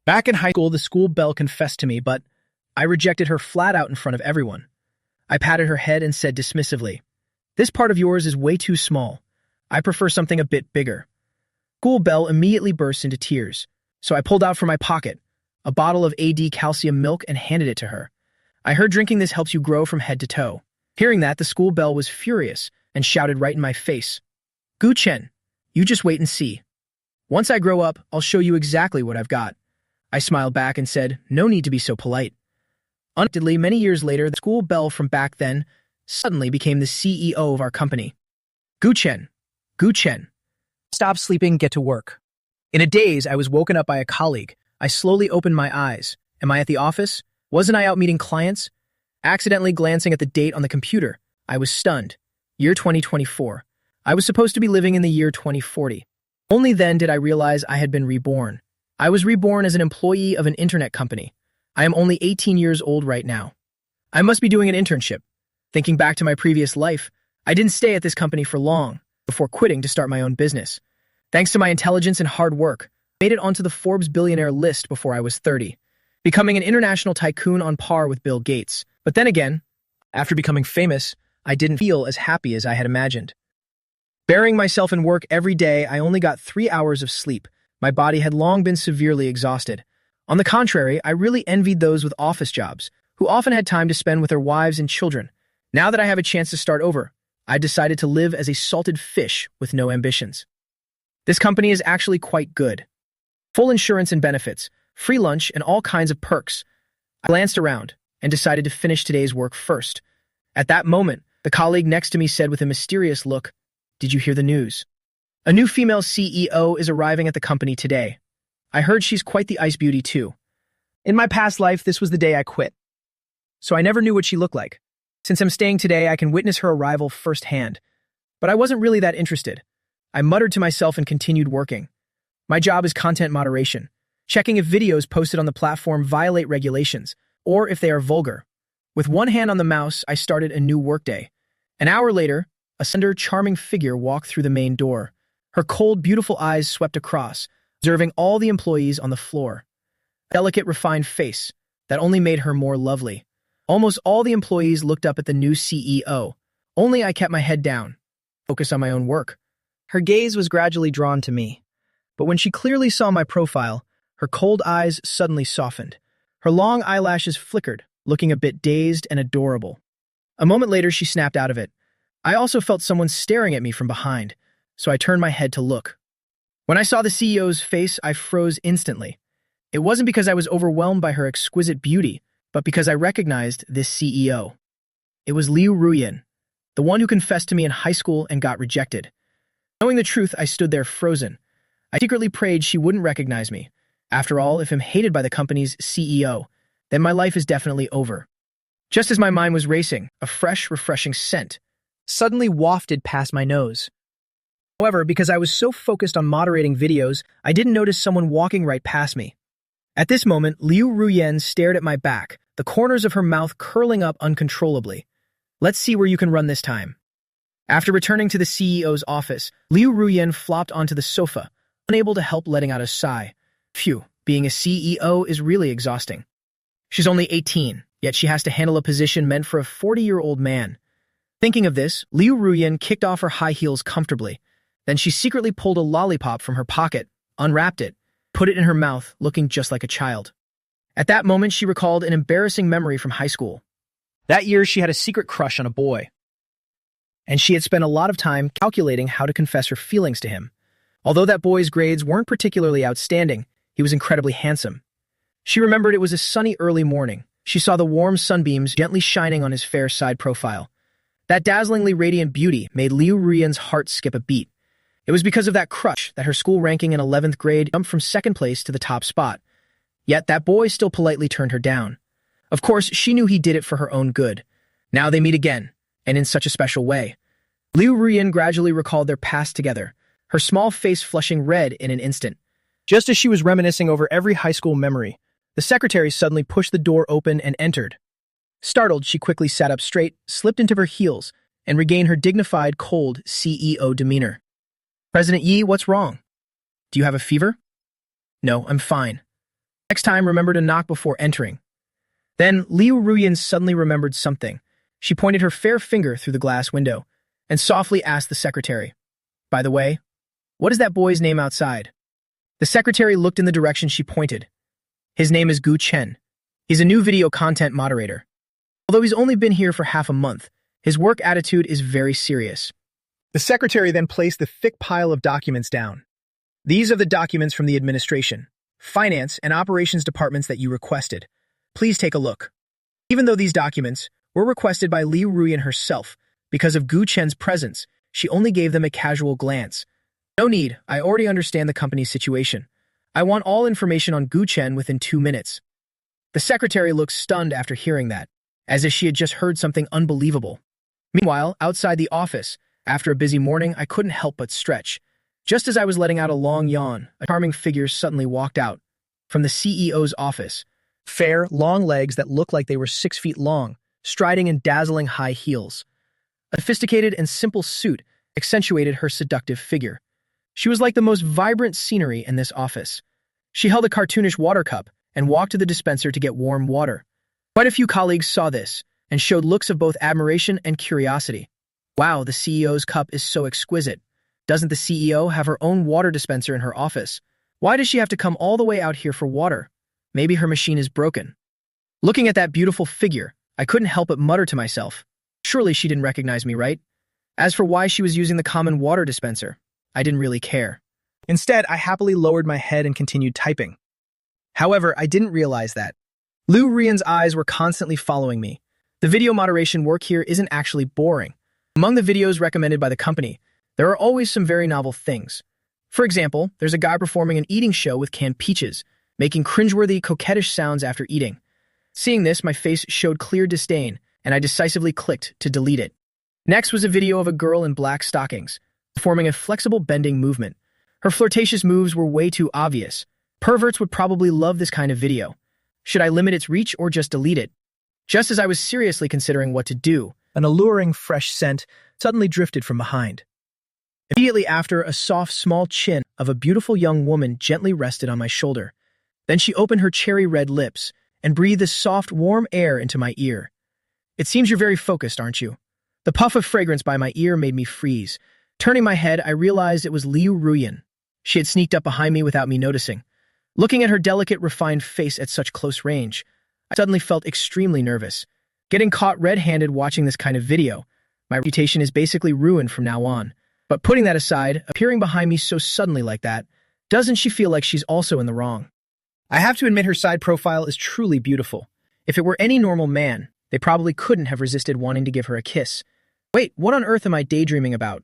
Back in high school, the school belle confessed to me, but I rejected her flat out in front of everyone. I patted her head and said dismissively, "This part of yours is way too small. I prefer something a bit bigger." School belle immediately burst into tears, so I pulled out from my pocket a bottle of AD calcium milk and handed it to her. I heard drinking this helps you grow from head to toe. Hearing that, the school belle was furious and shouted right in my face, "Gu Chen, you just wait and see. Once I grow up, I'll show you exactly what I've got." I smiled back and said, "No need to be so polite." Unexpectedly, many years later, the school belle from back then suddenly became the CEO of our company. Gu Chen, Gu Chen. Stop sleeping, get to work. In a daze, I was woken up by a colleague. I slowly opened my eyes. Am I at the office? Wasn't I out meeting clients? Accidentally glancing at the date on the computer, I was stunned. Year 2024. I was supposed to be living in the year 2040. Only then did I realize I had been reborn. I was reborn as an employee of an internet company. I am only 18 years old right now. I must be doing an internship. Thinking back to my previous life, I didn't stay at this company for long before quitting to start my own business. Thanks to my intelligence and hard work, I made it onto the Forbes billionaire list before I was 30, becoming an international tycoon on par with Bill Gates. But then again, after becoming famous, I didn't feel as happy as I had imagined. Burying myself in work every day, I only got 3 hours of sleep. My body had long been severely exhausted. On the contrary, I really envied those with office jobs, who often had time to spend with their wives and children. Now that I have a chance to start over, I decided to live as a salted fish with no ambitions. This company is actually quite good. Full insurance and benefits, free lunch, and all kinds of perks. I glanced around and decided to finish today's work first. At that moment, the colleague next to me said with a mysterious look, "Did you hear the news? A new female CEO is arriving at the company today. I heard she's quite the ice beauty too. In my past life, this was the day I quit. So I never knew what she looked like. Since I'm staying today, I can witness her arrival firsthand. But I wasn't really that interested. I muttered to myself and continued working. My job is content moderation, checking if videos posted on the platform violate regulations, or if they are vulgar. With one hand on the mouse, I started a new workday. An hour later, a slender, charming figure walked through the main door. Her cold, beautiful eyes swept across, observing all the employees on the floor. A delicate, refined face that only made her more lovely. Almost all the employees looked up at the new CEO. Only I kept my head down, focused on my own work. Her gaze was gradually drawn to me. But when she clearly saw my profile, her cold eyes suddenly softened. Her long eyelashes flickered, looking a bit dazed and adorable. A moment later, she snapped out of it. I also felt someone staring at me from behind, so I turned my head to look. When I saw the CEO's face, I froze instantly. It wasn't because I was overwhelmed by her exquisite beauty, but because I recognized this CEO. It was Liu Ruyan, the one who confessed to me in high school and got rejected. Knowing the truth, I stood there frozen. I secretly prayed she wouldn't recognize me. After all, if I'm hated by the company's CEO, then my life is definitely over. Just as my mind was racing, a fresh, refreshing scent suddenly wafted past my nose. However, because I was so focused on moderating videos, I didn't notice someone walking right past me. At this moment, Liu Ruyan stared at my back, the corners of her mouth curling up uncontrollably. "Let's see where you can run this time." After returning to the CEO's office, Liu Ruyan flopped onto the sofa, unable to help letting out a sigh. Phew, being a CEO is really exhausting. She's only 18, yet she has to handle a position meant for a 40-year-old man. Thinking of this, Liu Ruyan kicked off her high heels comfortably. Then she secretly pulled a lollipop from her pocket, unwrapped it, put it in her mouth, looking just like a child. At that moment, she recalled an embarrassing memory from high school. That year, she had a secret crush on a boy, and she had spent a lot of time calculating how to confess her feelings to him. Although that boy's grades weren't particularly outstanding, he was incredibly handsome. She remembered it was a sunny early morning. She saw the warm sunbeams gently shining on his fair side profile. That dazzlingly radiant beauty made Liu Ruyan's heart skip a beat. It was because of that crush that her school ranking in 11th grade jumped from second place to the top spot. Yet that boy still politely turned her down. Of course, she knew he did it for her own good. Now they meet again, and in such a special way. Liu Ruyan gradually recalled their past together, her small face flushing red in an instant. Just as she was reminiscing over every high school memory, the secretary suddenly pushed the door open and entered. Startled, she quickly sat up straight, slipped into her heels, and regained her dignified, cold CEO demeanor. "President Yi, what's wrong? Do you have a fever?" "No, I'm fine." Next time, remember to knock before entering. Then Liu Ruyan suddenly remembered something. She pointed her fair finger through the glass window and softly asked the secretary, "By the way, what is that boy's name outside?" The secretary looked in the direction she pointed. "His name is Gu Chen. He's a new video content moderator. Although he's only been here for half a month, his work attitude is very serious." The secretary then placed the thick pile of documents down. "These are the documents from the administration, finance, and operations departments that you requested. Please take a look." Even though these documents were requested by Liu Ruyan herself, because of Gu Chen's presence, she only gave them a casual glance. "No need, I already understand the company's situation. I want all information on Gu Chen within 2 minutes." The secretary looked stunned after hearing that, as if she had just heard something unbelievable. Meanwhile, outside the office, after a busy morning, I couldn't help but stretch. Just as I was letting out a long yawn, a charming figure suddenly walked out from the CEO's office. Fair, long legs that looked like they were 6 feet long, striding in dazzling high heels. A sophisticated and simple suit accentuated her seductive figure. She was like the most vibrant scenery in this office. She held a cartoonish water cup and walked to the dispenser to get warm water. Quite a few colleagues saw this and showed looks of both admiration and curiosity. "Wow, the CEO's cup is so exquisite. Doesn't the CEO have her own water dispenser in her office? Why does she have to come all the way out here for water? Maybe her machine is broken." Looking at that beautiful figure, I couldn't help but mutter to myself, surely she didn't recognize me, right? As for why she was using the common water dispenser, I didn't really care. Instead, I happily lowered my head and continued typing. However, I didn't realize that Liu Ruyan's eyes were constantly following me. The video moderation work here isn't actually boring. Among the videos recommended by the company, there are always some very novel things. For example, there's a guy performing an eating show with canned peaches, making cringeworthy, coquettish sounds after eating. Seeing this, my face showed clear disdain, and I decisively clicked to delete it. Next was a video of a girl in black stockings, performing a flexible bending movement. Her flirtatious moves were way too obvious. Perverts would probably love this kind of video. Should I limit its reach or just delete it? Just as I was seriously considering what to do, an alluring, fresh scent suddenly drifted from behind. Immediately after, a soft, small chin of a beautiful young woman gently rested on my shoulder. Then she opened her cherry-red lips and breathed the soft, warm air into my ear. "It seems you're very focused, aren't you?" The puff of fragrance by my ear made me freeze. Turning my head, I realized it was Liu Ruyan. She had sneaked up behind me without me noticing. Looking at her delicate, refined face at such close range, I suddenly felt extremely nervous. Getting caught red-handed watching this kind of video, my reputation is basically ruined from now on. But putting that aside, appearing behind me so suddenly like that, doesn't she feel like she's also in the wrong? I have to admit her side profile is truly beautiful. If it were any normal man, they probably couldn't have resisted wanting to give her a kiss. Wait, what on earth am I daydreaming about?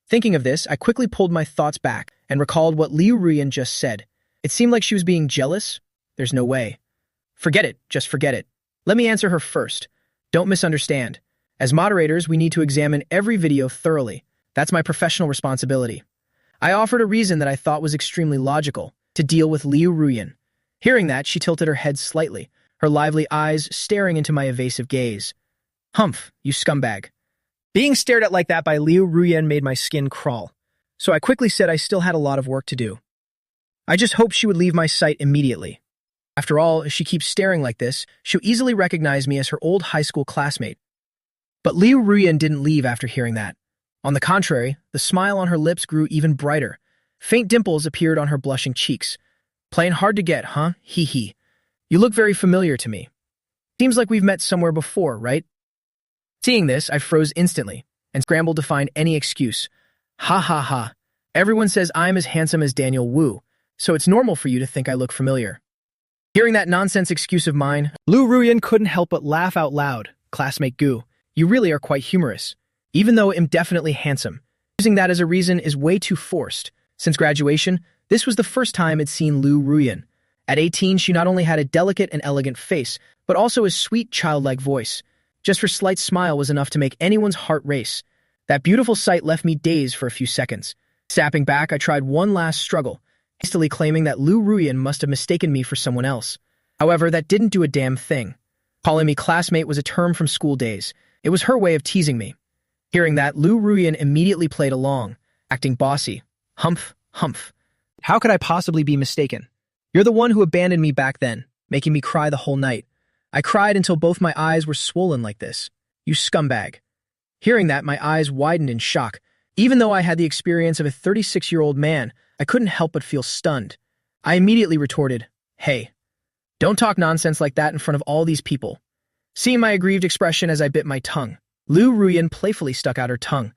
Thinking of this, I quickly pulled my thoughts back and recalled what Liu Ruyan just said. It seemed like she was being jealous. There's no way. Forget it, just forget it. Let me answer her first. Don't misunderstand. As moderators, we need to examine every video thoroughly. That's my professional responsibility. I offered a reason that I thought was extremely logical, to deal with Liu Ruyan. Hearing that, she tilted her head slightly, her lively eyes staring into my evasive gaze. "Humph, you scumbag." Being stared at like that by Liu Ruyan made my skin crawl, so I quickly said I still had a lot of work to do. I just hoped she would leave my sight immediately. After all, if she keeps staring like this, she'll easily recognize me as her old high school classmate. But Liu Ruyan didn't leave after hearing that. On the contrary, the smile on her lips grew even brighter. Faint dimples appeared on her blushing cheeks. "Playing hard to get, huh? Hee hee. You look very familiar to me. Seems like we've met somewhere before, right?" Seeing this, I froze instantly and scrambled to find any excuse. "Ha ha ha. Everyone says I'm as handsome as Daniel Wu, so it's normal for you to think I look familiar." Hearing that nonsense excuse of mine, Liu Ruyan couldn't help but laugh out loud. "Classmate Gu, you really are quite humorous. Even though I'm definitely handsome, using that as a reason is way too forced. Since graduation, this was the first time I'd seen Liu Ruyan. At 18, she not only had a delicate and elegant face, but also a sweet, childlike voice. Just her slight smile was enough to make anyone's heart race. That beautiful sight left me dazed for a few seconds. Sapping back, I tried one last struggle, hastily claiming that Liu Ruyan must have mistaken me for someone else. However, that didn't do a damn thing. Calling me classmate was a term from school days. It was her way of teasing me. Hearing that, Liu Ruyan immediately played along, acting bossy. "Humph, humph. How could I possibly be mistaken? You're the one who abandoned me back then, making me cry the whole night. I cried until both my eyes were swollen like this. You scumbag. Hearing that, my eyes widened in shock. Even though I had the experience of a 36-year-old man, I couldn't help but feel stunned. I immediately retorted, "Hey, don't talk nonsense like that in front of all these people." Seeing my aggrieved expression as I bit my tongue, Liu Ruyan playfully stuck out her tongue.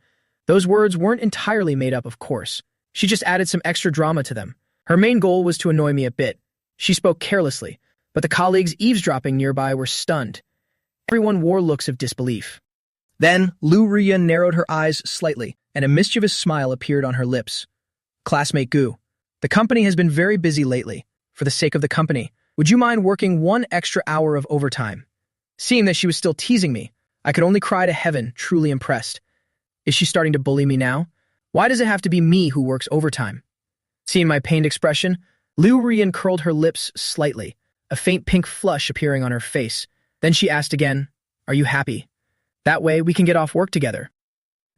Those words weren't entirely made up, of course. She just added some extra drama to them. Her main goal was to annoy me a bit. She spoke carelessly, but the colleagues eavesdropping nearby were stunned. Everyone wore looks of disbelief. Then, Liu Ruyan narrowed her eyes slightly, and a mischievous smile appeared on her lips. "Classmate Gu, the company has been very busy lately. For the sake of the company, would you mind working 1 extra hour of overtime?" Seeing that she was still teasing me, I could only cry to heaven, truly impressed. Is she starting to bully me now? Why does it have to be me who works overtime? Seeing my pained expression, Liu Ruyan curled her lips slightly, a faint pink flush appearing on her face. Then she asked again, "Are you happy? That way we can get off work together."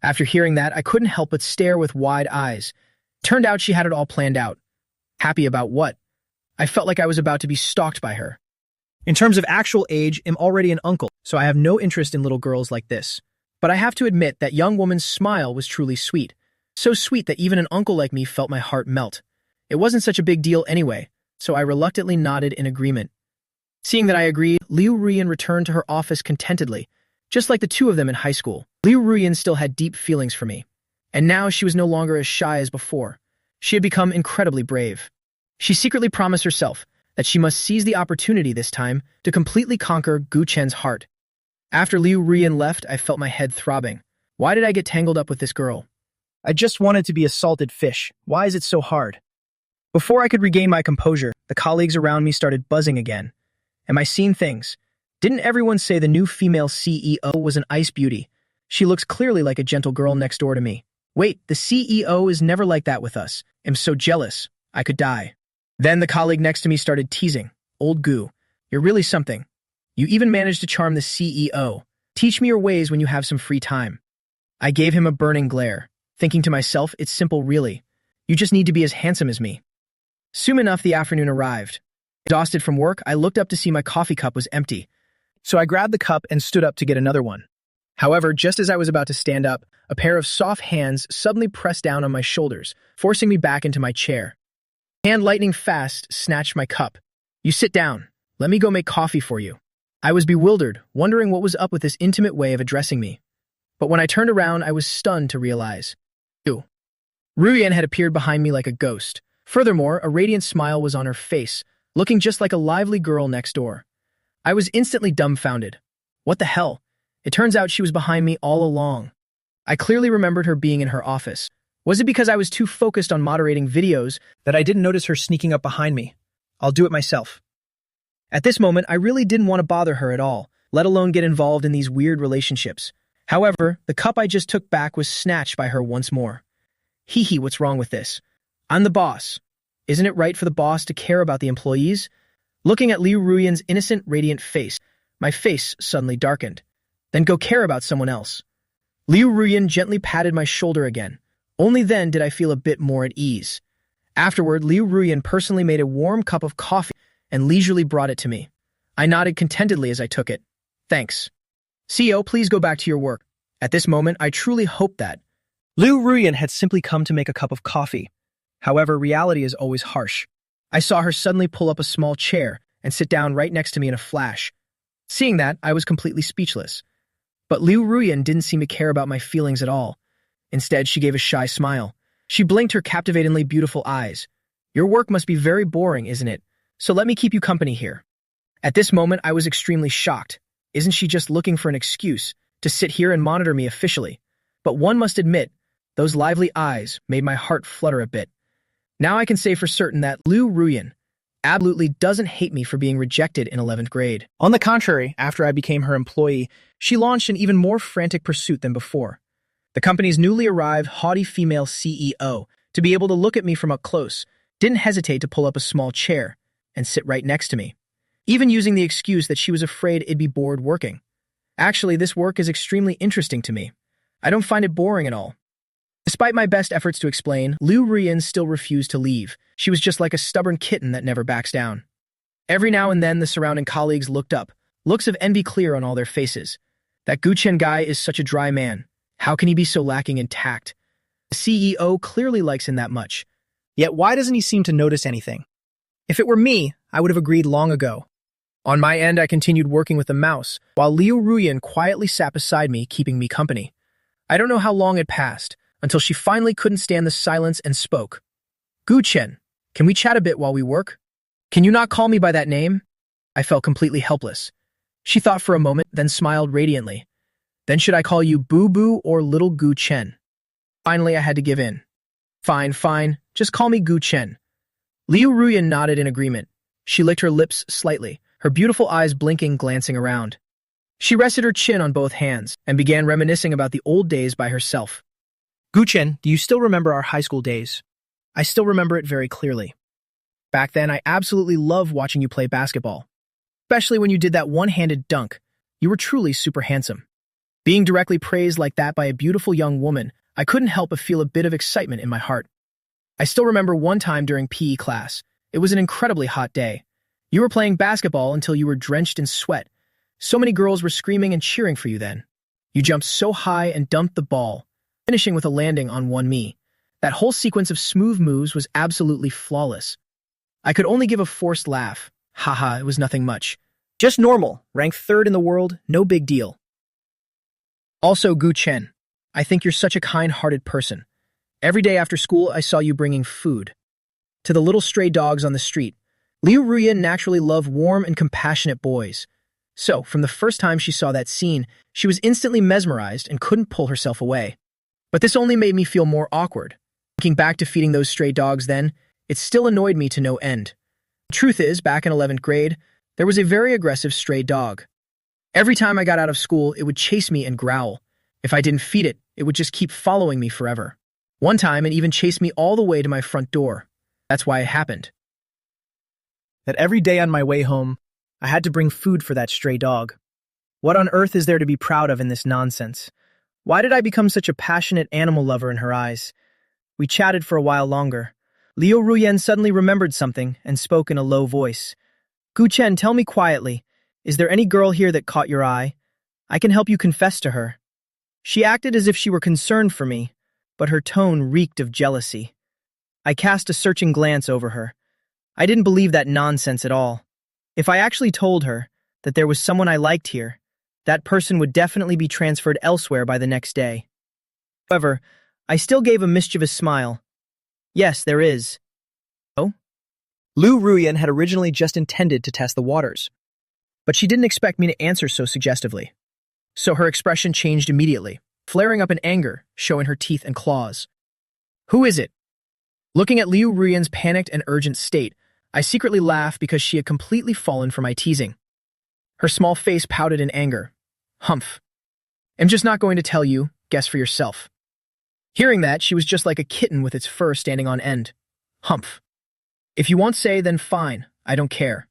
After hearing that, I couldn't help but stare with wide eyes. Turned out she had it all planned out. Happy about what? I felt like I was about to be stalked by her. In terms of actual age, I'm already an uncle, so I have no interest in little girls like this. But I have to admit that young woman's smile was truly sweet. So sweet that even an uncle like me felt my heart melt. It wasn't such a big deal anyway, so I reluctantly nodded in agreement. Seeing that I agreed, Liu Ruyan returned to her office contentedly. Just like the two of them in high school, Liu Ruyan still had deep feelings for me. And now she was no longer as shy as before. She had become incredibly brave. She secretly promised herself that she must seize the opportunity this time to completely conquer Gu Chen's heart. After Liu Ruyan left, I felt my head throbbing. Why did I get tangled up with this girl? I just wanted to be a salted fish. Why is it so hard? Before I could regain my composure, the colleagues around me started buzzing again. Am I seeing things? Didn't everyone say the new female CEO was an ice beauty? She looks clearly like a gentle girl next door to me. Wait, the CEO is never like that with us. I'm so jealous. I could die. Then the colleague next to me started teasing. Old Gu, you're really something. You even managed to charm the CEO. Teach me your ways when you have some free time. I gave him a burning glare, thinking to myself, it's simple really. You just need to be as handsome as me. Soon enough, the afternoon arrived. Exhausted from work, I looked up to see my coffee cup was empty. So I grabbed the cup and stood up to get another one. However, just as I was about to stand up, a pair of soft hands suddenly pressed down on my shoulders, forcing me back into my chair. Hand lightning fast snatched my cup. You sit down. Let me go make coffee for you. I was bewildered, wondering what was up with this intimate way of addressing me. But when I turned around, I was stunned to realize. Ruyan had appeared behind me like a ghost. Furthermore, a radiant smile was on her face, looking just like a lively girl next door. I was instantly dumbfounded. What the hell? It turns out she was behind me all along. I clearly remembered her being in her office. Was it because I was too focused on moderating videos that I didn't notice her sneaking up behind me? I'll do it myself. At this moment, I really didn't want to bother her at all, let alone get involved in these weird relationships. However, the cup I just took back was snatched by her once more. Hee hee, what's wrong with this? I'm the boss. Isn't it right for the boss to care about the employees? Looking at Liu Ruyan's innocent, radiant face, my face suddenly darkened. Then go care about someone else. Liu Ruyan gently patted my shoulder again. Only then did I feel a bit more at ease. Afterward, Liu Ruyan personally made a warm cup of coffee and leisurely brought it to me. I nodded contentedly as I took it. Thanks. CEO, please go back to your work. At this moment, I truly hoped that. Liu Ruyan had simply come to make a cup of coffee. However, reality is always harsh. I saw her suddenly pull up a small chair and sit down right next to me in a flash. Seeing that, I was completely speechless. But Liu Ruyan didn't seem to care about my feelings at all. Instead, she gave a shy smile. She blinked her captivatingly beautiful eyes. Your work must be very boring, isn't it? So let me keep you company here. At this moment, I was extremely shocked. Isn't she just looking for an excuse to sit here and monitor me officially? But one must admit, those lively eyes made my heart flutter a bit. Now I can say for certain that Liu Ruyan absolutely doesn't hate me for being rejected in 11th grade. On the contrary, after I became her employee, she launched an even more frantic pursuit than before. The company's newly arrived haughty female CEO, to be able to look at me from up close, didn't hesitate to pull up a small chair and sit right next to me, even using the excuse that she was afraid I'd be bored working. Actually, this work is extremely interesting to me. I don't find it boring at all. Despite my best efforts to explain, Liu Ruyan still refused to leave. She was just like a stubborn kitten that never backs down. Every now and then, the surrounding colleagues looked up, looks of envy clear on all their faces. That Guchen guy is such a dry man. How can he be so lacking in tact? The CEO clearly likes him that much. Yet why doesn't he seem to notice anything? If it were me, I would have agreed long ago. On my end, I continued working with the mouse, while Liu Ruyan quietly sat beside me, keeping me company. I don't know how long had passed, until she finally couldn't stand the silence and spoke. Guchen, can we chat a bit while we work? Can you not call me by that name? I felt completely helpless. She thought for a moment, then smiled radiantly. Then should I call you Boo-Boo or Little Guchen? Finally, I had to give in. Fine, just call me Guchen. Liu Ruyan nodded in agreement. She licked her lips slightly, her beautiful eyes blinking, glancing around. She rested her chin on both hands and began reminiscing about the old days by herself. Guchen, do you still remember our high school days? I still remember it very clearly. Back then, I absolutely loved watching you play basketball. Especially when you did that one-handed dunk. You were truly super handsome. Being directly praised like that by a beautiful young woman, I couldn't help but feel a bit of excitement in my heart. I still remember one time during PE class. It was an incredibly hot day. You were playing basketball until you were drenched in sweat. So many girls were screaming and cheering for you then. You jumped so high and dumped the ball, finishing with a landing on one knee. That whole sequence of smooth moves was absolutely flawless. I could only give a forced laugh. Haha, it was nothing much. Just normal, ranked third in the world, no big deal. Also, Guchen, I think you're such a kind-hearted person. Every day after school, I saw you bringing food to the little stray dogs on the street. Liu Ruyan naturally loved warm and compassionate boys. So, from the first time she saw that scene, she was instantly mesmerized and couldn't pull herself away. But this only made me feel more awkward. Thinking back to feeding those stray dogs then, it still annoyed me to no end. The truth is, back in 11th grade, there was a very aggressive stray dog. Every time I got out of school, it would chase me and growl. If I didn't feed it, it would just keep following me forever. One time, it even chased me all the way to my front door. That's why it happened. That every day on my way home, I had to bring food for that stray dog. What on earth is there to be proud of in this nonsense? Why did I become such a passionate animal lover in her eyes? We chatted for a while longer. Liu Ruyan suddenly remembered something and spoke in a low voice. Guchen, tell me quietly, is there any girl here that caught your eye? I can help you confess to her. She acted as if she were concerned for me, but her tone reeked of jealousy. I cast a searching glance over her. I didn't believe that nonsense at all. If I actually told her that there was someone I liked here, that person would definitely be transferred elsewhere by the next day. However, I still gave a mischievous smile. Yes, there is. Oh? Liu Ruyan had originally just intended to test the waters, but she didn't expect me to answer so suggestively. So her expression changed immediately, flaring up in anger, showing her teeth and claws. Who is it? Looking at Liu Ruyan's panicked and urgent state, I secretly laughed because she had completely fallen for my teasing. Her small face pouted in anger. Humph. I'm just not going to tell you, guess for yourself. Hearing that, she was just like a kitten with its fur standing on end. Humph. If you won't say, then fine, I don't care.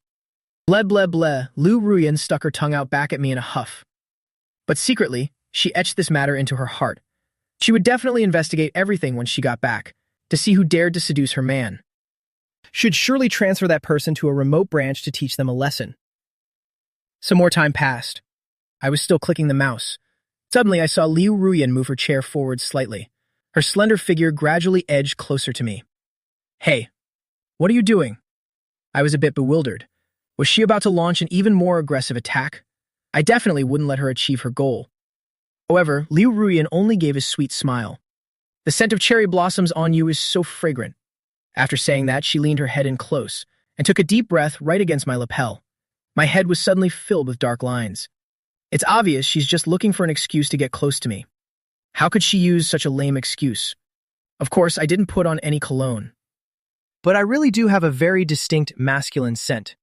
Bleh bleh bleh, Liu Ruyan stuck her tongue out back at me in a huff. But secretly, she etched this matter into her heart. She would definitely investigate everything when she got back, to see who dared to seduce her man. Should surely transfer that person to a remote branch to teach them a lesson. Some more time passed. I was still clicking the mouse. Suddenly, I saw Liu Ruyan move her chair forward slightly. Her slender figure gradually edged closer to me. Hey, what are you doing? I was a bit bewildered. Was she about to launch an even more aggressive attack? I definitely wouldn't let her achieve her goal. However, Liu Ruyan only gave a sweet smile. The scent of cherry blossoms on you is so fragrant. After saying that, she leaned her head in close and took a deep breath right against my lapel. My head was suddenly filled with dark lines. It's obvious she's just looking for an excuse to get close to me. How could she use such a lame excuse? Of course, I didn't put on any cologne. But I really do have a very distinct masculine scent.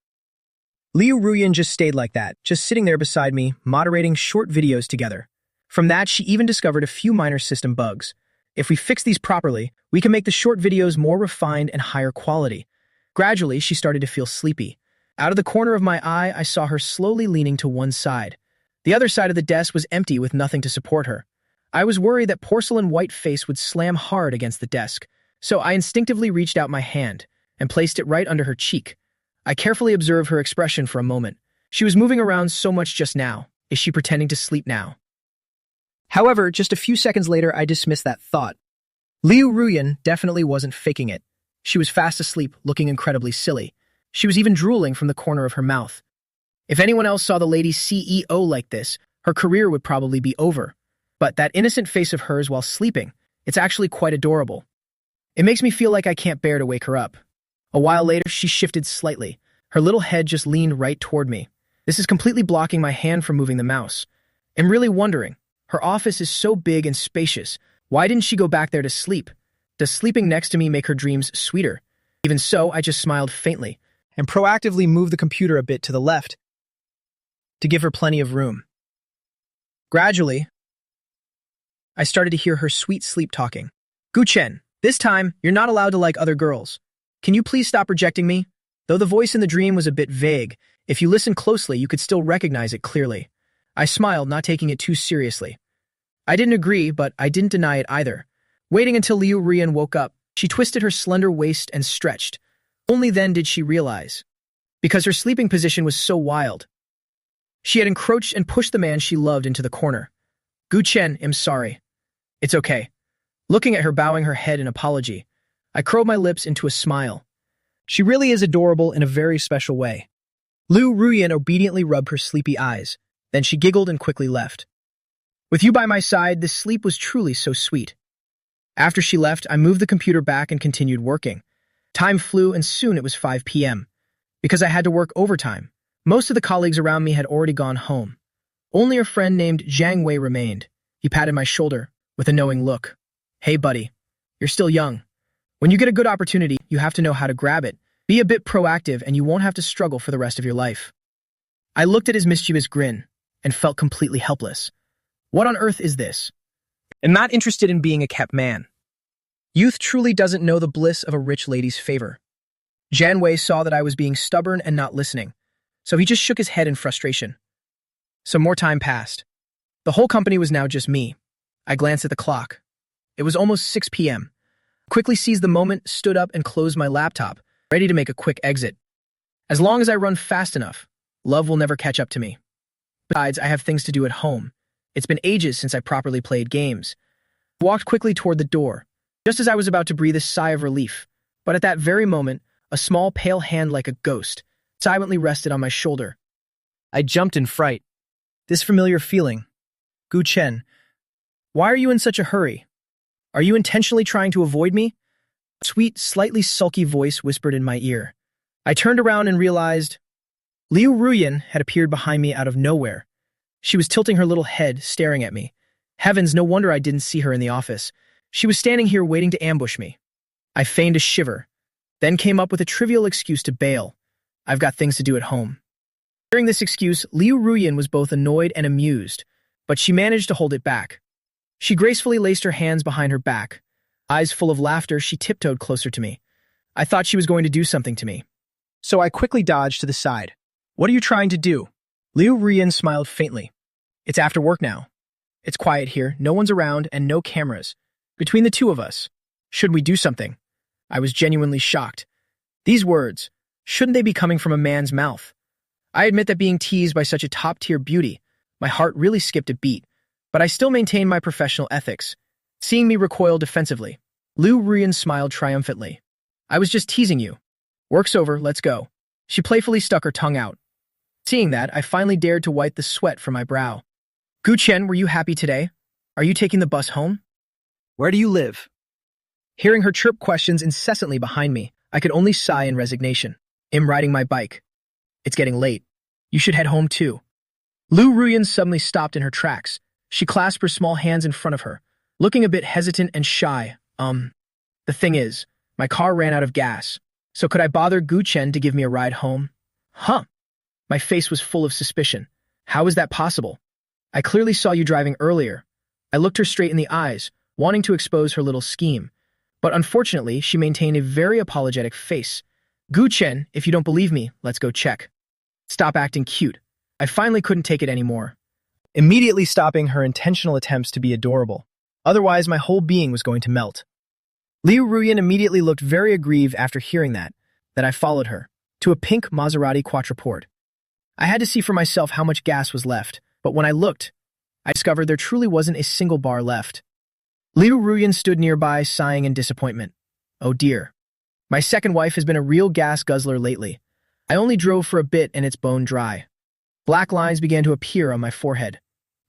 Liu Ruyan just stayed like that, just sitting there beside me, moderating short videos together. From that, she even discovered a few minor system bugs. If we fix these properly, we can make the short videos more refined and higher quality. Gradually, she started to feel sleepy. Out of the corner of my eye, I saw her slowly leaning to one side. The other side of the desk was empty with nothing to support her. I was worried that porcelain white face would slam hard against the desk, so I instinctively reached out my hand and placed it right under her cheek. I carefully observed her expression for a moment. She was moving around so much just now. Is she pretending to sleep now? However, just a few seconds later, I dismissed that thought. Liu Ruyan definitely wasn't faking it. She was fast asleep, looking incredibly silly. She was even drooling from the corner of her mouth. If anyone else saw the lady's CEO like this, her career would probably be over. But that innocent face of hers while sleeping, it's actually quite adorable. It makes me feel like I can't bear to wake her up. A while later, she shifted slightly. Her little head just leaned right toward me. This is completely blocking my hand from moving the mouse. I'm really wondering, her office is so big and spacious. Why didn't she go back there to sleep? Does sleeping next to me make her dreams sweeter? Even so, I just smiled faintly and proactively moved the computer a bit to the left to give her plenty of room. Gradually, I started to hear her sweet sleep talking. Guchen, this time, you're not allowed to like other girls. Can you please stop rejecting me? Though the voice in the dream was a bit vague, if you listen closely, you could still recognize it clearly. I smiled, not taking it too seriously. I didn't agree, but I didn't deny it either. Waiting until Liu Ruyan woke up, she twisted her slender waist and stretched. Only then did she realize. Because her sleeping position was so wild. She had encroached and pushed the man she loved into the corner. Guchen, I'm sorry. It's okay. Looking at her bowing her head in apology, I curled my lips into a smile. She really is adorable in a very special way. Liu Ruyan obediently rubbed her sleepy eyes. Then she giggled and quickly left. With you by my side, this sleep was truly so sweet. After she left, I moved the computer back and continued working. Time flew and soon it was 5 p.m. Because I had to work overtime, most of the colleagues around me had already gone home. Only a friend named Zhang Wei remained. He patted my shoulder with a knowing look. Hey buddy, you're still young. When you get a good opportunity, you have to know how to grab it. Be a bit proactive and you won't have to struggle for the rest of your life. I looked at his mischievous grin and felt completely helpless. What on earth is this? I'm not interested in being a kept man. Youth truly doesn't know the bliss of a rich lady's favor. Zhang Wei saw that I was being stubborn and not listening, so he just shook his head in frustration. Some more time passed. The whole company was now just me. I glanced at the clock. It was almost 6 p.m. Quickly seized the moment, stood up and closed my laptop, ready to make a quick exit. As long as I run fast enough, love will never catch up to me. Besides, I have things to do at home. It's been ages since I properly played games. I walked quickly toward the door, just as I was about to breathe a sigh of relief. But at that very moment, a small pale hand like a ghost silently rested on my shoulder. I jumped in fright. This familiar feeling. Gu Chen, why are you in such a hurry? Are you intentionally trying to avoid me? A sweet, slightly sulky voice whispered in my ear. I turned around and realized Liu Ruyan had appeared behind me out of nowhere. She was tilting her little head, staring at me. Heavens, no wonder I didn't see her in the office. She was standing here waiting to ambush me. I feigned a shiver, then came up with a trivial excuse to bail. I've got things to do at home. Hearing this excuse, Liu Ruyan was both annoyed and amused, but she managed to hold it back. She gracefully laced her hands behind her back. Eyes full of laughter, she tiptoed closer to me. I thought she was going to do something to me, so I quickly dodged to the side. What are you trying to do? Liu Ruyan smiled faintly. It's after work now. It's quiet here, no one's around, and no cameras. Between the two of us, should we do something? I was genuinely shocked. These words, shouldn't they be coming from a man's mouth? I admit that being teased by such a top-tier beauty, my heart really skipped a beat, but I still maintained my professional ethics. Seeing me recoil defensively, Liu Ruyan smiled triumphantly. I was just teasing you. Work's over, let's go. She playfully stuck her tongue out. Seeing that, I finally dared to wipe the sweat from my brow. Gu Chen, were you happy today? Are you taking the bus home? Where do you live? Hearing her chirp questions incessantly behind me, I could only sigh in resignation. I'm riding my bike. It's getting late. You should head home too. Liu Ruyan suddenly stopped in her tracks. She clasped her small hands in front of her, looking a bit hesitant and shy. The thing is, my car ran out of gas, so could I bother Gu Chen to give me a ride home? Huh. My face was full of suspicion. How is that possible? I clearly saw you driving earlier. I looked her straight in the eyes, wanting to expose her little scheme. But unfortunately, she maintained a very apologetic face. Gu Chen, if you don't believe me, let's go check. Stop acting cute. I finally couldn't take it anymore, immediately stopping her intentional attempts to be adorable. Otherwise, my whole being was going to melt. Liu Ruyan immediately looked very aggrieved after hearing that, Then I followed her to a pink Maserati Quattroporte. I had to see for myself how much gas was left, but when I looked, I discovered there truly wasn't a single bar left. Liu Ruyan stood nearby, sighing in disappointment. Oh dear. My second wife has been a real gas guzzler lately. I only drove for a bit and it's bone dry. Black lines began to appear on my forehead.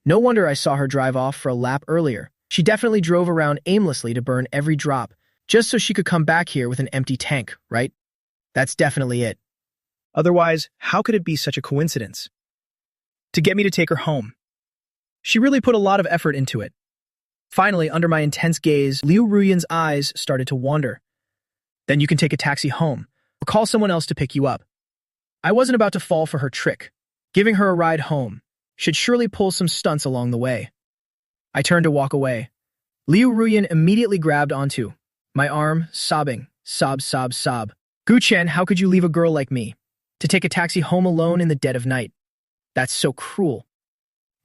No wonder I saw her drive off for a lap earlier. She definitely drove around aimlessly to burn every drop, just so she could come back here with an empty tank, right? That's definitely it. Otherwise, how could it be such a coincidence? To get me to take her home. She really put a lot of effort into it. Finally, under my intense gaze, Liu Ruyan's eyes started to wander. Then you can take a taxi home, or call someone else to pick you up. I wasn't about to fall for her trick. Giving her a ride home should surely pull some stunts along the way. I turned to walk away. Liu Ruyan immediately grabbed onto my arm, sobbing, sob, sob, sob. Guchen, how could you leave a girl like me to take a taxi home alone in the dead of night? That's so cruel.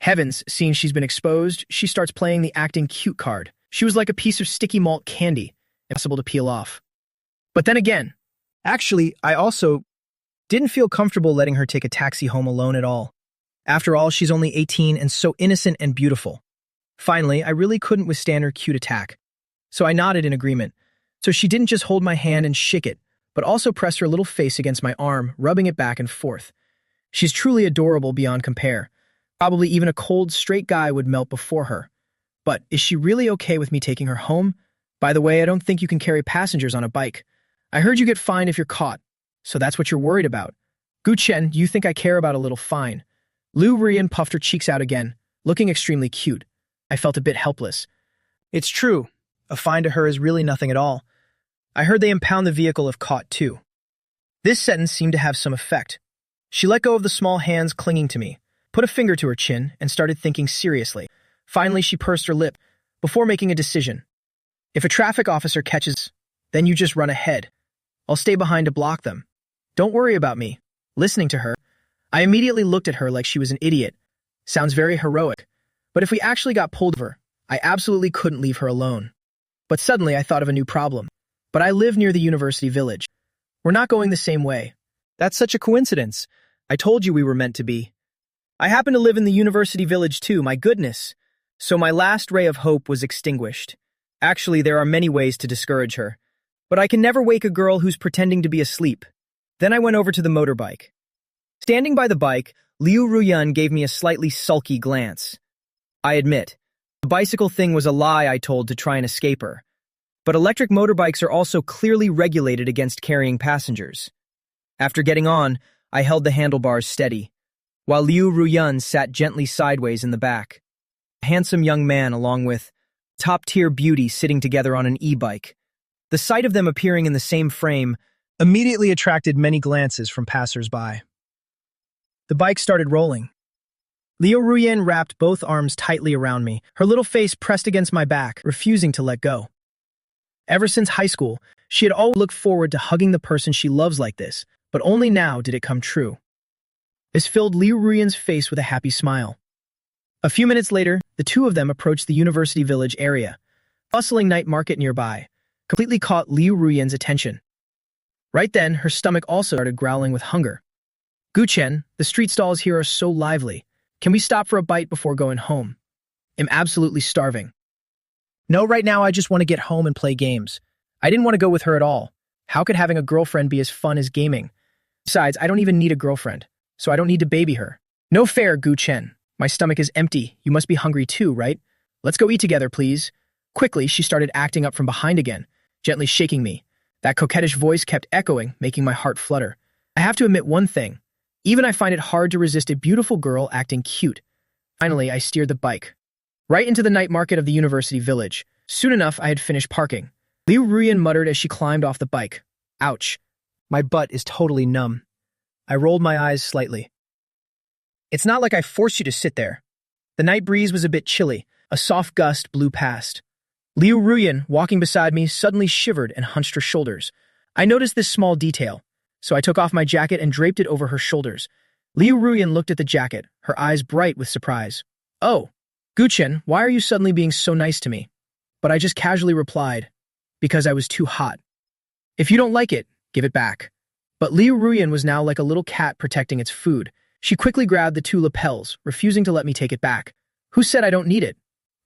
Heavens, seeing she's been exposed, she starts playing the acting cute card. She was like a piece of sticky malt candy, impossible to peel off. But then again, actually, I also didn't feel comfortable letting her take a taxi home alone at all. After all, she's only 18 and so innocent and beautiful. Finally, I really couldn't withstand her cute attack. So I nodded in agreement. So she didn't just hold my hand and shake it, but also pressed her little face against my arm, rubbing it back and forth. She's truly adorable beyond compare. Probably even a cold, straight guy would melt before her. But is she really okay with me taking her home? By the way, I don't think you can carry passengers on a bike. I heard you get fined if you're caught. So that's what you're worried about. Guchen, you think I care about a little fine? Liu Ruyan puffed her cheeks out again, looking extremely cute. I felt a bit helpless. It's true. A fine to her is really nothing at all. I heard they impound the vehicle if caught, too. This sentence seemed to have some effect. She let go of the small hands clinging to me, put a finger to her chin, and started thinking seriously. Finally, she pursed her lip before making a decision. If a traffic officer catches, then you just run ahead. I'll stay behind to block them. Don't worry about me. Listening to her, I immediately looked at her like she was an idiot. Sounds very heroic. But if we actually got pulled over, I absolutely couldn't leave her alone. But suddenly I thought of a new problem. But I live near the university village. We're not going the same way. That's such a coincidence. I told you we were meant to be. I happen to live in the university village too, my goodness. So my last ray of hope was extinguished. Actually, there are many ways to discourage her. But I can never wake a girl who's pretending to be asleep. Then I went over to the motorbike. Standing by the bike, Liu Ruyan gave me a slightly sulky glance. I admit, the bicycle thing was a lie I told to try and escape her. But electric motorbikes are also clearly regulated against carrying passengers. After getting on, I held the handlebars steady, while Liu Ruyan sat gently sideways in the back. A handsome young man along with top-tier beauty sitting together on an e-bike. The sight of them appearing in the same frame immediately attracted many glances from passers-by. The bike started rolling. Liu Ruyan wrapped both arms tightly around me, her little face pressed against my back, refusing to let go. Ever since high school, she had always looked forward to hugging the person she loves like this, but only now did it come true. This filled Liu Ruyan's face with a happy smile. A few minutes later, the two of them approached the university village area. Bustling night market nearby completely caught Liu Ruyan's attention. Right then, her stomach also started growling with hunger. Guchen, the street stalls here are so lively. Can we stop for a bite before going home? I'm absolutely starving. No, right now I just want to get home and play games. I didn't want to go with her at all. How could having a girlfriend be as fun as gaming? Besides, I don't even need a girlfriend, so I don't need to baby her. No fair, Guchen. My stomach is empty. You must be hungry too, right? Let's go eat together, please. Quickly, she started acting up from behind again, gently shaking me. That coquettish voice kept echoing, making my heart flutter. I have to admit one thing. Even I find it hard to resist a beautiful girl acting cute. Finally, I steered the bike right into the night market of the university village. Soon enough, I had finished parking. Liu Ruyan muttered as she climbed off the bike. Ouch. My butt is totally numb. I rolled my eyes slightly. It's not like I forced you to sit there. The night breeze was a bit chilly. A soft gust blew past. Liu Ruyan, walking beside me, suddenly shivered and hunched her shoulders. I noticed this small detail, so I took off my jacket and draped it over her shoulders. Liu Ruyan looked at the jacket, her eyes bright with surprise. Oh, Guchen, why are you suddenly being so nice to me? But I just casually replied, because I was too hot. If you don't like it, give it back. But Liu Ruyan was now like a little cat protecting its food. She quickly grabbed the two lapels, refusing to let me take it back. Who said I don't need it?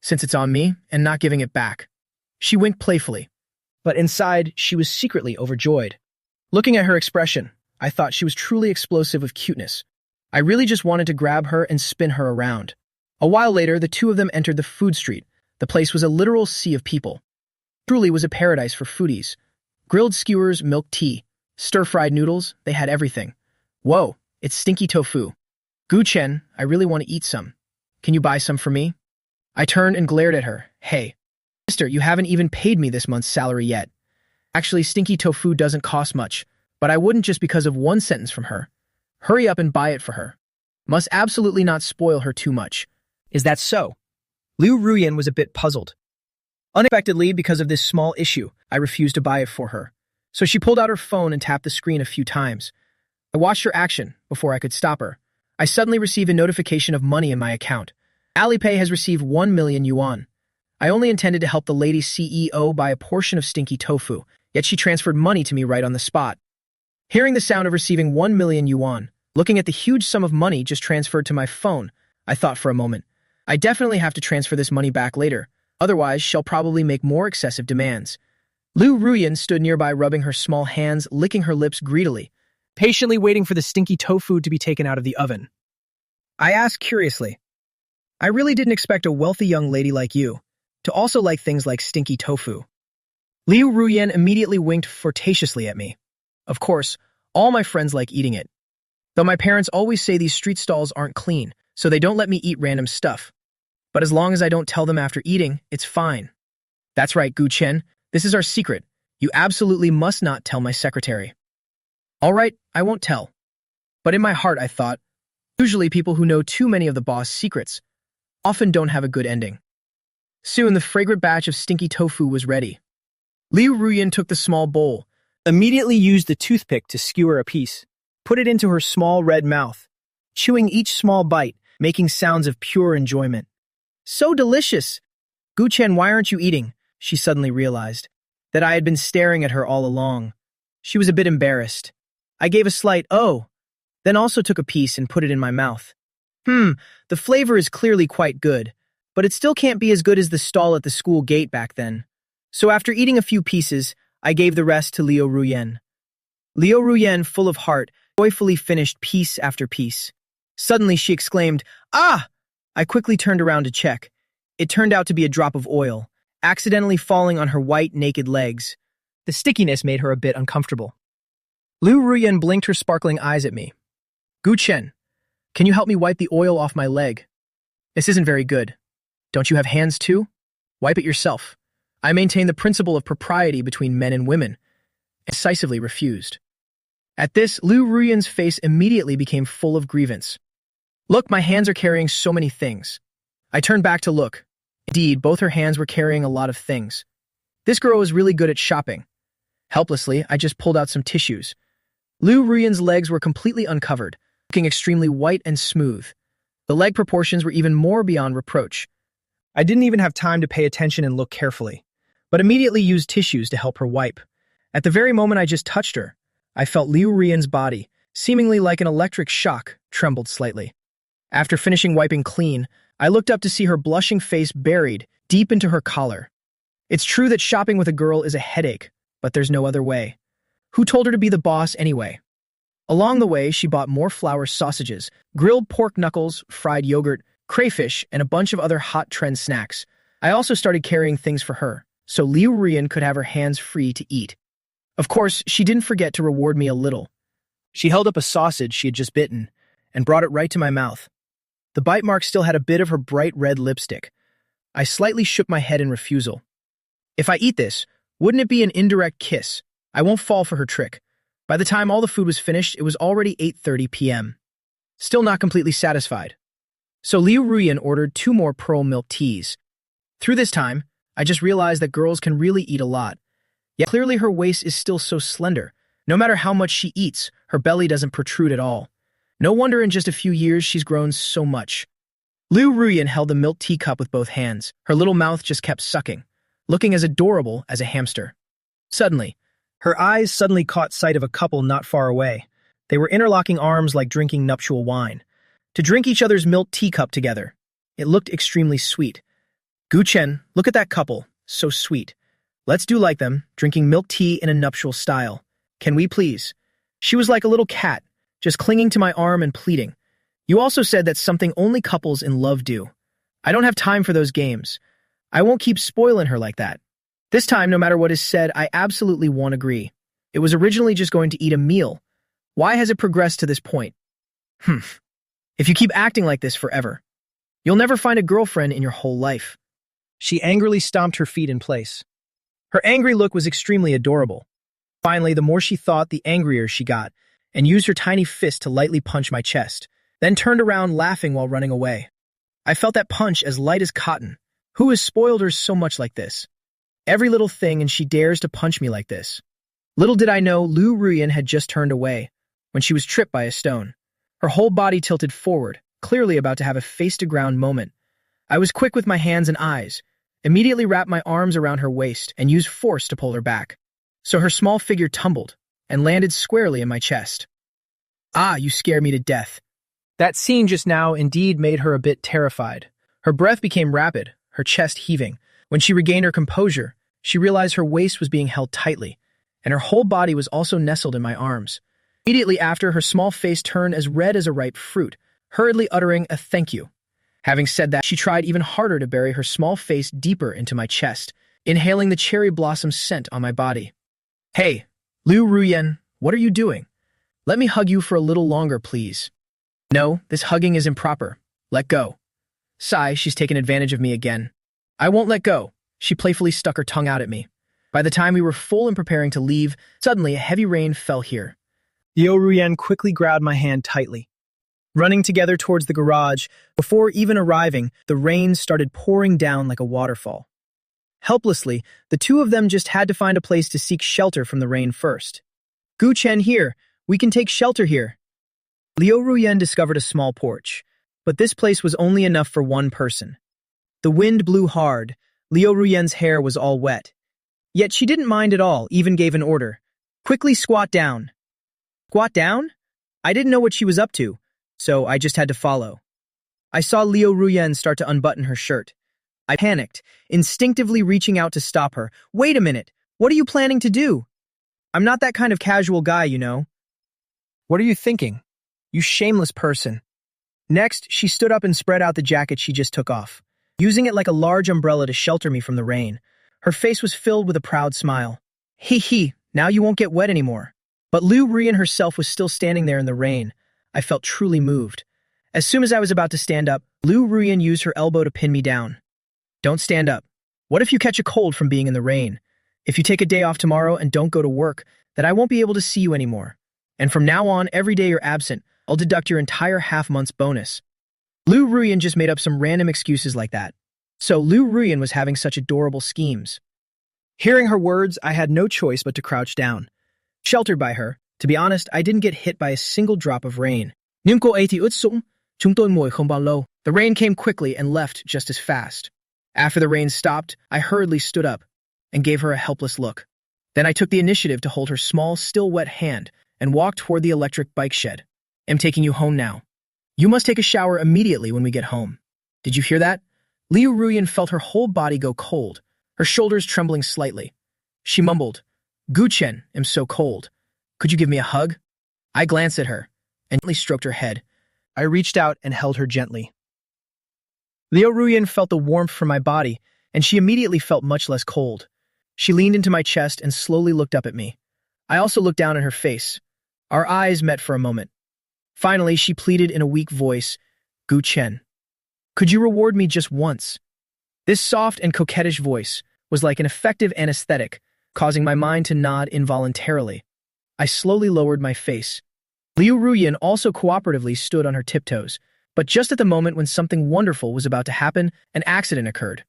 Since it's on me, and not giving it back. She winked playfully. But inside, she was secretly overjoyed. Looking at her expression, I thought she was truly explosive with cuteness. I really just wanted to grab her and spin her around. A while later, the two of them entered the food street. The place was a literal sea of people. Truly was a paradise for foodies. Grilled skewers, milk tea, stir-fried noodles, they had everything. Whoa, it's stinky tofu. Gu Chen, I really want to eat some. Can you buy some for me? I turned and glared at her. Hey, mister, you haven't even paid me this month's salary yet. Actually, stinky tofu doesn't cost much, but I wouldn't just because of one sentence from her. Hurry up and buy it for her. Must absolutely not spoil her too much. Is that so? Liu Ruyan was a bit puzzled. Unexpectedly, because of this small issue, I refused to buy it for her. So she pulled out her phone and tapped the screen a few times. I watched her action before I could stop her. I suddenly received a notification of money in my account. Alipay has received 1 million yuan. I only intended to help the lady CEO buy a portion of stinky tofu, yet she transferred money to me right on the spot. Hearing the sound of receiving 1 million yuan, looking at the huge sum of money just transferred to my phone, I thought for a moment, I definitely have to transfer this money back later, otherwise she'll probably make more excessive demands. Liu Ruyan stood nearby rubbing her small hands, licking her lips greedily, patiently waiting for the stinky tofu to be taken out of the oven. I asked curiously, I really didn't expect a wealthy young lady like you to also like things like stinky tofu. Liu Ruyan immediately winked flirtatiously at me. Of course, all my friends like eating it. Though my parents always say these street stalls aren't clean, so they don't let me eat random stuff. But as long as I don't tell them after eating, it's fine. That's right, Gu Chen. This is our secret. You absolutely must not tell my secretary. All right, I won't tell. But in my heart, I thought, usually people who know too many of the boss' secrets often don't have a good ending. Soon, the fragrant batch of stinky tofu was ready. Liu Ruyan took the small bowl, immediately used the toothpick to skewer a piece, put it into her small red mouth, chewing each small bite, making sounds of pure enjoyment. So delicious! Gu Chen, why aren't you eating? She suddenly realized that I had been staring at her all along. She was a bit embarrassed. I gave a slight "oh," then also took a piece and put it in my mouth. The flavor is clearly quite good, but it still can't be as good as the stall at the school gate back then. So after eating a few pieces, I gave the rest to Liu Ruyan. Liu Ruyan, full of heart, joyfully finished piece after piece. Suddenly she exclaimed, "Ah!" I quickly turned around to check. It turned out to be a drop of oil, accidentally falling on her white, naked legs. The stickiness made her a bit uncomfortable. Liu Ruyan blinked her sparkling eyes at me. Gu Chen, can you help me wipe the oil off my leg? This isn't very good. Don't you have hands too? Wipe it yourself. I maintain the principle of propriety between men and women, and decisively refused. At this, Liu Ruyan's face immediately became full of grievance. Look, my hands are carrying so many things. I turned back to look. Indeed, both her hands were carrying a lot of things. This girl was really good at shopping. Helplessly, I just pulled out some tissues. Liu Ruyan's legs were completely uncovered, looking extremely white and smooth. The leg proportions were even more beyond reproach. I didn't even have time to pay attention and look carefully, but immediately used tissues to help her wipe. At the very moment I just touched her, I felt Liu Ruyan's body, seemingly like an electric shock, trembled slightly. After finishing wiping clean, I looked up to see her blushing face buried deep into her collar. It's true that shopping with a girl is a headache, but there's no other way. Who told her to be the boss anyway? Along the way, she bought more flour sausages, grilled pork knuckles, fried yogurt, crayfish, and a bunch of other hot trend snacks. I also started carrying things for her, so Liu Ruyan could have her hands free to eat. Of course, she didn't forget to reward me a little. She held up a sausage she had just bitten and brought it right to my mouth. The bite mark still had a bit of her bright red lipstick. I slightly shook my head in refusal. If I eat this, wouldn't it be an indirect kiss? I won't fall for her trick. By the time all the food was finished, it was already 8:30 p.m. Still not completely satisfied. So Liu Ruyan ordered 2 more pearl milk teas. Through this time, I just realized that girls can really eat a lot. Yet clearly her waist is still so slender. No matter how much she eats, her belly doesn't protrude at all. No wonder in just a few years she's grown so much. Liu Ruyan held the milk teacup with both hands. Her little mouth just kept sucking, looking as adorable as a hamster. Suddenly, Her eyes suddenly caught sight of a couple not far away. They were interlocking arms like drinking nuptial wine. To drink each other's milk teacup together. It looked extremely sweet. Gu-chen, look at that couple. So sweet. Let's do like them, drinking milk tea in a nuptial style. Can we please? She was like a little cat, just clinging to my arm and pleading. You also said that's something only couples in love do. I don't have time for those games. I won't keep spoiling her like that. This time, no matter what is said, I absolutely won't agree. It was originally just going to eat a meal. Why has it progressed to this point? If you keep acting like this forever, you'll never find a girlfriend in your whole life. She angrily stomped her feet in place. Her angry look was extremely adorable. Finally, the more she thought, the angrier she got, and used her tiny fist to lightly punch my chest, then turned around laughing while running away. I felt that punch as light as cotton. Who has spoiled her so much like this? Every little thing, and she dares to punch me like this. Little did I know Liu Ruyan had just turned away when she was tripped by a stone. Her whole body tilted forward, clearly about to have a face-to-ground moment. I was quick with my hands and eyes, immediately wrapped my arms around her waist and used force to pull her back. So her small figure tumbled and landed squarely in my chest. Ah, you scare me to death. That scene just now indeed made her a bit terrified. Her breath became rapid, her chest heaving. When she regained her composure, she realized her waist was being held tightly, and her whole body was also nestled in my arms. Immediately after, her small face turned as red as a ripe fruit, hurriedly uttering a thank you. Having said that, she tried even harder to bury her small face deeper into my chest, inhaling the cherry blossom scent on my body. Hey, Liu Ruyan, what are you doing? Let me hug you for a little longer, please. No, this hugging is improper. Let go. Sigh, she's taken advantage of me again. I won't let go. She playfully stuck her tongue out at me. By the time we were full and preparing to leave, suddenly a heavy rain fell here. Liu Ruyan quickly grabbed my hand tightly. Running together towards the garage, before even arriving, the rain started pouring down like a waterfall. Helplessly, the two of them just had to find a place to seek shelter from the rain first. Gu-chen here, we can take shelter here. Liu Ruyan discovered a small porch, but this place was only enough for one person. The wind blew hard, Liu Ruyan's hair was all wet. Yet she didn't mind at all, even gave an order. Quickly squat down. Squat down? I didn't know what she was up to, so I just had to follow. I saw Liu Ruyan start to unbutton her shirt. I panicked, instinctively reaching out to stop her. Wait a minute, what are you planning to do? I'm not that kind of casual guy, you know. What are you thinking? You shameless person. Next, she stood up and spread out the jacket she just took off, using it like a large umbrella to shelter me from the rain. Her face was filled with a proud smile. Hee, now you won't get wet anymore. But Liu Ruyan herself was still standing there in the rain. I felt truly moved. As soon as I was about to stand up, Liu Ruyan used her elbow to pin me down. Don't stand up. What if you catch a cold from being in the rain? If you take a day off tomorrow and don't go to work, then I won't be able to see you anymore. And from now on, every day you're absent, I'll deduct your entire half-month's bonus. Liu Ruyan just made up some random excuses like that. So Liu Ruyan was having such adorable schemes. Hearing her words, I had no choice but to crouch down. Sheltered by her, to be honest, I didn't get hit by a single drop of rain. The rain came quickly and left just as fast. After the rain stopped, I hurriedly stood up and gave her a helpless look. Then I took the initiative to hold her small, still wet hand and walked toward the electric bike shed. I'm taking you home now. You must take a shower immediately when we get home. Did you hear that? Liu Ruyan felt her whole body go cold, her shoulders trembling slightly. She mumbled, Gu-chen, I'm so cold. Could you give me a hug? I glanced at her and gently stroked her head. I reached out and held her gently. Liu Ruyan felt the warmth from my body, and she immediately felt much less cold. She leaned into my chest and slowly looked up at me. I also looked down at her face. Our eyes met for a moment. Finally, she pleaded in a weak voice, Gu-chen, could you reward me just once? This soft and coquettish voice was like an effective anesthetic, causing my mind to nod involuntarily. I slowly lowered my face. Liu Ruyan also cooperatively stood on her tiptoes, but just at the moment when something wonderful was about to happen, an accident occurred.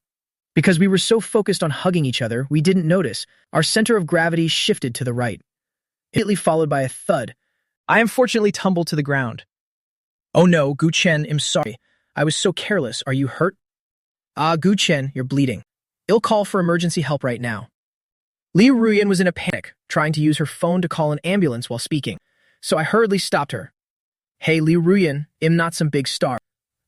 Because we were so focused on hugging each other, we didn't notice. Our center of gravity shifted to the right, immediately followed by a thud. I unfortunately tumbled to the ground. Oh no, Gu-chen, I'm sorry. I was so careless. Are you hurt? Ah, Gu-chen, you're bleeding. I'll call for emergency help right now. Liu Ruyan was in a panic, trying to use her phone to call an ambulance while speaking, so I hurriedly stopped her. Hey, Liu Ruyan, I'm not some big star.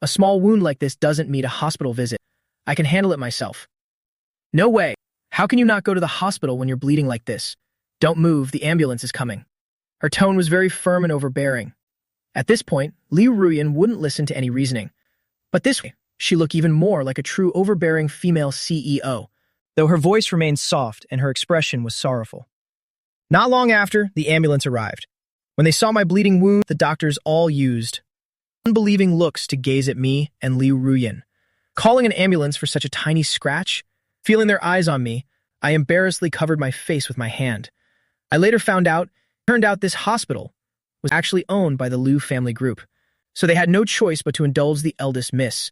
A small wound like this doesn't need a hospital visit. I can handle it myself. No way. How can you not go to the hospital when you're bleeding like this? Don't move, the ambulance is coming. Her tone was very firm and overbearing. At this point, Liu Ruyan wouldn't listen to any reasoning. But this way, she looked even more like a true overbearing female CEO, though her voice remained soft and her expression was sorrowful. Not long after, the ambulance arrived. When they saw my bleeding wound, the doctors all used unbelieving looks to gaze at me and Liu Ruyan. Calling an ambulance for such a tiny scratch, feeling their eyes on me, I embarrassedly covered my face with my hand. I later turned out this hospital was actually owned by the Liu family group, so they had no choice but to indulge the eldest miss.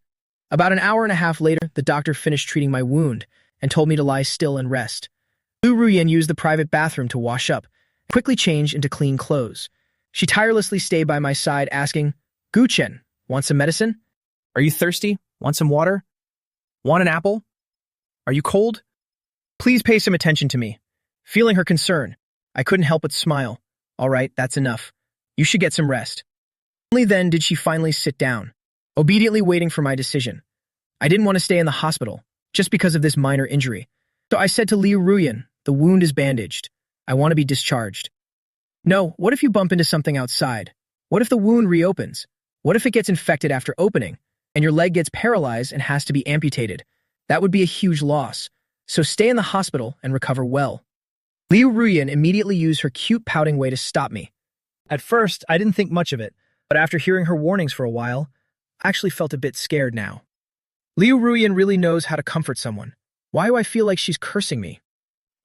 About an hour and a half later, the doctor finished treating my wound and told me to lie still and rest. Liu Ruyan used the private bathroom to wash up and quickly change into clean clothes. She tirelessly stayed by my side asking, "Guchen, want some medicine? Are you thirsty? Want some water? Want an apple? Are you cold? Please pay some attention to me." Feeling her concern, I couldn't help but smile. All right, that's enough. You should get some rest. Only then did she finally sit down, obediently waiting for my decision. I didn't want to stay in the hospital, just because of this minor injury. So I said to Liu Ruyan, the wound is bandaged. I want to be discharged. No, what if you bump into something outside? What if the wound reopens? What if it gets infected after opening, and your leg gets paralyzed and has to be amputated? That would be a huge loss. So stay in the hospital and recover well. Liu Ruyan immediately used her cute pouting way to stop me. At first, I didn't think much of it, but after hearing her warnings for a while, I actually felt a bit scared now. Liu Ruyan really knows how to comfort someone. Why do I feel like she's cursing me?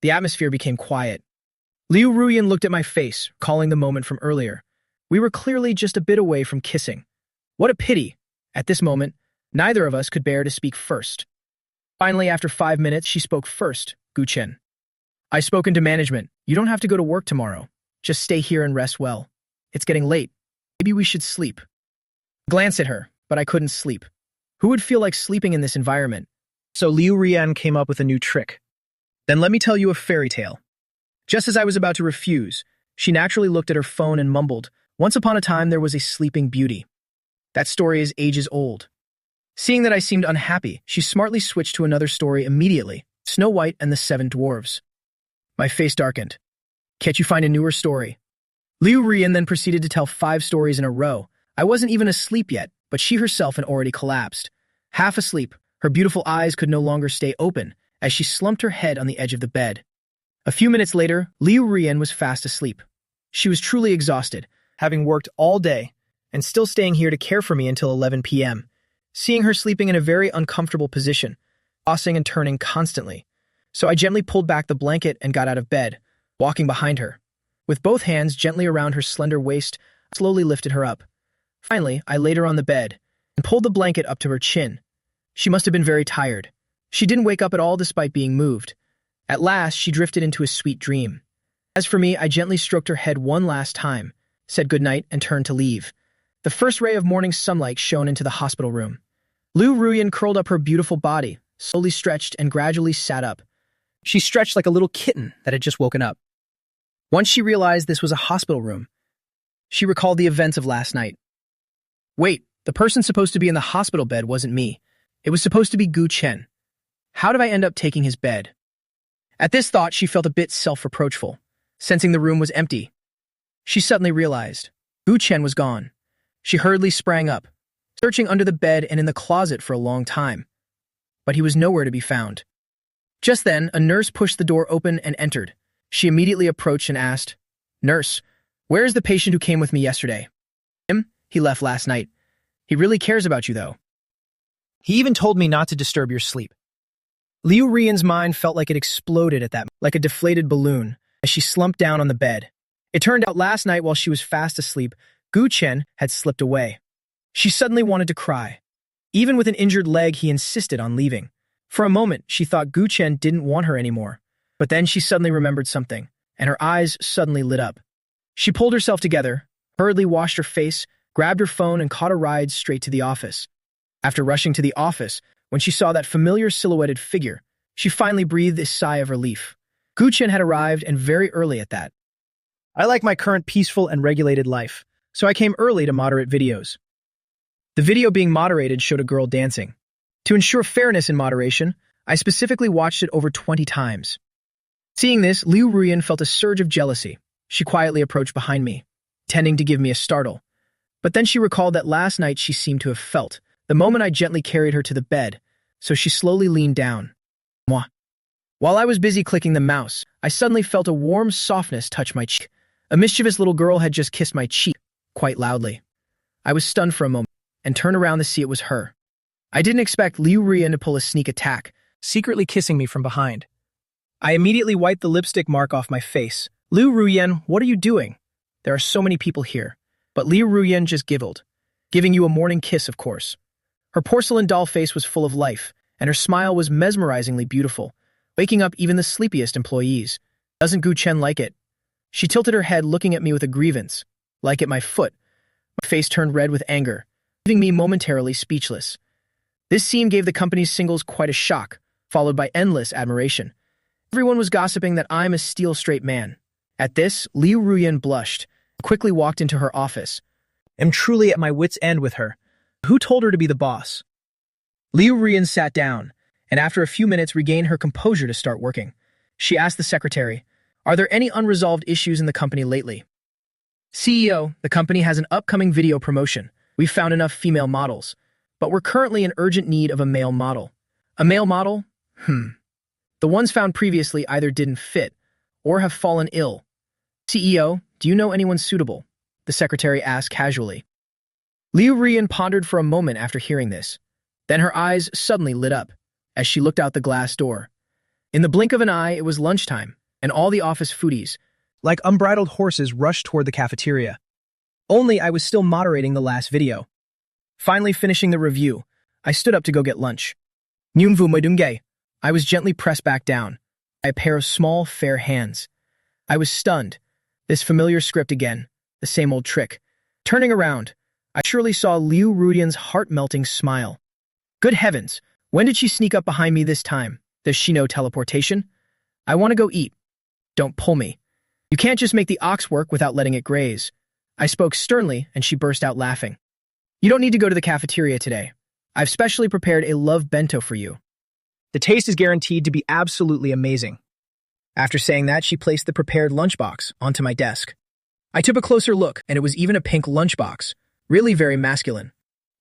The atmosphere became quiet. Liu Ruyan looked at my face, recalling the moment from earlier. We were clearly just a bit away from kissing. What a pity. At this moment, neither of us could bear to speak first. Finally, after 5 minutes, she spoke first, Guchen. I've spoken to management. You don't have to go to work tomorrow. Just stay here and rest well. It's getting late. Maybe we should sleep. I glanced at her, but I couldn't sleep. Who would feel like sleeping in this environment? So Liu Ruyan came up with a new trick. Then let me tell you a fairy tale. Just as I was about to refuse, she naturally looked at her phone and mumbled, "Once upon a time there was a sleeping beauty." That story is ages old. Seeing that I seemed unhappy, she smartly switched to another story immediately, Snow White and the Seven Dwarves. My face darkened. Can't you find a newer story? Liu Ruyan then proceeded to tell 5 stories in a row. I wasn't even asleep yet, but she herself had already collapsed. Half asleep, her beautiful eyes could no longer stay open as she slumped her head on the edge of the bed. A few minutes later, Liu Ruyan was fast asleep. She was truly exhausted, having worked all day and still staying here to care for me until 11 p.m. Seeing her sleeping in a very uncomfortable position, tossing and turning constantly. So I gently pulled back the blanket and got out of bed, walking behind her. With both hands gently around her slender waist, I slowly lifted her up. Finally, I laid her on the bed and pulled the blanket up to her chin. She must have been very tired. She didn't wake up at all despite being moved. At last, she drifted into a sweet dream. As for me, I gently stroked her head one last time, said goodnight, and turned to leave. The first ray of morning sunlight shone into the hospital room. Liu Ruyan curled up her beautiful body, slowly stretched and gradually sat up. She stretched like a little kitten that had just woken up. Once she realized this was a hospital room, she recalled the events of last night. Wait, the person supposed to be in the hospital bed wasn't me. It was supposed to be Gu Chen. How did I end up taking his bed? At this thought, she felt a bit self-reproachful, sensing the room was empty. She suddenly realized Gu Chen was gone. She hurriedly sprang up, searching under the bed and in the closet for a long time. But he was nowhere to be found. Just then, a nurse pushed the door open and entered. She immediately approached and asked, "Nurse, where is the patient who came with me yesterday?" "Him? He left last night. He really cares about you, though. He even told me not to disturb your sleep." Liu Ruyan's mind felt like it exploded at that, like a deflated balloon, as she slumped down on the bed. It turned out last night while she was fast asleep, Gu Chen had slipped away. She suddenly wanted to cry. Even with an injured leg, he insisted on leaving. For a moment, she thought Gu Chen didn't want her anymore. But then she suddenly remembered something, and her eyes suddenly lit up. She pulled herself together, hurriedly washed her face, grabbed her phone, and caught a ride straight to the office. After rushing to the office, when she saw that familiar silhouetted figure, she finally breathed a sigh of relief. Guchen had arrived, and very early at that. I like my current peaceful and regulated life, so I came early to moderate videos. The video being moderated showed a girl dancing. To ensure fairness in moderation, I specifically watched it over 20 times. Seeing this, Liu Ruyan felt a surge of jealousy. She quietly approached behind me, tending to give me a startle. But then she recalled that last night she seemed to have felt, the moment I gently carried her to the bed, so she slowly leaned down. Moi. While I was busy clicking the mouse, I suddenly felt a warm softness touch my cheek. A mischievous little girl had just kissed my cheek, quite loudly. I was stunned for a moment, and turned around to see it was her. I didn't expect Liu Ruyan to pull a sneak attack, secretly kissing me from behind. I immediately wiped the lipstick mark off my face. Liu Ruyan, what are you doing? There are so many people here. But Liu Ruyan just giggled. Giving you a morning kiss, of course. Her porcelain doll face was full of life, and her smile was mesmerizingly beautiful, waking up even the sleepiest employees. Doesn't Gu Chen like it? She tilted her head, looking at me with a grievance. Like at my foot. My face turned red with anger, leaving me momentarily speechless. This scene gave the company's singles quite a shock, followed by endless admiration. Everyone was gossiping that I'm a steel-straight man. At this, Liu Ruyan blushed, and quickly walked into her office. I'm truly at my wit's end with her. Who told her to be the boss? Liu Ruyan sat down, and after a few minutes regained her composure to start working. She asked the secretary, are there any unresolved issues in the company lately? CEO, the company has an upcoming video promotion. We've found enough female models, but we're currently in urgent need of a male model. A male model? The ones found previously either didn't fit or have fallen ill. CEO, do you know anyone suitable? The secretary asked casually. Liu Ruyan pondered for a moment after hearing this. Then her eyes suddenly lit up as she looked out the glass door. In the blink of an eye, it was lunchtime, and all the office foodies, like unbridled horses, rushed toward the cafeteria. Only I was still moderating the last video. Finally finishing the review, I stood up to go get lunch. Nyungvu Moidunge. I was gently pressed back down by a pair of small, fair hands. I was stunned. This familiar script again, the same old trick. Turning around, I surely saw Liu Ruyan's heart-melting smile. Good heavens, when did she sneak up behind me this time? Does she know teleportation? I want to go eat. Don't pull me. You can't just make the ox work without letting it graze. I spoke sternly, and she burst out laughing. You don't need to go to the cafeteria today. I've specially prepared a love bento for you. The taste is guaranteed to be absolutely amazing. After saying that, she placed the prepared lunchbox onto my desk. I took a closer look, and it was even a pink lunchbox, really very masculine.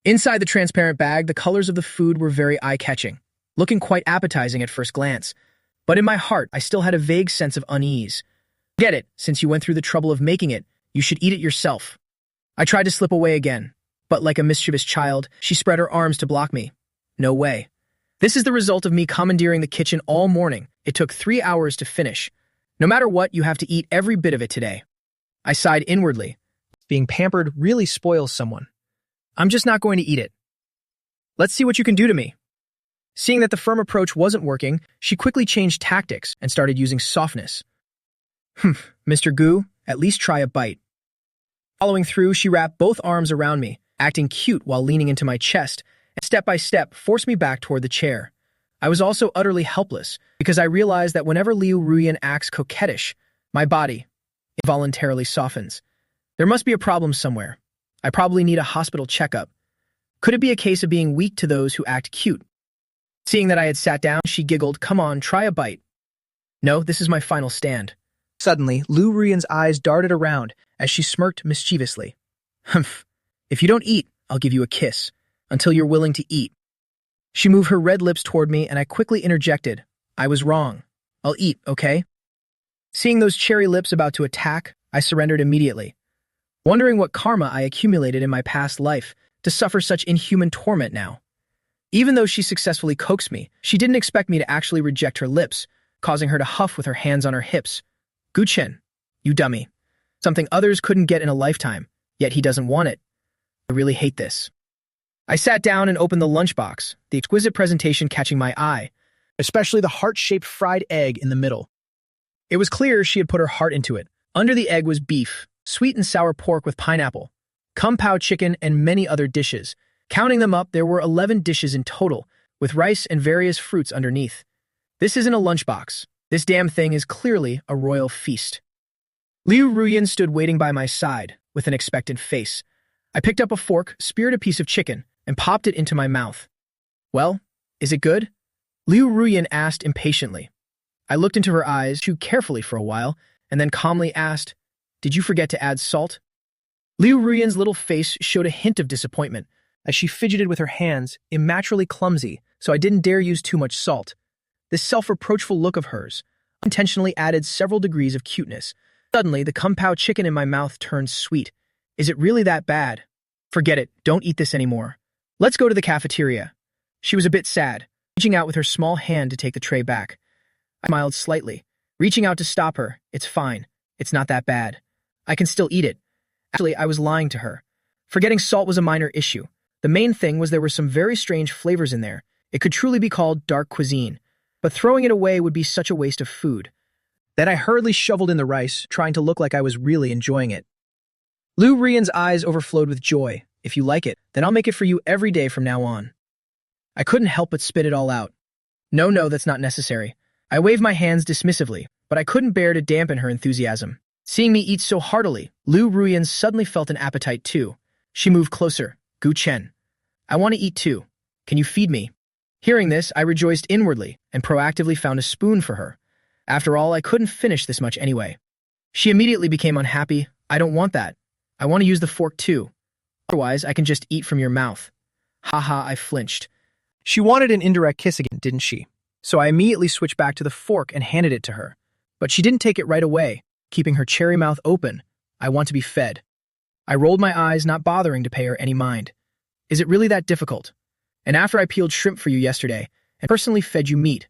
Inside the transparent bag, the colors of the food were very eye-catching, looking quite appetizing at first glance. But in my heart, I still had a vague sense of unease. Get it, since you went through the trouble of making it, you should eat it yourself. I tried to slip away again, but like a mischievous child, she spread her arms to block me. No way. This is the result of me commandeering the kitchen all morning. It took 3 hours to finish. No matter what, you have to eat every bit of it today. I sighed inwardly. Being pampered really spoils someone. I'm just not going to eat it. Let's see what you can do to me. Seeing that the firm approach wasn't working, she quickly changed tactics and started using softness. Mr. Gu, at least try a bite. Following through, she wrapped both arms around me, acting cute while leaning into my chest, and step by step forced me back toward the chair. I was also utterly helpless, because I realized that whenever Liu Ruyan acts coquettish, my body involuntarily softens. There must be a problem somewhere. I probably need a hospital checkup. Could it be a case of being weak to those who act cute? Seeing that I had sat down, she giggled, come on, try a bite. No, this is my final stand. Suddenly, Liu Ruyan's eyes darted around as she smirked mischievously. Humph. If you don't eat, I'll give you a kiss, until you're willing to eat. She moved her red lips toward me, and I quickly interjected. I was wrong. I'll eat, okay? Seeing those cherry lips about to attack, I surrendered immediately, wondering what karma I accumulated in my past life to suffer such inhuman torment now. Even though she successfully coaxed me, she didn't expect me to actually reject her lips, causing her to huff with her hands on her hips. Guchen, you dummy. Something others couldn't get in a lifetime, yet he doesn't want it. I really hate this. I sat down and opened the lunchbox, the exquisite presentation catching my eye, especially the heart-shaped fried egg in the middle. It was clear she had put her heart into it. Under the egg was beef, sweet and sour pork with pineapple, kung pao chicken, and many other dishes. Counting them up, there were 11 dishes in total, with rice and various fruits underneath. This isn't a lunchbox. This damn thing is clearly a royal feast. Liu Ruyan stood waiting by my side with an expectant face. I picked up a fork, speared a piece of chicken, and popped it into my mouth. Well, is it good? Liu Ruyan asked impatiently. I looked into her eyes, chewed carefully for a while, and then calmly asked, "Did you forget to add salt?" Liu Ruyan's little face showed a hint of disappointment as she fidgeted with her hands, immaturely clumsy, so I didn't dare use too much salt. This self-reproachful look of hers unintentionally added several degrees of cuteness. Suddenly, the kung pao chicken in my mouth turned sweet. Is it really that bad? Forget it, don't eat this anymore. Let's go to the cafeteria. She was a bit sad, reaching out with her small hand to take the tray back. I smiled slightly, reaching out to stop her. It's fine. It's not that bad. I can still eat it. Actually, I was lying to her. Forgetting salt was a minor issue. The main thing was there were some very strange flavors in there. It could truly be called dark cuisine, but throwing it away would be such a waste of food. Then I hurriedly shoveled in the rice, trying to look like I was really enjoying it. Liu Ruyan's eyes overflowed with joy. If you like it, then I'll make it for you every day from now on. I couldn't help but spit it all out. No, that's not necessary. I waved my hands dismissively, but I couldn't bear to dampen her enthusiasm. Seeing me eat so heartily, Liu Ruyan suddenly felt an appetite too. She moved closer. Gu Chen, I want to eat too. Can you feed me? Hearing this, I rejoiced inwardly and proactively found a spoon for her. After all, I couldn't finish this much anyway. She immediately became unhappy. I don't want that. I want to use the fork too. Otherwise, I can just eat from your mouth. Haha, I flinched. She wanted an indirect kiss again, didn't she? So I immediately switched back to the fork and handed it to her. But she didn't take it right away, keeping her cherry mouth open. I want to be fed. I rolled my eyes, not bothering to pay her any mind. Is it really that difficult? And after I peeled shrimp for you yesterday and personally fed you meat.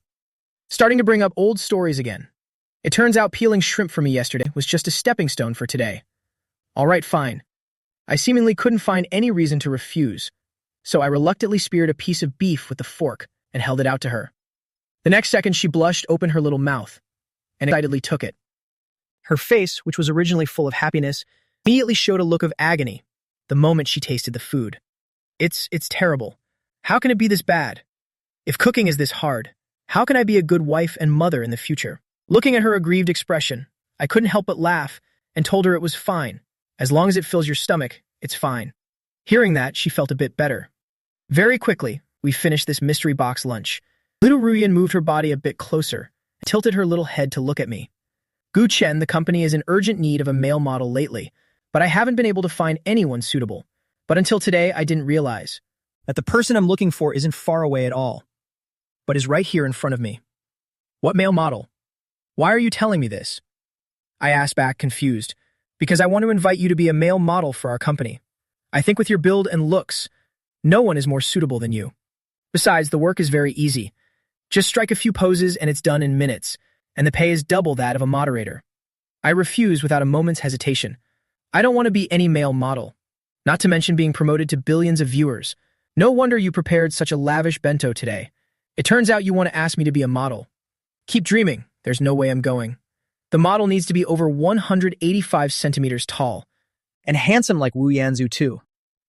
Starting to bring up old stories again. It turns out peeling shrimp for me yesterday was just a stepping stone for today. All right, fine. I seemingly couldn't find any reason to refuse, so I reluctantly speared a piece of beef with the fork and held it out to her. The next second, she blushed, opened her little mouth, and excitedly took it. Her face, which was originally full of happiness, immediately showed a look of agony the moment she tasted the food. It's terrible. How can it be this bad? If cooking is this hard, how can I be a good wife and mother in the future? Looking at her aggrieved expression, I couldn't help but laugh and told her it was fine. As long as it fills your stomach, it's fine. Hearing that, she felt a bit better. Very quickly, we finished this mystery box lunch. Little Ruyan moved her body a bit closer and tilted her little head to look at me. Gu Chen, the company is in urgent need of a male model lately, but I haven't been able to find anyone suitable. But until today, I didn't realize that the person I'm looking for isn't far away at all, but is right here in front of me. What male model? Why are you telling me this? I asked back, confused, because I want to invite you to be a male model for our company. I think with your build and looks, no one is more suitable than you. Besides, the work is very easy. Just strike a few poses and it's done in minutes, and the pay is double that of a moderator. I refuse without a moment's hesitation. I don't want to be any male model, not to mention being promoted to billions of viewers. No wonder you prepared such a lavish bento today. It turns out you want to ask me to be a model. Keep dreaming. There's no way I'm going. The model needs to be over 185 centimeters tall, and handsome like Wu Yanzu too.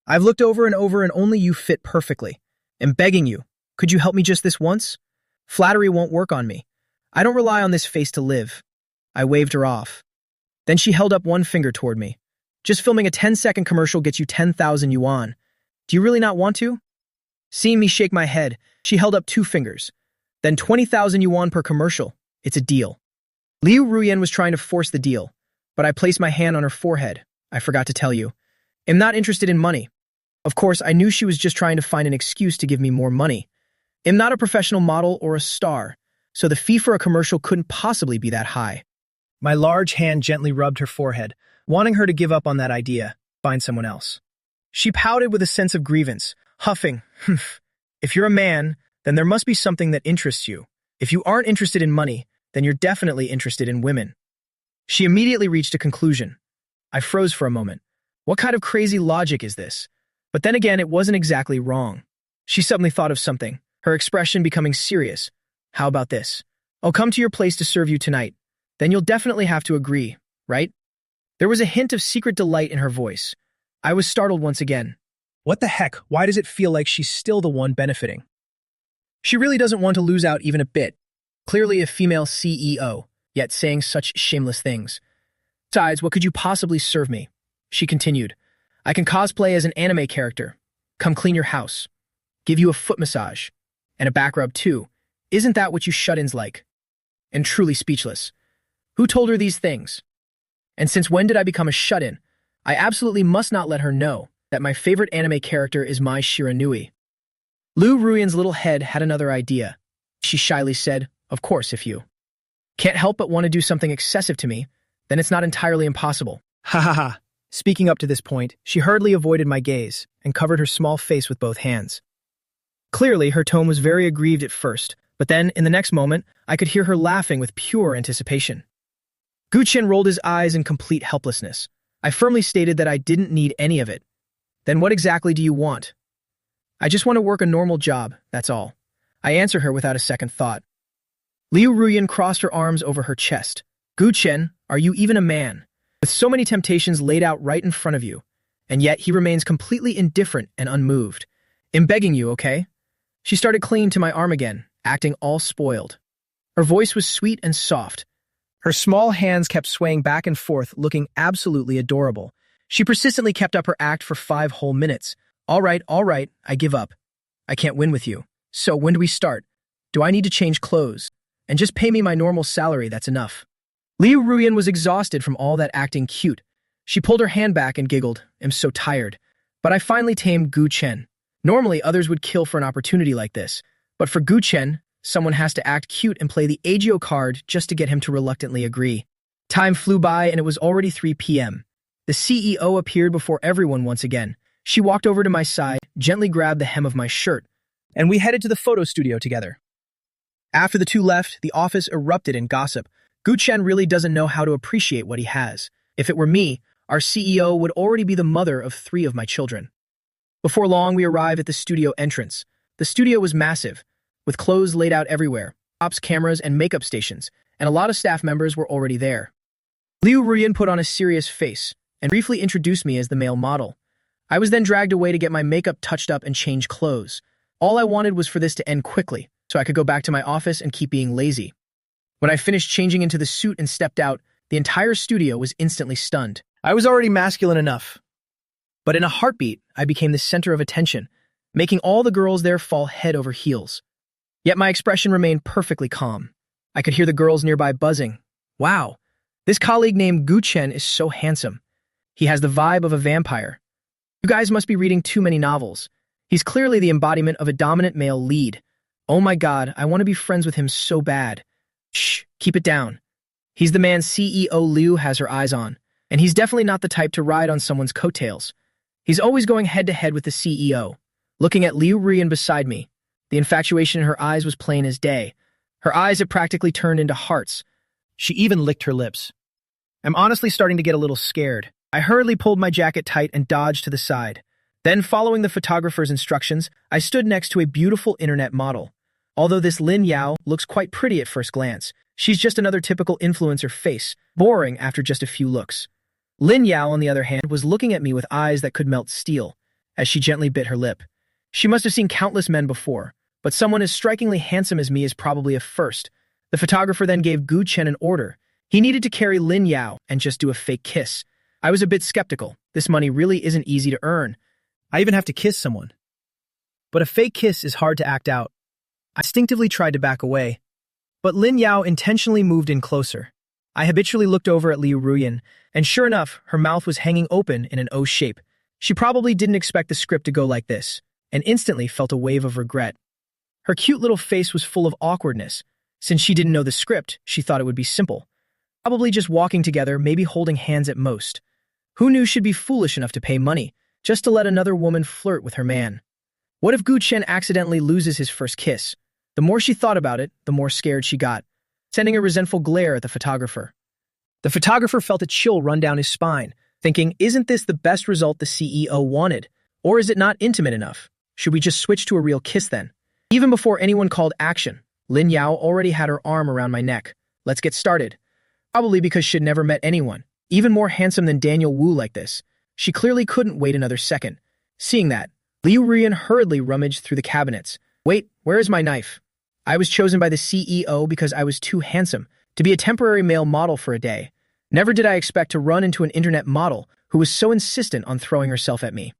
I've looked over and only you fit perfectly. I'm begging you, could you help me just this once? Flattery won't work on me. I don't rely on this face to live. I waved her off. Then she held up one finger toward me. Just filming a 10-second commercial gets you 10,000 yuan. Do you really not want to? Seeing me shake my head, she held up two fingers. Then 20,000 yuan per commercial. It's a deal. Liu Ruyan was trying to force the deal, but I placed my hand on her forehead. I forgot to tell you. I'm not interested in money. Of course, I knew she was just trying to find an excuse to give me more money. I'm not a professional model or a star, so the fee for a commercial couldn't possibly be that high. My large hand gently rubbed her forehead, wanting her to give up on that idea, find someone else. She pouted with a sense of grievance, huffing, If you're a man, then there must be something that interests you. If you aren't interested in money, then you're definitely interested in women. She immediately reached a conclusion. I froze for a moment. What kind of crazy logic is this? But then again, it wasn't exactly wrong. She suddenly thought of something, her expression becoming serious. How about this? I'll come to your place to serve you tonight. Then you'll definitely have to agree, right? There was a hint of secret delight in her voice. I was startled once again. What the heck? Why does it feel like she's still the one benefiting? She really doesn't want to lose out even a bit. Clearly a female CEO, yet saying such shameless things. Besides, what could you possibly serve me? She continued. I can cosplay as an anime character. Come clean your house. Give you a foot massage. And a back rub too. Isn't that what you shut-ins like? And truly speechless. Who told her these things? And since when did I become a shut-in? I absolutely must not let her know that my favorite anime character is Mai Shiranui. Liu Ruyan's little head had another idea. She shyly said, of course, if you can't help but want to do something excessive to me, then it's not entirely impossible. Ha ha ha. Speaking up to this point, she hurriedly avoided my gaze and covered her small face with both hands. Clearly, her tone was very aggrieved at first, but then, in the next moment, I could hear her laughing with pure anticipation. Gu Chen rolled his eyes in complete helplessness. I firmly stated that I didn't need any of it. Then what exactly do you want? I just want to work a normal job, that's all. I answered her without a second thought. Liu Ruyan crossed her arms over her chest. Gu Chen, are you even a man? With so many temptations laid out right in front of you, and yet he remains completely indifferent and unmoved. I'm begging you, okay? She started clinging to my arm again, acting all spoiled. Her voice was sweet and soft. Her small hands kept swaying back and forth, looking absolutely adorable. She persistently kept up her act for 5 whole minutes. All right, I give up. I can't win with you. So when do we start? Do I need to change clothes? And just pay me my normal salary, that's enough. Liu Ruyan was exhausted from all that acting cute. She pulled her hand back and giggled, I'm so tired. But I finally tamed Gu Chen. Normally, others would kill for an opportunity like this. But for Gu Chen, someone has to act cute and play the agio card just to get him to reluctantly agree. Time flew by and it was already 3 p.m. The CEO appeared before everyone once again. She walked over to my side, gently grabbed the hem of my shirt, and we headed to the photo studio together. After the two left, the office erupted in gossip. Gu Chen really doesn't know how to appreciate what he has. If it were me, our CEO would already be the mother of 3 of my children. Before long, we arrived at the studio entrance. The studio was massive, with clothes laid out everywhere, props, cameras, and makeup stations, and a lot of staff members were already there. Liu Ruyan put on a serious face and briefly introduced me as the male model. I was then dragged away to get my makeup touched up and change clothes. All I wanted was for this to end quickly, so I could go back to my office and keep being lazy. When I finished changing into the suit and stepped out, the entire studio was instantly stunned. I was already masculine enough. But in a heartbeat, I became the center of attention, making all the girls there fall head over heels. Yet my expression remained perfectly calm. I could hear the girls nearby buzzing. Wow, this colleague named Gu Chen is so handsome. He has the vibe of a vampire. You guys must be reading too many novels. He's clearly the embodiment of a dominant male lead. Oh my god, I want to be friends with him so bad. Shh, keep it down. He's the man CEO Liu has her eyes on, and he's definitely not the type to ride on someone's coattails. He's always going head-to-head with the CEO. Looking at Liu Ruyan beside me, the infatuation in her eyes was plain as day. Her eyes had practically turned into hearts. She even licked her lips. I'm honestly starting to get a little scared. I hurriedly pulled my jacket tight and dodged to the side. Then, following the photographer's instructions, I stood next to a beautiful internet model. Although this Lin Yao looks quite pretty at first glance, she's just another typical influencer face, boring after just a few looks. Lin Yao, on the other hand, was looking at me with eyes that could melt steel, as she gently bit her lip. She must have seen countless men before, but someone as strikingly handsome as me is probably a first. The photographer then gave Gu Chen an order. He needed to carry Lin Yao and just do a fake kiss. I was a bit skeptical. This money really isn't easy to earn. I even have to kiss someone. But a fake kiss is hard to act out. I instinctively tried to back away, but Lin Yao intentionally moved in closer. I habitually looked over at Liu Ruyan, and sure enough, her mouth was hanging open in an O shape. She probably didn't expect the script to go like this, and instantly felt a wave of regret. Her cute little face was full of awkwardness. Since she didn't know the script, she thought it would be simple. Probably just walking together, maybe holding hands at most. Who knew she'd be foolish enough to pay money, just to let another woman flirt with her man? What if Gu Chen accidentally loses his first kiss? The more she thought about it, the more scared she got, sending a resentful glare at the photographer. The photographer felt a chill run down his spine, thinking, isn't this the best result the CEO wanted? Or is it not intimate enough? Should we just switch to a real kiss then? Even before anyone called action, Lin Yao already had her arm around my neck. Let's get started. Probably because she'd never met anyone, even more handsome than Daniel Wu like this. She clearly couldn't wait another second. Seeing that, Liu Ruyan hurriedly rummaged through the cabinets. Wait, where is my knife? I was chosen by the CEO because I was too handsome to be a temporary male model for a day. Never did I expect to run into an internet model who was so insistent on throwing herself at me.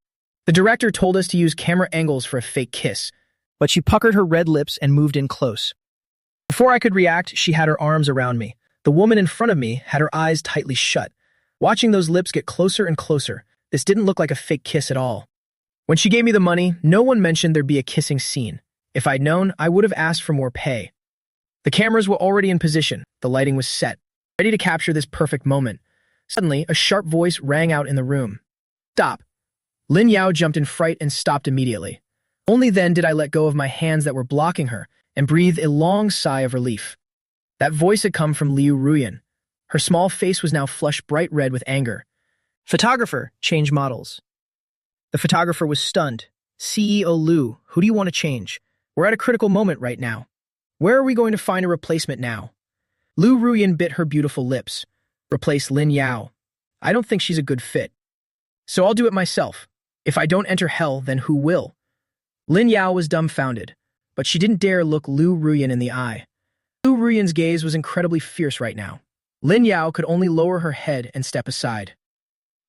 The director told us to use camera angles for a fake kiss, but she puckered her red lips and moved in close. Before I could react, she had her arms around me. The woman in front of me had her eyes tightly shut. Watching those lips get closer and closer, this didn't look like a fake kiss at all. When she gave me the money, no one mentioned there'd be a kissing scene. If I'd known, I would have asked for more pay. The cameras were already in position. The lighting was set, ready to capture this perfect moment. Suddenly, a sharp voice rang out in the room. Stop. Lin Yao jumped in fright and stopped immediately. Only then did I let go of my hands that were blocking her and breathe a long sigh of relief. That voice had come from Liu Ruyan. Her small face was now flushed bright red with anger. Photographer, change models. The photographer was stunned. CEO Liu, who do you want to change? We're at a critical moment right now. Where are we going to find a replacement now? Liu Ruyan bit her beautiful lips. Replace Lin Yao. I don't think she's a good fit. So I'll do it myself. If I don't enter hell, then who will? Lin Yao was dumbfounded, but she didn't dare look Liu Ruyan in the eye. Liu Ruyan's gaze was incredibly fierce right now. Lin Yao could only lower her head and step aside.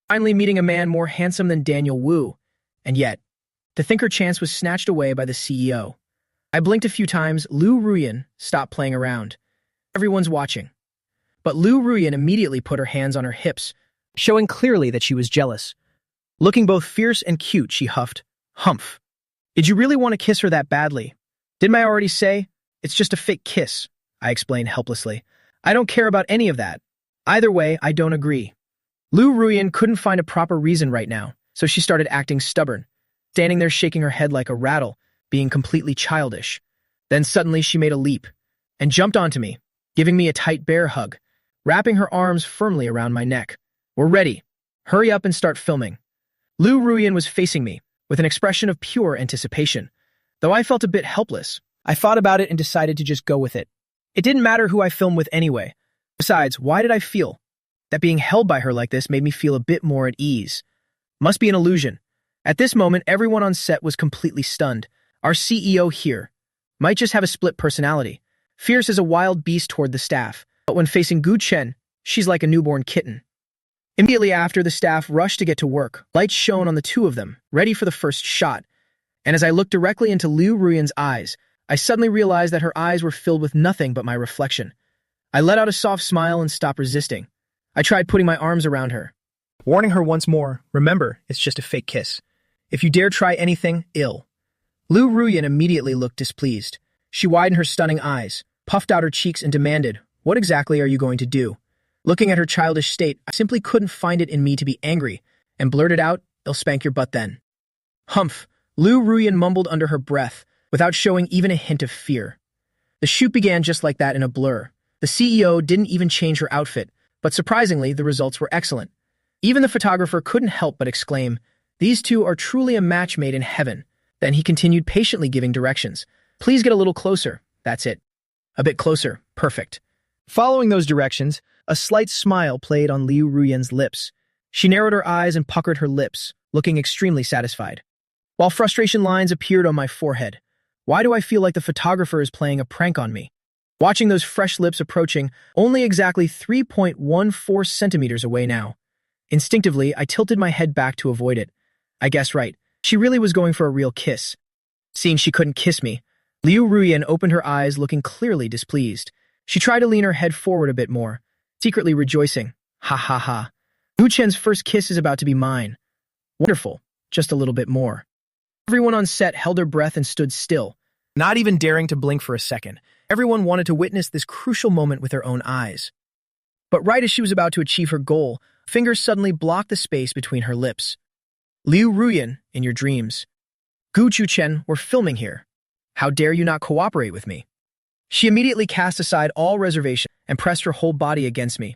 Finally meeting a man more handsome than Daniel Wu, and yet, to think her chance was snatched away by the CEO. I blinked a few times. Liu Ruyan stopped playing around. Everyone's watching. But Liu Ruyan immediately put her hands on her hips, showing clearly that she was jealous. Looking both fierce and cute, she huffed, "Humph. Did you really want to kiss her that badly? Didn't I already say? It's just a fake kiss," I explained helplessly. I don't care about any of that. Either way, I don't agree. Liu Ruyan couldn't find a proper reason right now, so she started acting stubborn, standing there shaking her head like a rattle, being completely childish. Then suddenly she made a leap and jumped onto me, giving me a tight bear hug, wrapping her arms firmly around my neck. We're ready. Hurry up and start filming. Liu Ruyan was facing me with an expression of pure anticipation. Though I felt a bit helpless, I thought about it and decided to just go with it. It didn't matter who I filmed with anyway. Besides, why did I feel that being held by her like this made me feel a bit more at ease? Must be an illusion. At this moment, everyone on set was completely stunned. Our CEO here might just have a split personality, fierce as a wild beast toward the staff, but when facing Gu Chen, she's like a newborn kitten. Immediately after, the staff rushed to get to work. Lights shone on the two of them, ready for the first shot. And as I looked directly into Liu Ruyan's eyes, I suddenly realized that her eyes were filled with nothing but my reflection. I let out a soft smile and stopped resisting. I tried putting my arms around her, warning her once more, remember, it's just a fake kiss. If you dare try anything, ill. Liu Ruyan immediately looked displeased. She widened her stunning eyes, puffed out her cheeks and demanded, what exactly are you going to do? Looking at her childish state, I simply couldn't find it in me to be angry, and blurted out, they'll spank your butt then. Humph, Liu Ruyan mumbled under her breath, without showing even a hint of fear. The shoot began just like that in a blur. The CEO didn't even change her outfit, but surprisingly, the results were excellent. Even the photographer couldn't help but exclaim, these two are truly a match made in heaven. Then he continued patiently giving directions. Please get a little closer. That's it. A bit closer. Perfect. Following those directions, a slight smile played on Liu Ruyan's lips. She narrowed her eyes and puckered her lips, looking extremely satisfied. While frustration lines appeared on my forehead, why do I feel like the photographer is playing a prank on me? Watching those fresh lips approaching, only exactly 3.14 centimeters away now. Instinctively, I tilted my head back to avoid it. I guessed right. She really was going for a real kiss. Seeing she couldn't kiss me, Liu Ruyan opened her eyes looking clearly displeased. She tried to lean her head forward a bit more, secretly rejoicing. Ha ha ha. Gu Chen's first kiss is about to be mine. Wonderful. Just a little bit more. Everyone on set held their breath and stood still, not even daring to blink for a second. Everyone wanted to witness this crucial moment with their own eyes. But right as she was about to achieve her goal, fingers suddenly blocked the space between her lips. Liu Ruyan, in your dreams. Gu Chen, we're filming here. How dare you not cooperate with me? She immediately cast aside all reservation and pressed her whole body against me.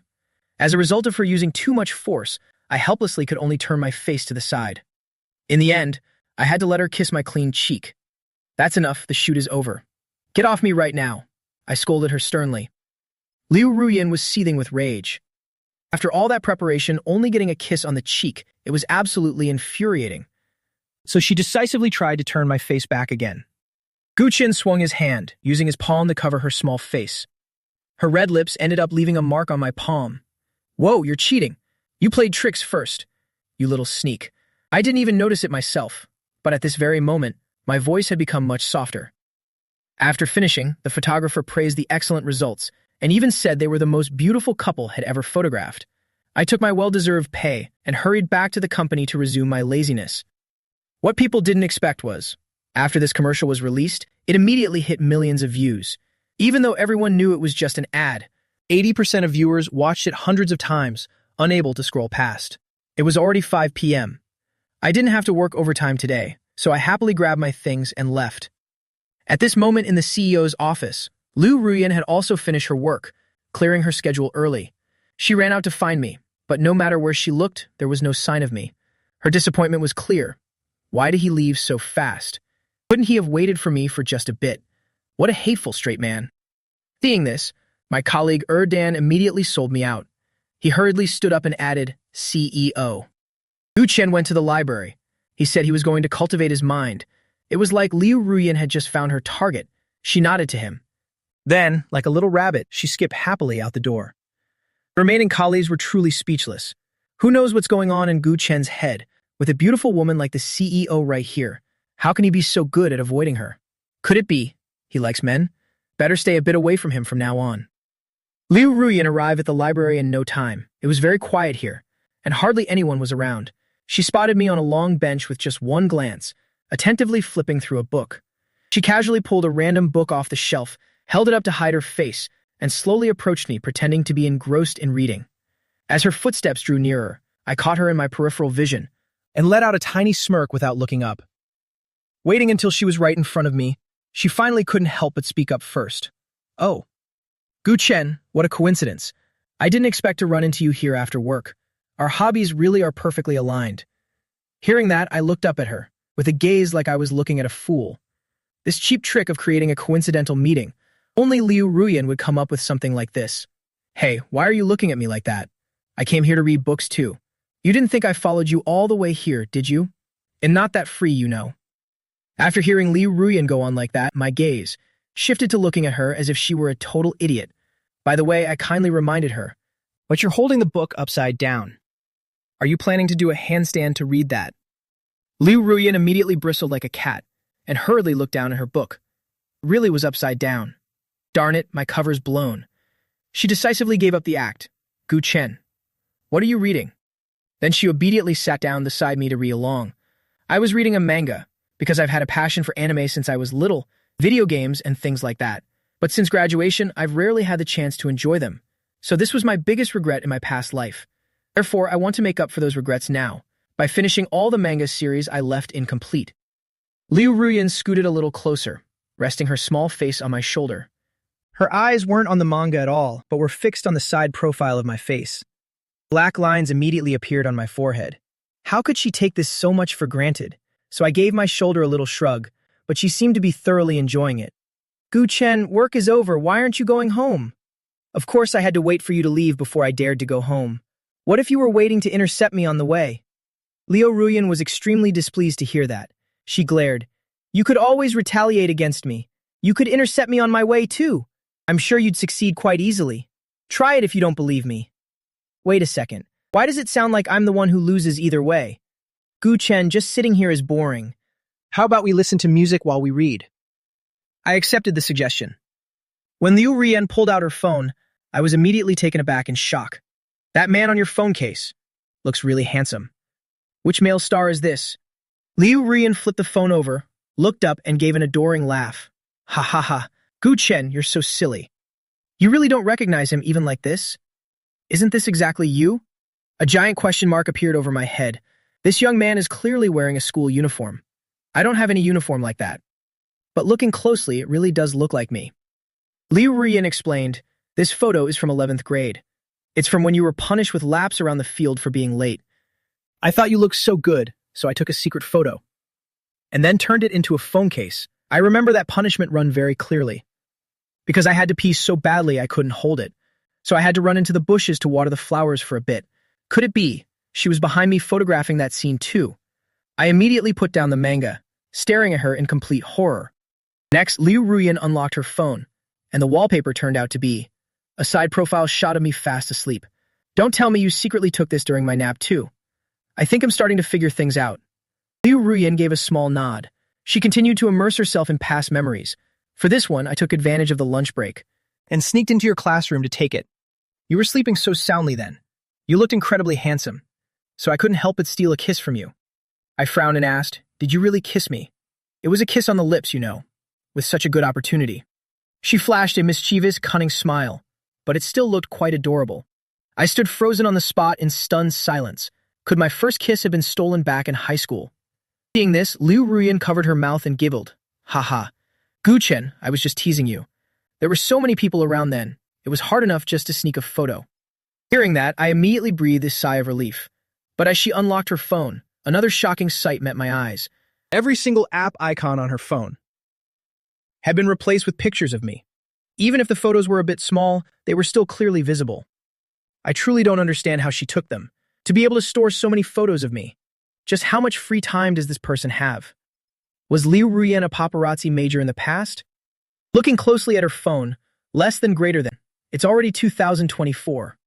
As a result of her using too much force, I helplessly could only turn my face to the side. In the end, I had to let her kiss my clean cheek. That's enough, the shoot is over. Get off me right now, I scolded her sternly. Liu Ruyan was seething with rage. After all that preparation, only getting a kiss on the cheek, it was absolutely infuriating. So she decisively tried to turn my face back again. Gu-chin swung his hand, using his palm to cover her small face. Her red lips ended up leaving a mark on my palm. Whoa, you're cheating. You played tricks first. You little sneak. I didn't even notice it myself, but at this very moment, my voice had become much softer. After finishing, the photographer praised the excellent results and even said they were the most beautiful couple had ever photographed. I took my well-deserved pay and hurried back to the company to resume my laziness. What people didn't expect was, after this commercial was released, it immediately hit millions of views. Even though everyone knew it was just an ad, 80% of viewers watched it hundreds of times, unable to scroll past. It was already 5 p.m. I didn't have to work overtime today, so I happily grabbed my things and left. At this moment in the CEO's office, Liu Ruyan had also finished her work, clearing her schedule early. She ran out to find me, but no matter where she looked, there was no sign of me. Her disappointment was clear. Why did he leave so fast? Couldn't he have waited for me for just a bit? What a hateful straight man. Seeing this, my colleague Dan immediately sold me out. He hurriedly stood up and added, CEO. Gu Chen went to the library. He said he was going to cultivate his mind. It was like Liu Ruyan had just found her target. She nodded to him. Then, like a little rabbit, she skipped happily out the door. The remaining colleagues were truly speechless. Who knows what's going on in Gu Chen's head? With a beautiful woman like the CEO right here, how can he be so good at avoiding her? Could it be he likes men? Better stay a bit away from him from now on. Liu Ruyan arrived at the library in no time. It was very quiet here, and hardly anyone was around. She spotted me on a long bench with just one glance, attentively flipping through a book. She casually pulled a random book off the shelf, held it up to hide her face, and slowly approached me, pretending to be engrossed in reading. As her footsteps drew nearer, I caught her in my peripheral vision and let out a tiny smirk without looking up. Waiting until she was right in front of me, she finally couldn't help but speak up first. Oh. Gu Chen, what a coincidence. I didn't expect to run into you here after work. Our hobbies really are perfectly aligned. Hearing that, I looked up at her, with a gaze like I was looking at a fool. This cheap trick of creating a coincidental meeting, only Liu Ruyan would come up with something like this. Hey, why are you looking at me like that? I came here to read books too. You didn't think I followed you all the way here, did you? And not that free, you know. After hearing Liu Ruyan go on like that, my gaze shifted to looking at her as if she were a total idiot. By the way, I kindly reminded her, but you're holding the book upside down. Are you planning to do a handstand to read that? Liu Ruyan immediately bristled like a cat and hurriedly looked down at her book. It really was upside down. Darn it, my cover's blown. She decisively gave up the act. Gu Chen, what are you reading? Then she obediently sat down beside me to read along. I was reading a manga, because I've had a passion for anime since I was little, video games and things like that. But since graduation, I've rarely had the chance to enjoy them. So this was my biggest regret in my past life. Therefore, I want to make up for those regrets now, by finishing all the manga series I left incomplete. Liu Ruyan scooted a little closer, resting her small face on my shoulder. Her eyes weren't on the manga at all, but were fixed on the side profile of my face. Black lines immediately appeared on my forehead. How could she take this so much for granted? So I gave my shoulder a little shrug, but she seemed to be thoroughly enjoying it. Gu Chen, work is over. Why aren't you going home? Of course I had to wait for you to leave before I dared to go home. What if you were waiting to intercept me on the way? Liu Ruyan was extremely displeased to hear that. She glared. You could always retaliate against me. You could intercept me on my way too. I'm sure you'd succeed quite easily. Try it if you don't believe me. Wait a second. Why does it sound like I'm the one who loses either way? Gu Chen, just sitting here is boring. How about we listen to music while we read? I accepted the suggestion. When Liu Ruyan pulled out her phone, I was immediately taken aback in shock. That man on your phone case looks really handsome. Which male star is this? Liu Ruyan flipped the phone over, looked up, and gave an adoring laugh. Ha ha ha. Gu Chen, you're so silly. You really don't recognize him even like this? Isn't this exactly you? A giant question mark appeared over my head. This young man is clearly wearing a school uniform. I don't have any uniform like that. But looking closely, it really does look like me. Liu Ruyan explained, this photo is from 11th grade. It's from when you were punished with laps around the field for being late. I thought you looked so good, so I took a secret photo. And then turned it into a phone case. I remember that punishment run very clearly. Because I had to pee so badly I couldn't hold it. So I had to run into the bushes to water the flowers for a bit. Could it be she was behind me photographing that scene too? I immediately put down the manga, staring at her in complete horror. Next, Liu Ruyan unlocked her phone, and the wallpaper turned out to be a side profile shot of me fast asleep. Don't tell me you secretly took this during my nap too. I think I'm starting to figure things out. Liu Ruyan gave a small nod. She continued to immerse herself in past memories. For this one, I took advantage of the lunch break and sneaked into your classroom to take it. You were sleeping so soundly then. You looked incredibly handsome, so I couldn't help but steal a kiss from you. I frowned and asked, "Did you really kiss me?" It was a kiss on the lips, you know, with such a good opportunity. She flashed a mischievous, cunning smile, but it still looked quite adorable. I stood frozen on the spot in stunned silence. Could my first kiss have been stolen back in high school? Seeing this, Liu Ruyan covered her mouth and giggled. Haha. Guchen, I was just teasing you. There were so many people around then, it was hard enough just to sneak a photo. Hearing that, I immediately breathed a sigh of relief. But as she unlocked her phone, another shocking sight met my eyes. Every single app icon on her phone had been replaced with pictures of me. Even if the photos were a bit small, they were still clearly visible. I truly don't understand how she took them. To be able to store so many photos of me. Just how much free time does this person have? Was Liu Ruyan a paparazzi major in the past? Looking closely at her phone, less than greater than. It's already 2024.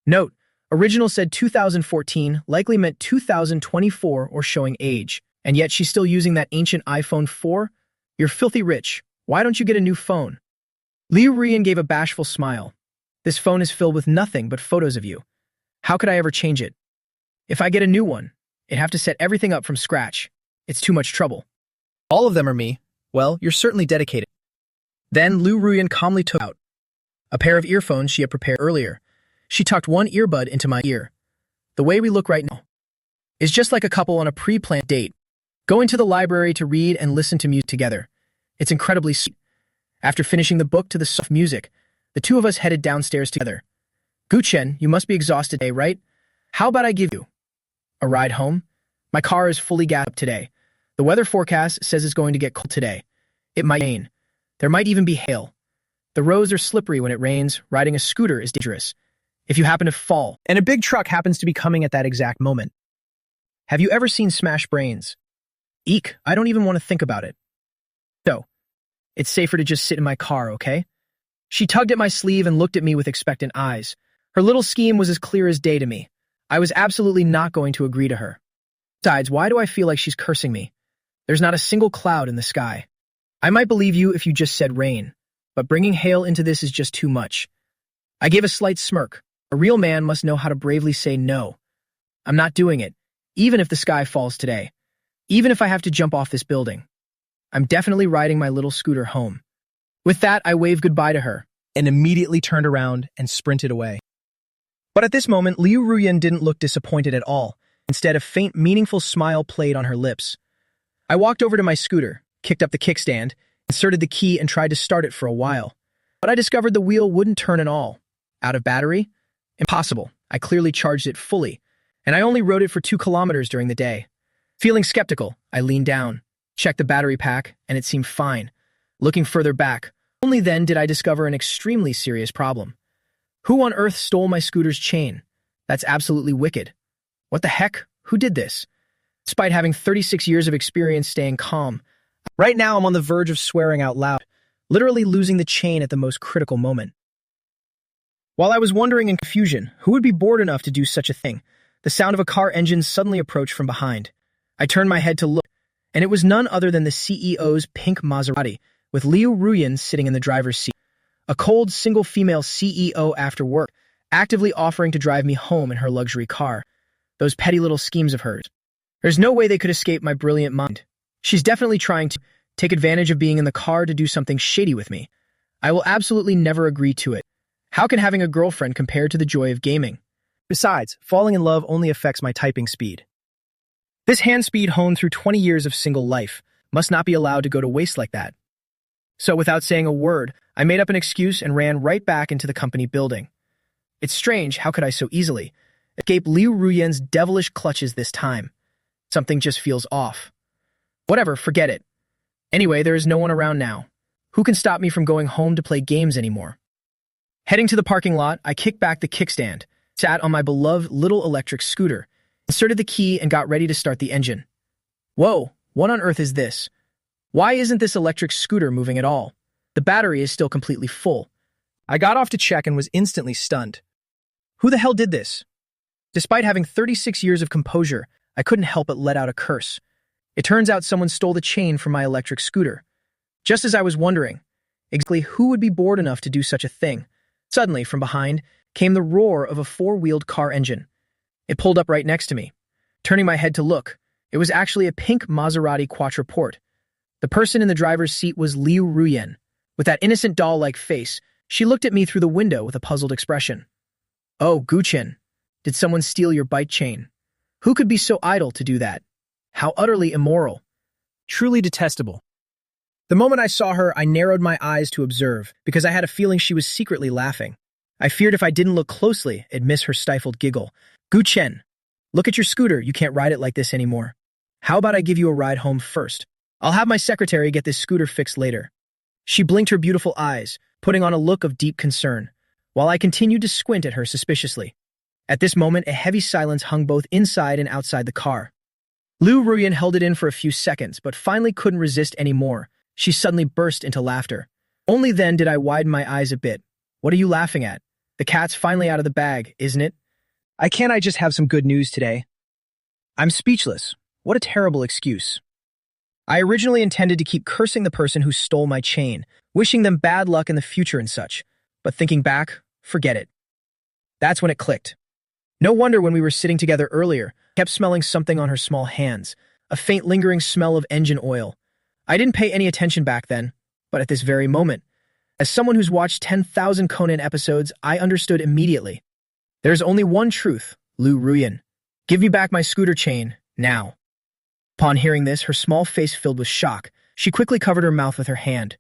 Note, original said 2014 likely meant 2024 or showing age, and yet she's still using that ancient iPhone 4? You're filthy rich. Why don't you get a new phone? Liu Ruyan gave a bashful smile. This phone is filled with nothing but photos of you. How could I ever change it? If I get a new one, I'd have to set everything up from scratch. It's too much trouble. All of them are me. Well, you're certainly dedicated. Then Liu Ruyan calmly took out a pair of earphones she had prepared earlier. She tucked one earbud into my ear. The way we look right now is just like a couple on a pre-planned date, going to the library to read and listen to music together. It's incredibly sweet. After finishing the book to the soft music, the two of us headed downstairs together. Guchen, you must be exhausted today, right? How about I give you a ride home? My car is fully gassed up today. The weather forecast says it's going to get cold today. It might rain. There might even be hail. The roads are slippery when it rains. Riding a scooter is dangerous. If you happen to fall, and a big truck happens to be coming at that exact moment. Have you ever seen Smash Brains? Eek, I don't even want to think about it. So, it's safer to just sit in my car, okay? She tugged at my sleeve and looked at me with expectant eyes. Her little scheme was as clear as day to me. I was absolutely not going to agree to her. Besides, why do I feel like she's cursing me? There's not a single cloud in the sky. I might believe you if you just said rain, but bringing hail into this is just too much. I gave a slight smirk. A real man must know how to bravely say no. I'm not doing it, even if the sky falls today. Even if I have to jump off this building. I'm definitely riding my little scooter home. With that, I waved goodbye to her and immediately turned around and sprinted away. But at this moment, Liu Ruyan didn't look disappointed at all. Instead, a faint, meaningful smile played on her lips. I walked over to my scooter, kicked up the kickstand, inserted the key and tried to start it for a while. But I discovered the wheel wouldn't turn at all. Out of battery? Impossible. I clearly charged it fully, and I only rode it for 2 kilometers during the day. Feeling skeptical, I leaned down, checked the battery pack, and it seemed fine. Looking further back, only then did I discover an extremely serious problem. Who on earth stole my scooter's chain? That's absolutely wicked. What the heck? Who did this? Despite having 36 years of experience staying calm, right now I'm on the verge of swearing out loud, literally losing the chain at the most critical moment. While I was wondering in confusion, who would be bored enough to do such a thing? The sound of a car engine suddenly approached from behind. I turned my head to look, and it was none other than the CEO's pink Maserati, with Liu Ruyan sitting in the driver's seat. A cold, single female CEO after work, actively offering to drive me home in her luxury car. Those petty little schemes of hers. There's no way they could escape my brilliant mind. She's definitely trying to take advantage of being in the car to do something shady with me. I will absolutely never agree to it. How can having a girlfriend compare to the joy of gaming? Besides, falling in love only affects my typing speed. This hand speed honed through 20 years of single life must not be allowed to go to waste like that. So without saying a word, I made up an excuse and ran right back into the company building. It's strange, how could I so easily escape Liu Ruyan's devilish clutches this time? Something just feels off. Whatever, forget it. Anyway, there is no one around now. Who can stop me from going home to play games anymore? Heading to the parking lot, I kicked back the kickstand, sat on my beloved little electric scooter, inserted the key and got ready to start the engine. Whoa, what on earth is this? Why isn't this electric scooter moving at all? The battery is still completely full. I got off to check and was instantly stunned. Who the hell did this? Despite having 36 years of composure, I couldn't help but let out a curse. It turns out someone stole the chain from my electric scooter. Just as I was wondering exactly who would be bored enough to do such a thing, suddenly from behind came the roar of a four-wheeled car engine. It pulled up right next to me. Turning my head to look, it was actually a pink Maserati Quattroporte. The person in the driver's seat was Liu Ruyen. With that innocent doll-like face, she looked at me through the window with a puzzled expression. Oh, Guchen, did someone steal your bike chain? Who could be so idle to do that? How utterly immoral. Truly detestable. The moment I saw her, I narrowed my eyes to observe, because I had a feeling she was secretly laughing. I feared if I didn't look closely, I'd miss her stifled giggle. Guchen, look at your scooter, you can't ride it like this anymore. How about I give you a ride home first? I'll have my secretary get this scooter fixed later. She blinked her beautiful eyes, putting on a look of deep concern, while I continued to squint at her suspiciously. At this moment, a heavy silence hung both inside and outside the car. Liu Ruyen held it in for a few seconds, but finally couldn't resist anymore. She suddenly burst into laughter. Only then did I widen my eyes a bit. What are you laughing at? The cat's finally out of the bag, isn't it? Can't I just have some good news today? I'm speechless. What a terrible excuse. I originally intended to keep cursing the person who stole my chain, wishing them bad luck in the future and such. But thinking back, forget it. That's when it clicked. No wonder when we were sitting together earlier, I kept smelling something on her small hands, a faint lingering smell of engine oil. I didn't pay any attention back then, but at this very moment, as someone who's watched 10,000 Conan episodes, I understood immediately. There's only one truth, Liu Ruyen. Give me back my scooter chain, now. Upon hearing this, her small face filled with shock. She quickly covered her mouth with her hand.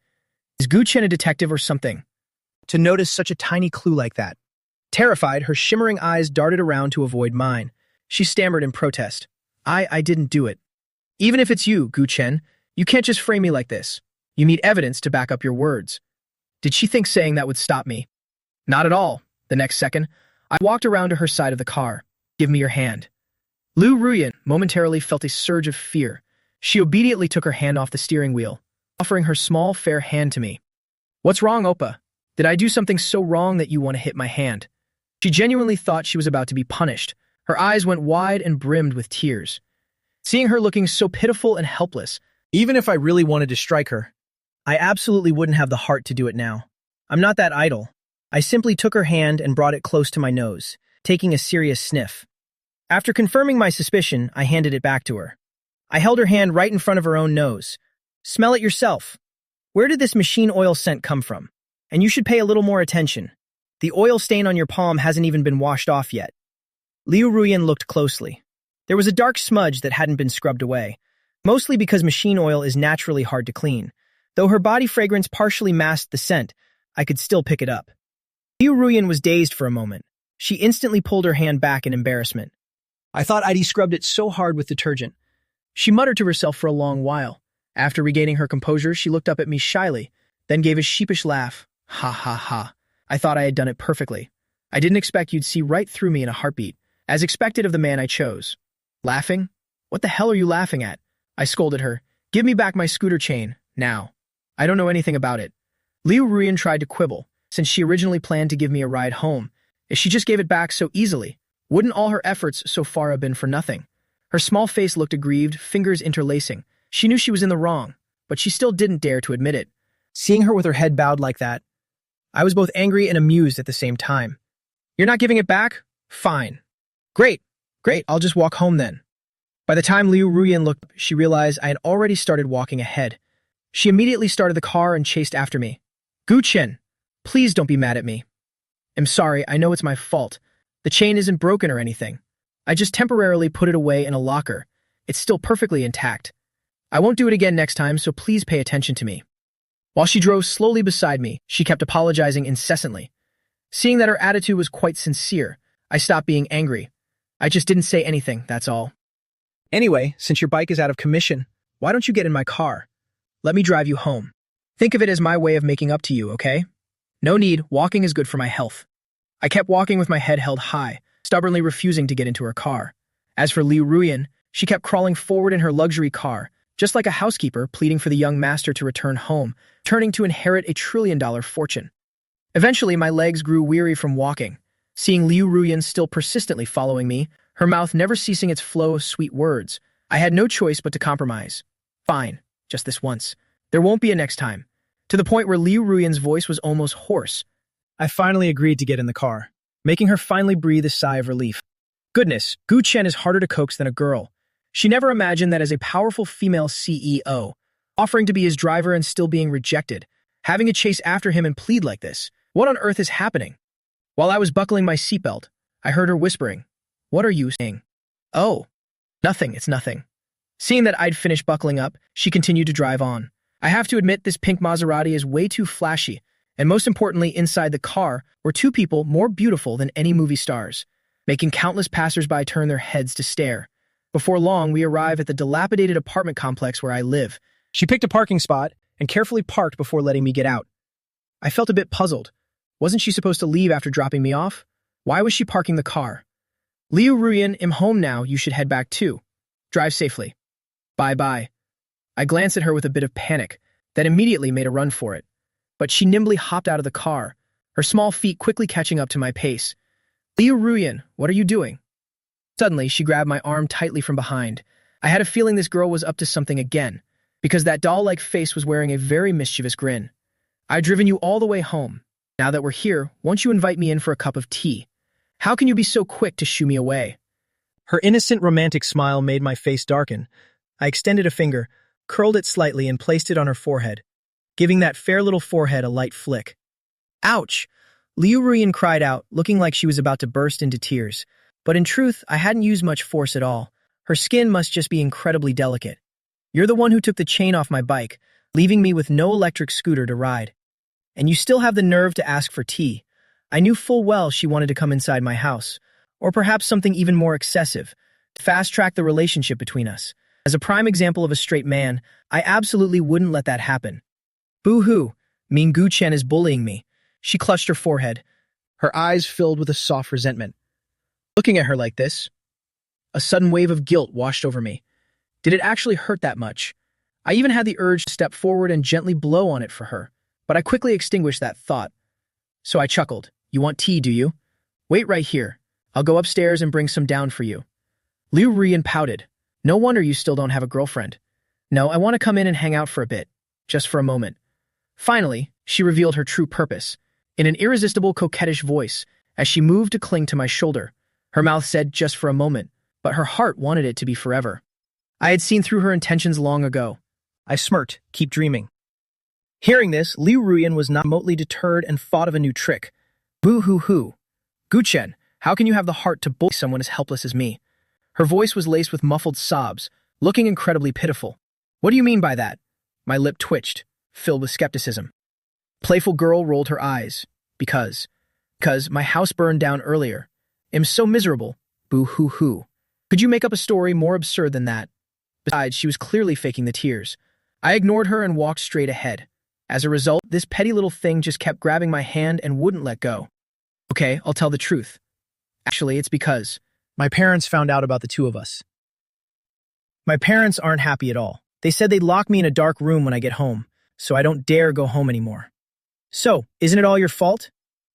Is Guchen a detective or something? To notice such a tiny clue like that. Terrified, her shimmering eyes darted around to avoid mine. She stammered in protest. I didn't do it. Even if it's you, Guchen, you can't just frame me like this. You need evidence to back up your words. Did she think saying that would stop me? Not at all. The next second, I walked around to her side of the car. Give me your hand. Liu Ruyen momentarily felt a surge of fear. She obediently took her hand off the steering wheel, offering her small, fair hand to me. What's wrong, Oppa? Did I do something so wrong that you want to hit my hand? She genuinely thought she was about to be punished. Her eyes went wide and brimmed with tears. Seeing her looking so pitiful and helpless, even if I really wanted to strike her, I absolutely wouldn't have the heart to do it now. I'm not that idle. I simply took her hand and brought it close to my nose, taking a serious sniff. After confirming my suspicion, I handed it back to her. I held her hand right in front of her own nose. Smell it yourself. Where did this machine oil scent come from? And you should pay a little more attention. The oil stain on your palm hasn't even been washed off yet. Liu Ruyen looked closely. There was a dark smudge that hadn't been scrubbed away, mostly because machine oil is naturally hard to clean. Though her body fragrance partially masked the scent, I could still pick it up. Liu Ruyen was dazed for a moment. She instantly pulled her hand back in embarrassment. I thought I'd scrubbed it so hard with detergent. She muttered to herself for a long while. After regaining her composure, she looked up at me shyly, then gave a sheepish laugh. Ha ha ha. I thought I had done it perfectly. I didn't expect you'd see right through me in a heartbeat, as expected of the man I chose. Laughing? What the hell are you laughing at? I scolded her. Give me back my scooter chain, now. I don't know anything about it. Liu Ruyen tried to quibble, since she originally planned to give me a ride home. If she just gave it back so easily, wouldn't all her efforts so far have been for nothing? Her small face looked aggrieved, fingers interlacing. She knew she was in the wrong, but she still didn't dare to admit it. Seeing her with her head bowed like that, I was both angry and amused at the same time. You're not giving it back? Fine. Great, I'll just walk home then. By the time Liu Ruyen looked up, she realized I had already started walking ahead. She immediately started the car and chased after me. Guchen, please don't be mad at me. I'm sorry, I know it's my fault. The chain isn't broken or anything. I just temporarily put it away in a locker. It's still perfectly intact. I won't do it again next time, so please pay attention to me. While she drove slowly beside me, she kept apologizing incessantly. Seeing that her attitude was quite sincere, I stopped being angry. I just didn't say anything, that's all. Anyway, since your bike is out of commission, why don't you get in my car? Let me drive you home. Think of it as my way of making up to you, okay? No need, walking is good for my health. I kept walking with my head held high, stubbornly refusing to get into her car. As for Liu Ruyen, she kept crawling forward in her luxury car, just like a housekeeper pleading for the young master to return home, turning to inherit a $1 trillion fortune. Eventually, my legs grew weary from walking. Seeing Liu Ruyan still persistently following me, her mouth never ceasing its flow of sweet words, I had no choice but to compromise. Fine, just this once. There won't be a next time. To the point where Liu Ruyan's voice was almost hoarse. I finally agreed to get in the car, making her finally breathe a sigh of relief. Goodness, Gu Chen is harder to coax than a girl. She never imagined that as a powerful female CEO, offering to be his driver and still being rejected, having to chase after him and plead like this. What on earth is happening? While I was buckling my seatbelt, I heard her whispering, "What are you saying?" "Oh, nothing, it's nothing." Seeing that I'd finished buckling up, she continued to drive on. I have to admit this pink Maserati is way too flashy, and most importantly, inside the car were two people more beautiful than any movie stars, making countless passersby turn their heads to stare. Before long, we arrive at the dilapidated apartment complex where I live. She picked a parking spot and carefully parked before letting me get out. I felt a bit puzzled. Wasn't she supposed to leave after dropping me off? Why was she parking the car? "Liu Ruyan, I'm home now. You should head back too. Drive safely. Bye-bye." I glanced at her with a bit of panic, then immediately made a run for it. But she nimbly hopped out of the car, her small feet quickly catching up to my pace. "Liu Ruyan, what are you doing?" Suddenly, she grabbed my arm tightly from behind. I had a feeling this girl was up to something again, because that doll-like face was wearing a very mischievous grin. "I've driven you all the way home. Now that we're here, won't you invite me in for a cup of tea? How can you be so quick to shoo me away?" Her innocent, romantic smile made my face darken. I extended a finger, curled it slightly, and placed it on her forehead, giving that fair little forehead a light flick. "Ouch!" Liu Ruyan cried out, looking like she was about to burst into tears. But in truth, I hadn't used much force at all. Her skin must just be incredibly delicate. "You're the one who took the chain off my bike, leaving me with no electric scooter to ride. And you still have the nerve to ask for tea." I knew full well she wanted to come inside my house, or perhaps something even more excessive, to fast-track the relationship between us. As a prime example of a straight man, I absolutely wouldn't let that happen. "Boo-hoo, mean Gu Chen is bullying me." She clutched her forehead, her eyes filled with a soft resentment. Looking at her like this, a sudden wave of guilt washed over me. Did it actually hurt that much? I even had the urge to step forward and gently blow on it for her, but I quickly extinguished that thought. So I chuckled. "You want tea, do you? Wait right here. I'll go upstairs and bring some down for you." Liu Ruyan pouted. "No wonder you still don't have a girlfriend." "No, I want to come in and hang out for a bit. Just for a moment." Finally, she revealed her true purpose, in an irresistible, coquettish voice, as she moved to cling to my shoulder. Her mouth said just for a moment, but her heart wanted it to be forever. I had seen through her intentions long ago. I smirked, keep dreaming. Hearing this, Liu Ruyan was not remotely deterred and thought of a new trick. "Boo-hoo-hoo. Gu Chen, how can you have the heart to bully someone as helpless as me?" Her voice was laced with muffled sobs, looking incredibly pitiful. "What do you mean by that?" My lip twitched, filled with skepticism. Playful girl rolled her eyes. Because my house burned down earlier. I'm so miserable. Boo-hoo-hoo. Could you make up a story more absurd than that? Besides, she was clearly faking the tears. I ignored her and walked straight ahead. As a result, this petty little thing just kept grabbing my hand and wouldn't let go. "Okay, I'll tell the truth. Actually, it's because my parents found out about the two of us." My parents aren't happy at all. They said they'd lock me in a dark room when I get home, so I don't dare go home anymore. "So, isn't it all your fault?"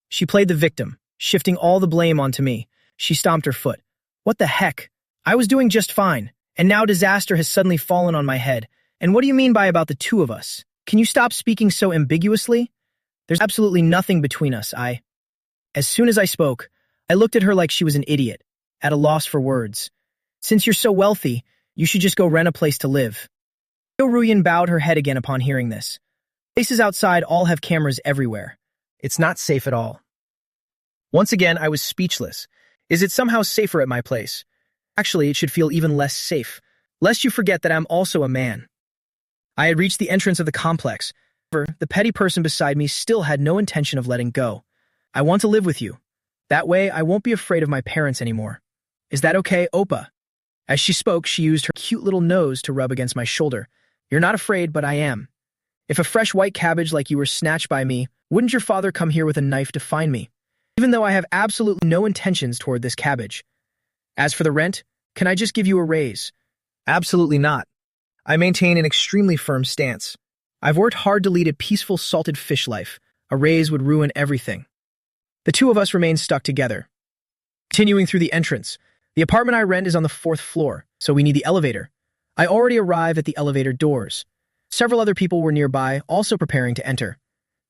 She played the victim, shifting all the blame onto me. She stomped her foot. "What the heck? I was doing just fine, and now disaster has suddenly fallen on my head. And what do you mean by about the two of us? Can you stop speaking so ambiguously? There's absolutely nothing between us, As soon as I spoke, I looked at her like she was an idiot, at a loss for words. "Since you're so wealthy, you should just go rent a place to live." Liu Ruyan bowed her head again upon hearing this. "Places outside all have cameras everywhere. It's not safe at all." Once again, I was speechless. Is it somehow safer at my place? Actually, it should feel even less safe, lest you forget that I'm also a man. I had reached the entrance of the complex. However, the petty person beside me still had no intention of letting go. "I want to live with you. That way, I won't be afraid of my parents anymore. Is that okay, Oppa?" As she spoke, she used her cute little nose to rub against my shoulder. "You're not afraid, but I am. If a fresh white cabbage like you were snatched by me, wouldn't your father come here with a knife to find me? Even though I have absolutely no intentions toward this cabbage. As for the rent, can I just give you a raise?" "Absolutely not. I maintain an extremely firm stance. I've worked hard to lead a peaceful salted fish life. A raise would ruin everything. The two of us remain stuck together. Continuing through the entrance. The apartment I rent is on the 4th floor, so we need the elevator. I already arrive at the elevator doors. Several other people were nearby, also preparing to enter.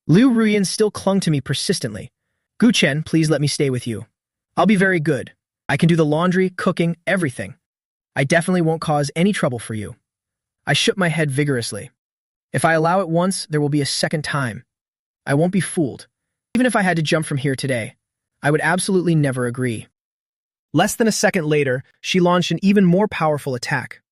Liu Ruyan still clung to me persistently. Gu Chen, please let me stay with you. I'll be very good. I can do the laundry, cooking, everything. I definitely won't cause any trouble for you. I shook my head vigorously. If I allow it once, there will be a second time. I won't be fooled. Even if I had to jump from here today, I would absolutely never agree. Less than a second later, she launched an even more powerful attack.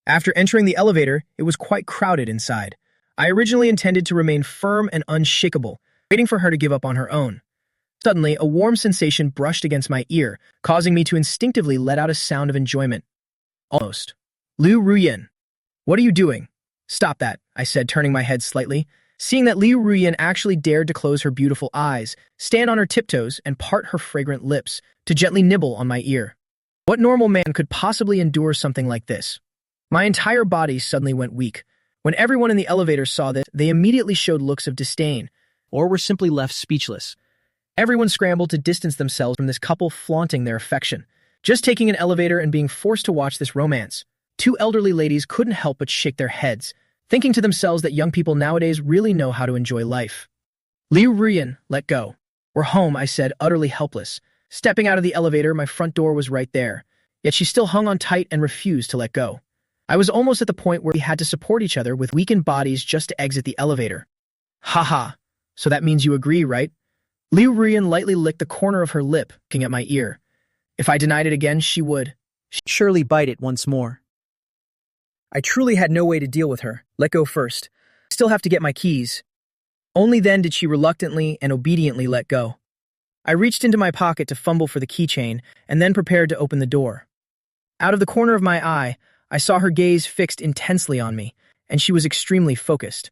After entering the elevator, it was quite crowded inside. I originally intended to remain firm and unshakable, waiting for her to give up on her own. Suddenly, a warm sensation brushed against my ear, causing me to instinctively let out a sound of enjoyment. Almost. Liu Ruyan. What are you doing? Stop that, I said, turning my head slightly. Seeing that Liu Ruyan actually dared to close her beautiful eyes, stand on her tiptoes, and part her fragrant lips to gently nibble on my ear. What normal man could possibly endure something like this? My entire body suddenly went weak. When everyone in the elevator saw this, they immediately showed looks of disdain, or were simply left speechless. Everyone scrambled to distance themselves from this couple flaunting their affection. Just taking an elevator and being forced to watch this romance. Two elderly ladies couldn't help but shake their heads, thinking to themselves that young people nowadays really know how to enjoy life. Liu Ruyan, let go. We're home, I said, utterly helpless. Stepping out of the elevator, my front door was right there, yet she still hung on tight and refused to let go. I was almost at the point where we had to support each other with weakened bodies just to exit the elevator. Haha, so that means you agree, right? Liu Ruyan lightly licked the corner of her lip, looking at my ear. If I denied it again, she would surely bite it once more. I truly had no way to deal with her. Let go first. Still have to get my keys. Only then did she reluctantly and obediently let go. I reached into my pocket to fumble for the keychain and then prepared to open the door. Out of the corner of my eye, I saw her gaze fixed intensely on me, and she was extremely focused.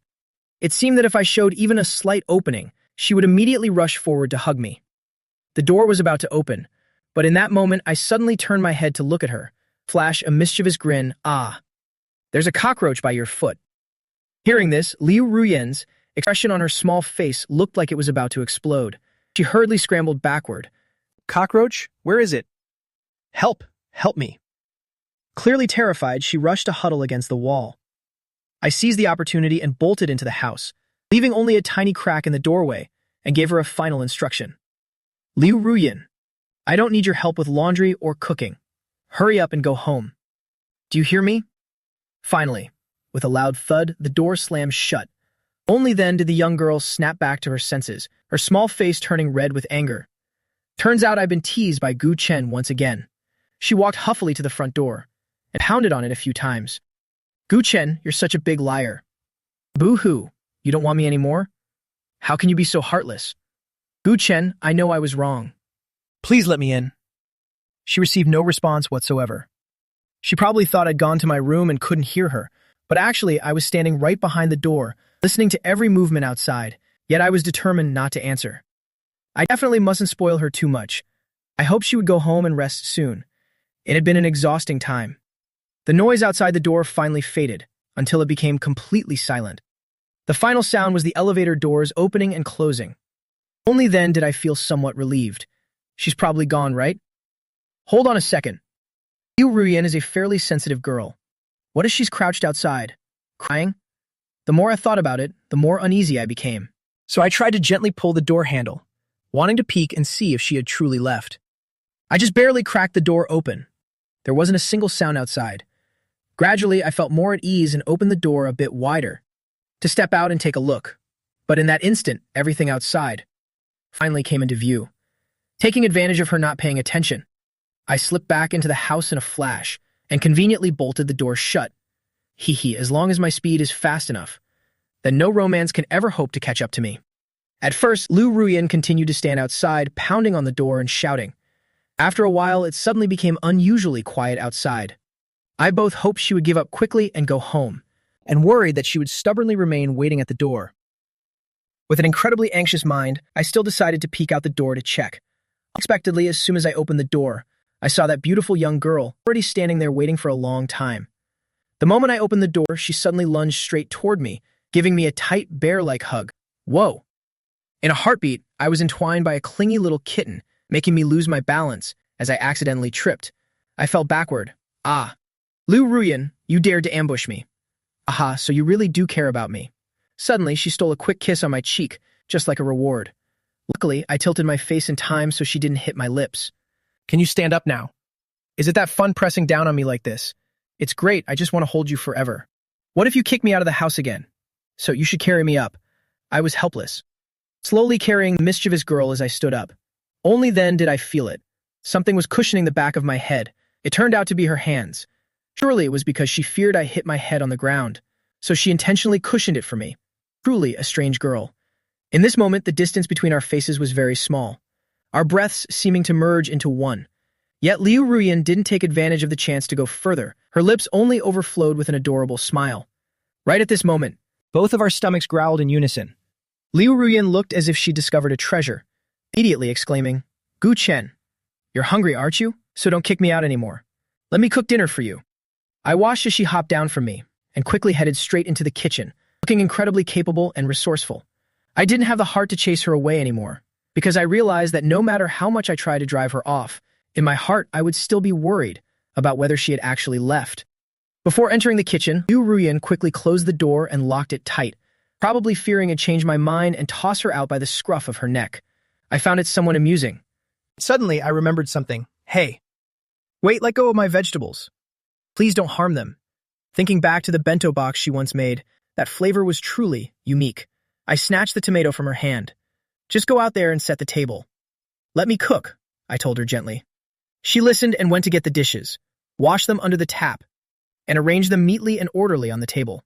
It seemed that if I showed even a slight opening, she would immediately rush forward to hug me. The door was about to open, but in that moment I suddenly turned my head to look at her, flash a mischievous grin. Ah, there's a cockroach by your foot. Hearing this, Liu Ruyan's expression on her small face looked like it was about to explode. She hurriedly scrambled backward. Cockroach? Where is it? Help! Help me! Clearly terrified, she rushed to huddle against the wall. I seized the opportunity and bolted into the house, leaving only a tiny crack in the doorway, and gave her a final instruction. Liu Ruyan, I don't need your help with laundry or cooking. Hurry up and go home. Do you hear me? Finally, with a loud thud, the door slammed shut. Only then did the young girl snap back to her senses, her small face turning red with anger. Turns out I've been teased by Gu Chen once again. She walked huffily to the front door and pounded on it a few times. Gu Chen, you're such a big liar. Boo-hoo, you don't want me anymore? How can you be so heartless? Gu Chen, I know I was wrong. Please let me in. She received no response whatsoever. She probably thought I'd gone to my room and couldn't hear her, but actually I was standing right behind the door, listening to every movement outside, yet I was determined not to answer. I definitely mustn't spoil her too much. I hoped she would go home and rest soon. It had been an exhausting time. The noise outside the door finally faded, until it became completely silent. The final sound was the elevator doors opening and closing. Only then did I feel somewhat relieved. She's probably gone, right? Hold on a second. Liu Ruyan is a fairly sensitive girl. What if she's crouched outside, crying? The more I thought about it, the more uneasy I became. So I tried to gently pull the door handle, wanting to peek and see if she had truly left. I just barely cracked the door open. There wasn't a single sound outside. Gradually, I felt more at ease and opened the door a bit wider to step out and take a look. But in that instant, everything outside finally came into view. Taking advantage of her not paying attention, I slipped back into the house in a flash and conveniently bolted the door shut. Hee, as long as my speed is fast enough, then no romance can ever hope to catch up to me. At first, Liu Ruyan continued to stand outside, pounding on the door and shouting. After a while, it suddenly became unusually quiet outside. I both hoped she would give up quickly and go home, and worried that she would stubbornly remain waiting at the door. With an incredibly anxious mind, I still decided to peek out the door to check. Unexpectedly, as soon as I opened the door, I saw that beautiful young girl already standing there waiting for a long time. The moment I opened the door, she suddenly lunged straight toward me, giving me a tight, bear-like hug. Whoa! In a heartbeat, I was entwined by a clingy little kitten, making me lose my balance as I accidentally tripped. I fell backward. Ah. Liu Ruyan, you dared to ambush me. Aha, so you really do care about me. Suddenly, she stole a quick kiss on my cheek, just like a reward. Luckily, I tilted my face in time so she didn't hit my lips. Can you stand up now? Is it that fun pressing down on me like this? It's great, I just want to hold you forever. What if you kick me out of the house again? So you should carry me up. I was helpless, slowly carrying the mischievous girl as I stood up. Only then did I feel it. Something was cushioning the back of my head. It turned out to be her hands. Surely it was because she feared I hit my head on the ground, so she intentionally cushioned it for me. Truly a strange girl. In this moment, the distance between our faces was very small, our breaths seeming to merge into one. Yet Liu Ruyan didn't take advantage of the chance to go further. Her lips only overflowed with an adorable smile. Right at this moment, both of our stomachs growled in unison. Liu Ruyan looked as if she discovered a treasure, immediately exclaiming, "Gu Chen, you're hungry, aren't you? So don't kick me out anymore. Let me cook dinner for you." I watched as she hopped down from me and quickly headed straight into the kitchen, looking incredibly capable and resourceful. I didn't have the heart to chase her away anymore, because I realized that no matter how much I tried to drive her off, in my heart I would still be worried about whether she had actually left. Before entering the kitchen, Liu Ruyan quickly closed the door and locked it tight, probably fearing I'd change my mind and toss her out by the scruff of her neck. I found it somewhat amusing. Suddenly, I remembered something. Hey, wait, let go of my vegetables. Please don't harm them. Thinking back to the bento box she once made, that flavor was truly unique. I snatched the tomato from her hand. Just go out there and set the table. Let me cook, I told her gently. She listened and went to get the dishes, washed them under the tap, and arranged them neatly and orderly on the table.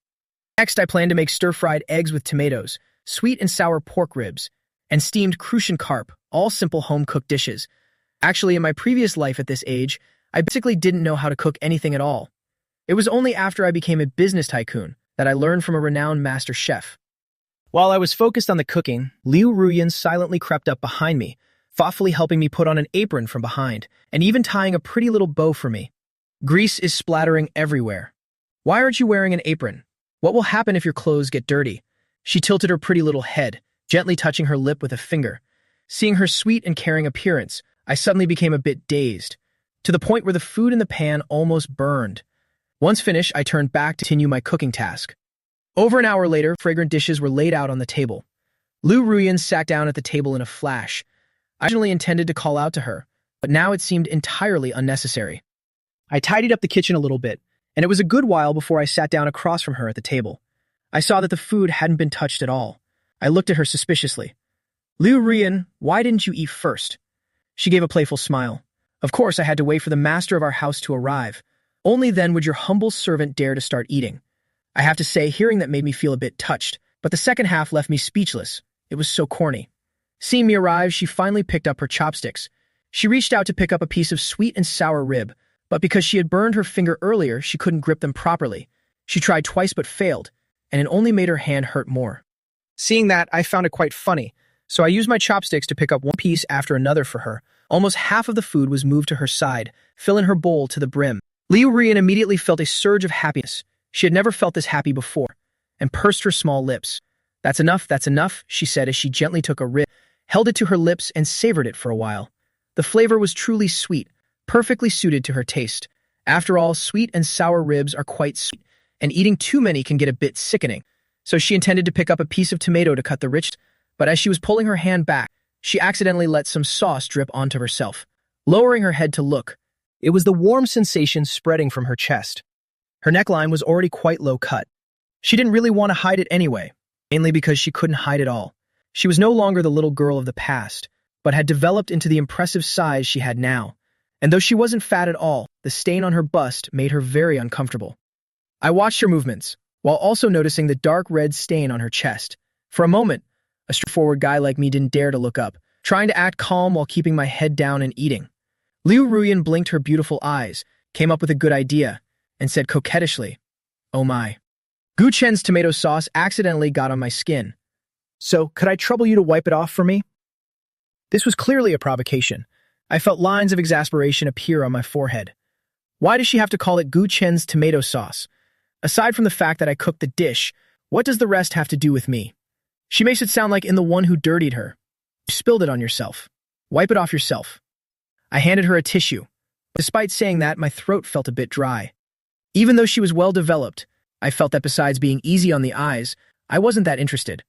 Next, I planned to make stir-fried eggs with tomatoes, sweet and sour pork ribs, and steamed crucian carp, all simple home-cooked dishes. Actually, in my previous life at this age, I basically didn't know how to cook anything at all. It was only after I became a business tycoon that I learned from a renowned master chef. While I was focused on the cooking, Liu Ruyan silently crept up behind me, thoughtfully helping me put on an apron from behind, and even tying a pretty little bow for me. Grease is splattering everywhere. Why aren't you wearing an apron? What will happen if your clothes get dirty? She tilted her pretty little head, gently touching her lip with a finger. Seeing her sweet and caring appearance, I suddenly became a bit dazed, to the point where the food in the pan almost burned. Once finished, I turned back to continue my cooking task. Over an hour later, fragrant dishes were laid out on the table. Liu Ruyan sat down at the table in a flash. I originally intended to call out to her, but now it seemed entirely unnecessary. I tidied up the kitchen a little bit, and it was a good while before I sat down across from her at the table. I saw that the food hadn't been touched at all. I looked at her suspiciously. Liu Ruyan, why didn't you eat first? She gave a playful smile. Of course, I had to wait for the master of our house to arrive. Only then would your humble servant dare to start eating. I have to say, hearing that made me feel a bit touched, but the second half left me speechless. It was so corny. Seeing me arrive, she finally picked up her chopsticks. She reached out to pick up a piece of sweet and sour rib, but because she had burned her finger earlier, she couldn't grip them properly. She tried twice but failed, and it only made her hand hurt more. Seeing that, I found it quite funny, so I used my chopsticks to pick up one piece after another for her. Almost half of the food was moved to her side, filling her bowl to the brim. Liu Ruyan immediately felt a surge of happiness. She had never felt this happy before, and pursed her small lips. That's enough, she said as she gently took a rib, held it to her lips, and savored it for a while. The flavor was truly sweet, perfectly suited to her taste. After all, sweet and sour ribs are quite sweet, and eating too many can get a bit sickening. So she intended to pick up a piece of tomato to cut the rich, but as she was pulling her hand back, she accidentally let some sauce drip onto herself. Lowering her head to look, it was the warm sensation spreading from her chest. Her neckline was already quite low cut. She didn't really want to hide it anyway, mainly because she couldn't hide it all. She was no longer the little girl of the past, but had developed into the impressive size she had now. And though she wasn't fat at all, the stain on her bust made her very uncomfortable. I watched her movements, while also noticing the dark red stain on her chest. For a moment, a straightforward guy like me didn't dare to look up, trying to act calm while keeping my head down and eating. Liu Ruyan blinked her beautiful eyes, came up with a good idea, and said coquettishly, "Oh my. Gu Chen's tomato sauce accidentally got on my skin. So, could I trouble you to wipe it off for me?" This was clearly a provocation. I felt lines of exasperation appear on my forehead. Why does she have to call it Gu Chen's tomato sauce? Aside from the fact that I cooked the dish, what does the rest have to do with me? She makes it sound like I'm the one who dirtied her. You spilled it on yourself. Wipe it off yourself. I handed her a tissue. Despite saying that, my throat felt a bit dry. Even though she was well developed, I felt that besides being easy on the eyes, I wasn't that interested.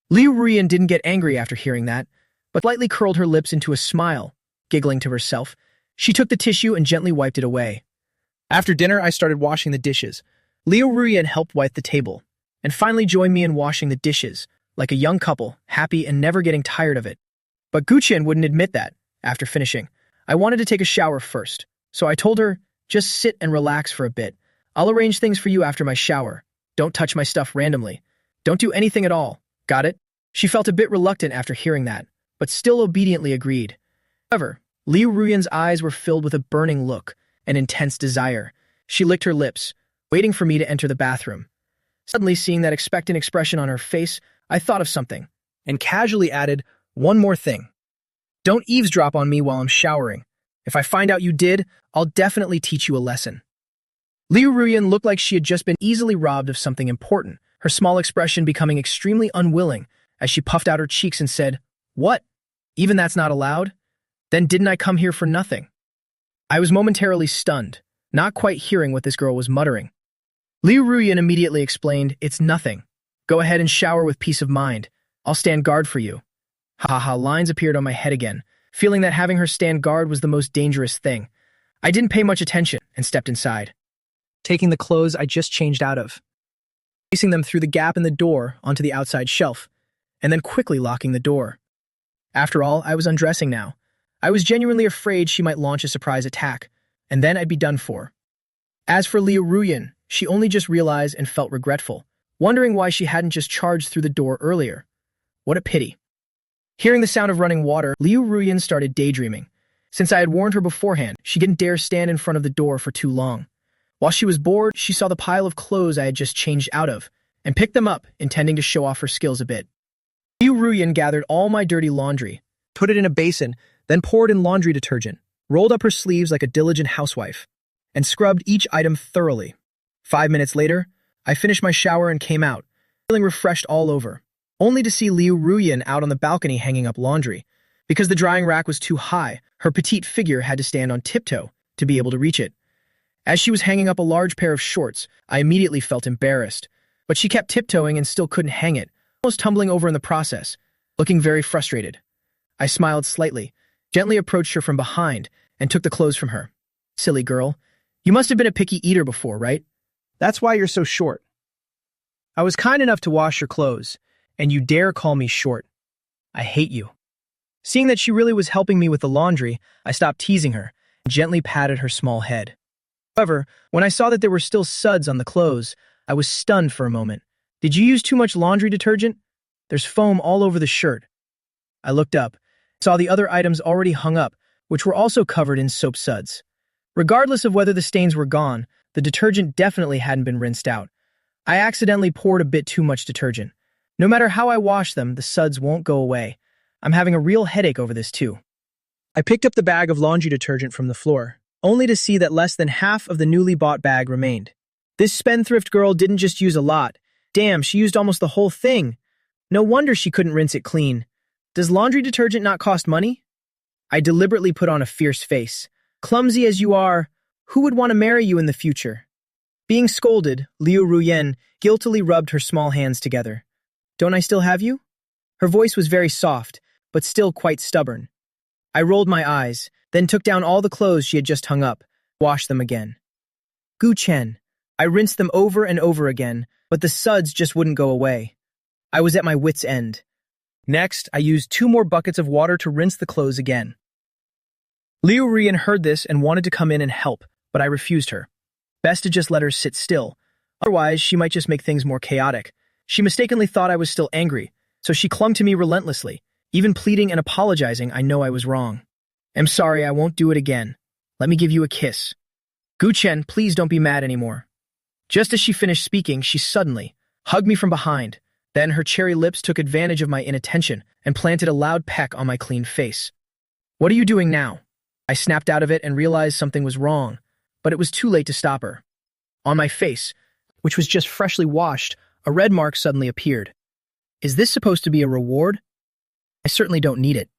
Liu Ruyan didn't get angry after hearing that, but slightly curled her lips into a smile. Giggling to herself, she took the tissue and gently wiped it away. After dinner, I started washing the dishes. Liu Ruyan helped wipe the table, and finally joined me in washing the dishes, like a young couple, happy and never getting tired of it. But Guqian wouldn't admit that. After finishing, I wanted to take a shower first, so I told her, just sit and relax for a bit. I'll arrange things for you after my shower. Don't touch my stuff randomly. Don't do anything at all. Got it? She felt a bit reluctant after hearing that, but still obediently agreed. However, Liu Ruyan's eyes were filled with a burning look, an intense desire. She licked her lips, waiting for me to enter the bathroom. Suddenly, seeing that expectant expression on her face, I thought of something, and casually added, one more thing. Don't eavesdrop on me while I'm showering. If I find out you did, I'll definitely teach you a lesson. Liu Ruyan looked like she had just been easily robbed of something important, her small expression becoming extremely unwilling as she puffed out her cheeks and said, What? Even that's not allowed? Then didn't I come here for nothing? I was momentarily stunned, not quite hearing what this girl was muttering. Liu Ruyan immediately explained, It's nothing. Go ahead and shower with peace of mind. I'll stand guard for you. Ha ha ha, lines appeared on my head again, feeling that having her stand guard was the most dangerous thing. I didn't pay much attention and stepped inside, taking the clothes I just changed out of, placing them through the gap in the door onto the outside shelf, and then quickly locking the door. After all, I was undressing now. I was genuinely afraid she might launch a surprise attack, and then I'd be done for. As for Liu Ruyan, she only just realized and felt regretful, wondering why she hadn't just charged through the door earlier. What a pity. Hearing the sound of running water, Liu Ruyan started daydreaming. Since I had warned her beforehand, she didn't dare stand in front of the door for too long. While she was bored, she saw the pile of clothes I had just changed out of, and picked them up, intending to show off her skills a bit. Liu Ruyan gathered all my dirty laundry, put it in a basin, then poured in laundry detergent, rolled up her sleeves like a diligent housewife, and scrubbed each item thoroughly. 5 minutes later, I finished my shower and came out, feeling refreshed all over, only to see Liu Ruyan out on the balcony hanging up laundry. Because the drying rack was too high, her petite figure had to stand on tiptoe to be able to reach it. As she was hanging up a large pair of shorts, I immediately felt embarrassed, but she kept tiptoeing and still couldn't hang it, almost tumbling over in the process, looking very frustrated. I smiled slightly, gently approached her from behind, and took the clothes from her. Silly girl, you must have been a picky eater before, right? That's why you're so short. I was kind enough to wash your clothes, and you dare call me short. I hate you. Seeing that she really was helping me with the laundry, I stopped teasing her and gently patted her small head. However, when I saw that there were still suds on the clothes, I was stunned for a moment. Did you use too much laundry detergent? There's foam all over the shirt. I looked up, saw the other items already hung up, which were also covered in soap suds. Regardless of whether the stains were gone, the detergent definitely hadn't been rinsed out. I accidentally poured a bit too much detergent. No matter how I wash them, the suds won't go away. I'm having a real headache over this too. I picked up the bag of laundry detergent from the floor, only to see that less than half of the newly bought bag remained. This spendthrift girl didn't just use a lot. Damn, she used almost the whole thing. No wonder she couldn't rinse it clean. Does laundry detergent not cost money? I deliberately put on a fierce face. Clumsy as you are, who would want to marry you in the future? Being scolded, Liu Ruyan guiltily rubbed her small hands together. Don't I still have you? Her voice was very soft, but still quite stubborn. I rolled my eyes, then took down all the clothes she had just hung up, washed them again. Gu Chen. I rinsed them over and over again, but the suds just wouldn't go away. I was at my wit's end. Next, I used 2 more buckets of water to rinse the clothes again. Liu Ruyan heard this and wanted to come in and help, but I refused her. Best to just let her sit still. Otherwise, she might just make things more chaotic. She mistakenly thought I was still angry, so she clung to me relentlessly, even pleading and apologizing. I know I was wrong. I'm sorry, I won't do it again. Let me give you a kiss. Gu Chen, please don't be mad anymore. Just as she finished speaking, she suddenly hugged me from behind. Then her cherry lips took advantage of my inattention and planted a loud peck on my clean face. What are you doing now? I snapped out of it and realized something was wrong, but it was too late to stop her. On my face, which was just freshly washed, a red mark suddenly appeared. Is this supposed to be a reward? I certainly don't need it.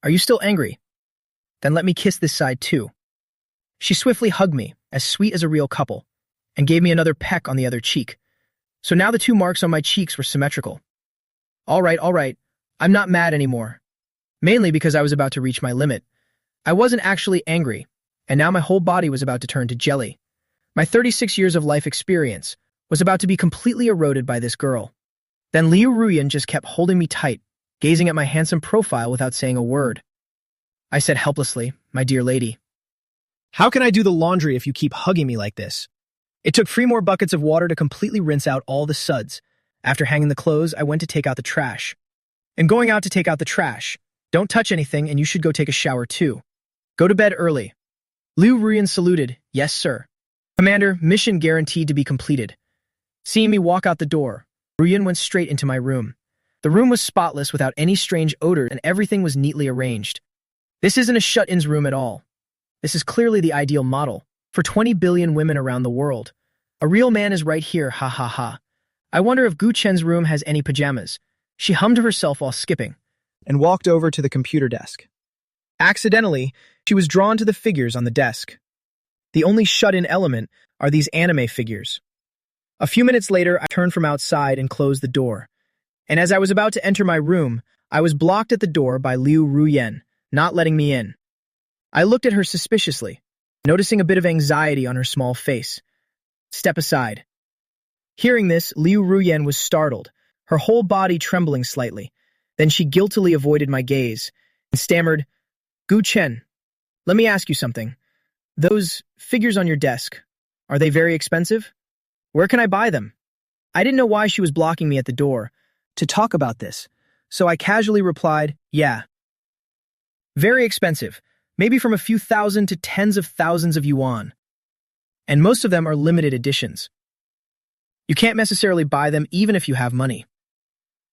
Are you still angry? Then let me kiss this side too. She swiftly hugged me, as sweet as a real couple, and gave me another peck on the other cheek. So now the two marks on my cheeks were symmetrical. All right, I'm not mad anymore. Mainly because I was about to reach my limit. I wasn't actually angry, and now my whole body was about to turn to jelly. My 36 years of life experience was about to be completely eroded by this girl. Then Liu Ruyan just kept holding me tight, gazing at my handsome profile without saying a word. I said helplessly, "My dear lady, how can I do the laundry if you keep hugging me like this?" It took 3 more buckets of water to completely rinse out all the suds. After hanging the clothes, I went to take out the trash. And going out to take out the trash, don't touch anything and you should go take a shower too. Go to bed early. Liu Ruyan saluted, "Yes, sir. Commander, mission guaranteed to be completed." Seeing me walk out the door, Ruyan went straight into my room. The room was spotless without any strange odor and everything was neatly arranged. This isn't a shut-ins room at all. This is clearly the ideal model for 20 billion women around the world. A real man is right here, ha ha ha. I wonder if Gu Chen's room has any pajamas. She hummed to herself while skipping, and walked over to the computer desk. Accidentally, she was drawn to the figures on the desk. The only shut-in element are these anime figures. A few minutes later, I turned from outside and closed the door. And as I was about to enter my room, I was blocked at the door by Liu Ruyan, not letting me in. I looked at her suspiciously, noticing a bit of anxiety on her small face. Step aside. Hearing this, Liu Ruyan was startled, her whole body trembling slightly. Then she guiltily avoided my gaze and stammered, "Gu Chen, let me ask you something. Those figures on your desk, are they very expensive? Where can I buy them?" I didn't know why she was blocking me at the door to talk about this, so I casually replied, "Yeah. Very expensive, maybe from a few thousand to tens of thousands of yuan. And most of them are limited editions. You can't necessarily buy them even if you have money."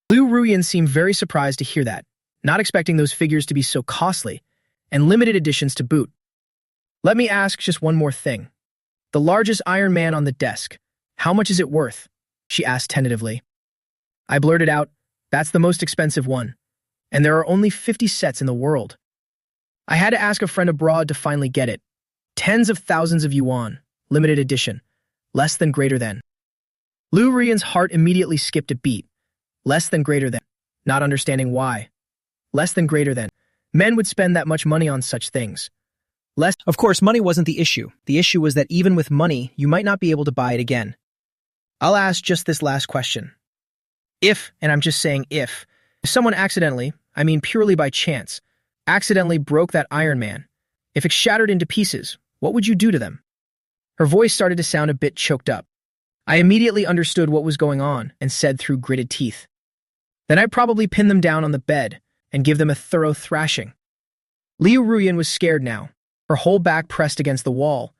Liu Ruyan seemed very surprised to hear that, not expecting those figures to be so costly, and limited editions to boot. "Let me ask just one more thing. The largest Iron Man on the desk, how much is it worth?" she asked tentatively. I blurted out, "That's the most expensive one, and there are only 50 sets in the world." I had to ask a friend abroad to finally get it. Tens of thousands of yuan, limited edition, less than greater than. Liu Ruyan's heart immediately skipped a beat. Less than greater than, not understanding why. Less than greater than. Men would spend that much money on such things. Of course, money wasn't the issue. The issue was that even with money, you might not be able to buy it again. I'll ask just this last question. If, and I'm just saying if someone accidentally, I mean purely by chance, accidentally broke that Iron Man, if it shattered into pieces, what would you do to them? Her voice started to sound a bit choked up. I immediately understood what was going on and said through gritted teeth, "Then I'd probably pin them down on the bed and give them a thorough thrashing." Liu Ruyan was scared now, her whole back pressed against the wall,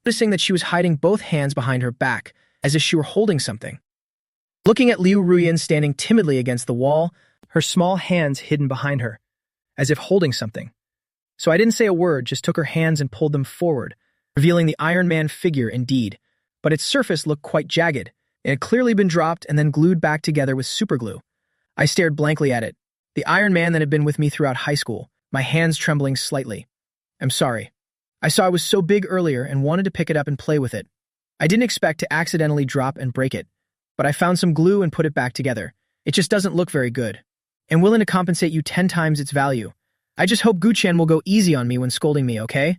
noticing that she was hiding both hands behind her back, as if she were holding something. Looking at Liu Ruyan standing timidly against the wall, her small hands hidden behind her, as if holding something. So I didn't say a word, just took her hands and pulled them forward, revealing the Iron Man figure indeed, but its surface looked quite jagged. It had clearly been dropped and then glued back together with superglue. I stared blankly at it, the Iron Man that had been with me throughout high school, my hands trembling slightly. "I'm sorry. I saw it was so big earlier and wanted to pick it up and play with it. I didn't expect to accidentally drop and break it, but I found some glue and put it back together. It just doesn't look very good. I'm willing to compensate you 10 times its value. I just hope Gu Chen will go easy on me when scolding me, okay?"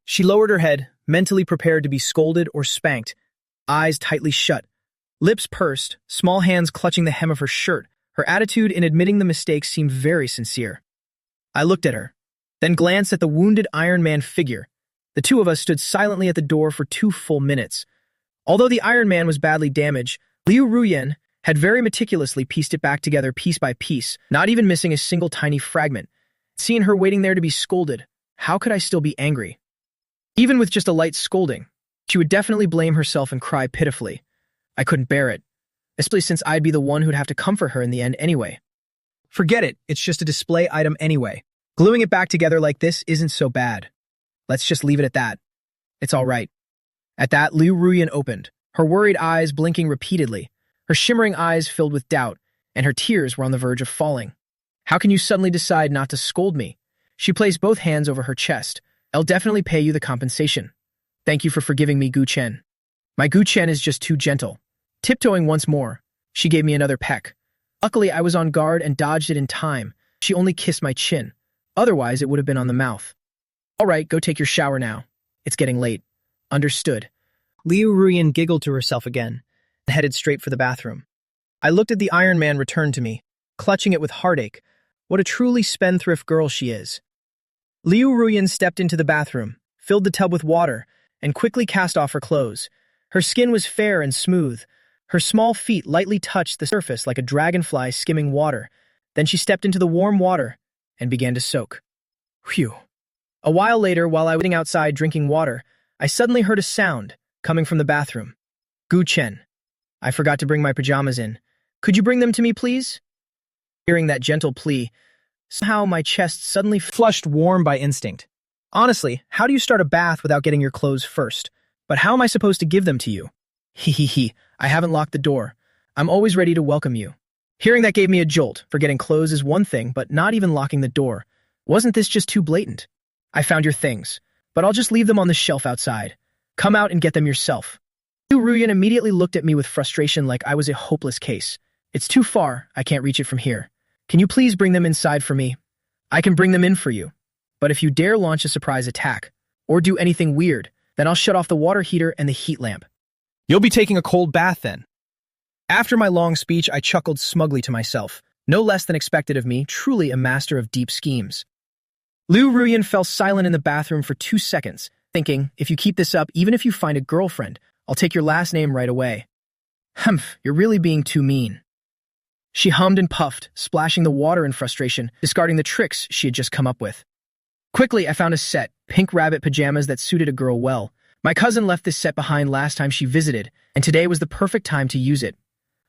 She lowered her head, mentally prepared to be scolded or spanked, eyes tightly shut, lips pursed, small hands clutching the hem of her shirt. Her attitude in admitting the mistake seemed very sincere. I looked at her, then glanced at the wounded Iron Man figure. The two of us stood silently at the door for 2 full minutes. Although the Iron Man was badly damaged, Liu Ruyan had very meticulously pieced it back together piece by piece, not even missing a single tiny fragment. Seeing her waiting there to be scolded, how could I still be angry? Even with just a light scolding, she would definitely blame herself and cry pitifully. I couldn't bear it, especially since I'd be the one who'd have to comfort her in the end anyway. Forget it, it's just a display item anyway. Gluing it back together like this isn't so bad. Let's just leave it at that. It's all right. At that, Liu Ruyan opened, her worried eyes blinking repeatedly, her shimmering eyes filled with doubt, and her tears were on the verge of falling. How can you suddenly decide not to scold me? She placed both hands over her chest. I'll definitely pay you the compensation. Thank you for forgiving me, Gu Chen. My Gu Chen is just too gentle. Tiptoeing once more, she gave me another peck. Luckily, I was on guard and dodged it in time. She only kissed my chin. Otherwise, it would have been on the mouth. All right, go take your shower now. It's getting late. Understood. Liu Ruyan giggled to herself again and headed straight for the bathroom. I looked at the Iron Man return to me, clutching it with heartache. What a truly spendthrift girl she is. Liu Ruyan stepped into the bathroom, filled the tub with water, and quickly cast off her clothes. Her skin was fair and smooth. Her small feet lightly touched the surface like a dragonfly skimming water. Then she stepped into the warm water and began to soak. Phew. A while later, while I was sitting outside drinking water, I suddenly heard a sound coming from the bathroom. Gu Chen. I forgot to bring my pajamas in. Could you bring them to me, please? Hearing that gentle plea, somehow my chest suddenly flushed warm by instinct. Honestly, how do you start a bath without getting your clothes first? But how am I supposed to give them to you? Hee. I haven't locked the door. I'm always ready to welcome you. Hearing that gave me a jolt. Forgetting clothes is one thing, but not even locking the door. Wasn't this just too blatant? I found your things, but I'll just leave them on the shelf outside. Come out and get them yourself. Liu Ruyan immediately looked at me with frustration like I was a hopeless case. It's too far. I can't reach it from here. Can you please bring them inside for me? I can bring them in for you. But if you dare launch a surprise attack, or do anything weird, then I'll shut off the water heater and the heat lamp. You'll be taking a cold bath then. After my long speech, I chuckled smugly to myself. No less than expected of me, truly a master of deep schemes. Liu Ruyan fell silent in the bathroom for 2 seconds, thinking, if you keep this up, even if you find a girlfriend, I'll take your last name right away. Humph, you're really being too mean. She hummed and puffed, splashing the water in frustration, discarding the tricks she had just come up with. Quickly, I found a set, pink rabbit pajamas that suited a girl well. My cousin left this set behind last time she visited, and today was the perfect time to use it.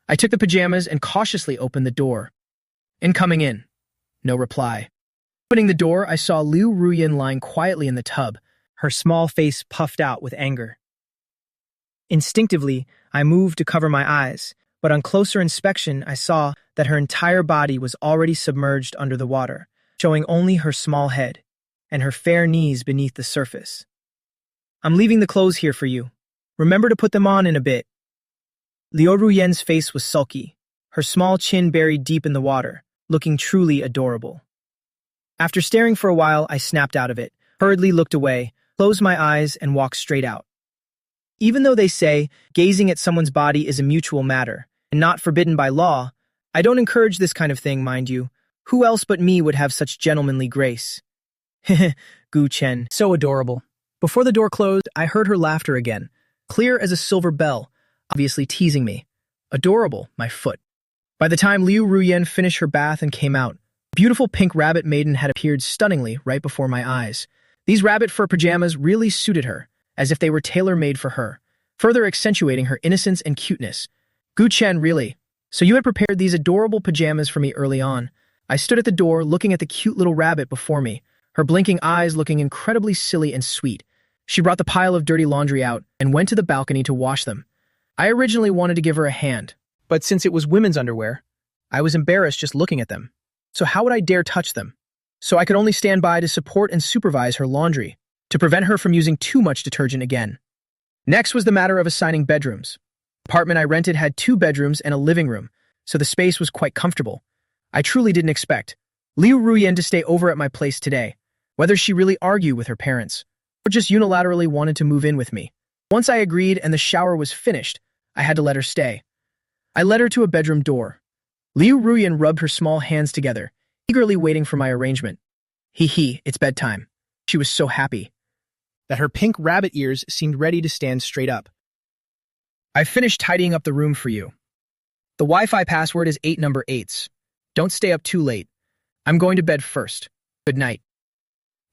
I took the pajamas and cautiously opened the door. Incoming in. No reply. Opening the door, I saw Liu Ruyan lying quietly in the tub, her small face puffed out with anger. Instinctively, I moved to cover my eyes, but on closer inspection, I saw that her entire body was already submerged under the water, showing only her small head and her fair knees beneath the surface. I'm leaving the clothes here for you. Remember to put them on in a bit. Liu Ruyan's face was sulky, her small chin buried deep in the water, looking truly adorable. After staring for a while, I snapped out of it, hurriedly looked away, closed my eyes, and walked straight out. Even though they say gazing at someone's body is a mutual matter and not forbidden by law, I don't encourage this kind of thing, mind you. Who else but me would have such gentlemanly grace? Heh, Gu Chen, so adorable. Before the door closed, I heard her laughter again, clear as a silver bell, obviously teasing me. Adorable, my foot. By the time Liu Ruyan finished her bath and came out, a beautiful pink rabbit maiden had appeared stunningly right before my eyes. These rabbit fur pajamas really suited her, as if they were tailor-made for her, further accentuating her innocence and cuteness. Gu Chen, really? So you had prepared these adorable pajamas for me early on. I stood at the door looking at the cute little rabbit before me, her blinking eyes looking incredibly silly and sweet. She brought the pile of dirty laundry out and went to the balcony to wash them. I originally wanted to give her a hand, but since it was women's underwear, I was embarrassed just looking at them. So how would I dare touch them? So I could only stand by to support and supervise her laundry, to prevent her from using too much detergent again. Next was the matter of assigning bedrooms. The apartment I rented had 2 bedrooms and a living room, so the space was quite comfortable. I truly didn't expect Liu Ruyan to stay over at my place today, whether she really argued with her parents, or just unilaterally wanted to move in with me. Once I agreed and the shower was finished, I had to let her stay. I led her to a bedroom door. Liu Ruyan rubbed her small hands together, eagerly waiting for my arrangement. Hee, it's bedtime. She was so happy that her pink rabbit ears seemed ready to stand straight up. I finished tidying up the room for you. The Wi-Fi password is 8 number 8s. Don't stay up too late. I'm going to bed first. Good night.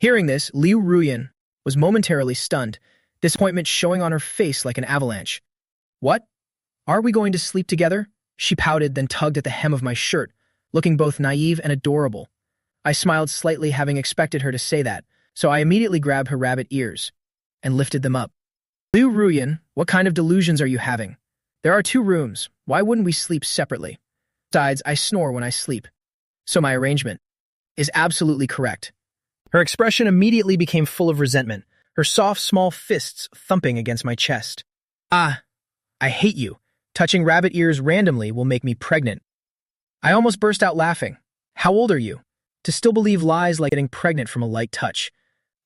Hearing this, Liu Ruyan was momentarily stunned, disappointment showing on her face like an avalanche. What? Are we going to sleep together? She pouted, then tugged at the hem of my shirt, looking both naive and adorable. I smiled slightly, having expected her to say that, so I immediately grabbed her rabbit ears and lifted them up. Liu Ruyan, what kind of delusions are you having? There are 2 rooms. Why wouldn't we sleep separately? Besides, I snore when I sleep. So my arrangement is absolutely correct. Her expression immediately became full of resentment, her soft, small fists thumping against my chest. Ah, I hate you. Touching rabbit ears randomly will make me pregnant. I almost burst out laughing. How old are you? To still believe lies like getting pregnant from a light touch.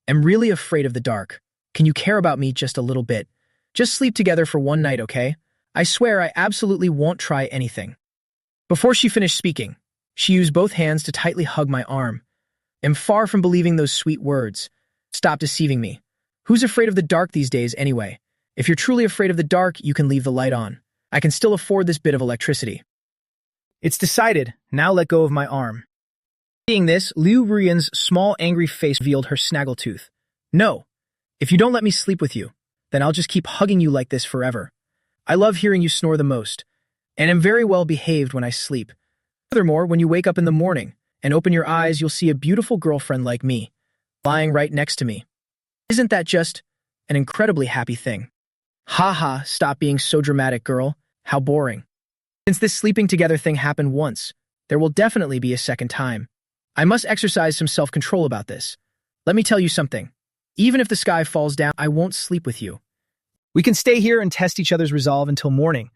I'm really afraid of the dark. Can you care about me just a little bit? Just sleep together for one night, okay? I swear I absolutely won't try anything. Before she finished speaking, she used both hands to tightly hug my arm. I'm far from believing those sweet words. Stop deceiving me. Who's afraid of the dark these days anyway? If you're truly afraid of the dark, you can leave the light on. I can still afford this bit of electricity. It's decided. Now let go of my arm. Seeing this, Liu Ruyan's small angry face revealed her snaggletooth. No. If you don't let me sleep with you, then I'll just keep hugging you like this forever. I love hearing you snore the most, and am very well behaved when I sleep. Furthermore, when you wake up in the morning and open your eyes, you'll see a beautiful girlfriend like me, lying right next to me. Isn't that just an incredibly happy thing? Ha, stop being so dramatic, girl. How boring. Since this sleeping together thing happened once, there will definitely be a second time. I must exercise some self-control about this. Let me tell you something. Even if the sky falls down, I won't sleep with you. We can stay here and test each other's resolve until morning,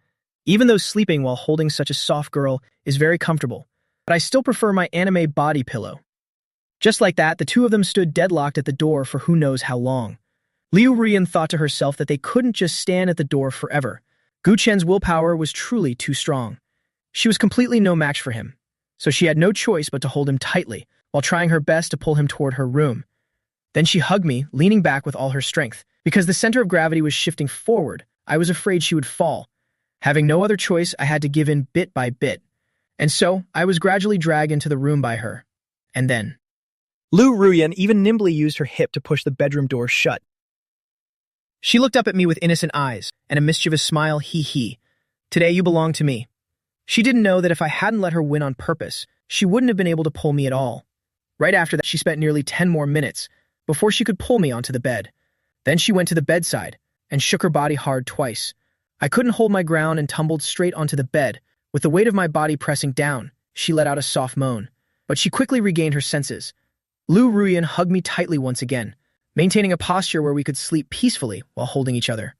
even though sleeping while holding such a soft girl is very comfortable. But I still prefer my anime body pillow. Just like that, the 2 of them stood deadlocked at the door for who knows how long. Liu Ruyan thought to herself that they couldn't just stand at the door forever. Gu Chen's willpower was truly too strong. She was completely no match for him, so she had no choice but to hold him tightly while trying her best to pull him toward her room. Then she hugged me, leaning back with all her strength. Because the center of gravity was shifting forward, I was afraid she would fall. Having no other choice, I had to give in bit by bit. And so, I was gradually dragged into the room by her. And then Liu Ruyan even nimbly used her hip to push the bedroom door shut. She looked up at me with innocent eyes and a mischievous smile, hee. Today you belong to me. She didn't know that if I hadn't let her win on purpose, she wouldn't have been able to pull me at all. Right after that, she spent nearly 10 more minutes before she could pull me onto the bed. Then she went to the bedside and shook her body hard twice. I couldn't hold my ground and tumbled straight onto the bed. With the weight of my body pressing down, she let out a soft moan. But she quickly regained her senses. Liu Ruyan hugged me tightly once again, maintaining a posture where we could sleep peacefully while holding each other.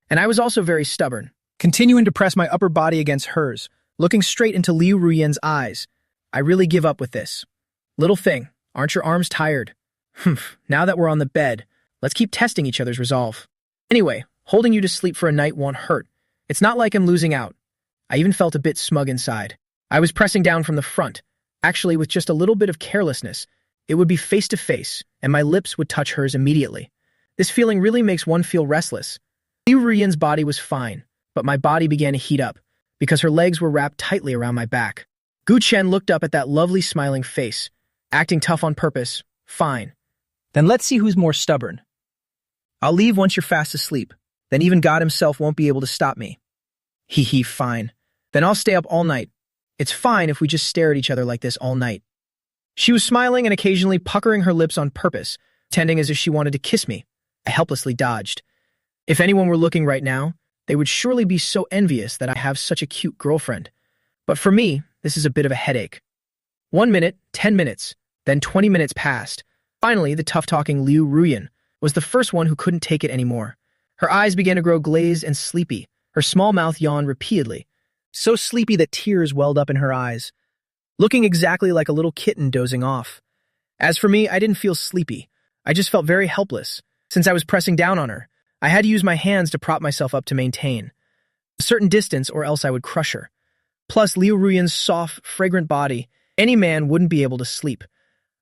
And I was also very stubborn, continuing to press my upper body against hers, looking straight into Liu Ruyan's eyes. I really give up with this. Little thing, aren't your arms tired? Now that we're on the bed, let's keep testing each other's resolve. Anyway, holding you to sleep for a night won't hurt. It's not like I'm losing out. I even felt a bit smug inside. I was pressing down from the front. Actually, with just a little bit of carelessness, it would be face to face, and my lips would touch hers immediately. This feeling really makes one feel restless. Liu Ruyan's body was fine, but my body began to heat up, because her legs were wrapped tightly around my back. Gu Chen looked up at that lovely smiling face, acting tough on purpose. Fine. Then let's see who's more stubborn. I'll leave once you're fast asleep. Then even God himself won't be able to stop me. Fine. Then I'll stay up all night. It's fine if we just stare at each other like this all night. She was smiling and occasionally puckering her lips on purpose, pretending as if she wanted to kiss me. I helplessly dodged. If anyone were looking right now, they would surely be so envious that I have such a cute girlfriend. But for me, this is a bit of a headache. 1 minute, 10 minutes, then 20 minutes passed. Finally, the tough-talking Liu Ruyan was the first one who couldn't take it anymore. Her eyes began to grow glazed and sleepy. Her small mouth yawned repeatedly, so sleepy that tears welled up in her eyes, looking exactly like a little kitten dozing off. As for me, I didn't feel sleepy. I just felt very helpless. Since I was pressing down on her, I had to use my hands to prop myself up to maintain a certain distance or else I would crush her. Plus, Liu Ruyan's soft, fragrant body, any man wouldn't be able to sleep.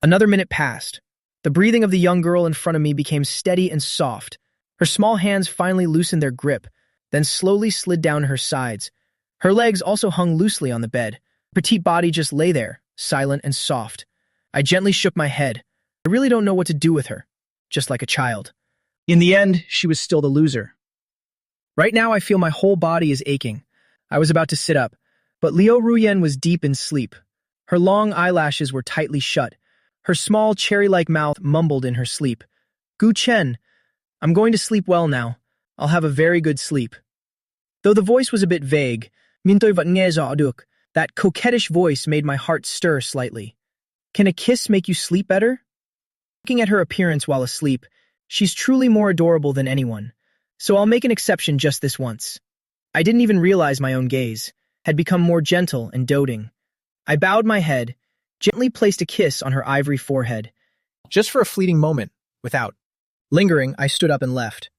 Another minute passed. The breathing of the young girl in front of me became steady and soft. Her small hands finally loosened their grip, then slowly slid down her sides. Her legs also hung loosely on the bed. Her petite body just lay there, silent and soft. I gently shook my head. I really don't know what to do with her, just like a child. In the end, she was still the loser. Right now, I feel my whole body is aching. I was about to sit up, but Liu Ruyan was deep in sleep. Her long eyelashes were tightly shut. Her small, cherry-like mouth mumbled in her sleep. Gu Chen, I'm going to sleep well now. I'll have a very good sleep. Though the voice was a bit vague, "Mintoy vat nghe rõ được," that coquettish voice made my heart stir slightly. Can a kiss make you sleep better? Looking at her appearance while asleep, she's truly more adorable than anyone, so I'll make an exception just this once. I didn't even realize my own gaze had become more gentle and doting. I bowed my head, gently placed a kiss on her ivory forehead. Just for a fleeting moment, without lingering, I stood up and left.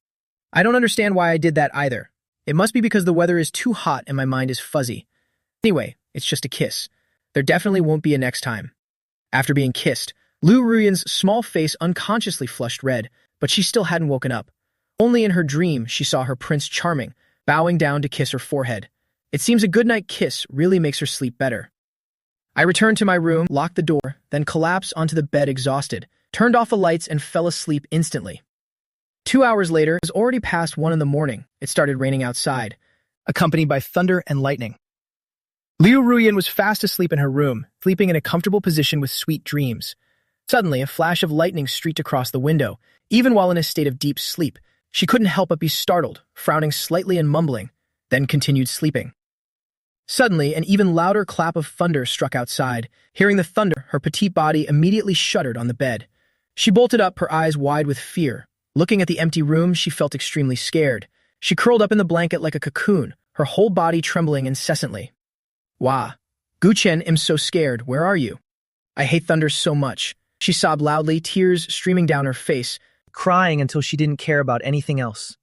I don't understand why I did that either. It must be because the weather is too hot and my mind is fuzzy. Anyway, it's just a kiss. There definitely won't be a next time. After being kissed, Liu Ruyan's small face unconsciously flushed red, but she still hadn't woken up. Only in her dream she saw her Prince Charming, bowing down to kiss her forehead. It seems a goodnight kiss really makes her sleep better. I returned to my room, locked the door, then collapsed onto the bed exhausted, turned off the lights and fell asleep instantly. 2 hours later, it was already past 1 in the morning. It started raining outside, accompanied by thunder and lightning. Liu Ruyan was fast asleep in her room, sleeping in a comfortable position with sweet dreams. Suddenly, a flash of lightning streaked across the window. Even while in a state of deep sleep, she couldn't help but be startled, frowning slightly and mumbling, then continued sleeping. Suddenly, an even louder clap of thunder struck outside. Hearing the thunder, her petite body immediately shuddered on the bed. She bolted up, her eyes wide with fear. Looking at the empty room, she felt extremely scared. She curled up in the blanket like a cocoon, her whole body trembling incessantly. "Wah, Guchen, I'm so scared. Where are you? I hate thunder so much." She sobbed loudly, tears streaming down her face, crying until she didn't care about anything else.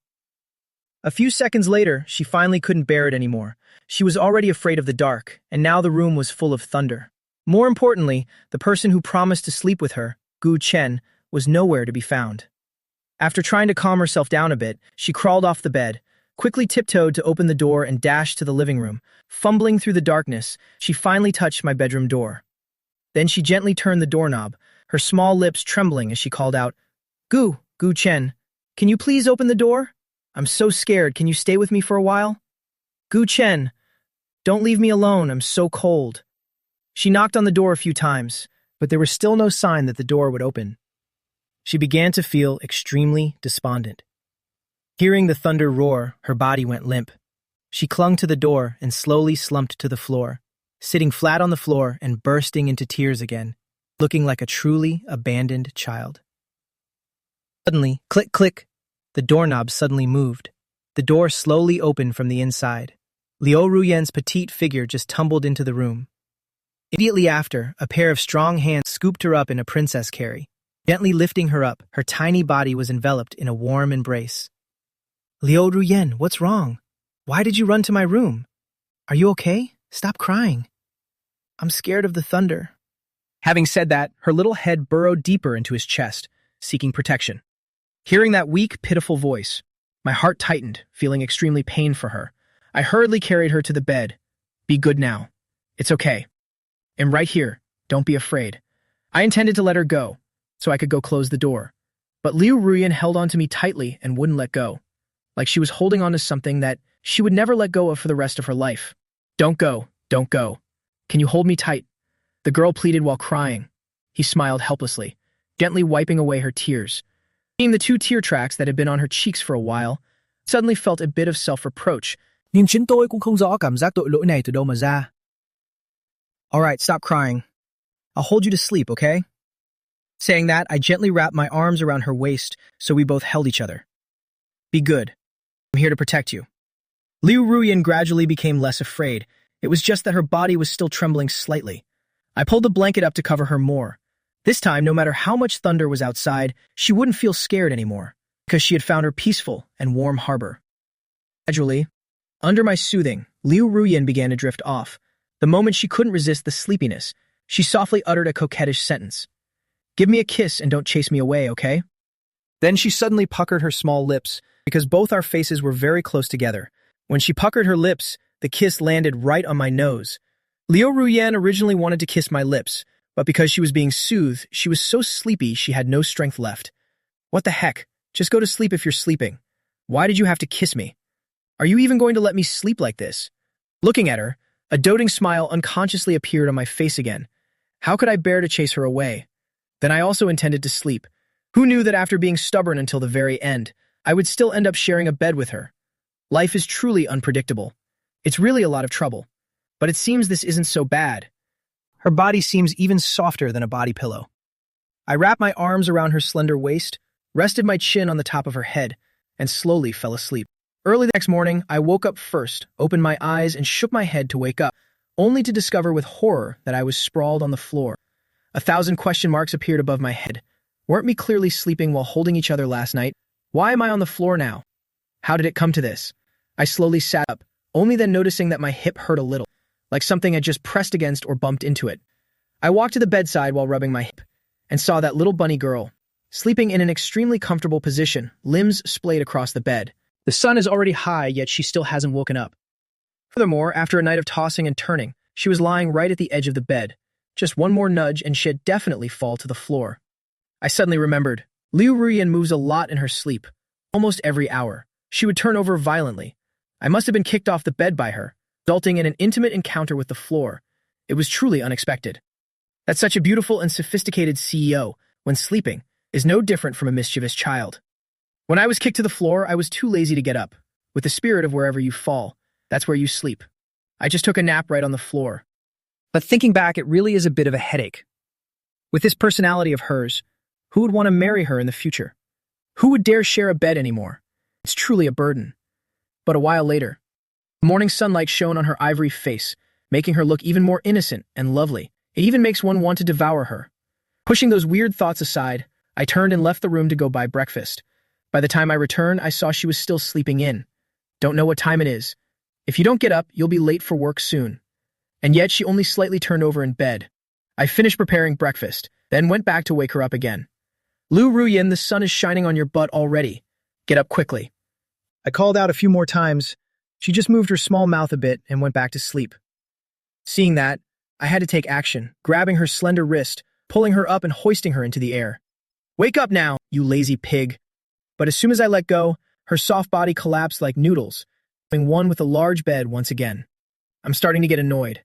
A few seconds later, she finally couldn't bear it anymore. She was already afraid of the dark, and now the room was full of thunder. More importantly, the person who promised to sleep with her, Gu Chen, was nowhere to be found. After trying to calm herself down a bit, she crawled off the bed, quickly tiptoed to open the door and dashed to the living room. Fumbling through the darkness, she finally touched my bedroom door. Then she gently turned the doorknob, her small lips trembling as she called out, Gu Chen, can you please open the door? I'm so scared, can you stay with me for a while? Gu Chen, don't leave me alone, I'm so cold." She knocked on the door a few times, but there was still no sign that the door would open. She began to feel extremely despondent. Hearing the thunder roar, her body went limp. She clung to the door and slowly slumped to the floor, sitting flat on the floor and bursting into tears again, looking like a truly abandoned child. Suddenly, click, click, the doorknob suddenly moved. The door slowly opened from the inside. Liu Ruyan's petite figure just tumbled into the room. Immediately after, a pair of strong hands scooped her up in a princess carry. Gently lifting her up, her tiny body was enveloped in a warm embrace. "Liu Ruyan, what's wrong? Why did you run to my room? Are you okay? Stop crying." "I'm scared of the thunder." Having said that, her little head burrowed deeper into his chest, seeking protection. Hearing that weak, pitiful voice, my heart tightened, feeling extremely pained for her. I hurriedly carried her to the bed. "Be good now. It's okay. I'm right here. Don't be afraid." I intended to let her go, so I could go close the door. But Liu Ruyan held on to me tightly and wouldn't let go, like she was holding on to something that she would never let go of for the rest of her life. Don't go. Can you hold me tight?" The girl pleaded while crying. He smiled helplessly, gently wiping away her tears. Seeing the 2 tear tracks that had been on her cheeks for a while, suddenly felt a bit of self-reproach. "Nhưng chính tôi cũng không rõ cảm giác tội lỗi này từ đâu mà ra." "Alright, stop crying. I'll hold you to sleep, okay?" Saying that, I gently wrapped my arms around her waist so we both held each other. "Be good. I'm here to protect you." Liu Ruyan gradually became less afraid. It was just that her body was still trembling slightly. I pulled the blanket up to cover her more. This time, no matter how much thunder was outside, she wouldn't feel scared anymore, because she had found her peaceful and warm harbor. Gradually, under my soothing, Liu Ruyan began to drift off. The moment she couldn't resist the sleepiness, she softly uttered a coquettish sentence. "Give me a kiss and don't chase me away, okay?" Then she suddenly puckered her small lips, because both our faces were very close together. When she puckered her lips, the kiss landed right on my nose. Liu Ruyan originally wanted to kiss my lips, but because she was being soothed, she was so sleepy she had no strength left. "What the heck? Just go to sleep if you're sleeping. Why did you have to kiss me? Are you even going to let me sleep like this?" Looking at her, a doting smile unconsciously appeared on my face again. How could I bear to chase her away? Then I also intended to sleep. Who knew that after being stubborn until the very end, I would still end up sharing a bed with her. Life is truly unpredictable. It's really a lot of trouble. But it seems this isn't so bad. Her body seems even softer than a body pillow. I wrapped my arms around her slender waist, rested my chin on the top of her head, and slowly fell asleep. Early the next morning, I woke up first, opened my eyes, and shook my head to wake up, only to discover with horror that I was sprawled on the floor. 1,000 question marks appeared above my head. Weren't we clearly sleeping while holding each other last night? Why am I on the floor now? How did it come to this? I slowly sat up, only then noticing that my hip hurt a little, like something had just pressed against or bumped into it. I walked to the bedside while rubbing my hip, and saw that little bunny girl, sleeping in an extremely comfortable position, limbs splayed across the bed. The sun is already high, yet she still hasn't woken up. Furthermore, after a night of tossing and turning, she was lying right at the edge of the bed. Just one more nudge and she'd definitely fall to the floor. I suddenly remembered. Liu Ruyan moves a lot in her sleep, almost every hour. She would turn over violently. I must have been kicked off the bed by her, resulting in an intimate encounter with the floor. It was truly unexpected. That such a beautiful and sophisticated CEO, when sleeping, is no different from a mischievous child. When I was kicked to the floor, I was too lazy to get up. With the spirit of wherever you fall, that's where you sleep. I just took a nap right on the floor. But thinking back, it really is a bit of a headache. With this personality of hers, who would want to marry her in the future? Who would dare share a bed anymore? It's truly a burden. But a while later, the morning sunlight shone on her ivory face, making her look even more innocent and lovely. It even makes one want to devour her. Pushing those weird thoughts aside, I turned and left the room to go buy breakfast. By the time I returned, I saw she was still sleeping in. Don't know what time it is. If you don't get up, you'll be late for work soon. And yet she only slightly turned over in bed. I finished preparing breakfast, then went back to wake her up again. Liu Ruyan, the sun is shining on your butt already. Get up quickly. I called out a few more times. She just moved her small mouth a bit and went back to sleep. Seeing that, I had to take action, grabbing her slender wrist, pulling her up and hoisting her into the air. Wake up now, you lazy pig. But as soon as I let go, her soft body collapsed like noodles, becoming one with a large bed once again. I'm starting to get annoyed.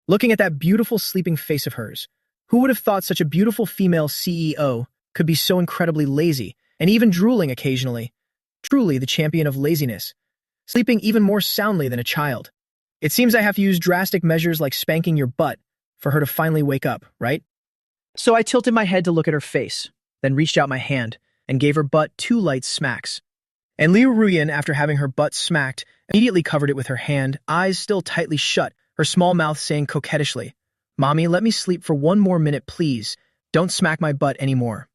Looking at that beautiful sleeping face of hers, who would have thought such a beautiful female CEO could be so incredibly lazy and even drooling occasionally? Truly the champion of laziness, sleeping even more soundly than a child. It seems I have to use drastic measures like spanking your butt for her to finally wake up, right? So I tilted my head to look at her face, then reached out my hand and gave her butt 2 light smacks. And Liu Ruyan, after having her butt smacked, immediately covered it with her hand, eyes still tightly shut, her small mouth saying coquettishly, "Mommy, let me sleep for 1 more minute, please. Don't smack my butt anymore."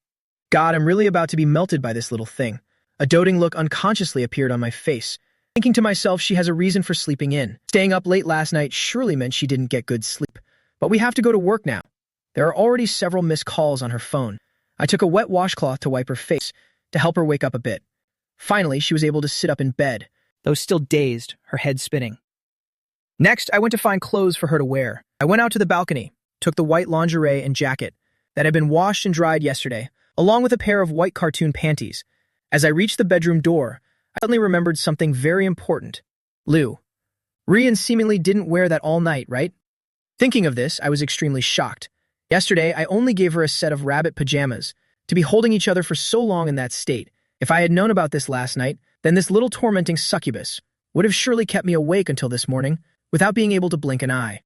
God, I'm really about to be melted by this little thing. A doting look unconsciously appeared on my face, thinking to myself she has a reason for sleeping in. Staying up late last night surely meant she didn't get good sleep. But we have to go to work now. There are already several missed calls on her phone. I took a wet washcloth to wipe her face, to help her wake up a bit. Finally, she was able to sit up in bed, though still dazed, her head spinning. Next, I went to find clothes for her to wear. I went out to the balcony, took the white lingerie and jacket that had been washed and dried yesterday, along with a pair of white cartoon panties. As I reached the bedroom door, I suddenly remembered something very important. Liu Ruyan seemingly didn't wear that all night, right? Thinking of this, I was extremely shocked. Yesterday, I only gave her a set of rabbit pajamas. To be holding each other for so long in that state, if I had known about this last night, then this little tormenting succubus would have surely kept me awake until this morning, without being able to blink an eye.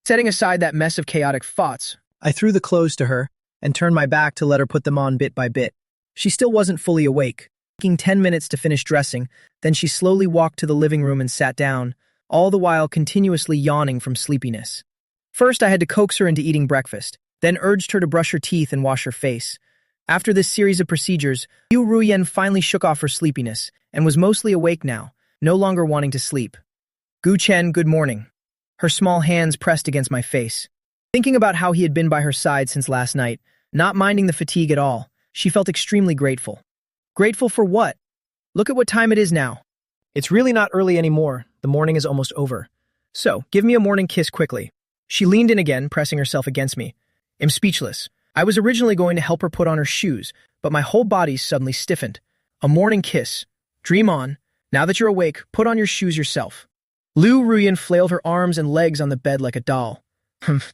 Setting aside that mess of chaotic thoughts, I threw the clothes to her and turned my back to let her put them on bit by bit. She still wasn't fully awake, taking 10 minutes to finish dressing, then she slowly walked to the living room and sat down, all the while continuously yawning from sleepiness. First, I had to coax her into eating breakfast, then urged her to brush her teeth and wash her face. After this series of procedures, Liu Ruyan finally shook off her sleepiness and was mostly awake now, no longer wanting to sleep. Gu Chen, good morning. Her small hands pressed against my face. Thinking about how he had been by her side since last night, not minding the fatigue at all, she felt extremely grateful. Grateful for what? Look at what time it is now. It's really not early anymore. The morning is almost over. So, give me a morning kiss quickly. She leaned in again, pressing herself against me. I'm speechless. I was originally going to help her put on her shoes, but my whole body suddenly stiffened. A morning kiss. Dream on. Now that you're awake, put on your shoes yourself. Liu Ruyan flailed her arms and legs on the bed like a doll.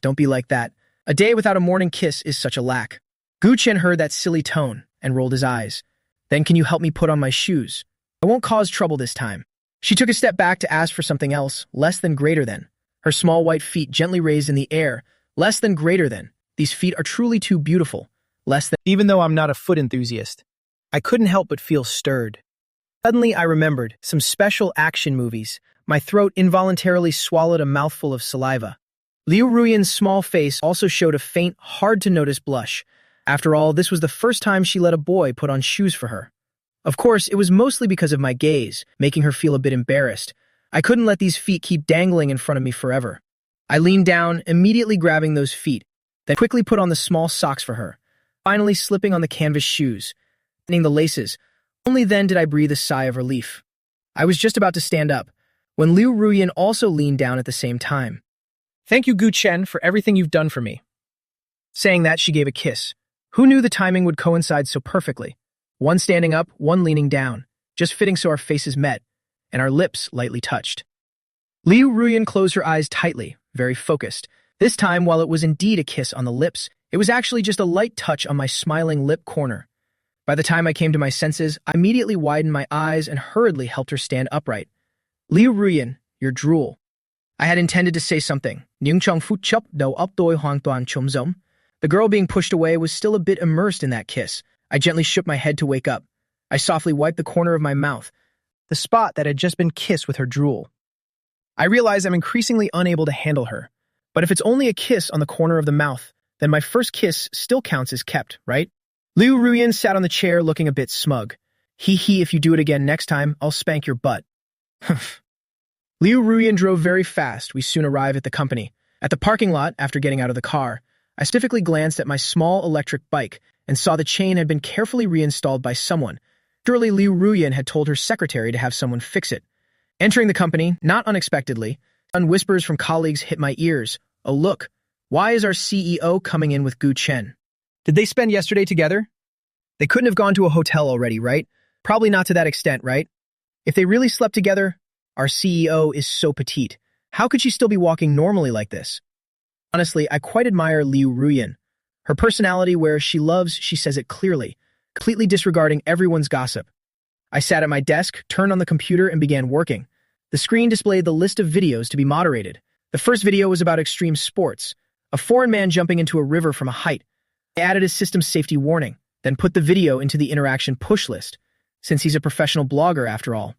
Don't be like that. A day without a morning kiss is such a lack. Gu Chen heard that silly tone and rolled his eyes. Then can you help me put on my shoes? I won't cause trouble this time. She took a step back to ask for something else, less than greater than. Her small white feet gently raised in the air, less than greater than. These feet are truly too beautiful. Less than. Even though I'm not a foot enthusiast, I couldn't help but feel stirred. Suddenly I remembered some special action movies. My throat involuntarily swallowed a mouthful of saliva. Liu Ruyan's small face also showed a faint, hard-to-notice blush. After all, this was the first time she let a boy put on shoes for her. Of course, it was mostly because of my gaze, making her feel a bit embarrassed. I couldn't let these feet keep dangling in front of me forever. I leaned down, immediately grabbing those feet, then quickly put on the small socks for her, finally slipping on the canvas shoes, tightening the laces. Only then did I breathe a sigh of relief. I was just about to stand up, when Liu Ruyan also leaned down at the same time. Thank you, Gu Chen, for everything you've done for me. Saying that, she gave a kiss. Who knew the timing would coincide so perfectly? One standing up, one leaning down, just fitting so our faces met, and our lips lightly touched. Liu Ruyan closed her eyes tightly, very focused. This time, while it was indeed a kiss on the lips, it was actually just a light touch on my smiling lip corner. By the time I came to my senses, I immediately widened my eyes and hurriedly helped her stand upright. Liu Ruyan, your drool. I had intended to say something. The girl being pushed away was still a bit immersed in that kiss. I gently shook my head to wake up. I softly wiped the corner of my mouth, the spot that had just been kissed with her drool. I realize I'm increasingly unable to handle her. But if it's only a kiss on the corner of the mouth, then my first kiss still counts as kept, right? Liu Ruyan sat on the chair looking a bit smug. Hee, if you do it again next time, I'll spank your butt. Liu Ruyan drove very fast. We soon arrived at the company. At the parking lot, after getting out of the car, I specifically glanced at my small electric bike and saw the chain had been carefully reinstalled by someone. Surely Liu Ruyan had told her secretary to have someone fix it. Entering the company, not unexpectedly, whispers from colleagues hit my ears. Oh look, why is our CEO coming in with Gu Chen? Did they spend yesterday together? They couldn't have gone to a hotel already, right? Probably not to that extent, right? If they really slept together, our CEO is so petite. How could she still be walking normally like this? Honestly, I quite admire Liu Ruyan. Her personality where she loves, she says it clearly, completely disregarding everyone's gossip. I sat at my desk, turned on the computer, and began working. The screen displayed the list of videos to be moderated. The first video was about extreme sports, a foreign man jumping into a river from a height. I added a system safety warning, then put the video into the interaction push list, since he's a professional blogger after all.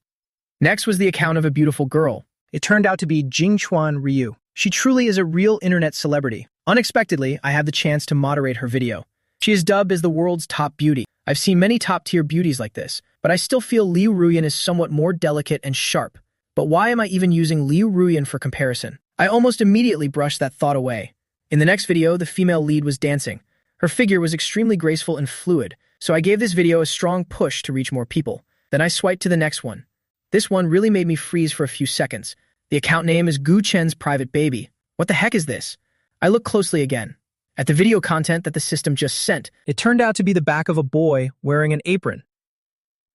Next was the account of a beautiful girl. It turned out to be Jingchuan Ryu. She truly is a real internet celebrity. Unexpectedly, I have the chance to moderate her video. She is dubbed as the world's top beauty. I've seen many top-tier beauties like this, but I still feel Liu Ruyan is somewhat more delicate and sharp. But why am I even using Liu Ruyan for comparison? I almost immediately brushed that thought away. In the next video, the female lead was dancing. Her figure was extremely graceful and fluid, so I gave this video a strong push to reach more people. Then I swiped to the next one. This one really made me freeze for a few seconds. The account name is Gu Chen's private baby. What the heck is this? I looked closely again. At the video content that the system just sent, it turned out to be the back of a boy wearing an apron,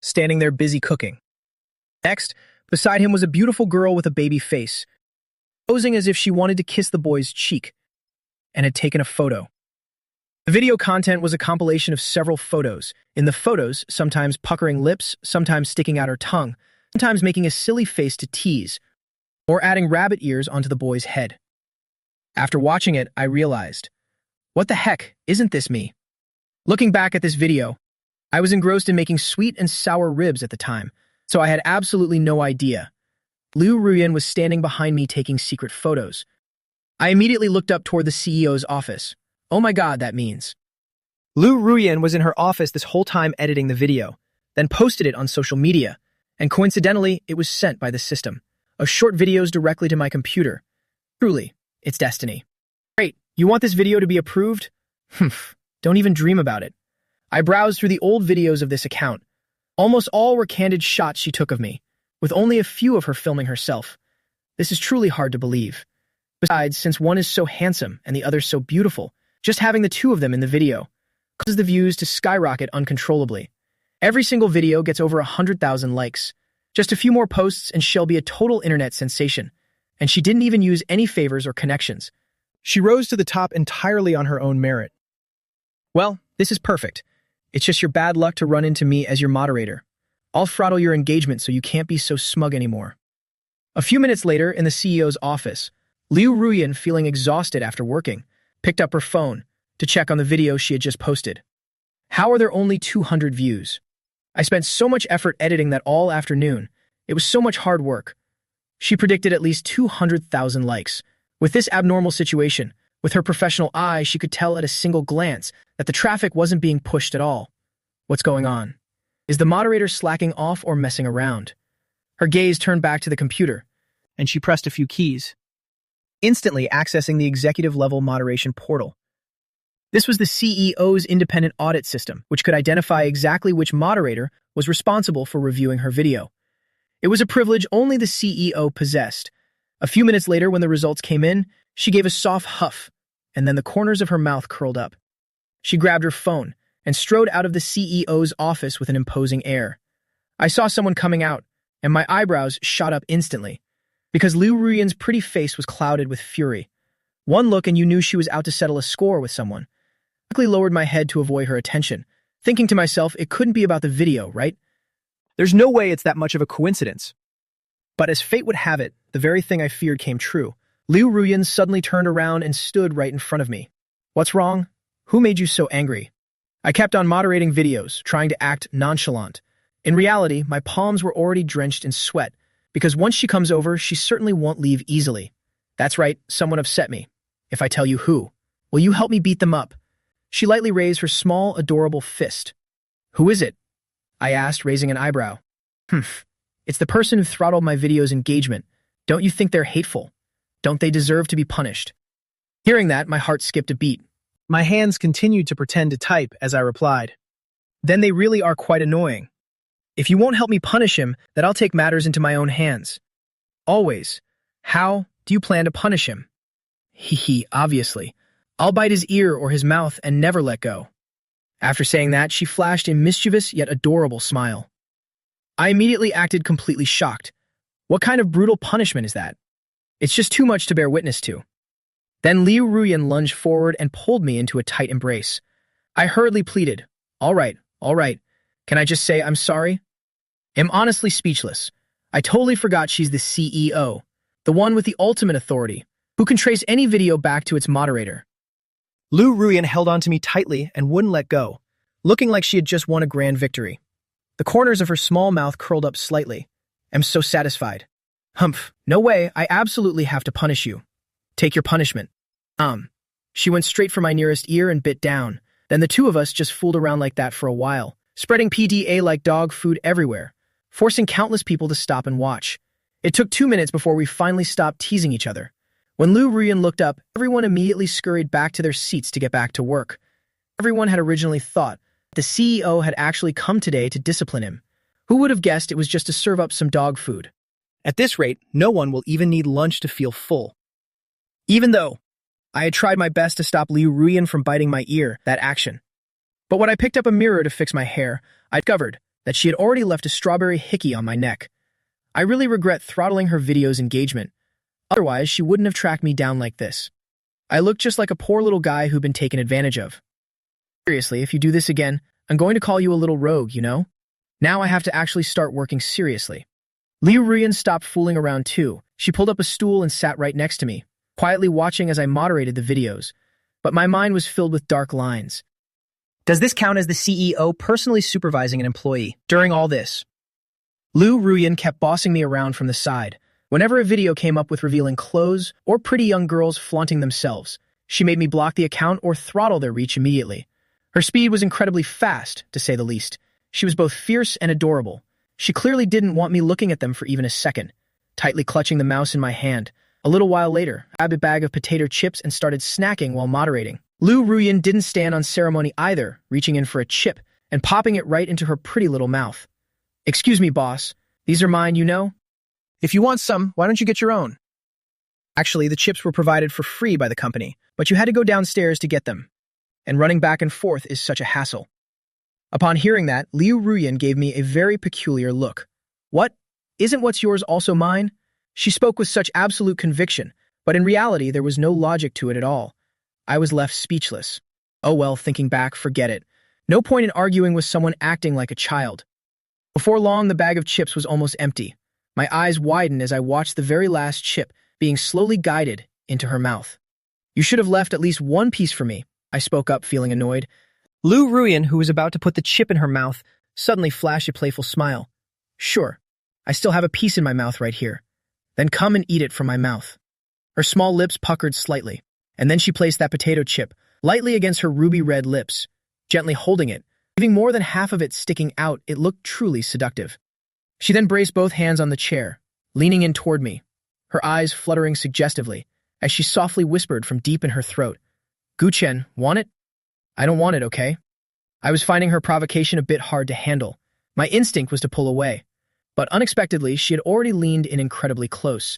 standing there busy cooking. Next, beside him was a beautiful girl with a baby face, posing as if she wanted to kiss the boy's cheek, and had taken a photo. The video content was a compilation of several photos. In the photos, sometimes puckering lips, sometimes sticking out her tongue, sometimes making a silly face to tease, or adding rabbit ears onto the boy's head. After watching it, I realized, what the heck, isn't this me? Looking back at this video, I was engrossed in making sweet and sour ribs at the time, so I had absolutely no idea. Liu Ruyan was standing behind me taking secret photos. I immediately looked up toward the CEO's office. Oh my god, that means. Liu Ruyan was in her office this whole time editing the video, then posted it on social media, and coincidentally, it was sent by the system. Of short videos directly to my computer. Truly, it's destiny. Great, you want this video to be approved? Don't even dream about it. I browsed through the old videos of this account. Almost all were candid shots she took of me, with only a few of her filming herself. This is truly hard to believe. Besides, since one is so handsome and the other so beautiful, just having the two of them in the video causes the views to skyrocket uncontrollably. Every single video gets over 100,000 likes. Just a few more posts and she'll be a total internet sensation. And she didn't even use any favors or connections. She rose to the top entirely on her own merit. Well, this is perfect. It's just your bad luck to run into me as your moderator. I'll throttle your engagement so you can't be so smug anymore. A few minutes later, in the CEO's office, Liu Ruyan, feeling exhausted after working, picked up her phone to check on the video she had just posted. How are there only 200 views? I spent so much effort editing that all afternoon. It was so much hard work. She predicted at least 200,000 likes. With this abnormal situation, with her professional eye, she could tell at a single glance that the traffic wasn't being pushed at all. What's going on? Is the moderator slacking off or messing around? Her gaze turned back to the computer, and she pressed a few keys, instantly accessing the executive-level moderation portal. This was the CEO's independent audit system, which could identify exactly which moderator was responsible for reviewing her video. It was a privilege only the CEO possessed. A few minutes later, when the results came in, she gave a soft huff, and then the corners of her mouth curled up. She grabbed her phone and strode out of the CEO's office with an imposing air. I saw someone coming out, and my eyebrows shot up instantly, because Liu Ruyan's pretty face was clouded with fury. One look and you knew she was out to settle a score with someone. I quickly lowered my head to avoid her attention, thinking to myself it couldn't be about the video, right? There's no way it's that much of a coincidence. But as fate would have it, the very thing I feared came true. Liu Ruyan suddenly turned around and stood right in front of me. What's wrong? Who made you so angry? I kept on moderating videos, trying to act nonchalant. In reality, my palms were already drenched in sweat, because once she comes over, she certainly won't leave easily. That's right, someone upset me. If I tell you who, will you help me beat them up? She lightly raised her small, adorable fist. Who is it? I asked, raising an eyebrow. It's the person who throttled my video's engagement. Don't you think they're hateful? Don't they deserve to be punished? Hearing that, my heart skipped a beat. My hands continued to pretend to type as I replied. Then they really are quite annoying. If you won't help me punish him, then I'll take matters into my own hands. Always. How do you plan to punish him? Obviously. I'll bite his ear or his mouth and never let go. After saying that, she flashed a mischievous yet adorable smile. I immediately acted completely shocked. What kind of brutal punishment is that? It's just too much to bear witness to. Then Liu Ruyan lunged forward and pulled me into a tight embrace. I hurriedly pleaded, all right. Can I just say I'm sorry? I'm honestly speechless. I totally forgot she's the CEO, the one with the ultimate authority, who can trace any video back to its moderator. Liu Ruyan held onto me tightly and wouldn't let go, looking like she had just won a grand victory. The corners of her small mouth curled up slightly. I'm so satisfied. Humph, no way, I absolutely have to punish you. Take your punishment. She went straight for my nearest ear and bit down. Then the two of us just fooled around like that for a while, spreading PDA like dog food everywhere, forcing countless people to stop and watch. It took 2 minutes before we finally stopped teasing each other. When Liu Ruyan looked up, everyone immediately scurried back to their seats to get back to work. Everyone had originally thought the CEO had actually come today to discipline him. Who would have guessed it was just to serve up some dog food? At this rate, no one will even need lunch to feel full. Even though I had tried my best to stop Liu Ruyan from biting my ear, that action. But when I picked up a mirror to fix my hair, I discovered that she had already left a strawberry hickey on my neck. I really regret throttling her video's engagement. Otherwise, she wouldn't have tracked me down like this. I looked just like a poor little guy who'd been taken advantage of. Seriously, if you do this again, I'm going to call you a little rogue, you know? Now I have to actually start working seriously. Liu Ruyan stopped fooling around too. She pulled up a stool and sat right next to me, quietly watching as I moderated the videos. But my mind was filled with dark lines. Does this count as the CEO personally supervising an employee during all this? Liu Ruyan kept bossing me around from the side. Whenever a video came up with revealing clothes or pretty young girls flaunting themselves, she made me block the account or throttle their reach immediately. Her speed was incredibly fast, to say the least. She was both fierce and adorable. She clearly didn't want me looking at them for even a second. Tightly clutching the mouse in my hand, a little while later, I grabbed a bag of potato chips and started snacking while moderating. Liu Ruyan didn't stand on ceremony either, reaching in for a chip and popping it right into her pretty little mouth. Excuse me, boss. These are mine, you know? If you want some, why don't you get your own? Actually, the chips were provided for free by the company, but you had to go downstairs to get them. And running back and forth is such a hassle. Upon hearing that, Liu Ruyan gave me a very peculiar look. What? Isn't what's yours also mine? She spoke with such absolute conviction, but in reality there was no logic to it at all. I was left speechless. Oh well, thinking back, forget it. No point in arguing with someone acting like a child. Before long, the bag of chips was almost empty. My eyes widened as I watched the very last chip being slowly guided into her mouth. You should have left at least one piece for me, I spoke up, feeling annoyed. Liu Ruyan, who was about to put the chip in her mouth, suddenly flashed a playful smile. Sure, I still have a piece in my mouth right here. Then come and eat it from my mouth. Her small lips puckered slightly, and then she placed that potato chip lightly against her ruby-red lips, gently holding it, leaving more than half of it sticking out. It looked truly seductive. She then braced both hands on the chair, leaning in toward me, her eyes fluttering suggestively, as she softly whispered from deep in her throat, "Guchen, want it?" "I don't want it, okay?" I was finding her provocation a bit hard to handle. My instinct was to pull away, but unexpectedly she had already leaned in incredibly close.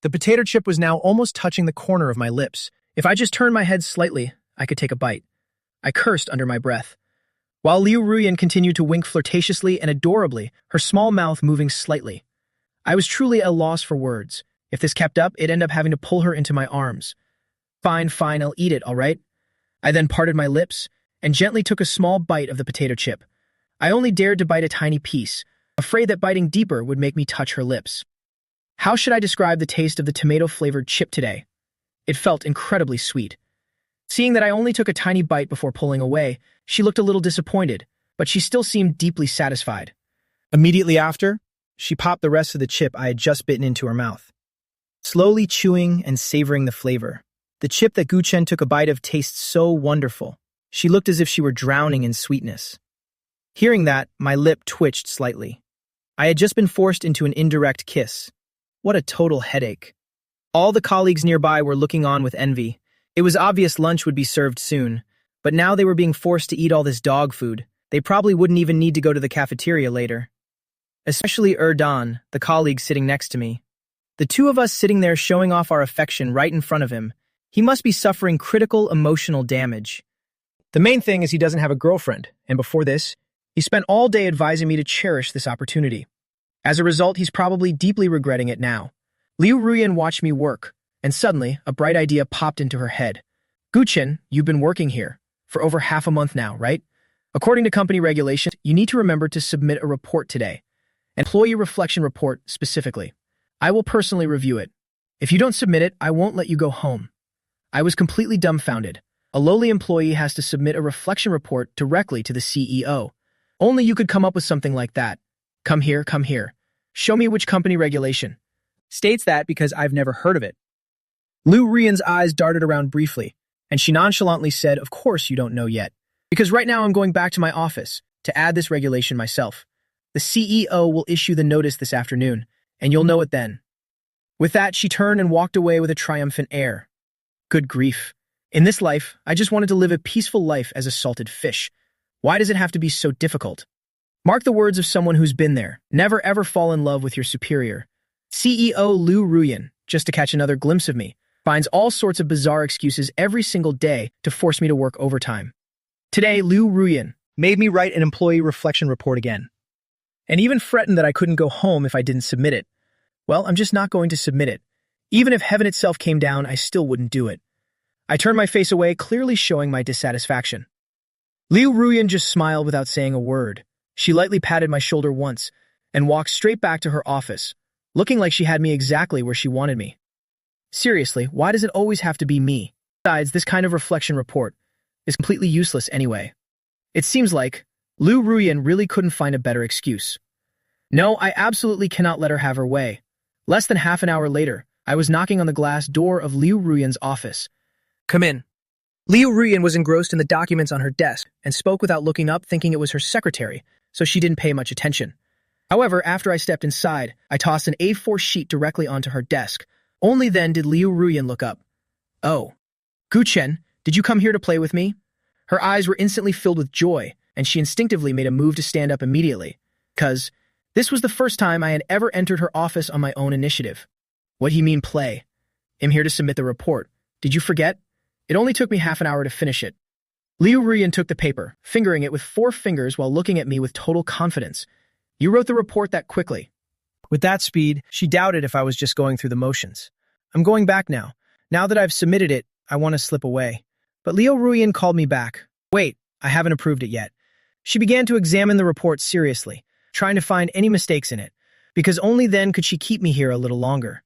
The potato chip was now almost touching the corner of my lips. If I just turned my head slightly, I could take a bite. I cursed under my breath. While Liu Ruyan continued to wink flirtatiously and adorably, her small mouth moving slightly. I was truly at a loss for words. If this kept up, I'd end up having to pull her into my arms. Fine, I'll eat it, all right? I then parted my lips and gently took a small bite of the potato chip. I only dared to bite a tiny piece, afraid that biting deeper would make me touch her lips. How should I describe the taste of the tomato-flavored chip today? It felt incredibly sweet. Seeing that I only took a tiny bite before pulling away, she looked a little disappointed, but she still seemed deeply satisfied. Immediately after, she popped the rest of the chip I had just bitten into her mouth. Slowly chewing and savoring the flavor, the chip that Guchen took a bite of tastes so wonderful. She looked as if she were drowning in sweetness. Hearing that, my lip twitched slightly. I had just been forced into an indirect kiss. What a total headache. All the colleagues nearby were looking on with envy. It was obvious lunch would be served soon, but now they were being forced to eat all this dog food. They probably wouldn't even need to go to the cafeteria later. Especially Erdan, the colleague sitting next to me. The two of us sitting there showing off our affection right in front of him. He must be suffering critical emotional damage. The main thing is he doesn't have a girlfriend, and before this, he spent all day advising me to cherish this opportunity. As a result, he's probably deeply regretting it now. Liu Ruyan watched me work, and suddenly, a bright idea popped into her head. Guchen, you've been working here for over half a month now, right? According to company regulations, you need to remember to submit a report today. An employee reflection report, specifically. I will personally review it. If you don't submit it, I won't let you go home. I was completely dumbfounded. A lowly employee has to submit a reflection report directly to the CEO. Only you could come up with something like that. Come here. Show me which company regulation states that, because I've never heard of it. Liu Ruyan's eyes darted around briefly, and she nonchalantly said, "Of course you don't know yet, because right now I'm going back to my office to add this regulation myself. The CEO will issue the notice this afternoon, and you'll know it then." With that, she turned and walked away with a triumphant air. Good grief. In this life, I just wanted to live a peaceful life as a salted fish. Why does it have to be so difficult? Mark the words of someone who's been there. Never ever fall in love with your superior. CEO Liu Ruyan, just to catch another glimpse of me, finds all sorts of bizarre excuses every single day to force me to work overtime. Today, Liu Ruyan made me write an employee reflection report again, and even threatened that I couldn't go home if I didn't submit it. Well, I'm just not going to submit it. Even if heaven itself came down, I still wouldn't do it. I turned my face away, clearly showing my dissatisfaction. Liu Ruyan just smiled without saying a word. She lightly patted my shoulder once and walked straight back to her office, looking like she had me exactly where she wanted me. Seriously, why does it always have to be me? Besides, this kind of reflection report is completely useless anyway. It seems like Liu Ruyan really couldn't find a better excuse. No, I absolutely cannot let her have her way. Less than half an hour later, I was knocking on the glass door of Liu Ruyan's office. "Come in." Liu Ruyan was engrossed in the documents on her desk and spoke without looking up, thinking it was her secretary, so she didn't pay much attention. However, after I stepped inside, I tossed an A4 sheet directly onto her desk. Only then did Liu Ruyan look up. "Oh, Guchen, did you come here to play with me?" Her eyes were instantly filled with joy, and she instinctively made a move to stand up immediately, because this was the first time I had ever entered her office on my own initiative. "What do you mean play? I'm here to submit the report. Did you forget? It only took me half an hour to finish it." Liu Ruyan took the paper, fingering it with 4 fingers while looking at me with total confidence. "You wrote the report that quickly." With that speed, she doubted if I was just going through the motions. "I'm going back now. Now that I've submitted it, I want to slip away." But Liu Ruyan called me back. "Wait, I haven't approved it yet. She began to examine the report seriously, trying to find any mistakes in it, because only then could she keep me here a little longer.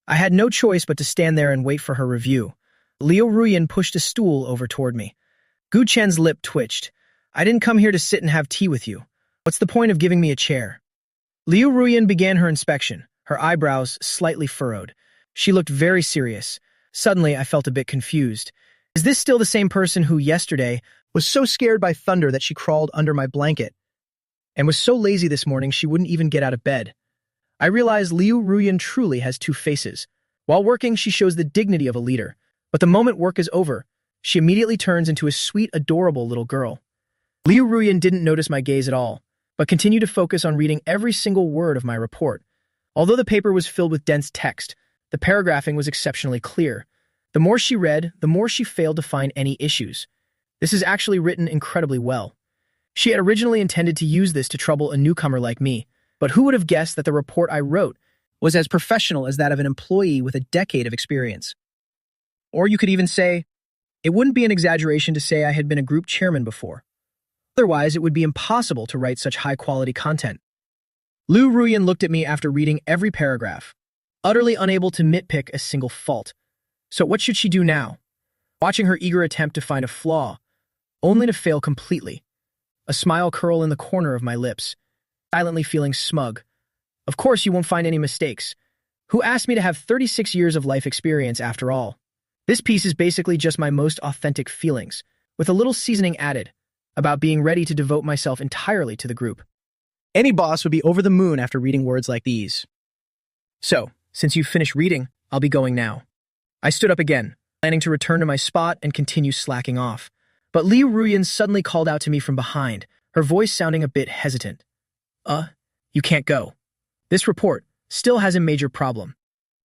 I had no choice but to stand there and wait for her review. Liu Ruyan pushed a stool over toward me. Gu Chen's lip twitched. I didn't come here to sit and have tea with you. What's the point of giving me a chair? Liu Ruyan began her inspection, her eyebrows slightly furrowed. She looked very serious. Suddenly, I felt a bit confused. Is this still the same person who, yesterday, was so scared by thunder that she crawled under my blanket, and was so lazy this morning she wouldn't even get out of bed? I realized Liu Ruyan truly has two faces. While working, she shows the dignity of a leader, but the moment work is over, she immediately turns into a sweet, adorable little girl. Liu Ruyan didn't notice my gaze at all, but continued to focus on reading every single word of my report. Although the paper was filled with dense text, the paragraphing was exceptionally clear. The more she read, the more she failed to find any issues. This is actually written incredibly well. She had originally intended to use this to trouble a newcomer like me, but who would have guessed that the report I wrote was as professional as that of an employee with a decade of experience? Or you could even say, it wouldn't be an exaggeration to say I had been a group chairman before. Otherwise, it would be impossible to write such high-quality content. Liu Ruyan looked at me after reading every paragraph, utterly unable to nitpick a single fault. So what should she do now? Watching her eager attempt to find a flaw, only to fail completely. A smile curl in the corner of my lips, silently feeling smug. Of course you won't find any mistakes. Who asked me to have 36 years of life experience after all? This piece is basically just my most authentic feelings, with a little seasoning added, about being ready to devote myself entirely to the group. Any boss would be over the moon after reading words like these. So, since you've finished reading, I'll be going now. I stood up again, planning to return to my spot and continue slacking off. But Liu Ruyan suddenly called out to me from behind, her voice sounding a bit hesitant. You can't go. This report still has a major problem.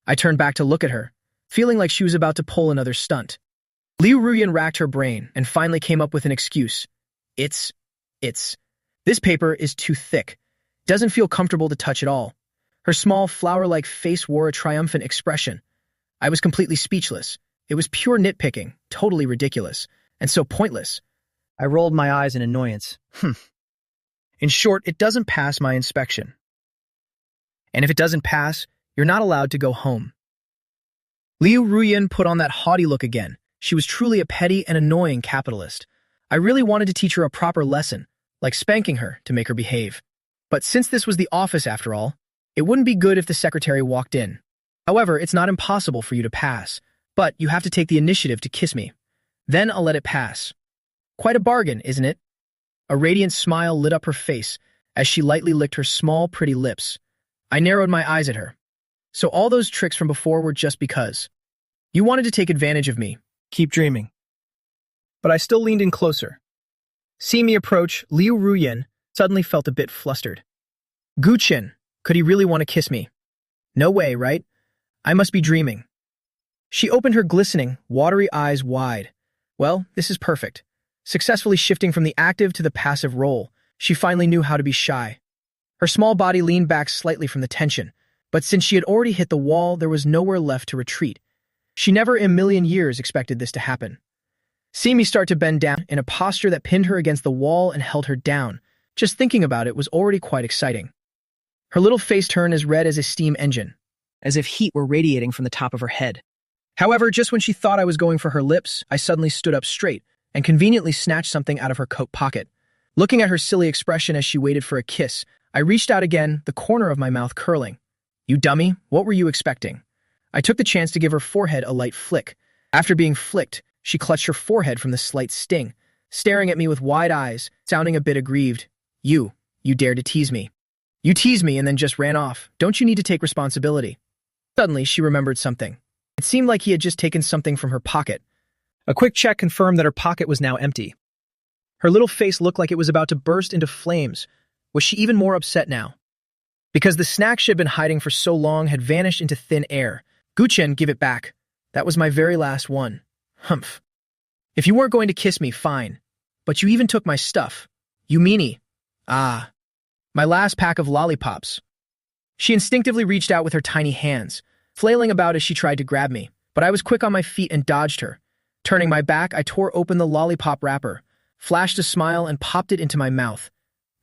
I turned back to look at her, feeling like she was about to pull another stunt. Liu Ruyan racked her brain and finally came up with an excuse. This paper is too thick. Doesn't feel comfortable to touch at all. Her small, flower-like face wore a triumphant expression. I was completely speechless. It was pure nitpicking, totally ridiculous, and so pointless. I rolled my eyes in annoyance. In short, it doesn't pass my inspection. And if it doesn't pass, you're not allowed to go home. Liu Ruyan put on that haughty look again. She was truly a petty and annoying capitalist. I really wanted to teach her a proper lesson, like spanking her to make her behave. But since this was the office after all, it wouldn't be good if the secretary walked in. However, it's not impossible for you to pass, but you have to take the initiative to kiss me. Then I'll let it pass. Quite a bargain, isn't it? A radiant smile lit up her face as she lightly licked her small, pretty lips. I narrowed my eyes at her. So all those tricks from before were just because. You wanted to take advantage of me. Keep dreaming. But I still leaned in closer. Seeing me approach, Liu Ruyan suddenly felt a bit flustered. Gu Chen, could he really want to kiss me? No way, right? I must be dreaming. She opened her glistening, watery eyes wide. Well, this is perfect. Successfully shifting from the active to the passive role, she finally knew how to be shy. Her small body leaned back slightly from the tension, but since she had already hit the wall, there was nowhere left to retreat. She never in a million years expected this to happen. Seeing me start to bend down in a posture that pinned her against the wall and held her down, just thinking about it was already quite exciting. Her little face turned as red as a steam engine, as if heat were radiating from the top of her head. However, just when she thought I was going for her lips, I suddenly stood up straight and conveniently snatched something out of her coat pocket. Looking at her silly expression as she waited for a kiss, I reached out again, the corner of my mouth curling. You dummy, what were you expecting? I took the chance to give her forehead a light flick. After being flicked, she clutched her forehead from the slight sting, staring at me with wide eyes, sounding a bit aggrieved. You dared to tease me. You teased me and then just ran off. Don't you need to take responsibility? Suddenly, she remembered something. It seemed like he had just taken something from her pocket. A quick check confirmed that her pocket was now empty. Her little face looked like it was about to burst into flames. Was she even more upset now? Because the snack she had been hiding for so long had vanished into thin air. Gu Chen, give it back. That was my very last one. Humph. If you weren't going to kiss me, fine. But you even took my stuff. You meanie. Ah. My last pack of lollipops. She instinctively reached out with her tiny hands, flailing about as she tried to grab me, but I was quick on my feet and dodged her. Turning my back, I tore open the lollipop wrapper, flashed a smile, and popped it into my mouth.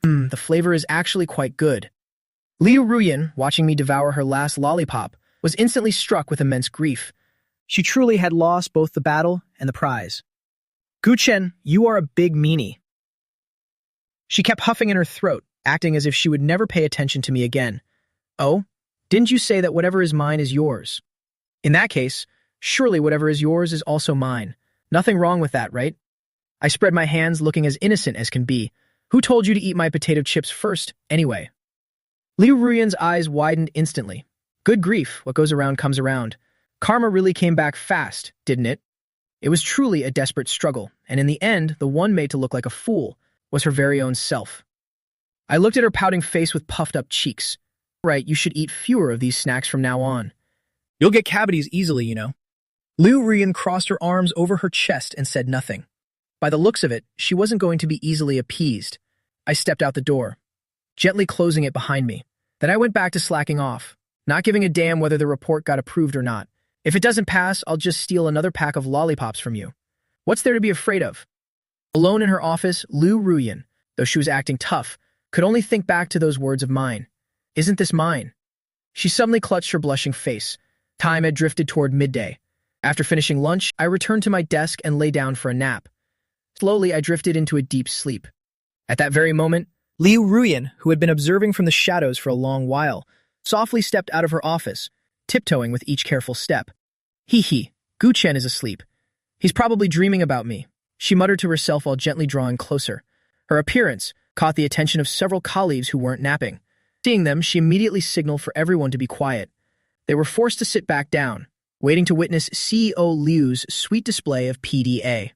The flavor is actually quite good. Liu Ruyan, watching me devour her last lollipop, was instantly struck with immense grief. She truly had lost both the battle and the prize. Guchen, you are a big meanie. She kept huffing in her throat, acting as if she would never pay attention to me again. Oh, didn't you say that whatever is mine is yours? In that case, surely whatever is yours is also mine. Nothing wrong with that, right? I spread my hands, looking as innocent as can be. Who told you to eat my potato chips first, anyway? Liu Ruyan's eyes widened instantly. Good grief, what goes around comes around. Karma really came back fast, didn't it? It was truly a desperate struggle, and in the end, the one made to look like a fool was her very own self. I looked at her pouting face with puffed-up cheeks. Right, you should eat fewer of these snacks from now on. You'll get cavities easily, you know. Liu Ruyan crossed her arms over her chest and said nothing. By the looks of it, she wasn't going to be easily appeased. I stepped out the door, gently closing it behind me. Then I went back to slacking off, not giving a damn whether the report got approved or not. If it doesn't pass, I'll just steal another pack of lollipops from you. What's there to be afraid of? Alone in her office, Liu Ruyan, though she was acting tough, could only think back to those words of mine. Isn't this mine? She suddenly clutched her blushing face. Time had drifted toward midday. After finishing lunch, I returned to my desk and lay down for a nap. Slowly, I drifted into a deep sleep. At that very moment, Liu Ruyan, who had been observing from the shadows for a long while, softly stepped out of her office, tiptoeing with each careful step. Hee, Guchen is asleep. He's probably dreaming about me, she muttered to herself while gently drawing closer. Her appearance caught the attention of several colleagues who weren't napping. Seeing them, she immediately signaled for everyone to be quiet. They were forced to sit back down, waiting to witness CEO Liu's sweet display of PDA.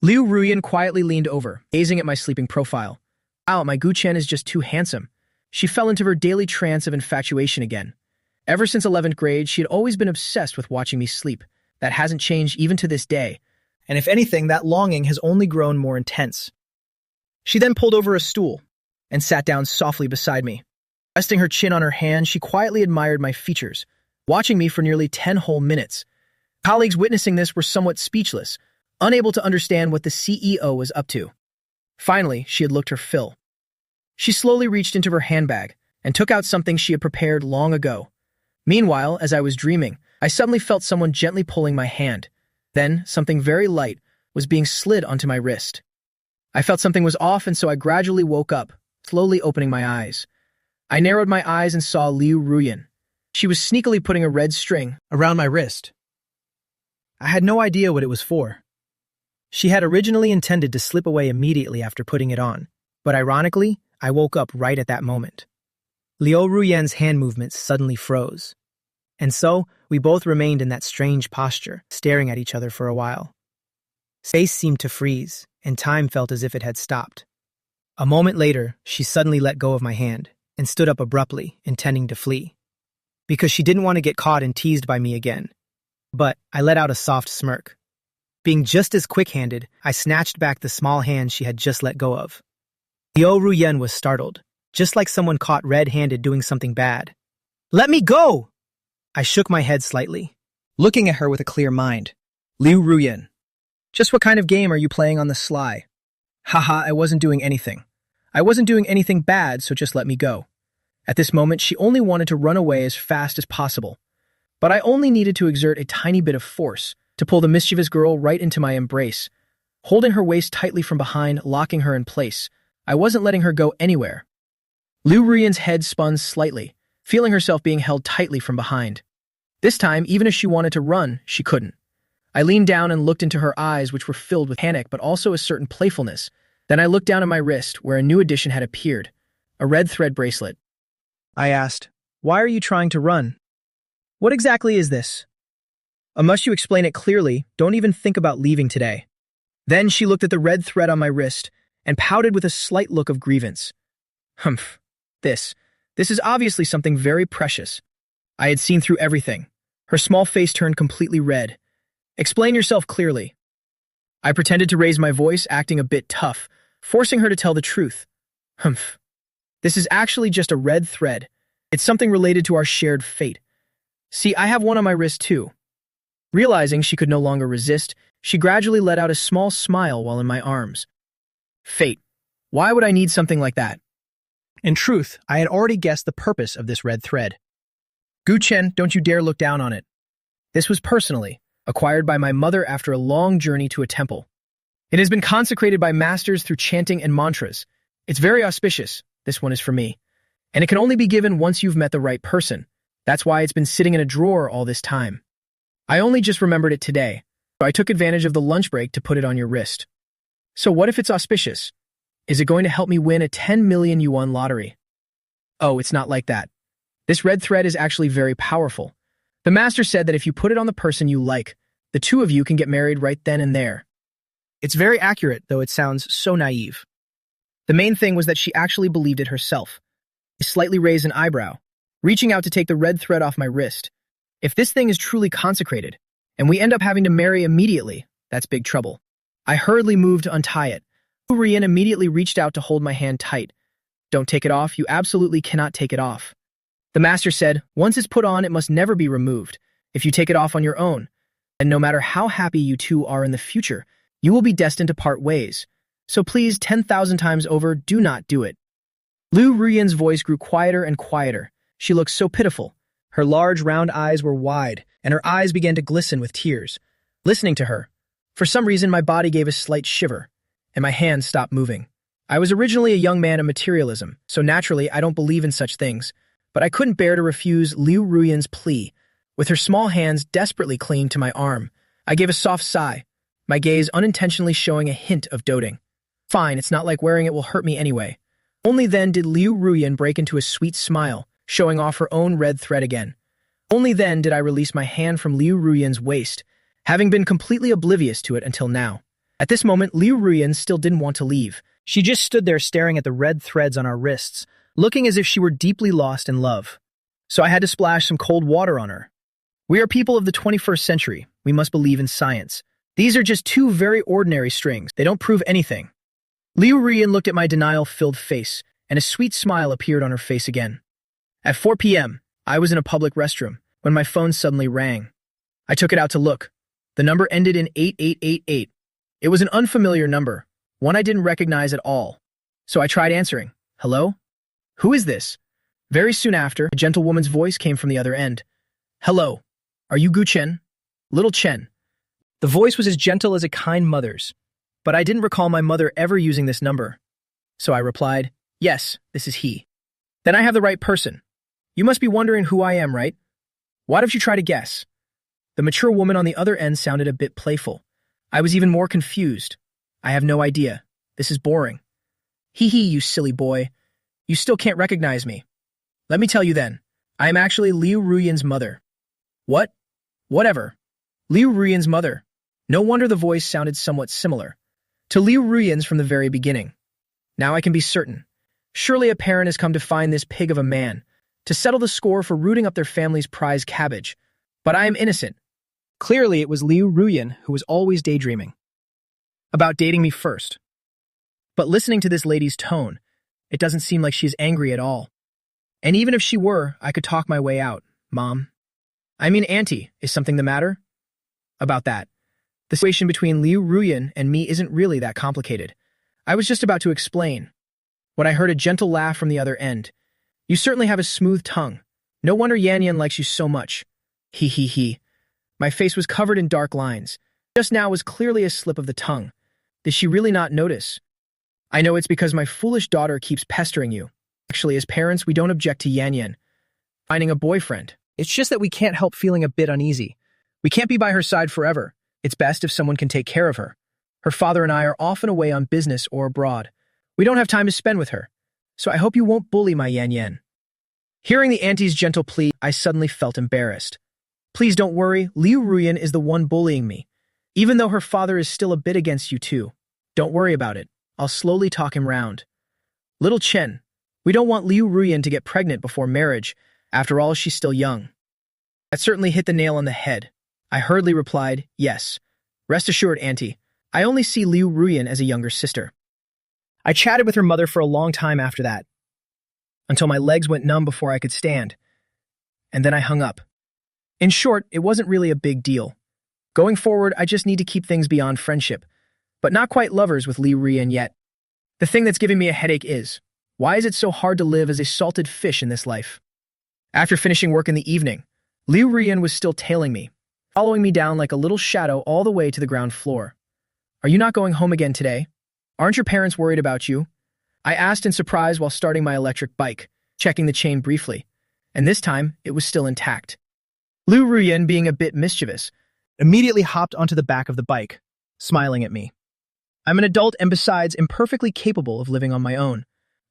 Liu Ruyan quietly leaned over, gazing at my sleeping profile. Wow, my Guchen is just too handsome. She fell into her daily trance of infatuation again. Ever since 11th grade, she had always been obsessed with watching me sleep. That hasn't changed even to this day. And if anything, that longing has only grown more intense. She then pulled over a stool and sat down softly beside me. Resting her chin on her hand, she quietly admired my features, watching me for nearly 10 whole minutes. Colleagues witnessing this were somewhat speechless, unable to understand what the CEO was up to. Finally, she had looked her fill. She slowly reached into her handbag and took out something she had prepared long ago. Meanwhile, as I was dreaming, I suddenly felt someone gently pulling my hand. Then, something very light was being slid onto my wrist. I felt something was off, and so I gradually woke up, slowly opening my eyes. I narrowed my eyes and saw Liu Ruyan. She was sneakily putting a red string around my wrist. I had no idea what it was for. She had originally intended to slip away immediately after putting it on, but ironically, I woke up right at that moment. Liu Ruyan's hand movements suddenly froze. And so, we both remained in that strange posture, staring at each other for a while. Space seemed to freeze, and time felt as if it had stopped. A moment later, she suddenly let go of my hand and stood up abruptly, intending to flee. Because she didn't want to get caught and teased by me again. But I let out a soft smirk. Being just as quick-handed, I snatched back the small hand she had just let go of. Liu Ruyan was startled, just like someone caught red-handed doing something bad. "Let me go!" I shook my head slightly, looking at her with a clear mind. Liu Ruyan, just what kind of game are you playing on the sly? Haha, I wasn't doing anything. I wasn't doing anything bad, so just let me go. At this moment, she only wanted to run away as fast as possible. But I only needed to exert a tiny bit of force to pull the mischievous girl right into my embrace. Holding her waist tightly from behind, locking her in place, I wasn't letting her go anywhere. Liu Ruyan's head spun slightly, feeling herself being held tightly from behind. This time, even if she wanted to run, she couldn't. I leaned down and looked into her eyes, which were filled with panic but also a certain playfulness. Then I looked down at my wrist, where a new addition had appeared, a red thread bracelet. I asked, "Why are you trying to run? What exactly is this? Unless you explain it clearly, don't even think about leaving today." Then she looked at the red thread on my wrist and pouted with a slight look of grievance. Humph. This is obviously something very precious. I had seen through everything. Her small face turned completely red. Explain yourself clearly. I pretended to raise my voice, acting a bit tough, forcing her to tell the truth. Humph. This is actually just a red thread. It's something related to our shared fate. See, I have one on my wrist too. Realizing she could no longer resist, she gradually let out a small smile while in my arms. Fate. Why would I need something like that? In truth, I had already guessed the purpose of this red thread. Gu Chen, don't you dare look down on it. This was personally acquired by my mother after a long journey to a temple. It has been consecrated by masters through chanting and mantras. It's very auspicious. This one is for me. And it can only be given once you've met the right person. That's why it's been sitting in a drawer all this time. I only just remembered it today, so I took advantage of the lunch break to put it on your wrist. So what if it's auspicious? Is it going to help me win a 10 million yuan lottery? Oh, it's not like that. This red thread is actually very powerful. The master said that if you put it on the person you like, the two of you can get married right then and there. It's very accurate, though it sounds so naive. The main thing was that she actually believed it herself. I slightly raised an eyebrow, reaching out to take the red thread off my wrist. If this thing is truly consecrated, and we end up having to marry immediately, that's big trouble. I hurriedly moved to untie it. Rian immediately reached out to hold my hand tight. Don't take it off, you absolutely cannot take it off. The master said, once it's put on, it must never be removed. If you take it off on your own, and no matter how happy you two are in the future, you will be destined to part ways. So please, 10,000 times over, do not do it. Liu Ruyan's voice grew quieter and quieter. She looked so pitiful. Her large, round eyes were wide, and her eyes began to glisten with tears. Listening to her, for some reason my body gave a slight shiver, and my hands stopped moving. I was originally a young man of materialism, so naturally I don't believe in such things, but I couldn't bear to refuse Liu Ruyan's plea. With her small hands desperately clinging to my arm, I gave a soft sigh, my gaze unintentionally showing a hint of doting. Fine, it's not like wearing it will hurt me anyway. Only then did Liu Ruyan break into a sweet smile, showing off her own red thread again. Only then did I release my hand from Liu Ruyan's waist, having been completely oblivious to it until now. At this moment, Liu Ruyan still didn't want to leave. She just stood there staring at the red threads on our wrists, looking as if she were deeply lost in love. So I had to splash some cold water on her. We are people of the 21st century. We must believe in science. These are just two very ordinary strings. They don't prove anything. Liu Ruyan looked at my denial-filled face, and a sweet smile appeared on her face again. At 4 p.m., I was in a public restroom when my phone suddenly rang. I took it out to look. The number ended in 8888. It was an unfamiliar number, one I didn't recognize at all. So I tried answering. Hello? Who is this? Very soon after, a gentlewoman's voice came from the other end. Hello. Are you Gu Chen? Little Chen. The voice was as gentle as a kind mother's, but I didn't recall my mother ever using this number. So I replied, yes, this is he. Then I have the right person. You must be wondering who I am, right? Why don't you try to guess? The mature woman on the other end sounded a bit playful. I was even more confused. I have no idea. This is boring. Hee hee, you silly boy. You still can't recognize me. Let me tell you then. I am actually Liu Ruyan's mother. What? Whatever. Liu Ruyan's mother. No wonder the voice sounded somewhat similar to Liu Ruyan's from the very beginning. Now I can be certain. Surely a parent has come to find this pig of a man, to settle the score for rooting up their family's prize cabbage. But I am innocent. Clearly it was Liu Ruyan who was always daydreaming about dating me first. But listening to this lady's tone, it doesn't seem like she's angry at all. And even if she were, I could talk my way out. Mom. I mean, Auntie, is something the matter? About that. The situation between Liu Ruyan and me isn't really that complicated. I was just about to explain when I heard a gentle laugh from the other end. You certainly have a smooth tongue. No wonder Yan Yan likes you so much. He he he. My face was covered in dark lines. Just now was clearly a slip of the tongue. Did she really not notice? I know it's because my foolish daughter keeps pestering you. Actually, as parents, we don't object to Yan Yan finding a boyfriend. It's just that we can't help feeling a bit uneasy. We can't be by her side forever. It's best if someone can take care of her. Her father and I are often away on business or abroad. We don't have time to spend with her. So I hope you won't bully my Yan Yan. Hearing the auntie's gentle plea, I suddenly felt embarrassed. Please don't worry, Liu Ruyan is the one bullying me. Even though her father is still a bit against you too. Don't worry about it. I'll slowly talk him round. Little Chen, we don't want Liu Ruyan to get pregnant before marriage. After all, she's still young. That certainly hit the nail on the head. I hurriedly replied, yes. Rest assured, Auntie, I only see Liu Ruyan as a younger sister. I chatted with her mother for a long time after that, until my legs went numb before I could stand. And then I hung up. In short, it wasn't really a big deal. Going forward, I just need to keep things beyond friendship, but not quite lovers with Liu Ruyan yet. The thing that's giving me a headache is, why is it so hard to live as a salted fish in this life? After finishing work in the evening, Liu Ruyan was still tailing me, following me down like a little shadow all the way to the ground floor. Are you not going home again today? Aren't your parents worried about you? I asked in surprise while starting my electric bike, checking the chain briefly, and this time it was still intact. Liu Ruyan, being a bit mischievous, immediately hopped onto the back of the bike, smiling at me. I'm an adult and besides am perfectly capable of living on my own.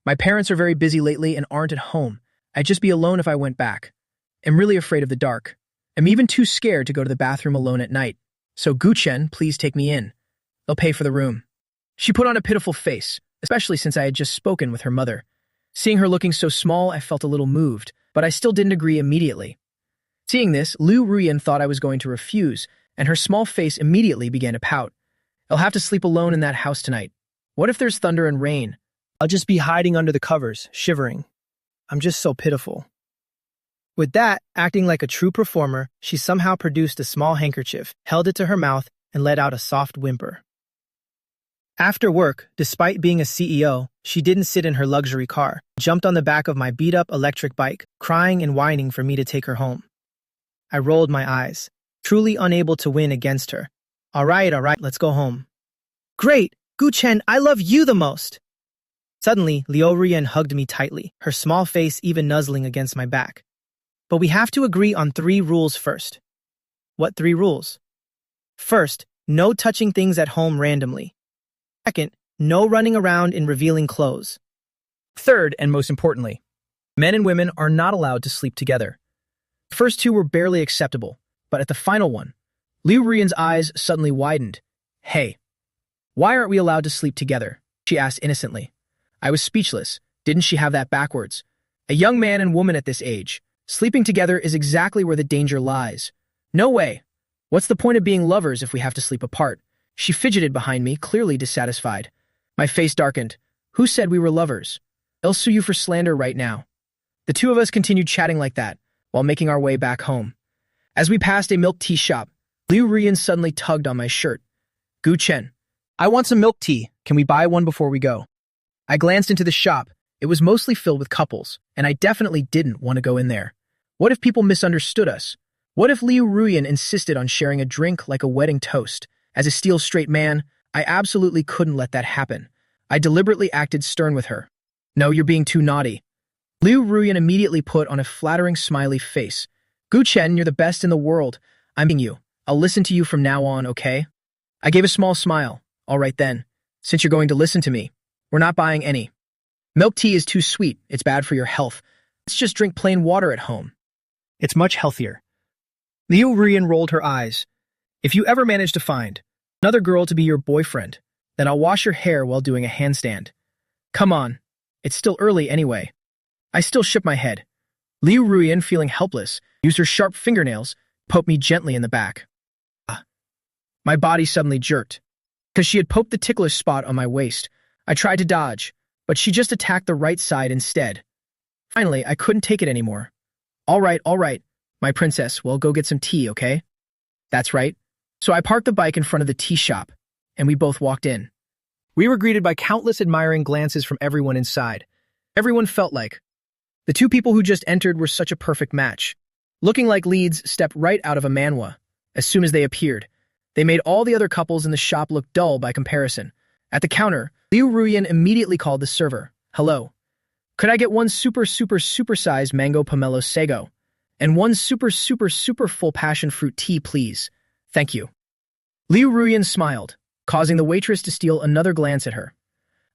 My parents are very busy lately and aren't at home. I'd just be alone if I went back. I'm really afraid of the dark. I'm even too scared to go to the bathroom alone at night. So Guchen, please take me in. I'll pay for the room. She put on a pitiful face, especially since I had just spoken with her mother. Seeing her looking so small, I felt a little moved, but I still didn't agree immediately. Seeing this, Liu Ruyan thought I was going to refuse, and her small face immediately began to pout. I'll have to sleep alone in that house tonight. What if there's thunder and rain? I'll just be hiding under the covers, shivering. I'm just so pitiful. With that, acting like a true performer, she somehow produced a small handkerchief, held it to her mouth, and let out a soft whimper. After work, despite being a CEO, she didn't sit in her luxury car, jumped on the back of my beat-up electric bike, crying and whining for me to take her home. I rolled my eyes, truly unable to win against her. All right, let's go home. Great! Guchen, I love you the most! Suddenly, Liu Ruyan hugged me tightly, her small face even nuzzling against my back. But we have to agree on 3 rules first. What 3 rules? First, no touching things at home randomly. Second, no running around in revealing clothes. Third, and most importantly, men and women are not allowed to sleep together. The first 2 were barely acceptable, but at the final one, Liu Ruyan's eyes suddenly widened. Hey, why aren't we allowed to sleep together? She asked innocently. I was speechless. Didn't she have that backwards? A young man and woman at this age, sleeping together is exactly where the danger lies. No way. What's the point of being lovers if we have to sleep apart? She fidgeted behind me, clearly dissatisfied. My face darkened. Who said we were lovers? I'll sue you for slander right now. The 2 of us continued chatting like that, while making our way back home. As we passed a milk tea shop, Liu Ruyan suddenly tugged on my shirt. Guchen, I want some milk tea. Can we buy one before we go? I glanced into the shop. It was mostly filled with couples, and I definitely didn't want to go in there. What if people misunderstood us? What if Liu Ruyan insisted on sharing a drink like a wedding toast? As a steel straight man, I absolutely couldn't let that happen. I deliberately acted stern with her. No, you're being too naughty. Liu Ruyan immediately put on a flattering smiley face. Guchen, you're the best in the world. I'm being you. I'll listen to you from now on, okay? I gave a small smile. All right then. Since you're going to listen to me, we're not buying any. Milk tea is too sweet. It's bad for your health. Let's just drink plain water at home. It's much healthier. Liu Ruyan rolled her eyes. If you ever manage to find another girl to be your boyfriend, then I'll wash your hair while doing a handstand. Come on. It's still early anyway. I still shook my head. Liu Ruyan, feeling helpless, used her sharp fingernails, poked me gently in the back. My body suddenly jerked. Because she had poked the ticklish spot on my waist, I tried to dodge, but she just attacked the right side instead. Finally, I couldn't take it anymore. All right, my princess, we'll go get some tea, okay? That's right. So I parked the bike in front of the tea shop, and we both walked in. We were greeted by countless admiring glances from everyone inside. Everyone felt like the 2 people who just entered were such a perfect match. Looking like leads stepped right out of a manhwa. As soon as they appeared, they made all the other couples in the shop look dull by comparison. At the counter, Liu Ruyan immediately called the server. Hello. Could I get 1 super-sized mango pomelo sago? And 1 super full passion fruit tea, please. Thank you. Liu Ruyan smiled, causing the waitress to steal another glance at her.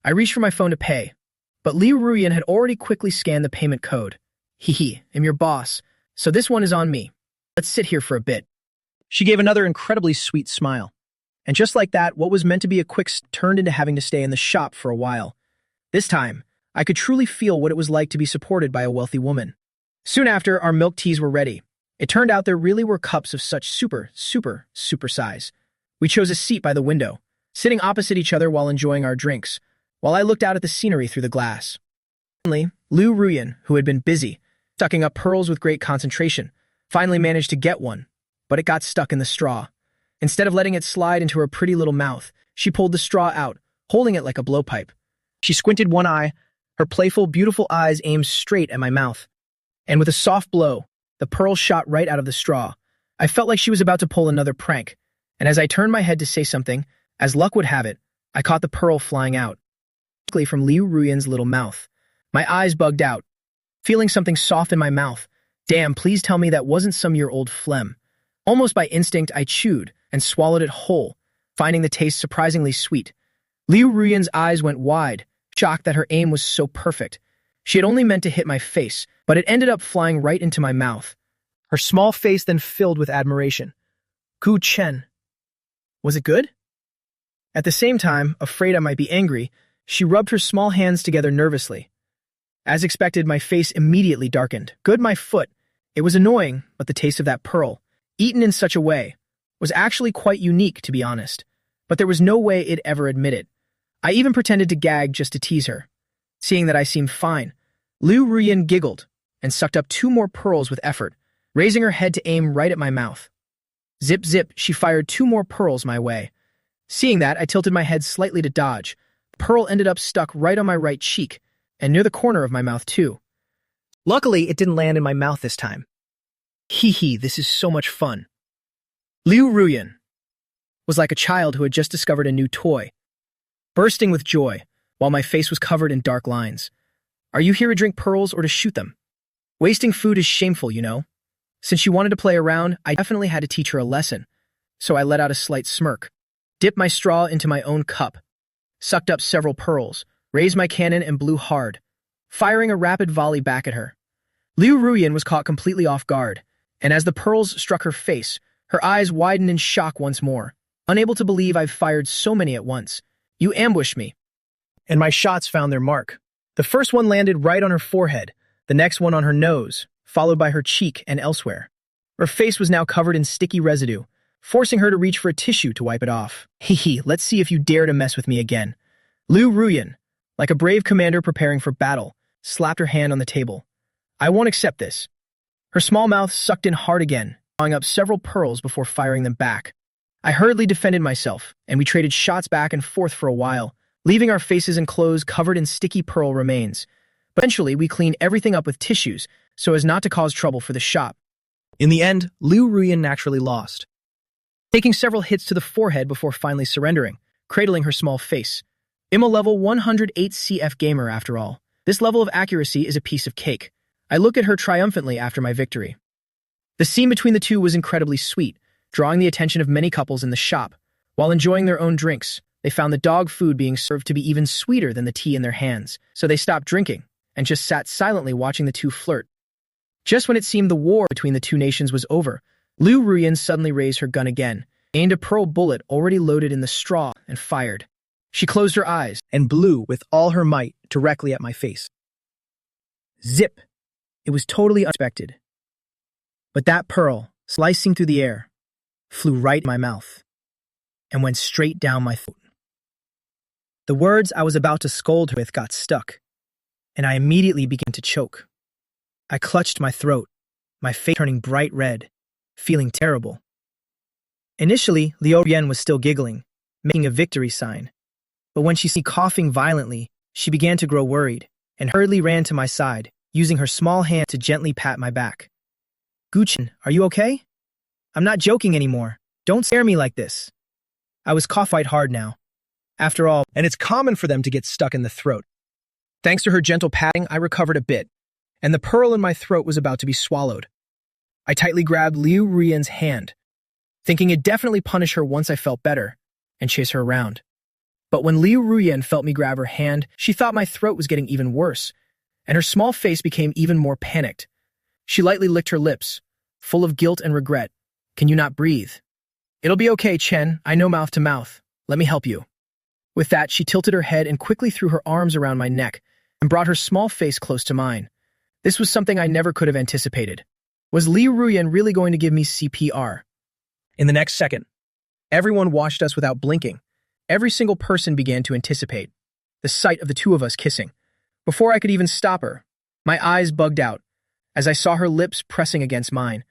I reached for my phone to pay, but Liu Ruyan had already quickly scanned the payment code. I'm your boss, so this one is on me. Let's sit here for a bit. She gave another incredibly sweet smile. And just like that, what was meant to be a quick turned into having to stay in the shop for a while. This time, I could truly feel what it was like to be supported by a wealthy woman. Soon after, our milk teas were ready. It turned out there really were cups of such super size. We chose a seat by the window, sitting opposite each other while enjoying our drinks, while I looked out at the scenery through the glass. Finally, Liu Ruyan, who had been busy, sucking up pearls with great concentration, finally managed to get one, but it got stuck in the straw. Instead of letting it slide into her pretty little mouth, she pulled the straw out, holding it like a blowpipe. She squinted one eye, her playful, beautiful eyes aimed straight at my mouth. And with a soft blow, the pearl shot right out of the straw. I felt like she was about to pull another prank, and as I turned my head to say something, as luck would have it, I caught the pearl flying out, directly from Liu Ruyan's little mouth. My eyes bugged out, feeling something soft in my mouth. Damn, please tell me that wasn't some year-old phlegm. Almost by instinct, I chewed and swallowed it whole, finding the taste surprisingly sweet. Liu Ruyan's eyes went wide, shocked that her aim was so perfect. She had only meant to hit my face, but it ended up flying right into my mouth. Her small face then filled with admiration. Gu Chen. Was it good? At the same time, afraid I might be angry, she rubbed her small hands together nervously. As expected, my face immediately darkened. Good, my foot. It was annoying, but the taste of that pearl, eaten in such a way, was actually quite unique, to be honest. But there was no way it'd ever admit it. I even pretended to gag just to tease her. Seeing that I seemed fine, Liu Ruyan giggled and sucked up 2 more pearls with effort, raising her head to aim right at my mouth. Zip, zip, she fired 2 more pearls my way. Seeing that, I tilted my head slightly to dodge. The pearl ended up stuck right on my right cheek, and near the corner of my mouth too. Luckily, it didn't land in my mouth this time. Hee hee, this is so much fun. Liu Ruyan was like a child who had just discovered a new toy, bursting with joy, while my face was covered in dark lines. Are you here to drink pearls or to shoot them? Wasting food is shameful, you know. Since she wanted to play around, I definitely had to teach her a lesson, so I let out a slight smirk, dipped my straw into my own cup, sucked up several pearls, raised my cannon and blew hard, firing a rapid volley back at her. Liu Ruyan was caught completely off guard, and as the pearls struck her face, her eyes widened in shock once more, unable to believe I've fired so many at once. You ambushed me. And my shots found their mark. The first one landed right on her forehead, the next one on her nose, followed by her cheek and elsewhere. Her face was now covered in sticky residue, forcing her to reach for a tissue to wipe it off. Hee hee, let's see if you dare to mess with me again. Liu Ruyan, like a brave commander preparing for battle, slapped her hand on the table. I won't accept this. Her small mouth sucked in hard again, drawing up several pearls before firing them back. I hurriedly defended myself, and we traded shots back and forth for a while, leaving our faces and clothes covered in sticky pearl remains. But eventually, we cleaned everything up with tissues so as not to cause trouble for the shop. In the end, Liu Ruyan naturally lost, taking several hits to the forehead before finally surrendering, cradling her small face. I'm a level 108 CF gamer after all. This level of accuracy is a piece of cake. I look at her triumphantly after my victory. The scene between the two was incredibly sweet, drawing the attention of many couples in the shop. While enjoying their own drinks, they found the dog food being served to be even sweeter than the tea in their hands, so they stopped drinking and just sat silently watching the two flirt. Just when it seemed the war between the two nations was over, Liu Ruyan suddenly raised her gun again, aimed a pearl bullet already loaded in the straw, and fired. She closed her eyes and blew with all her might directly at my face. Zip! It was totally unexpected. But that pearl, slicing through the air, flew right in my mouth and went straight down my throat. The words I was about to scold her with got stuck, and I immediately began to choke. I clutched my throat, my face turning bright red, feeling terrible. Initially, Liu Ruyan was still giggling, making a victory sign. But when she saw me coughing violently, she began to grow worried and hurriedly ran to my side, using her small hand to gently pat my back. Guchen, are you okay? I'm not joking anymore. Don't scare me like this. I was coughing quite hard now. After all, and it's common for them to get stuck in the throat. Thanks to her gentle patting, I recovered a bit, and the pearl in my throat was about to be swallowed. I tightly grabbed Liu Ruyan's hand, thinking it'd definitely punish her once I felt better, and chase her around. But when Liu Ruyan felt me grab her hand, she thought my throat was getting even worse, and her small face became even more panicked. She lightly licked her lips, full of guilt and regret. Can you not breathe? It'll be okay, Chen. I know mouth to mouth. Let me help you. With that, she tilted her head and quickly threw her arms around my neck and brought her small face close to mine. This was something I never could have anticipated. Was Liu Ruyan really going to give me CPR? In the next second, everyone watched us without blinking. Every single person began to anticipate the sight of the two of us kissing. Before I could even stop her, my eyes bugged out as I saw her lips pressing against mine.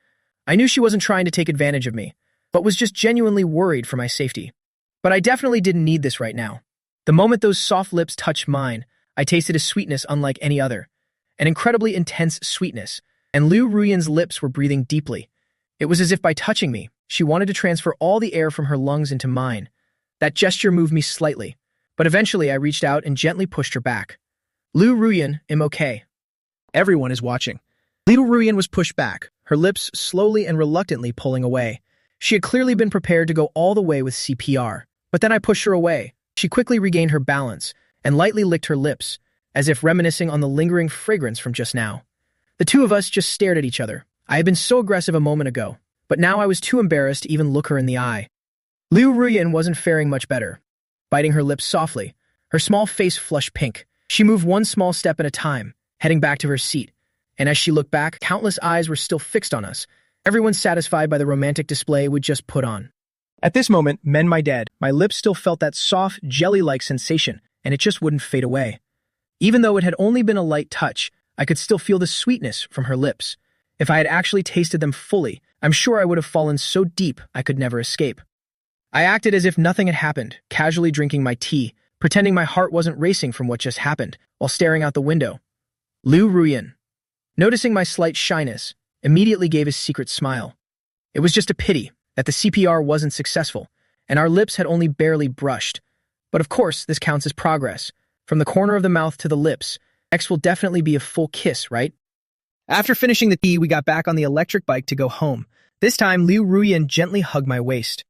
I knew she wasn't trying to take advantage of me, but was just genuinely worried for my safety. But I definitely didn't need this right now. The moment those soft lips touched mine, I tasted a sweetness unlike any other, an incredibly intense sweetness, and Liu Ruyan's lips were breathing deeply. It was as if by touching me, she wanted to transfer all the air from her lungs into mine. That gesture moved me slightly, but eventually I reached out and gently pushed her back. Liu Ruyan, I'm okay. Everyone is watching. Liu Ruyan was pushed back, her lips slowly and reluctantly pulling away. She had clearly been prepared to go all the way with CPR, but then I pushed her away. She quickly regained her balance and lightly licked her lips, as if reminiscing on the lingering fragrance from just now. The two of us just stared at each other. I had been so aggressive a moment ago, but now I was too embarrassed to even look her in the eye. Liu Ruyan wasn't faring much better. Biting her lips softly, her small face flushed pink. She moved one small step at a time, heading back to her seat, and as she looked back, countless eyes were still fixed on us, everyone satisfied by the romantic display we'd just put on. At this moment, my lips still felt that soft, jelly-like sensation, and it just wouldn't fade away. Even though it had only been a light touch, I could still feel the sweetness from her lips. If I had actually tasted them fully, I'm sure I would have fallen so deep I could never escape. I acted as if nothing had happened, casually drinking my tea, pretending my heart wasn't racing from what just happened, while staring out the window. Liu Ruyan, noticing my slight shyness, immediately gave his secret smile. It was just a pity that the CPR wasn't successful, and our lips had only barely brushed. But of course, this counts as progress. From the corner of the mouth to the lips, next will definitely be a full kiss, right? After finishing the tea, we got back on the electric bike to go home. This time, Liu Ruyan gently hugged my waist.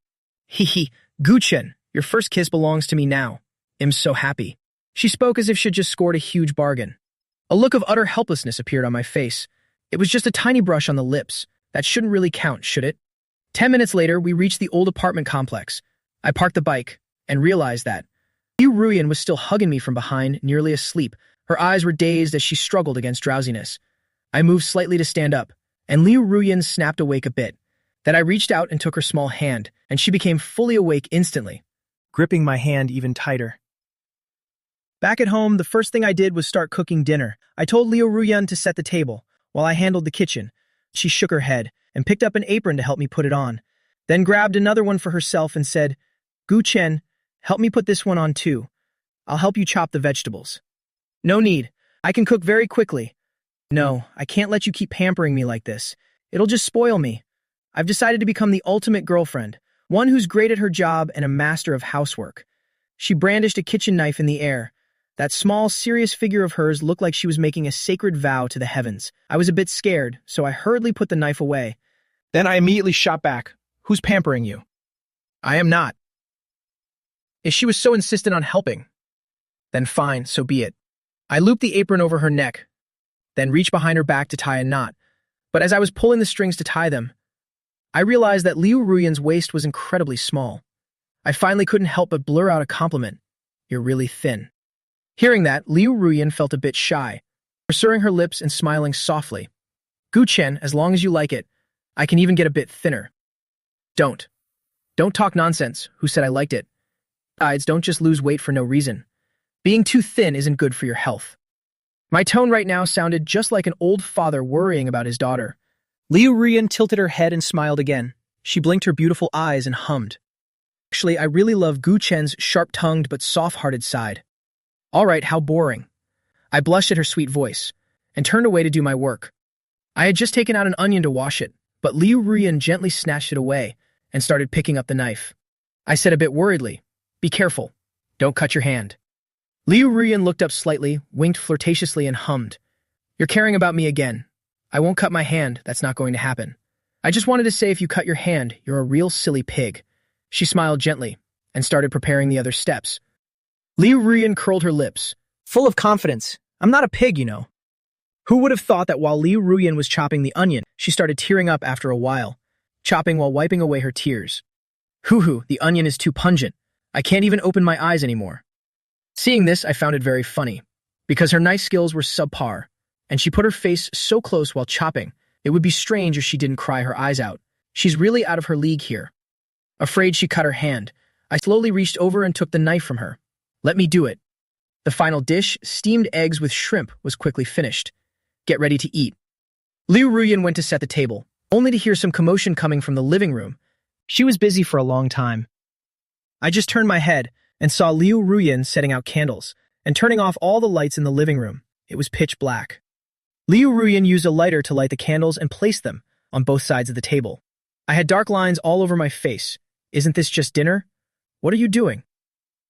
Hee, Guchen, your first kiss belongs to me now. I'm so happy. She spoke as if she'd just scored a huge bargain. A look of utter helplessness appeared on my face. It was just a tiny brush on the lips. That shouldn't really count, should it? 10 minutes later, we reached the old apartment complex. I parked the bike and realized that Liu Ruyan was still hugging me from behind, nearly asleep. Her eyes were dazed as she struggled against drowsiness. I moved slightly to stand up, and Liu Ruyan snapped awake a bit. Then I reached out and took her small hand, and she became fully awake instantly, gripping my hand even tighter. Back at home, the first thing I did was start cooking dinner. I told Liu Ruyan to set the table, while I handled the kitchen. She shook her head and picked up an apron to help me put it on, then grabbed another one for herself and said, Gu Chen, help me put this one on too. I'll help you chop the vegetables. No need. I can cook very quickly. No, I can't let you keep pampering me like this. It'll just spoil me. I've decided to become the ultimate girlfriend, one who's great at her job and a master of housework. She brandished a kitchen knife in the air. That small, serious figure of hers looked like she was making a sacred vow to the heavens. I was a bit scared, so I hurriedly put the knife away. Then I immediately shot back. Who's pampering you? I am not. If she was so insistent on helping, then fine, so be it. I looped the apron over her neck, then reached behind her back to tie a knot. But as I was pulling the strings to tie them, I realized that Liu Ruyan's waist was incredibly small. I finally couldn't help but blur out a compliment. You're really thin. Hearing that, Liu Ruyan felt a bit shy, pursuing her lips and smiling softly. Gu Chen, as long as you like it, I can even get a bit thinner. Don't talk nonsense. Who said I liked it? Besides, don't just lose weight for no reason. Being too thin isn't good for your health. My tone right now sounded just like an old father worrying about his daughter. Liu Ruyan tilted her head and smiled again. She blinked her beautiful eyes and hummed. Actually, I really love Gu Chen's sharp-tongued but soft-hearted side. All right, how boring. I blushed at her sweet voice and turned away to do my work. I had just taken out an onion to wash it, but Liu Ruyan gently snatched it away and started picking up the knife. I said a bit worriedly, Be careful. Don't cut your hand. Liu Ruyan looked up slightly, winked flirtatiously, and hummed. You're caring about me again. I won't cut my hand, that's not going to happen. I just wanted to say if you cut your hand, you're a real silly pig. She smiled gently and started preparing the other steps. Liu Ruyan curled her lips, full of confidence. I'm not a pig, you know. Who would have thought that while Liu Ruyan was chopping the onion, she started tearing up after a while, chopping while wiping away her tears. Hoo-hoo, the onion is too pungent. I can't even open my eyes anymore. Seeing this, I found it very funny, because her knife skills were subpar, and she put her face so close while chopping, it would be strange if she didn't cry her eyes out. She's really out of her league here. Afraid she cut her hand, I slowly reached over and took the knife from her. Let me do it. The final dish, steamed eggs with shrimp, was quickly finished. Get ready to eat. Liu Ruyan went to set the table, only to hear some commotion coming from the living room. She was busy for a long time. I just turned my head and saw Liu Ruyan setting out candles and turning off all the lights in the living room. It was pitch black. Liu Ruyan used a lighter to light the candles and placed them on both sides of the table. I had dark lines all over my face. Isn't this just dinner? What are you doing?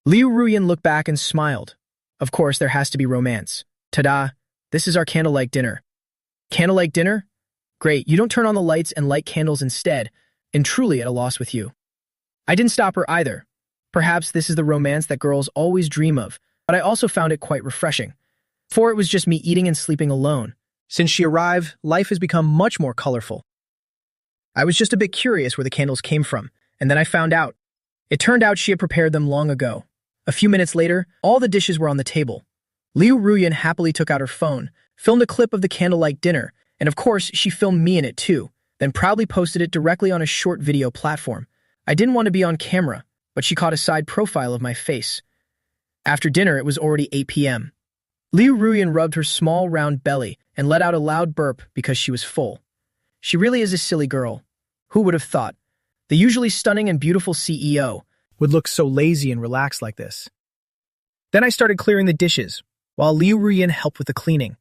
Liu Ruyan looked back and smiled. Of course, there has to be romance. Ta-da! This is our candlelight dinner. Candlelight dinner? Great, you don't turn on the lights and light candles instead, and truly at a loss with you. I didn't stop her either. Perhaps this is the romance that girls always dream of, but I also found it quite refreshing. For it was just me eating and sleeping alone. Since she arrived, life has become much more colorful. I was just a bit curious where the candles came from, and then I found out. It turned out she had prepared them long ago. A few minutes later, all the dishes were on the table. Liu Ruyan happily took out her phone, filmed a clip of the candlelight dinner, and of course, she filmed me in it too, then proudly posted it directly on a short video platform. I didn't want to be on camera, but she caught a side profile of my face. After dinner, it was already 8 p.m. Liu Ruyan rubbed her small, round belly and let out a loud burp because she was full. She really is a silly girl. Who would have thought? The usually stunning and beautiful CEO would look so lazy and relaxed like this. Then I started clearing the dishes, while Liu Ruyan helped with the cleaning.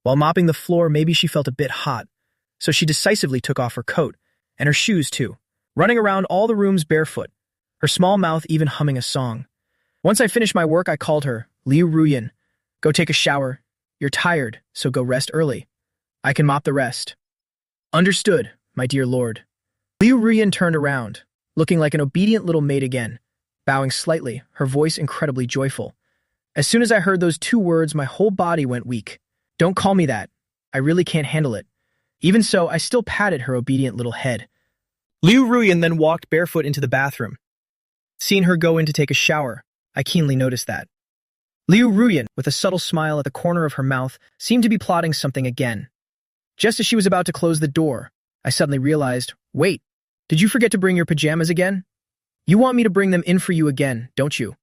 While mopping the floor, maybe she felt a bit hot, so she decisively took off her coat, and her shoes too, running around all the rooms barefoot, her small mouth even humming a song. Once I finished my work, I called her, Liu Ruyan, go take a shower. You're tired, so go rest early. I can mop the rest. Understood, my dear lord. Liu Ruyan turned around, looking like an obedient little maid again, bowing slightly, her voice incredibly joyful. As soon as I heard those two words, my whole body went weak. Don't call me that. I really can't handle it. Even so, I still patted her obedient little head. Liu Ruyan then walked barefoot into the bathroom. Seeing her go in to take a shower, I keenly noticed that. Liu Ruyan, with a subtle smile at the corner of her mouth, seemed to be plotting something again. Just as she was about to close the door, I suddenly realized, wait, did you forget to bring your pajamas again? You want me to bring them in for you again, don't you?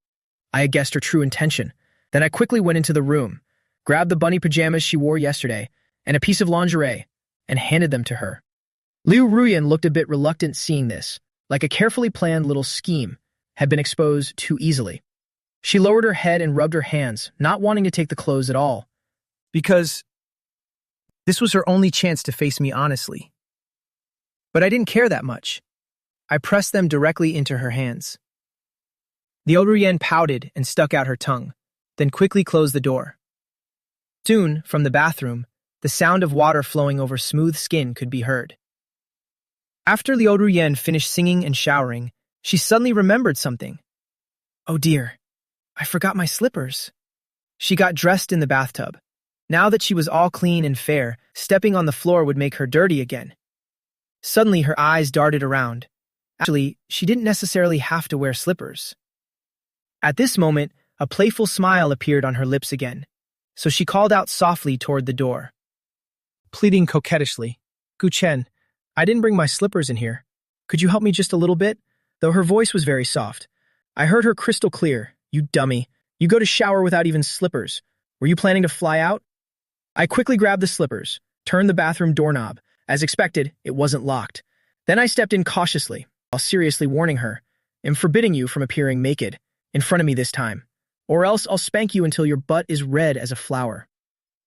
I had guessed her true intention. Then I quickly went into the room, grabbed the bunny pajamas she wore yesterday, and a piece of lingerie, and handed them to her. Liu Ruyan looked a bit reluctant seeing this, like a carefully planned little scheme had been exposed too easily. She lowered her head and rubbed her hands, not wanting to take the clothes at all. Because this was her only chance to face me honestly. But I didn't care that much. I pressed them directly into her hands. The Ruyan pouted and stuck out her tongue, then quickly closed the door. Soon, from the bathroom, the sound of water flowing over smooth skin could be heard. After Liu Ruyan finished singing and showering, she suddenly remembered something. Oh dear, I forgot my slippers. She got dressed in the bathtub. Now that she was all clean and fair, stepping on the floor would make her dirty again. Suddenly, her eyes darted around. Actually, she didn't necessarily have to wear slippers. At this moment, a playful smile appeared on her lips again, so she called out softly toward the door. Pleading coquettishly, Guchen, I didn't bring my slippers in here. Could you help me just a little bit? Though her voice was very soft, I heard her crystal clear. You dummy. You go to shower without even slippers. Were you planning to fly out? I quickly grabbed the slippers, turned the bathroom doorknob. As expected, it wasn't locked. Then I stepped in cautiously, while seriously warning her, I'm forbidding you from appearing naked, in front of me this time, or else I'll spank you until your butt is red as a flower.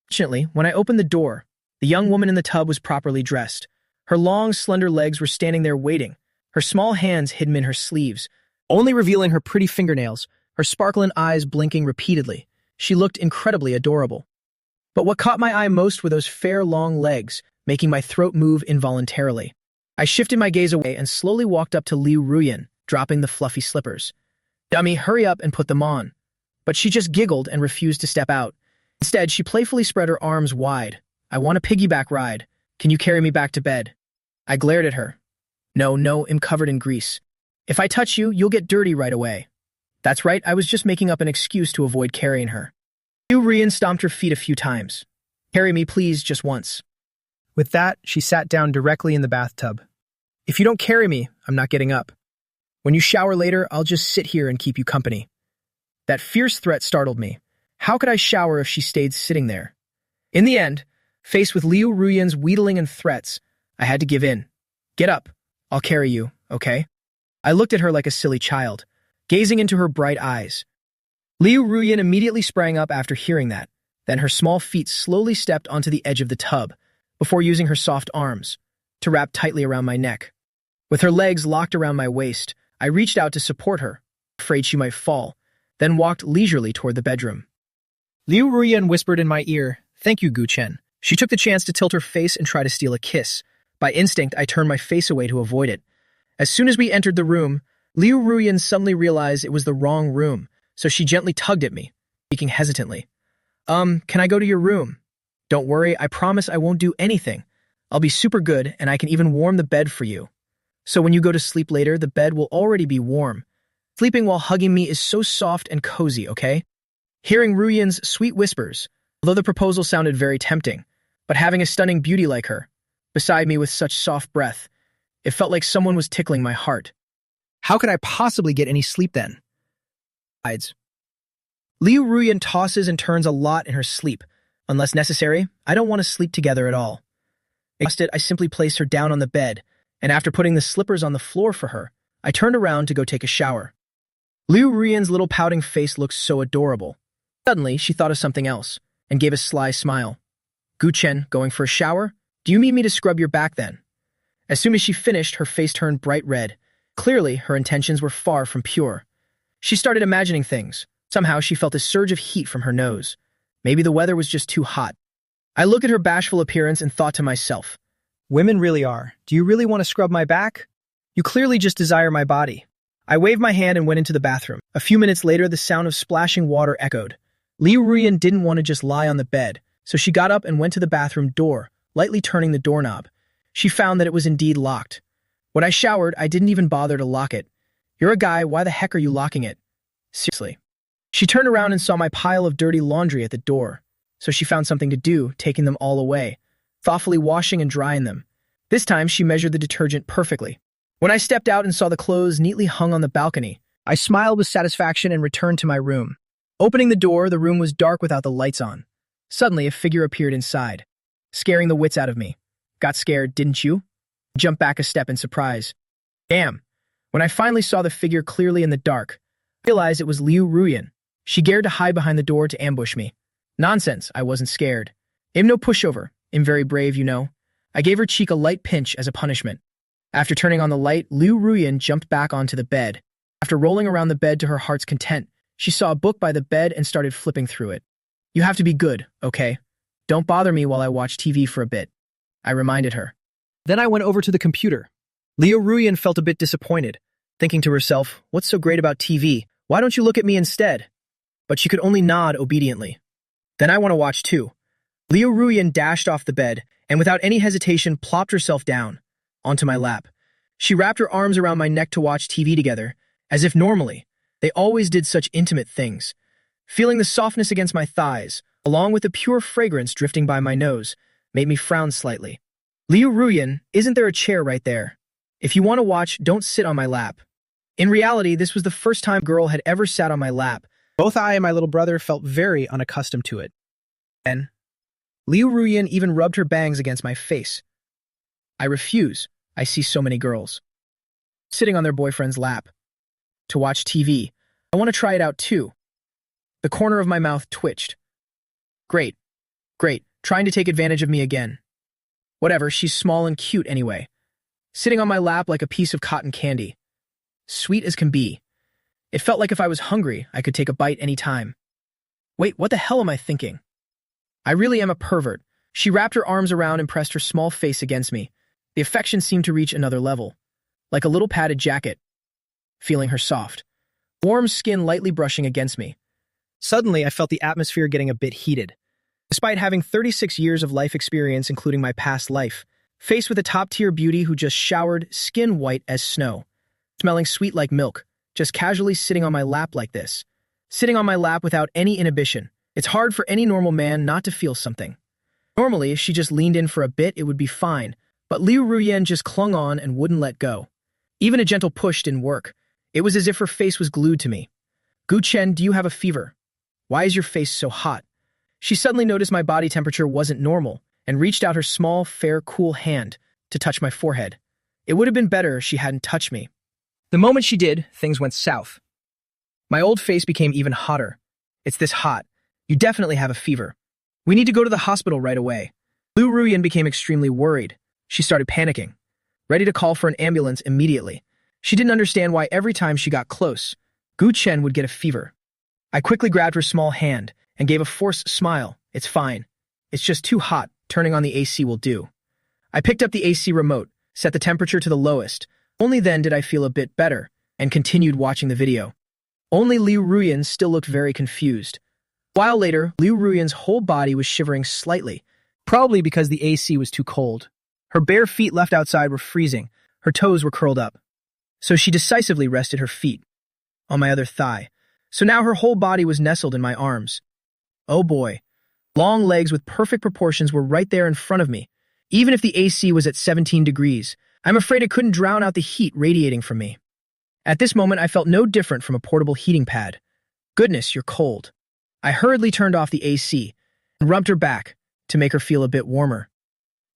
Fortunately, when I opened the door, the young woman in the tub was properly dressed. Her long, slender legs were standing there waiting, her small hands hidden in her sleeves, only revealing her pretty fingernails, her sparkling eyes blinking repeatedly. She looked incredibly adorable. But what caught my eye most were those fair, long legs, making my throat move involuntarily. I shifted my gaze away and slowly walked up to Liu Ruyan, dropping the fluffy slippers. Dummy, hurry up and put them on. But she just giggled and refused to step out. Instead, she playfully spread her arms wide. I want a piggyback ride. Can you carry me back to bed? I glared at her. No, I'm covered in grease. If I touch you, you'll get dirty right away. That's right, I was just making up an excuse to avoid carrying her. Liu Ruyan stomped her feet a few times. Carry me, please, just once. With that, she sat down directly in the bathtub. If you don't carry me, I'm not getting up. When you shower later, I'll just sit here and keep you company. That fierce threat startled me. How could I shower if she stayed sitting there? In the end, faced with Liu Ruyan's wheedling and threats, I had to give in. Get up. I'll carry you, okay? I looked at her like a silly child. gazing into her bright eyes. Liu Ruyan immediately sprang up after hearing that. Then her small feet slowly stepped onto the edge of the tub, before using her soft arms to wrap tightly around my neck. With her legs locked around my waist, I reached out to support her, afraid she might fall, then walked leisurely toward the bedroom. Liu Ruyan whispered in my ear, "Thank you, Gu Chen." She took the chance to tilt her face and try to steal a kiss. By instinct, I turned my face away to avoid it. As soon as we entered the room, Liu Ruyan suddenly realized it was the wrong room, so she gently tugged at me, speaking hesitantly. Can I go to your room? Don't worry, I promise I won't do anything. I'll be super good, and I can even warm the bed for you. So when you go to sleep later, the bed will already be warm. Sleeping while hugging me is so soft and cozy, okay? Hearing Ruyan's sweet whispers, although the proposal sounded very tempting, but having a stunning beauty like her, beside me with such soft breath, it felt like someone was tickling my heart. How could I possibly get any sleep then? Besides, Liu Ruyan tosses and turns a lot in her sleep. Unless necessary, I don't want to sleep together at all. Exhausted, I simply placed her down on the bed, and after putting the slippers on the floor for her, I turned around to go take a shower. Liu Ruyan's little pouting face looked so adorable. Suddenly, she thought of something else, and gave a sly smile. Gu Chen, going for a shower? Do you need me to scrub your back then? As soon as she finished, her face turned bright red. Clearly, her intentions were far from pure. She started imagining things. Somehow, she felt a surge of heat from her nose. Maybe the weather was just too hot. I looked at her bashful appearance and thought to myself, women really are. Do you really want to scrub my back? You clearly just desire my body. I waved my hand and went into the bathroom. A few minutes later, the sound of splashing water echoed. Liu Ruyan didn't want to just lie on the bed, so she got up and went to the bathroom door, lightly turning the doorknob. She found that it was indeed locked. When I showered, I didn't even bother to lock it. You're a guy, why the heck are you locking it? Seriously. She turned around and saw my pile of dirty laundry at the door, so she found something to do, taking them all away, thoughtfully washing and drying them. This time, she measured the detergent perfectly. When I stepped out and saw the clothes neatly hung on the balcony, I smiled with satisfaction and returned to my room. Opening the door, the room was dark without the lights on. Suddenly, a figure appeared inside, scaring the wits out of me. Got scared, didn't you? I jumped back a step in surprise. Damn. When I finally saw the figure clearly in the dark, I realized it was Liu Ruyan. She dared to hide behind the door to ambush me. Nonsense, I wasn't scared. I'm no pushover. I'm very brave, you know. I gave her cheek a light pinch as a punishment. After turning on the light, Liu Ruyan jumped back onto the bed. After rolling around the bed to her heart's content, she saw a book by the bed and started flipping through it. You have to be good, okay? Don't bother me while I watch TV for a bit, I reminded her. Then I went over to the computer. Liu Ruyan felt a bit disappointed, thinking to herself, what's so great about TV? Why don't you look at me instead? But she could only nod obediently. Then I want to watch too. Liu Ruyan dashed off the bed and without any hesitation plopped herself down onto my lap. She wrapped her arms around my neck to watch TV together, as if normally they always did such intimate things. Feeling the softness against my thighs, along with the pure fragrance drifting by my nose, made me frown slightly. Liu Ruyan, isn't there a chair right there? If you want to watch, don't sit on my lap. In reality, this was the first time a girl had ever sat on my lap. Both I and my little brother felt very unaccustomed to it. Then, Liu Ruyan even rubbed her bangs against my face. I refuse. I see so many girls sitting on their boyfriend's lap to watch TV. I want to try it out too. The corner of my mouth twitched. Great, trying to take advantage of me again. Whatever, she's small and cute anyway. Sitting on my lap like a piece of cotton candy. Sweet as can be. It felt like if I was hungry, I could take a bite any time. Wait, what the hell am I thinking? I really am a pervert. She wrapped her arms around and pressed her small face against me. The affection seemed to reach another level, like a little padded jacket. Feeling her soft, warm skin lightly brushing against me. Suddenly, I felt the atmosphere getting a bit heated. Despite having 36 years of life experience, including my past life, faced with a top-tier beauty who just showered, skin white as snow, smelling sweet like milk, just casually sitting on my lap like this. Sitting on my lap without any inhibition. It's hard for any normal man not to feel something. Normally, if she just leaned in for a bit, it would be fine, but Liu Ruyan just clung on and wouldn't let go. Even a gentle push didn't work. It was as if her face was glued to me. Gu Chen, do you have a fever? Why is your face so hot? She suddenly noticed my body temperature wasn't normal and reached out her small, fair, cool hand to touch my forehead. It would have been better if she hadn't touched me. The moment she did, things went south. My old face became even hotter. It's this hot. You definitely have a fever. We need to go to the hospital right away. Liu Ruyan became extremely worried. She started panicking, ready to call for an ambulance immediately. She didn't understand why every time she got close, Gu Chen would get a fever. I quickly grabbed her small hand and gave a forced smile. It's fine. It's just too hot. Turning on the AC will do. I picked up the AC remote, set the temperature to the lowest. Only then did I feel a bit better, and continued watching the video. Only Liu Ruyan still looked very confused. A while later, Liu Ruyan's whole body was shivering slightly, probably because the AC was too cold. Her bare feet left outside were freezing. Her toes were curled up. So she decisively rested her feet on my other thigh. So now her whole body was nestled in my arms. Oh boy. Long legs with perfect proportions were right there in front of me. Even if the AC was at 17 degrees, I'm afraid it couldn't drown out the heat radiating from me. At this moment, I felt no different from a portable heating pad. Goodness, you're cold. I hurriedly turned off the AC and rubbed her back to make her feel a bit warmer.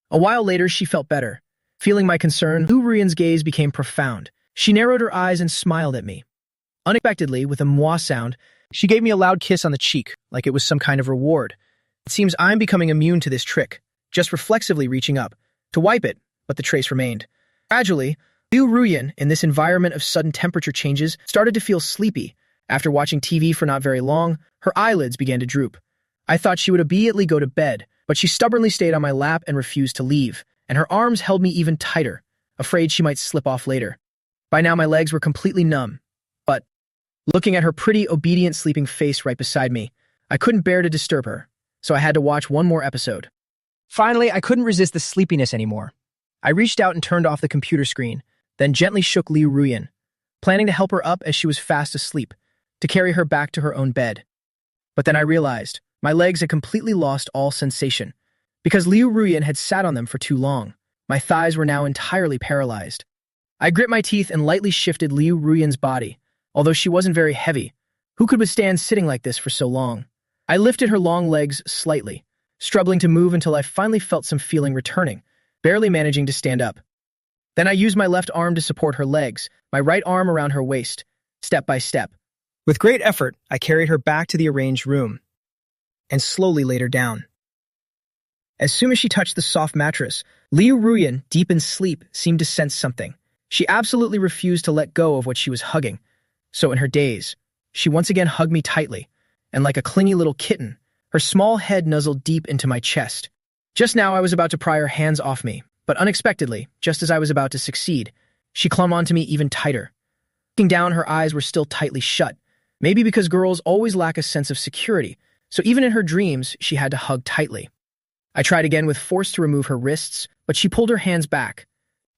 A while later, she felt better. Feeling my concern, Liu Ruyan's gaze became profound. She narrowed her eyes and smiled at me. Unexpectedly, with a mwa sound, she gave me a loud kiss on the cheek, like it was some kind of reward. It seems I'm becoming immune to this trick, just reflexively reaching up to wipe it, but the trace remained. Gradually, Liu Ruyan, in this environment of sudden temperature changes, started to feel sleepy. After watching TV for not very long, her eyelids began to droop. I thought she would immediately go to bed, but she stubbornly stayed on my lap and refused to leave, and her arms held me even tighter, afraid she might slip off later. By now my legs were completely numb, but looking at her pretty, obedient sleeping face right beside me, I couldn't bear to disturb her, so I had to watch one more episode. Finally, I couldn't resist the sleepiness anymore. I reached out and turned off the computer screen, then gently shook Liu Ruyan, planning to help her up as she was fast asleep, to carry her back to her own bed. But then I realized my legs had completely lost all sensation, because Liu Ruyan had sat on them for too long. My thighs were now entirely paralyzed. I grit my teeth and lightly shifted Liu Ruyan's body, although she wasn't very heavy. Who could withstand sitting like this for so long? I lifted her long legs slightly, struggling to move until I finally felt some feeling returning, barely managing to stand up. Then I used my left arm to support her legs, my right arm around her waist, step by step. With great effort, I carried her back to the arranged room and slowly laid her down. As soon as she touched the soft mattress, Liu Ruyan, deep in sleep, seemed to sense something. She absolutely refused to let go of what she was hugging. So in her daze, she once again hugged me tightly, and like a clingy little kitten, her small head nuzzled deep into my chest. Just now I was about to pry her hands off me, but unexpectedly, just as I was about to succeed, she clung onto me even tighter. Looking down, her eyes were still tightly shut, maybe because girls always lack a sense of security, so even in her dreams, she had to hug tightly. I tried again with force to remove her wrists, but she pulled her hands back,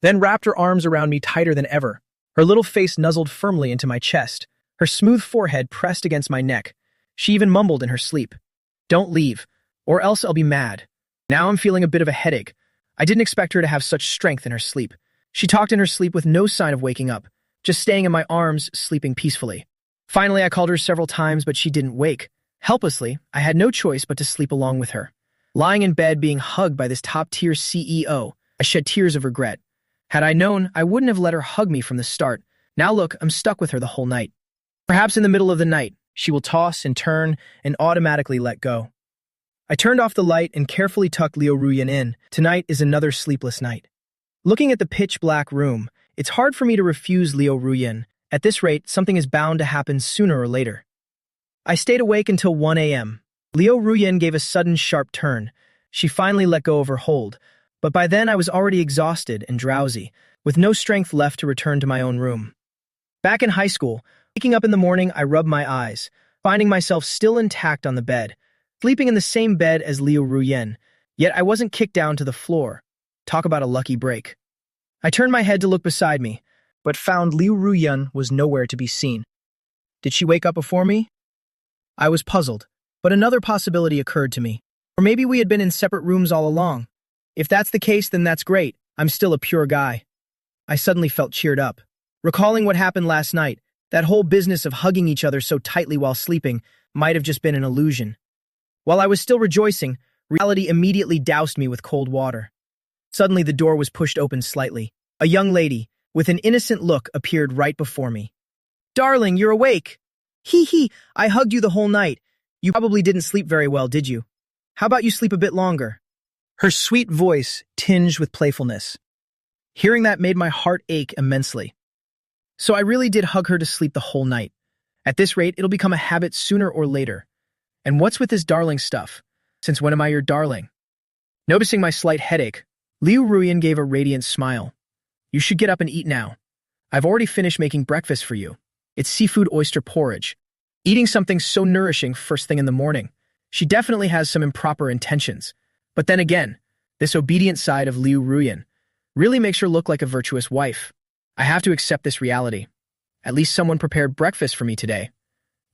then wrapped her arms around me tighter than ever. Her little face nuzzled firmly into my chest, her smooth forehead pressed against my neck. She even mumbled in her sleep, "Don't leave, or else I'll be mad." Now I'm feeling a bit of a headache. I didn't expect her to have such strength in her sleep. She talked in her sleep with no sign of waking up, just staying in my arms, sleeping peacefully. Finally, I called her several times, but she didn't wake. Helplessly, I had no choice but to sleep along with her. Lying in bed being hugged by this top-tier CEO, I shed tears of regret. Had I known, I wouldn't have let her hug me from the start. Now look, I'm stuck with her the whole night. Perhaps in the middle of the night, she will toss and turn and automatically let go. I turned off the light and carefully tucked Liu Ruyan in. Tonight is another sleepless night. Looking at the pitch-black room, it's hard for me to refuse Liu Ruyan. At this rate, something is bound to happen sooner or later. I stayed awake until 1 a.m. Liu Ruyan gave a sudden sharp turn. She finally let go of her hold, but by then I was already exhausted and drowsy, with no strength left to return to my own room. Back in high school, waking up in the morning, I rubbed my eyes, finding myself still intact on the bed, sleeping in the same bed as Liu Ruyan, yet I wasn't kicked down to the floor. Talk about a lucky break. I turned my head to look beside me, but found Liu Ruyan was nowhere to be seen. Did she wake up before me? I was puzzled, but another possibility occurred to me. Or maybe we had been in separate rooms all along. If that's the case, then that's great. I'm still a pure guy. I suddenly felt cheered up. Recalling what happened last night, that whole business of hugging each other so tightly while sleeping might have just been an illusion. While I was still rejoicing, reality immediately doused me with cold water. Suddenly the door was pushed open slightly. A young lady, with an innocent look, appeared right before me. "Darling, you're awake!" Hee hee, I hugged you the whole night. You probably didn't sleep very well, did you? How about you sleep a bit longer? Her sweet voice tinged with playfulness. Hearing that made my heart ache immensely. So I really did hug her to sleep the whole night. At this rate, it'll become a habit sooner or later. And what's with this darling stuff? Since when am I your darling? Noticing my slight headache, Liu Ruyan gave a radiant smile. You should get up and eat now. I've already finished making breakfast for you. It's seafood oyster porridge. Eating something so nourishing first thing in the morning. She definitely has some improper intentions. But then again, this obedient side of Liu Ruyan really makes her look like a virtuous wife. I have to accept this reality. At least someone prepared breakfast for me today.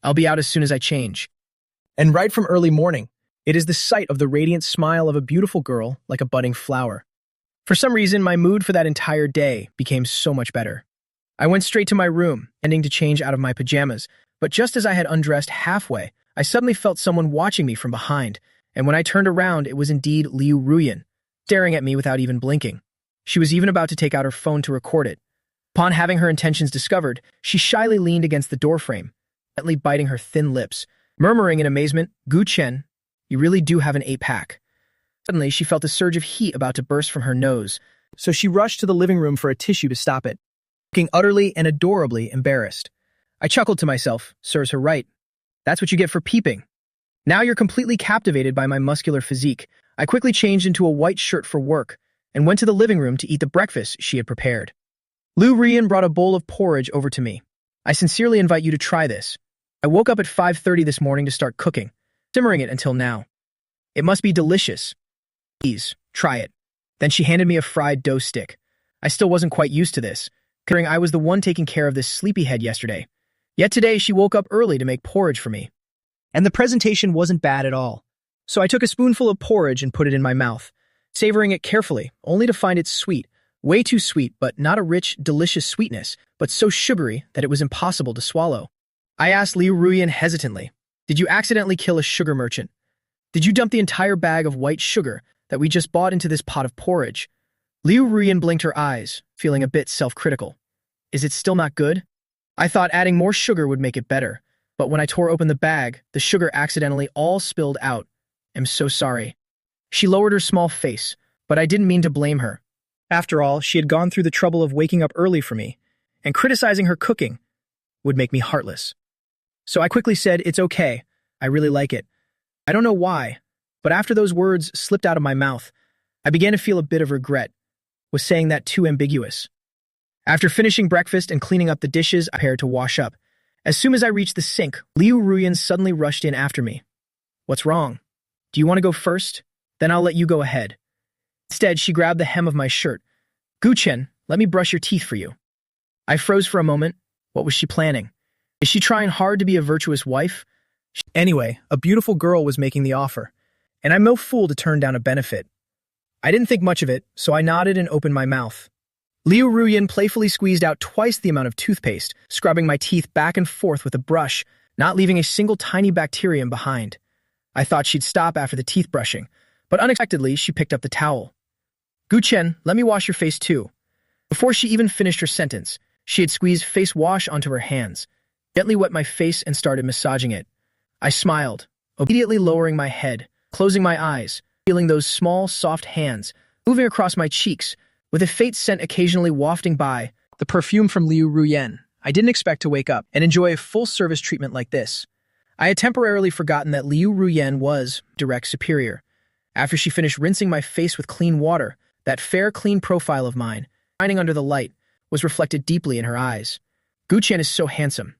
I'll be out as soon as I change. And right from early morning, it is the sight of the radiant smile of a beautiful girl like a budding flower. For some reason, my mood for that entire day became so much better. I went straight to my room, ending to change out of my pajamas, but just as I had undressed halfway, I suddenly felt someone watching me from behind, and when I turned around, it was indeed Liu Ruyan, staring at me without even blinking. She was even about to take out her phone to record it. Upon having her intentions discovered, she shyly leaned against the doorframe, gently biting her thin lips, murmuring in amazement, "Gu Chen, you really do have an 8-pack." Suddenly, she felt a surge of heat about to burst from her nose, so she rushed to the living room for a tissue to stop it, looking utterly and adorably embarrassed. I chuckled to myself, serves her right. That's what you get for peeping. Now you're completely captivated by my muscular physique. I quickly changed into a white shirt for work and went to the living room to eat the breakfast she had prepared. Liu Ruyan brought a bowl of porridge over to me. I sincerely invite you to try this. I woke up at 5:30 this morning to start cooking, simmering it until now. It must be delicious. Please, try it. Then she handed me a fried dough stick. I still wasn't quite used to this, considering I was the one taking care of this sleepyhead yesterday. Yet today she woke up early to make porridge for me. And the presentation wasn't bad at all. So I took a spoonful of porridge and put it in my mouth, savoring it carefully, only to find it sweet. Way too sweet, but not a rich, delicious sweetness, but so sugary that it was impossible to swallow. I asked Liu Ruyan hesitantly, "Did you accidentally kill a sugar merchant? Did you dump the entire bag of white sugar that we just bought into this pot of porridge?" Liu Ruyan blinked her eyes, feeling a bit self-critical. "Is it still not good?" I thought adding more sugar would make it better, but when I tore open the bag, the sugar accidentally all spilled out. I'm so sorry. She lowered her small face, but I didn't mean to blame her. After all, she had gone through the trouble of waking up early for me, and criticizing her cooking would make me heartless. So I quickly said, "It's okay. I really like it." I don't know why, but after those words slipped out of my mouth, I began to feel a bit of regret. Was saying that too ambiguous? After finishing breakfast and cleaning up the dishes, I prepared to wash up. As soon as I reached the sink, Liu Ruyan suddenly rushed in after me. "What's wrong? Do you want to go first? Then I'll let you go ahead." Instead, she grabbed the hem of my shirt. "Gu Chen, let me brush your teeth for you." I froze for a moment. What was she planning? Is she trying hard to be a virtuous wife? Anyway, a beautiful girl was making the offer, and I'm no fool to turn down a benefit. I didn't think much of it, so I nodded and opened my mouth. Liu Ruyan playfully squeezed out twice the amount of toothpaste, scrubbing my teeth back and forth with a brush, not leaving a single tiny bacterium behind. I thought she'd stop after the teeth brushing, but unexpectedly she picked up the towel. "Gu Chen, let me wash your face too." Before she even finished her sentence, she had squeezed face wash onto her hands, gently wet my face and started massaging it. I smiled, immediately lowering my head, closing my eyes, feeling those small, soft hands moving across my cheeks, with a faint scent occasionally wafting by, the perfume from Liu Ruyan. I didn't expect to wake up and enjoy a full-service treatment like this. I had temporarily forgotten that Liu Ruyan was direct superior. After she finished rinsing my face with clean water, that fair, clean profile of mine, shining under the light, was reflected deeply in her eyes. "Gu Chen is so handsome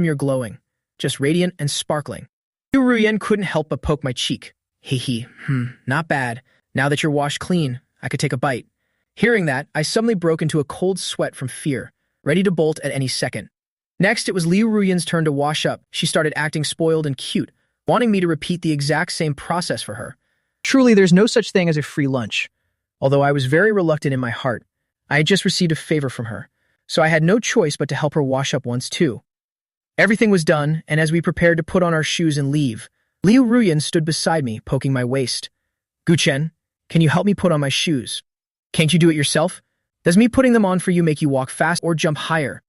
you're glowing, just radiant and sparkling." Liu Ruyan couldn't help but poke my cheek. "Hee, not bad. Now that you're washed clean, I could take a bite." Hearing that, I suddenly broke into a cold sweat from fear, ready to bolt at any second. Next, it was Liu Ruyan's turn to wash up. She started acting spoiled and cute, wanting me to repeat the exact same process for her. Truly, there's no such thing as a free lunch. Although I was very reluctant in my heart, I had just received a favor from her, so I had no choice but to help her wash up once too. Everything was done, and as we prepared to put on our shoes and leave, Liu Ruyan stood beside me, poking my waist. "Gu Chen, can you help me put on my shoes? Can't you do it yourself? Does me putting them on for you make you walk fast or jump higher?"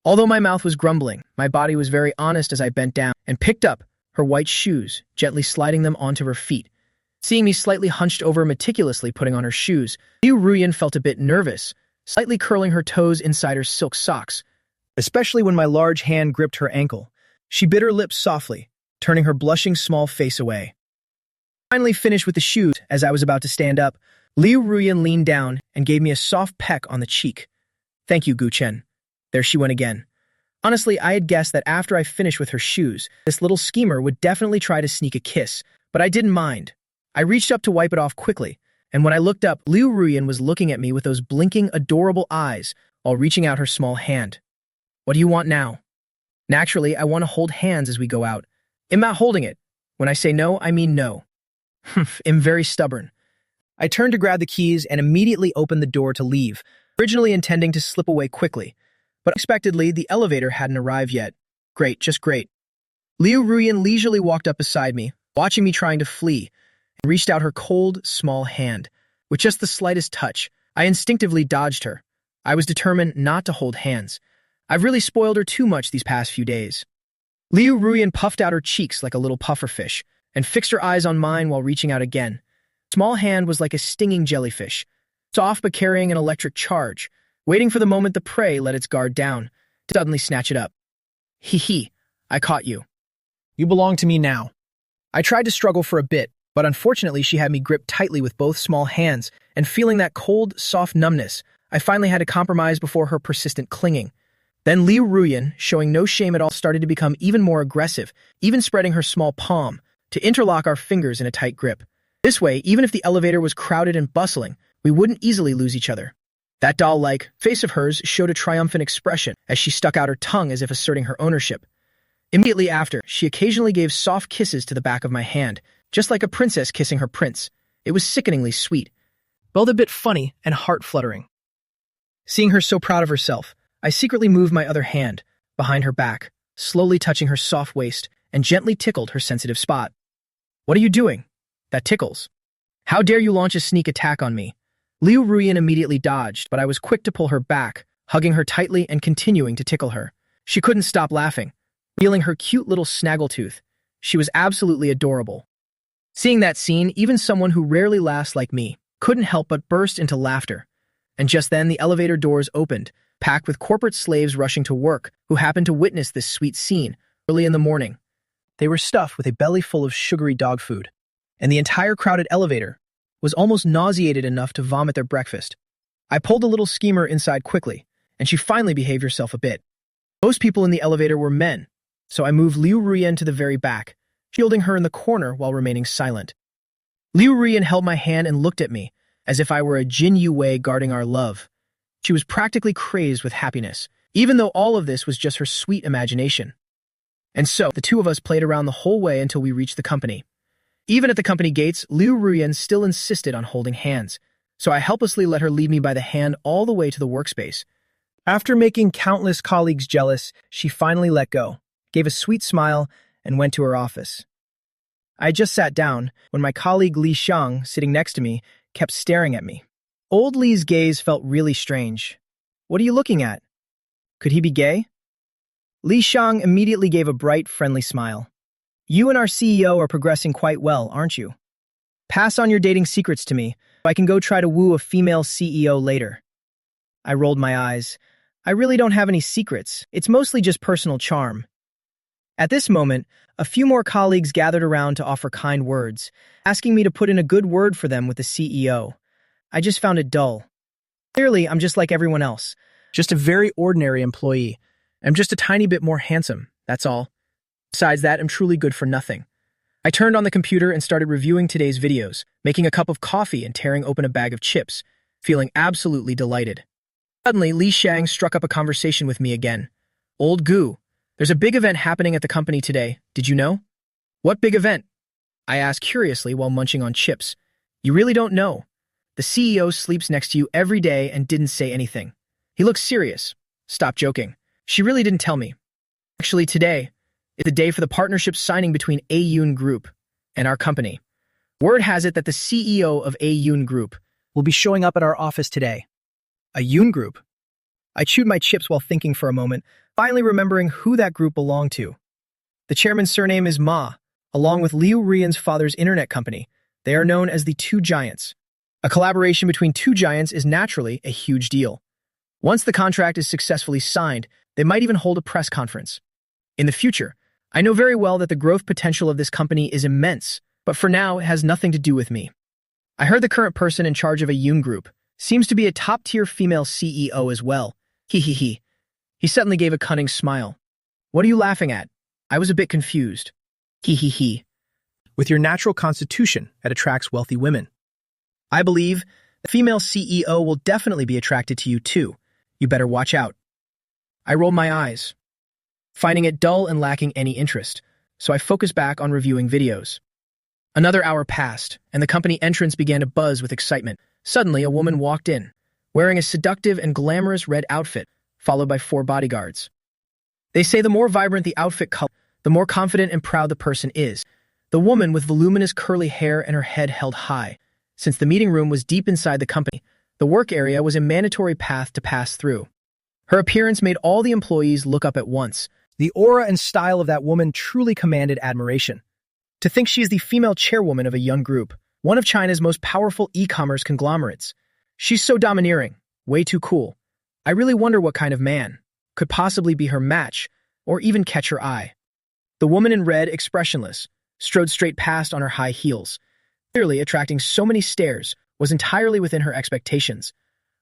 Although my mouth was grumbling, my body was very honest as I bent down and picked up her white shoes, gently sliding them onto her feet. Seeing me slightly hunched over meticulously putting on her shoes, Liu Ruyan felt a bit nervous, slightly curling her toes inside her silk socks, especially when my large hand gripped her ankle. She bit her lips softly, turning her blushing small face away. Finally finished with the shoes, as I was about to stand up, Liu Ruyan leaned down and gave me a soft peck on the cheek. "Thank you, Guchen." There she went again. Honestly, I had guessed that after I finished with her shoes, this little schemer would definitely try to sneak a kiss, but I didn't mind. I reached up to wipe it off quickly, and when I looked up, Liu Ruyan was looking at me with those blinking, adorable eyes while reaching out her small hand. "What do you want now?" "Naturally, I want to hold hands as we go out. I'm not holding it. When I say no, I mean no." I'm very stubborn. I turned to grab the keys and immediately opened the door to leave, originally intending to slip away quickly. But unexpectedly, the elevator hadn't arrived yet. Great, just great. Liu Ruyan leisurely walked up beside me, watching me trying to flee, and reached out her cold, small hand. With just the slightest touch, I instinctively dodged her. I was determined not to hold hands. I've really spoiled her too much these past few days. Liu Ruyan puffed out her cheeks like a little pufferfish, and fixed her eyes on mine while reaching out again. Her small hand was like a stinging jellyfish, soft but carrying an electric charge, waiting for the moment the prey let its guard down, to suddenly snatch it up. Hee, I caught you. You belong to me now. I tried to struggle for a bit, but unfortunately she had me gripped tightly with both small hands, and feeling that cold, soft numbness, I finally had to compromise before her persistent clinging. Then Liu Ruyan, showing no shame at all, started to become even more aggressive, even spreading her small palm to interlock our fingers in a tight grip. This way, even if the elevator was crowded and bustling, we wouldn't easily lose each other. That doll-like face of hers showed a triumphant expression as she stuck out her tongue as if asserting her ownership. Immediately after, she occasionally gave soft kisses to the back of my hand, just like a princess kissing her prince. It was sickeningly sweet, both a bit funny and heart-fluttering. Seeing her so proud of herself, I secretly moved my other hand behind her back, slowly touching her soft waist, and gently tickled her sensitive spot. "What are you doing? That tickles. How dare you launch a sneak attack on me?" Liu Ruyan immediately dodged, but I was quick to pull her back, hugging her tightly and continuing to tickle her. She couldn't stop laughing, revealing her cute little snaggletooth. She was absolutely adorable. Seeing that scene, even someone who rarely laughs like me couldn't help but burst into laughter. And just then, the elevator doors opened, packed with corporate slaves rushing to work who happened to witness this sweet scene early in the morning. They were stuffed with a belly full of sugary dog food, and the entire crowded elevator was almost nauseated enough to vomit their breakfast. I pulled the little schemer inside quickly, and she finally behaved herself a bit. Most people in the elevator were men, so I moved Liu Ruyan to the very back, shielding her in the corner while remaining silent. Liu Ruyan held my hand and looked at me, as if I were a Jin Yue guarding our love. She was practically crazed with happiness, even though all of this was just her sweet imagination. And so, the two of us played around the whole way until we reached the company. Even at the company gates, Liu Ruyan still insisted on holding hands, so I helplessly let her lead me by the hand all the way to the workspace. After making countless colleagues jealous, she finally let go, gave a sweet smile, and went to her office. I had just sat down when my colleague Li Xiang, sitting next to me, kept staring at me. Old Li's gaze felt really strange. "What are you looking at? Could he be gay?" Li Xiang immediately gave a bright, friendly smile. "You and our CEO are progressing quite well, aren't you? Pass on your dating secrets to me, so I can go try to woo a female CEO later." I rolled my eyes. I really don't have any secrets. It's mostly just personal charm. At this moment, a few more colleagues gathered around to offer kind words, asking me to put in a good word for them with the CEO. I just found it dull. Clearly, I'm just like everyone else, just a very ordinary employee. I'm just a tiny bit more handsome, that's all. Besides that, I'm truly good for nothing. I turned on the computer and started reviewing today's videos, making a cup of coffee and tearing open a bag of chips, feeling absolutely delighted. Suddenly, Li Xiang struck up a conversation with me again. "Old Gu, there's a big event happening at the company today. Did you know?" "What big event?" I asked curiously while munching on chips. "You really don't know? The CEO sleeps next to you every day and didn't say anything. He looks serious." "Stop joking. She really didn't tell me. Actually, today is the day for the partnership signing between Ayun Group and our company. Word has it that the CEO of Ayun Group will be showing up at our office today." "Ayun Group? I chewed my chips while thinking for a moment, finally remembering who that group belonged to. The chairman's surname is Ma, along with Liu Rian's father's internet company. They are known as the Two Giants. A collaboration between two giants is naturally a huge deal. Once the contract is successfully signed, they might even hold a press conference. In the future, I know very well that the growth potential of this company is immense, but for now it has nothing to do with me. I heard the current person in charge of a Yoon group seems to be a top-tier female CEO as well. He suddenly gave a cunning smile. What are you laughing at? I was a bit confused. With your natural constitution, it attracts wealthy women. I believe the female CEO will definitely be attracted to you too. You better watch out. I rolled my eyes, finding it dull and lacking any interest, so I focused back on reviewing videos. Another hour passed, and the company entrance began to buzz with excitement. Suddenly, a woman walked in, wearing a seductive and glamorous red outfit, followed by 4 bodyguards. They say the more vibrant the outfit color, the more confident and proud the person is. The woman with voluminous curly hair and her head held high. Since the meeting room was deep inside the company, the work area was a mandatory path to pass through. Her appearance made all the employees look up at once. The aura and style of that woman truly commanded admiration. To think she is the female chairwoman of a young group, one of China's most powerful e-commerce conglomerates. She's so domineering, way too cool. I really wonder what kind of man could possibly be her match or even catch her eye. The woman in red, expressionless, strode straight past on her high heels. Clearly attracting so many stares was entirely within her expectations.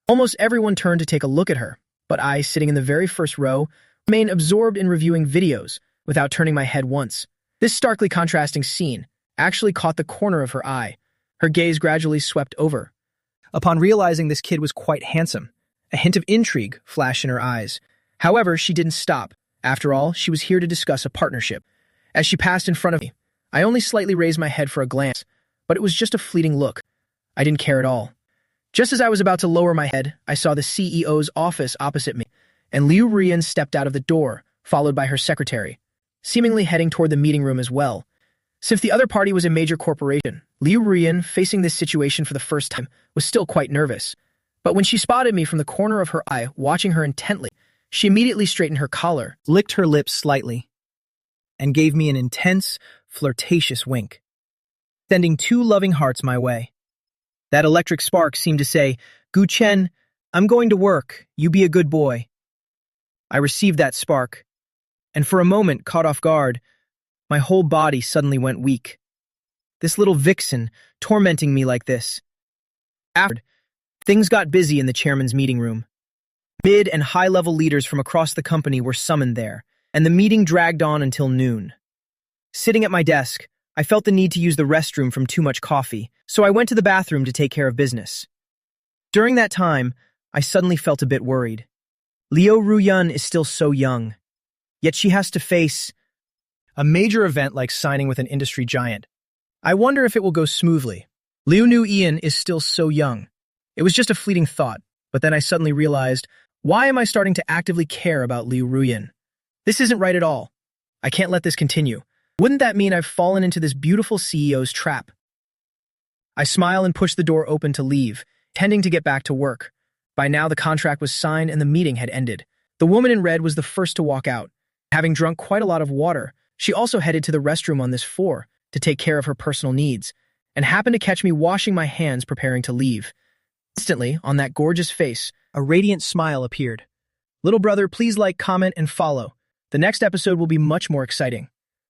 Almost everyone turned to take a look at her, but I, sitting in the very first row, remained absorbed in reviewing videos without turning my head once. This starkly contrasting scene actually caught the corner of her eye. Her gaze gradually swept over. Upon realizing this kid was quite handsome, a hint of intrigue flashed in her eyes. However, she didn't stop. After all, she was here to discuss a partnership. As she passed in front of me, I only slightly raised my head for a glance, but it was just a fleeting look. I didn't care at all. Just as I was about to lower my head, I saw the CEO's office opposite me, and Liu Rian stepped out of the door, followed by her secretary, seemingly heading toward the meeting room as well. Since the other party was a major corporation, Liu Rian, facing this situation for the first time, was still quite nervous. But when she spotted me from the corner of her eye, watching her intently, she immediately straightened her collar, licked her lips slightly, and gave me an intense, flirtatious wink, sending 2 loving hearts my way. That electric spark seemed to say, "Gu Chen, I'm going to work. You be a good boy." I received that spark, and for a moment, caught off guard, my whole body suddenly went weak. This little vixen tormenting me like this. After, things got busy in the chairman's meeting room. Mid and high-level leaders from across the company were summoned there, and the meeting dragged on until noon. Sitting at my desk, I felt the need to use the restroom from too much coffee, so I went to the bathroom to take care of business. During that time, I suddenly felt a bit worried. Liu Ruyun is still so young, yet she has to face a major event like signing with an industry giant. I wonder if it will go smoothly. Liu Nuian is still so young. It was just a fleeting thought, but then I suddenly realized, why am I starting to actively care about Liu Ruyun? This isn't right at all. I can't let this continue. Wouldn't that mean I've fallen into this beautiful CEO's trap? I smile and push the door open to leave, tending to get back to work. By now, the contract was signed and the meeting had ended. The woman in red was the first to walk out. Having drunk quite a lot of water, she also headed to the restroom on this floor to take care of her personal needs, and happened to catch me washing my hands preparing to leave. Instantly, on that gorgeous face, a radiant smile appeared. Little brother, please like, comment, and follow. The next episode will be much more exciting.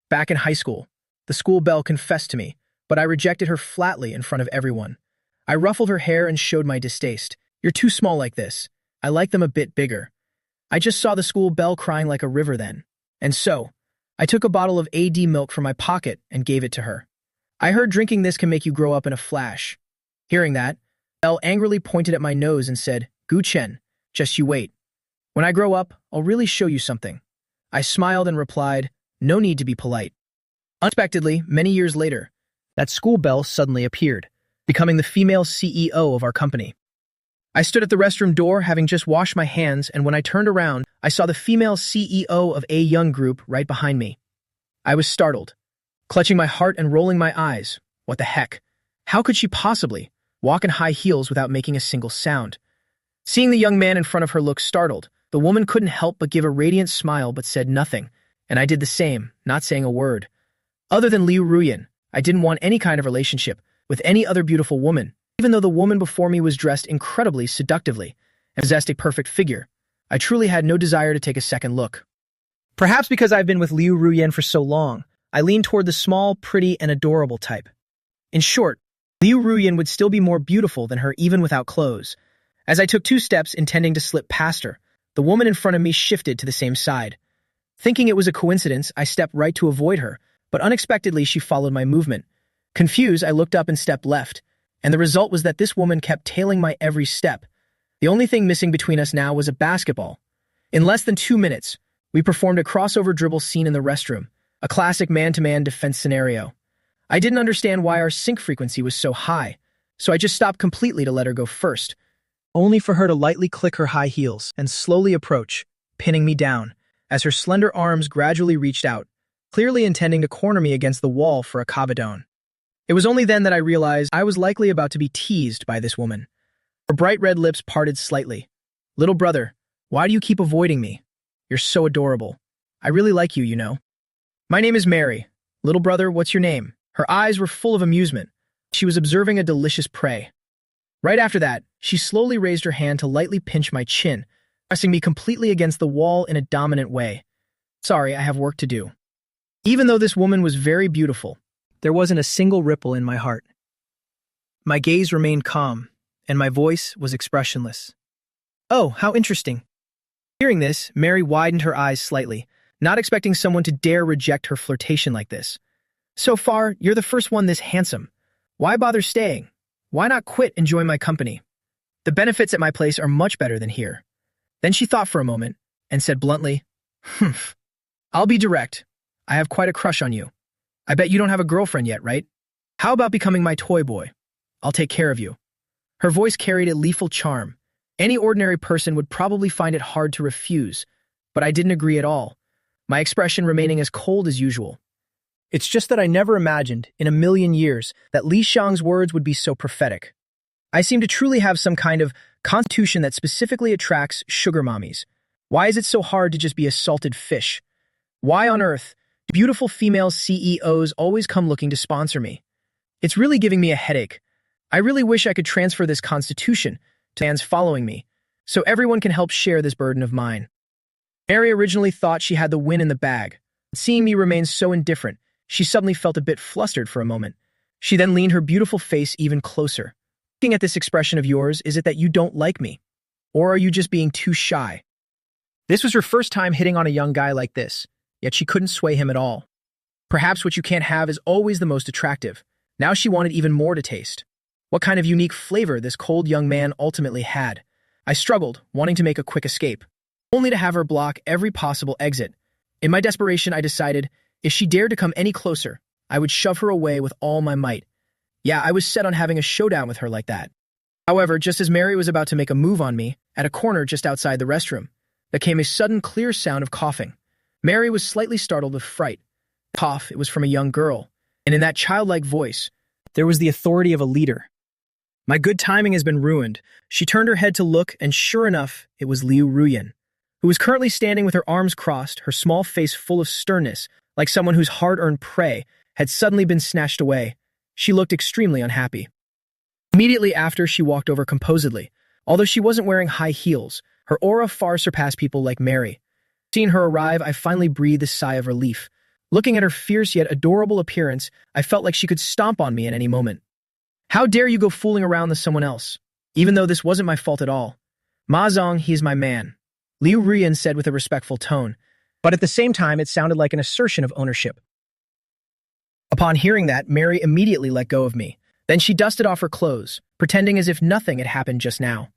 Back in high school, the school belle confessed to me, but I rejected her flatly in front of everyone. I ruffled her hair and showed my distaste. You're too small like this. I like them a bit bigger. I just saw the school belle crying like a river then. And so, I took a bottle of AD milk from my pocket and gave it to her. I heard drinking this can make you grow up in a flash. Hearing that, Belle angrily pointed at my nose and said, "Gu Chen, just you wait. When I grow up, I'll really show you something." I smiled and replied, "No need to be polite." Unexpectedly, many years later, that school belle suddenly appeared, becoming the female CEO of our company. I stood at the restroom door having just washed my hands, and when I turned around, I saw the female CEO of A Young Group right behind me. I was startled, clutching my heart and rolling my eyes. What the heck? How could she possibly walk in high heels without making a single sound? Seeing the young man in front of her look startled, the woman couldn't help but give a radiant smile but said nothing, and I did the same, not saying a word. Other than Liu Ruyan, I didn't want any kind of relationship with any other beautiful woman, even though the woman before me was dressed incredibly seductively and possessed a perfect figure. I truly had no desire to take a second look. Perhaps because I've been with Liu Ruyan for so long, I leaned toward the small, pretty, and adorable type. In short, Liu Ruyan would still be more beautiful than her even without clothes. As I took 2 steps intending to slip past her, the woman in front of me shifted to the same side. Thinking it was a coincidence, I stepped right to avoid her, but unexpectedly she followed my movement. Confused, I looked up and stepped left, and the result was that this woman kept tailing my every step. The only thing missing between us now was a basketball. In less than 2 minutes, we performed a crossover dribble scene in the restroom, a classic man-to-man defense scenario. I didn't understand why our sync frequency was so high, so I just stopped completely to let her go first, only for her to lightly click her high heels and slowly approach, pinning me down, as her slender arms gradually reached out, clearly intending to corner me against the wall for a cabedon. It was only then that I realized I was likely about to be teased by this woman. Her bright red lips parted slightly. "Little brother, why do you keep avoiding me? You're so adorable. I really like you, you know." "My name is Mary. Little brother, what's your name?" Her eyes were full of amusement. She was observing a delicious prey. Right after that, she slowly raised her hand to lightly pinch my chin, pressing me completely against the wall in a dominant way. Sorry, I have work to do. Even though this woman was very beautiful, there wasn't a single ripple in my heart. My gaze remained calm, and my voice was expressionless. "Oh, how interesting." Hearing this, Mary widened her eyes slightly, not expecting someone to dare reject her flirtation like this. "So far, you're the first one this handsome. Why bother staying? Why not quit and join my company? The benefits at my place are much better than here." Then she thought for a moment and said bluntly, "Humph. I'll be direct. I have quite a crush on you. I bet you don't have a girlfriend yet, right? How about becoming my toy boy? I'll take care of you." Her voice carried a lethal charm. Any ordinary person would probably find it hard to refuse, but I didn't agree at all, my expression remaining as cold as usual. It's just that I never imagined, in a million years, that Li Shang's words would be so prophetic. I seem to truly have some kind of constitution that specifically attracts sugar mommies. Why is it so hard to just be a salted fish? Why on earth do beautiful female CEOs always come looking to sponsor me? It's really giving me a headache. I really wish I could transfer this constitution to fans following me, so everyone can help share this burden of mine. Mary originally thought she had the win in the bag, but seeing me remain so indifferent, she suddenly felt a bit flustered for a moment. She then leaned her beautiful face even closer. "Looking at this expression of yours, is it that you don't like me? Or are you just being too shy?" This was her first time hitting on a young guy like this, yet she couldn't sway him at all. Perhaps what you can't have is always the most attractive. Now she wanted even more to taste. What kind of unique flavor this cold young man ultimately had. I struggled, wanting to make a quick escape, only to have her block every possible exit. In my desperation, I decided, if she dared to come any closer, I would shove her away with all my might. Yeah, I was set on having a showdown with her like that. However, just as Mary was about to make a move on me, at a corner just outside the restroom, there came a sudden clear sound of coughing. Mary was slightly startled with fright. Cough, it was from a young girl, and in that childlike voice, there was the authority of a leader. My good timing has been ruined. She turned her head to look, and sure enough, it was Liu Ruyan, who was currently standing with her arms crossed, her small face full of sternness, like someone whose hard-earned prey had suddenly been snatched away. She looked extremely unhappy. Immediately after, she walked over composedly. Although she wasn't wearing high heels, her aura far surpassed people like Mary. Seeing her arrive, I finally breathed a sigh of relief. Looking at her fierce yet adorable appearance, I felt like she could stomp on me at any moment. "How dare you go fooling around with someone else? Even though this wasn't my fault at all. Ma Zong, he is my man," Liu Ruyan said with a respectful tone, but at the same time it sounded like an assertion of ownership. Upon hearing that, Mary immediately let go of me. Then she dusted off her clothes, pretending as if nothing had happened just now.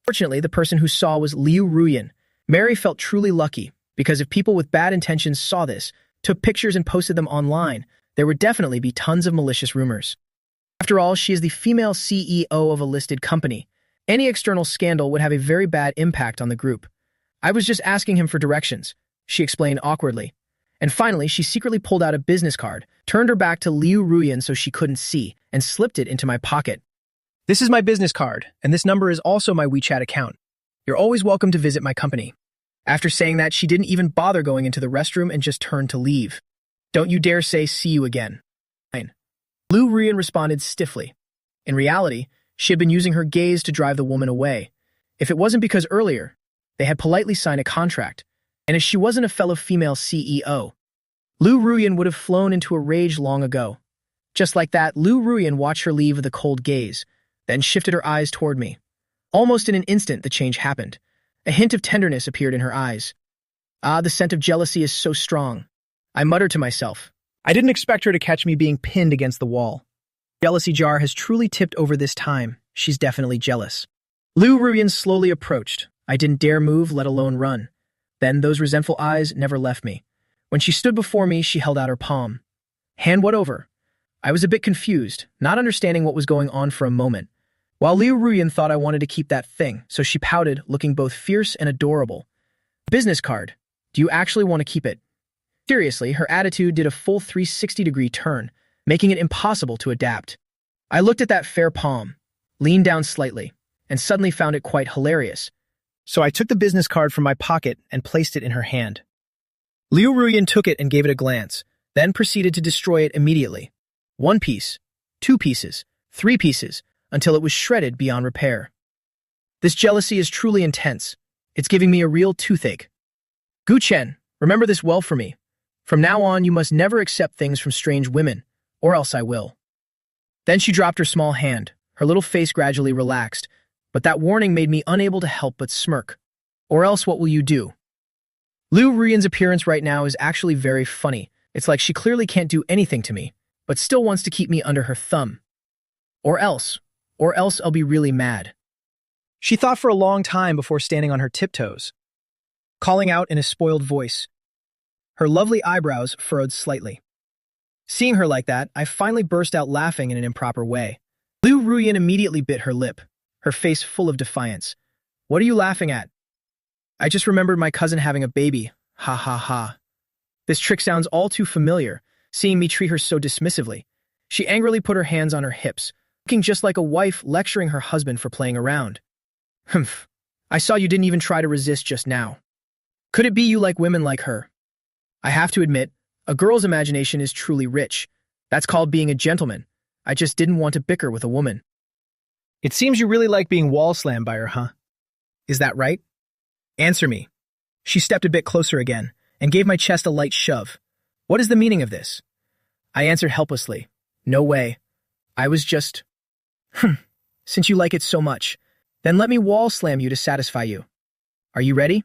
Fortunately, the person who saw was Liu Ruyan. Mary felt truly lucky, because if people with bad intentions saw this, took pictures and posted them online, there would definitely be tons of malicious rumors. After all, she is the female CEO of a listed company. Any external scandal would have a very bad impact on the group. "I was just asking him for directions," she explained awkwardly. And finally, she secretly pulled out a business card, turned her back to Liu Ruyan so she couldn't see, and slipped it into my pocket. "This is my business card, and this number is also my WeChat account. You're always welcome to visit my company. After saying that, she didn't even bother going into the restroom and just turned to leave. Don't you dare say see you again. Fine. Liu Ruyan responded stiffly. In reality, she had been using her gaze to drive the woman away. If it wasn't because earlier, they had politely signed a contract, and as she wasn't a fellow female CEO, Liu Ruyan would have flown into a rage long ago. Just like that, Liu Ruyan watched her leave with a cold gaze, then shifted her eyes toward me. Almost in an instant, the change happened. A hint of tenderness appeared in her eyes. Ah, the scent of jealousy is so strong. I muttered to myself. I didn't expect her to catch me being pinned against the wall. Jealousy jar has truly tipped over this time. She's definitely jealous. Liu Ruyan slowly approached. I didn't dare move, let alone run. Then those resentful eyes never left me. When she stood before me, she held out her palm. Hand what over? I was a bit confused, not understanding what was going on for a moment. While Liu Ruyan thought I wanted to keep that thing, so she pouted, looking both fierce and adorable. Business card. Do you actually want to keep it? Seriously, her attitude did a full 360-degree turn, making it impossible to adapt. I looked at that fair palm, leaned down slightly, and suddenly found it quite hilarious. So I took the business card from my pocket and placed it in her hand. Liu Ruyan took it and gave it a glance, then proceeded to destroy it immediately. 1 piece, 2 pieces, 3 pieces, until it was shredded beyond repair. This jealousy is truly intense. It's giving me a real toothache. Gu Chen, remember this well for me. From now on, you must never accept things from strange women, or else I will. Then she dropped her small hand. Her little face gradually relaxed, but that warning made me unable to help but smirk. Or else what will you do? Liu Ruyan's appearance right now is actually very funny. It's like she clearly can't do anything to me, but still wants to keep me under her thumb. Or else I'll be really mad. She thought for a long time before standing on her tiptoes, calling out in a spoiled voice. Her lovely eyebrows furrowed slightly. Seeing her like that, I finally burst out laughing in an improper way. Liu Ruyan immediately bit her lip, her face full of defiance. What are you laughing at? I just remembered my cousin having a baby. Ha ha ha. This trick sounds all too familiar, seeing me treat her so dismissively. She angrily put her hands on her hips, looking just like a wife lecturing her husband for playing around. Humph. I saw you didn't even try to resist just now. Could it be you like women like her? I have to admit, a girl's imagination is truly rich. That's called being a gentleman. I just didn't want to bicker with a woman. It seems you really like being wall-slammed by her, huh? Is that right? Answer me. She stepped a bit closer again, and gave my chest a light shove. What is the meaning of this? I answered helplessly. No way. I was just... Since you like it so much, then let me wall-slam you to satisfy you. Are you ready?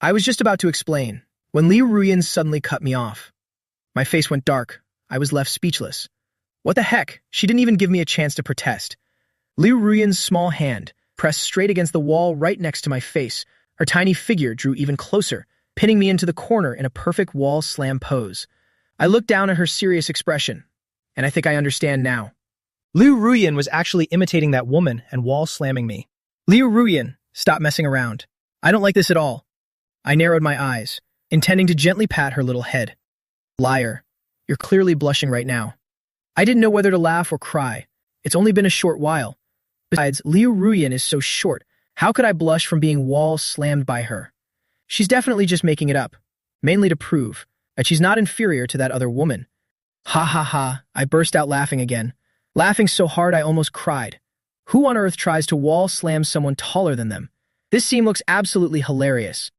I was just about to explain, when Liu Ruyan suddenly cut me off. My face went dark. I was left speechless. What the heck? She didn't even give me a chance to protest. Liu Ruyan's small hand pressed straight against the wall right next to my face. Her tiny figure drew even closer, pinning me into the corner in a perfect wall slam pose. I looked down at her serious expression, and I think I understand now. Liu Ruyan was actually imitating that woman and wall slamming me. Liu Ruyan, stop messing around. I don't like this at all. I narrowed my eyes, intending to gently pat her little head. Liar, you're clearly blushing right now. I didn't know whether to laugh or cry. It's only been a short while. Besides, Liu Ruyan is so short. How could I blush from being wall slammed by her? She's definitely just making it up, mainly to prove that she's not inferior to that other woman. Ha ha ha, I burst out laughing again. Laughing so hard I almost cried. Who on earth tries to wall slam someone taller than them? This scene looks absolutely hilarious.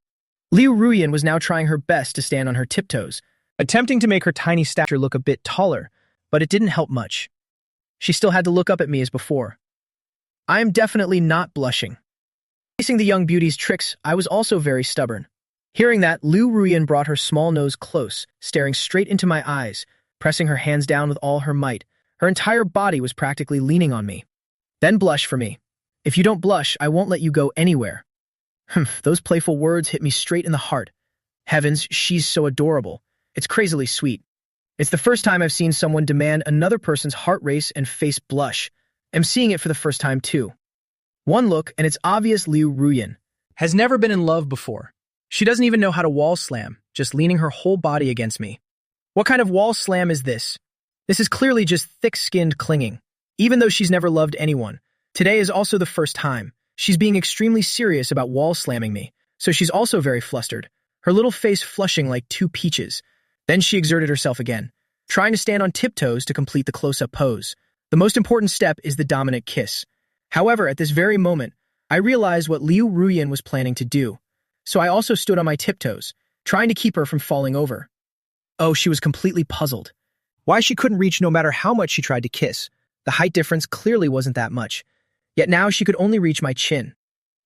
Liu Ruyan was now trying her best to stand on her tiptoes, attempting to make her tiny stature look a bit taller, but it didn't help much. She still had to look up at me as before. I am definitely not blushing. Facing the young beauty's tricks, I was also very stubborn. Hearing that, Liu Ruyan brought her small nose close, staring straight into my eyes, pressing her hands down with all her might. Her entire body was practically leaning on me. Then blush for me. If you don't blush, I won't let you go anywhere. Those playful words hit me straight in the heart. Heavens, she's so adorable. It's crazily sweet. It's the first time I've seen someone demand another person's heart race and face blush. I'm seeing it for the first time too. One look, and it's obvious Liu Ruyan has never been in love before. She doesn't even know how to wall slam, just leaning her whole body against me. What kind of wall slam is this? This is clearly just thick-skinned clinging. Even though she's never loved anyone, today is also the first time. She's being extremely serious about wall slamming me, so she's also very flustered, her little face flushing like two peaches. Then she exerted herself again, trying to stand on tiptoes to complete the close-up pose. The most important step is the dominant kiss. However, at this very moment, I realized what Liu Ruyan was planning to do, so I also stood on my tiptoes, trying to keep her from falling over. Oh, she was completely puzzled. Why she couldn't reach no matter how much she tried to kiss. The height difference clearly wasn't that much, yet now she could only reach my chin.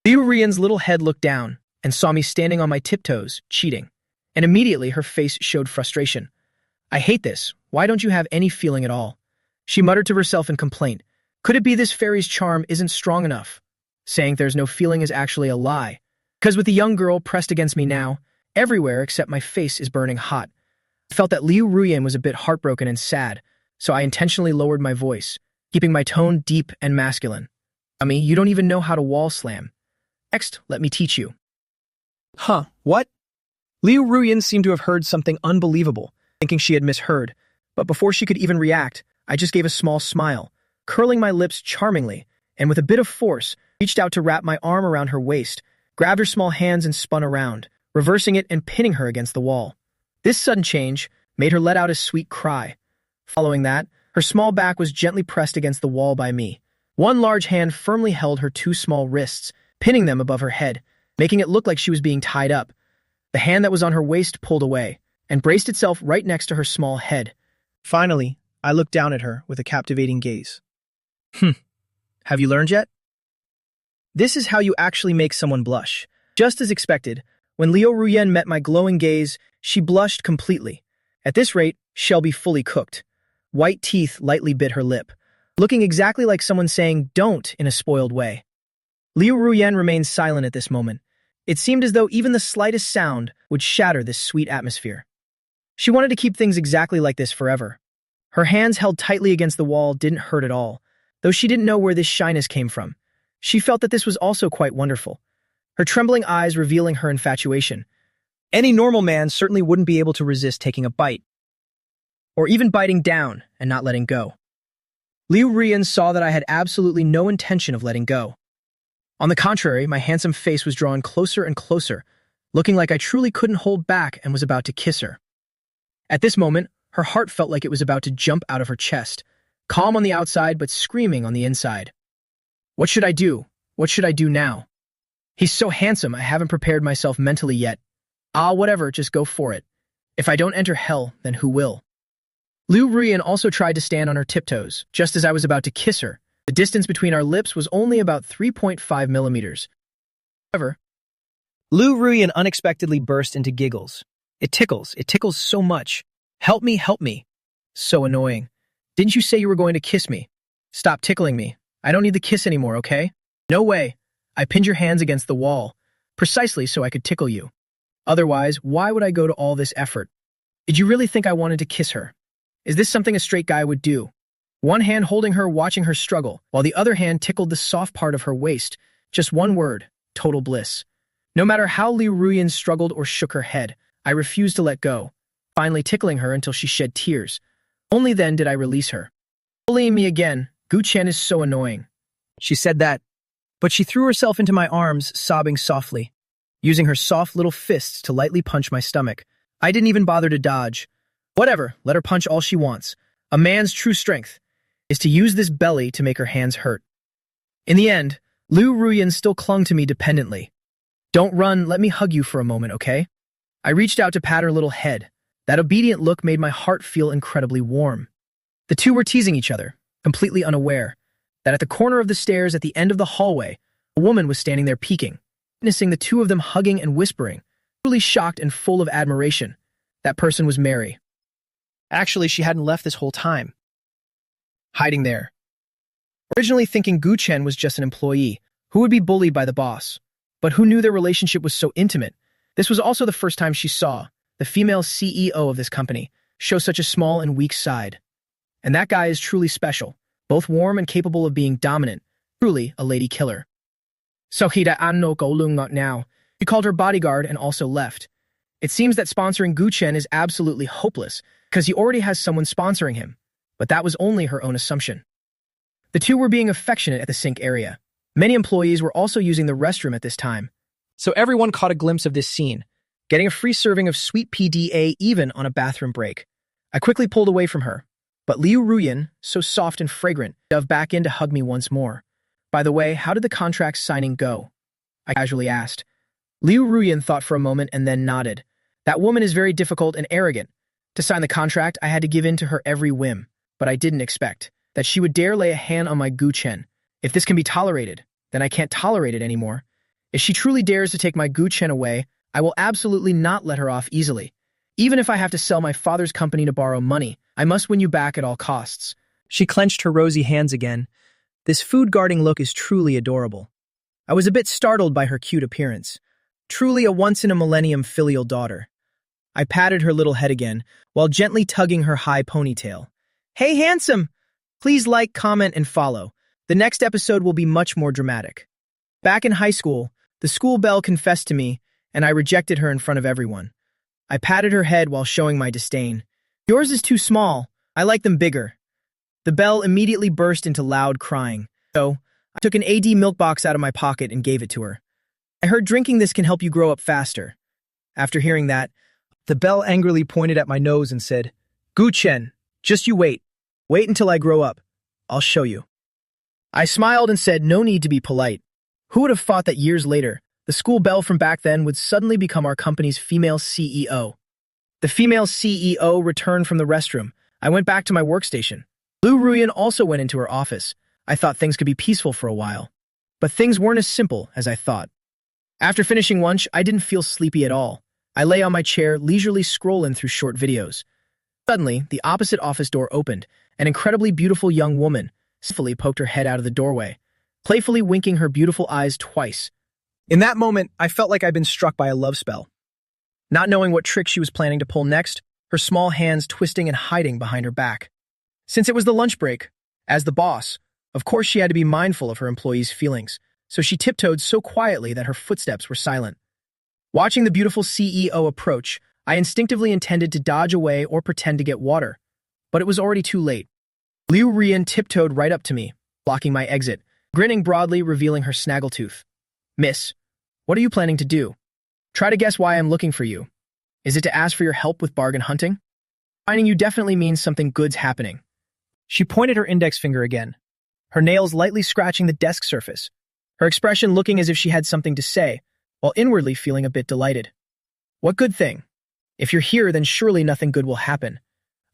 Liu Ruyan's little head looked down and saw me standing on my tiptoes, cheating, and immediately her face showed frustration. I hate this. Why don't you have any feeling at all? She muttered to herself in complaint. Could it be this fairy's charm isn't strong enough? Saying there's no feeling is actually a lie. Because with the young girl pressed against me now, everywhere except my face is burning hot. I felt that Liu Ruyan was a bit heartbroken and sad, so I intentionally lowered my voice, keeping my tone deep and masculine. Dummy, you don't even know how to wall slam. Next, let me teach you. Huh, what? Liu Ruyan seemed to have heard something unbelievable, thinking she had misheard, but before she could even react, I just gave a small smile, curling my lips charmingly, and with a bit of force, reached out to wrap my arm around her waist, grabbed her small hands and spun around, reversing it and pinning her against the wall. This sudden change made her let out a sweet cry. Following that, her small back was gently pressed against the wall by me. One large hand firmly held her two small wrists, pinning them above her head, making it look like she was being tied up. The hand that was on her waist pulled away, and braced itself right next to her small head. Finally, I looked down at her with a captivating gaze. Have you learned yet? This is how you actually make someone blush. Just as expected, when Liu Ruyan met my glowing gaze, she blushed completely. At this rate, she'll be fully cooked. White teeth lightly bit her lip, looking exactly like someone saying don't in a spoiled way. Liu Ruyan remained silent at this moment. It seemed as though even the slightest sound would shatter this sweet atmosphere. She wanted to keep things exactly like this forever. Her hands held tightly against the wall didn't hurt at all, though she didn't know where this shyness came from. She felt that this was also quite wonderful, her trembling eyes revealing her infatuation. Any normal man certainly wouldn't be able to resist taking a bite, or even biting down and not letting go. Liu Ruyan saw that I had absolutely no intention of letting go. On the contrary, my handsome face was drawn closer and closer, looking like I truly couldn't hold back and was about to kiss her. At this moment, her heart felt like it was about to jump out of her chest, calm on the outside but screaming on the inside. What should I do? What should I do now? He's so handsome, I haven't prepared myself mentally yet. Whatever, just go for it. If I don't enter hell, then who will? Liu Ruyan also tried to stand on her tiptoes, just as I was about to kiss her. The distance between our lips was only about 3.5 millimeters. However, Liu Ruyan unexpectedly burst into giggles. It tickles so much. Help me, help me. So annoying. Didn't you say you were going to kiss me? Stop tickling me. I don't need the kiss anymore, okay? No way. I pinned your hands against the wall, precisely so I could tickle you. Otherwise, why would I go to all this effort? Did you really think I wanted to kiss her? Is this something a straight guy would do? One hand holding her, watching her struggle, while the other hand tickled the soft part of her waist. Just one word, total bliss. No matter how Liu Ruyan struggled or shook her head, I refused to let go, finally tickling her until she shed tears. Only then did I release her. Bullying me again, Gu Chen is so annoying. She said that, but she threw herself into my arms, sobbing softly, using her soft little fists to lightly punch my stomach. I didn't even bother to dodge. Whatever, let her punch all she wants. A man's true strength is to use this belly to make her hands hurt. In the end, Liu Ruyan still clung to me dependently. Don't run, let me hug you for a moment, okay? I reached out to pat her little head. That obedient look made my heart feel incredibly warm. The two were teasing each other, completely unaware that at the corner of the stairs at the end of the hallway, a woman was standing there peeking, witnessing the two of them hugging and whispering, truly shocked and full of admiration. That person was Mary. Actually, she hadn't left this whole time, hiding there. Originally thinking Gu Chen was just an employee who would be bullied by the boss, but who knew their relationship was so intimate. This was also the first time she saw the female CEO of this company show such a small and weak side. And that guy is truly special, both warm and capable of being dominant, truly a lady killer. So he no go lung not now. She called her bodyguard and also left. It seems that sponsoring Gu Chen is absolutely hopeless because he already has someone sponsoring him, but that was only her own assumption. The two were being affectionate at the sink area, Many employees were also using the restroom at this time, so everyone caught a glimpse of this scene, getting a free serving of sweet PDA even on a bathroom break. I quickly pulled away from her, but Liu Ruyan, so soft and fragrant, dove back in to hug me once more. By the way, how did the contract signing go? I casually asked. Liu Ruyan thought for a moment and then nodded. That woman is very difficult and arrogant. To sign the contract, I had to give in to her every whim, but I didn't expect that she would dare lay a hand on my Guchen. If this can be tolerated, then I can't tolerate it anymore. If she truly dares to take my Guchen away, I will absolutely not let her off easily. Even if I have to sell my father's company to borrow money, I must win you back at all costs. She clenched her rosy hands again. This food-guarding look is truly adorable. I was a bit startled by her cute appearance. Truly a once-in-a-millennium filial daughter. I patted her little head again, while gently tugging her high ponytail. Hey, handsome! Please like, comment, and follow. The next episode will be much more dramatic. Back in high school, the school belle confessed to me, and I rejected her in front of everyone. I patted her head while showing my disdain. Yours is too small. I like them bigger. The belle immediately burst into loud crying. So, I took an AD milk box out of my pocket and gave it to her. I heard drinking this can help you grow up faster. After hearing that, the belle angrily pointed at my nose and said, Guchen, just you wait. Wait until I grow up. I'll show you. I smiled and said no need to be polite. Who would have thought that years later, the school belle from back then would suddenly become our company's female CEO? The female CEO returned from the restroom. I went back to my workstation. Liu Ruyan also went into her office. I thought things could be peaceful for a while. But things weren't as simple as I thought. After finishing lunch, I didn't feel sleepy at all. I lay on my chair, leisurely scrolling through short videos. Suddenly, the opposite office door opened. An incredibly beautiful young woman skillfully poked her head out of the doorway, playfully winking her beautiful eyes twice. In that moment, I felt like I'd been struck by a love spell. Not knowing what trick she was planning to pull next, her small hands twisting and hiding behind her back. Since it was the lunch break, as the boss, of course she had to be mindful of her employees' feelings, so she tiptoed so quietly that her footsteps were silent. Watching the beautiful CEO approach, I instinctively intended to dodge away or pretend to get water, but it was already too late. Liu Ruyan tiptoed right up to me, blocking my exit, grinning broadly, revealing her snaggletooth. Miss, what are you planning to do? Try to guess why I'm looking for you. Is it to ask for your help with bargain hunting? Finding you definitely means something good's happening. She pointed her index finger again, her nails lightly scratching the desk surface, her expression looking as if she had something to say, while inwardly feeling a bit delighted. What good thing? If you're here, then surely nothing good will happen.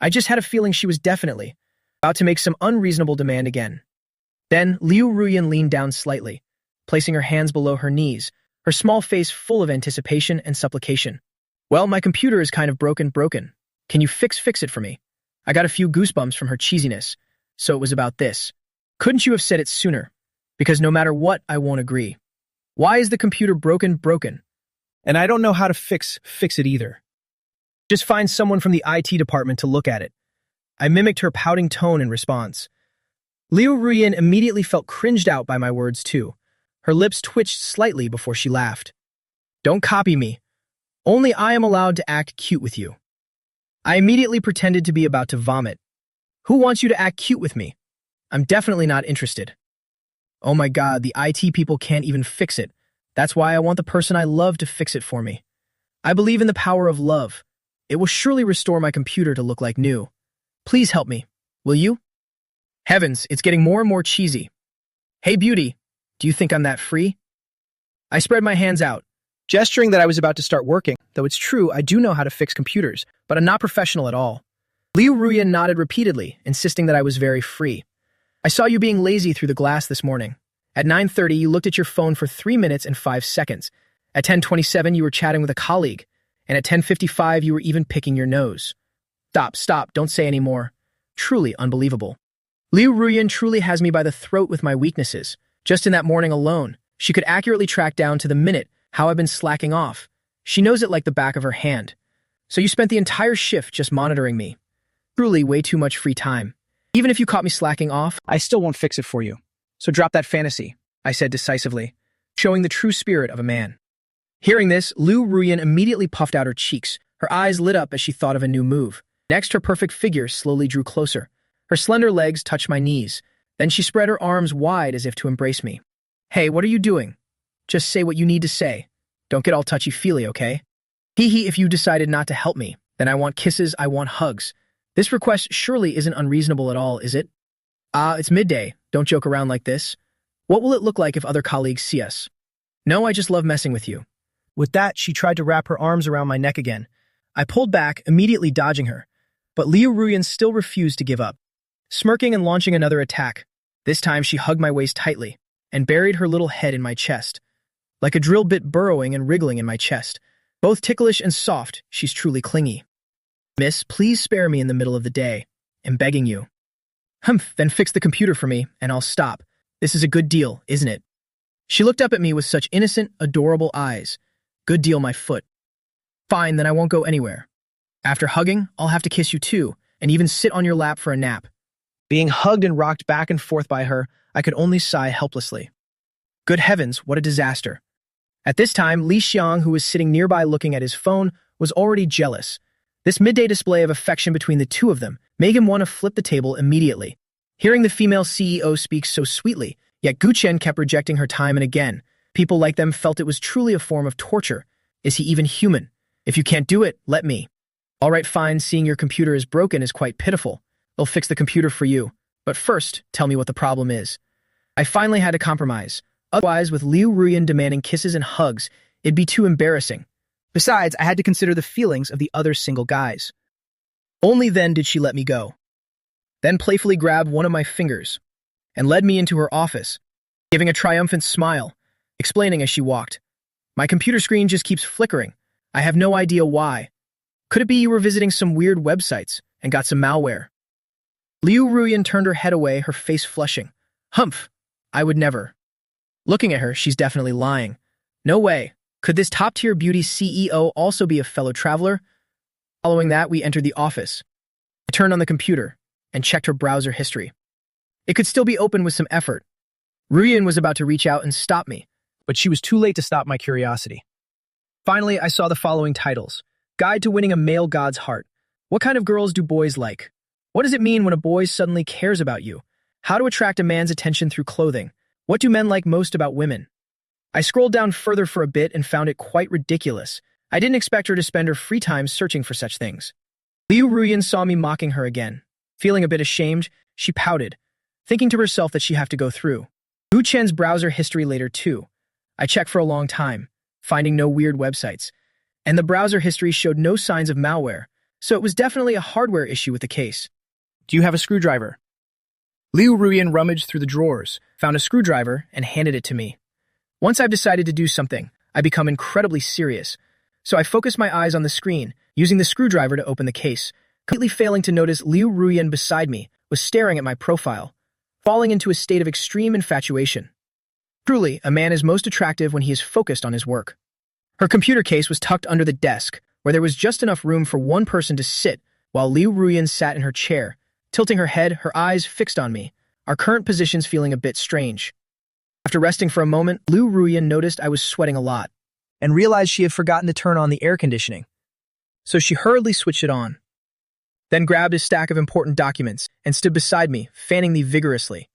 I just had a feeling she was definitely about to make some unreasonable demand again. Then Liu Ruyan leaned down slightly, placing her hands below her knees, her small face full of anticipation and supplication. Well, my computer is kind of broken. Can you fix it for me? I got a few goosebumps from her cheesiness, so it was about this. Couldn't you have said it sooner? Because no matter what, I won't agree. Why is the computer broken? And I don't know how to fix it either. Just find someone from the IT department to look at it. I mimicked her pouting tone in response. Liu Ruyan immediately felt cringed out by my words too. Her lips twitched slightly before she laughed. Don't copy me. Only I am allowed to act cute with you. I immediately pretended to be about to vomit. Who wants you to act cute with me? I'm definitely not interested. Oh my god, the IT people can't even fix it. That's why I want the person I love to fix it for me. I believe in the power of love. It will surely restore my computer to look like new. Please help me, will you? Heavens, it's getting more and more cheesy. Hey beauty, do you think I'm that free? I spread my hands out, gesturing that I was about to start working, though it's true I do know how to fix computers, but I'm not professional at all. Liu Ruyan nodded repeatedly, insisting that I was very free. I saw you being lazy through the glass this morning. At 9:30, you looked at your phone for 3 minutes and 5 seconds. At 10:27, you were chatting with a colleague. And at 10:55, you were even picking your nose. Stop, don't say any more. Truly unbelievable. Liu Ruyan truly has me by the throat with my weaknesses. Just in that morning alone, she could accurately track down to the minute how I've been slacking off. She knows it like the back of her hand. So you spent the entire shift just monitoring me. Truly way too much free time. Even if you caught me slacking off, I still won't fix it for you. So drop that fantasy, I said decisively, showing the true spirit of a man. Hearing this, Liu Ruyan immediately puffed out her cheeks. Her eyes lit up as she thought of a new move. Next, her perfect figure slowly drew closer. Her slender legs touched my knees. Then she spread her arms wide as if to embrace me. Hey, what are you doing? Just say what you need to say. Don't get all touchy-feely, okay? Hee hee, if you decided not to help me, then I want kisses, I want hugs. This request surely isn't unreasonable at all, is it? It's midday. Don't joke around like this. What will it look like if other colleagues see us? No, I just love messing with you. With that, she tried to wrap her arms around my neck again. I pulled back, immediately dodging her. But Liu Ruyan still refused to give up. Smirking and launching another attack. This time she hugged my waist tightly and buried her little head in my chest. Like a drill bit burrowing and wriggling in my chest. Both ticklish and soft, she's truly clingy. Miss, please spare me in the middle of the day. I'm begging you. Humph, then fix the computer for me, and I'll stop. This is a good deal, isn't it? She looked up at me with such innocent, adorable eyes. Good deal, my foot. Fine, then I won't go anywhere. After hugging, I'll have to kiss you too, and even sit on your lap for a nap. Being hugged and rocked back and forth by her, I could only sigh helplessly. Good heavens, what a disaster. At this time, Li Xiang, who was sitting nearby looking at his phone, was already jealous. This midday display of affection between the two of them made him want to flip the table immediately. Hearing the female CEO speak so sweetly, yet Gu Chen kept rejecting her time and again. People like them felt it was truly a form of torture. Is he even human? If you can't do it, let me. All right, fine, seeing your computer is broken is quite pitiful. They'll fix the computer for you. But first, tell me what the problem is. I finally had to compromise. Otherwise, with Liu Ruyan demanding kisses and hugs, it'd be too embarrassing. Besides, I had to consider the feelings of the other single guys. Only then did she let me go. Then playfully grabbed one of my fingers and led me into her office, giving a triumphant smile, explaining as she walked. My computer screen just keeps flickering. I have no idea why. Could it be you were visiting some weird websites and got some malware? Liu Ruyan turned her head away, her face flushing. Humph! I would never. Looking at her, she's definitely lying. No way. Could this top-tier beauty CEO also be a fellow traveler? Following that, we entered the office. I turned on the computer and checked her browser history. It could still be open with some effort. Ruyan was about to reach out and stop me, but she was too late to stop my curiosity. Finally, I saw the following titles. Guide to Winning a Male God's Heart. What kind of girls do boys like? What does it mean when a boy suddenly cares about you? How to attract a man's attention through clothing? What do men like most about women? I scrolled down further for a bit and found it quite ridiculous. I didn't expect her to spend her free time searching for such things. Liu Ruyan saw me mocking her again. Feeling a bit ashamed, she pouted, thinking to herself that she'd have to go through Gu Chen's browser history later too. I checked for a long time, finding no weird websites, and the browser history showed no signs of malware, so it was definitely a hardware issue with the case. Do you have a screwdriver? Liu Ruyan rummaged through the drawers, found a screwdriver, and handed it to me. Once I've decided to do something, I become incredibly serious, so I focused my eyes on the screen, using the screwdriver to open the case, completely failing to notice Liu Ruyan beside me was staring at my profile, falling into a state of extreme infatuation. Truly, a man is most attractive when he is focused on his work. Her computer case was tucked under the desk, where there was just enough room for one person to sit, while Liu Ruyan sat in her chair, tilting her head, her eyes fixed on me, our current positions feeling a bit strange. After resting for a moment, Liu Ruyan noticed I was sweating a lot, and realized she had forgotten to turn on the air conditioning. So she hurriedly switched it on, then grabbed a stack of important documents and stood beside me, fanning me vigorously.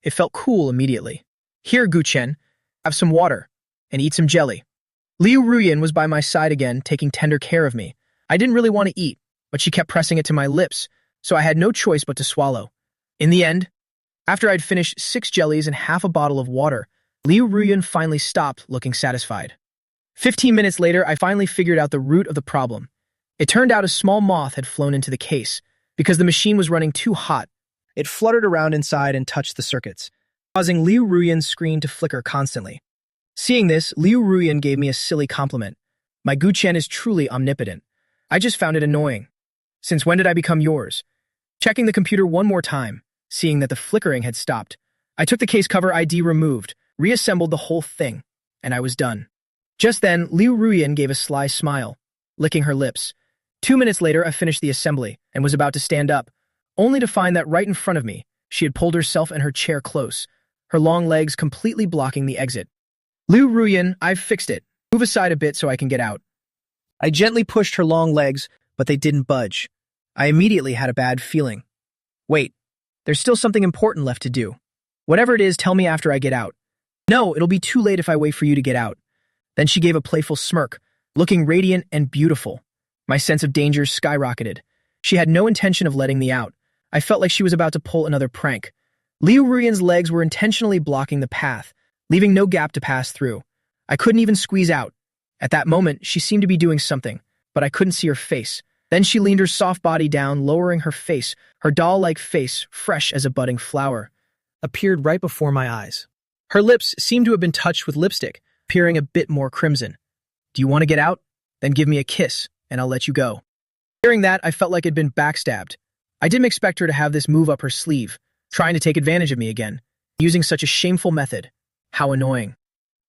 It felt cool immediately. Here, Gu Chen, have some water, and eat some jelly. Liu Ruyan was by my side again, taking tender care of me. I didn't really want to eat, but she kept pressing it to my lips, so I had no choice but to swallow. In the end, after I'd finished 6 jellies and half a bottle of water, Liu Ruyan finally stopped, looking satisfied. 15 minutes later, I finally figured out the root of the problem. It turned out a small moth had flown into the case. Because the machine was running too hot, it fluttered around inside and touched the circuits, causing Liu Ruyan's screen to flicker constantly. Seeing this, Liu Ruyan gave me a silly compliment. My Gu Chen is truly omnipotent. I just found it annoying. Since when did I become yours? Checking the computer one more time, seeing that the flickering had stopped, I took the case cover ID removed, reassembled the whole thing, and I was done. Just then, Liu Ruyan gave a sly smile, licking her lips. 2 minutes later, I finished the assembly and was about to stand up, only to find that right in front of me, she had pulled herself and her chair close, her long legs completely blocking the exit. Liu Ruyan, I've fixed it. Move aside a bit so I can get out. I gently pushed her long legs, but they didn't budge. I immediately had a bad feeling. Wait, there's still something important left to do. Whatever it is, tell me after I get out. No, it'll be too late if I wait for you to get out. Then she gave a playful smirk, looking radiant and beautiful. My sense of danger skyrocketed. She had no intention of letting me out. I felt like she was about to pull another prank. Liu Ruiyan's legs were intentionally blocking the path, leaving no gap to pass through. I couldn't even squeeze out. At that moment, she seemed to be doing something, but I couldn't see her face. Then she leaned her soft body down, lowering her face. Her doll-like face, fresh as a budding flower, appeared right before my eyes. Her lips seemed to have been touched with lipstick, appearing a bit more crimson. Do you want to get out? Then give me a kiss, and I'll let you go. Hearing that, I felt like I'd been backstabbed. I didn't expect her to have this move up her sleeve, trying to take advantage of me again, using such a shameful method. How annoying.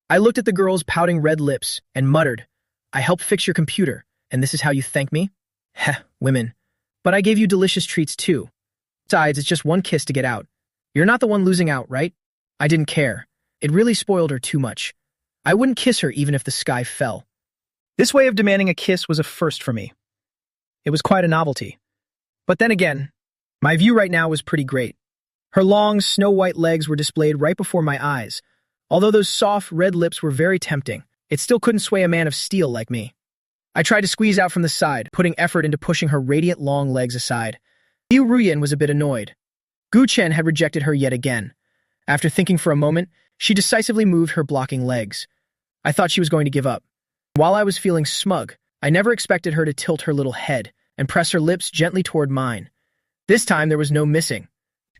I looked at the girl's pouting red lips and muttered, I helped fix your computer, and this is how you thank me? Heh, women. But I gave you delicious treats too. Besides, it's just one kiss to get out. You're not the one losing out, right? I didn't care. It really spoiled her too much. I wouldn't kiss her even if the sky fell. This way of demanding a kiss was a first for me. It was quite a novelty. But then again, my view right now was pretty great. Her long, snow-white legs were displayed right before my eyes. Although those soft, red lips were very tempting, it still couldn't sway a man of steel like me. I tried to squeeze out from the side, putting effort into pushing her radiant long legs aside. Liu Ruiyan was a bit annoyed. Gu Chen had rejected her yet again. After thinking for a moment, she decisively moved her blocking legs. I thought she was going to give up. While I was feeling smug, I never expected her to tilt her little head and press her lips gently toward mine. This time there was no missing,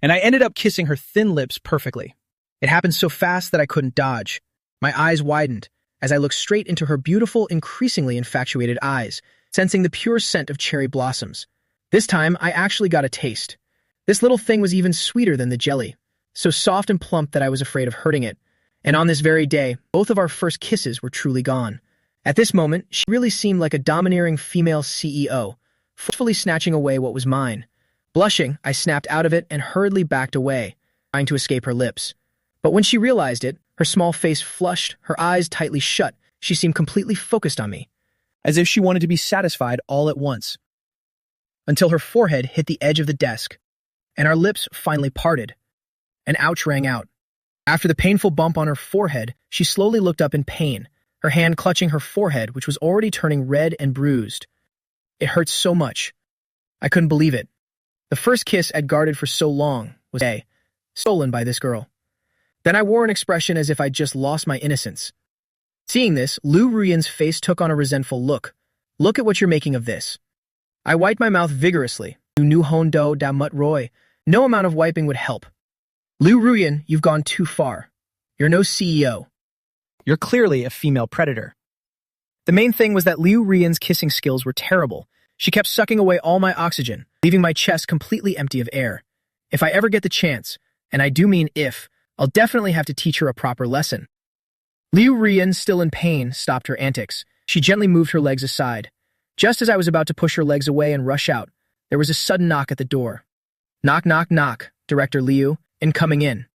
and I ended up kissing her thin lips perfectly. It happened so fast that I couldn't dodge. My eyes widened as I looked straight into her beautiful, increasingly infatuated eyes, sensing the pure scent of cherry blossoms. This time, I actually got a taste. This little thing was even sweeter than the jelly, so soft and plump that I was afraid of hurting it. And on this very day, both of our first kisses were truly gone. At this moment, she really seemed like a domineering female CEO, forcefully snatching away what was mine. Blushing, I snapped out of it and hurriedly backed away, trying to escape her lips. But when she realized it, her small face flushed, her eyes tightly shut. She seemed completely focused on me, as if she wanted to be satisfied all at once. Until her forehead hit the edge of the desk, and our lips finally parted. An ouch rang out. After the painful bump on her forehead, she slowly looked up in pain, her hand clutching her forehead, which was already turning red and bruised. It hurt so much. I couldn't believe it. The first kiss I'd guarded for so long was stolen by this girl. Then I wore an expression as if I'd just lost my innocence. Seeing this, Liu Ruiyan's face took on a resentful look. Look at what you're making of this. I wiped my mouth vigorously. You nu hon do da mut roy. No amount of wiping would help. Liu Ruiyan, you've gone too far. You're no CEO. You're clearly a female predator. The main thing was that Liu Ruiyan's kissing skills were terrible. She kept sucking away all my oxygen, leaving my chest completely empty of air. If I ever get the chance, and I do mean if, I'll definitely have to teach her a proper lesson. Liu Ruiyan, still in pain, stopped her antics. She gently moved her legs aside. Just as I was about to push her legs away and rush out, there was a sudden knock at the door. Knock, knock, knock, Director Liu, and coming in.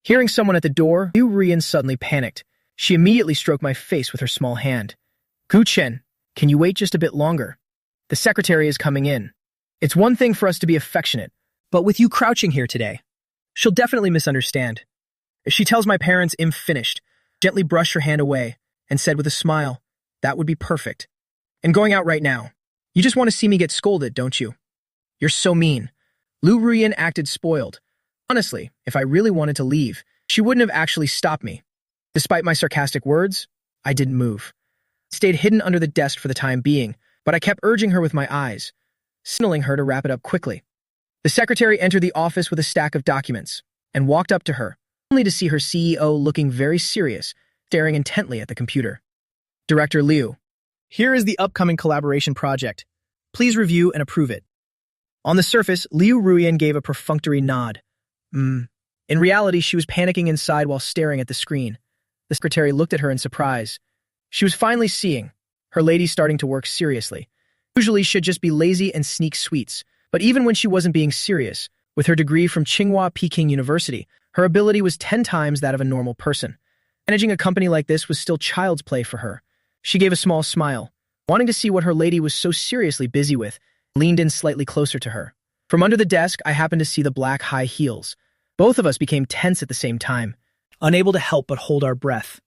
Hearing someone at the door, Liu Ruiyan suddenly panicked. She immediately stroked my face with her small hand. Gu Chen, can you wait just a bit longer? The secretary is coming in. It's one thing for us to be affectionate, but with you crouching here today, she'll definitely misunderstand. If she tells my parents I'm finished, gently brushed her hand away and said with a smile, that would be perfect. And going out right now. You just want to see me get scolded, don't you? You're so mean. Liu Ruiyan acted spoiled. Honestly, if I really wanted to leave, she wouldn't have actually stopped me. Despite my sarcastic words, I didn't move. I stayed hidden under the desk for the time being, but I kept urging her with my eyes, signaling her to wrap it up quickly. The secretary entered the office with a stack of documents and walked up to her, only to see her CEO looking very serious, staring intently at the computer. Director Liu, here is the upcoming collaboration project. Please review and approve it. On the surface, Liu Ruiyan gave a perfunctory nod. In reality, she was panicking inside while staring at the screen. The secretary looked at her in surprise. She was finally seeing her lady starting to work seriously. Usually she'd just be lazy and sneak sweets, but even when she wasn't being serious, with her degree from Tsinghua Peking University, her ability was 10 times that of a normal person. Managing a company like this was still child's play for her. She gave a small smile, wanting to see what her lady was so seriously busy with, and leaned in slightly closer to her. From under the desk, I happened to see the black high heels. Both of us became tense at the same time. unable to help but hold our breath.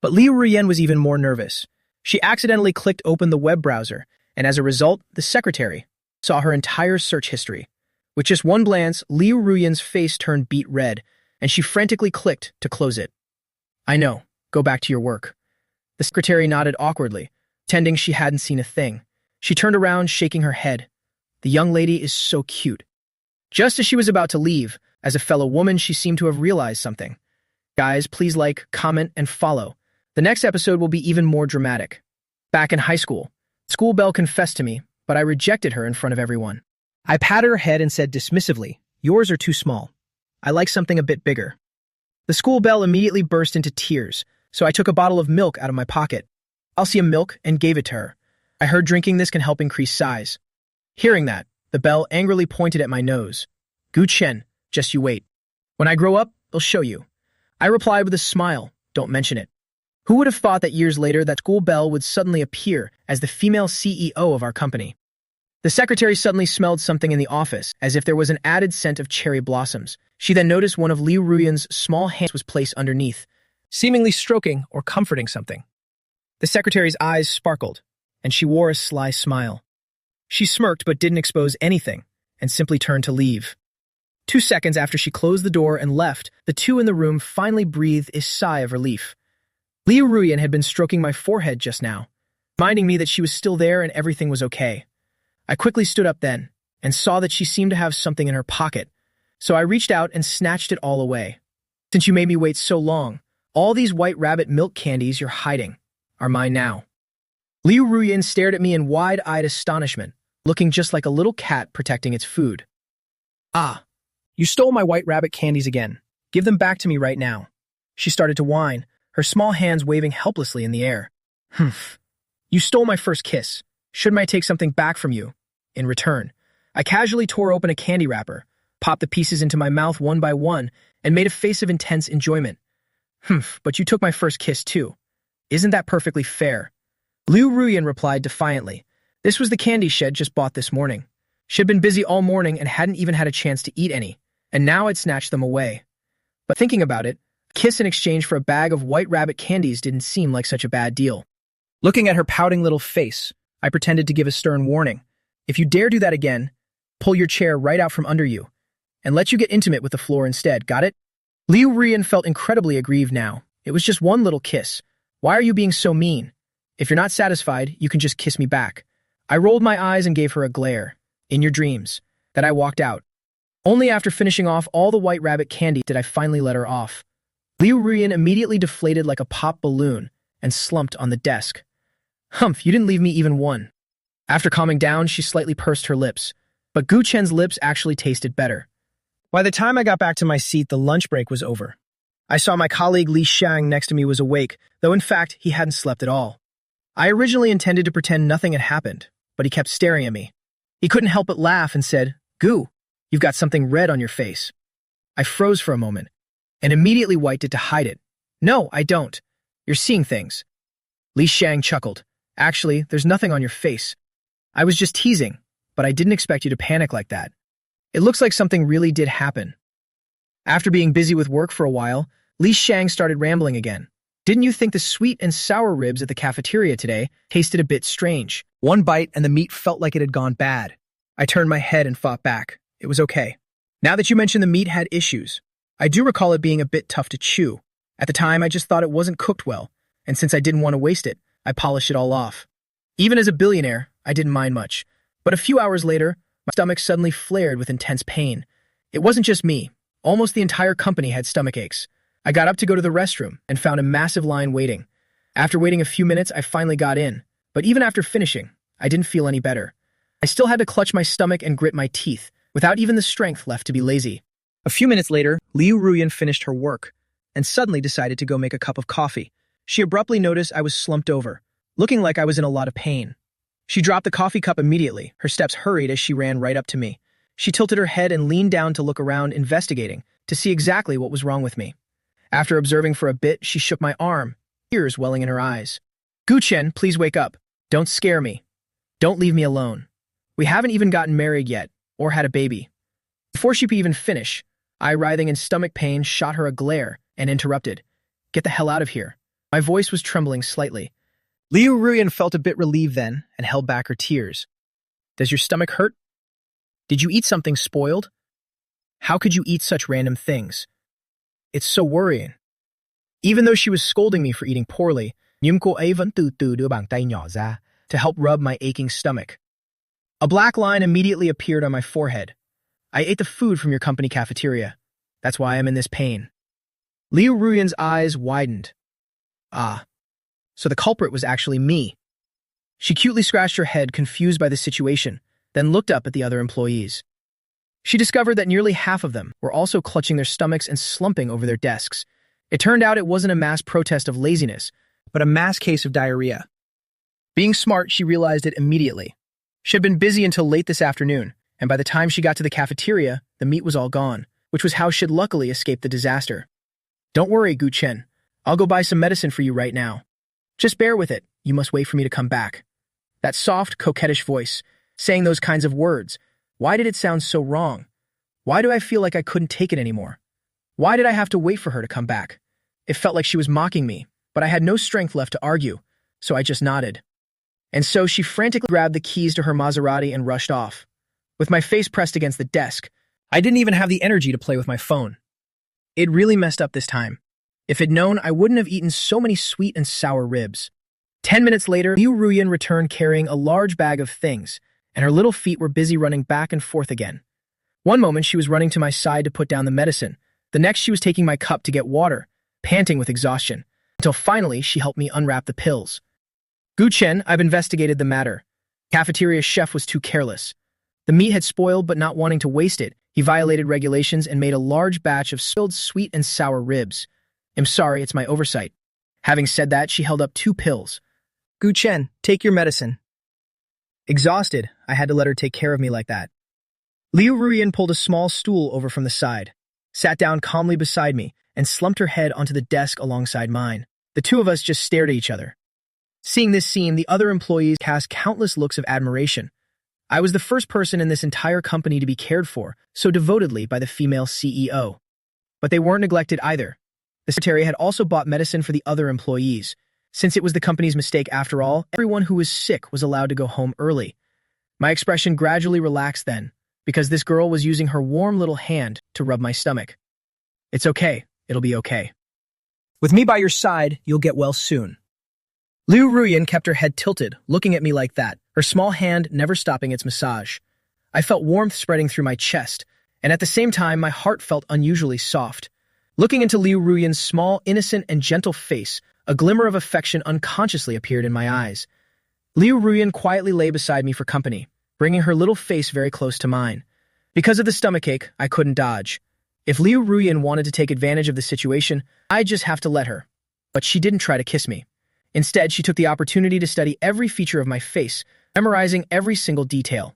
But Liu Ruyen was even more nervous. She accidentally clicked open the web browser, and as a result, the secretary saw her entire search history. With just one glance, Liu Ruyen's face turned beet red, and she frantically clicked to close it. "I know. Go back to your work." The secretary nodded awkwardly, pretending she hadn't seen a thing. She turned around, shaking her head. "The young lady is so cute." Just as she was about to leave, as a fellow woman, she seemed to have realized something. Guys, please like, comment, and follow. The next episode will be even more dramatic. Back in high school, school belle confessed to me, but I rejected her in front of everyone. I patted her head and said dismissively, "Yours are too small. I like something a bit bigger." The school belle immediately burst into tears, so I took a bottle of milk out of my pocket. Calcium milk, and gave it to her. I heard drinking this can help increase size. Hearing that, the belle angrily pointed at my nose. "Gu Chen, just you wait. When I grow up, I'll show you." I replied with a smile, "Don't mention it." Who would have thought that years later that school belle would suddenly appear as the female CEO of our company? The secretary suddenly smelled something in the office, as if there was an added scent of cherry blossoms. She then noticed one of Liu Ruyen's small hands was placed underneath, seemingly stroking or comforting something. The secretary's eyes sparkled, and she wore a sly smile. She smirked but didn't expose anything, and simply turned to leave. 2 seconds after she closed the door and left, the two in the room finally breathed a sigh of relief. Liu Ruyen had been stroking my forehead just now, reminding me that she was still there and everything was okay. I quickly stood up then, and saw that she seemed to have something in her pocket, so I reached out and snatched it all away. "Since you made me wait so long, all these white rabbit milk candies you're hiding are mine now." Liu Ruyen stared at me in wide-eyed astonishment, looking just like a little cat protecting its food. "Ah, you stole my white rabbit candies again. Give them back to me right now." She started to whine, her small hands waving helplessly in the air. "Humph. You stole my first kiss. Shouldn't I take something back from you?" In return, I casually tore open a candy wrapper, popped the pieces into my mouth one by one, and made a face of intense enjoyment. "Humph, but you took my first kiss too. Isn't that perfectly fair?" Liu Ruyen replied defiantly. "This was the candy shed just bought this morning. She'd been busy all morning and hadn't even had a chance to eat any, and now I'd snatched them away. But thinking about it, a kiss in exchange for a bag of white rabbit candies didn't seem like such a bad deal." Looking at her pouting little face, I pretended to give a stern warning. "If you dare do that again, pull your chair right out from under you, and let you get intimate with the floor instead, got it?" Liu Ruyen felt incredibly aggrieved now. It was just one little kiss. "Why are you being so mean? If you're not satisfied, you can just kiss me back." I rolled my eyes and gave her a glare. "In your dreams." Then I walked out. Only after finishing off all the white rabbit candy did I finally let her off. Liu Ruyen immediately deflated like a pop balloon and slumped on the desk. "Humph, you didn't leave me even one." After calming down, she slightly pursed her lips, but Gu Chen's lips actually tasted better. By the time I got back to my seat, the lunch break was over. I saw my colleague Li Shang next to me was awake, though in fact he hadn't slept at all. I originally intended to pretend nothing had happened, but he kept staring at me. He couldn't help but laugh and said, "Gu, you've got something red on your face." I froze for a moment, and immediately wiped it to hide it. "No, I don't. You're seeing things." Li Shang chuckled. "Actually, there's nothing on your face. I was just teasing, but I didn't expect you to panic like that. It looks like something really did happen." After being busy with work for a while, Li Shang started rambling again. "Didn't you think the sweet and sour ribs at the cafeteria today tasted a bit strange? One bite and the meat felt like it had gone bad." I turned my head and fought back. It was okay. "Now that you mention the meat had issues, I do recall it being a bit tough to chew. At the time, I just thought it wasn't cooked well, and since I didn't want to waste it, I polished it all off. Even as a billionaire, I didn't mind much. But a few hours later, my stomach suddenly flared with intense pain. It wasn't just me. Almost the entire company had stomach aches. I got up to go to the restroom and found a massive line waiting. After waiting a few minutes, I finally got in. But even after finishing, I didn't feel any better. I still had to clutch my stomach and grit my teeth, without even the strength left to be lazy. A few minutes later, Liu Ruyen finished her work, and suddenly decided to go make a cup of coffee. She abruptly noticed I was slumped over, looking like I was in a lot of pain. She dropped the coffee cup immediately, her steps hurried as she ran right up to me. She tilted her head and leaned down to look around, investigating, to see exactly what was wrong with me. After observing for a bit, she shook my arm, tears welling in her eyes. "Gu Chen, please wake up. Don't scare me. Don't leave me alone. We haven't even gotten married yet, or had a baby." Before she could even finish, I, writhing in stomach pain, shot her a glare and interrupted. Get the hell out of here. My voice was trembling slightly. Liu Ruyan felt a bit relieved then and held back her tears. Does your stomach hurt? Did you eat something spoiled? How could you eat such random things? It's so worrying. Even though she was scolding me for eating poorly, Nhum cô ấy vẫn từ từ đưa bàn tay nhỏ ra to help rub my aching stomach. A black line immediately appeared on my forehead. I ate the food from your company cafeteria. That's why I'm in this pain. Liu Ruyan's eyes widened. Ah, so the culprit was actually me. She cutely scratched her head, confused by the situation, then looked up at the other employees. She discovered that nearly half of them were also clutching their stomachs and slumping over their desks. It turned out it wasn't a mass protest of laziness, but a mass case of diarrhea. Being smart, she realized it immediately. She had been busy until late this afternoon, and by the time she got to the cafeteria, the meat was all gone, which was how she'd luckily escaped the disaster. Don't worry, Gu Chen. I'll go buy some medicine for you right now. Just bear with it. You must wait for me to come back. That soft, coquettish voice, saying those kinds of words, why did it sound so wrong? Why do I feel like I couldn't take it anymore? Why did I have to wait for her to come back? It felt like she was mocking me, but I had no strength left to argue, so I just nodded. And so she frantically grabbed the keys to her Maserati and rushed off. With my face pressed against the desk, I didn't even have the energy to play with my phone. It really messed up this time. If I'd known, I wouldn't have eaten so many sweet and sour ribs. 10 minutes later, Liu Ruyan returned carrying a large bag of things, and her little feet were busy running back and forth again. One moment she was running to my side to put down the medicine. The next she was taking my cup to get water, panting with exhaustion, until finally she helped me unwrap the pills. Gu Chen, I've investigated the matter. Cafeteria chef was too careless. The meat had spoiled, but not wanting to waste it, he violated regulations and made a large batch of spilled sweet and sour ribs. I'm sorry, it's my oversight. Having said that, she held up 2 pills. Gu Chen, take your medicine. Exhausted, I had to let her take care of me like that. Liu Ruyan pulled a small stool over from the side, sat down calmly beside me, and slumped her head onto the desk alongside mine. The two of us just stared at each other. Seeing this scene, the other employees cast countless looks of admiration. I was the first person in this entire company to be cared for so devotedly by the female CEO. But they weren't neglected either. The secretary had also bought medicine for the other employees. Since it was the company's mistake after all, everyone who was sick was allowed to go home early. My expression gradually relaxed then, because this girl was using her warm little hand to rub my stomach. It's okay. It'll be okay. With me by your side, you'll get well soon. Liu Ruyan kept her head tilted, looking at me like that, her small hand never stopping its massage. I felt warmth spreading through my chest, and at the same time, my heart felt unusually soft. Looking into Liu Ruyan's small, innocent, and gentle face, a glimmer of affection unconsciously appeared in my eyes. Liu Ruyan quietly lay beside me for company, bringing her little face very close to mine. Because of the stomachache, I couldn't dodge. If Liu Ruyan wanted to take advantage of the situation, I'd just have to let her. But she didn't try to kiss me. Instead, she took the opportunity to study every feature of my face, memorizing every single detail.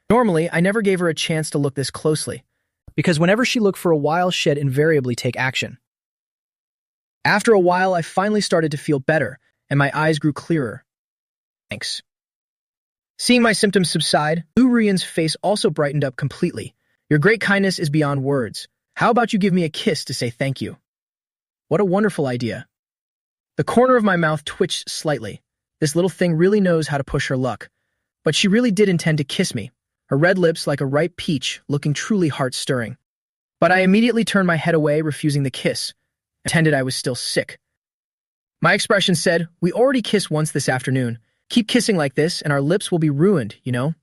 Normally, I never gave her a chance to look this closely, because whenever she looked for a while, she'd invariably take action. After a while, I finally started to feel better, and my eyes grew clearer. Thanks. Seeing my symptoms subside, Liu Ruyan's face also brightened up completely. Your great kindness is beyond words. How about you give me a kiss to say thank you? What a wonderful idea. The corner of my mouth twitched slightly. This little thing really knows how to push her luck. But she really did intend to kiss me, her red lips like a ripe peach, looking truly heart-stirring. But I immediately turned my head away, refusing the kiss, and pretended I was still sick. My expression said, we already kissed once this afternoon. Keep kissing like this, and our lips will be ruined, you know?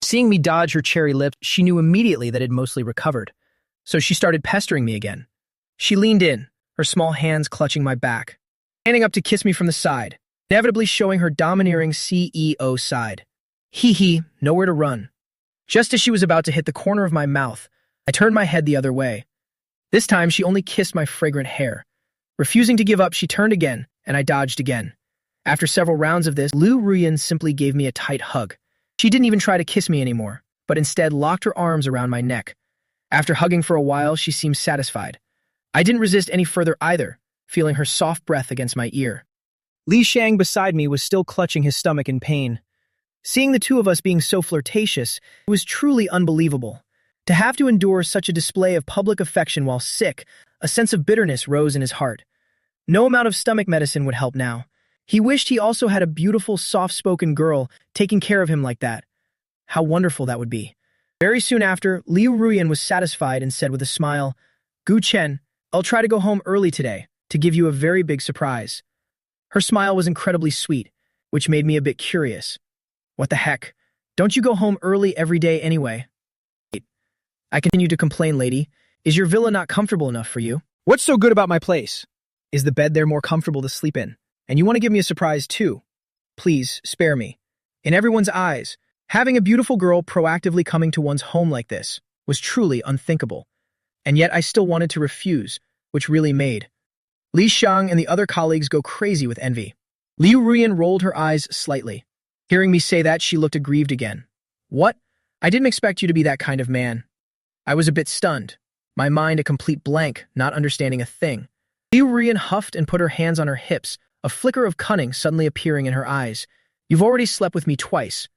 Seeing me dodge her cherry lips, she knew immediately that it mostly recovered. So she started pestering me again. She leaned in, her small hands clutching my back, standing up to kiss me from the side, inevitably showing her domineering CEO side. Hee, nowhere to run. Just as she was about to hit the corner of my mouth, I turned my head the other way. This time, she only kissed my fragrant hair. Refusing to give up, she turned again, and I dodged again. After several rounds of this, Liu Ruyan simply gave me a tight hug. She didn't even try to kiss me anymore, but instead locked her arms around my neck. After hugging for a while, she seemed satisfied. I didn't resist any further either, feeling her soft breath against my ear. Li Shang beside me was still clutching his stomach in pain. Seeing the two of us being so flirtatious, it was truly unbelievable. To have to endure such a display of public affection while sick, A sense of bitterness rose in his heart. No amount of stomach medicine would help now. He wished he also had a beautiful, soft-spoken girl taking care of him like that. How wonderful that would be. Very soon after, Liu Ruyan was satisfied and said with a smile, "Gu Chen, I'll try to go home early today to give you a very big surprise." Her smile was incredibly sweet, which made me a bit curious. What the heck? Don't you go home early every day anyway? I continued to complain, lady. Is your villa not comfortable enough for you? What's so good about my place? Is the bed there more comfortable to sleep in? And you want to give me a surprise too? Please, spare me. In everyone's eyes, having a beautiful girl proactively coming to one's home like this was truly unthinkable. And yet I still wanted to refuse, which really made Li Xiang and the other colleagues go crazy with envy. Liu Ruyan rolled her eyes slightly. Hearing me say that, she looked aggrieved again. What? I didn't expect you to be that kind of man. I was a bit stunned, my mind a complete blank, not understanding a thing. Liu Ruyan huffed and put her hands on her hips, a flicker of cunning suddenly appearing in her eyes. You've already slept with me twice.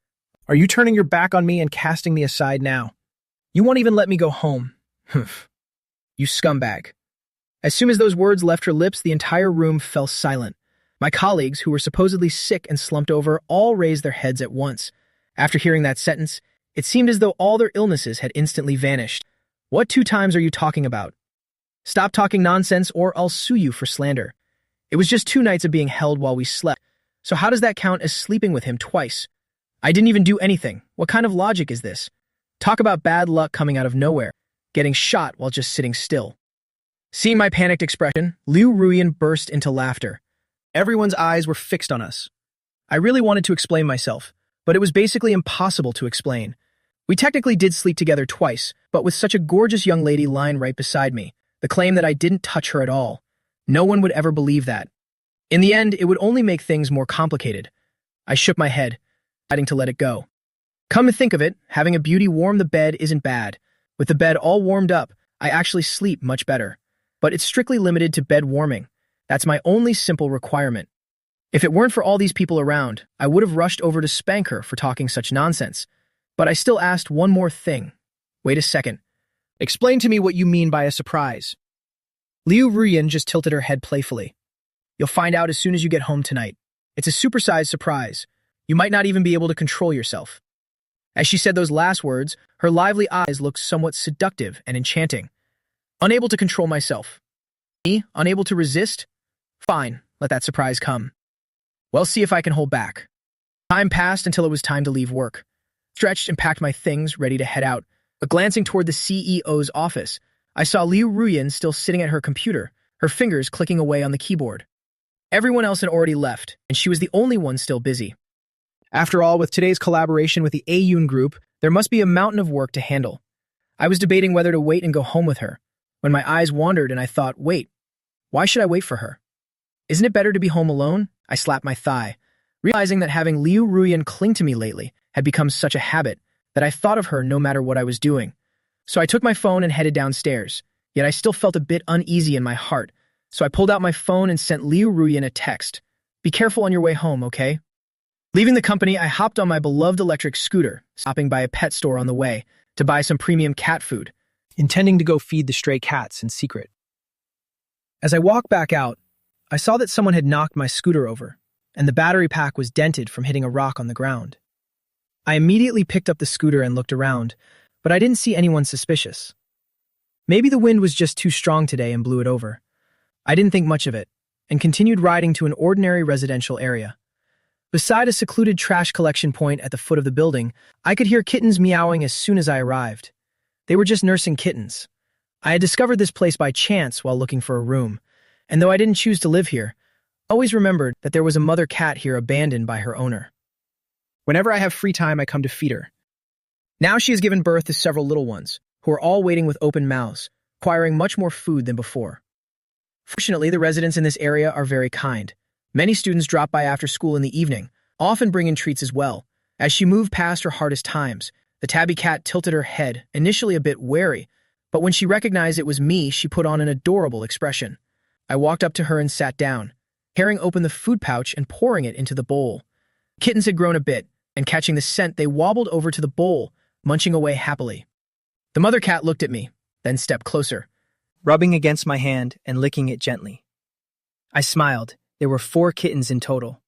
Are you turning your back on me and casting me aside now? You won't even let me go home. Humph. You scumbag. As soon as those words left her lips, the entire room fell silent. My colleagues, who were supposedly sick and slumped over, all raised their heads at once. After hearing that sentence, it seemed as though all their illnesses had instantly vanished. What 2 times are you talking about? Stop talking nonsense or I'll sue you for slander. It was just 2 nights of being held while we slept. So how does that count as sleeping with him twice? I didn't even do anything. What kind of logic is this? Talk about bad luck coming out of nowhere, getting shot while just sitting still. Seeing my panicked expression, Liu Ruyan burst into laughter. Everyone's eyes were fixed on us. I really wanted to explain myself, but it was basically impossible to explain. We technically did sleep together twice, but with such a gorgeous young lady lying right beside me, the claim that I didn't touch her at all. No one would ever believe that. In the end, it would only make things more complicated. I shook my head, deciding to let it go. Come to think of it, having a beauty warm the bed isn't bad. With the bed all warmed up, I actually sleep much better. But it's strictly limited to bed warming. That's my only simple requirement. If it weren't for all these people around, I would have rushed over to spank her for talking such nonsense. But I still asked one more thing. Wait a second. Explain to me what you mean by a surprise. Liu Ruyan just tilted her head playfully. You'll find out as soon as you get home tonight. It's a supersized surprise. You might not even be able to control yourself. As she said those last words, her lively eyes looked somewhat seductive and enchanting. Unable to control myself. Me? Unable to resist? Fine, let that surprise come. Well, see if I can hold back. Time passed until it was time to leave work. Stretched and packed my things, ready to head out. But glancing toward the CEO's office, I saw Liu Ruyan still sitting at her computer, her fingers clicking away on the keyboard. Everyone else had already left, and she was the only one still busy. After all, with today's collaboration with the Ayun group, there must be a mountain of work to handle. I was debating whether to wait and go home with her, when my eyes wandered and I thought, wait, why should I wait for her? Isn't it better to be home alone? I slapped my thigh, realizing that having Liu Ruyan cling to me lately had become such a habit that I thought of her no matter what I was doing. So I took my phone and headed downstairs, yet I still felt a bit uneasy in my heart, so I pulled out my phone and sent Liu Ruyan a text. Be careful on your way home, okay? Leaving the company, I hopped on my beloved electric scooter, stopping by a pet store on the way to buy some premium cat food, intending to go feed the stray cats in secret. As I walked back out, I saw that someone had knocked my scooter over, and the battery pack was dented from hitting a rock on the ground. I immediately picked up the scooter and looked around, but I didn't see anyone suspicious. Maybe the wind was just too strong today and blew it over. I didn't think much of it, and continued riding to an ordinary residential area. Beside a secluded trash collection point at the foot of the building, I could hear kittens meowing as soon as I arrived. They were just nursing kittens. I had discovered this place by chance while looking for a room, and though I didn't choose to live here, I always remembered that there was a mother cat here abandoned by her owner. Whenever I have free time, I come to feed her. Now she has given birth to several little ones, who are all waiting with open mouths, acquiring much more food than before. Fortunately, the residents in this area are very kind. Many students drop by after school in the evening, often bringing treats as well. As she moved past her hardest times, the tabby cat tilted her head, initially a bit wary, but when she recognized it was me, she put on an adorable expression. I walked up to her and sat down, tearing open the food pouch and pouring it into the bowl. Kittens had grown a bit, and catching the scent, they wobbled over to the bowl, munching away happily. The mother cat looked at me, then stepped closer. rubbing against my hand and licking it gently. I smiled. There were 4 kittens in total.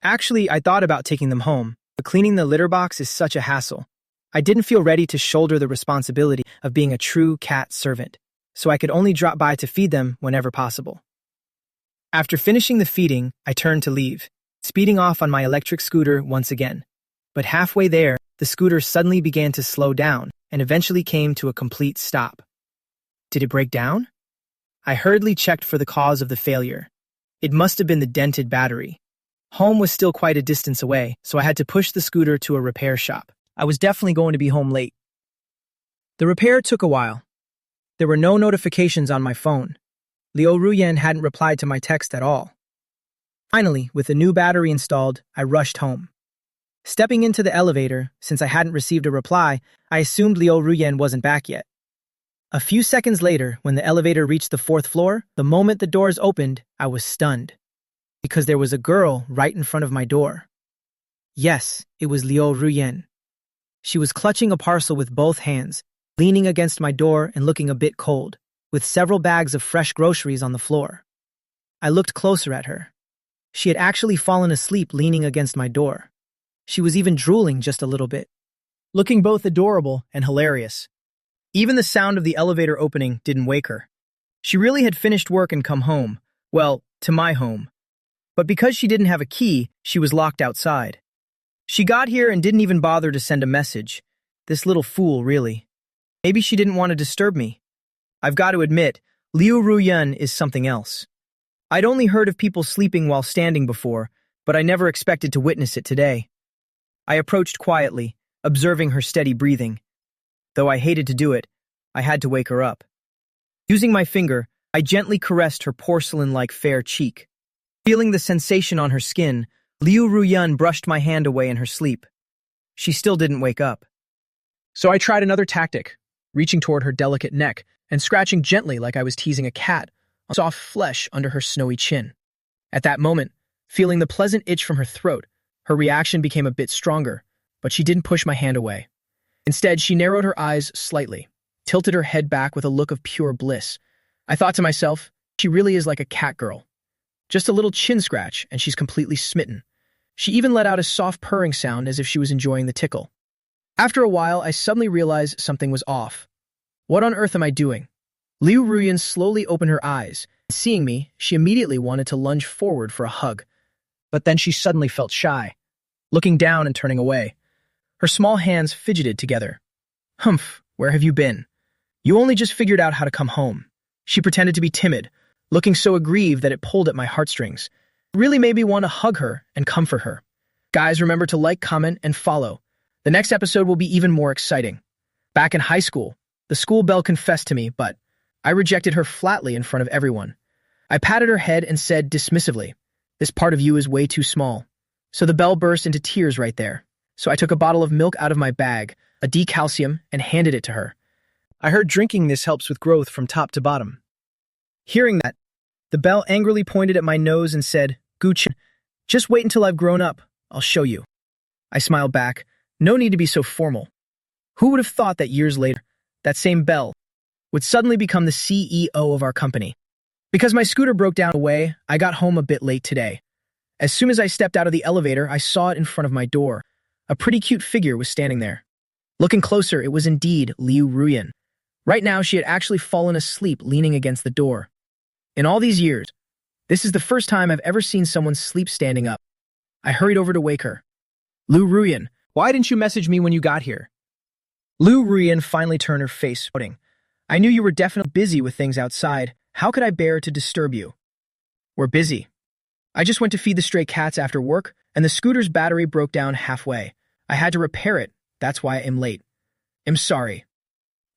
Actually, I thought about taking them home, but cleaning the litter box is such a hassle. I didn't feel ready to shoulder the responsibility of being a true cat servant, so I could only drop by to feed them whenever possible. After finishing the feeding, I turned to leave, speeding off on my electric scooter once again. But halfway there, the scooter suddenly began to slow down and eventually came to a complete stop. Did it break down? I hurriedly checked for the cause of the failure. It must have been the dented battery. Home was still quite a distance away, so I had to push the scooter to a repair shop. I was definitely going to be home late. The repair took a while. There were no notifications on my phone. Liu Ruyan hadn't replied to my text at all. Finally, with a new battery installed, I rushed home. Stepping into the elevator, since I hadn't received a reply, I assumed Liu Ruyan wasn't back yet. A few seconds later, when the elevator reached the 4th floor, the moment the doors opened, I was stunned. Because there was a girl right in front of my door. Yes, it was Liu Ruyan. She was clutching a parcel with both hands, leaning against my door and looking a bit cold, with several bags of fresh groceries on the floor. I looked closer at her. She had actually fallen asleep leaning against my door. She was even drooling just a little bit, looking both adorable and hilarious. Even the sound of the elevator opening didn't wake her. She really had finished work and come home. Well, to my home. But because she didn't have a key, she was locked outside. She got here and didn't even bother to send a message. This little fool, really. Maybe she didn't want to disturb me. I've got to admit, Liu Ruyan is something else. I'd only heard of people sleeping while standing before, but I never expected to witness it today. I approached quietly, observing her steady breathing. Though I hated to do it, I had to wake her up. Using my finger, I gently caressed her porcelain-like fair cheek. Feeling the sensation on her skin, Liu Ruyan brushed my hand away in her sleep. She still didn't wake up. So I tried another tactic, reaching toward her delicate neck and scratching gently like I was teasing a cat on soft flesh under her snowy chin. At that moment, feeling the pleasant itch from her throat, her reaction became a bit stronger, but she didn't push my hand away. Instead, she narrowed her eyes slightly, tilted her head back with a look of pure bliss. I thought to myself, she really is like a cat girl. Just a little chin scratch, and she's completely smitten. She even let out a soft purring sound as if she was enjoying the tickle. After a while, I suddenly realized something was off. What on earth am I doing? Liu Ruyan slowly opened her eyes. Seeing me, she immediately wanted to lunge forward for a hug. But then she suddenly felt shy, looking down and turning away. Her small hands fidgeted together. Humph, where have you been? You only just figured out how to come home. She pretended to be timid, looking so aggrieved that it pulled at my heartstrings. It really made me want to hug her and comfort her. Guys, remember to like, comment, and follow. The next episode will be even more exciting. Back in high school, the school belle confessed to me, but I rejected her flatly in front of everyone. I patted her head and said dismissively, "This part of you is way too small." So the belle burst into tears right there. So I took a bottle of milk out of my bag, a decalcium, and handed it to her. I heard drinking this helps with growth from top to bottom. Hearing that, the belle angrily pointed at my nose and said, "Gucci, just wait until I've grown up. I'll show you." I smiled back. No need to be so formal. Who would have thought that years later, that same belle would suddenly become the CEO of our company? Because my scooter broke down away, I got home a bit late today. As soon as I stepped out of the elevator, I saw it in front of my door. A pretty cute figure was standing there. Looking closer, it was indeed Liu Ruyan. Right now, she had actually fallen asleep leaning against the door. In all these years, this is the first time I've ever seen someone sleep standing up. I hurried over to wake her. "Liu Ruyan, why didn't you message me when you got here?" Liu Ruyan finally turned her face, pouting. "I knew you were definitely busy with things outside. How could I bear to disturb you?" "We're busy. I just went to feed the stray cats after work, and the scooter's battery broke down halfway. I had to repair it. That's why I'm late. I'm sorry."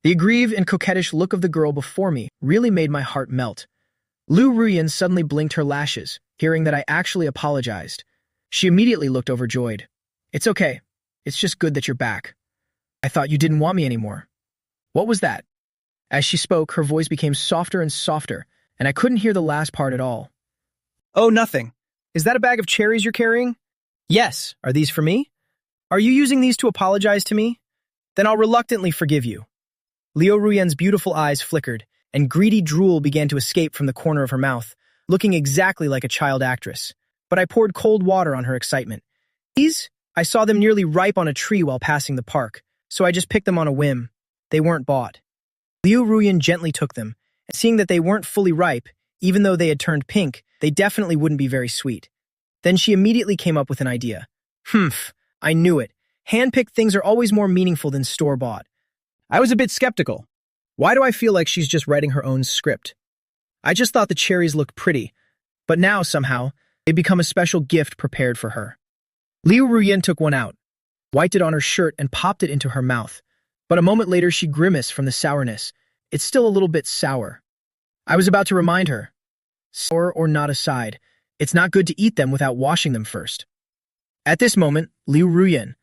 The aggrieved and coquettish look of the girl before me really made my heart melt. Liu Ruyan suddenly blinked her lashes, hearing that I actually apologized. She immediately looked overjoyed. "It's okay. It's just good that you're back. I thought you didn't want me anymore." "What was that?" As she spoke, her voice became softer and softer, and I couldn't hear the last part at all. "Oh, nothing. Is that a bag of cherries you're carrying?" "Yes. Are these for me? Are you using these to apologize to me? Then I'll reluctantly forgive you." Liu Ruyan's beautiful eyes flickered, and greedy drool began to escape from the corner of her mouth, looking exactly like a child actress. But I poured cold water on her excitement. These? I saw them nearly ripe on a tree while passing the park, so I just picked them on a whim. They weren't bought. Liu Ruyan gently took them, and seeing that they weren't fully ripe, even though they had turned pink, they definitely wouldn't be very sweet. Then she immediately came up with an idea. Humph, I knew it. Hand-picked things are always more meaningful than store-bought. I was a bit skeptical. Why do I feel like she's just writing her own script? I just thought the cherries looked pretty, but now, somehow, they become a special gift prepared for her. Liu Ruyan took one out, wiped it on her shirt, and popped it into her mouth. But a moment later, she grimaced from the sourness. It's still a little bit sour. I was about to remind her, sour or not aside, it's not good to eat them without washing them first. At this moment, Liu Ruyan,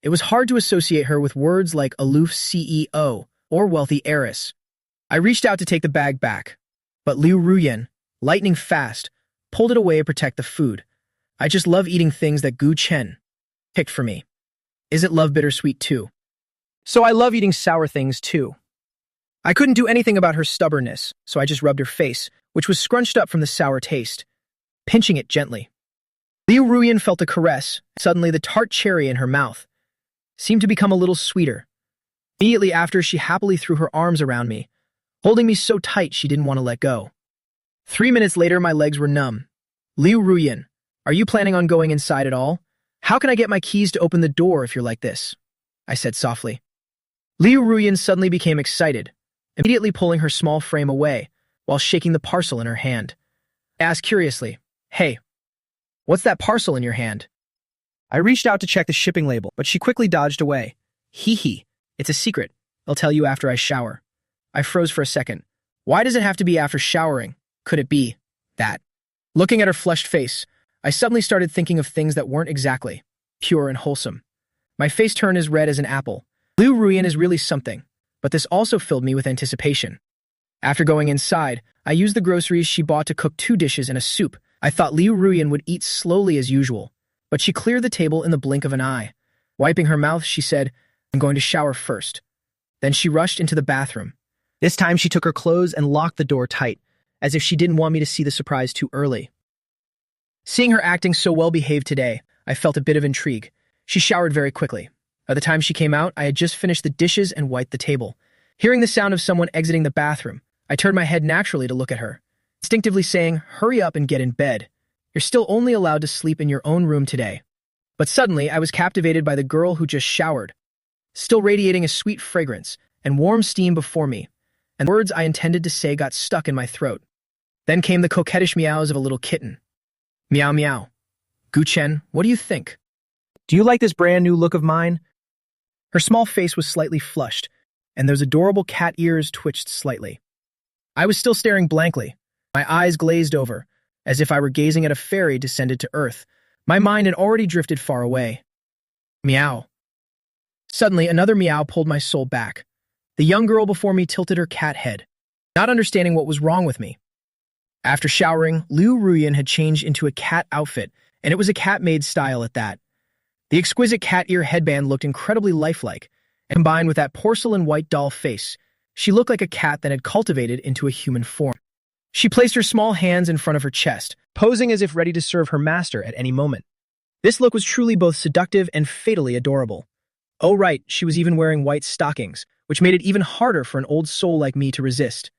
it was hard to associate her with words like aloof CEO or wealthy heiress. I reached out to take the bag back, but Liu Ruyan, lightning fast, pulled it away to protect the food. I just love eating things that Gu Chen picked for me. Isn't love bittersweet too? So I love eating sour things too. I couldn't do anything about her stubbornness, so I just rubbed her face, which was scrunched up from the sour taste, pinching it gently. Liu Ruyan felt a caress. Suddenly the tart cherry in her mouth seemed to become a little sweeter. Immediately after, she happily threw her arms around me, holding me so tight she didn't want to let go. 3 minutes later, my legs were numb. Liu Ruyan, are you planning on going inside at all? How can I get my keys to open the door if you're like this? I said softly. Liu Ruyan suddenly became excited, immediately pulling her small frame away while shaking the parcel in her hand. I asked curiously, "Hey, what's that parcel in your hand?" I reached out to check the shipping label, but she quickly dodged away. Hee, it's a secret. I'll tell you after I shower. I froze for a second. Why does it have to be after showering? Could it be that? Looking at her flushed face, I suddenly started thinking of things that weren't exactly pure and wholesome. My face turned as red as an apple. Liu Ruyan is really something, but this also filled me with anticipation. After going inside, I used the groceries she bought to cook 2 dishes and a soup. I thought Liu Ruyan would eat slowly as usual, but she cleared the table in the blink of an eye. Wiping her mouth, she said, "I'm going to shower first." Then she rushed into the bathroom. This time she took her clothes and locked the door tight, as if she didn't want me to see the surprise too early. Seeing her acting so well-behaved today, I felt a bit of intrigue. She showered very quickly. By the time she came out, I had just finished the dishes and wiped the table. Hearing the sound of someone exiting the bathroom, I turned my head naturally to look at her, instinctively saying, "Hurry up and get in bed. You're still only allowed to sleep in your own room today." But suddenly, I was captivated by the girl who just showered, still radiating a sweet fragrance and warm steam before me, and the words I intended to say got stuck in my throat. Then came the coquettish meows of a little kitten. Meow meow. Gu Chen, what do you think? Do you like this brand new look of mine? Her small face was slightly flushed, and those adorable cat ears twitched slightly. I was still staring blankly, my eyes glazed over, as if I were gazing at a fairy descended to earth. My mind had already drifted far away. Meow. Suddenly, another meow pulled my soul back. The young girl before me tilted her cat head, not understanding what was wrong with me. After showering, Liu Ruyan had changed into a cat outfit, and it was a cat-made style at that. The exquisite cat ear headband looked incredibly lifelike, and combined with that porcelain white doll face, she looked like a cat that had cultivated into a human form. She placed her small hands in front of her chest, posing as if ready to serve her master at any moment. This look was truly both seductive and fatally adorable. Oh right, she was even wearing white stockings, which made it even harder for an old soul like me to resist.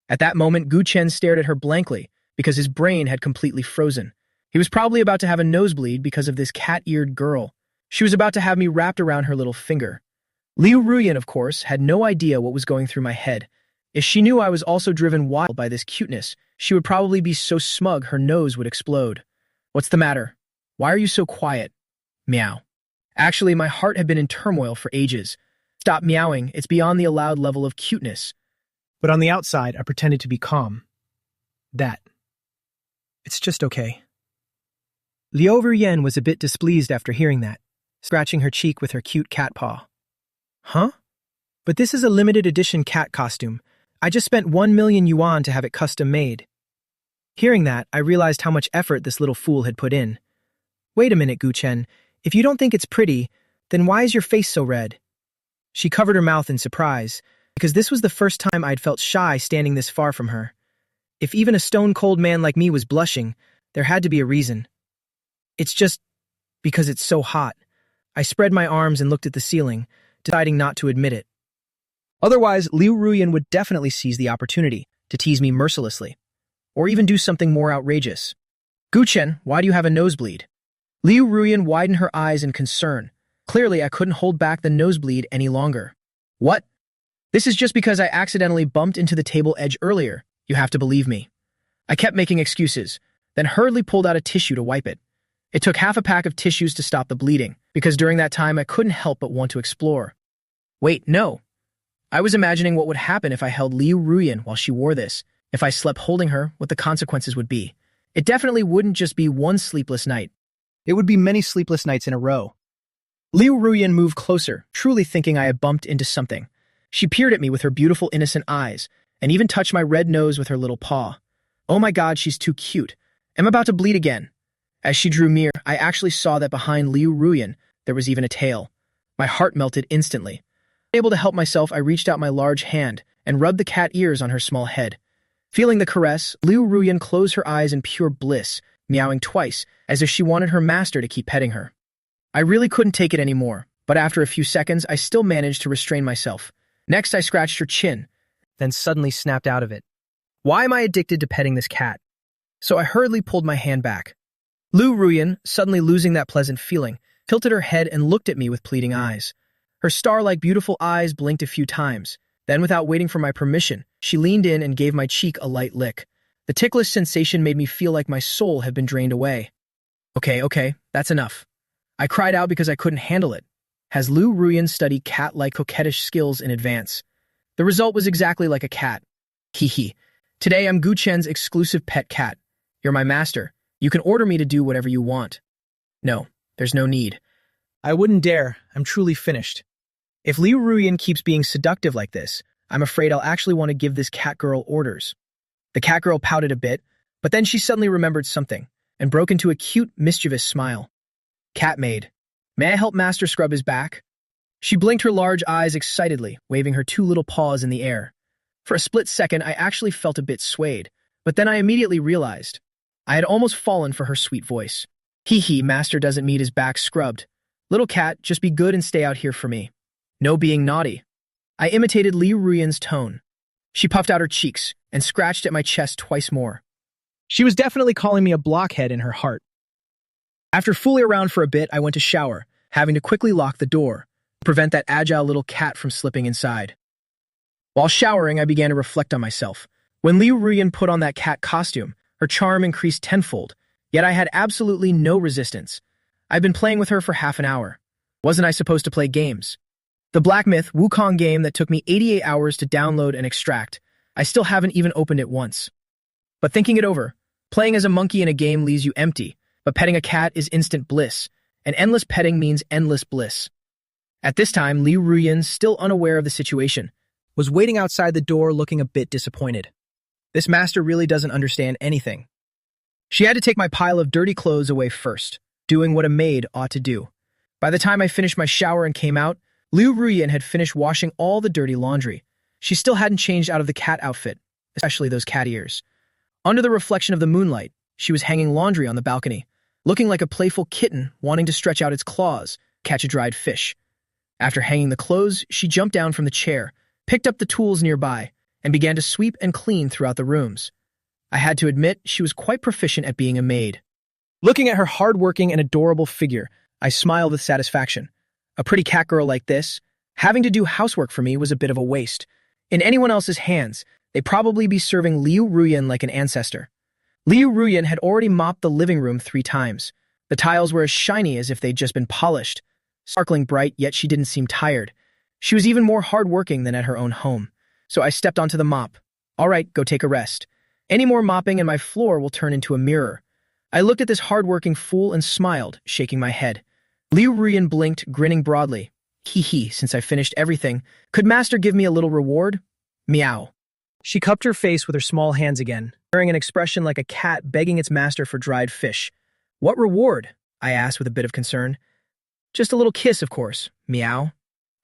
At that moment, Gu Chen stared at her blankly, because his brain had completely frozen. He was probably about to have a nosebleed because of this cat-eared girl. She was about to have me wrapped around her little finger. Liu Ruyan, of course, had no idea what was going through my head. If she knew I was also driven wild by this cuteness, she would probably be so smug her nose would explode. What's the matter? Why are you so quiet? Meow. Actually, my heart had been in turmoil for ages. Stop meowing, it's beyond the allowed level of cuteness. But on the outside, I pretended to be calm. It's just okay. Liu Ruyan was a bit displeased after hearing that, scratching her cheek with her cute cat paw. Huh? But this is a limited edition cat costume. I just spent 1 million yuan to have it custom made. Hearing that, I realized how much effort this little fool had put in. Wait a minute, Gu Chen. If you don't think it's pretty, then why is your face so red? She covered her mouth in surprise. because this was the first time I'd felt shy standing this far from her. If even a stone-cold man like me was blushing, there had to be a reason. It's just because it's so hot. I spread my arms and looked at the ceiling, deciding not to admit it. Otherwise, Liu Ruyan would definitely seize the opportunity to tease me mercilessly, or even do something more outrageous. Guchen, why do you have a nosebleed? Liu Ruyan widened her eyes in concern. Clearly, I couldn't hold back the nosebleed any longer. What? This is just because I accidentally bumped into the table edge earlier. You have to believe me. I kept making excuses, then hurriedly pulled out a tissue to wipe it. It took half a pack of tissues to stop the bleeding, because during that time I couldn't help but want to explore. Wait, no. I was imagining what would happen if I held Liu Ruyan while she wore this. If I slept holding her, what the consequences would be. It definitely wouldn't just be one sleepless night. It would be many sleepless nights in a row. Liu Ruyan moved closer, truly thinking I had bumped into something. She peered at me with her beautiful, innocent eyes, and even touched my red nose with her little paw. Oh my god, she's too cute. I'm about to bleed again. As she drew near, I actually saw that behind Liu Ruyan, there was even a tail. My heart melted instantly. Unable to help myself, I reached out my large hand and rubbed the cat ears on her small head. Feeling the caress, Liu Ruyan closed her eyes in pure bliss, meowing twice, as if she wanted her master to keep petting her. I really couldn't take it anymore, but after a few seconds, I still managed to restrain myself. Next, I scratched her chin, then suddenly snapped out of it. Why am I addicted to petting this cat? So I hurriedly pulled my hand back. Liu Ruyan, suddenly losing that pleasant feeling, tilted her head and looked at me with pleading eyes. Her star-like beautiful eyes blinked a few times. Then, without waiting for my permission, she leaned in and gave my cheek a light lick. The ticklish sensation made me feel like my soul had been drained away. Okay, that's enough. I cried out because I couldn't handle it. Has Liu Ruyan studied cat-like coquettish skills in advance? The result was exactly like a cat. Hee. Today I'm Guchen's exclusive pet cat. You're my master. You can order me to do whatever you want. No, there's no need. I wouldn't dare. I'm truly finished. If Liu Ruyan keeps being seductive like this, I'm afraid I'll actually want to give this cat girl orders. The cat girl pouted a bit, but then she suddenly remembered something and broke into a cute, mischievous smile. Cat maid, may I help Master scrub his back? She blinked her large eyes excitedly, waving her two little paws in the air. For a split second, I actually felt a bit swayed, but then I immediately realized. I had almost fallen for her sweet voice. Hee, Master doesn't need his back scrubbed. Little cat, just be good and stay out here for me. No being naughty. I imitated Liu Ruyan's tone. She puffed out her cheeks and scratched at my chest twice more. She was definitely calling me a blockhead in her heart. After fooling around for a bit, I went to shower, having to quickly lock the door, to prevent that agile little cat from slipping inside. While showering, I began to reflect on myself. When Liu Ruyan put on that cat costume, her charm increased tenfold, yet I had absolutely no resistance. I'd been playing with her for half an hour. Wasn't I supposed to play games? The Black Myth Wukong game that took me 88 hours to download and extract. I still haven't even opened it once. But thinking it over, playing as a monkey in a game leaves you empty, but petting a cat is instant bliss, and endless petting means endless bliss. At this time, Liu Ruyan, still unaware of the situation, was waiting outside the door looking a bit disappointed. This master really doesn't understand anything. She had to take my pile of dirty clothes away first, doing what a maid ought to do. By the time I finished my shower and came out, Liu Ruyan had finished washing all the dirty laundry. She still hadn't changed out of the cat outfit, especially those cat ears. Under the reflection of the moonlight, she was hanging laundry on the balcony, looking like a playful kitten wanting to stretch out its claws, catch a dried fish. After hanging the clothes, she jumped down from the chair, picked up the tools nearby, and began to sweep and clean throughout the rooms. I had to admit she was quite proficient at being a maid. Looking at her hard-working and adorable figure, I smiled with satisfaction. A pretty cat girl like this, having to do housework for me was a bit of a waste. In anyone else's hands, they'd probably be serving Liu Ruyan like an ancestor. Liu Ruyan had already mopped the living room 3 times. The tiles were as shiny as if they'd just been polished. Sparkling bright, yet she didn't seem tired. She was even more hard-working than at her own home. So I stepped onto the mop. All right, go take a rest. Any more mopping and my floor will turn into a mirror. I looked at this hard-working fool and smiled, shaking my head. Liu Ruyan blinked, grinning broadly. Hee, since I finished everything, could Master give me a little reward? Meow. She cupped her face with her small hands again, wearing an expression like a cat begging its master for dried fish. What reward? I asked with a bit of concern. Just a little kiss, of course. Meow.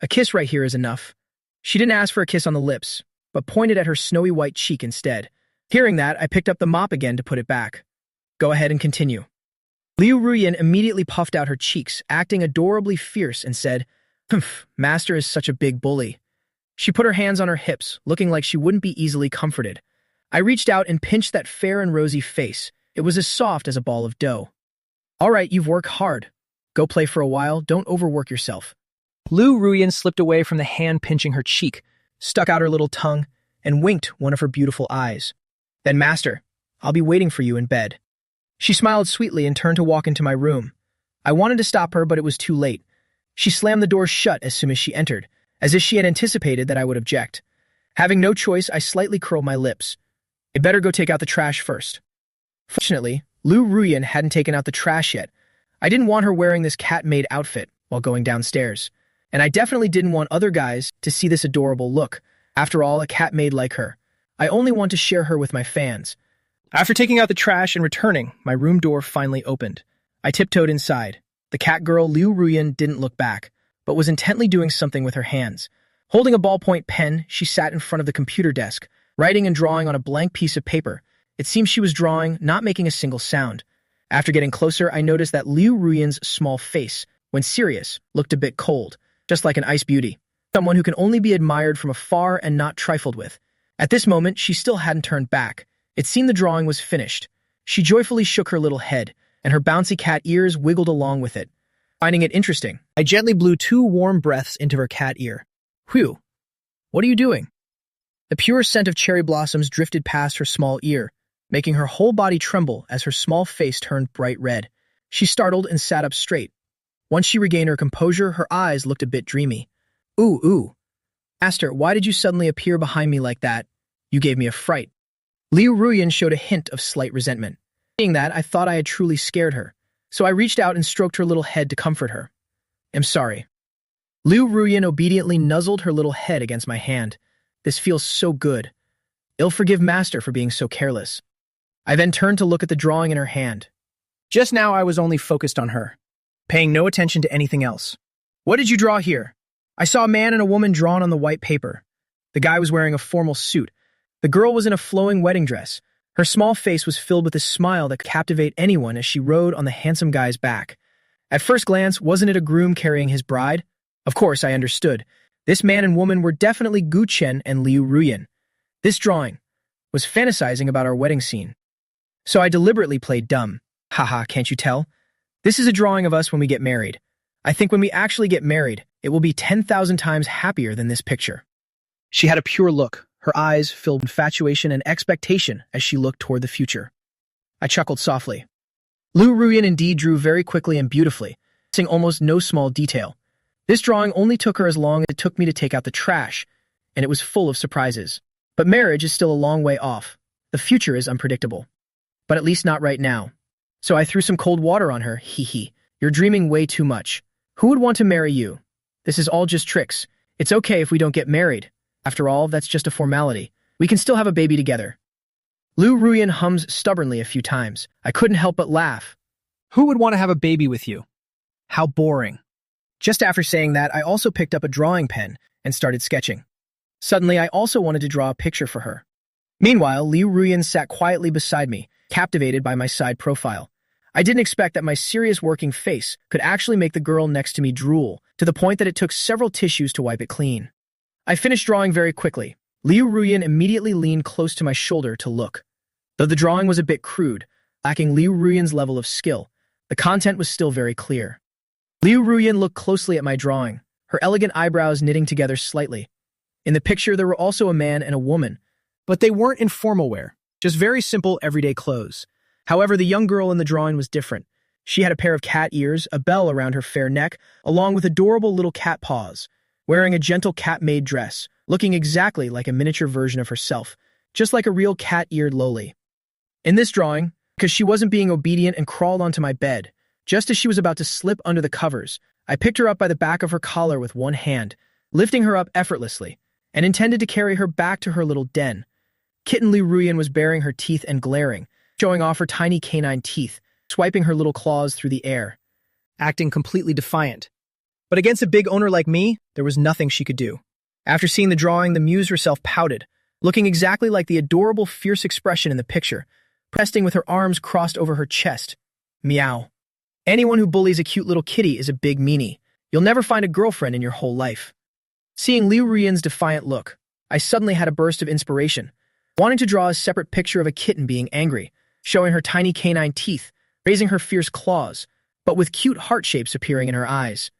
A kiss right here is enough. She didn't ask for a kiss on the lips, but pointed at her snowy white cheek instead. Hearing that, I picked up the mop again to put it back. Go ahead and continue. Liu Ruyan immediately puffed out her cheeks, acting adorably fierce, and said, "Humph, Master is such a big bully." She put her hands on her hips, looking like she wouldn't be easily comforted. I reached out and pinched that fair and rosy face. It was as soft as a ball of dough. "All right, you've worked hard. Go play for a while, don't overwork yourself." Liu Ruyan slipped away from the hand pinching her cheek, stuck out her little tongue, and winked one of her beautiful eyes. "Then, Master, I'll be waiting for you in bed." She smiled sweetly and turned to walk into my room. I wanted to stop her, but it was too late. She slammed the door shut as soon as she entered, as if she had anticipated that I would object. Having no choice, I slightly curled my lips. "I'd better go take out the trash first." Fortunately, Liu Ruyan hadn't taken out the trash yet. I didn't want her wearing this cat-maid outfit while going downstairs. And I definitely didn't want other guys to see this adorable look. After all, a cat-maid like her. I only want to share her with my fans. After taking out the trash and returning, my room door finally opened. I tiptoed inside. The cat girl, Liu Ruyan, didn't look back, but was intently doing something with her hands. Holding a ballpoint pen, she sat in front of the computer desk, writing and drawing on a blank piece of paper. It seemed she was drawing, not making a single sound. After getting closer, I noticed that Liu Ruyan's small face, when serious, looked a bit cold, just like an ice beauty, someone who can only be admired from afar and not trifled with. At this moment, she still hadn't turned back. It seemed the drawing was finished. She joyfully shook her little head, and her bouncy cat ears wiggled along with it. Finding it interesting, I gently blew 2 warm breaths into her cat ear. "Whew, what are you doing?" The pure scent of cherry blossoms drifted past her small ear, making her whole body tremble as her small face turned bright red. She startled and sat up straight. Once she regained her composure, her eyes looked a bit dreamy. Ooh. Master, why did you suddenly appear behind me like that? You gave me a fright." Liu Ruyan showed a hint of slight resentment. Seeing that, I thought I had truly scared her, so I reached out and stroked her little head to comfort her. "I'm sorry." Liu Ruyan obediently nuzzled her little head against my hand. "This feels so good. I'll forgive Master for being so careless." I then turned to look at the drawing in her hand. Just now I was only focused on her, paying no attention to anything else. "What did you draw here?" I saw a man and a woman drawn on the white paper. The guy was wearing a formal suit. The girl was in a flowing wedding dress. Her small face was filled with a smile that could captivate anyone as she rode on the handsome guy's back. At first glance, wasn't it a groom carrying his bride? Of course, I understood. This man and woman were definitely Gu Chen and Liu Ruyan. This drawing was fantasizing about our wedding scene. So I deliberately played dumb. Haha, can't you tell? This is a drawing of us when we get married. I think when we actually get married, it will be 10,000 times happier than this picture. She had a pure look, her eyes filled with infatuation and expectation as she looked toward the future. I chuckled softly. Liu Ruyan indeed drew very quickly and beautifully, missing almost no small detail. This drawing only took her as long as it took me to take out the trash, and it was full of surprises. But marriage is still a long way off. The future is unpredictable. But at least not right now. So I threw some cold water on her. Hee. You're dreaming way too much. Who would want to marry you? This is all just tricks. It's okay if we don't get married. After all, that's just a formality. We can still have a baby together. Liu Ruyan hums stubbornly a few times. I couldn't help but laugh. Who would want to have a baby with you? How boring. Just after saying that, I also picked up a drawing pen and started sketching. Suddenly, I also wanted to draw a picture for her. Meanwhile, Liu Ruyan sat quietly beside me, captivated by my side profile. I didn't expect that my serious working face could actually make the girl next to me drool, to the point that it took several tissues to wipe it clean. I finished drawing very quickly. Liu Ruyan immediately leaned close to my shoulder to look. Though the drawing was a bit crude, lacking Liu Ruyan's level of skill, the content was still very clear. Liu Ruyan looked closely at my drawing, her elegant eyebrows knitting together slightly. In the picture, there were also a man and a woman, but they weren't in formal wear, just very simple everyday clothes. However, the young girl in the drawing was different. She had a pair of cat ears, a bell around her fair neck, along with adorable little cat paws, wearing a gentle cat-made dress, looking exactly like a miniature version of herself, just like a real cat-eared loli. In this drawing, because she wasn't being obedient and crawled onto my bed, just as she was about to slip under the covers, I picked her up by the back of her collar with one hand, lifting her up effortlessly, and intended to carry her back to her little den. Kitten Liu Ruyan was baring her teeth and glaring, showing off her tiny canine teeth, swiping her little claws through the air, acting completely defiant. But against a big owner like me, there was nothing she could do. After seeing the drawing, the muse herself pouted, looking exactly like the adorable, fierce expression in the picture, resting with her arms crossed over her chest. Meow. Anyone who bullies a cute little kitty is a big meanie. You'll never find a girlfriend in your whole life. Seeing Liu Ruyan's defiant look, I suddenly had a burst of inspiration, wanting to draw a separate picture of a kitten being angry, showing her tiny canine teeth, raising her fierce claws, but with cute heart shapes appearing in her eyes.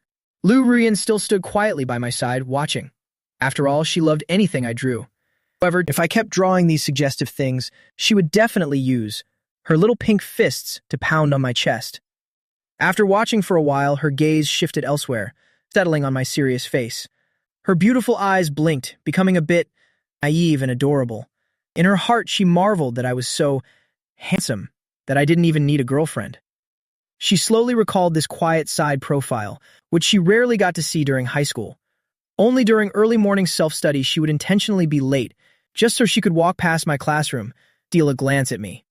Liu Ruyan still stood quietly by my side, watching. After all, she loved anything I drew. However, if I kept drawing these suggestive things, she would definitely use her little pink fists to pound on my chest. After watching for a while, her gaze shifted elsewhere, settling on my serious face. Her beautiful eyes blinked, becoming a bit naive and adorable. In her heart, she marveled that I was so handsome that I didn't even need a girlfriend. She slowly recalled this quiet side profile, which she rarely got to see during high school. Only during early morning self-study she would intentionally be late, just so she could walk past my classroom, steal a glance at me.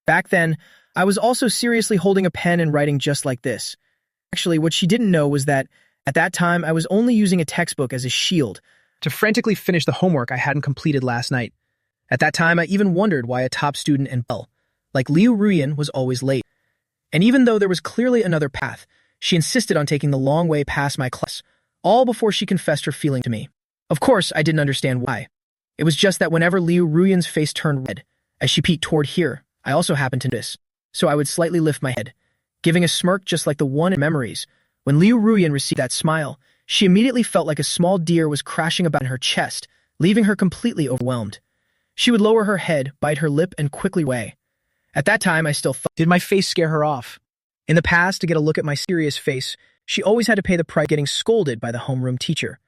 Back then, I was also seriously holding a pen and writing just like this. Actually, what she didn't know was that, at that time, I was only using a textbook as a shield to frantically finish the homework I hadn't completed last night. At that time, I even wondered why a top student and Belle, like Liu Ruyan, was always late. And even though there was clearly another path, she insisted on taking the long way past my class, all before she confessed her feeling to me. Of course, I didn't understand why. It was just that whenever Liu Ruyan's face turned red, as she peeked toward here, I also happened to notice, so I would slightly lift my head, giving a smirk just like the one in memories. When Liu Ruyan received that smile, she immediately felt like a small deer was crashing about in her chest, leaving her completely overwhelmed. She would lower her head, bite her lip, and quickly away. At that time, I still thought, did my face scare her off? In the past, to get a look at my serious face, she always had to pay the price of getting scolded by the homeroom teacher.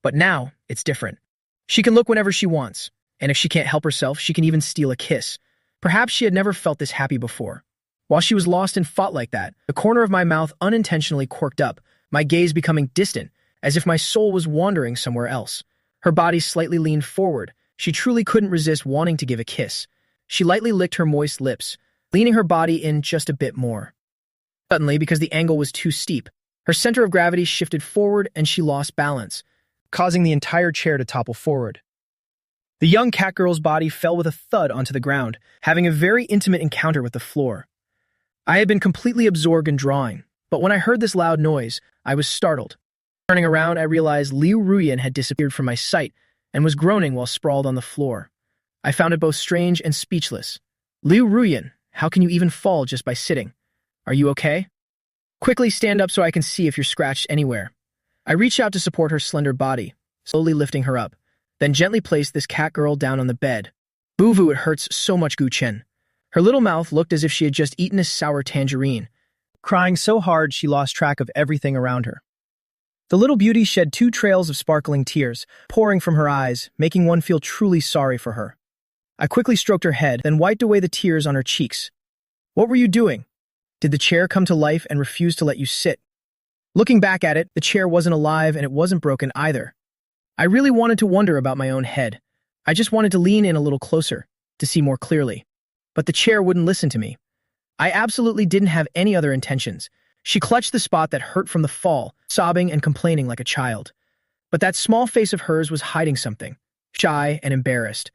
But now, it's different. She can look whenever she wants, and if she can't help herself, she can even steal a kiss. Perhaps she had never felt this happy before. While she was lost in thought like that, the corner of my mouth unintentionally quirked up, my gaze becoming distant, as if my soul was wandering somewhere else. Her body slightly leaned forward. She truly couldn't resist wanting to give a kiss. She lightly licked her moist lips, leaning her body in just a bit more. Suddenly, because the angle was too steep, her center of gravity shifted forward and she lost balance, causing the entire chair to topple forward. The young catgirl's body fell with a thud onto the ground, having a very intimate encounter with the floor. I had been completely absorbed in drawing, but when I heard this loud noise, I was startled. Turning around, I realized Liu Ruyan had disappeared from my sight and was groaning while sprawled on the floor. I found it both strange and speechless. Liu Ruyan, how can you even fall just by sitting? Are you okay? Quickly stand up so I can see if you're scratched anywhere. I reached out to support her slender body, slowly lifting her up, then gently placed this catgirl down on the bed. Boo-voo, it hurts so much, Gu Chen. Her little mouth looked as if she had just eaten a sour tangerine, crying so hard she lost track of everything around her. The little beauty shed 2 trails of sparkling tears, pouring from her eyes, making one feel truly sorry for her. I quickly stroked her head, then wiped away the tears on her cheeks. What were you doing? Did the chair come to life and refuse to let you sit? Looking back at it, the chair wasn't alive and it wasn't broken either. I really wanted to wonder about my own head. I just wanted to lean in a little closer, to see more clearly. But the chair wouldn't listen to me. I absolutely didn't have any other intentions. She clutched the spot that hurt from the fall, sobbing and complaining like a child. But that small face of hers was hiding something, shy and embarrassed.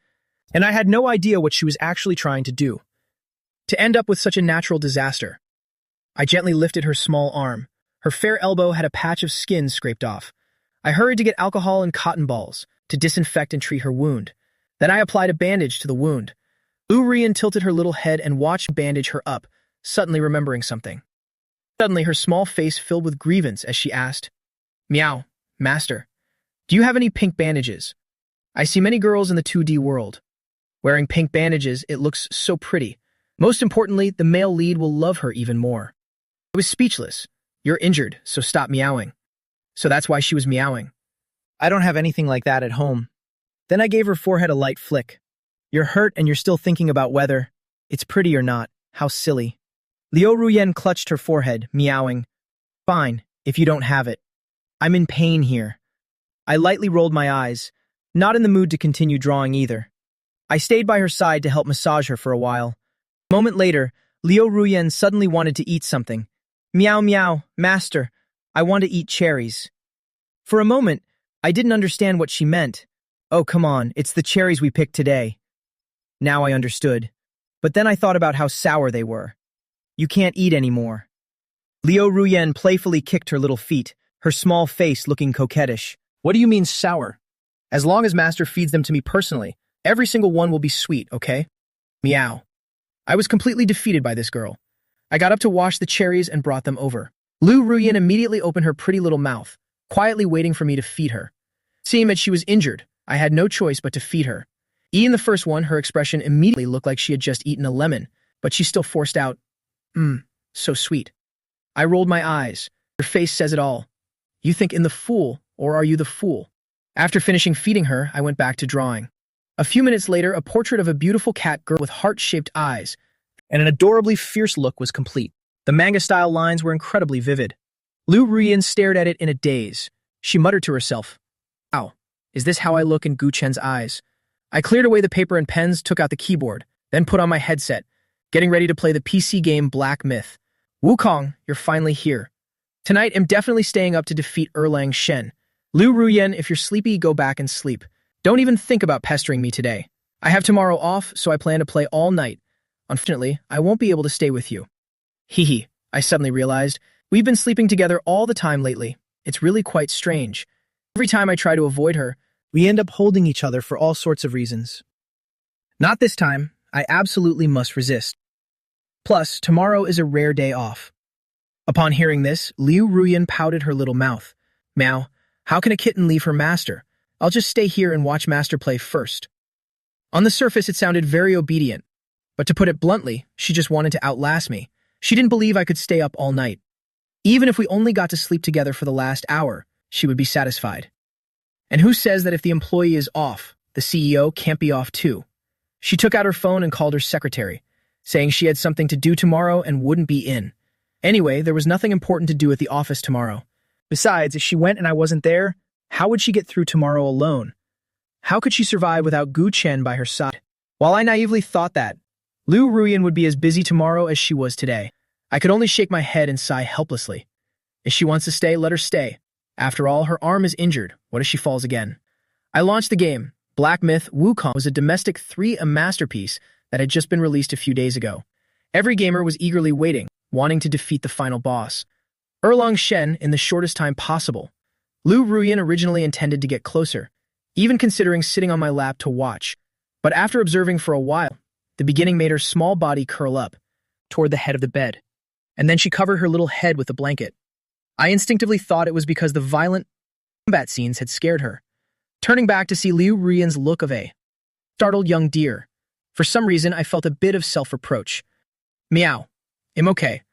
And I had no idea what she was actually trying to do. To end up with such a natural disaster. I gently lifted her small arm. Her fair elbow had a patch of skin scraped off. I hurried to get alcohol and cotton balls to disinfect and treat her wound. Then I applied a bandage to the wound. Liu Ruyan tilted her little head and watched me bandage her up, suddenly remembering something. Suddenly, her small face filled with grievance as she asked, "Meow, master, do you have any pink bandages? I see many girls in the 2D world. Wearing pink bandages, it looks so pretty. Most importantly, the male lead will love her even more." I was speechless. You're injured, so stop meowing. So that's why she was meowing. I don't have anything like that at home. Then I gave her forehead a light flick. You're hurt and you're still thinking about whether it's pretty or not. How silly. Liu Ruyan clutched her forehead, meowing. Fine, if you don't have it. I'm in pain here. I lightly rolled my eyes, not in the mood to continue drawing either. I stayed by her side to help massage her for a while. A moment later, Liu Ruyan suddenly wanted to eat something. Meow meow, master, I want to eat cherries. For a moment, I didn't understand what she meant. Oh, come on, it's the cherries we picked today. Now I understood. But then I thought about how sour they were. You can't eat anymore. Liu Ruyen playfully kicked her little feet, her small face looking coquettish. What do you mean sour? As long as Master feeds them to me personally, every single one will be sweet, okay? Meow. I was completely defeated by this girl. I got up to wash the cherries and brought them over. Liu Ruyen immediately opened her pretty little mouth, quietly waiting for me to feed her. Seeing that she was injured, I had no choice but to feed her. Eating the first one, her expression immediately looked like she had just eaten a lemon, but she still forced out, so sweet. I rolled my eyes. Her face says it all. You think in the fool, or are you the fool? After finishing feeding her, I went back to drawing. A few minutes later, a portrait of a beautiful cat girl with heart-shaped eyes and an adorably fierce look was complete. The manga-style lines were incredibly vivid. Liu Ruyen stared at it in a daze. She muttered to herself, "Wow, is this how I look in Gu Chen's eyes?" I cleared away the paper and pens, took out the keyboard, then put on my headset, getting ready to play the PC game Black Myth. Wukong, you're finally here. Tonight, I'm definitely staying up to defeat Erlang Shen. Liu Ruyen, if you're sleepy, go back and sleep. Don't even think about pestering me today. I have tomorrow off, so I plan to play all night. Unfortunately, I won't be able to stay with you. Hee, I suddenly realized. We've been sleeping together all the time lately. It's really quite strange. Every time I try to avoid her, we end up holding each other for all sorts of reasons. Not this time. I absolutely must resist. Plus, tomorrow is a rare day off. Upon hearing this, Liu Ruyen pouted her little mouth. Meow, how can a kitten leave her master? I'll just stay here and watch Master play first. On the surface, it sounded very obedient. But to put it bluntly, she just wanted to outlast me. She didn't believe I could stay up all night. Even if we only got to sleep together for the last hour, she would be satisfied. And who says that if the employee is off, the CEO can't be off too? She took out her phone and called her secretary, saying she had something to do tomorrow and wouldn't be in. Anyway, there was nothing important to do at the office tomorrow. Besides, if she went and I wasn't there, how would she get through tomorrow alone? How could she survive without Gu Chen by her side? While I naively thought that, Liu Ruyen would be as busy tomorrow as she was today. I could only shake my head and sigh helplessly. If she wants to stay, let her stay. After all, her arm is injured. What if she falls again? I launched the game. Black Myth Wukong was a domestic 3A masterpiece that had just been released a few days ago. Every gamer was eagerly waiting, wanting to defeat the final boss, Erlang Shen, in the shortest time possible. Liu Ruyen originally intended to get closer, even considering sitting on my lap to watch. But after observing for a while, the beginning made her small body curl up toward the head of the bed, and then she covered her little head with a blanket. I instinctively thought it was because the violent combat scenes had scared her. Turning back to see Liu Ruyen's look of a startled young deer, for some reason I felt a bit of self-reproach. Meow. I'm okay.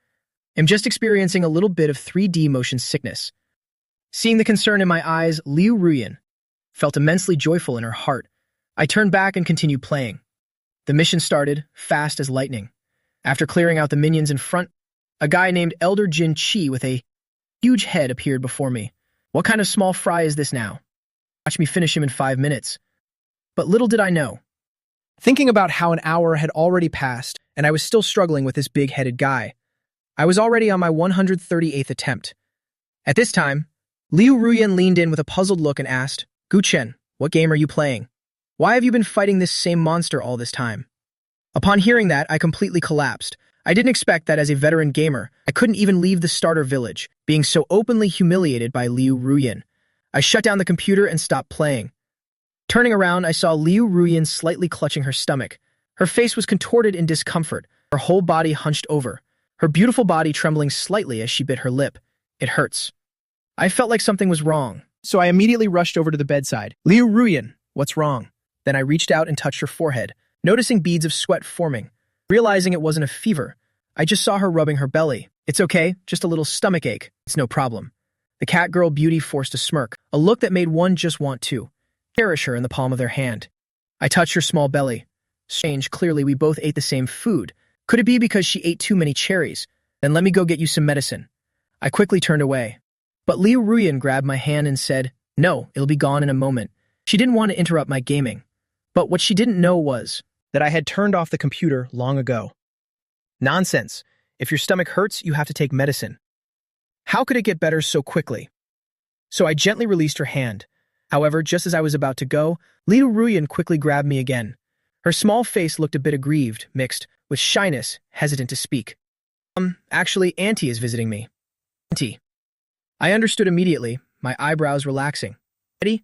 I'm just experiencing a little bit of 3D motion sickness. Seeing the concern in my eyes, Liu Ruyen felt immensely joyful in her heart. I turned back and continued playing. The mission started, fast as lightning. After clearing out the minions in front, a guy named Elder Jin Chi with a huge head appeared before me. What kind of small fry is this now? Watch me finish him in 5 minutes. But little did I know. Thinking about how an hour had already passed, and I was still struggling with this big-headed guy, I was already on my 138th attempt. At this time, Liu Ruyen leaned in with a puzzled look and asked, Gu Chen, what game are you playing? Why have you been fighting this same monster all this time? Upon hearing that, I completely collapsed. I didn't expect that as a veteran gamer, I couldn't even leave the starter village, being so openly humiliated by Liu Ruyen. I shut down the computer and stopped playing. Turning around, I saw Liu Ruyen slightly clutching her stomach. Her face was contorted in discomfort, her whole body hunched over, her beautiful body trembling slightly as she bit her lip. It hurts. I felt like something was wrong, so I immediately rushed over to the bedside. Liu Ruyen, what's wrong? Then I reached out and touched her forehead, noticing beads of sweat forming. Realizing it wasn't a fever, I just saw her rubbing her belly. It's okay, just a little stomach ache. It's no problem. The cat girl beauty forced a smirk, a look that made one just want to cherish her in the palm of their hand. I touched her small belly. Strange, clearly we both ate the same food. Could it be because she ate too many cherries? Then let me go get you some medicine. I quickly turned away. But Liu Ruyen grabbed my hand and said, no, it'll be gone in a moment. She didn't want to interrupt my gaming. But what she didn't know was that I had turned off the computer long ago. Nonsense. If your stomach hurts, you have to take medicine. How could it get better so quickly? So I gently released her hand. However, just as I was about to go, Liu Ruyan quickly grabbed me again. Her small face looked a bit aggrieved, mixed with shyness, hesitant to speak. Actually, Auntie is visiting me. Auntie. I understood immediately, my eyebrows relaxing. Ready?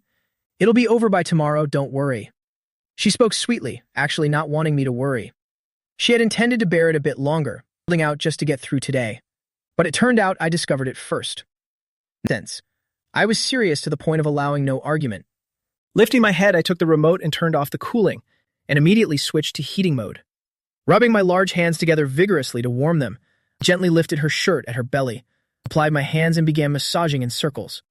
It'll be over by tomorrow, don't worry. She spoke sweetly, actually not wanting me to worry. She had intended to bear it a bit longer, holding out just to get through today. But it turned out I discovered it first. Since I was serious to the point of allowing no argument. Lifting my head, I took the remote and turned off the cooling, and immediately switched to heating mode. Rubbing my large hands together vigorously to warm them, I gently lifted her shirt at her belly, applied my hands and began massaging in circles.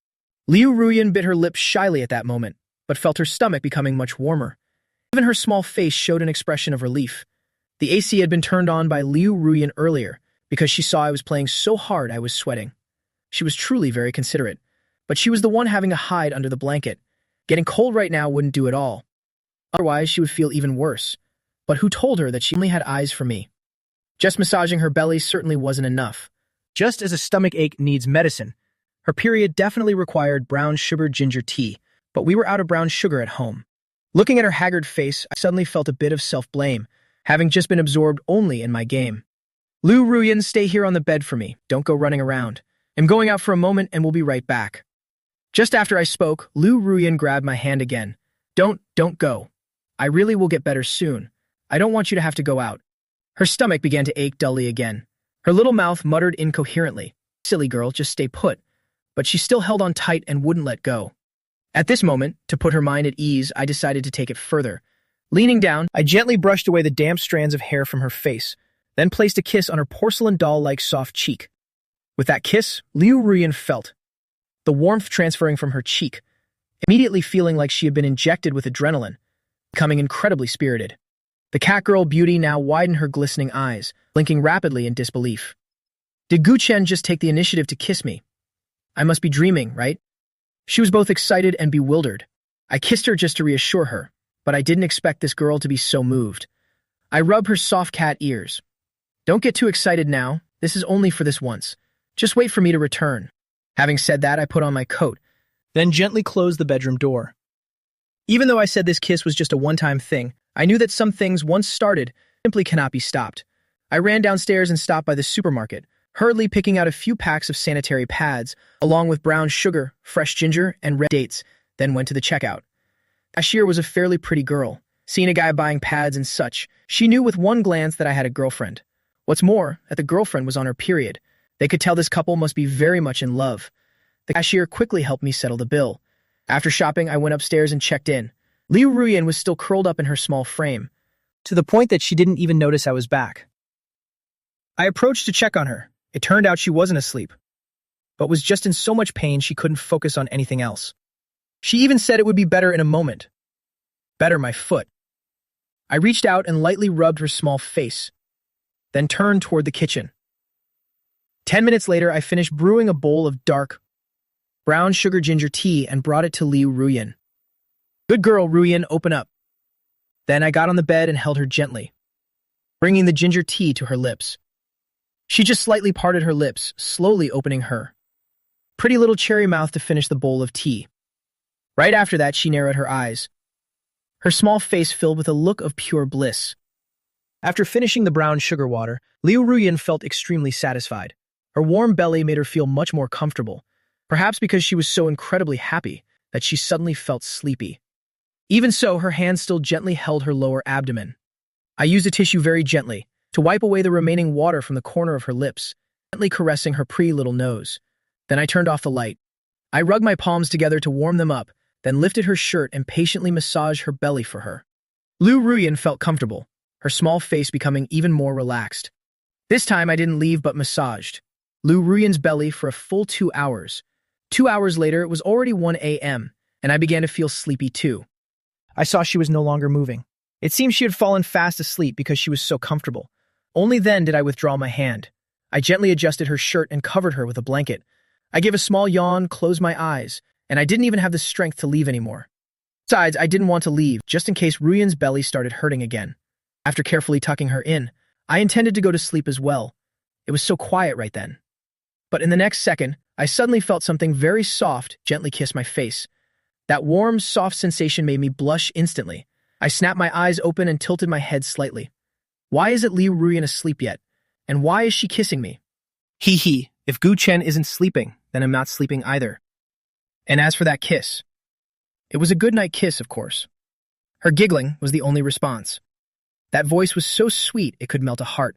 Liu Ruyan bit her lips shyly at that moment, but felt her stomach becoming much warmer. Even her small face showed an expression of relief. The AC had been turned on by Liu Ruyan earlier, because she saw I was playing so hard I was sweating. She was truly very considerate, but she was the one having to hide under the blanket. Getting cold right now wouldn't do at all. Otherwise, she would feel even worse. But who told her that she only had eyes for me? Just massaging her belly certainly wasn't enough. Just as a stomach ache needs medicine, her period definitely required brown sugar ginger tea, but we were out of brown sugar at home. Looking at her haggard face, I suddenly felt a bit of self-blame, having just been absorbed only in my game. Liu Ruyan, stay here on the bed for me. Don't go running around. I'm going out for a moment and we'll be right back. Just after I spoke, Liu Ruyan grabbed my hand again. Don't go. I really will get better soon. I don't want you to have to go out. Her stomach began to ache dully again. Her little mouth muttered incoherently. Silly girl, just stay put. But she still held on tight and wouldn't let go. At this moment, to put her mind at ease, I decided to take it further. Leaning down, I gently brushed away the damp strands of hair from her face, then placed a kiss on her porcelain doll-like soft cheek. With that kiss, Liu Ruyan felt the warmth transferring from her cheek, immediately feeling like she had been injected with adrenaline, becoming incredibly spirited. The catgirl beauty now widened her glistening eyes, blinking rapidly in disbelief. Did Guchen just take the initiative to kiss me? I must be dreaming, right? She was both excited and bewildered. I kissed her just to reassure her, but I didn't expect this girl to be so moved. I rubbed her soft cat ears. Don't get too excited now. This is only for this once. Just wait for me to return. Having said that, I put on my coat, then gently closed the bedroom door. Even though I said this kiss was just a one-time thing, I knew that some things, once started, simply cannot be stopped. I ran downstairs and stopped by the supermarket, hurriedly picking out a few packs of sanitary pads, along with brown sugar, fresh ginger, and red dates, then went to the checkout. The cashier was a fairly pretty girl. Seeing a guy buying pads and such, she knew with one glance that I had a girlfriend. What's more, that the girlfriend was on her period. They could tell this couple must be very much in love. The cashier quickly helped me settle the bill. After shopping, I went upstairs and checked in. Liu Ruyan was still curled up in her small frame, to the point that she didn't even notice I was back. I approached to check on her. It turned out she wasn't asleep, but was just in so much pain she couldn't focus on anything else. She even said it would be better in a moment. Better my foot. I reached out and lightly rubbed her small face, then turned toward the kitchen. 10 minutes later, I finished brewing a bowl of dark, brown sugar ginger tea and brought it to Liu Ruyan. Good girl, Ruyan, open up. Then I got on the bed and held her gently, bringing the ginger tea to her lips. She just slightly parted her lips, slowly opening her pretty little cherry mouth to finish the bowl of tea. Right after that, she narrowed her eyes, her small face filled with a look of pure bliss. After finishing the brown sugar water, Liu Ruyan felt extremely satisfied. Her warm belly made her feel much more comfortable, perhaps because she was so incredibly happy that she suddenly felt sleepy. Even so, her hand still gently held her lower abdomen. I used a tissue very gently to wipe away the remaining water from the corner of her lips, gently caressing her pretty little nose. Then I turned off the light. I rubbed my palms together to warm them up, then lifted her shirt and patiently massaged her belly for her. Liu Ruyan felt comfortable, her small face becoming even more relaxed. This time I didn't leave but massaged Liu Ruyan's belly for a full 2 hours. 2 hours later, it was already 1 a.m., and I began to feel sleepy too. I saw she was no longer moving. It seemed she had fallen fast asleep because she was so comfortable. Only then did I withdraw my hand. I gently adjusted her shirt and covered her with a blanket. I gave a small yawn, closed my eyes, and I didn't even have the strength to leave anymore. Besides, I didn't want to leave, just in case Ruyan's belly started hurting again. After carefully tucking her in, I intended to go to sleep as well. It was so quiet right then. But in the next second, I suddenly felt something very soft gently kiss my face. That warm, soft sensation made me blush instantly. I snapped my eyes open and tilted my head slightly. Why isn't Liu Ruyan asleep yet? And why is she kissing me? Hee hee, if Gu Chen isn't sleeping, then I'm not sleeping either. And as for that kiss, it was a goodnight kiss, of course. Her giggling was the only response. That voice was so sweet it could melt a heart.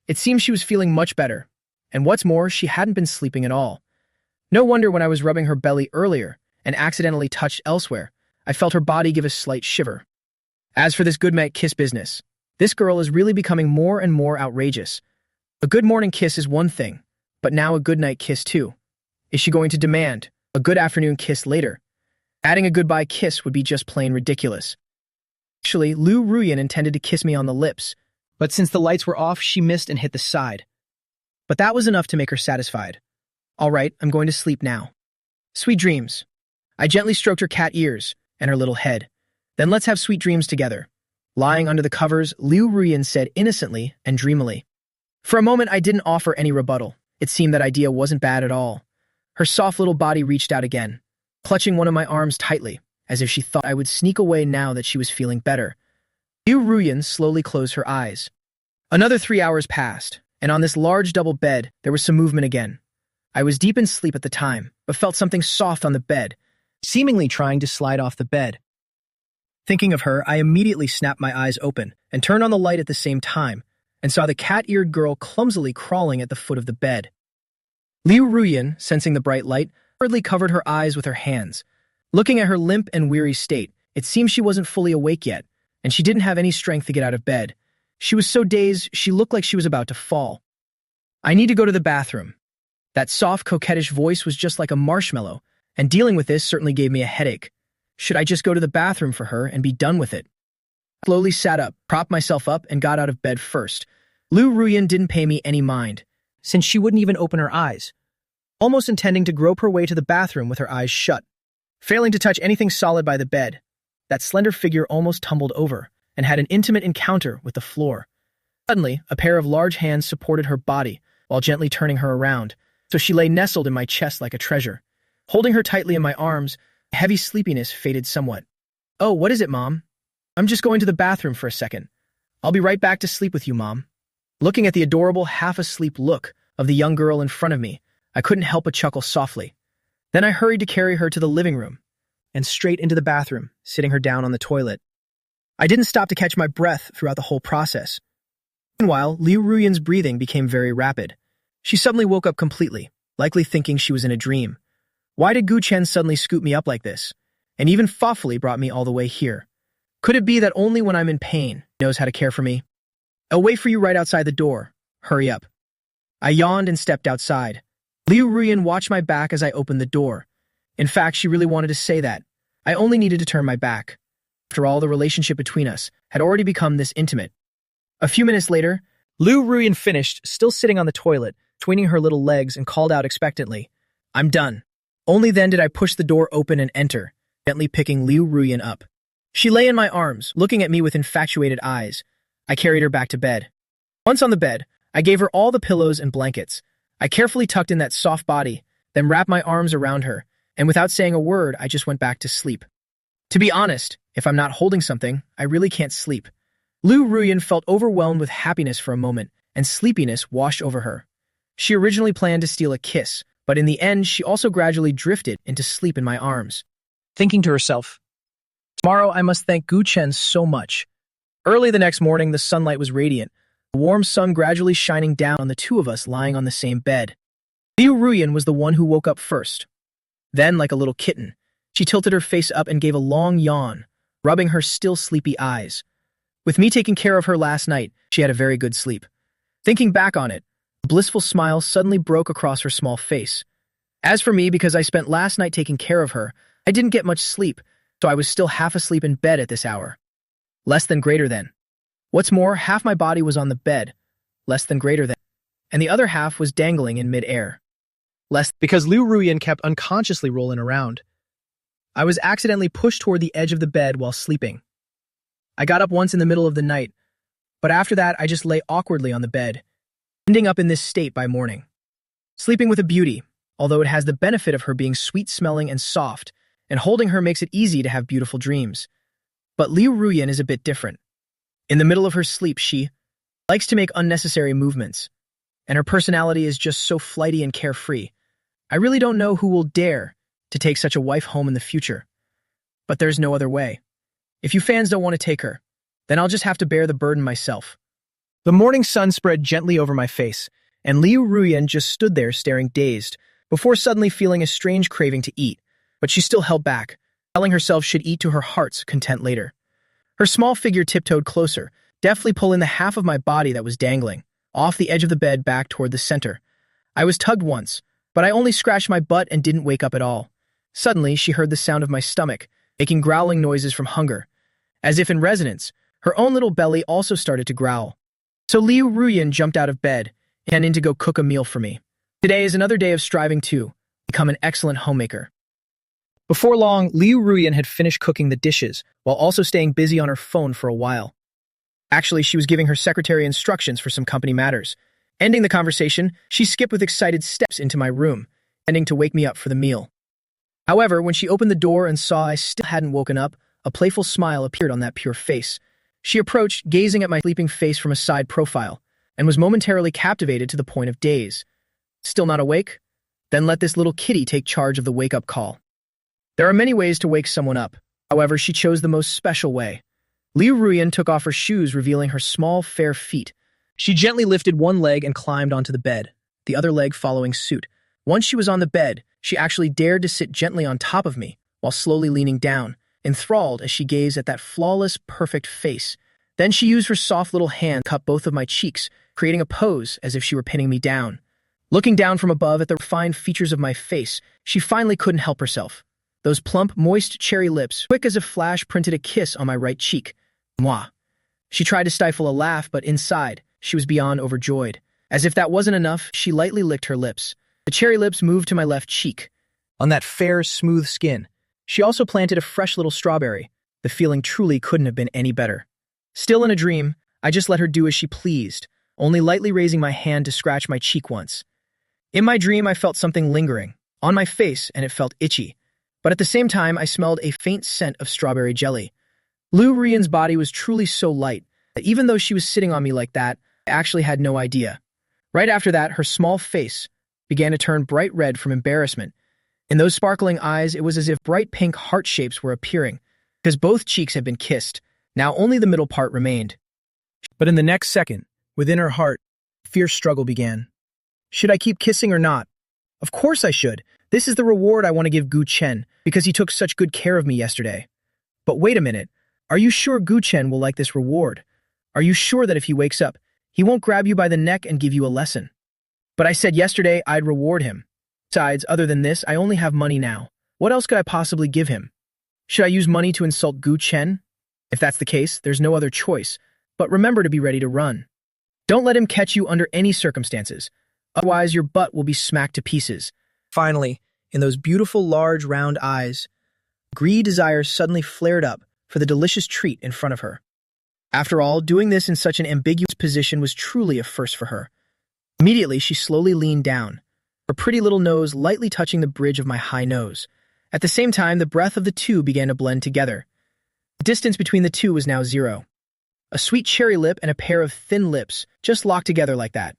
It seemed she was feeling much better, and what's more, she hadn't been sleeping at all. No wonder when I was rubbing her belly earlier and accidentally touched elsewhere, I felt her body give a slight shiver. As for this goodnight kiss business, this girl is really becoming more and more outrageous. A good morning kiss is one thing, but now a goodnight kiss too. Is she going to demand a good afternoon kiss later? Adding a goodbye kiss would be just plain ridiculous. Actually, Liu Ruyan intended to kiss me on the lips, but since the lights were off, she missed and hit the side. But that was enough to make her satisfied. All right, I'm going to sleep now. Sweet dreams. I gently stroked her cat ears and her little head. Then let's have sweet dreams together. Lying under the covers, Liu Ruyan said innocently and dreamily. For a moment, I didn't offer any rebuttal. It seemed that idea wasn't bad at all. Her soft little body reached out again, clutching one of my arms tightly, as if she thought I would sneak away now that she was feeling better. Liu Ruyan slowly closed her eyes. Another 3 hours passed, and on this large double bed, there was some movement again. I was deep in sleep at the time, but felt something soft on the bed, seemingly trying to slide off the bed. Thinking of her, I immediately snapped my eyes open and turned on the light at the same time, and saw the cat-eared girl clumsily crawling at the foot of the bed. Liu Ruyan, sensing the bright light, hurriedly covered her eyes with her hands. Looking at her limp and weary state, it seemed she wasn't fully awake yet, and she didn't have any strength to get out of bed. She was so dazed, she looked like she was about to fall. I need to go to the bathroom. That soft, coquettish voice was just like a marshmallow, and dealing with this certainly gave me a headache. Should I just go to the bathroom for her and be done with it? I slowly sat up, propped myself up, and got out of bed first. Liu Ruyan didn't pay me any mind, since she wouldn't even open her eyes, almost intending to grope her way to the bathroom with her eyes shut. Failing to touch anything solid by the bed, that slender figure almost tumbled over and had an intimate encounter with the floor. Suddenly, a pair of large hands supported her body while gently turning her around, so she lay nestled in my chest like a treasure. Holding her tightly in my arms, heavy sleepiness faded somewhat. Oh, what is it, Mom? I'm just going to the bathroom for a second. I'll be right back to sleep with you, Mom. Looking at the adorable, half-asleep look of the young girl in front of me, I couldn't help but chuckle softly. Then I hurried to carry her to the living room and straight into the bathroom, sitting her down on the toilet. I didn't stop to catch my breath throughout the whole process. Meanwhile, Liu Ruyan's breathing became very rapid. She suddenly woke up completely, likely thinking she was in a dream. Why did Gu Chen suddenly scoop me up like this, and even thoughtfully brought me all the way here? Could it be that only when I'm in pain he knows how to care for me? I'll wait for you right outside the door. Hurry up. I yawned and stepped outside. Liu Ruyan watched my back as I opened the door. In fact, she really wanted to say that. I only needed to turn my back. After all, the relationship between us had already become this intimate. A few minutes later, Liu Ruyan finished, still sitting on the toilet, tweening her little legs, and called out expectantly, "I'm done." Only then did I push the door open and enter, gently picking Liu Ruyan up. She lay in my arms, looking at me with infatuated eyes. I carried her back to bed. Once on the bed, I gave her all the pillows and blankets. I carefully tucked in that soft body, then wrapped my arms around her, and without saying a word, I just went back to sleep. To be honest, if I'm not holding something, I really can't sleep. Liu Ruyan felt overwhelmed with happiness for a moment, and sleepiness washed over her. She originally planned to steal a kiss, but in the end, she also gradually drifted into sleep in my arms. Thinking to herself, tomorrow I must thank Gu Chen so much. Early the next morning, the sunlight was radiant, the warm sun gradually shining down on the two of us lying on the same bed. Liu Ruyan was the one who woke up first. Then, like a little kitten, she tilted her face up and gave a long yawn, rubbing her still sleepy eyes. With me taking care of her last night, she had a very good sleep. Thinking back on it, a blissful smile suddenly broke across her small face. As for me, because I spent last night taking care of her, I didn't get much sleep, so I was still half asleep in bed at this hour. Less than greater than. What's more, half my body was on the bed, less than greater than, and the other half was dangling in mid-air. Less because Liu Ruyan kept unconsciously rolling around. I was accidentally pushed toward the edge of the bed while sleeping. I got up once in the middle of the night, but after that I just lay awkwardly on the bed, ending up in this state by morning. Sleeping with a beauty, although it has the benefit of her being sweet-smelling and soft, and holding her makes it easy to have beautiful dreams. But Liu Ruyan is a bit different. In the middle of her sleep, she likes to make unnecessary movements, and her personality is just so flighty and carefree. I really don't know who will dare to take such a wife home in the future. But there's no other way. If you fans don't want to take her, then I'll just have to bear the burden myself. The morning sun spread gently over my face, and Liu Ruyan just stood there staring dazed, before suddenly feeling a strange craving to eat, but she still held back, telling herself she'd eat to her heart's content later. Her small figure tiptoed closer, deftly pulling the half of my body that was dangling, off the edge of the bed back toward the center. I was tugged once, but I only scratched my butt and didn't wake up at all. Suddenly, she heard the sound of my stomach, making growling noises from hunger. As if in resonance, her own little belly also started to growl. So Liu Ruyan jumped out of bed and in to go cook a meal for me. Today is another day of striving to become an excellent homemaker. Before long, Liu Ruyan had finished cooking the dishes, while also staying busy on her phone for a while. Actually, she was giving her secretary instructions for some company matters. Ending the conversation, she skipped with excited steps into my room, intending to wake me up for the meal. However, when she opened the door and saw I still hadn't woken up, a playful smile appeared on that pure face. She approached, gazing at my sleeping face from a side profile, and was momentarily captivated to the point of daze. Still not awake? Then let this little kitty take charge of the wake-up call. There are many ways to wake someone up. However, she chose the most special way. Liu Ruyan took off her shoes, revealing her small, fair feet. She gently lifted one leg and climbed onto the bed, the other leg following suit. Once she was on the bed, she actually dared to sit gently on top of me, while slowly leaning down, enthralled as she gazed at that flawless, perfect face. Then she used her soft little hand to cup both of my cheeks, creating a pose as if she were pinning me down. Looking down from above at the refined features of my face, she finally couldn't help herself. Those plump, moist cherry lips, quick as a flash, printed a kiss on my right cheek. Mwah. She tried to stifle a laugh, but inside, she was beyond overjoyed. As if that wasn't enough, she lightly licked her lips. The cherry lips moved to my left cheek. On that fair, smooth skin, she also planted a fresh little strawberry. The feeling truly couldn't have been any better. Still in a dream, I just let her do as she pleased, only lightly raising my hand to scratch my cheek once. In my dream, I felt something lingering on my face, and it felt itchy. But at the same time, I smelled a faint scent of strawberry jelly. Liu Ruyan's body was truly so light that even though she was sitting on me like that, I actually had no idea. Right after that, her small face began to turn bright red from embarrassment. In those sparkling eyes, it was as if bright pink heart shapes were appearing, because both cheeks had been kissed. Now only the middle part remained. But in the next second, within her heart, fierce struggle began. Should I keep kissing or not? Of course I should. This is the reward I want to give Gu Chen, because he took such good care of me yesterday. But wait a minute. Are you sure Gu Chen will like this reward? Are you sure that if he wakes up, he won't grab you by the neck and give you a lesson? But I said yesterday I'd reward him. Besides, other than this, I only have money now. What else could I possibly give him? Should I use money to insult Gu Chen? If that's the case, there's no other choice. But remember to be ready to run. Don't let him catch you under any circumstances. Otherwise, your butt will be smacked to pieces. Finally, in those beautiful, large, round eyes, greedy desire suddenly flared up for the delicious treat in front of her. After all, doing this in such an ambiguous position was truly a first for her. Immediately, she slowly leaned down, her pretty little nose lightly touching the bridge of my high nose. At the same time, the breath of the two began to blend together. The distance between the two was now 0. A sweet cherry lip and a pair of thin lips just locked together like that.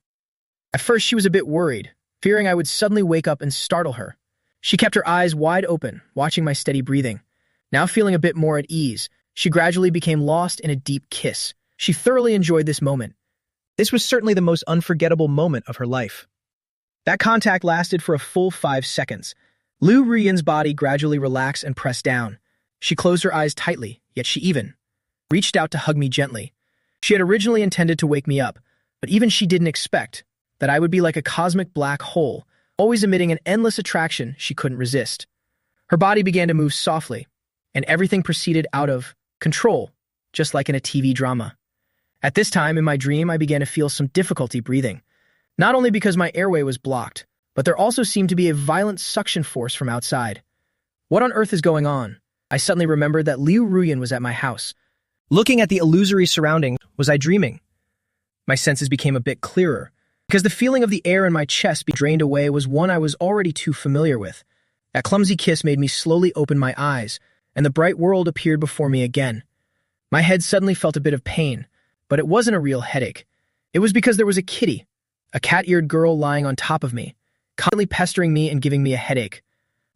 At first, she was a bit worried, fearing I would suddenly wake up and startle her. She kept her eyes wide open, watching my steady breathing. Now feeling a bit more at ease, she gradually became lost in a deep kiss. She thoroughly enjoyed this moment. This was certainly the most unforgettable moment of her life. That contact lasted for a full 5 seconds. Liu Ruyan's body gradually relaxed and pressed down. She closed her eyes tightly, yet she even reached out to hug me gently. She had originally intended to wake me up, but even she didn't expect that I would be like a cosmic black hole, always emitting an endless attraction she couldn't resist. Her body began to move softly, and everything proceeded out of control, just like in a TV drama. At this time in my dream, I began to feel some difficulty breathing, not only because my airway was blocked, but there also seemed to be a violent suction force from outside. What on earth is going on? I suddenly remembered that Liu Ruyan was at my house. Looking at the illusory surroundings, was I dreaming? My senses became a bit clearer, because the feeling of the air in my chest being drained away was one I was already too familiar with. That clumsy kiss made me slowly open my eyes, and the bright world appeared before me again. My head suddenly felt a bit of pain, but it wasn't a real headache. It was because there was a kitty, a cat-eared girl lying on top of me, constantly pestering me and giving me a headache.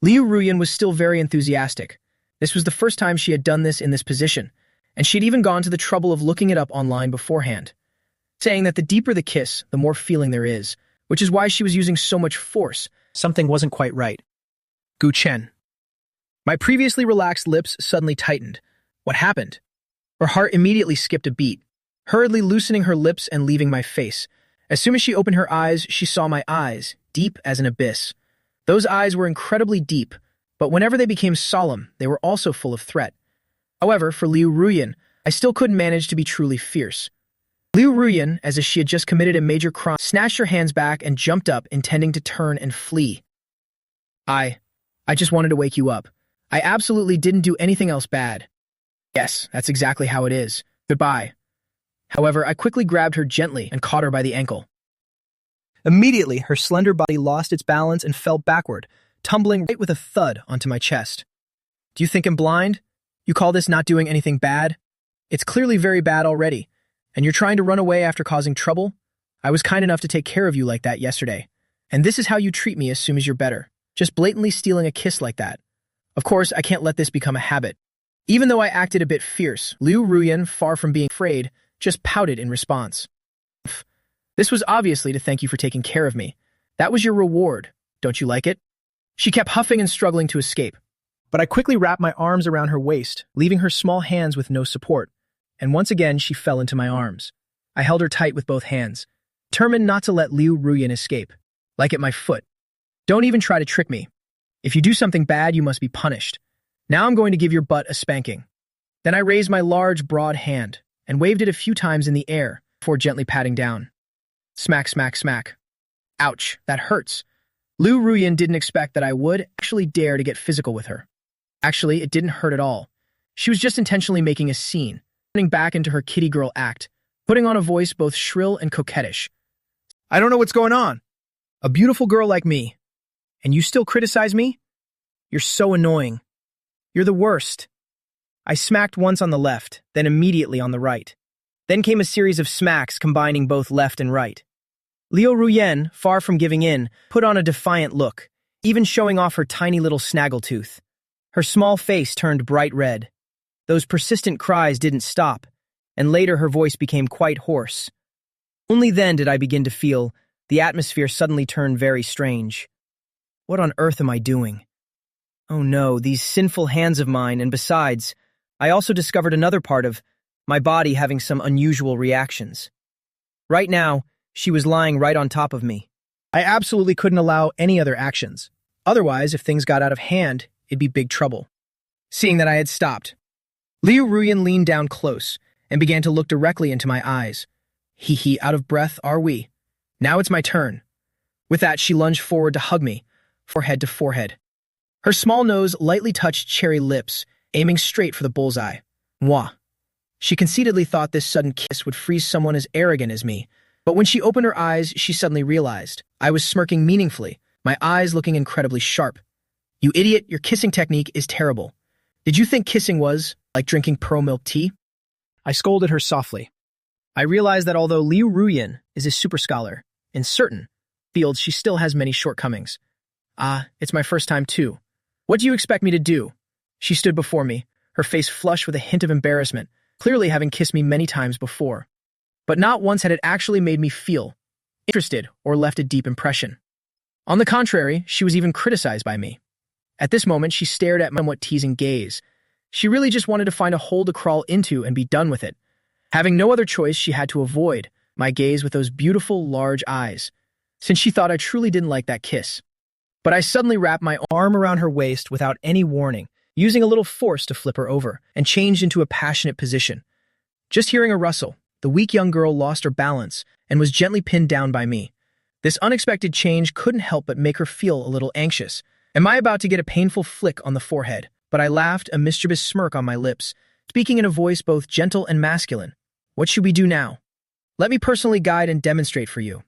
Liu Ruyan was still very enthusiastic. This was the first time she had done this in this position, and she had even gone to the trouble of looking it up online beforehand, saying that the deeper the kiss, the more feeling there is, which is why she was using so much force. Something wasn't quite right. Gu Chen. My previously relaxed lips suddenly tightened. What happened? Her heart immediately skipped a beat, hurriedly loosening her lips and leaving my face. As soon as she opened her eyes, she saw my eyes, deep as an abyss. Those eyes were incredibly deep, but whenever they became solemn, they were also full of threat. However, for Liu Ruyan, I still couldn't manage to be truly fierce. Liu Ruyan, as if she had just committed a major crime, snatched her hands back and jumped up, intending to turn and flee. I just wanted to wake you up. I absolutely didn't do anything else bad. Yes, that's exactly how it is. Goodbye. However, I quickly grabbed her gently and caught her by the ankle. Immediately, her slender body lost its balance and fell backward, tumbling right with a thud onto my chest. Do you think I'm blind? You call this not doing anything bad? It's clearly very bad already, and you're trying to run away after causing trouble? I was kind enough to take care of you like that yesterday, and this is how you treat me as soon as you're better, just blatantly stealing a kiss like that. Of course, I can't let this become a habit. Even though I acted a bit fierce, Liu Ruyan, far from being afraid, just pouted in response. This was obviously to thank you for taking care of me. That was your reward. Don't you like it? She kept huffing and struggling to escape, but I quickly wrapped my arms around her waist, leaving her small hands with no support, and once again she fell into my arms. I held her tight with both hands, determined not to let Liu Ruyan escape, like at my foot. Don't even try to trick me. If you do something bad, you must be punished. Now I'm going to give your butt a spanking. Then I raised my large, broad hand and waved it a few times in the air before gently patting down. Smack, smack, smack. Ouch, that hurts. Liu Ruyan didn't expect that I would actually dare to get physical with her. Actually, it didn't hurt at all. She was just intentionally making a scene, turning back into her kitty girl act, putting on a voice both shrill and coquettish. I don't know what's going on. A beautiful girl like me. And you still criticize me? You're so annoying. You're the worst. I smacked once on the left, then immediately on the right. Then came a series of smacks combining both left and right. Liu Ruyan, far from giving in, put on a defiant look, even showing off her tiny little snaggletooth. Her small face turned bright red. Those persistent cries didn't stop, and later her voice became quite hoarse. Only then did I begin to feel the atmosphere suddenly turn very strange. What on earth am I doing? Oh no, these sinful hands of mine, and besides, I also discovered another part of my body having some unusual reactions. Right now, she was lying right on top of me. I absolutely couldn't allow any other actions. Otherwise, if things got out of hand, it'd be big trouble. Seeing that I had stopped, Liu Ruyan leaned down close and began to look directly into my eyes. Hee, out of breath are we? Now it's my turn. With that, she lunged forward to hug me, forehead to forehead. Her small nose lightly touched cherry lips, aiming straight for the bullseye. Mwah. She conceitedly thought this sudden kiss would freeze someone as arrogant as me, but when she opened her eyes, she suddenly realized I was smirking meaningfully, my eyes looking incredibly sharp. You idiot, your kissing technique is terrible. Did you think kissing was like drinking pearl milk tea? I scolded her softly. I realized that although Liu Ruyan is a super scholar, in certain fields she still has many shortcomings. It's my first time too. What do you expect me to do? She stood before me, her face flushed with a hint of embarrassment, clearly having kissed me many times before. But not once had it actually made me feel interested or left a deep impression. On the contrary, she was even criticized by me. At this moment, she stared at my somewhat teasing gaze. She really just wanted to find a hole to crawl into and be done with it. Having no other choice, she had to avoid my gaze with those beautiful, large eyes, since she thought I truly didn't like that kiss. But I suddenly wrapped my arm around her waist without any warning, using a little force to flip her over, and changed into a passionate position. Just hearing a rustle, the weak young girl lost her balance and was gently pinned down by me. This unexpected change couldn't help but make her feel a little anxious. Am I about to get a painful flick on the forehead? But I laughed, a mischievous smirk on my lips, speaking in a voice both gentle and masculine. What should we do now? Let me personally guide and demonstrate for you.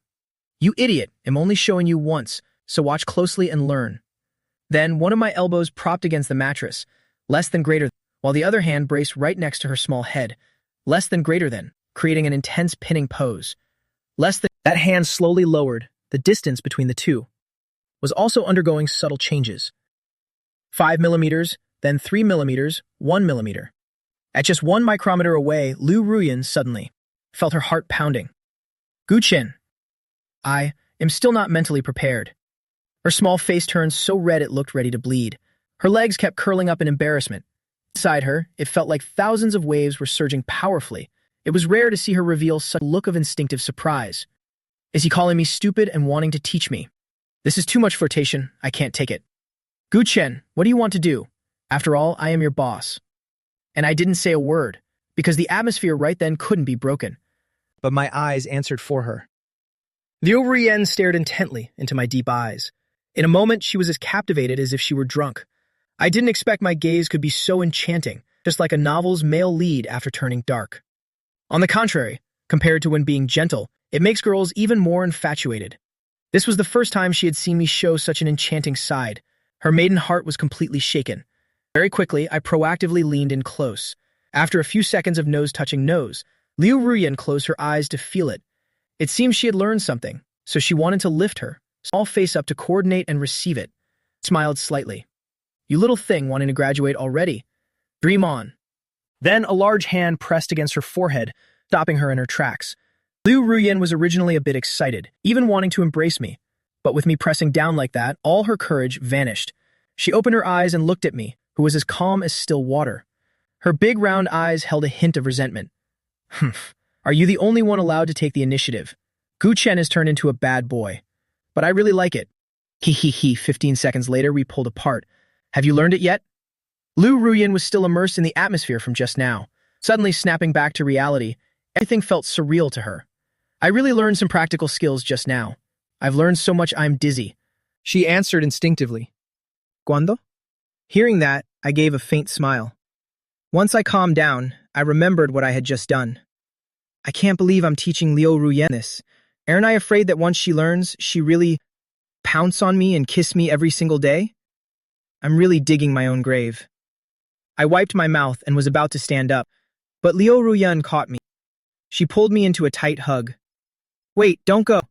You idiot, I'm only showing you once, so watch closely and learn. Then one of my elbows propped against the mattress, less than greater, while the other hand braced right next to her small head, less than greater than, creating an intense pinning pose. Less than that hand slowly lowered, the distance between the two was also undergoing subtle changes. 5 millimeters, then 3 millimeters, 1 millimeter. At just 1 micrometer away, Liu Ruyan suddenly felt her heart pounding. Guchen. I am still not mentally prepared. Her small face turned so red it looked ready to bleed. Her legs kept curling up in embarrassment. Inside her, it felt like thousands of waves were surging powerfully. It was rare to see her reveal such a look of instinctive surprise. Is he calling me stupid and wanting to teach me? This is too much flirtation. I can't take it. Guchen, what do you want to do? After all, I am your boss. And I didn't say a word, because the atmosphere right then couldn't be broken. But my eyes answered for her. Liu Ruyan stared intently into my deep eyes. In a moment, she was as captivated as if she were drunk. I didn't expect my gaze could be so enchanting, just like a novel's male lead after turning dark. On the contrary, compared to when being gentle, it makes girls even more infatuated. This was the first time she had seen me show such an enchanting side. Her maiden heart was completely shaken. Very quickly, I proactively leaned in close. After a few seconds of nose touching nose, Liu Ruyan closed her eyes to feel it. It seemed she had learned something, so she wanted to lift her small face up to coordinate and receive it. Smiled slightly. You little thing wanting to graduate already. Dream on. Then a large hand pressed against her forehead, stopping her in her tracks. Liu Ruyan was originally a bit excited, even wanting to embrace me. But with me pressing down like that, all her courage vanished. She opened her eyes and looked at me, who was as calm as still water. Her big round eyes held a hint of resentment. Humph. Are you the only one allowed to take the initiative? Guchen has turned into a bad boy. But I really like it. He. 15 seconds later, we pulled apart. Have you learned it yet? Liu Ruyan was still immersed in the atmosphere from just now. Suddenly snapping back to reality, everything felt surreal to her. I really learned some practical skills just now. I've learned so much I'm dizzy. She answered instinctively. ¿Cuándo? Hearing that, I gave a faint smile. Once I calmed down, I remembered what I had just done. I can't believe I'm teaching Liu Ruyan this. Aren't I afraid that once she learns, she really pounce on me and kiss me every single day? I'm really digging my own grave. I wiped my mouth and was about to stand up, but Liu Ruyan caught me. She pulled me into a tight hug. Wait, don't go.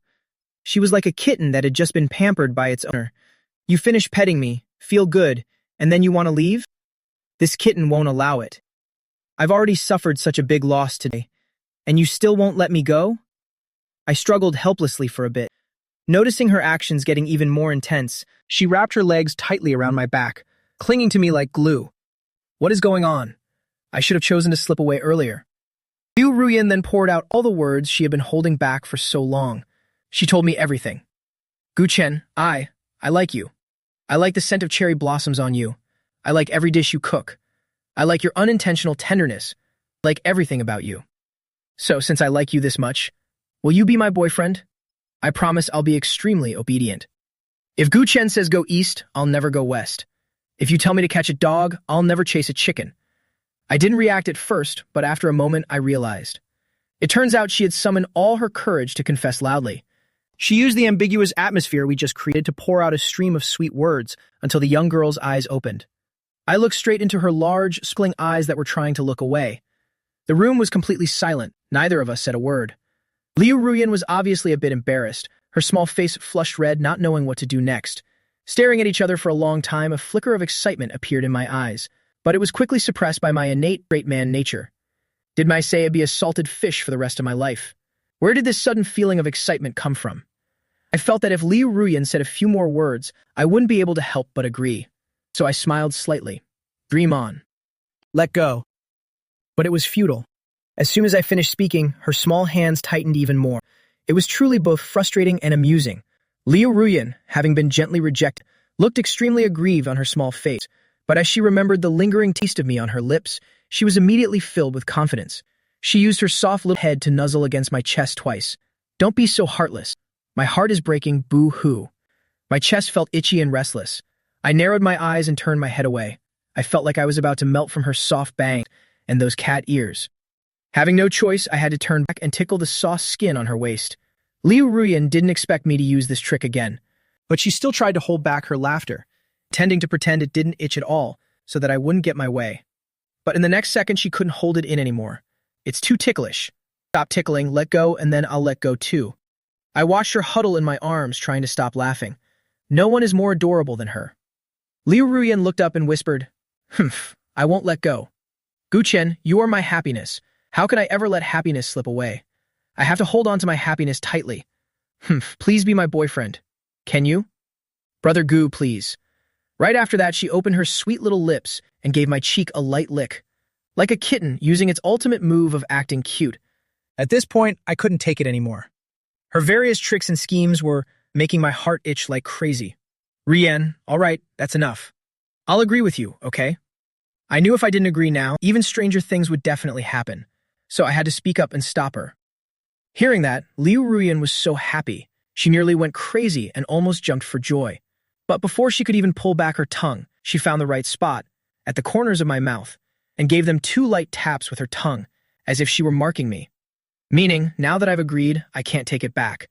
She was like a kitten that had just been pampered by its owner. You finish petting me, feel good, and then you want to leave? This kitten won't allow it. I've already suffered such a big loss today, and you still won't let me go? I struggled helplessly for a bit. Noticing her actions getting even more intense, she wrapped her legs tightly around my back, clinging to me like glue. What is going on? I should have chosen to slip away earlier. Liu Ruyan then poured out all the words she had been holding back for so long. She told me everything. Guchen, I like you. I like the scent of cherry blossoms on you. I like every dish you cook. I like your unintentional tenderness. I like everything about you. So, since I like you this much, will you be my boyfriend? I promise I'll be extremely obedient. If Guchen says go east, I'll never go west. If you tell me to catch a dog, I'll never chase a chicken. I didn't react at first, but after a moment I realized. It turns out she had summoned all her courage to confess loudly. She used the ambiguous atmosphere we just created to pour out a stream of sweet words until the young girl's eyes opened. I looked straight into her large, sparkling eyes that were trying to look away. The room was completely silent. Neither of us said a word. Liu Ruyan was obviously a bit embarrassed, her small face flushed red, not knowing what to do next. Staring at each other for a long time, a flicker of excitement appeared in my eyes, but it was quickly suppressed by my innate great man nature. Did my say be a salted fish for the rest of my life? Where did this sudden feeling of excitement come from? I felt that if Liu Ruyan said a few more words, I wouldn't be able to help but agree. So I smiled slightly. Dream on. Let go. But it was futile. As soon as I finished speaking, her small hands tightened even more. It was truly both frustrating and amusing. Liu Ruyan, having been gently rejected, looked extremely aggrieved on her small face, but as she remembered the lingering taste of me on her lips, she was immediately filled with confidence. She used her soft little head to nuzzle against my chest twice. Don't be so heartless. My heart is breaking, boo-hoo. My chest felt itchy and restless. I narrowed my eyes and turned my head away. I felt like I was about to melt from her soft bang and those cat ears. Having no choice, I had to turn back and tickle the soft skin on her waist. Liu Ruyan didn't expect me to use this trick again, but she still tried to hold back her laughter. tending to pretend it didn't itch at all so that I wouldn't get my way. But in the next second, she couldn't hold it in anymore. It's too ticklish. Stop tickling, let go, and then I'll let go too. I watched her huddle in my arms, trying to stop laughing. No one is more adorable than her. Liu Ruyan looked up and whispered, "Humph, I won't let go. Guchen, you are my happiness. How could I ever let happiness slip away? I have to hold on to my happiness tightly. Humph, please be my boyfriend. Can you? Brother Gu, please." Right after that, she opened her sweet little lips and gave my cheek a light lick, like a kitten using its ultimate move of acting cute. At this point, I couldn't take it anymore. Her various tricks and schemes were making my heart itch like crazy. "Rian, all right, that's enough. I'll agree with you, okay?" I knew if I didn't agree now, even stranger things would definitely happen, so I had to speak up and stop her. Hearing that, Liu Ruyan was so happy. She nearly went crazy and almost jumped for joy. But before she could even pull back her tongue, she found the right spot, at the corners of my mouth, and gave them 2 light taps with her tongue, as if she were marking me. Meaning, now that I've agreed, I can't take it back.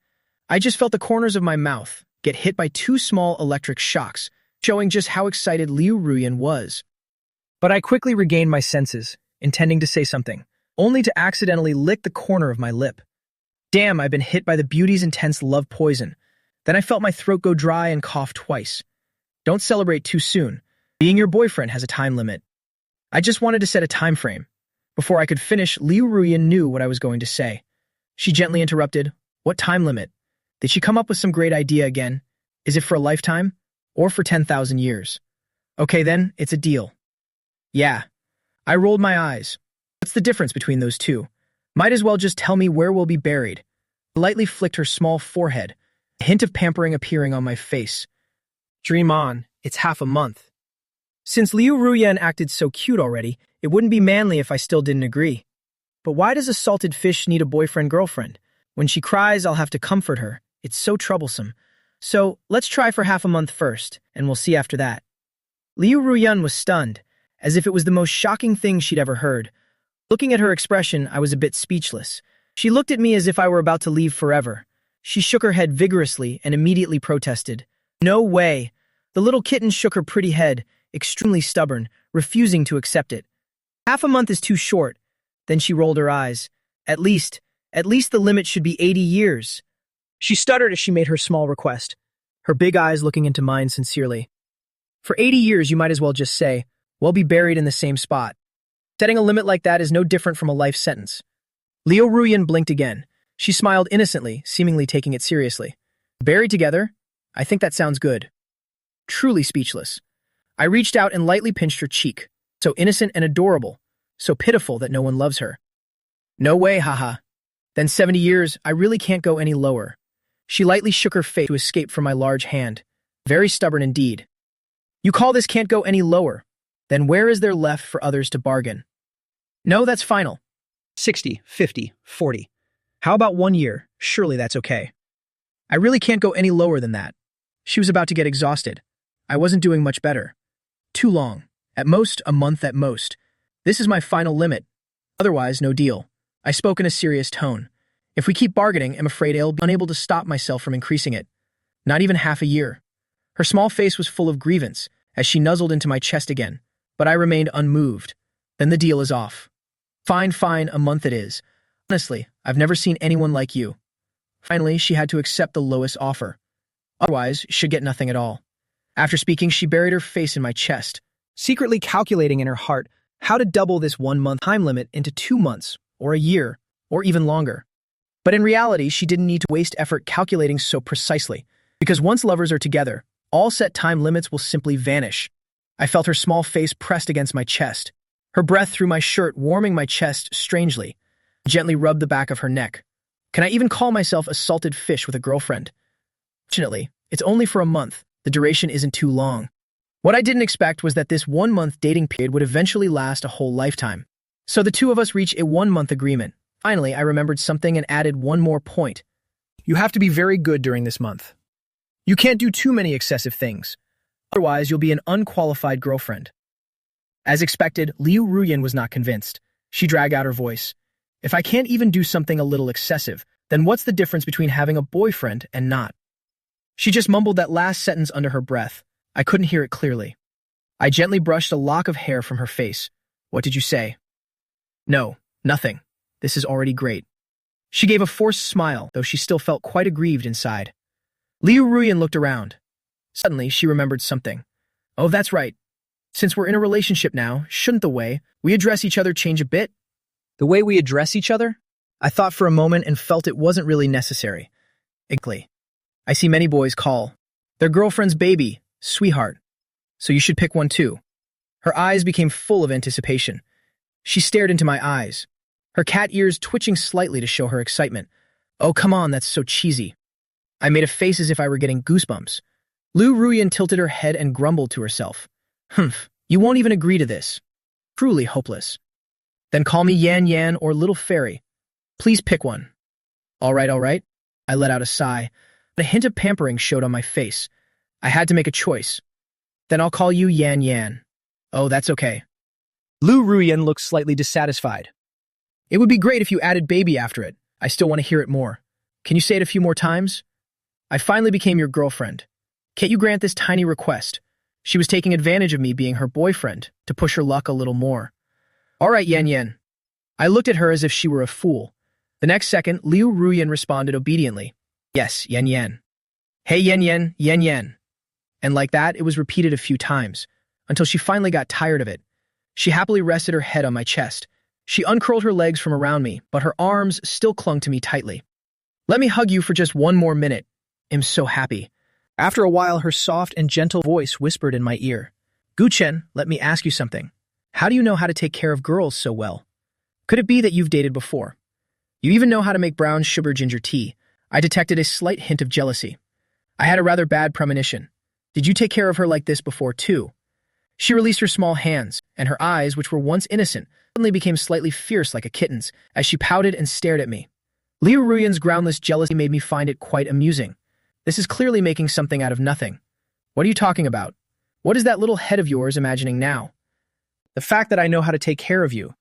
I just felt the corners of my mouth get hit by 2 small electric shocks, showing just how excited Liu Ruyan was. But I quickly regained my senses, intending to say something, only to accidentally lick the corner of my lip. Damn, I've been hit by the beauty's intense love poison. Then I felt my throat go dry and cough twice. Don't celebrate too soon. Being your boyfriend has a time limit. I just wanted to set a time frame. Before I could finish, Liu Ruyan knew what I was going to say. She gently interrupted. "What time limit? Did she come up with some great idea again? Is it for a lifetime? Or for 10,000 years? Okay then, it's a deal." Yeah. I rolled my eyes. What's the difference between those two? Might as well just tell me where we'll be buried. I lightly flicked her small forehead, a hint of pampering appearing on my face. Dream on, it's half a month. Since Liu Ruyan acted so cute already, it wouldn't be manly if I still didn't agree. But why does a salted fish need a boyfriend-girlfriend? When she cries, I'll have to comfort her. It's so troublesome. So, let's try for half a month first, and we'll see after that. Liu Ruyan was stunned, as if it was the most shocking thing she'd ever heard. Looking at her expression, I was a bit speechless. She looked at me as if I were about to leave forever. She shook her head vigorously and immediately protested. "No way." The little kitten shook her pretty head, extremely stubborn, refusing to accept it. "Half a month is too short." Then she rolled her eyes. At least the limit should be 80 years. She stuttered as she made her small request, her big eyes looking into mine sincerely. "For 80 years, you might as well just say, we'll be buried in the same spot. Setting a limit like that is no different from a life sentence." Liu Ruyan blinked again. She smiled innocently, seemingly taking it seriously. "Buried together? I think that sounds good." Truly speechless. I reached out and lightly pinched her cheek. So innocent and adorable. So pitiful that no one loves her. "No way, haha. Then 70 years, I really can't go any lower." She lightly shook her face to escape from my large hand. Very stubborn indeed. "You call this can't go any lower? Then where is there left for others to bargain?" "No, that's final. 60, 50, 40. How about 1 year? Surely that's okay." "I really can't go any lower than that." She was about to get exhausted. I wasn't doing much better. Too long. At most, a month at most. This is my final limit. Otherwise, no deal. I spoke in a serious tone. If we keep bargaining, I'm afraid I'll be unable to stop myself from increasing it. Not even half a year. Her small face was full of grievance as she nuzzled into my chest again, but I remained unmoved. "Then the deal is off." Fine, a month it is. Honestly, I've never seen anyone like you." Finally, she had to accept the lowest offer. Otherwise, she'd get nothing at all. After speaking, she buried her face in my chest, secretly calculating in her heart how to double this 1-month time limit into 2 months, or a year, or even longer. But in reality, she didn't need to waste effort calculating so precisely, because once lovers are together, all set time limits will simply vanish. I felt her small face pressed against my chest, her breath through my shirt warming my chest strangely, gently rubbed the back of her neck. Can I even call myself a salted fish with a girlfriend? Fortunately, it's only for a month. The duration isn't too long. What I didn't expect was that this 1-month dating period would eventually last a whole lifetime. So the two of us reached a 1-month agreement. Finally, I remembered something and added one more point. You have to be very good during this month. You can't do too many excessive things. Otherwise, you'll be an unqualified girlfriend. As expected, Liu Ruyan was not convinced. She dragged out her voice. If I can't even do something a little excessive, then what's the difference between having a boyfriend and not? She just mumbled that last sentence under her breath. I couldn't hear it clearly. I gently brushed a lock of hair from her face. What did you say? No, nothing. This is already great. She gave a forced smile, though she still felt quite aggrieved inside. Liu Ruyan looked around. Suddenly, she remembered something. Oh, that's right. Since we're in a relationship now, shouldn't the way we address each other change a bit? The way we address each other? I thought for a moment and felt it wasn't really necessary. Exactly. I see many boys call their girlfriend's baby, sweetheart. So you should pick one too. Her eyes became full of anticipation. She stared into my eyes, her cat ears twitching slightly to show her excitement. Oh, come on, that's so cheesy. I made a face as if I were getting goosebumps. Liu Ruyan tilted her head and grumbled to herself. Humph, you won't even agree to this. Truly hopeless. Then call me Yan Yan or Little Fairy. Please pick one. All right. I let out a sigh, but a hint of pampering showed on my face. I had to make a choice. Then I'll call you Yan Yan. Oh, that's okay. Liu Ruyan looked slightly dissatisfied. It would be great if you added baby after it. I still want to hear it more. Can you say it a few more times? I finally became your girlfriend. Can't you grant this tiny request? She was taking advantage of me being her boyfriend to push her luck a little more. All right, Yan Yan. I looked at her as if she were a fool. The next second, Liu Ruyan responded obediently. Yes, Yan Yan. Hey, Yan Yan, Yan Yan. And like that, it was repeated a few times, until she finally got tired of it. She happily rested her head on my chest. She uncurled her legs from around me, but her arms still clung to me tightly. Let me hug you for just one more minute. I'm so happy. After a while, her soft and gentle voice whispered in my ear. Guchen, let me ask you something. How do you know how to take care of girls so well? Could it be that you've dated before? You even know how to make brown sugar ginger tea. I detected a slight hint of jealousy. I had a rather bad premonition. Did you take care of her like this before, too? She released her small hands, and her eyes, which were once innocent, suddenly became slightly fierce like a kitten's, as she pouted and stared at me. Liu Ruyan's groundless jealousy made me find it quite amusing. This is clearly making something out of nothing. What are you talking about? What is that little head of yours imagining now? The fact that I know how to take care of you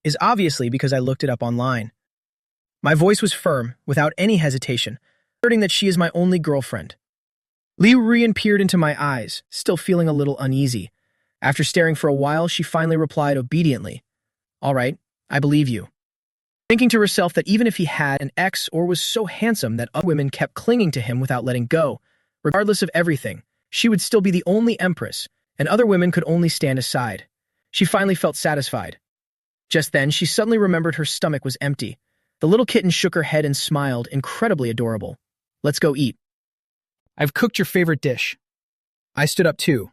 is obviously because I looked it up online. My voice was firm, without any hesitation, asserting that she is my only girlfriend. Liu Ruyan peered into my eyes, still feeling a little uneasy. After staring for a while, she finally replied obediently. All right, I believe you. Thinking to herself that even if he had an ex or was so handsome that other women kept clinging to him without letting go, regardless of everything, she would still be the only empress, and other women could only stand aside. She finally felt satisfied. Just then, she suddenly remembered her stomach was empty. The little kitten shook her head and smiled, incredibly adorable. Let's go eat. I've cooked your favorite dish. I stood up too.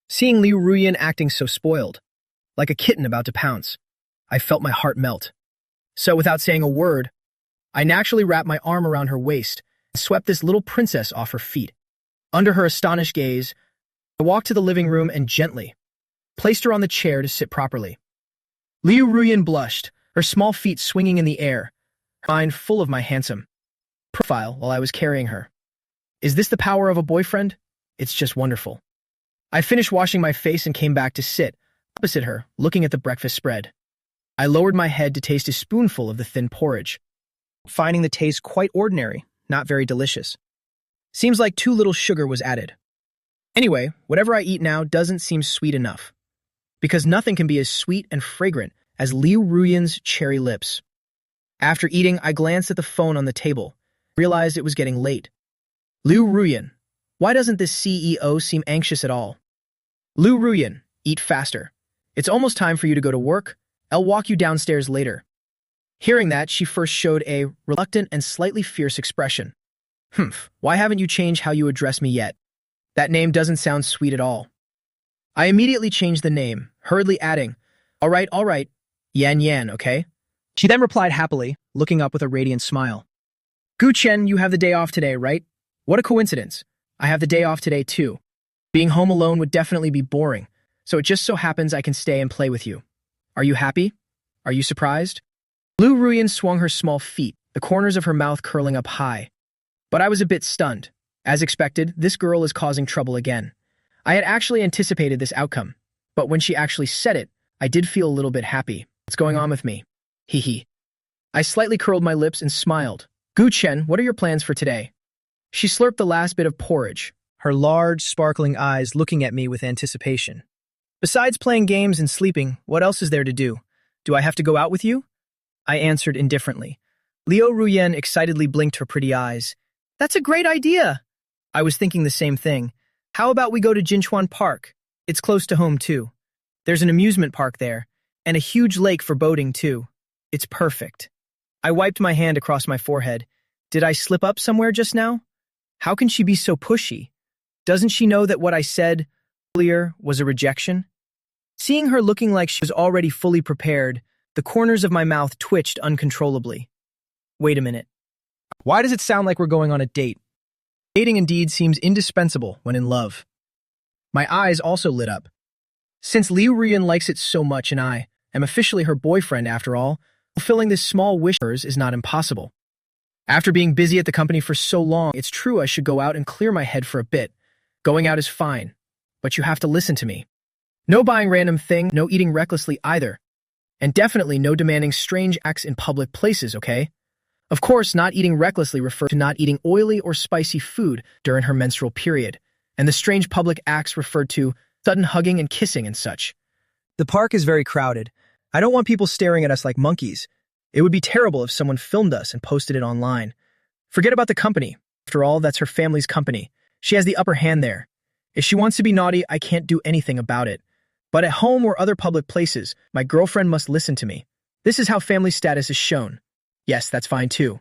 Seeing Liu Ruyan acting so spoiled, like a kitten about to pounce, I felt my heart melt. So without saying a word, I naturally wrapped my arm around her waist and swept this little princess off her feet. Under her astonished gaze, I walked to the living room and gently placed her on the chair to sit properly. Liu Ruyan blushed, her small feet swinging in the air, her mind full of my handsome profile while I was carrying her. Is this the power of a boyfriend? It's just wonderful. I finished washing my face and came back to sit opposite her, looking at the breakfast spread. I lowered my head to taste a spoonful of the thin porridge, finding the taste quite ordinary, not very delicious. Seems like too little sugar was added. Anyway, whatever I eat now doesn't seem sweet enough, because nothing can be as sweet and fragrant as Liu Ruyan's cherry lips. After eating, I glanced at the phone on the table, realized it was getting late. Liu Ruyan, why doesn't this CEO seem anxious at all? Liu Ruyan, eat faster. It's almost time for you to go to work. I'll walk you downstairs later. Hearing that, she first showed a reluctant and slightly fierce expression. Why haven't you changed how you address me yet? That name doesn't sound sweet at all. I immediately changed the name, hurriedly adding, all right, Yan Yan, okay? She then replied happily, looking up with a radiant smile. Guchen, you have the day off today, right? What a coincidence. I have the day off today too. Being home alone would definitely be boring, so it just so happens I can stay and play with you. Are you happy? Are you surprised? Liu Ruyan swung her small feet, the corners of her mouth curling up high. But I was a bit stunned. As expected, this girl is causing trouble again. I had actually anticipated this outcome, but when she actually said it, I did feel a little bit happy. What's going on with me? Hee hee. I slightly curled my lips and smiled. Guchen, what are your plans for today? She slurped the last bit of porridge, her large, sparkling eyes looking at me with anticipation. Besides playing games and sleeping, what else is there to do? Do I have to go out with you? I answered indifferently. Liu Ruyen excitedly blinked her pretty eyes. That's a great idea! I was thinking the same thing. How about we go to Jinchuan Park? It's close to home, too. There's an amusement park there, and a huge lake for boating, too. It's perfect. I wiped my hand across my forehead. Did I slip up somewhere just now? How can she be so pushy? Doesn't she know that what I said earlier was a rejection? Seeing her looking like she was already fully prepared, the corners of my mouth twitched uncontrollably. Wait a minute. Why does it sound like we're going on a date? Dating indeed seems indispensable when in love. My eyes also lit up. Since Liu Ruyen likes it so much and I am officially her boyfriend after all, fulfilling this small wish of hers is not impossible. After being busy at the company for so long, it's true I should go out and clear my head for a bit. Going out is fine, but you have to listen to me. No buying random thing, no eating recklessly either. And definitely no demanding strange acts in public places, okay? Of course, not eating recklessly refers to not eating oily or spicy food during her menstrual period, and the strange public acts referred to sudden hugging and kissing and such. The park is very crowded. I don't want people staring at us like monkeys. It would be terrible if someone filmed us and posted it online. Forget about the company. After all, that's her family's company. She has the upper hand there. If she wants to be naughty, I can't do anything about it. But at home or other public places, my girlfriend must listen to me. This is how family status is shown. Yes, that's fine too.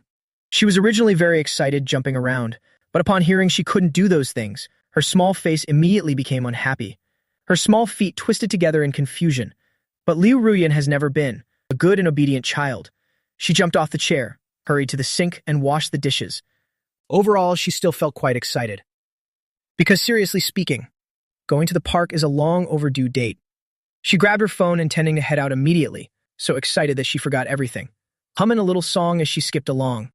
She was originally very excited, jumping around, but upon hearing she couldn't do those things, her small face immediately became unhappy. Her small feet twisted together in confusion. But Liu Ruyen has never been a good and obedient child. She jumped off the chair, hurried to the sink, and washed the dishes. Overall, she still felt quite excited. Because seriously speaking, going to the park is a long overdue date. She grabbed her phone intending to head out immediately, so excited that she forgot everything, humming a little song as she skipped along.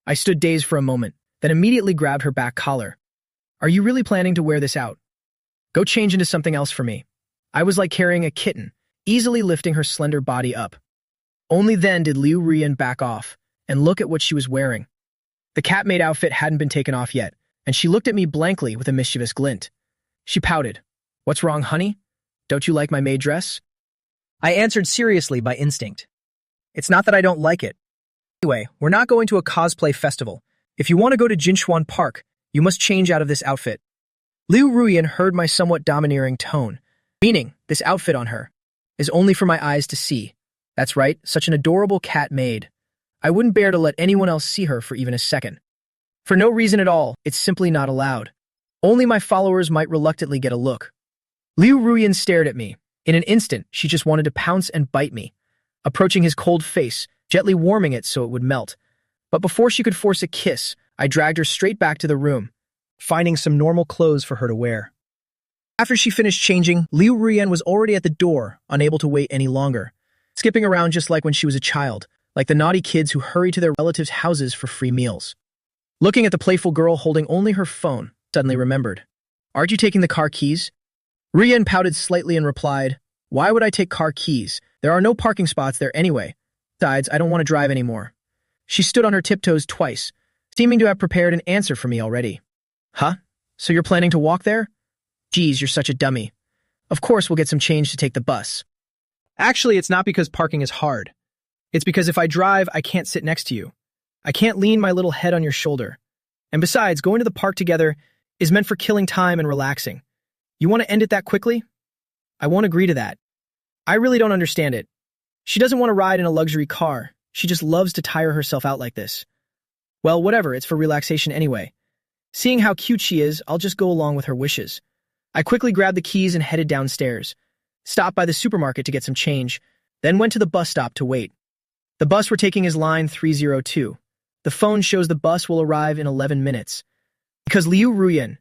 I stood dazed for a moment, then immediately grabbed her back collar. Are you really planning to wear this out? Go change into something else for me. I was like carrying a kitten, easily lifting her slender body up. Only then did Liu Ruyen back off and look at what she was wearing. The cat-made outfit hadn't been taken off yet, and she looked at me blankly with a mischievous glint. She pouted. What's wrong, honey? Don't you like my maid dress? I answered seriously by instinct. It's not that I don't like it. Anyway, we're not going to a cosplay festival. If you want to go to Jinchuan Park, you must change out of this outfit. Liu Ruyen heard my somewhat domineering tone, meaning this outfit on her is only for my eyes to see. That's right, such an adorable cat maid. I wouldn't bear to let anyone else see her for even a second. For no reason at all, it's simply not allowed. Only my followers might reluctantly get a look. Liu Ruyen stared at me. In an instant, she just wanted to pounce and bite me, approaching his cold face, gently warming it so it would melt. But before she could force a kiss, I dragged her straight back to the room, finding some normal clothes for her to wear. After she finished changing, Liu Ruyen was already at the door, unable to wait any longer, skipping around just like when she was a child, like the naughty kids who hurry to their relatives' houses for free meals. Looking at the playful girl holding only her phone, suddenly remembered. Aren't you taking the car keys? Ruyen pouted slightly and replied, Why would I take car keys? There are no parking spots there anyway. Besides, I don't want to drive anymore. She stood on her tiptoes twice, seeming to have prepared an answer for me already. Huh? So you're planning to walk there? Geez, you're such a dummy. Of course we'll get some change to take the bus. Actually, it's not because parking is hard. It's because if I drive, I can't sit next to you. I can't lean my little head on your shoulder. And besides, going to the park together is meant for killing time and relaxing. You want to end it that quickly? I won't agree to that. I really don't understand it. She doesn't want to ride in a luxury car. She just loves to tire herself out like this. Well, whatever, it's for relaxation anyway. Seeing how cute she is, I'll just go along with her wishes. I quickly grabbed the keys and headed downstairs, stopped by the supermarket to get some change, then went to the bus stop to wait. The bus we're taking is line 302. The phone shows the bus will arrive in 11 minutes. Because Liu Ruyen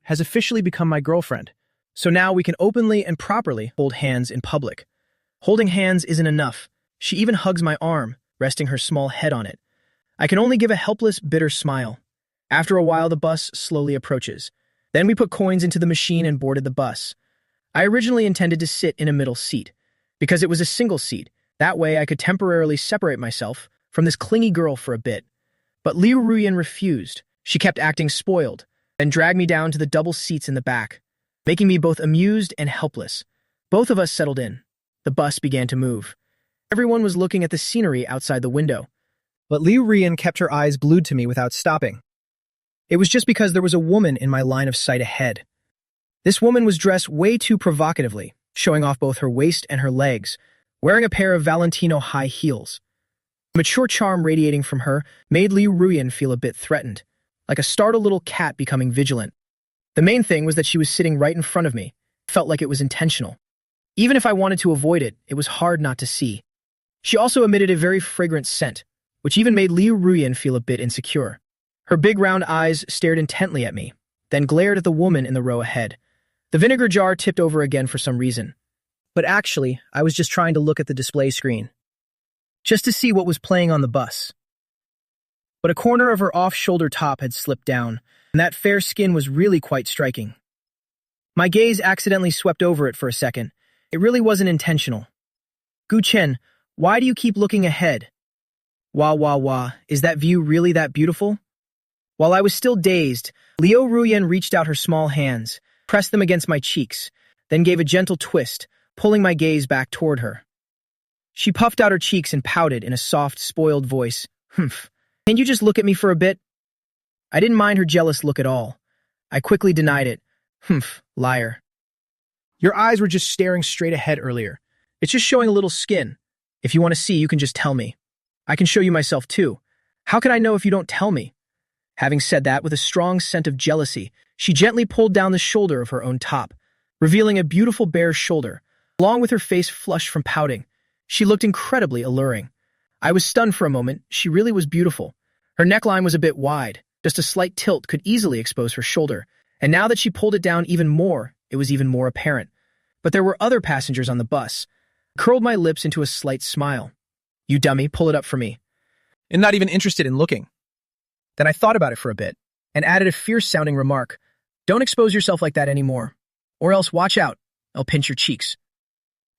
has officially become my girlfriend, so now we can openly and properly hold hands in public. Holding hands isn't enough. She even hugs my arm, resting her small head on it. I can only give a helpless, bitter smile. After a while, the bus slowly approaches. Then we put coins into the machine and boarded the bus. I originally intended to sit in a middle seat, because it was a single seat. That way I could temporarily separate myself from this clingy girl for a bit. But Liu Ruyen refused. She kept acting spoiled, then dragged me down to the double seats in the back, making me both amused and helpless. Both of us settled in. The bus began to move. Everyone was looking at the scenery outside the window, but Liu Rian kept her eyes glued to me without stopping. It was just because there was a woman in my line of sight ahead. This woman was dressed way too provocatively, showing off both her waist and her legs, wearing a pair of Valentino high heels. The mature charm radiating from her made Liu Ruyan feel a bit threatened, like a startled little cat becoming vigilant. The main thing was that she was sitting right in front of me. It felt like it was intentional. Even if I wanted to avoid it, it was hard not to see. She also emitted a very fragrant scent, which even made Liu Ruyan feel a bit insecure. Her big round eyes stared intently at me, then glared at the woman in the row ahead. The vinegar jar tipped over again for some reason. But actually, I was just trying to look at the display screen, just to see what was playing on the bus. But a corner of her off-shoulder top had slipped down, and that fair skin was really quite striking. My gaze accidentally swept over it for a second. It really wasn't intentional. Gu Chen, why do you keep looking ahead? Wah wah wah, is that view really that beautiful? While I was still dazed, Liu Ruyan reached out her small hands, pressed them against my cheeks, then gave a gentle twist, pulling my gaze back toward her. She puffed out her cheeks and pouted in a soft, spoiled voice. Humph, can you just look at me for a bit? I didn't mind her jealous look at all. I quickly denied it. Humph, liar. Your eyes were just staring straight ahead earlier. It's just showing a little skin. If you want to see, you can just tell me. I can show you myself too. How can I know if you don't tell me? Having said that, with a strong scent of jealousy, she gently pulled down the shoulder of her own top, revealing a beautiful bare shoulder, along with her face flushed from pouting. She looked incredibly alluring. I was stunned for a moment. She really was beautiful. Her neckline was a bit wide. Just a slight tilt could easily expose her shoulder, and now that she pulled it down even more, it was even more apparent. But there were other passengers on the bus. I curled my lips into a slight smile. You dummy, pull it up for me. And not even interested in looking. Then I thought about it for a bit, and added a fierce-sounding remark. Don't expose yourself like that anymore, or else watch out, I'll pinch your cheeks.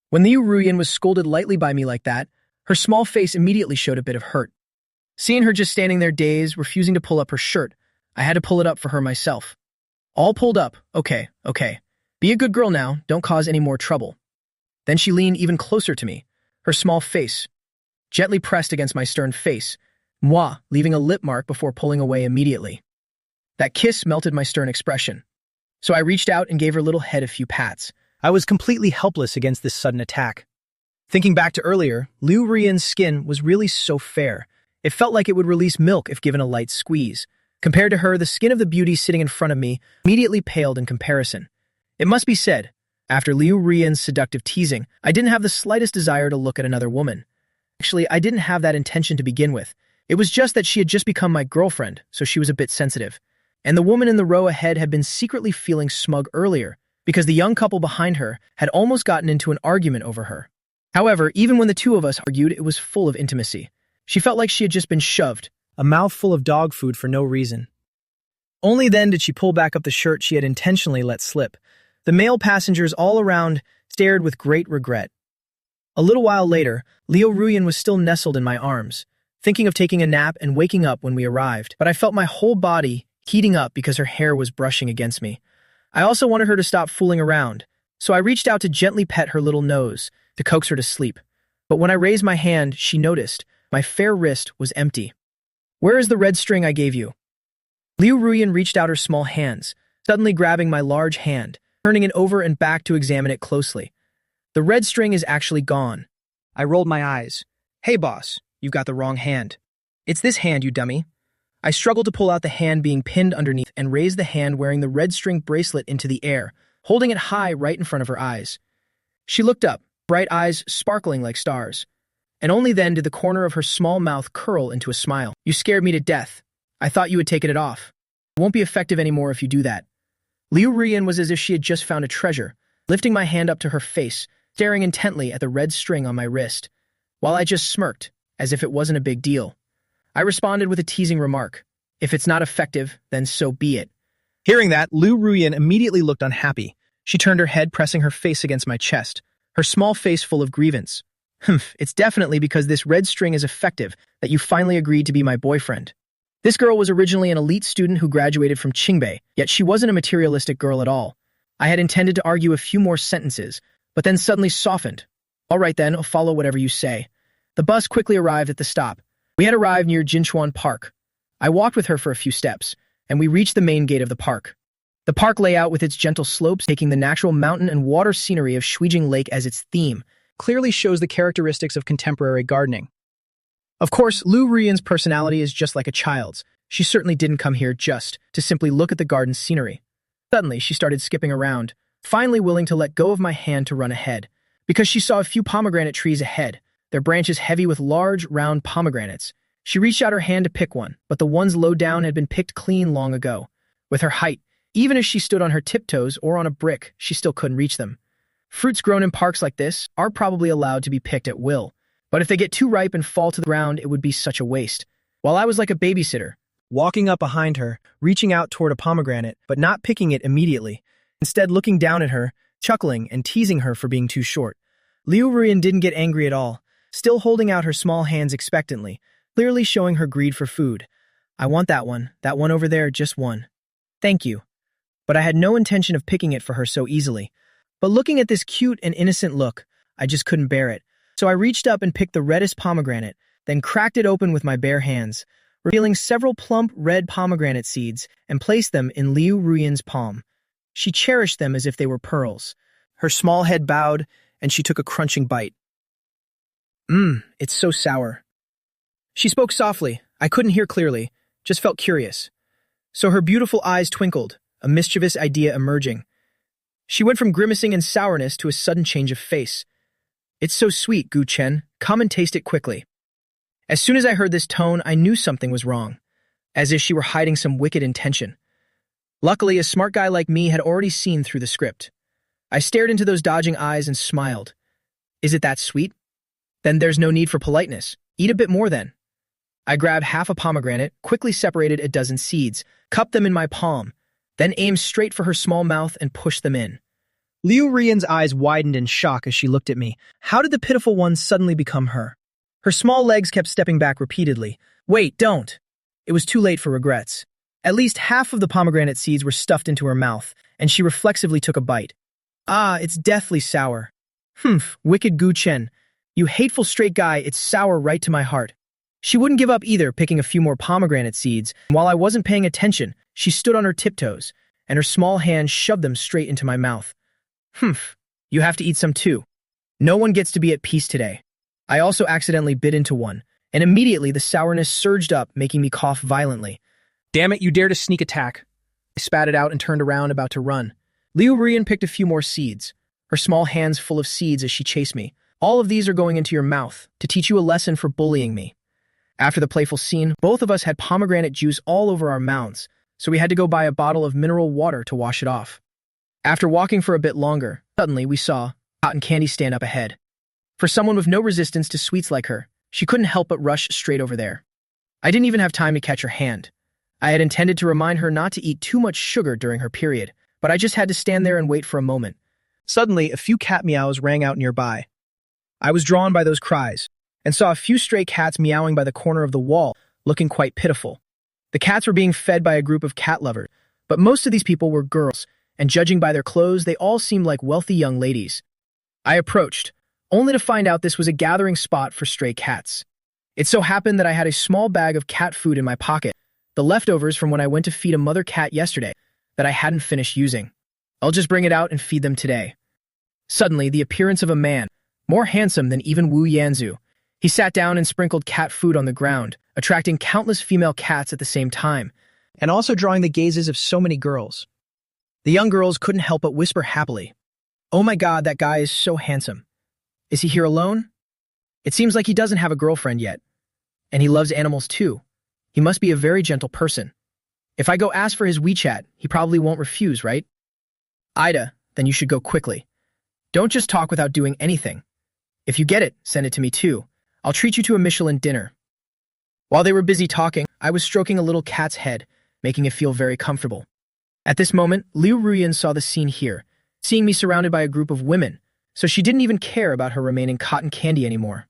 When Liu Ruyan was scolded lightly by me like that, her small face immediately showed a bit of hurt. Seeing her just standing there dazed, refusing to pull up her shirt, I had to pull it up for her myself. All pulled up. Okay. Be a good girl now, don't cause any more trouble. Then she leaned even closer to me, her small face gently pressed against my stern face, leaving a lip mark before pulling away immediately. That kiss melted my stern expression. So I reached out and gave her little head a few pats. I was completely helpless against this sudden attack. Thinking back to earlier, Liu Ruyan's skin was really so fair. It felt like it would release milk if given a light squeeze. Compared to her, the skin of the beauty sitting in front of me immediately paled in comparison. It must be said, after Liu Ruyan's seductive teasing, I didn't have the slightest desire to look at another woman. Actually, I didn't have that intention to begin with. It was just that she had just become my girlfriend, so she was a bit sensitive. And the woman in the row ahead had been secretly feeling smug earlier, because the young couple behind her had almost gotten into an argument over her. However, even when the two of us argued, it was full of intimacy. She felt like she had just been shoved, a mouthful of dog food for no reason. Only then did she pull back up the shirt she had intentionally let slip. The male passengers all around stared with great regret. A little while later, Liu Ruyan was still nestled in my arms, thinking of taking a nap and waking up when we arrived, but I felt my whole body heating up because her hair was brushing against me. I also wanted her to stop fooling around, so I reached out to gently pet her little nose to coax her to sleep. But when I raised my hand, she noticed my fair wrist was empty. Where is the red string I gave you? Liu Ruyan reached out her small hands, suddenly grabbing my large hand, turning it over and back to examine it closely. The red string is actually gone. I rolled my eyes. Hey boss, you've got the wrong hand. It's this hand, you dummy. I struggled to pull out the hand being pinned underneath and raise the hand wearing the red string bracelet into the air, holding it high right in front of her eyes. She looked up, bright eyes sparkling like stars. And only then did the corner of her small mouth curl into a smile. You scared me to death. I thought you had taken it off. It won't be effective anymore if you do that. Liu Ruyan was as if she had just found a treasure, lifting my hand up to her face, staring intently at the red string on my wrist, while I just smirked, as if it wasn't a big deal. I responded with a teasing remark. If it's not effective, then so be it. Hearing that, Liu Ruyan immediately looked unhappy. She turned her head, pressing her face against my chest, her small face full of grievance. It's definitely because this red string is effective that you finally agreed to be my boyfriend. This girl was originally an elite student who graduated from Qingbei, yet she wasn't a materialistic girl at all. I had intended to argue a few more sentences, but then suddenly softened. All right then, I'll follow whatever you say. The bus quickly arrived at the stop. We had arrived near Jinchuan Park. I walked with her for a few steps, and we reached the main gate of the park. The park layout with its gentle slopes, taking the natural mountain and water scenery of Shuijing Lake as its theme, clearly shows the characteristics of contemporary gardening. Of course, Liu Ruiyan's personality is just like a child's. She certainly didn't come here just to simply look at the garden scenery. Suddenly, she started skipping around, finally willing to let go of my hand to run ahead, because she saw a few pomegranate trees ahead, their branches heavy with large, round pomegranates. She reached out her hand to pick one, but the ones low down had been picked clean long ago. With her height, even as she stood on her tiptoes or on a brick, she still couldn't reach them. Fruits grown in parks like this are probably allowed to be picked at will, but if they get too ripe and fall to the ground, it would be such a waste. While I was like a babysitter, walking up behind her, reaching out toward a pomegranate, but not picking it immediately, instead looking down at her, chuckling and teasing her for being too short. Liu Ruiyan didn't get angry at all, still holding out her small hands expectantly, clearly showing her greed for food. I want that one over there, just one. Thank you. But I had no intention of picking it for her so easily. But looking at this cute and innocent look, I just couldn't bear it. So I reached up and picked the reddest pomegranate, then cracked it open with my bare hands, revealing several plump red pomegranate seeds and placed them in Liu Ruiyan's palm. She cherished them as if they were pearls. Her small head bowed, and she took a crunching bite. It's so sour. She spoke softly. I couldn't hear clearly, just felt curious. So her beautiful eyes twinkled, a mischievous idea emerging. She went from grimacing and sourness to a sudden change of face. It's so sweet, Gu Chen. Come and taste it quickly. As soon as I heard this tone, I knew something was wrong, as if she were hiding some wicked intention. Luckily, a smart guy like me had already seen through the script. I stared into those dodging eyes and smiled. Is it that sweet? Then there's no need for politeness. Eat a bit more then. I grabbed half a pomegranate, quickly separated a dozen seeds, cupped them in my palm, then aimed straight for her small mouth and pushed them in. Liu Ruiyan's eyes widened in shock as she looked at me. How did the pitiful one suddenly become her? Her small legs kept stepping back repeatedly. Wait, don't. It was too late for regrets. At least half of the pomegranate seeds were stuffed into her mouth, and she reflexively took a bite. Ah, it's deathly sour. Wicked Gu Chen. You hateful straight guy, it's sour right to my heart. She wouldn't give up either, picking a few more pomegranate seeds. While I wasn't paying attention, she stood on her tiptoes, and her small hand shoved them straight into my mouth. You have to eat some too. No one gets to be at peace today. I also accidentally bit into one, and immediately the sourness surged up, making me cough violently. Damn it, you dare to sneak attack. I spat it out and turned around, about to run. Liu Ruiyan picked a few more seeds, her small hands full of seeds as she chased me. All of these are going into your mouth, to teach you a lesson for bullying me. After the playful scene, both of us had pomegranate juice all over our mouths, so we had to go buy a bottle of mineral water to wash it off. After walking for a bit longer, suddenly we saw cotton candy stand up ahead. For someone with no resistance to sweets like her, she couldn't help but rush straight over there. I didn't even have time to catch her hand. I had intended to remind her not to eat too much sugar during her period, but I just had to stand there and wait for a moment. Suddenly, a few cat meows rang out nearby. I was drawn by those cries, and saw a few stray cats meowing by the corner of the wall, looking quite pitiful. The cats were being fed by a group of cat lovers, but most of these people were girls, and judging by their clothes, they all seemed like wealthy young ladies. I approached, only to find out this was a gathering spot for stray cats. It so happened that I had a small bag of cat food in my pocket, the leftovers from when I went to feed a mother cat yesterday, that I hadn't finished using. I'll just bring it out and feed them today. Suddenly, the appearance of a man, more handsome than even Wu Yanzu. He sat down and sprinkled cat food on the ground, attracting countless female cats at the same time, and also drawing the gazes of so many girls. The young girls couldn't help but whisper happily, "Oh my God, that guy is so handsome. Is he here alone? It seems like he doesn't have a girlfriend yet. And he loves animals too. He must be a very gentle person. If I go ask for his WeChat, he probably won't refuse, right? Ida, then you should go quickly. Don't just talk without doing anything. If you get it, send it to me too. I'll treat you to a Michelin dinner." While they were busy talking, I was stroking a little cat's head, making it feel very comfortable. At this moment, Liu Ruiyan saw the scene here, seeing me surrounded by a group of women, so she didn't even care about her remaining cotton candy anymore.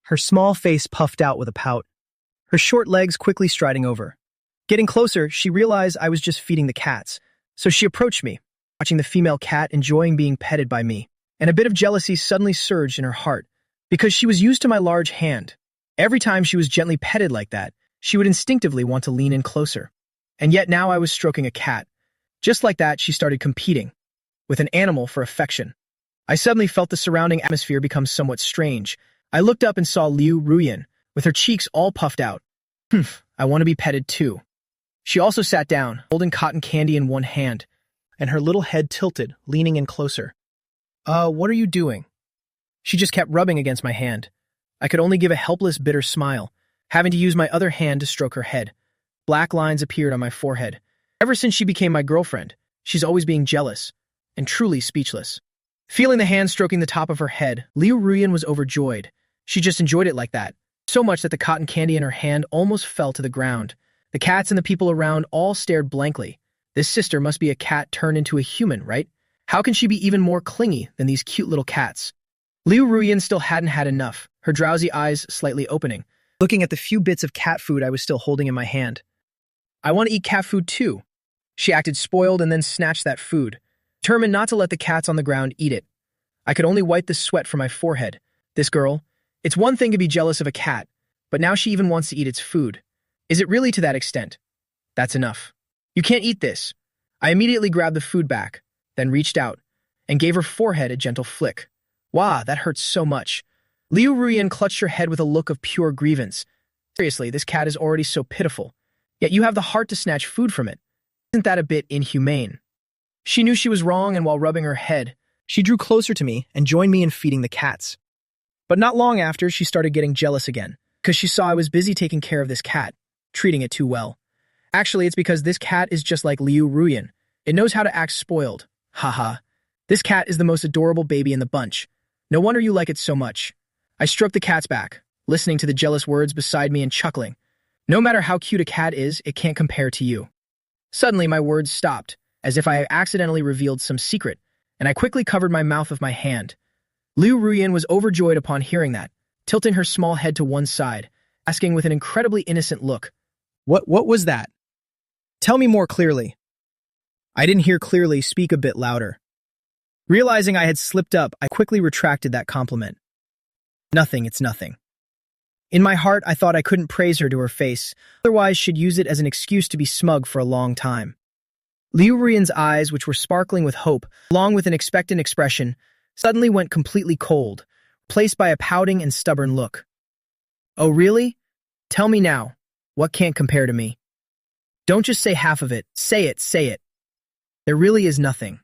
Her small face puffed out with a pout. her short legs quickly striding over. Getting closer, she realized I was just feeding the cats, so she approached me, watching the female cat enjoying being petted by me. And a bit of jealousy suddenly surged in her heart, because she was used to my large hand. Every time she was gently petted like that, she would instinctively want to lean in closer. And yet now I was stroking a cat. Just like that, she started competing with an animal for affection. I suddenly felt the surrounding atmosphere become somewhat strange. I looked up and saw Liu Ruyan, with her cheeks all puffed out. I want to be petted too. She also sat down, holding cotton candy in one hand, and her little head tilted, leaning in closer. What are you doing? She just kept rubbing against my hand. I could only give a helpless, bitter smile, having to use my other hand to stroke her head. Black lines appeared on my forehead. Ever since she became my girlfriend, she's always being jealous and truly speechless. Feeling the hand stroking the top of her head, Liu Ruyan was overjoyed. She just enjoyed it like that, so much that the cotton candy in her hand almost fell to the ground. The cats and the people around all stared blankly. This sister must be a cat turned into a human, right? How can she be even more clingy than these cute little cats? Liu Ruyan still hadn't had enough, her drowsy eyes slightly opening, looking at the few bits of cat food I was still holding in my hand. I want to eat cat food too. She acted spoiled and then snatched that food, determined not to let the cats on the ground eat it. I could only wipe the sweat from my forehead. This girl, it's one thing to be jealous of a cat, but now she even wants to eat its food. Is it really to that extent? That's enough. You can't eat this. I immediately grabbed the food back, then reached out and gave her forehead a gentle flick. Wow, that hurts so much. Liu Ruyan clutched her head with a look of pure grievance. Seriously, this cat is already so pitiful, yet you have the heart to snatch food from it. Isn't that a bit inhumane? She knew she was wrong, and while rubbing her head, she drew closer to me and joined me in feeding the cats. But not long after, she started getting jealous again, because she saw I was busy taking care of this cat, treating it too well. Actually, it's because this cat is just like Liu Ruyan. It knows how to act spoiled. Haha. This cat is the most adorable baby in the bunch. No wonder you like it so much. I stroked the cat's back, listening to the jealous words beside me and chuckling. No matter how cute a cat is, it can't compare to you. Suddenly, my words stopped, as if I had accidentally revealed some secret, and I quickly covered my mouth with my hand. Liu Ruyan was overjoyed upon hearing that, tilting her small head to one side, asking with an incredibly innocent look, What was that? Tell me more clearly. I didn't hear clearly. Speak a bit louder. Realizing I had slipped up, I quickly retracted that compliment. Nothing, it's nothing. In my heart, I thought I couldn't praise her to her face, otherwise she'd use it as an excuse to be smug for a long time. Liu Ruyan's eyes, which were sparkling with hope, along with an expectant expression, suddenly went completely cold, replaced by a pouting and stubborn look. Oh, really? Tell me now. What can't compare to me? Don't just say half of it. Say it, say it. There really is nothing.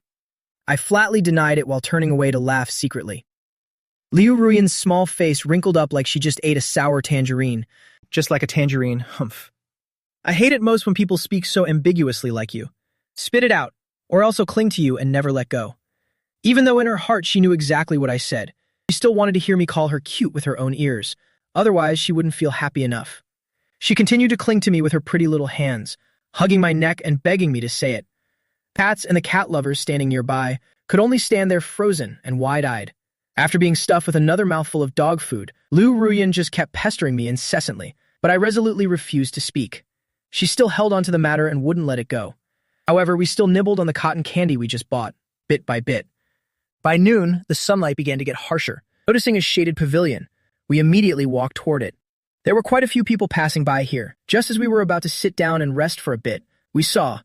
I flatly denied it while turning away to laugh secretly. Liu Ruyan's small face wrinkled up like she just ate a sour tangerine. Just like a tangerine, humph. I hate it most when people speak so ambiguously like you. Spit it out, or else I'll cling to you and never let go. Even though in her heart she knew exactly what I said, she still wanted to hear me call her cute with her own ears. Otherwise, she wouldn't feel happy enough. She continued to cling to me with her pretty little hands, hugging my neck and begging me to say it. Pats and the cat lovers standing nearby could only stand there frozen and wide-eyed. After being stuffed with another mouthful of dog food, Liu Ruyan just kept pestering me incessantly, but I resolutely refused to speak. She still held onto the matter and wouldn't let it go. However, we still nibbled on the cotton candy we just bought, bit by bit. By noon, the sunlight began to get harsher. Noticing a shaded pavilion, we immediately walked toward it. There were quite a few people passing by here. Just as we were about to sit down and rest for a bit, we saw.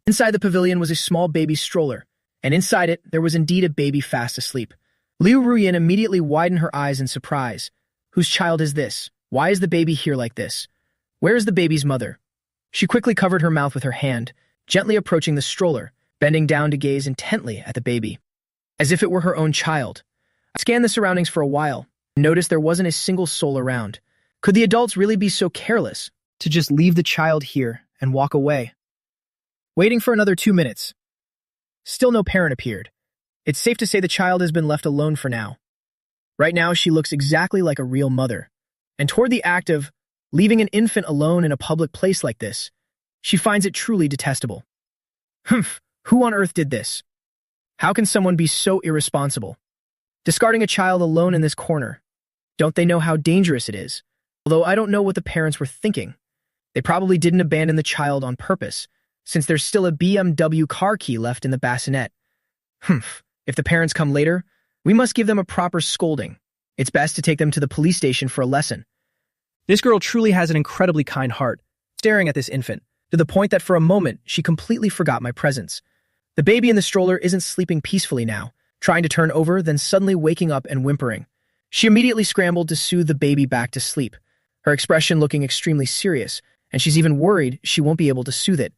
Inside the pavilion was a small baby stroller, and inside it there was indeed a baby fast asleep. Liu Ruyan immediately widened her eyes in surprise. Whose child is this? Why is the baby here like this? Where is the baby's mother? She quickly covered her mouth with her hand, gently approaching the stroller, bending down to gaze intently at the baby, as if it were her own child. I scanned the surroundings for a while, and noticed there wasn't a single soul around. Could the adults really be so careless to just leave the child here and walk away? Waiting for another 2 minutes. Still no parent appeared. It's safe to say the child has been left alone for now. Right now, she looks exactly like a real mother. And toward the act of leaving an infant alone in a public place like this, she finds it truly detestable. Who on earth did this? How can someone be so irresponsible? Discarding a child alone in this corner. Don't they know how dangerous it is? Although I don't know what the parents were thinking. They probably didn't abandon the child on purpose, since there's still a BMW car key left in the bassinet. Humph, if the parents come later, we must give them a proper scolding. It's best to take them to the police station for a lesson. This girl truly has an incredibly kind heart, staring at this infant, to the point that for a moment she completely forgot my presence. The baby in the stroller isn't sleeping peacefully now, trying to turn over, then suddenly waking up and whimpering. She immediately scrambled to soothe the baby back to sleep, her expression looking extremely serious, and she's even worried she won't be able to soothe it.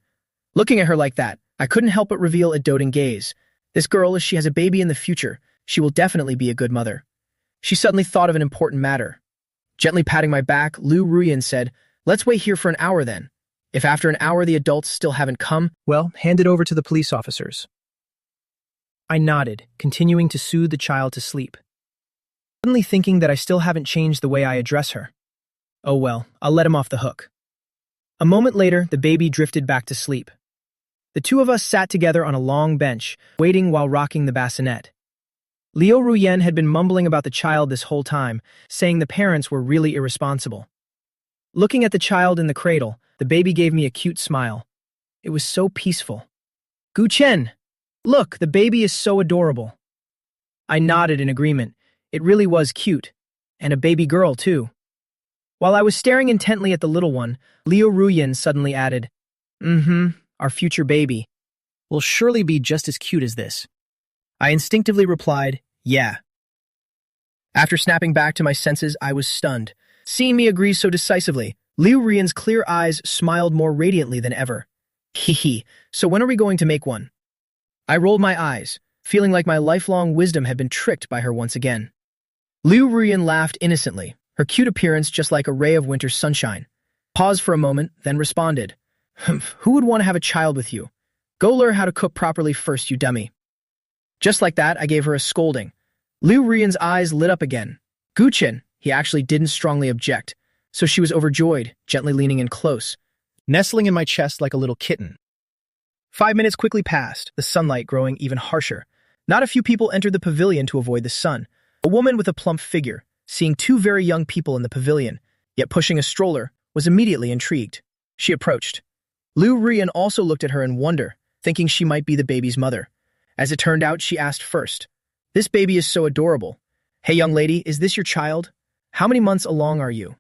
Looking at her like that, I couldn't help but reveal a doting gaze. This girl, if she has a baby in the future, she will definitely be a good mother. She suddenly thought of an important matter. Gently patting my back, Liu Ruyan said, "Let's wait here for an hour then. If after an hour the adults still haven't come, well, hand it over to the police officers." I nodded, continuing to soothe the child to sleep, suddenly thinking that I still haven't changed the way I address her. Oh well, I'll let him off the hook. A moment later, the baby drifted back to sleep. The two of us sat together on a long bench, waiting while rocking the bassinet. Liu Ruyan had been mumbling about the child this whole time, saying the parents were really irresponsible. Looking at the child in the cradle, the baby gave me a cute smile. It was so peaceful. "Gu Chen! Look, the baby is so adorable." I nodded in agreement. It really was cute. And a baby girl, too. While I was staring intently at the little one, Liu Ruyan suddenly added, our future baby will surely be just as cute as this." I instinctively replied, "Yeah." After snapping back to my senses, I was stunned. Seeing me agree so decisively, Liu Ruyan's clear eyes smiled more radiantly than ever. "Hee, so when are we going to make one?" I rolled my eyes, feeling like my lifelong wisdom had been tricked by her once again. Liu Ruyan laughed innocently, her cute appearance just like a ray of winter sunshine. Paused for a moment, then responded, "Who would want to have a child with you? Go learn how to cook properly first, you dummy." Just like that, I gave her a scolding. Liu Ruyan's eyes lit up again. Gu Chen, he actually didn't strongly object, so she was overjoyed, gently leaning in close, nestling in my chest like a little kitten. 5 minutes quickly passed, the sunlight growing even harsher. Not a few people entered the pavilion to avoid the sun. A woman with a plump figure, seeing two very young people in the pavilion, yet pushing a stroller, was immediately intrigued. She approached. Liu Ruyan also looked at her in wonder, thinking she might be the baby's mother. As it turned out, she asked first, "This baby is so adorable. Hey, young lady, is this your child? How many months along are you?"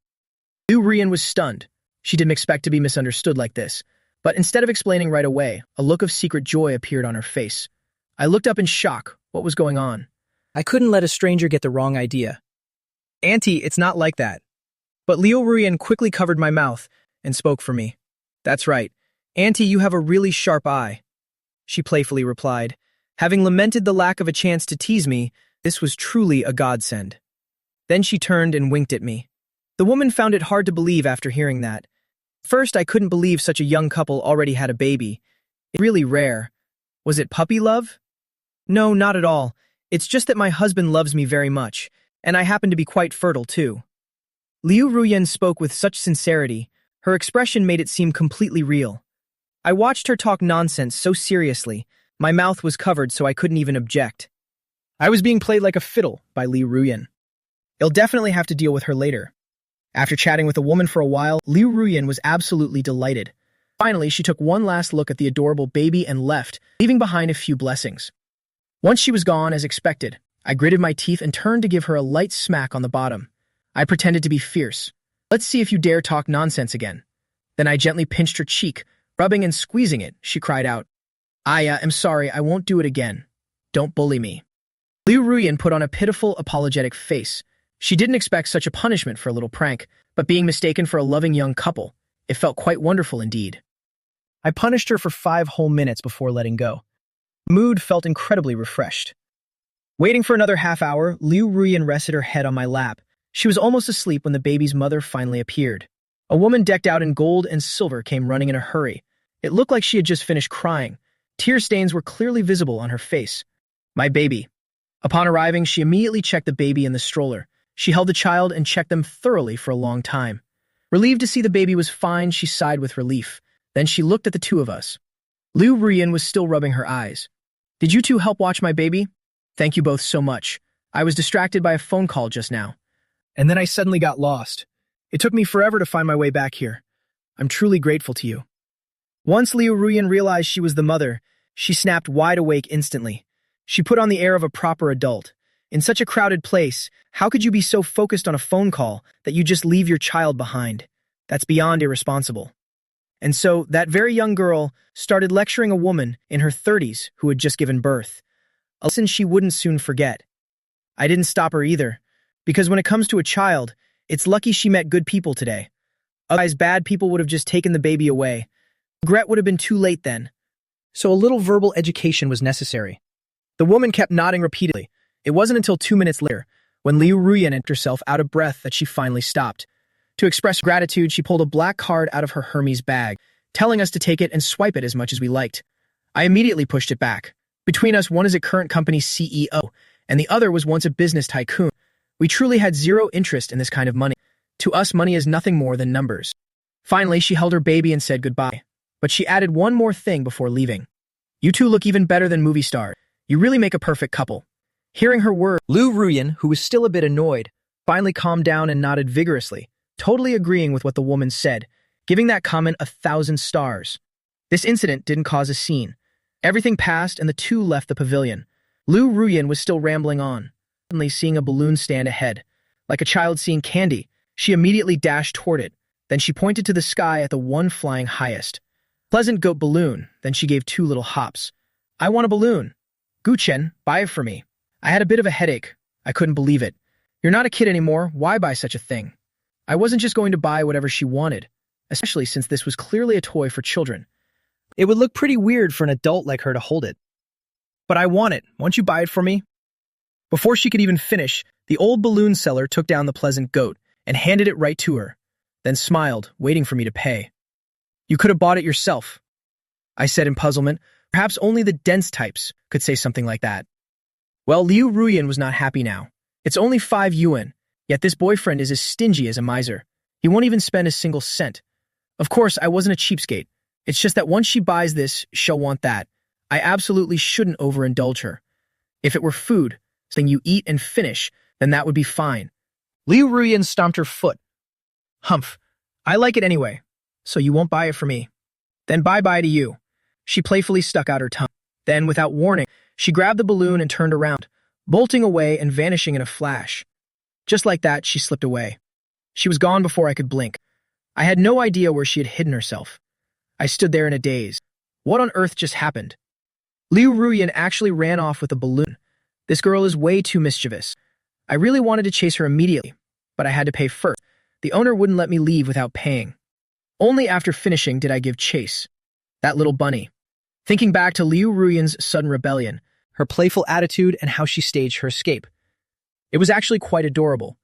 Liu Ruyan was stunned. She didn't expect to be misunderstood like this, but instead of explaining right away, a look of secret joy appeared on her face. I looked up in shock. What was going on? I couldn't let a stranger get the wrong idea. "Auntie, it's not like that." But Liu Ruyan quickly covered my mouth and spoke for me. "That's right. Auntie, you have a really sharp eye," she playfully replied. Having lamented the lack of a chance to tease me, this was truly a godsend. Then she turned and winked at me. The woman found it hard to believe after hearing that. First, I couldn't believe such a young couple already had a baby. It's really rare. Was it puppy love? No, not at all. It's just that my husband loves me very much, and I happen to be quite fertile too. Liu Ruyan spoke with such sincerity, her expression made it seem completely real. I watched her talk nonsense so seriously, my mouth was covered so I couldn't even object. I was being played like a fiddle by Liu Ruyan. I'll definitely have to deal with her later. After chatting with the woman for a while, Liu Ruyan was absolutely delighted. Finally, she took one last look at the adorable baby and left, leaving behind a few blessings. Once she was gone, as expected, I gritted my teeth and turned to give her a light smack on the bottom. I pretended to be fierce. "Let's see if you dare talk nonsense again." Then I gently pinched her cheek, rubbing and squeezing it. She cried out, "Aya, I'm sorry, I won't do it again. Don't bully me." Liu Ruyan put on a pitiful, apologetic face. She didn't expect such a punishment for a little prank, but being mistaken for a loving young couple, it felt quite wonderful indeed. I punished her for 5 whole minutes before letting go. Mood felt incredibly refreshed. Waiting for another half hour, Liu Ruyan rested her head on my lap. She was almost asleep when the baby's mother finally appeared. A woman decked out in gold and silver came running in a hurry. It looked like she had just finished crying. Tear stains were clearly visible on her face. My baby. Upon arriving, she immediately checked the baby in the stroller. She held the child and checked them thoroughly for a long time. Relieved to see the baby was fine, she sighed with relief. Then she looked at the two of us. Liu Ruyan was still rubbing her eyes. "Did you two help watch my baby? Thank you both so much. I was distracted by a phone call just now. And then I suddenly got lost. It took me forever to find my way back here. I'm truly grateful to you. Once Liu Ruyan realized she was the mother, she snapped wide awake instantly. She put on the air of a proper adult. In such a crowded place, how could you be so focused on a phone call that you just leave your child behind? That's beyond irresponsible. And so, that very young girl started lecturing a woman in her 30s who had just given birth. A lesson she wouldn't soon forget. I didn't stop her either, because when it comes to a child, it's lucky she met good people today. Otherwise, bad people would have just taken the baby away. Regret would have been too late then. So a little verbal education was necessary. The woman kept nodding repeatedly. It wasn't until 2 minutes later, when Liu Ruyan entered herself out of breath, that she finally stopped. To express gratitude, she pulled a black card out of her Hermes bag, telling us to take it and swipe it as much as we liked. I immediately pushed it back. Between us, one is a current company's CEO, and the other was once a business tycoon. We truly had zero interest in this kind of money. To us, money is nothing more than numbers. Finally, she held her baby and said goodbye. But she added one more thing before leaving. You two look even better than movie stars. You really make a perfect couple. Hearing her words, Liu Ruyan, who was still a bit annoyed, finally calmed down and nodded vigorously, totally agreeing with what the woman said, giving that comment 1,000 stars. This incident didn't cause a scene. Everything passed and the two left the pavilion. Liu Ruyan was still rambling on, suddenly seeing a balloon stand ahead. Like a child seeing candy, she immediately dashed toward it. Then she pointed to the sky at the one flying highest. Pleasant goat balloon, then she gave 2 little hops. I want a balloon. Guchen, buy it for me. I had a bit of a headache. I couldn't believe it. You're not a kid anymore, why buy such a thing? I wasn't just going to buy whatever she wanted, especially since this was clearly a toy for children. It would look pretty weird for an adult like her to hold it. But I want it. Won't you buy it for me? Before she could even finish, the old balloon seller took down the pleasant goat and handed it right to her, then smiled, waiting for me to pay. You could have bought it yourself, I said in puzzlement. Perhaps only the dense types could say something like that. Well, Liu Ruyan was not happy now. It's only 5 yuan, yet this boyfriend is as stingy as a miser. He won't even spend a single cent. Of course, I wasn't a cheapskate. It's just that once she buys this, she'll want that. I absolutely shouldn't overindulge her. If it were food, something you eat and finish, then that would be fine. Liu Ruyan stomped her foot. Humph, I like it anyway, so you won't buy it for me. Then bye-bye to you. She playfully stuck out her tongue. Then, without warning, she grabbed the balloon and turned around, bolting away and vanishing in a flash. Just like that, she slipped away. She was gone before I could blink. I had no idea where she had hidden herself. I stood there in a daze. What on earth just happened? Liu Ruyan actually ran off with a balloon. This girl is way too mischievous. I really wanted to chase her immediately, but I had to pay first. The owner wouldn't let me leave without paying. Only after finishing did I give chase. That little bunny. Thinking back to Liu Ruyan's sudden rebellion, her playful attitude, and how she staged her escape. It was actually quite adorable.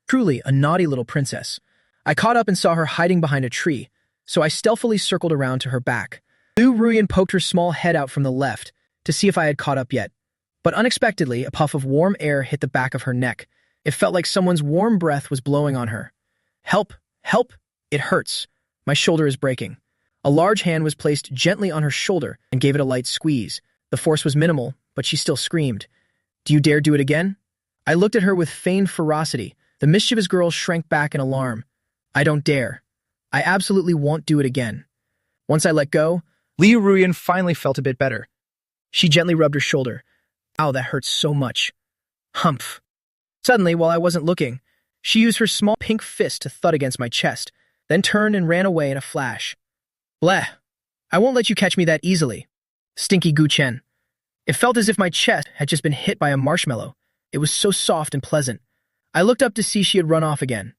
Truly a naughty little princess. I caught up and saw her hiding behind a tree, so I stealthily circled around to her back. Liu Ruyan poked her small head out from the left to see if I had caught up yet. But unexpectedly, a puff of warm air hit the back of her neck. It felt like someone's warm breath was blowing on her. Help! Help! It hurts. My shoulder is breaking. A large hand was placed gently on her shoulder and gave it a light squeeze. The force was minimal, but she still screamed. Do you dare do it again? I looked at her with feigned ferocity. The mischievous girl shrank back in alarm. I don't dare. I absolutely won't do it again. Once I let go, Liu Ruyan finally felt a bit better. She gently rubbed her shoulder. Ow, that hurts so much. Humph. Suddenly, while I wasn't looking, she used her small pink fist to thud against my chest, then turned and ran away in a flash. Bleh. I won't let you catch me that easily. Stinky Guchen. It felt as if my chest had just been hit by a marshmallow. It was so soft and pleasant. I looked up to see she had run off again.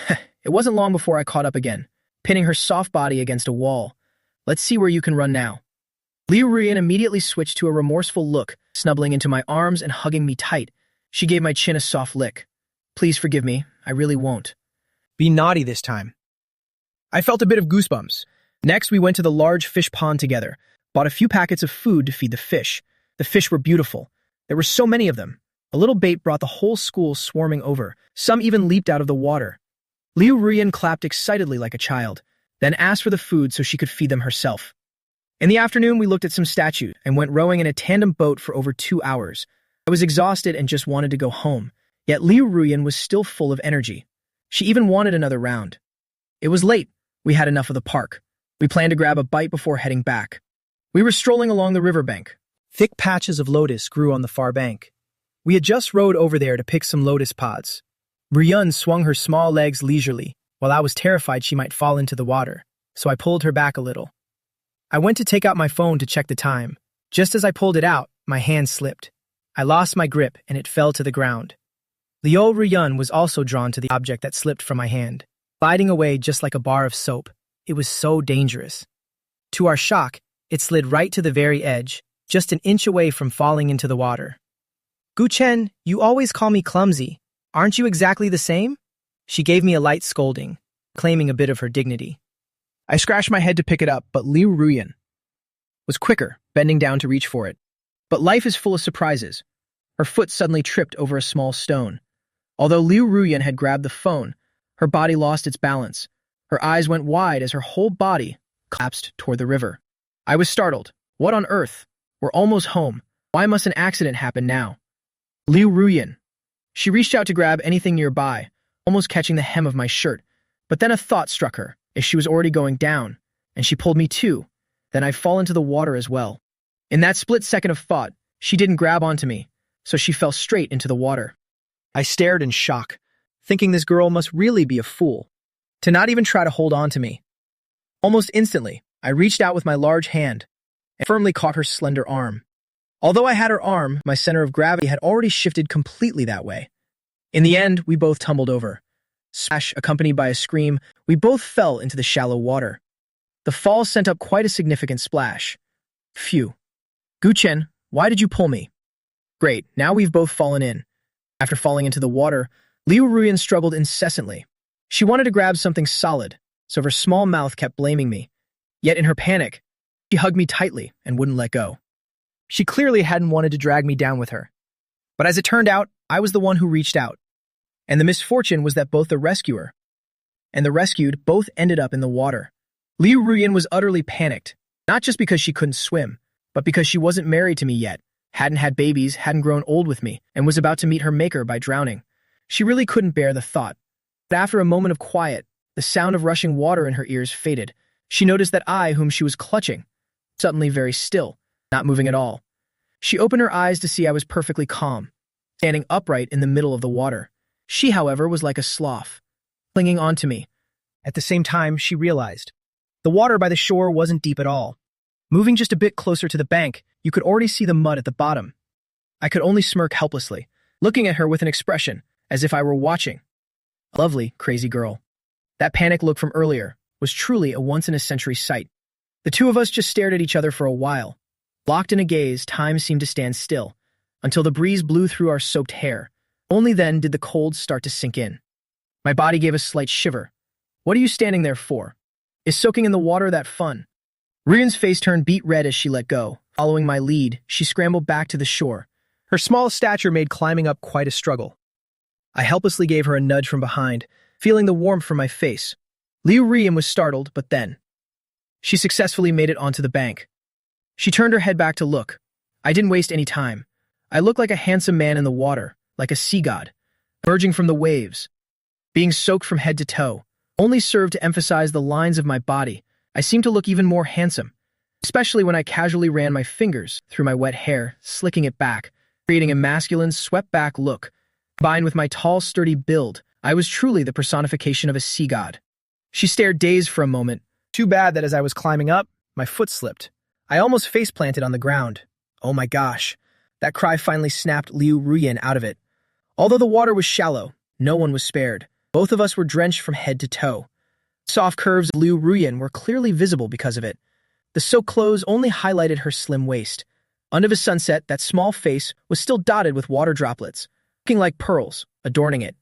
It wasn't long before I caught up again, pinning her soft body against a wall. Let's see where you can run now. Liu Ruyan immediately switched to a remorseful look, snuggling into my arms and hugging me tight. She gave my chin a soft lick. Please forgive me, I really won't. Be naughty this time. I felt a bit of goosebumps. Next, we went to the large fish pond together, bought a few packets of food to feed the fish. The fish were beautiful. There were so many of them. A little bait brought the whole school swarming over. Some even leaped out of the water. Liu Ruyan clapped excitedly like a child, then asked for the food so she could feed them herself. In the afternoon, we looked at some statues and went rowing in a tandem boat for over 2 hours. I was exhausted and just wanted to go home, yet Liu Ruyan was still full of energy. She even wanted another round. It was late. We had enough of the park. We planned to grab a bite before heading back. We were strolling along the riverbank. Thick patches of lotus grew on the far bank. We had just rowed over there to pick some lotus pods. Ryun swung her small legs leisurely, while I was terrified she might fall into the water, so I pulled her back a little. I went to take out my phone to check the time. Just as I pulled it out, my hand slipped. I lost my grip and it fell to the ground. Liu Ryun was also drawn to the object that slipped from my hand, gliding away just like a bar of soap. It was so dangerous. To our shock, it slid right to the very edge, just an inch away from falling into the water. "Guchen, you always call me clumsy. Aren't you exactly the same?" She gave me a light scolding, claiming a bit of her dignity. I scratched my head to pick it up, but Liu Ruyan was quicker, bending down to reach for it. But life is full of surprises. Her foot suddenly tripped over a small stone. Although Liu Ruyan had grabbed the phone, her body lost its balance. Her eyes went wide as her whole body collapsed toward the river. I was startled. What on earth? We're almost home. Why must an accident happen now? Liu Ruyan. She reached out to grab anything nearby, almost catching the hem of my shirt. But then a thought struck her, as she was already going down, and she pulled me too. Then I fall into the water as well. In that split second of thought, she didn't grab onto me, so she fell straight into the water. I stared in shock, thinking this girl must really be a fool, to not even try to hold on to me. Almost instantly, I reached out with my large hand and firmly caught her slender arm. Although I had her arm, my center of gravity had already shifted completely that way. In the end, we both tumbled over. Splash, accompanied by a scream, we both fell into the shallow water. The fall sent up quite a significant splash. Phew. Guchen, why did you pull me? Great, now we've both fallen in. After falling into the water, Liu Ruyan struggled incessantly. She wanted to grab something solid, so her small mouth kept blaming me. Yet in her panic, she hugged me tightly and wouldn't let go. She clearly hadn't wanted to drag me down with her. But as it turned out, I was the one who reached out. And the misfortune was that both the rescuer and the rescued both ended up in the water. Liu Ruyan was utterly panicked, not just because she couldn't swim, but because she wasn't married to me yet, hadn't had babies, hadn't grown old with me, and was about to meet her maker by drowning. She really couldn't bear the thought. But after a moment of quiet, the sound of rushing water in her ears faded. She noticed that I, whom she was clutching, suddenly very still, not moving at all. She opened her eyes to see I was perfectly calm, standing upright in the middle of the water. She, however, was like a sloth, clinging onto me. At the same time, she realized the water by the shore wasn't deep at all. Moving just a bit closer to the bank, you could already see the mud at the bottom. I could only smirk helplessly, looking at her with an expression, as if I were watching. A lovely, crazy girl. That panic look from earlier was truly a once-in-a-century sight. The two of us just stared at each other for a while. Locked in a gaze, time seemed to stand still, until the breeze blew through our soaked hair. Only then did the cold start to sink in. My body gave a slight shiver. What are you standing there for? Is soaking in the water that fun? Ryan's face turned beet red as she let go. Following my lead, she scrambled back to the shore. Her small stature made climbing up quite a struggle. I helplessly gave her a nudge from behind, feeling the warmth from my face. Liu Ryan was startled, but then she successfully made it onto the bank. She turned her head back to look. I didn't waste any time. I looked like a handsome man in the water, like a sea god, emerging from the waves. Being soaked from head to toe only served to emphasize the lines of my body. I seemed to look even more handsome, especially when I casually ran my fingers through my wet hair, slicking it back, creating a masculine, swept-back look. Combined with my tall, sturdy build, I was truly the personification of a sea god. She stared dazed for a moment. Too bad that as I was climbing up, my foot slipped. I almost face-planted on the ground. Oh my gosh. That cry finally snapped Liu Ruyan out of it. Although the water was shallow, no one was spared. Both of us were drenched from head to toe. Soft curves of Liu Ruyan were clearly visible because of it. The soaked clothes only highlighted her slim waist. Under the sunset, that small face was still dotted with water droplets, looking like pearls, adorning it.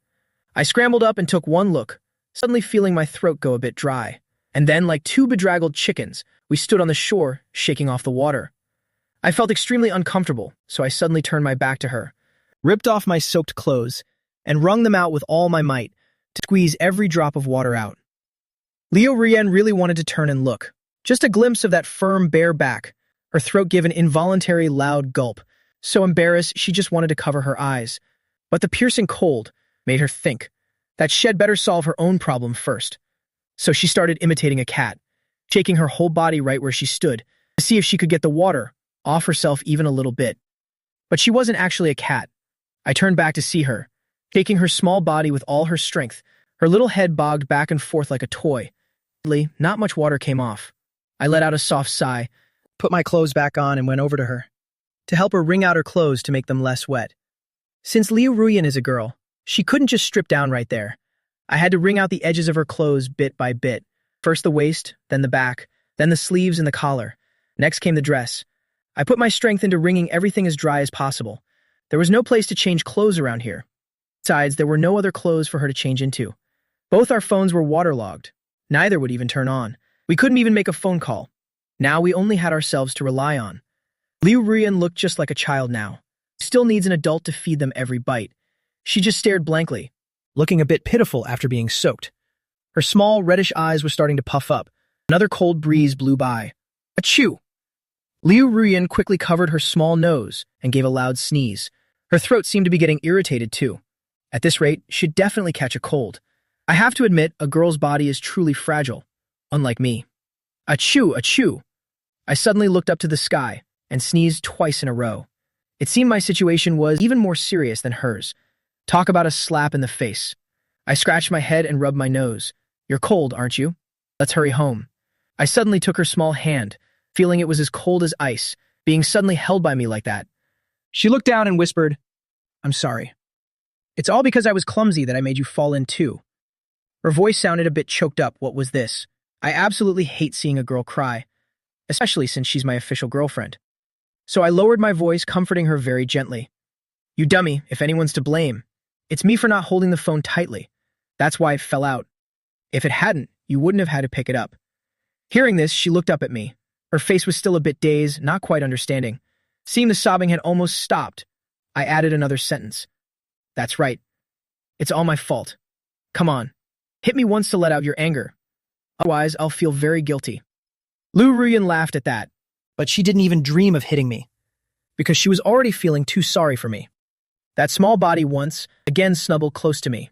I scrambled up and took one look, suddenly feeling my throat go a bit dry. And then, like two bedraggled chickens, we stood on the shore, shaking off the water. I felt extremely uncomfortable, so I suddenly turned my back to her, ripped off my soaked clothes, and wrung them out with all my might to squeeze every drop of water out. Liu Ryan really wanted to turn and look. Just a glimpse of that firm, bare back. Her throat gave an involuntary loud gulp. So embarrassed, she just wanted to cover her eyes. But the piercing cold made her think. That shed better solve her own problem first. So she started imitating a cat, shaking her whole body right where she stood to see if she could get the water off herself even a little bit. But she wasn't actually a cat. I turned back to see her, shaking her small body with all her strength. Her little head bogged back and forth like a toy. Not much water came off. I let out a soft sigh, put my clothes back on, and went over to her to help her wring out her clothes to make them less wet. Since Liu Ruyan is a girl, she couldn't just strip down right there. I had to wring out the edges of her clothes bit by bit. First the waist, then the back, then the sleeves and the collar. Next came the dress. I put my strength into wringing everything as dry as possible. There was no place to change clothes around here. Besides, there were no other clothes for her to change into. Both our phones were waterlogged. Neither would even turn on. We couldn't even make a phone call. Now we only had ourselves to rely on. Liu Ruyan looked just like a child now. Still needs an adult to feed them every bite. She just stared blankly, looking a bit pitiful after being soaked. Her small, reddish eyes were starting to puff up. Another cold breeze blew by. Achoo! Liu Ruyan quickly covered her small nose and gave a loud sneeze. Her throat seemed to be getting irritated too. At this rate, she'd definitely catch a cold. I have to admit, a girl's body is truly fragile, unlike me. Achoo, achoo! I suddenly looked up to the sky and sneezed twice in a row. It seemed my situation was even more serious than hers. Talk about a slap in the face. I scratched my head and rubbed my nose. You're cold, aren't you? Let's hurry home. I suddenly took her small hand, feeling it was as cold as ice, being suddenly held by me like that. She looked down and whispered, I'm sorry. It's all because I was clumsy that I made you fall in too. Her voice sounded a bit choked up. What was this? I absolutely hate seeing a girl cry, especially since she's my official girlfriend. So I lowered my voice, comforting her very gently. You dummy, if anyone's to blame. It's me for not holding the phone tightly. That's why it fell out. If it hadn't, you wouldn't have had to pick it up. Hearing this, she looked up at me. Her face was still a bit dazed, not quite understanding. Seeing the sobbing had almost stopped, I added another sentence. That's right. It's all my fault. Come on. Hit me once to let out your anger. Otherwise, I'll feel very guilty. Liu Ruyan laughed at that, but she didn't even dream of hitting me, because she was already feeling too sorry for me. That small body once again snuggled close to me.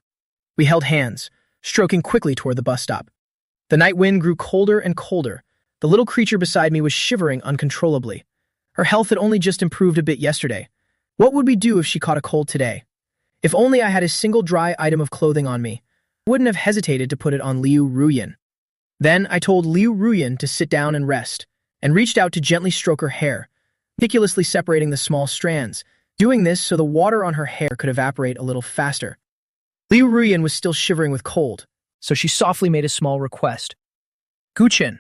We held hands, stroking quickly toward the bus stop. The night wind grew colder and colder. The little creature beside me was shivering uncontrollably. Her health had only just improved a bit yesterday. What would we do if she caught a cold today? If only I had a single dry item of clothing on me, I wouldn't have hesitated to put it on Liu Ruyan. Then I told Liu Ruyan to sit down and rest, and reached out to gently stroke her hair, meticulously separating the small strands, doing this so the water on her hair could evaporate a little faster. Liu Ruyan was still shivering with cold, so she softly made a small request. Guchen,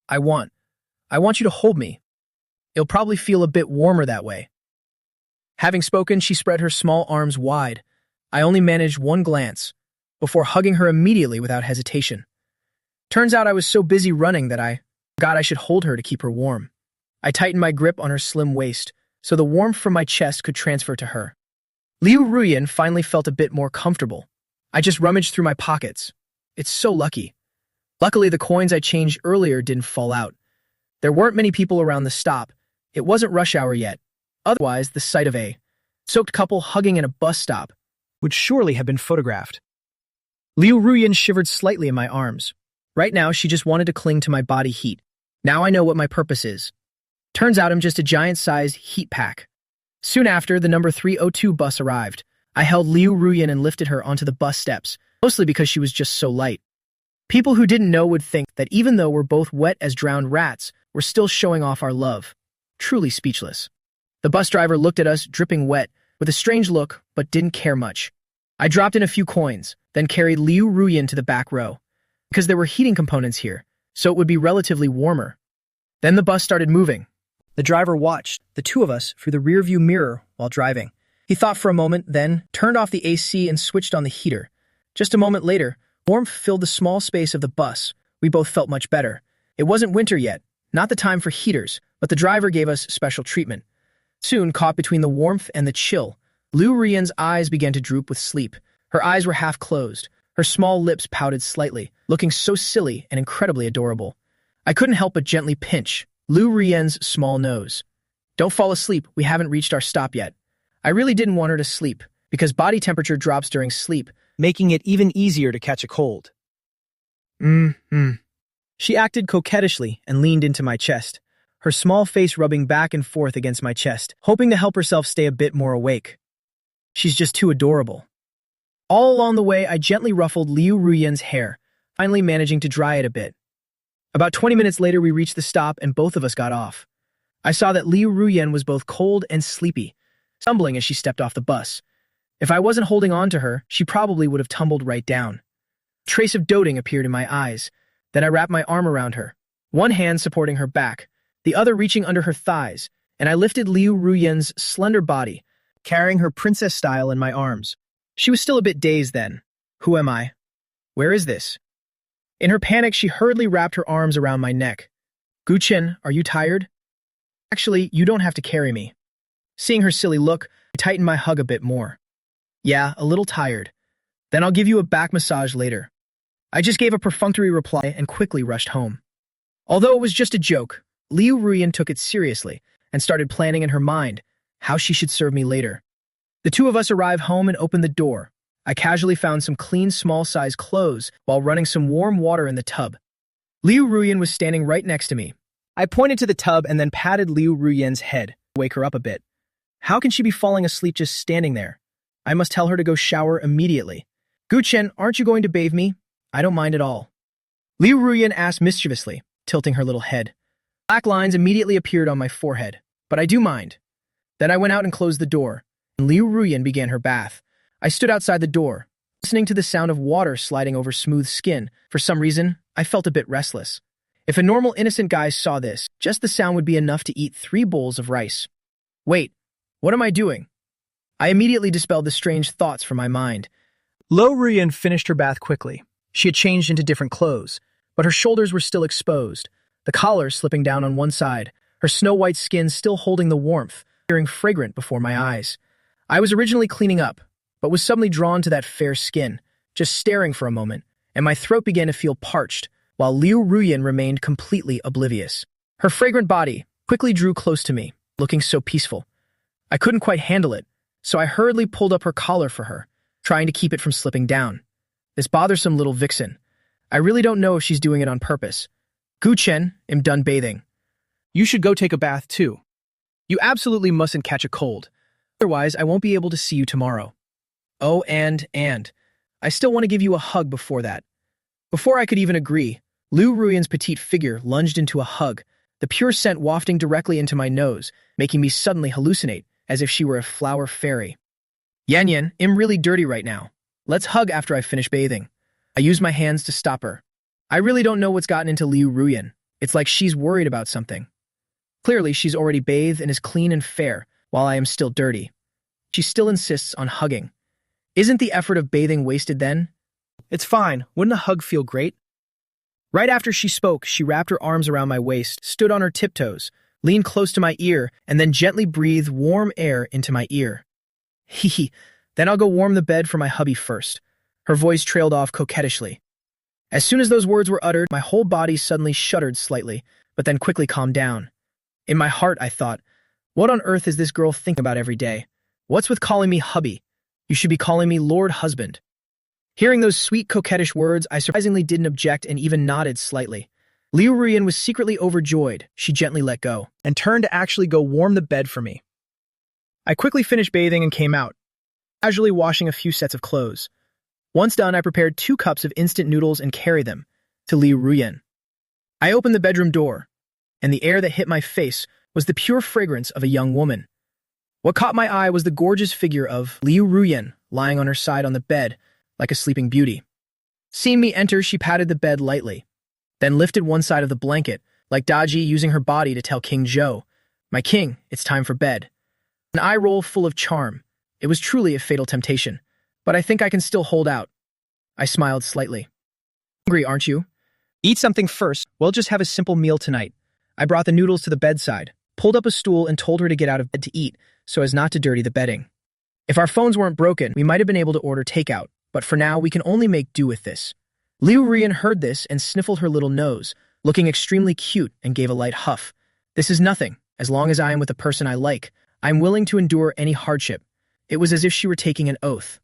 I want you to hold me. It'll probably feel a bit warmer that way. Having spoken, she spread her small arms wide. I only managed one glance, before hugging her immediately without hesitation. Turns out I was so busy running that I forgot I should hold her to keep her warm. I tightened my grip on her slim waist, so the warmth from my chest could transfer to her. Liu Ruyan finally felt a bit more comfortable. I just rummaged through my pockets. It's so lucky. Luckily, the coins I changed earlier didn't fall out. There weren't many people around the stop. It wasn't rush hour yet. Otherwise, the sight of a soaked couple hugging in a bus stop would surely have been photographed. Liu Ruyan shivered slightly in my arms. Right now, she just wanted to cling to my body heat. Now I know what my purpose is. Turns out I'm just a giant-sized heat pack. Soon after, the number 302 bus arrived. I held Liu Ruyan and lifted her onto the bus steps, mostly because she was just so light. People who didn't know would think that even though we're both wet as drowned rats, we're still showing off our love. Truly speechless. The bus driver looked at us, dripping wet, with a strange look, but didn't care much. I dropped in a few coins, then carried Liu Ruyan to the back row, because there were heating components here, so it would be relatively warmer. Then the bus started moving. The driver watched the two of us through the rearview mirror while driving. He thought for a moment, then turned off the AC and switched on the heater. Just a moment later, warmth filled the small space of the bus. We both felt much better. It wasn't winter yet, not the time for heaters, but the driver gave us special treatment. Soon, caught between the warmth and the chill, Liu Ruyan's eyes began to droop with sleep. Her eyes were half closed. Her small lips pouted slightly, looking so silly and incredibly adorable. I couldn't help but gently pinch Liu Ruyan's small nose. Don't fall asleep, we haven't reached our stop yet. I really didn't want her to sleep, because body temperature drops during sleep, making it even easier to catch a cold. She acted coquettishly and leaned into my chest, her small face rubbing back and forth against my chest, hoping to help herself stay a bit more awake. She's just too adorable. All along the way, I gently ruffled Liu Ruyan's hair, finally managing to dry it a bit. About 20 minutes later, we reached the stop and both of us got off. I saw that Liu Ruyan was both cold and sleepy, stumbling as she stepped off the bus. If I wasn't holding on to her, she probably would have tumbled right down. A trace of doting appeared in my eyes. Then I wrapped my arm around her, one hand supporting her back, the other reaching under her thighs, and I lifted Liu Ruyan's slender body, carrying her princess style in my arms. She was still a bit dazed then. Who am I? Where is this? In her panic, she hurriedly wrapped her arms around my neck. Guchen, are you tired? Actually, you don't have to carry me. Seeing her silly look, I tightened my hug a bit more. Yeah, a little tired. Then I'll give you a back massage later. I just gave a perfunctory reply and quickly rushed home. Although it was just a joke, Liu Ruyan took it seriously and started planning in her mind how she should serve me later. The two of us arrived home and opened the door. I casually found some clean small-size clothes while running some warm water in the tub. Liu Ruyan was standing right next to me. I pointed to the tub and then patted Liu Ruyan's head to wake her up a bit. How can she be falling asleep just standing there? I must tell her to go shower immediately. Guchen, aren't you going to bathe me? I don't mind at all. Liu Ruyan asked mischievously, tilting her little head. Black lines immediately appeared on my forehead, but I do mind. Then I went out and closed the door, and Liu Ruyan began her bath. I stood outside the door, listening to the sound of water sliding over smooth skin. For some reason, I felt a bit restless. If a normal innocent guy saw this, just the sound would be enough to eat 3 bowls of rice. Wait, what am I doing? I immediately dispelled the strange thoughts from my mind. Liu Ruyan finished her bath quickly. She had changed into different clothes, but her shoulders were still exposed, the collar slipping down on one side, her snow-white skin still holding the warmth, appearing fragrant before my eyes. I was originally cleaning up, but was suddenly drawn to that fair skin, just staring for a moment, and my throat began to feel parched, while Liu Ruyan remained completely oblivious. Her fragrant body quickly drew close to me, looking so peaceful. I couldn't quite handle it, so I hurriedly pulled up her collar for her, trying to keep it from slipping down. This bothersome little vixen. I really don't know if she's doing it on purpose. Guchen, am done bathing. You should go take a bath too. You absolutely mustn't catch a cold. Otherwise, I won't be able to see you tomorrow. Oh, and, I still want to give you a hug before that. Before I could even agree, Liu Ruyan's petite figure lunged into a hug, the pure scent wafting directly into my nose, making me suddenly hallucinate, as if she were a flower fairy. Yan, I'm really dirty right now. Let's hug after I finish bathing. I used my hands to stop her. I really don't know what's gotten into Liu Ruyan. It's like she's worried about something. Clearly, she's already bathed and is clean and fair, while I am still dirty. She still insists on hugging. Isn't the effort of bathing wasted then? It's fine. Wouldn't a hug feel great? Right after she spoke, she wrapped her arms around my waist, stood on her tiptoes, leaned close to my ear, and then gently breathed warm air into my ear. Hee. Then I'll go warm the bed for my hubby first. Her voice trailed off coquettishly. As soon as those words were uttered, my whole body suddenly shuddered slightly, but then quickly calmed down. In my heart, I thought, what on earth is this girl thinking about every day? What's with calling me hubby? You should be calling me Lord Husband. Hearing those sweet, coquettish words, I surprisingly didn't object and even nodded slightly. Liu Ruyan was secretly overjoyed. She gently let go, and turned to actually go warm the bed for me. I quickly finished bathing and came out, casually washing a few sets of clothes. Once done, I prepared 2 cups of instant noodles and carried them to Liu Ruyan. I opened the bedroom door, and the air that hit my face was the pure fragrance of a young woman. What caught my eye was the gorgeous figure of Liu Ruyan lying on her side on the bed like a sleeping beauty. Seeing me enter, she patted the bed lightly, then lifted one side of the blanket, like Daji using her body to tell King Zhou, "My king, it's time for bed." An eye roll full of charm. It was truly a fatal temptation, but I think I can still hold out. I smiled slightly. Hungry, aren't you? Eat something first. We'll just have a simple meal tonight. I brought the noodles to the bedside, pulled up a stool and told her to get out of bed to eat so as not to dirty the bedding. If our phones weren't broken, we might have been able to order takeout, but for now we can only make do with this. Liu Ruyan heard this and sniffled her little nose, looking extremely cute, and gave a light huff. This is nothing. As long as I am with the person I like, I'm willing to endure any hardship. It was as if she were taking an oath.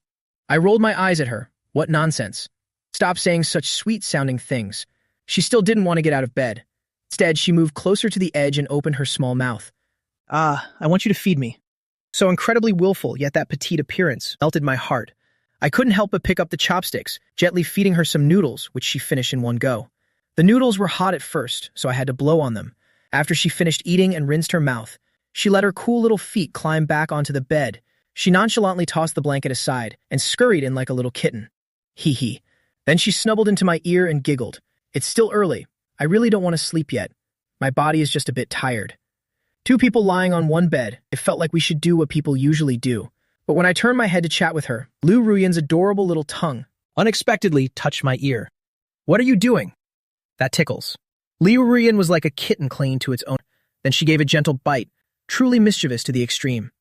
I rolled my eyes at her, What nonsense. Stop saying such sweet-sounding things. She still didn't want to get out of bed. Instead, she moved closer to the edge and opened her small mouth. "Ah, I want you to feed me." So incredibly willful, yet that petite appearance melted my heart. I couldn't help but pick up the chopsticks, gently feeding her some noodles, which she finished in one go. The noodles were hot at first, so I had to blow on them. After she finished eating and rinsed her mouth, she let her cool little feet climb back onto the bed. She nonchalantly tossed the blanket aside and scurried in like a little kitten. Hee hee. Then she snuggled into my ear and giggled. "It's still early. I really don't want to sleep yet. My body is just a bit tired." Two people lying on one bed, it felt like we should do what people usually do. But when I turned my head to chat with her, Liu Ruyan's adorable little tongue unexpectedly touched my ear. "What are you doing?" "That tickles." Liu Ruyan was like a kitten clinging to its owner. Then she gave a gentle bite, truly mischievous to the extreme.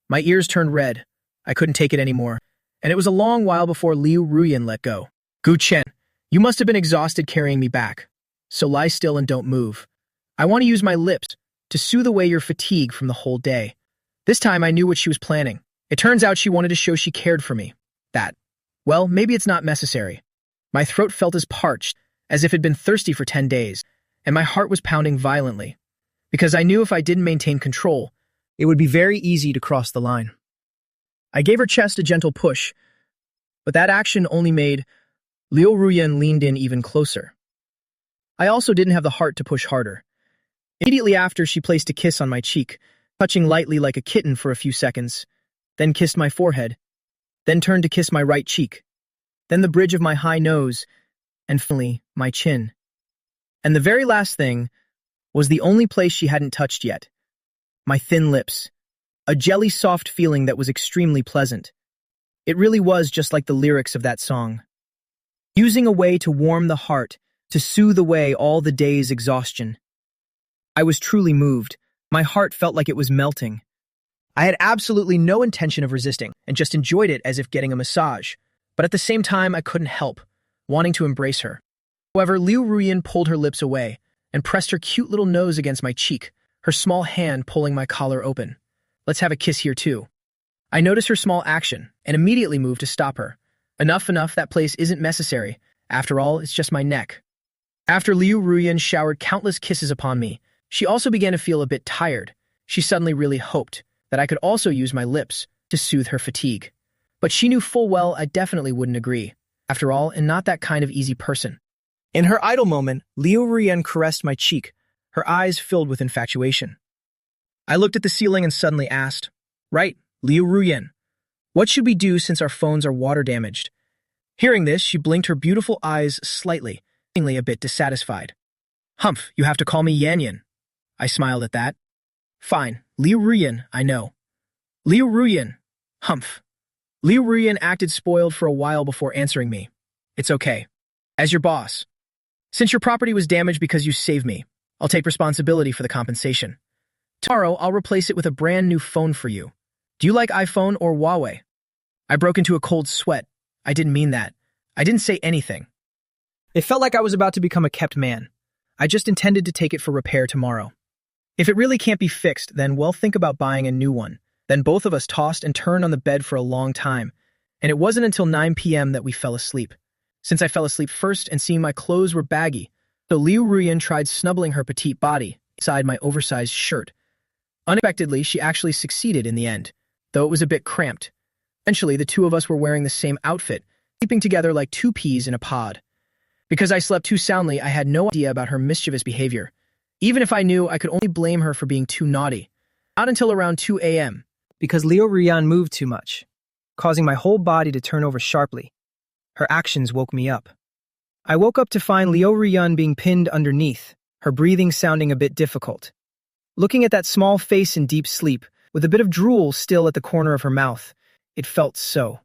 My ears turned red. I couldn't take it anymore, and it was a long while before Liu Ruyan let go. "Gu Chen, you must have been exhausted carrying me back. So lie still and don't move. I want to use my lips to soothe away your fatigue from the whole day." This time I knew what she was planning. It turns out she wanted to show she cared for me. Well, maybe it's not necessary. My throat felt as parched, as if it had been thirsty for 10 days, and my heart was pounding violently, because I knew if I didn't maintain control, it would be very easy to cross the line. I gave her chest a gentle push, but that action only made Liu Ruyan leaned in even closer. I also didn't have the heart to push harder. Immediately after, she placed a kiss on my cheek, touching lightly like a kitten for a few seconds, then kissed my forehead, then turned to kiss my right cheek, then the bridge of my high nose, and finally, my chin. And the very last thing was the only place she hadn't touched yet, my thin lips, a jelly-soft feeling that was extremely pleasant. It really was just like the lyrics of that song. Using a way to warm the heart, to soothe away all the day's exhaustion. I was truly moved. My heart felt like it was melting. I had absolutely no intention of resisting and just enjoyed it as if getting a massage. But at the same time, I couldn't help, wanting to embrace her. However, Liu Ruyan pulled her lips away and pressed her cute little nose against my cheek, her small hand pulling my collar open. "Let's have a kiss here too." I noticed her small action and immediately moved to stop her. Enough, that place isn't necessary. After all, it's just my neck. After Liu Ruyan showered countless kisses upon me, she also began to feel a bit tired. She suddenly really hoped that I could also use my lips to soothe her fatigue. But she knew full well I definitely wouldn't agree. After all, I'm not that kind of easy person. In her idle moment, Liu Ruyan caressed my cheek, her eyes filled with infatuation. I looked at the ceiling and suddenly asked, "Right, Liu Ruyan, what should we do since our phones are water damaged?" Hearing this, she blinked her beautiful eyes slightly, seemingly a bit dissatisfied. "Humph, you have to call me Yanyan." I smiled at that. "Fine, Liu Ruyan, I know." "Liu Ruyan, humph." Liu Ruyan acted spoiled for a while before answering me. "It's okay. As your boss. Since your property was damaged because you saved me, I'll take responsibility for the compensation. Tomorrow, I'll replace it with a brand new phone for you. Do you like iPhone or Huawei?" I broke into a cold sweat. I didn't mean that. I didn't say anything. It felt like I was about to become a kept man. I just intended to take it for repair tomorrow. If it really can't be fixed, then well, think about buying a new one. Then both of us tossed and turned on the bed for a long time, and it wasn't until 9 p.m. that we fell asleep. Since I fell asleep first and seeing my clothes were baggy, so Liu Ruyan tried snuggling her petite body inside my oversized shirt. Unexpectedly, she actually succeeded in the end, though it was a bit cramped. Eventually, the two of us were wearing the same outfit, sleeping together like two peas in a pod. Because I slept too soundly, I had no idea about her mischievous behavior. Even if I knew, I could only blame her for being too naughty. Not until around 2 a.m., because Liu Ruyan moved too much, causing my whole body to turn over sharply. Her actions woke me up. I woke up to find Liu Ruyan being pinned underneath, her breathing sounding a bit difficult. Looking at that small face in deep sleep, with a bit of drool still at the corner of her mouth, it felt so.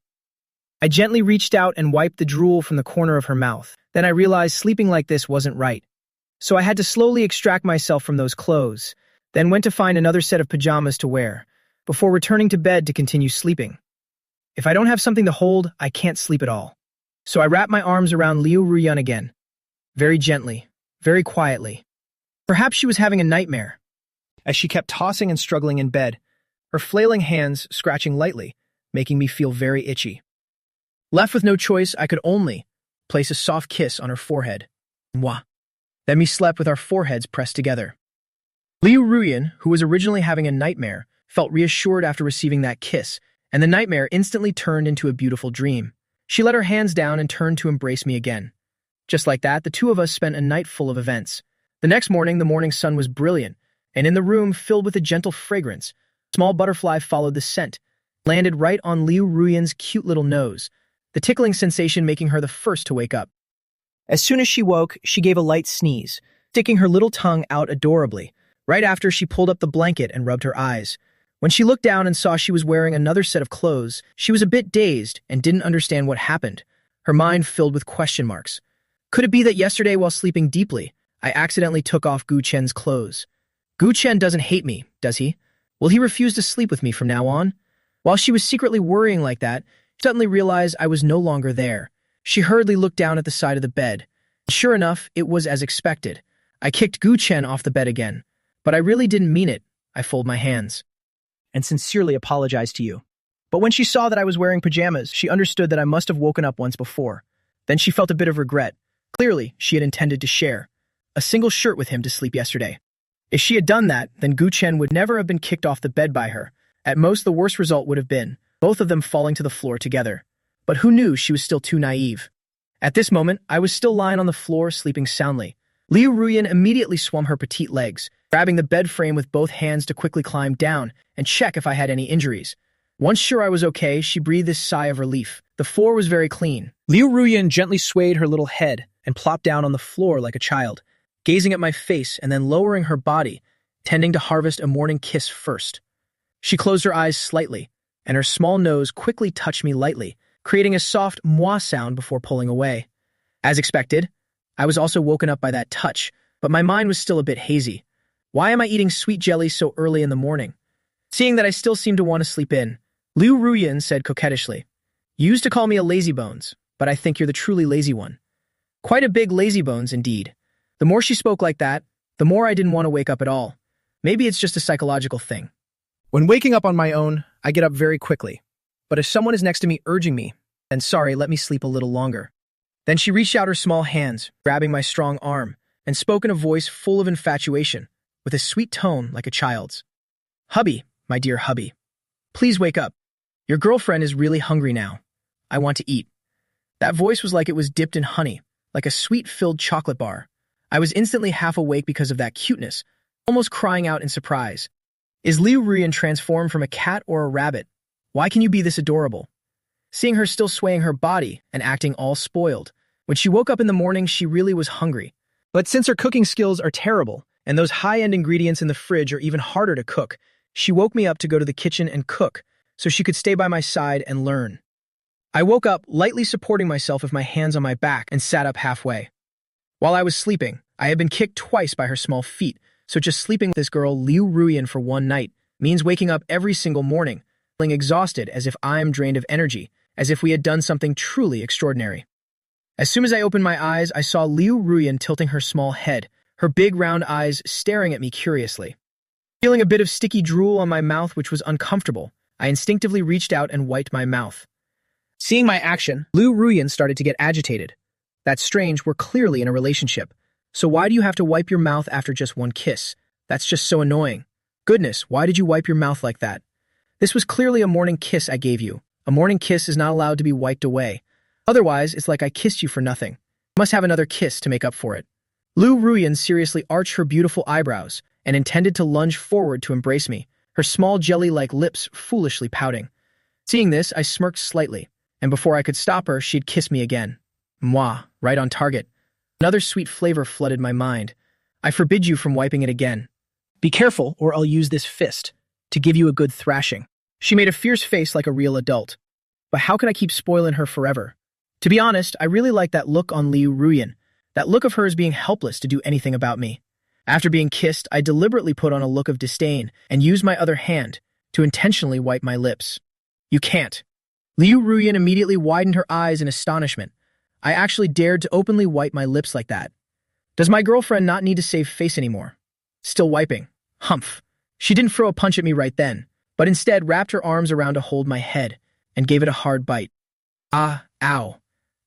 I gently reached out and wiped the drool from the corner of her mouth. Then I realized sleeping like this wasn't right. So I had to slowly extract myself from those clothes, then went to find another set of pajamas to wear, before returning to bed to continue sleeping. If I don't have something to hold, I can't sleep at all. So I wrapped my arms around Liu Ruyan again, very gently, very quietly. Perhaps she was having a nightmare, as she kept tossing and struggling in bed, her flailing hands scratching lightly, making me feel very itchy. Left with no choice, I could only place a soft kiss on her forehead. Mwah. Then we slept with our foreheads pressed together. Liu Ruyan, who was originally having a nightmare, felt reassured after receiving that kiss, and the nightmare instantly turned into a beautiful dream. She let her hands down and turned to embrace me again. Just like that, the two of us spent a night full of events. The next morning, the morning sun was brilliant, and in the room filled with a gentle fragrance, a small butterfly followed the scent, landed right on Liu Ruyan's cute little nose, the tickling sensation making her the first to wake up. As soon as she woke, she gave a light sneeze, sticking her little tongue out adorably. Right after, she pulled up the blanket and rubbed her eyes. When she looked down and saw she was wearing another set of clothes, she was a bit dazed and didn't understand what happened, her mind filled with question marks. Could it be that yesterday, while sleeping deeply, I accidentally took off Gu Chen's clothes? Gu Chen doesn't hate me, does he? Will he refuse to sleep with me from now on? While she was secretly worrying like that, she suddenly realized I was no longer there. She hurriedly looked down at the side of the bed. Sure enough, it was as expected. I kicked Gu Chen off the bed again. But I really didn't mean it. I folded my hands and sincerely apologized to you. But when she saw that I was wearing pajamas, she understood that I must have woken up once before. Then she felt a bit of regret. Clearly, she had intended to share a single shirt with him to sleep yesterday. If she had done that, then Gu Chen would never have been kicked off the bed by her. At most, the worst result would have been both of them falling to the floor together. But who knew she was still too naive? At this moment, I was still lying on the floor, sleeping soundly. Liu Ruyan immediately swung her petite legs, grabbing the bed frame with both hands to quickly climb down and check if I had any injuries. Once sure I was okay, she breathed a sigh of relief. The floor was very clean. Liu Ruyan gently swayed her little head and plopped down on the floor like a child, gazing at my face and then lowering her body, tending to harvest a morning kiss first. She closed her eyes slightly, and her small nose quickly touched me lightly, creating a soft mwah sound before pulling away. As expected, I was also woken up by that touch, but my mind was still a bit hazy. Why am I eating sweet jelly so early in the morning? Seeing that I still seemed to want to sleep in, Liu Ruyan said coquettishly, "You used to call me a lazybones, but I think you're the truly lazy one." Quite a big lazybones indeed. The more she spoke like that, the more I didn't want to wake up at all. Maybe it's just a psychological thing. When waking up on my own, I get up very quickly. But if someone is next to me urging me, then sorry, let me sleep a little longer. Then she reached out her small hands, grabbing my strong arm, and spoke in a voice full of infatuation, with a sweet tone like a child's. "Hubby, my dear hubby, please wake up. Your girlfriend is really hungry now. I want to eat." That voice was like it was dipped in honey, like a sweet-filled chocolate bar. I was instantly half awake because of that cuteness, almost crying out in surprise. Is Liu Ruyan transformed from a cat or a rabbit? Why can you be this adorable? Seeing her still swaying her body and acting all spoiled, when she woke up in the morning, she really was hungry. But since her cooking skills are terrible, and those high-end ingredients in the fridge are even harder to cook, she woke me up to go to the kitchen and cook, so she could stay by my side and learn. I woke up, lightly supporting myself with my hands on my back, and sat up halfway. While I was sleeping, I had been kicked twice by her small feet, so just sleeping with this girl, Liu Ruyan, for one night means waking up every single morning, feeling exhausted as if I'm drained of energy, as if we had done something truly extraordinary. As soon as I opened my eyes, I saw Liu Ruyan tilting her small head, her big round eyes staring at me curiously. Feeling a bit of sticky drool on my mouth, which was uncomfortable, I instinctively reached out and wiped my mouth. Seeing my action, Liu Ruyan started to get agitated. That's strange, we're clearly in a relationship. So why do you have to wipe your mouth after just one kiss? That's just so annoying. Goodness, why did you wipe your mouth like that? This was clearly a morning kiss I gave you. A morning kiss is not allowed to be wiped away. Otherwise, it's like I kissed you for nothing. You must have another kiss to make up for it. Liu Ruyan seriously arched her beautiful eyebrows and intended to lunge forward to embrace me, her small jelly-like lips foolishly pouting. Seeing this, I smirked slightly, and before I could stop her, she'd kissed me again. Mwah, right on target. Another sweet flavor flooded my mind. I forbid you from wiping it again. Be careful, or I'll use this fist to give you a good thrashing. She made a fierce face like a real adult. But how could I keep spoiling her forever? To be honest, I really liked that look on Liu Ruyan, that look of hers being helpless to do anything about me. After being kissed, I deliberately put on a look of disdain and used my other hand to intentionally wipe my lips. You can't. Liu Ruyan immediately widened her eyes in astonishment. I actually dared to openly wipe my lips like that. Does my girlfriend not need to save face anymore? Still wiping. Humph. She didn't throw a punch at me right then, but instead wrapped her arms around to hold my head and gave it a hard bite. Ah, ow.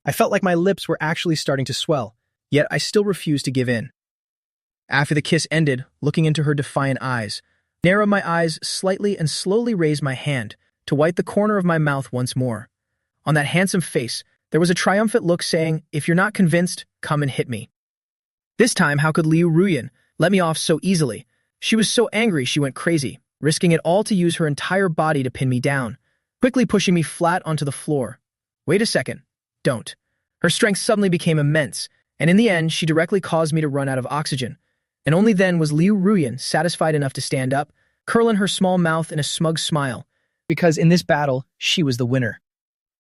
I felt like my lips were actually starting to swell, yet I still refused to give in. After the kiss ended, looking into her defiant eyes, narrowed my eyes slightly and slowly raised my hand to wipe the corner of my mouth once more. On that handsome face, there was a triumphant look saying, "If you're not convinced, come and hit me." This time, how could Liu Ruyan let me off so easily? She was so angry she went crazy, risking it all to use her entire body to pin me down, quickly pushing me flat onto the floor. Wait a second. Don't. Her strength suddenly became immense, and in the end, she directly caused me to run out of oxygen. And only then was Liu Ruyan satisfied enough to stand up, curling her small mouth in a smug smile, because in this battle, she was the winner.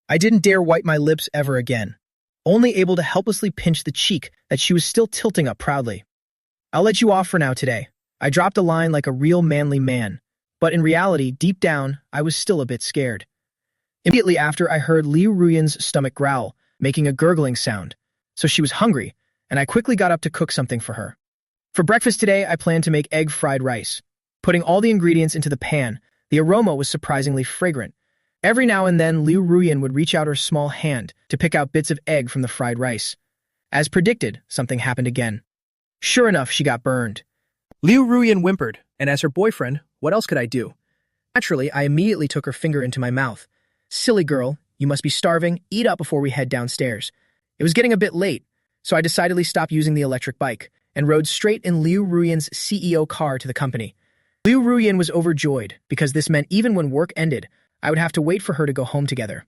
I didn't dare wipe my lips ever again, only able to helplessly pinch the cheek that she was still tilting up proudly. "I'll let you off for now today." I dropped a line like a real manly man, but in reality, deep down, I was still a bit scared. Immediately after, I heard Liu Ruyan's stomach growl, making a gurgling sound, so she was hungry, and I quickly got up to cook something for her. For breakfast today, I planned to make egg fried rice. Putting all the ingredients into the pan, the aroma was surprisingly fragrant. Every now and then, Liu Ruyan would reach out her small hand to pick out bits of egg from the fried rice. As predicted, something happened again. Sure enough, she got burned. Liu Ruyan whimpered, and as her boyfriend, what else could I do? Naturally, I immediately took her finger into my mouth. "Silly girl, you must be starving. Eat up before we head downstairs." It was getting a bit late, so I decidedly stopped using the electric bike and rode straight in Liu Ruyan's CEO car to the company. Liu Ruyan was overjoyed because this meant even when work ended, I would have to wait for her to go home together.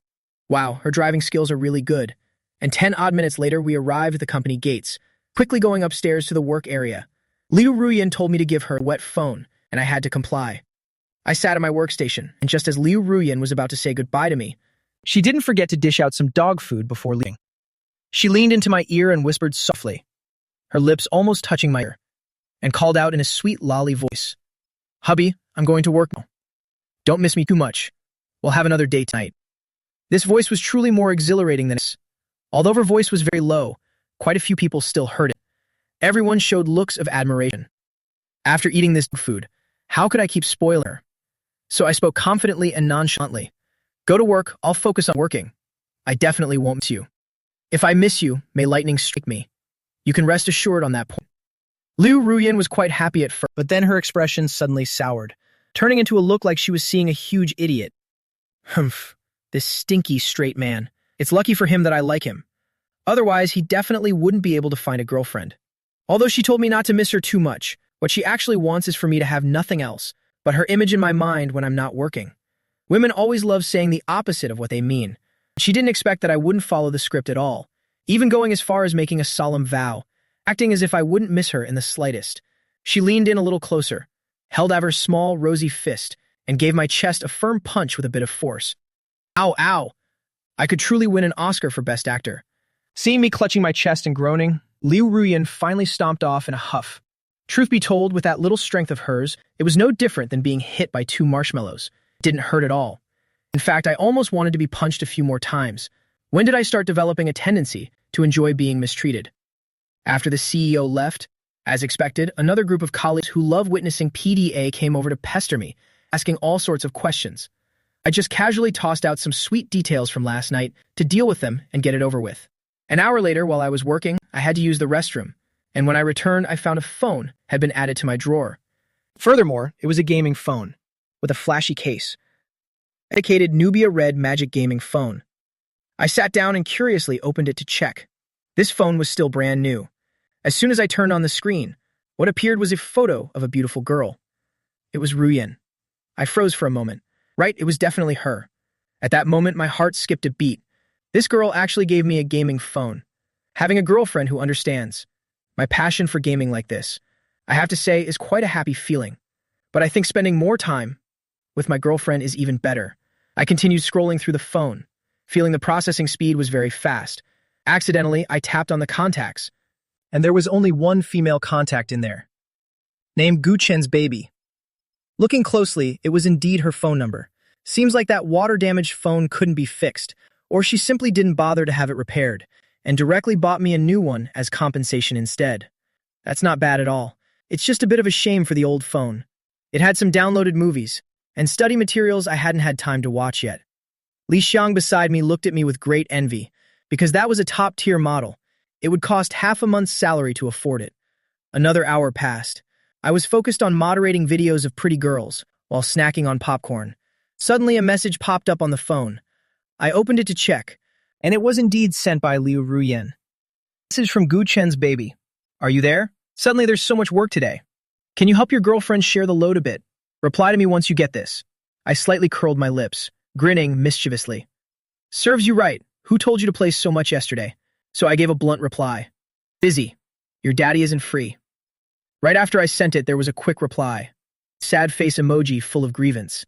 Wow, her driving skills are really good. And 10 odd minutes later, we arrived at the company gates, quickly going upstairs to the work area. Liu Ruyan told me to give her a wet phone, and I had to comply. I sat at my workstation, and just as Liu Ruyan was about to say goodbye to me, she didn't forget to dish out some dog food before leaving. She leaned into my ear and whispered softly, her lips almost touching my ear, and called out in a sweet lolly voice, "Hubby, I'm going to work now. Don't miss me too much. We'll have another date tonight." This voice was truly more exhilarating than this. Although her voice was very low, quite a few people still heard it. Everyone showed looks of admiration. After eating this food, how could I keep spoiling her? So I spoke confidently and nonchalantly. "Go to work, I'll focus on working. I definitely won't miss you. If I miss you, may lightning strike me. You can rest assured on that point." Liu Ruyan was quite happy at first, but then her expression suddenly soured, turning into a look like she was seeing a huge idiot. Humph, this stinky straight man. It's lucky for him that I like him. Otherwise, he definitely wouldn't be able to find a girlfriend. Although she told me not to miss her too much, what she actually wants is for me to have nothing else but her image in my mind when I'm not working. Women always love saying the opposite of what they mean. She didn't expect that I wouldn't follow the script at all, even going as far as making a solemn vow, acting as if I wouldn't miss her in the slightest. She leaned in a little closer, held out her small, rosy fist, and gave my chest a firm punch with a bit of force. Ow, ow! I could truly win an Oscar for Best Actor. Seeing me clutching my chest and groaning, Liu Ruyan finally stomped off in a huff. Truth be told, with that little strength of hers, it was no different than being hit by 2 marshmallows. It didn't hurt at all. In fact, I almost wanted to be punched a few more times. When did I start developing a tendency to enjoy being mistreated? After the CEO left, as expected, another group of colleagues who love witnessing PDA came over to pester me, asking all sorts of questions. I just casually tossed out some sweet details from last night to deal with them and get it over with. An hour later, while I was working, I had to use the restroom, and when I returned, I found a phone had been added to my drawer. Furthermore, it was a gaming phone, with a flashy case. A dedicated Nubia Red Magic Gaming phone. I sat down and curiously opened it to check. This phone was still brand new. As soon as I turned on the screen, what appeared was a photo of a beautiful girl. It was Ruyan. I froze for a moment. Right, it was definitely her. At that moment, my heart skipped a beat. This girl actually gave me a gaming phone. Having a girlfriend who understands my passion for gaming like this, I have to say, is quite a happy feeling. But I think spending more time with my girlfriend is even better. I continued scrolling through the phone, feeling the processing speed was very fast. Accidentally, I tapped on the contacts, and there was only one female contact in there, named Guchen's baby. Looking closely, it was indeed her phone number. Seems like that water-damaged phone couldn't be fixed, or she simply didn't bother to have it repaired, and directly bought me a new one as compensation instead. That's not bad at all. It's just a bit of a shame for the old phone. It had some downloaded movies, and study materials I hadn't had time to watch yet. Li Xiang beside me looked at me with great envy, because that was a top-tier model. It would cost half a month's salary to afford it. Another hour passed. I was focused on moderating videos of pretty girls, while snacking on popcorn. Suddenly a message popped up on the phone. I opened it to check, and it was indeed sent by Liu Ruyan. Message from Gu Chen's baby. Are you there? Suddenly there's so much work today. Can you help your girlfriend share the load a bit? Reply to me once you get this. I slightly curled my lips, grinning mischievously. Serves you right. Who told you to play so much yesterday? So I gave a blunt reply. Busy. Your daddy isn't free. Right after I sent it, there was a quick reply. Sad face emoji full of grievance.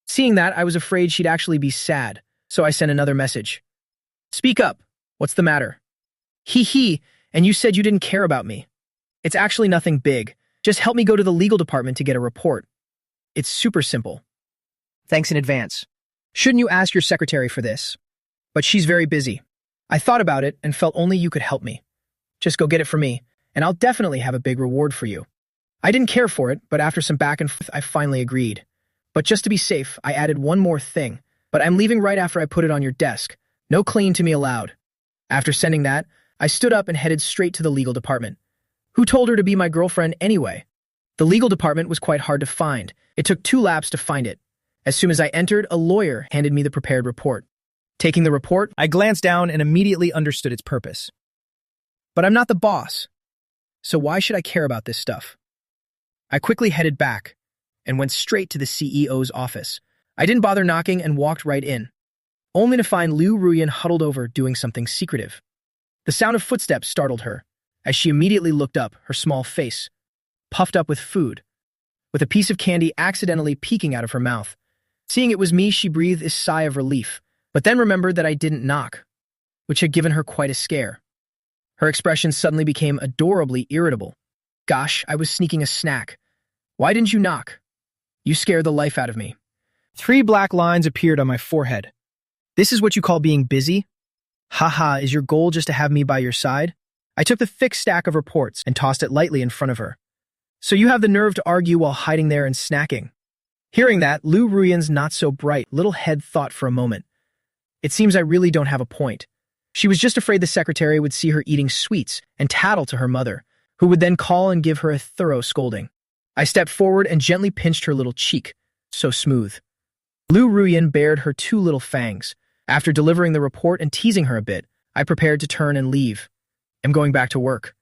Seeing that, I was afraid she'd actually be sad, so I sent another message. Speak up. What's the matter? Hee, and you said you didn't care about me. It's actually nothing big. Just help me go to the legal department to get a report. It's super simple. Thanks in advance. Shouldn't you ask your secretary for this? But she's very busy. I thought about it and felt only you could help me. Just go get it for me, and I'll definitely have a big reward for you. I didn't care for it, but after some back and forth, I finally agreed. But just to be safe, I added one more thing. But I'm leaving right after I put it on your desk. No clean to me allowed. After sending that, I stood up and headed straight to the legal department. Who told her to be my girlfriend anyway? The legal department was quite hard to find. It took 2 laps to find it. As soon as I entered, a lawyer handed me the prepared report. Taking the report, I glanced down and immediately understood its purpose. But I'm not the boss, so why should I care about this stuff? I quickly headed back and went straight to the CEO's office. I didn't bother knocking and walked right in, only to find Liu Ruyan huddled over doing something secretive. The sound of footsteps startled her, as she immediately looked up, her small face puffed up with food, with a piece of candy accidentally peeking out of her mouth. Seeing it was me, she breathed a sigh of relief, but then remembered that I didn't knock, which had given her quite a scare. Her expression suddenly became adorably irritable. Gosh, I was sneaking a snack. Why didn't you knock? You scared the life out of me. 3 black lines appeared on my forehead. This is what you call being busy? Haha, is your goal just to have me by your side? I took the thick stack of reports and tossed it lightly in front of her. So you have the nerve to argue while hiding there and snacking? Hearing that, Liu Ruyan's not-so-bright little head thought for a moment. It seems I really don't have a point. She was just afraid the secretary would see her eating sweets and tattle to her mother, who would then call and give her a thorough scolding. I stepped forward and gently pinched her little cheek, so smooth. Liu Ruyan bared her 2 little fangs. After delivering the report and teasing her a bit, I prepared to turn and leave. I'm going back to work.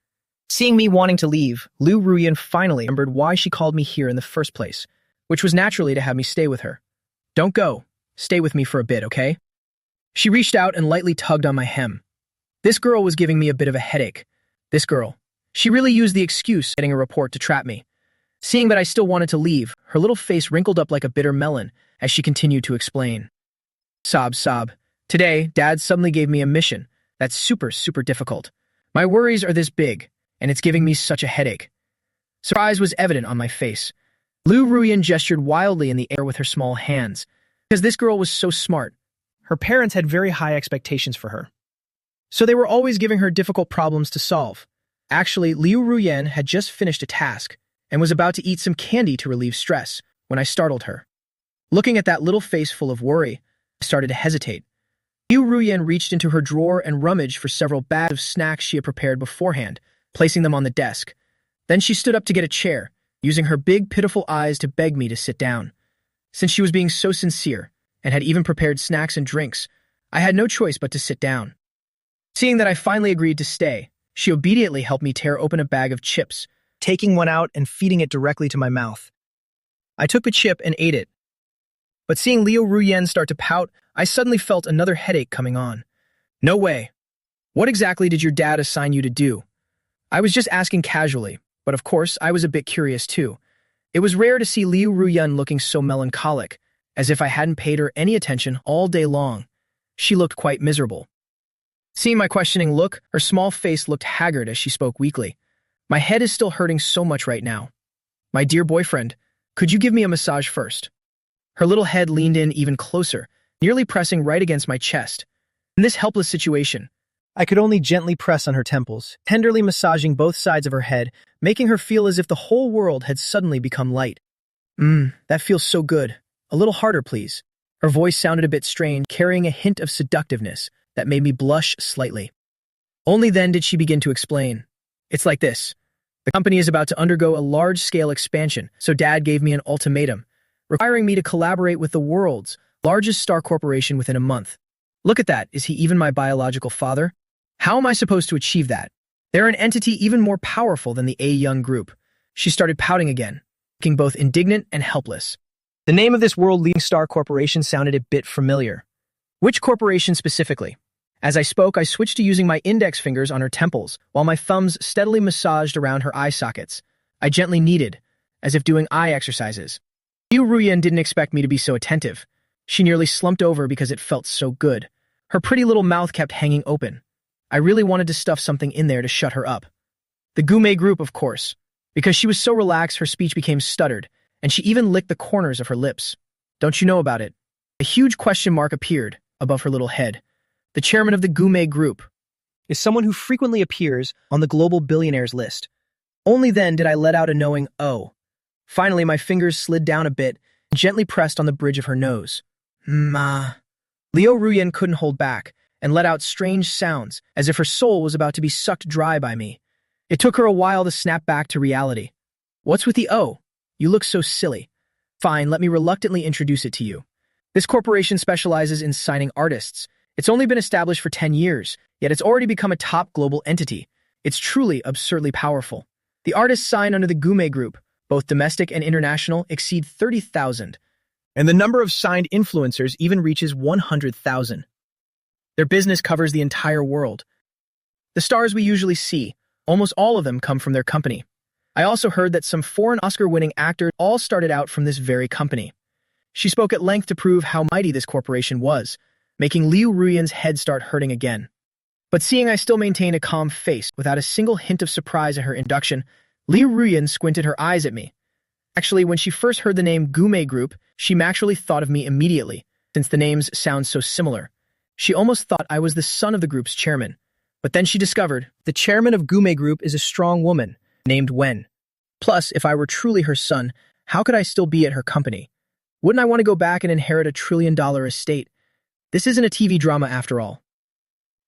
Seeing me wanting to leave, Liu Ruyan finally remembered why she called me here in the first place, which was naturally to have me stay with her. Don't go. Stay with me for a bit, okay? She reached out and lightly tugged on my hem. This girl was giving me a bit of a headache. This girl. She really used the excuse of getting a report to trap me. Seeing that I still wanted to leave, her little face wrinkled up like a bitter melon as she continued to explain. Sob. Today, Dad suddenly gave me a mission that's super difficult. My worries are this big, and it's giving me such a headache. Surprise was evident on my face. Liu Ruyan gestured wildly in the air with her small hands. Because this girl was so smart. Her parents had very high expectations for her. So they were always giving her difficult problems to solve. Actually, Liu Ruyan had just finished a task and was about to eat some candy to relieve stress when I startled her. Looking at that little face full of worry, I started to hesitate. Liu Ruyan reached into her drawer and rummaged for several bags of snacks she had prepared beforehand, placing them on the desk. Then she stood up to get a chair, using her big, pitiful eyes to beg me to sit down. Since she was being so sincere and had even prepared snacks and drinks, I had no choice but to sit down. Seeing that I finally agreed to stay, she obediently helped me tear open a bag of chips, taking one out and feeding it directly to my mouth. I took the chip and ate it. But seeing Liu Ruyan start to pout, I suddenly felt another headache coming on. No way. What exactly did your dad assign you to do? I was just asking casually, but of course I was a bit curious too. It was rare to see Liu Ruyan looking so melancholic, as if I hadn't paid her any attention all day long. She looked quite miserable. Seeing my questioning look, her small face looked haggard as she spoke weakly. My head is still hurting so much right now. My dear boyfriend, could you give me a massage first? Her little head leaned in even closer, nearly pressing right against my chest. In this helpless situation, I could only gently press on her temples, tenderly massaging both sides of her head, making her feel as if the whole world had suddenly become light. That feels so good. A little harder, please. Her voice sounded a bit strange, carrying a hint of seductiveness that made me blush slightly. Only then did she begin to explain. It's like this. The company is about to undergo a large-scale expansion, so Dad gave me an ultimatum, requiring me to collaborate with the world's largest star corporation within a month. Look at that. Is he even my biological father? How am I supposed to achieve that? They're an entity even more powerful than the A Young group. She started pouting again, looking both indignant and helpless. The name of this world-leading star corporation sounded a bit familiar. Which corporation specifically? As I spoke, I switched to using my index fingers on her temples, while my thumbs steadily massaged around her eye sockets. I gently kneaded, as if doing eye exercises. Liu Ruyan didn't expect me to be so attentive. She nearly slumped over because it felt so good. Her pretty little mouth kept hanging open. I really wanted to stuff something in there to shut her up. The Gume group, of course. Because she was so relaxed, her speech became stuttered, and she even licked the corners of her lips. Don't you know about it? A huge question mark appeared above her little head. The chairman of the Gume group is someone who frequently appears on the global billionaires list. Only then did I let out a knowing "oh." Finally, my fingers slid down a bit and gently pressed on the bridge of her nose. Ma. Liu Ruyan couldn't hold back and let out strange sounds as if her soul was about to be sucked dry by me. It took her a while to snap back to reality. What's with the "oh"? You look so silly. Fine, let me reluctantly introduce it to you. This corporation specializes in signing artists. It's only been established for 10 years, yet it's already become a top global entity. It's truly absurdly powerful. The artists signed under the Gume group, both domestic and international, exceed 30,000. And the number of signed influencers even reaches 100,000. Their business covers the entire world. The stars we usually see, almost all of them come from their company. I also heard that some foreign Oscar-winning actors all started out from this very company. She spoke at length to prove how mighty this corporation was, making Liu Ruyan's head start hurting again. But seeing I still maintained a calm face without a single hint of surprise at her induction, Liu Ruyan squinted her eyes at me. Actually, when she first heard the name Gume Group, she naturally thought of me immediately, since the names sound so similar. She almost thought I was the son of the group's chairman. But then she discovered the chairman of Gume Group is a strong woman named Wen. Plus, if I were truly her son, how could I still be at her company? Wouldn't I want to go back and inherit a $1 trillion estate? This isn't a TV drama after all.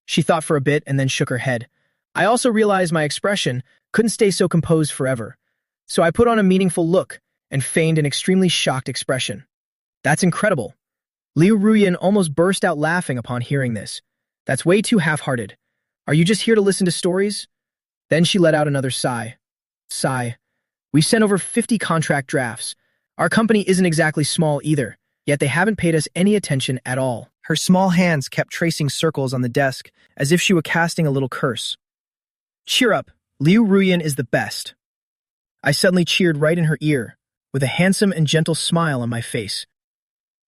She thought for a bit and then shook her head. I also realized my expression couldn't stay so composed forever. So I put on a meaningful look and feigned an extremely shocked expression. That's incredible. Liu Ruyan almost burst out laughing upon hearing this. That's way too half-hearted. Are you just here to listen to stories? Then she let out another sigh. Sigh. We've sent over 50 contract drafts. Our company isn't exactly small either, yet they haven't paid us any attention at all. Her small hands kept tracing circles on the desk, as if she were casting a little curse. Cheer up. Liu Ruyan is the best. I suddenly cheered right in her ear, with a handsome and gentle smile on my face.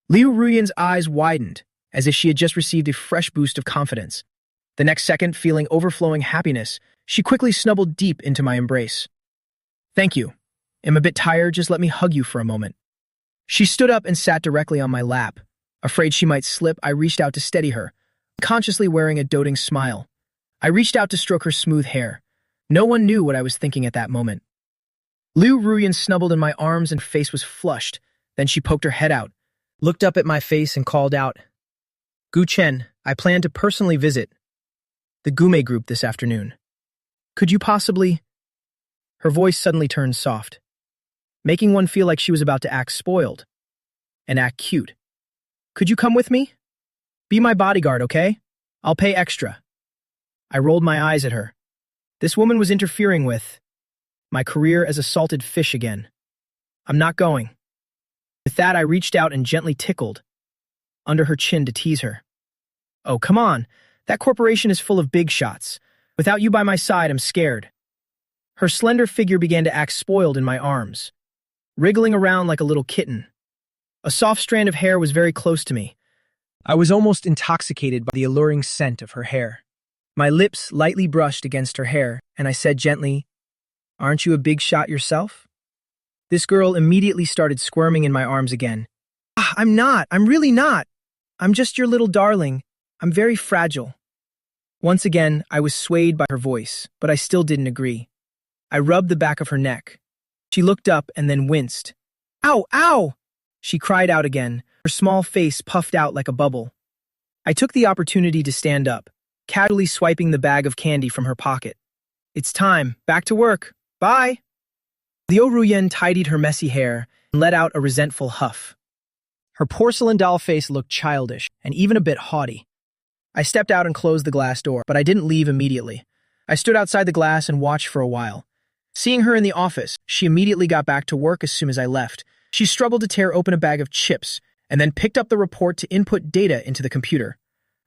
Liu Ruyan's eyes widened, as if she had just received a fresh boost of confidence. The next second, feeling overflowing happiness, she quickly snuggled deep into my embrace. Thank you. I'm a bit tired, just let me hug you for a moment. She stood up and sat directly on my lap. Afraid she might slip, I reached out to steady her, unconsciously wearing a doting smile. I reached out to stroke her smooth hair. No one knew what I was thinking at that moment. Liu Ruyan snuggled in my arms and face was flushed. Then she poked her head out, looked up at my face and called out, Gu Chen, I plan to personally visit the Gume group this afternoon. Could you possibly... Her voice suddenly turned soft, making one feel like she was about to act spoiled and act cute. Could you come with me? Be my bodyguard, okay? I'll pay extra. I rolled my eyes at her. This woman was interfering with my career as a salted fish again. I'm not going. With that, I reached out and gently tickled under her chin to tease her. Oh, come on. That corporation is full of big shots. Without you by my side, I'm scared. Her slender figure began to act spoiled in my arms, wriggling around like a little kitten. A soft strand of hair was very close to me. I was almost intoxicated by the alluring scent of her hair. My lips lightly brushed against her hair, and I said gently, Aren't you a big shot yourself? This girl immediately started squirming in my arms again. I'm not. I'm really not. I'm just your little darling. I'm very fragile. Once again, I was swayed by her voice, but I still didn't agree. I rubbed the back of her neck. She looked up and then winced. Ow, ow! She cried out again, her small face puffed out like a bubble. I took the opportunity to stand up, casually swiping the bag of candy from her pocket. It's time. Back to work. Bye. Liu Ruyen tidied her messy hair and let out a resentful huff. Her porcelain doll face looked childish and even a bit haughty. I stepped out and closed the glass door, but I didn't leave immediately. I stood outside the glass and watched for a while. Seeing her in the office, she immediately got back to work as soon as I left. She struggled to tear open a bag of chips and then picked up the report to input data into the computer.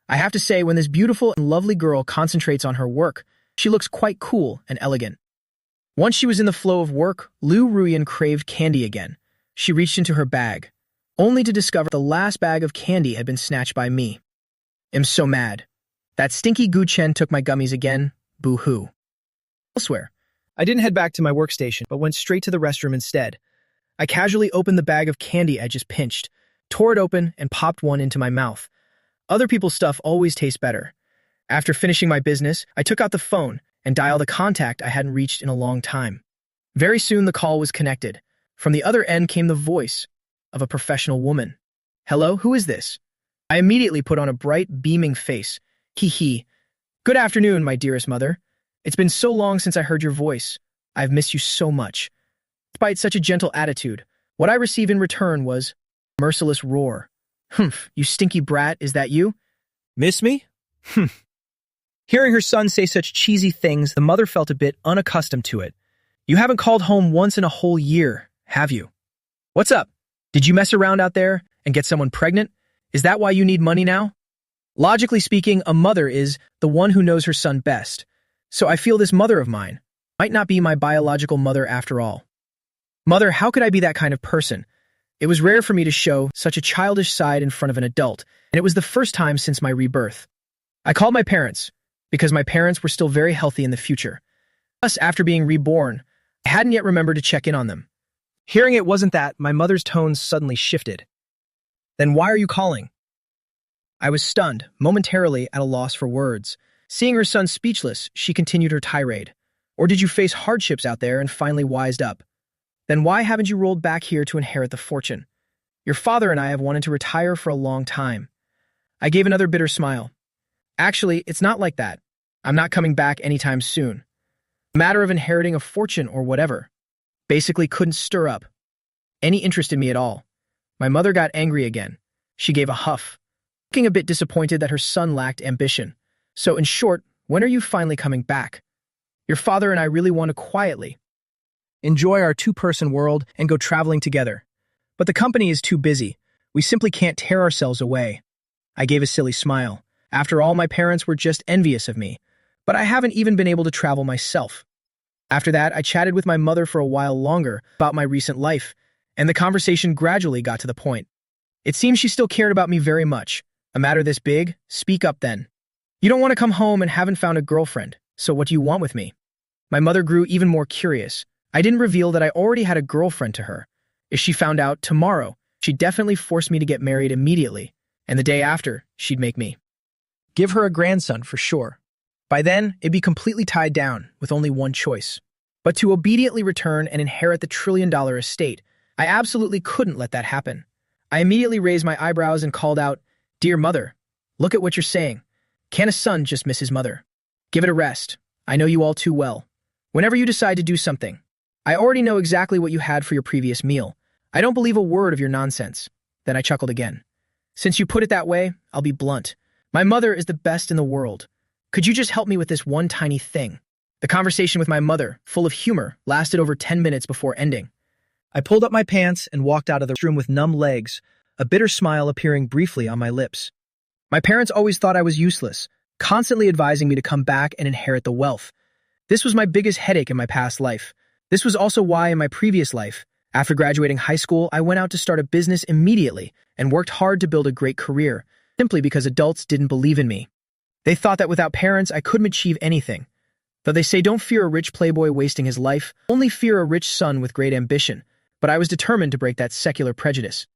I have to say, when this beautiful and lovely girl concentrates on her work, she looks quite cool and elegant. Once she was in the flow of work, Liu Ruyen craved candy again. She reached into her bag, only to discover the last bag of candy had been snatched by me. I'm so mad. That stinky Gu Chen took my gummies again. Boo-hoo. Elsewhere, I didn't head back to my workstation, but went straight to the restroom instead. I casually opened the bag of candy I just pinched, tore it open, and popped one into my mouth. Other people's stuff always tastes better. After finishing my business, I took out the phone and dialed a contact I hadn't reached in a long time. Very soon the call was connected. From the other end came the voice of a professional woman. Hello, who is this? I immediately put on a bright, beaming face. Hee hee. Good afternoon, my dearest mother. It's been so long since I heard your voice. I've missed you so much. Despite such a gentle attitude, what I received in return was a merciless roar. Humph, you stinky brat, is that you? Miss me? Humph. Hearing her son say such cheesy things, the mother felt a bit unaccustomed to it. You haven't called home once in a whole year, have you? What's up? Did you mess around out there and get someone pregnant? Is that why you need money now? Logically speaking, a mother is the one who knows her son best. So I feel this mother of mine might not be my biological mother after all. Mother, how could I be that kind of person? It was rare for me to show such a childish side in front of an adult, and it was the first time since my rebirth. I called my parents, because my parents were still very healthy in the future. Thus, after being reborn, I hadn't yet remembered to check in on them. Hearing it wasn't that, my mother's tones suddenly shifted. Then why are you calling? I was stunned, momentarily at a loss for words. Seeing her son speechless, she continued her tirade. Or did you face hardships out there and finally wised up? Then why haven't you rolled back here to inherit the fortune? Your father and I have wanted to retire for a long time. I gave another bitter smile. Actually, it's not like that. I'm not coming back anytime soon. A matter of inheriting a fortune or whatever. Basically couldn't stir up any interest in me at all. My mother got angry again. She gave a huff, looking a bit disappointed that her son lacked ambition. So in short, when are you finally coming back? Your father and I really want to quietly enjoy our two-person world and go traveling together. But the company is too busy. We simply can't tear ourselves away. I gave a silly smile. After all, my parents were just envious of me. But I haven't even been able to travel myself. After that, I chatted with my mother for a while longer about my recent life, and the conversation gradually got to the point. It seems she still cared about me very much. A matter this big? Speak up then. You don't want to come home and haven't found a girlfriend, so what do you want with me? My mother grew even more curious. I didn't reveal that I already had a girlfriend to her. If she found out tomorrow, she'd definitely force me to get married immediately, and the day after, she'd make me give her a grandson for sure. By then, it'd be completely tied down with only one choice. But to obediently return and inherit the trillion-dollar estate, I absolutely couldn't let that happen. I immediately raised my eyebrows and called out, Dear mother, look at what you're saying. Can't a son just miss his mother? Give it a rest. I know you all too well. Whenever you decide to do something, I already know exactly what you had for your previous meal. I don't believe a word of your nonsense. Then I chuckled again. Since you put it that way, I'll be blunt. My mother is the best in the world. Could you just help me with this one tiny thing? The conversation with my mother, full of humor, lasted over 10 minutes before ending. I pulled up my pants and walked out of the room with numb legs, a bitter smile appearing briefly on my lips. My parents always thought I was useless, constantly advising me to come back and inherit the wealth. This was my biggest headache in my past life. This was also why in my previous life, after graduating high school, I went out to start a business immediately and worked hard to build a great career, simply because adults didn't believe in me. They thought that without parents, I couldn't achieve anything. Though they say don't fear a rich playboy wasting his life, only fear a rich son with great ambition. But I was determined to break that secular prejudice.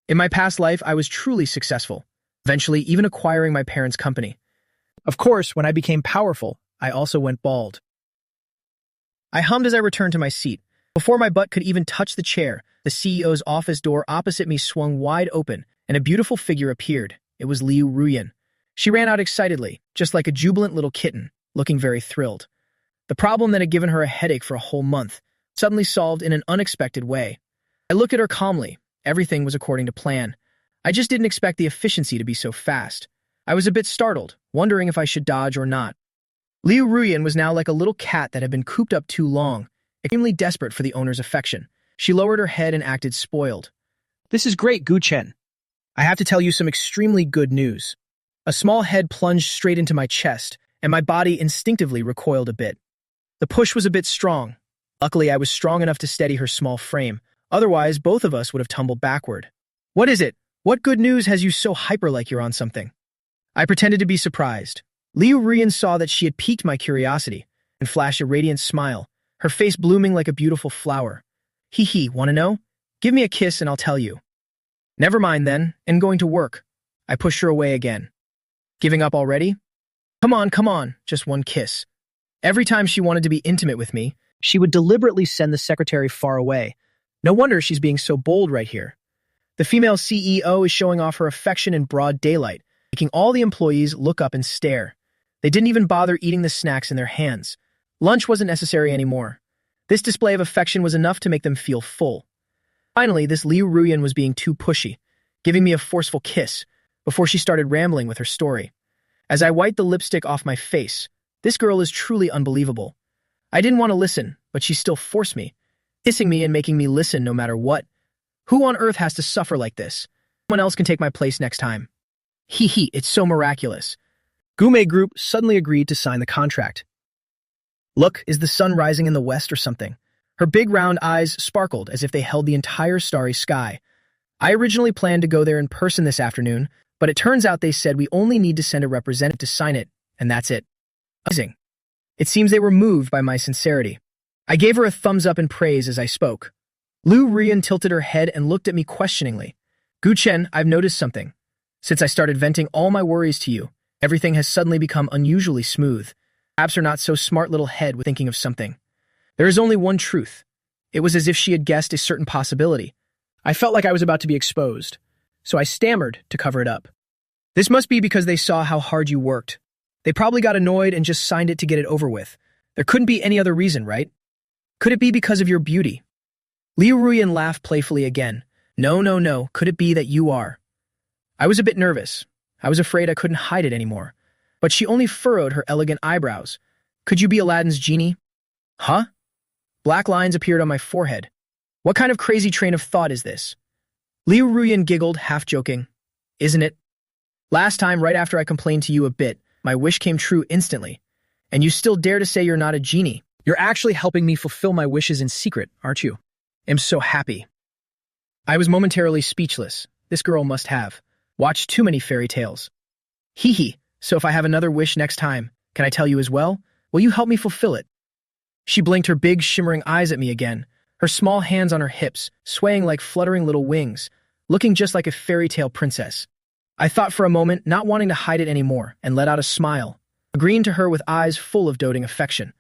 In my past life, I was truly successful, eventually even acquiring my parents' company. Of course, when I became powerful, I also went bald. I hummed as I returned to my seat. Before my butt could even touch the chair, the CEO's office door opposite me swung wide open, and a beautiful figure appeared. It was Liu Ruyan. She ran out excitedly, just like a jubilant little kitten, looking very thrilled. The problem that had given her a headache for a whole month suddenly solved in an unexpected way. I looked at her calmly. Everything was according to plan. I just didn't expect the efficiency to be so fast. I was a bit startled, wondering if I should dodge or not. Liu Ruyan was now like a little cat that had been cooped up too long, extremely desperate for the owner's affection. She lowered her head and acted spoiled. "This is great, Gu Chen. I have to tell you some extremely good news." A small head plunged straight into my chest, and my body instinctively recoiled a bit. The push was a bit strong. Luckily, I was strong enough to steady her small frame. Otherwise, both of us would have tumbled backward. "What is it? What good news has you so hyper like you're on something?" I pretended to be surprised. Liu Ruyan saw that she had piqued my curiosity and flashed a radiant smile, her face blooming like a beautiful flower. "Hee, wanna know? Give me a kiss and I'll tell you." "Never mind then, and going to work." I pushed her away again. "Giving up already? Come on, just one kiss." Every time she wanted to be intimate with me, she would deliberately send the secretary far away. No wonder she's being so bold right here. The female CEO is showing off her affection in broad daylight, making all the employees look up and stare. They didn't even bother eating the snacks in their hands. Lunch wasn't necessary anymore. This display of affection was enough to make them feel full. Finally, this Liu Ruyan was being too pushy, giving me a forceful kiss before she started rambling with her story. As I wiped the lipstick off my face, this girl is truly unbelievable. I didn't want to listen, but she still forced me, kissing me and making me listen no matter what. Who on earth has to suffer like this? Someone else can take my place next time. It's so miraculous. Gume Group suddenly agreed to sign the contract. Look, is the sun rising in the west or something? Her big round eyes sparkled as if they held the entire starry sky. I originally planned to go there in person this afternoon, but it turns out they said we only need to send a representative to sign it, and that's it. Amazing. It seems they were moved by my sincerity. I gave her a thumbs up in praise as I spoke. Liu Ruyan tilted her head and looked at me questioningly. "Gu Chen, I've noticed something. Since I started venting all my worries to you, everything has suddenly become unusually smooth. Perhaps her not so smart little head was thinking of something. There is only one truth. It was as if she had guessed a certain possibility. I felt like I was about to be exposed, so I stammered to cover it up. This must be because they saw how hard you worked. They probably got annoyed and just signed it to get it over with. There couldn't be any other reason, right? Could it be because of your beauty?" Liu Ruyan laughed playfully again. No. Could it be that you are?" I was a bit nervous. I was afraid I couldn't hide it anymore. But she only furrowed her elegant eyebrows. "Could you be Aladdin's genie?" "Huh?" Black lines appeared on my forehead. What kind of crazy train of thought is this? Liu Ruyan giggled, half joking. "Isn't it? Last time, right after I complained to you a bit, my wish came true instantly. And you still dare to say you're not a genie. You're actually helping me fulfill my wishes in secret, aren't you? I'm so happy." I was momentarily speechless. This girl must have watched too many fairy tales. So if I have another wish next time, can I tell you as well? Will you help me fulfill it?" She blinked her big, shimmering eyes at me again, her small hands on her hips, swaying like fluttering little wings, looking just like a fairy tale princess. I thought for a moment, not wanting to hide it anymore, and let out a smile, agreeing to her with eyes full of doting affection.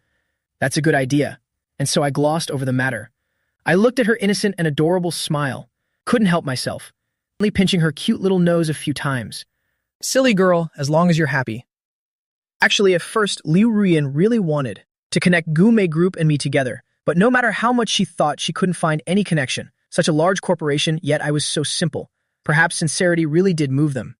That's a good idea, and so I glossed over the matter. I looked at her innocent and adorable smile, couldn't help myself, only pinching her cute little nose a few times. Silly girl, as long as you're happy. Actually, at first, Liu Ruyan really wanted to connect Gume Group and me together, but no matter how much she thought, she couldn't find any connection. Such a large corporation, yet I was so simple. Perhaps sincerity really did move them.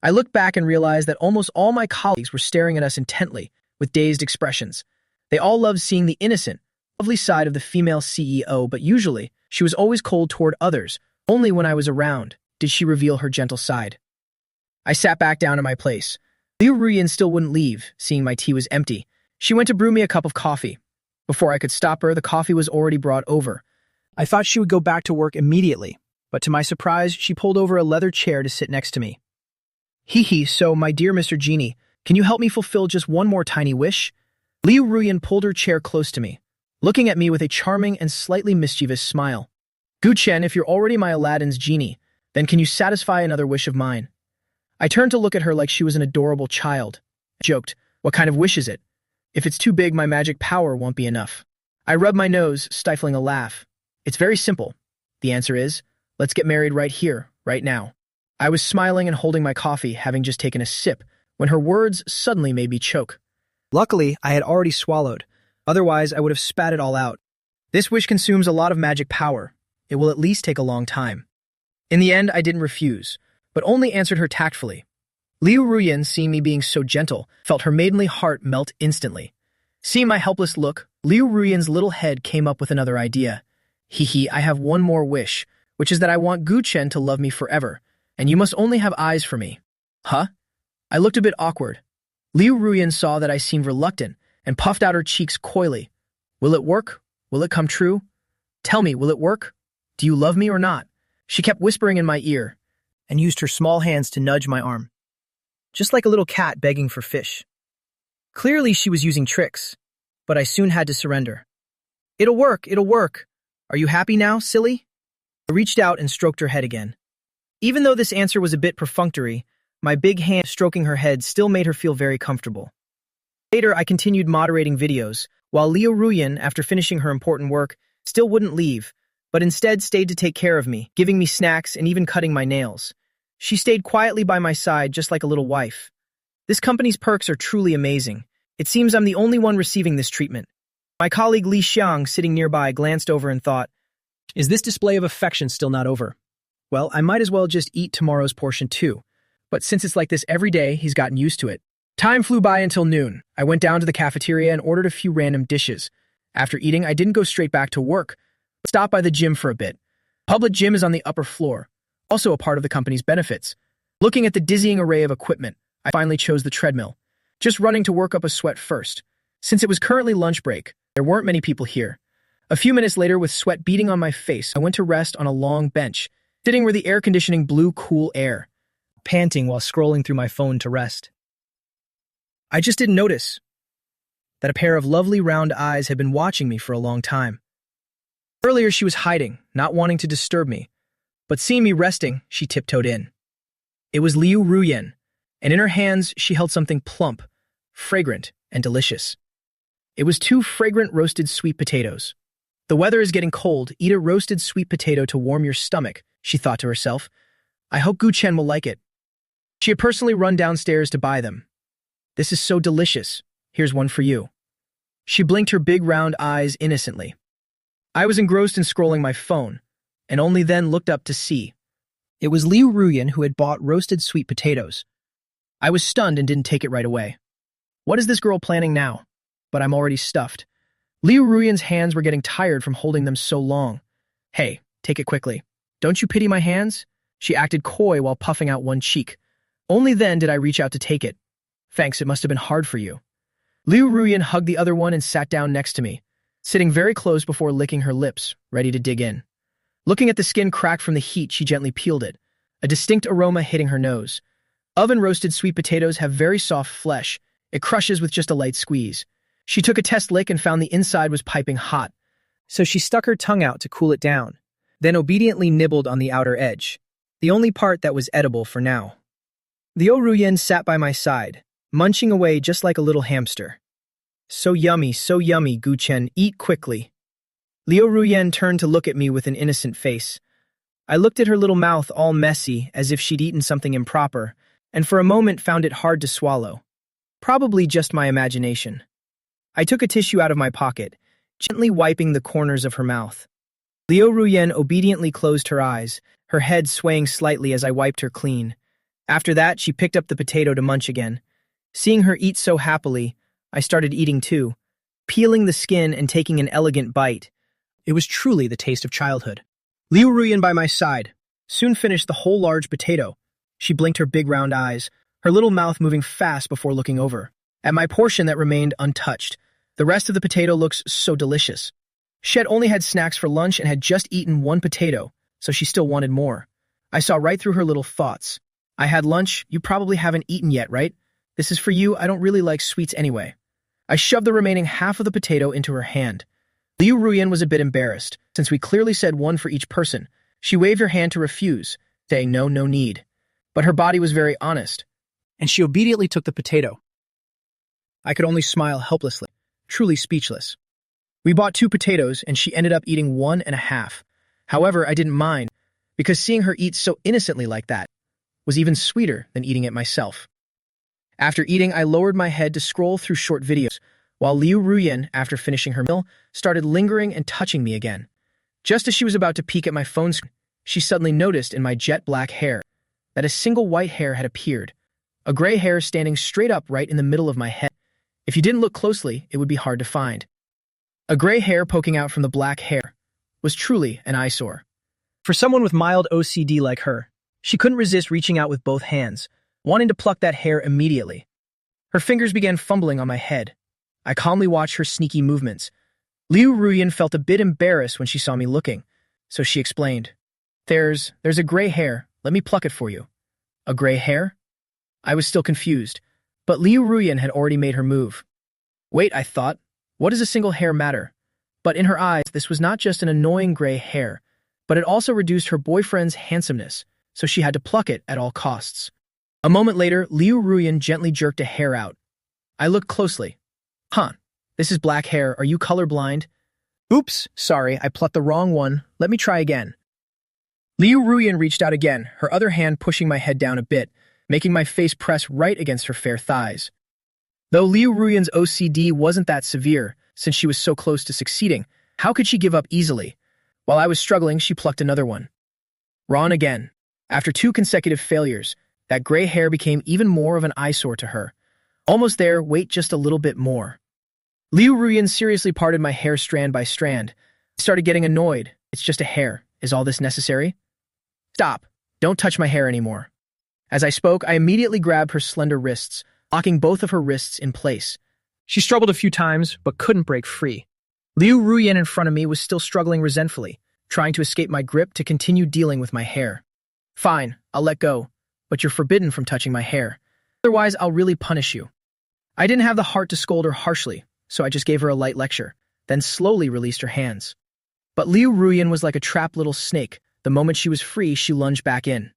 I looked back and realized that almost all my colleagues were staring at us intently, with dazed expressions. They all loved seeing the innocent, lovely side of the female CEO, but usually, she was always cold toward others. Only when I was around did she reveal her gentle side. I sat back down in my place. Liu Ruyan still wouldn't leave, seeing my tea was empty. She went to brew me a cup of coffee. Before I could stop her, the coffee was already brought over. I thought she would go back to work immediately, but to my surprise, she pulled over a leather chair to sit next to me. So, my dear Mr. Genie, can you help me fulfill just one more tiny wish?" Liu Ruyan pulled her chair close to me, looking at me with a charming and slightly mischievous smile. "Gu Chen, if you're already my Aladdin's genie, then can you satisfy another wish of mine?" I turned to look at her like she was an adorable child. I joked, "What kind of wish is it? If it's too big, my magic power won't be enough." I rubbed my nose, stifling a laugh. "It's very simple. The answer is, let's get married right here, right now." I was smiling and holding my coffee, having just taken a sip, when her words suddenly made me choke. Luckily, I had already swallowed. Otherwise, I would have spat it all out. This wish consumes a lot of magic power. It will at least take a long time. In the end, I didn't refuse, but only answered her tactfully. Liu Ruyan, seeing me being so gentle, felt her maidenly heart melt instantly. Seeing my helpless look, Liu Ruyan's little head came up with another idea. Hee, I have one more wish, which is that I want Gu Chen to love me forever, and you must only have eyes for me. Huh? I looked a bit awkward. Liu Ruyan saw that I seemed reluctant and puffed out her cheeks coyly. Will it work? Will it come true? Tell me, will it work? Do you love me or not? She kept whispering in my ear and used her small hands to nudge my arm, just like a little cat begging for fish. Clearly, she was using tricks, but I soon had to surrender. It'll work, it'll work. Are you happy now, silly? I reached out and stroked her head again. Even though this answer was a bit perfunctory, my big hand stroking her head still made her feel very comfortable. Later, I continued moderating videos, while Liu Ruyan, after finishing her important work, still wouldn't leave, but instead stayed to take care of me, giving me snacks and even cutting my nails. She stayed quietly by my side just like a little wife. This company's perks are truly amazing. It seems I'm the only one receiving this treatment. My colleague Li Xiang, sitting nearby, glanced over and thought, is this display of affection still not over? Well, I might as well just eat tomorrow's portion too. But since it's like this every day, he's gotten used to it. Time flew by until noon. I went down to the cafeteria and ordered a few random dishes. After eating, I didn't go straight back to work, but stopped by the gym for a bit. Public gym is on the upper floor, also a part of the company's benefits. Looking at the dizzying array of equipment, I finally chose the treadmill, just running to work up a sweat first. Since it was currently lunch break, there weren't many people here. A few minutes later, with sweat beading on my face, I went to rest on a long bench, sitting where the air conditioning blew cool air, panting while scrolling through my phone to rest. I just didn't notice that a pair of lovely round eyes had been watching me for a long time. Earlier, she was hiding, not wanting to disturb me, but seeing me resting, she tiptoed in. It was Liu Ruyan, and in her hands she held something plump, fragrant, and delicious. It was 2 fragrant roasted sweet potatoes. The weather is getting cold. Eat a roasted sweet potato to warm your stomach, she thought to herself. I hope Gu Chen will like it. She had personally run downstairs to buy them. This is so delicious. Here's one for you. She blinked her big round eyes innocently. I was engrossed in scrolling my phone, and only then looked up to see. It was Liu Ruyan who had bought roasted sweet potatoes. I was stunned and didn't take it right away. What is this girl planning now? But I'm already stuffed. Liu Ruyan's hands were getting tired from holding them so long. Hey, take it quickly. Don't you pity my hands? She acted coy while puffing out one cheek. Only then did I reach out to take it. Thanks, it must have been hard for you. Liu Ruyan hugged the other one and sat down next to me, sitting very close before licking her lips, ready to dig in. Looking at the skin cracked from the heat, she gently peeled it, a distinct aroma hitting her nose. Oven-roasted sweet potatoes have very soft flesh. It crushes with just a light squeeze. She took a test lick and found the inside was piping hot, so she stuck her tongue out to cool it down, then obediently nibbled on the outer edge, the only part that was edible for now. Liu Ruyan sat by my side, munching away just like a little hamster. So yummy, Gu Chen, eat quickly. Liu Ruyan turned to look at me with an innocent face. I looked at her little mouth all messy, as if she'd eaten something improper, and for a moment found it hard to swallow. Probably just my imagination. I took a tissue out of my pocket, gently wiping the corners of her mouth. Liu Ruyan obediently closed her eyes, her head swaying slightly as I wiped her clean. After that, she picked up the potato to munch again. Seeing her eat so happily, I started eating too, peeling the skin and taking an elegant bite. It was truly the taste of childhood. Liu Ruyan by my side soon finished the whole large potato. She blinked her big round eyes, her little mouth moving fast before looking over at my portion that remained untouched. The rest of the potato looks so delicious. She had only had snacks for lunch and had just eaten one potato, so she still wanted more. I saw right through her little thoughts. I had lunch, you probably haven't eaten yet, right? This is for you, I don't really like sweets anyway. I shoved the remaining half of the potato into her hand. Liu Ruyan was a bit embarrassed, since we clearly said one for each person. She waved her hand to refuse, saying no need. But her body was very honest, and she obediently took the potato. I could only smile helplessly, truly speechless. We bought 2 potatoes, and she ended up eating 1.5. However, I didn't mind, because seeing her eat so innocently like that was even sweeter than eating it myself. After eating, I lowered my head to scroll through short videos, while Liu Ruyan, after finishing her meal, started lingering and touching me again. Just as she was about to peek at my phone screen, she suddenly noticed in my jet black hair that a single white hair had appeared, a gray hair standing straight up right in the middle of my head. If you didn't look closely, it would be hard to find. A gray hair poking out from the black hair was truly an eyesore. For someone with mild OCD like her, she couldn't resist reaching out with both hands, wanting to pluck that hair immediately. Her fingers began fumbling on my head. I calmly watched her sneaky movements. Liu Ruyan felt a bit embarrassed when she saw me looking, so she explained, There's a gray hair. Let me pluck it for you." A gray hair? I was still confused, but Liu Ruyan had already made her move. Wait, I thought, what does a single hair matter? But in her eyes, this was not just an annoying gray hair, but it also reduced her boyfriend's handsomeness, so she had to pluck it at all costs. A moment later, Liu Ruyan gently jerked a hair out. I looked closely. This is black hair. Are you colorblind? Oops, sorry, I plucked the wrong one. Let me try again. Liu Ruyan reached out again, her other hand pushing my head down a bit, making my face press right against her fair thighs. Though Liu Ruyan's OCD wasn't that severe, since she was so close to succeeding, how could she give up easily? While I was struggling, she plucked another one. Wrong again. After 2 consecutive failures, that gray hair became even more of an eyesore to her. Almost there, wait just a little bit more. Liu Ruyan seriously parted my hair strand by strand. I started getting annoyed. It's just a hair. Is all this necessary? Stop. Don't touch my hair anymore. As I spoke, I immediately grabbed her slender wrists, locking both of her wrists in place. She struggled a few times, but couldn't break free. Liu Ruyan in front of me was still struggling resentfully, trying to escape my grip to continue dealing with my hair. Fine, I'll let go, but you're forbidden from touching my hair. Otherwise, I'll really punish you. I didn't have the heart to scold her harshly, so I just gave her a light lecture, then slowly released her hands. But Liu Ruyan was like a trapped little snake. The moment she was free, she lunged back in.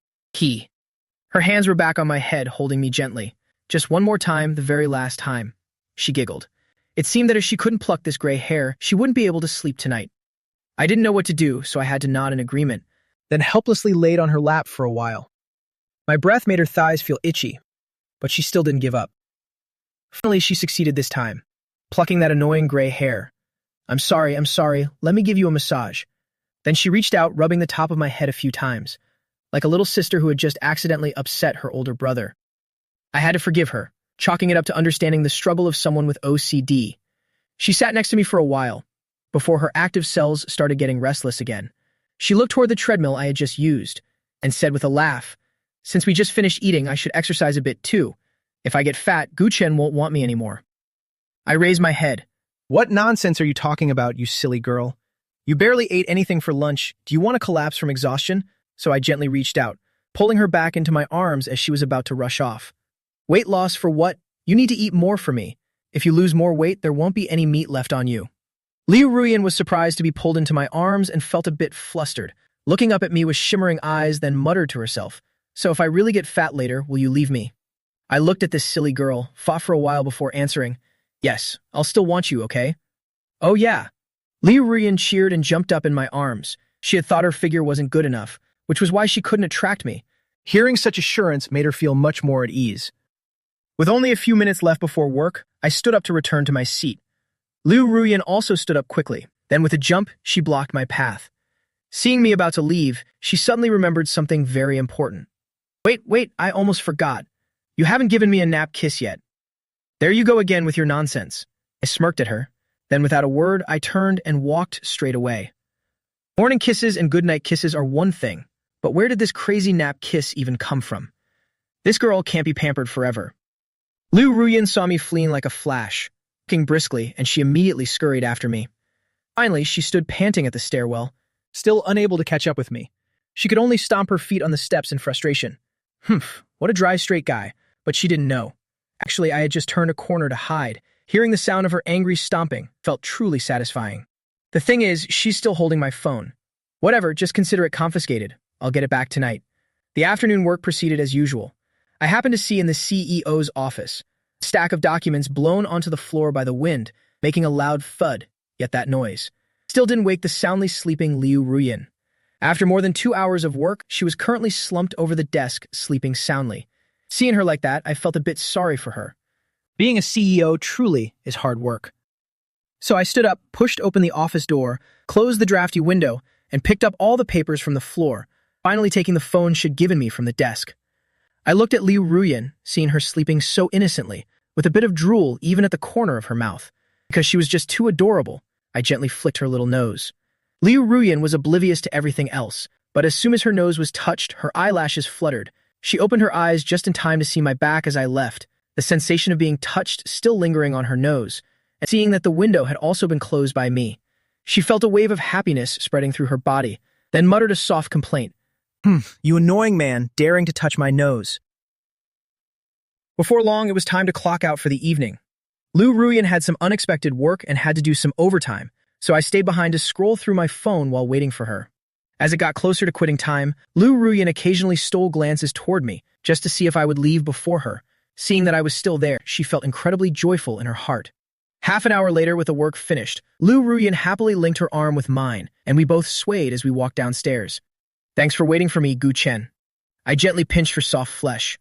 Her hands were back on my head, holding me gently. Just one more time, the very last time. She giggled. It seemed that if she couldn't pluck this gray hair, she wouldn't be able to sleep tonight. I didn't know what to do, so I had to nod in agreement, then helplessly laid on her lap for a while. My breath made her thighs feel itchy, but she still didn't give up. Finally, she succeeded this time, plucking that annoying gray hair. I'm sorry, let me give you a massage. Then she reached out, rubbing the top of my head a few times, like a little sister who had just accidentally upset her older brother. I had to forgive her, chalking it up to understanding the struggle of someone with OCD. She sat next to me for a while, before her active cells started getting restless again. She looked toward the treadmill I had just used, and said with a laugh, Since we just finished eating, I should exercise a bit too. If I get fat, Guchen won't want me anymore. I raised my head. What nonsense are you talking about, you silly girl? You barely ate anything for lunch. Do you want to collapse from exhaustion? So I gently reached out, pulling her back into my arms as she was about to rush off. Weight loss for what? You need to eat more for me. If you lose more weight, there won't be any meat left on you. Liu Ruyan was surprised to be pulled into my arms and felt a bit flustered, looking up at me with shimmering eyes, then muttered to herself, So if I really get fat later, will you leave me? I looked at this silly girl, fought for a while before answering, Yes, I'll still want you, okay? Oh yeah. Liu Ruyan cheered and jumped up in my arms. She had thought her figure wasn't good enough, which was why she couldn't attract me. Hearing such assurance made her feel much more at ease. With only a few minutes left before work, I stood up to return to my seat. Liu Ruyan also stood up quickly. Then with a jump, she blocked my path. Seeing me about to leave, she suddenly remembered something very important. Wait, I almost forgot. You haven't given me a nap kiss yet. There you go again with your nonsense. I smirked at her. Then without a word, I turned and walked straight away. Morning kisses and goodnight kisses are one thing, but where did this crazy nap kiss even come from? This girl can't be pampered forever. Liu Ruyan saw me fleeing like a flash, walking briskly, and she immediately scurried after me. Finally, she stood panting at the stairwell, still unable to catch up with me. She could only stomp her feet on the steps in frustration. What a dry, straight guy, but she didn't know. Actually, I had just turned a corner to hide. Hearing the sound of her angry stomping felt truly satisfying. The thing is, she's still holding my phone. Whatever, just consider it confiscated. I'll get it back tonight. The afternoon work proceeded as usual. I happened to see in the CEO's office a stack of documents blown onto the floor by the wind, making a loud thud, yet that noise still didn't wake the soundly sleeping Liu Ruyan. After more than 2 hours of work, she was currently slumped over the desk, sleeping soundly. Seeing her like that, I felt a bit sorry for her. Being a CEO truly is hard work. So I stood up, pushed open the office door, closed the drafty window, and picked up all the papers from the floor, finally taking the phone she'd given me from the desk. I looked at Liu Ruyan, seeing her sleeping so innocently, with a bit of drool even at the corner of her mouth. Because she was just too adorable, I gently flicked her little nose. Liu Ruyan was oblivious to everything else, but as soon as her nose was touched, her eyelashes fluttered. She opened her eyes just in time to see my back as I left, the sensation of being touched still lingering on her nose, and seeing that the window had also been closed by me. She felt a wave of happiness spreading through her body, then muttered a soft complaint. You annoying man, daring to touch my nose. Before long, it was time to clock out for the evening. Liu Ruyan had some unexpected work and had to do some overtime, so I stayed behind to scroll through my phone while waiting for her. As it got closer to quitting time, Liu Ruyan occasionally stole glances toward me, just to see if I would leave before her. Seeing that I was still there, she felt incredibly joyful in her heart. Half an hour later, with the work finished, Liu Ruyan happily linked her arm with mine, and we both swayed as we walked downstairs. Thanks for waiting for me, Gu Chen. I gently pinched her soft flesh.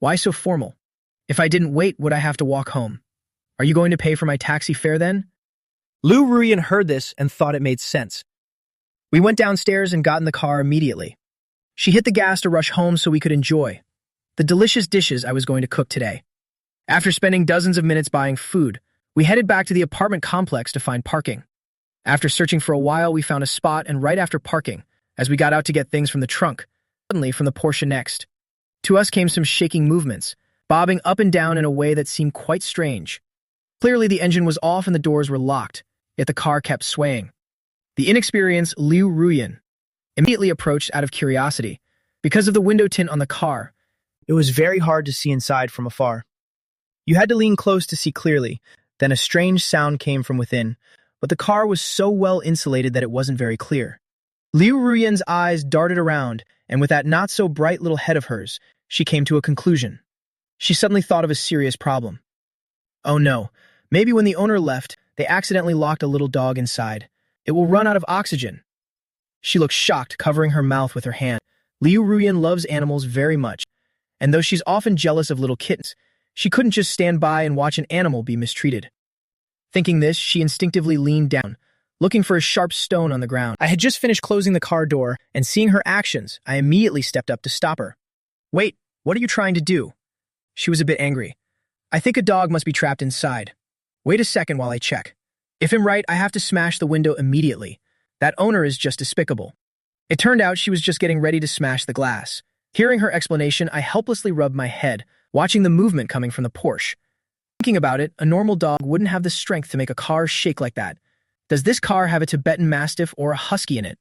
Why so formal? If I didn't wait, would I have to walk home? Are you going to pay for my taxi fare then? Liu Ruyan heard this and thought it made sense. We went downstairs and got in the car immediately. She hit the gas to rush home so we could enjoy the delicious dishes I was going to cook today. After spending dozens of minutes buying food, we headed back to the apartment complex to find parking. After searching for a while, we found a spot, and right after parking, as we got out to get things from the trunk, suddenly from the Porsche next, to us came some shaking movements, bobbing up and down in a way that seemed quite strange. Clearly the engine was off and the doors were locked, yet the car kept swaying. The inexperienced Liu Ruyan immediately approached out of curiosity. Because of the window tint on the car, it was very hard to see inside from afar. You had to lean close to see clearly. Then a strange sound came from within, but the car was so well insulated that it wasn't very clear. Liu Ruyan's eyes darted around, and with that not-so-bright little head of hers, she came to a conclusion. She suddenly thought of a serious problem. Oh no, maybe when the owner left, they accidentally locked a little dog inside. It will run out of oxygen. She looked shocked, covering her mouth with her hand. Liu Ruyan loves animals very much, and though she's often jealous of little kittens, she couldn't just stand by and watch an animal be mistreated. Thinking this, she instinctively leaned down, looking for a sharp stone on the ground. I had just finished closing the car door, and seeing her actions, I immediately stepped up to stop her. Wait, what are you trying to do? She was a bit angry. I think a dog must be trapped inside. Wait a second while I check. If I'm right, I have to smash the window immediately. That owner is just despicable. It turned out she was just getting ready to smash the glass. Hearing her explanation, I helplessly rubbed my head, watching the movement coming from the Porsche. Thinking about it, a normal dog wouldn't have the strength to make a car shake like that. Does this car have a Tibetan Mastiff or a Husky in it?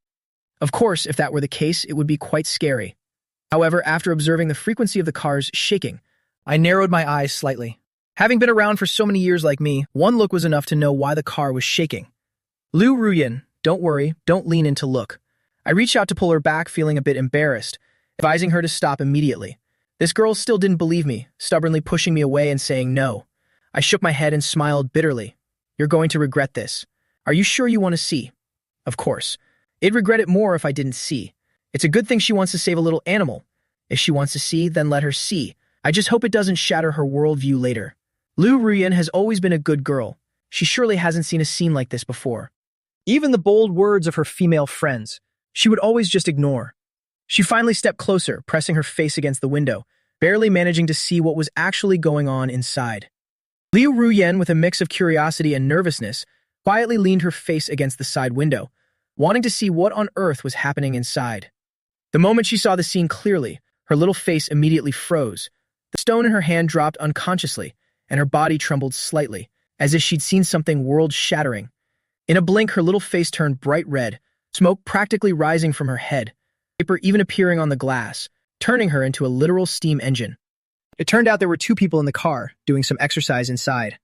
Of course, if that were the case, it would be quite scary. However, after observing the frequency of the car's shaking, I narrowed my eyes slightly. Having been around for so many years like me, one look was enough to know why the car was shaking. Liu Ruyan, don't worry, don't lean in to look. I reached out to pull her back, feeling a bit embarrassed, advising her to stop immediately. This girl still didn't believe me, stubbornly pushing me away and saying no. I shook my head and smiled bitterly. You're going to regret this. Are you sure you want to see? Of course. I'd regret it more if I didn't see. It's a good thing she wants to save a little animal. If she wants to see, then let her see. I just hope it doesn't shatter her worldview later. Liu Ruyan has always been a good girl. She surely hasn't seen a scene like this before. Even the bold words of her female friends, she would always just ignore. She finally stepped closer, pressing her face against the window, barely managing to see what was actually going on inside. Liu Ruyan, with a mix of curiosity and nervousness, quietly leaned her face against the side window, wanting to see what on earth was happening inside. The moment she saw the scene clearly, her little face immediately froze. The stone in her hand dropped unconsciously, and her body trembled slightly, as if she'd seen something world-shattering. In a blink, her little face turned bright red, smoke practically rising from her head, vapor even appearing on the glass, turning her into a literal steam engine. It turned out there were two people in the car, doing some exercise inside.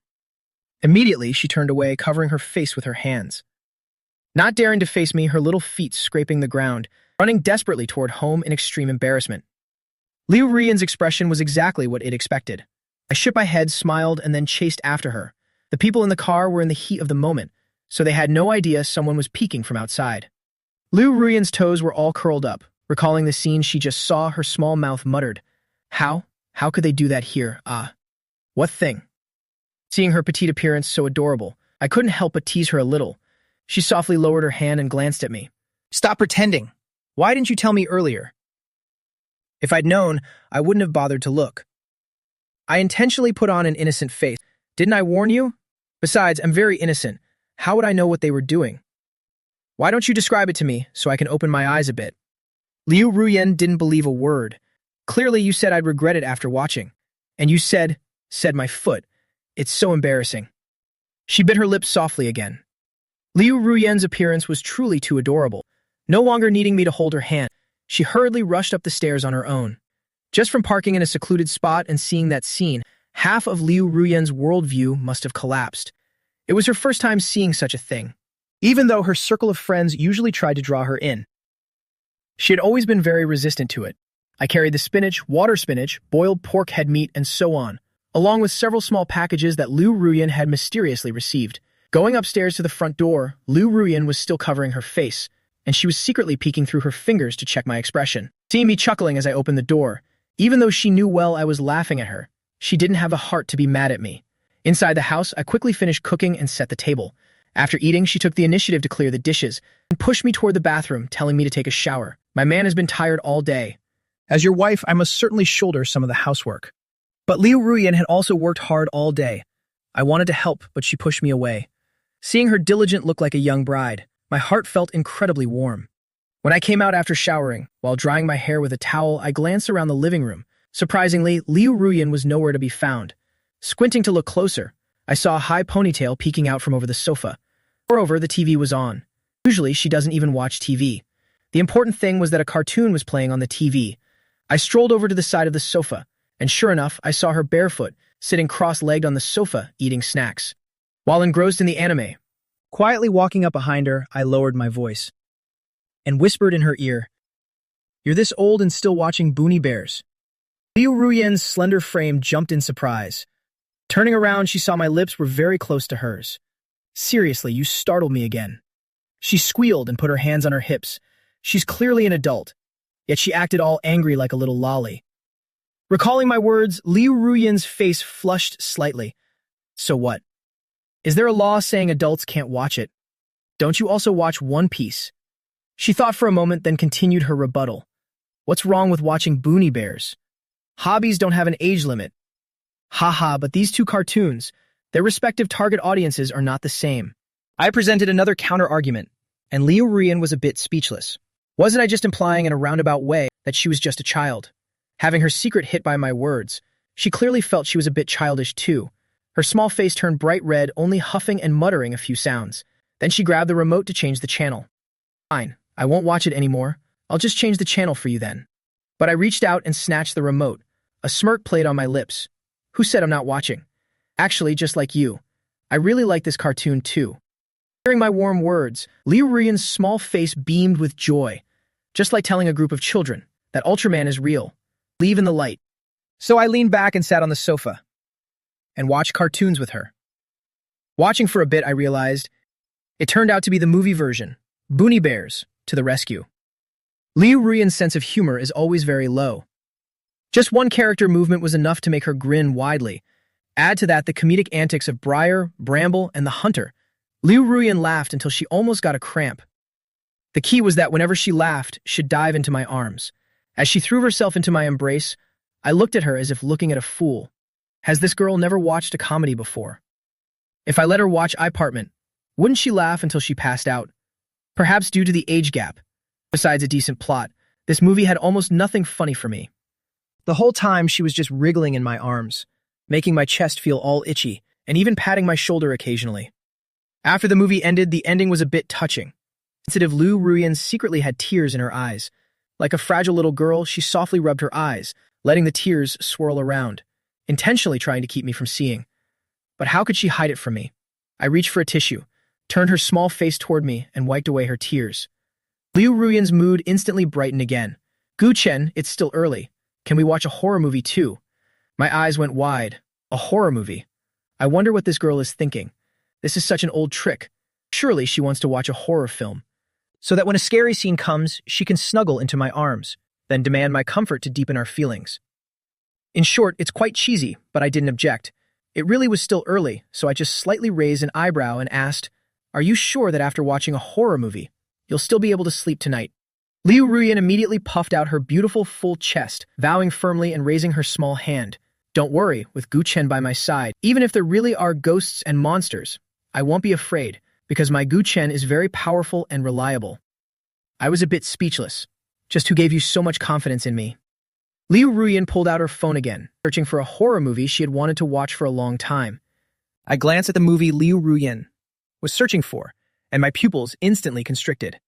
Immediately, she turned away, covering her face with her hands. Not daring to face me, her little feet scraping the ground, running desperately toward home in extreme embarrassment. Liu Ruyan's expression was exactly what I'd expected. I shook my head, smiled, and then chased after her. The people in the car were in the heat of the moment, so they had no idea someone was peeking from outside. Liu Ruyan's toes were all curled up. Recalling the scene she just saw, her small mouth muttered, How? How could they do that here? Ah. What thing? Seeing her petite appearance so adorable, I couldn't help but tease her a little. She softly lowered her hand and glanced at me. Stop pretending. Why didn't you tell me earlier? If I'd known, I wouldn't have bothered to look. I intentionally put on an innocent face. Didn't I warn you? Besides, I'm very innocent. How would I know what they were doing? Why don't you describe it to me so I can open my eyes a bit? Liu Ruyan didn't believe a word. Clearly you said I'd regret it after watching. And you said my foot. It's so embarrassing. She bit her lips softly again. Liu Ruyan's appearance was truly too adorable. No longer needing me to hold her hand, she hurriedly rushed up the stairs on her own. Just from parking in a secluded spot and seeing that scene, half of Liu Ruyan's worldview must have collapsed. It was her first time seeing such a thing, even though her circle of friends usually tried to draw her in. She had always been very resistant to it. I carried the spinach, water spinach, boiled pork head meat, and so on, along with several small packages that Liu Ruyan had mysteriously received. Going upstairs to the front door, Liu Ruyan was still covering her face, and she was secretly peeking through her fingers to check my expression. Seeing me chuckling as I opened the door, even though she knew well I was laughing at her, she didn't have the heart to be mad at me. Inside the house, I quickly finished cooking and set the table. After eating, she took the initiative to clear the dishes and pushed me toward the bathroom, telling me to take a shower. My man has been tired all day. As your wife, I must certainly shoulder some of the housework. But Liu Ruyan had also worked hard all day. I wanted to help, but she pushed me away. Seeing her diligent look like a young bride, my heart felt incredibly warm. When I came out after showering, while drying my hair with a towel, I glanced around the living room. Surprisingly, Liu Ruyan was nowhere to be found. Squinting to look closer, I saw a high ponytail peeking out from over the sofa. Moreover, the TV was on. Usually, she doesn't even watch TV. The important thing was that a cartoon was playing on the TV. I strolled over to the side of the sofa, and sure enough, I saw her barefoot, sitting cross-legged on the sofa, eating snacks. While engrossed in the anime, quietly walking up behind her, I lowered my voice and whispered in her ear, You're this old and still watching Boonie Bears. Liu Ruyan's slender frame jumped in surprise. Turning around, she saw my lips were very close to hers. Seriously, you startled me again. She squealed and put her hands on her hips. She's clearly an adult, yet she acted all angry like a little lolly. Recalling my words, Liu Ruyan's face flushed slightly. So what? Is there a law saying adults can't watch it? Don't you also watch One Piece? She thought for a moment, then continued her rebuttal. What's wrong with watching Boonie Bears? Hobbies don't have an age limit. Haha, but these two cartoons, their respective target audiences are not the same. I presented another counter-argument, and Liu Ruyan was a bit speechless. Wasn't I just implying in a roundabout way that she was just a child? Having her secret hit by my words, she clearly felt she was a bit childish too. Her small face turned bright red, only huffing and muttering a few sounds. Then she grabbed the remote to change the channel. Fine, I won't watch it anymore. I'll just change the channel for you then. But I reached out and snatched the remote. A smirk played on my lips. Who said I'm not watching? Actually, just like you, I really like this cartoon too. Hearing my warm words, Liu Ruyan's small face beamed with joy, just like telling a group of children that Ultraman is real. Leave in the light. So I leaned back and sat on the sofa and watched cartoons with her. Watching for a bit, I realized it turned out to be the movie version, Boonie Bears, to the rescue. Liu Ruyan's sense of humor is always very low. Just one character movement was enough to make her grin widely. Add to that the comedic antics of Briar, Bramble, and the Hunter. Liu Ruyan laughed until she almost got a cramp. The key was that whenever she laughed, she'd dive into my arms. As she threw herself into my embrace, I looked at her as if looking at a fool. Has this girl never watched a comedy before? If I let her watch iPartment, wouldn't she laugh until she passed out? Perhaps due to the age gap. Besides a decent plot, this movie had almost nothing funny for me. The whole time she was just wriggling in my arms, making my chest feel all itchy, and even patting my shoulder occasionally. After the movie ended, the ending was a bit touching. Sensitive Liu Ruyan secretly had tears in her eyes. Like a fragile little girl, she softly rubbed her eyes, letting the tears swirl around, intentionally trying to keep me from seeing. But how could she hide it from me? I reached for a tissue, turned her small face toward me, and wiped away her tears. Liu Ruyan's mood instantly brightened again. Gu Chen, it's still early. Can we watch a horror movie too? My eyes went wide. A horror movie? I wonder what this girl is thinking. This is such an old trick. Surely she wants to watch a horror film. so that when a scary scene comes, she can snuggle into my arms, then demand my comfort to deepen our feelings. In short, it's quite cheesy, but I didn't object. It really was still early, so I just slightly raised an eyebrow and asked, "Are you sure that after watching a horror movie, you'll still be able to sleep tonight?" Liu Ruyan immediately puffed out her beautiful full chest, vowing firmly and raising her small hand. "Don't worry, with Gu Chen by my side, even if there really are ghosts and monsters, I won't be afraid, because my Gu Chen is very powerful and reliable." I was a bit speechless. Just who gave you so much confidence in me? Liu Ruyan pulled out her phone again, searching for a horror movie she had wanted to watch for a long time. I glanced at the movie Liu Ruyan was searching for, and my pupils instantly constricted.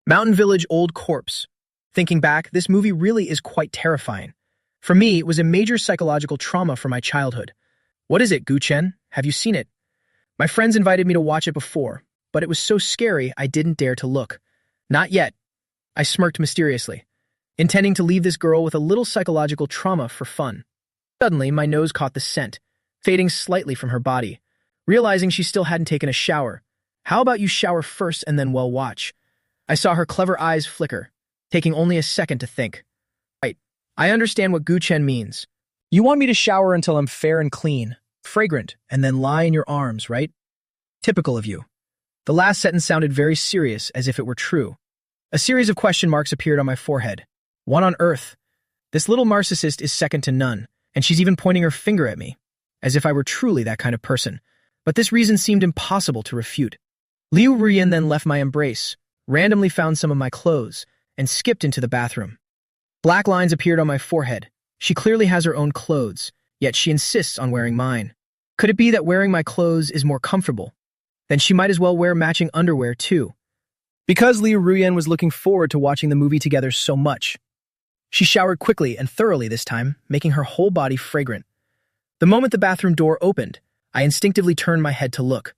Mountain Village Old Corpse. Thinking back, this movie really is quite terrifying. For me, it was a major psychological trauma from my childhood. What is it, Gu Chen? Have you seen it? My friends invited me to watch it before, but it was so scary I didn't dare to look. Not yet. I smirked mysteriously, intending to leave this girl with a little psychological trauma for fun. Suddenly, my nose caught the scent, fading slightly from her body. Realizing she still hadn't taken a shower. "How about you shower first and then we'll watch?" I saw her clever eyes flicker, taking only a second to think. Right, I understand what Gu Chen means. You want me to shower until I'm fair and clean, fragrant, and then lie in your arms, right? Typical of you. The last sentence sounded very serious, as if it were true. A series of question marks appeared on my forehead. What on earth? This little narcissist is second to none, and she's even pointing her finger at me, as if I were truly that kind of person. But this reason seemed impossible to refute. Liu Ruyan then left my embrace, randomly found some of my clothes, and skipped into the bathroom. Black lines appeared on my forehead. She clearly has her own clothes, yet she insists on wearing mine. Could it be that wearing my clothes is more comfortable? Then she might as well wear matching underwear too. Because Liu Ruyan was looking forward to watching the movie together so much, she showered quickly and thoroughly this time, making her whole body fragrant. The moment the bathroom door opened, I instinctively turned my head to look.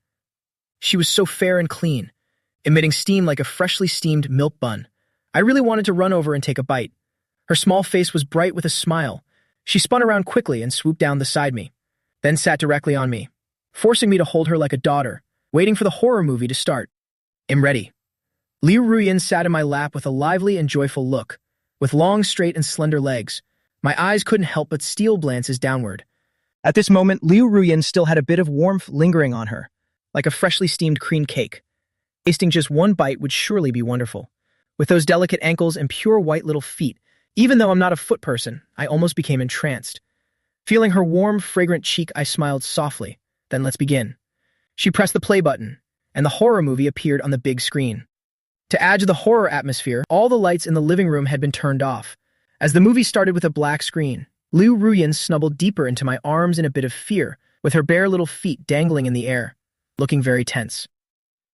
She was so fair and clean, emitting steam like a freshly steamed milk bun. I really wanted to run over and take a bite. Her small face was bright with a smile. She spun around quickly and swooped down beside me, then sat directly on me, forcing me to hold her like a daughter, waiting for the horror movie to start. "I'm ready." Liu Ruyan sat in my lap with a lively and joyful look. With long, straight, and slender legs, my eyes couldn't help but steal glances downward. At this moment, Liu Ruyan still had a bit of warmth lingering on her, like a freshly steamed cream cake. Tasting just one bite would surely be wonderful. With those delicate ankles and pure white little feet, even though I'm not a foot person, I almost became entranced. Feeling her warm, fragrant cheek, I smiled softly. "Then let's begin." She pressed the play button, and the horror movie appeared on the big screen. To add to the horror atmosphere, all the lights in the living room had been turned off. As the movie started with a black screen, Liu Ruyan snuggled deeper into my arms in a bit of fear, with her bare little feet dangling in the air, looking very tense.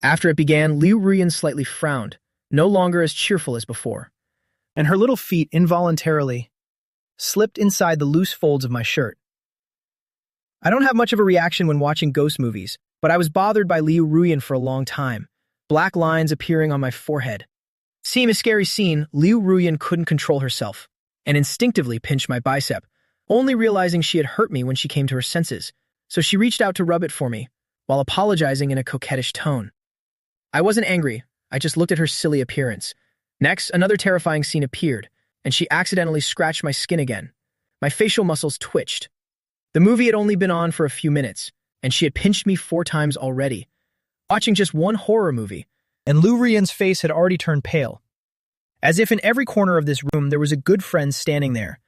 After it began, Liu Ruyan slightly frowned, no longer as cheerful as before, and her little feet involuntarily slipped inside the loose folds of my shirt. I don't have much of a reaction when watching ghost movies, but I was bothered by Liu Ruyan for a long time, black lines appearing on my forehead. Seeing a scary scene, Liu Ruyan couldn't control herself, and instinctively pinched my bicep, only realizing she had hurt me when she came to her senses, so she reached out to rub it for me, while apologizing in a coquettish tone. I wasn't angry, I just looked at her silly appearance. Next, another terrifying scene appeared, and she accidentally scratched my skin again. My facial muscles twitched. The movie had only been on for a few minutes, and she had pinched me 4 times already. Watching just one horror movie, and Liu Ruyan's face had already turned pale. As if in every corner of this room there was a good friend standing there.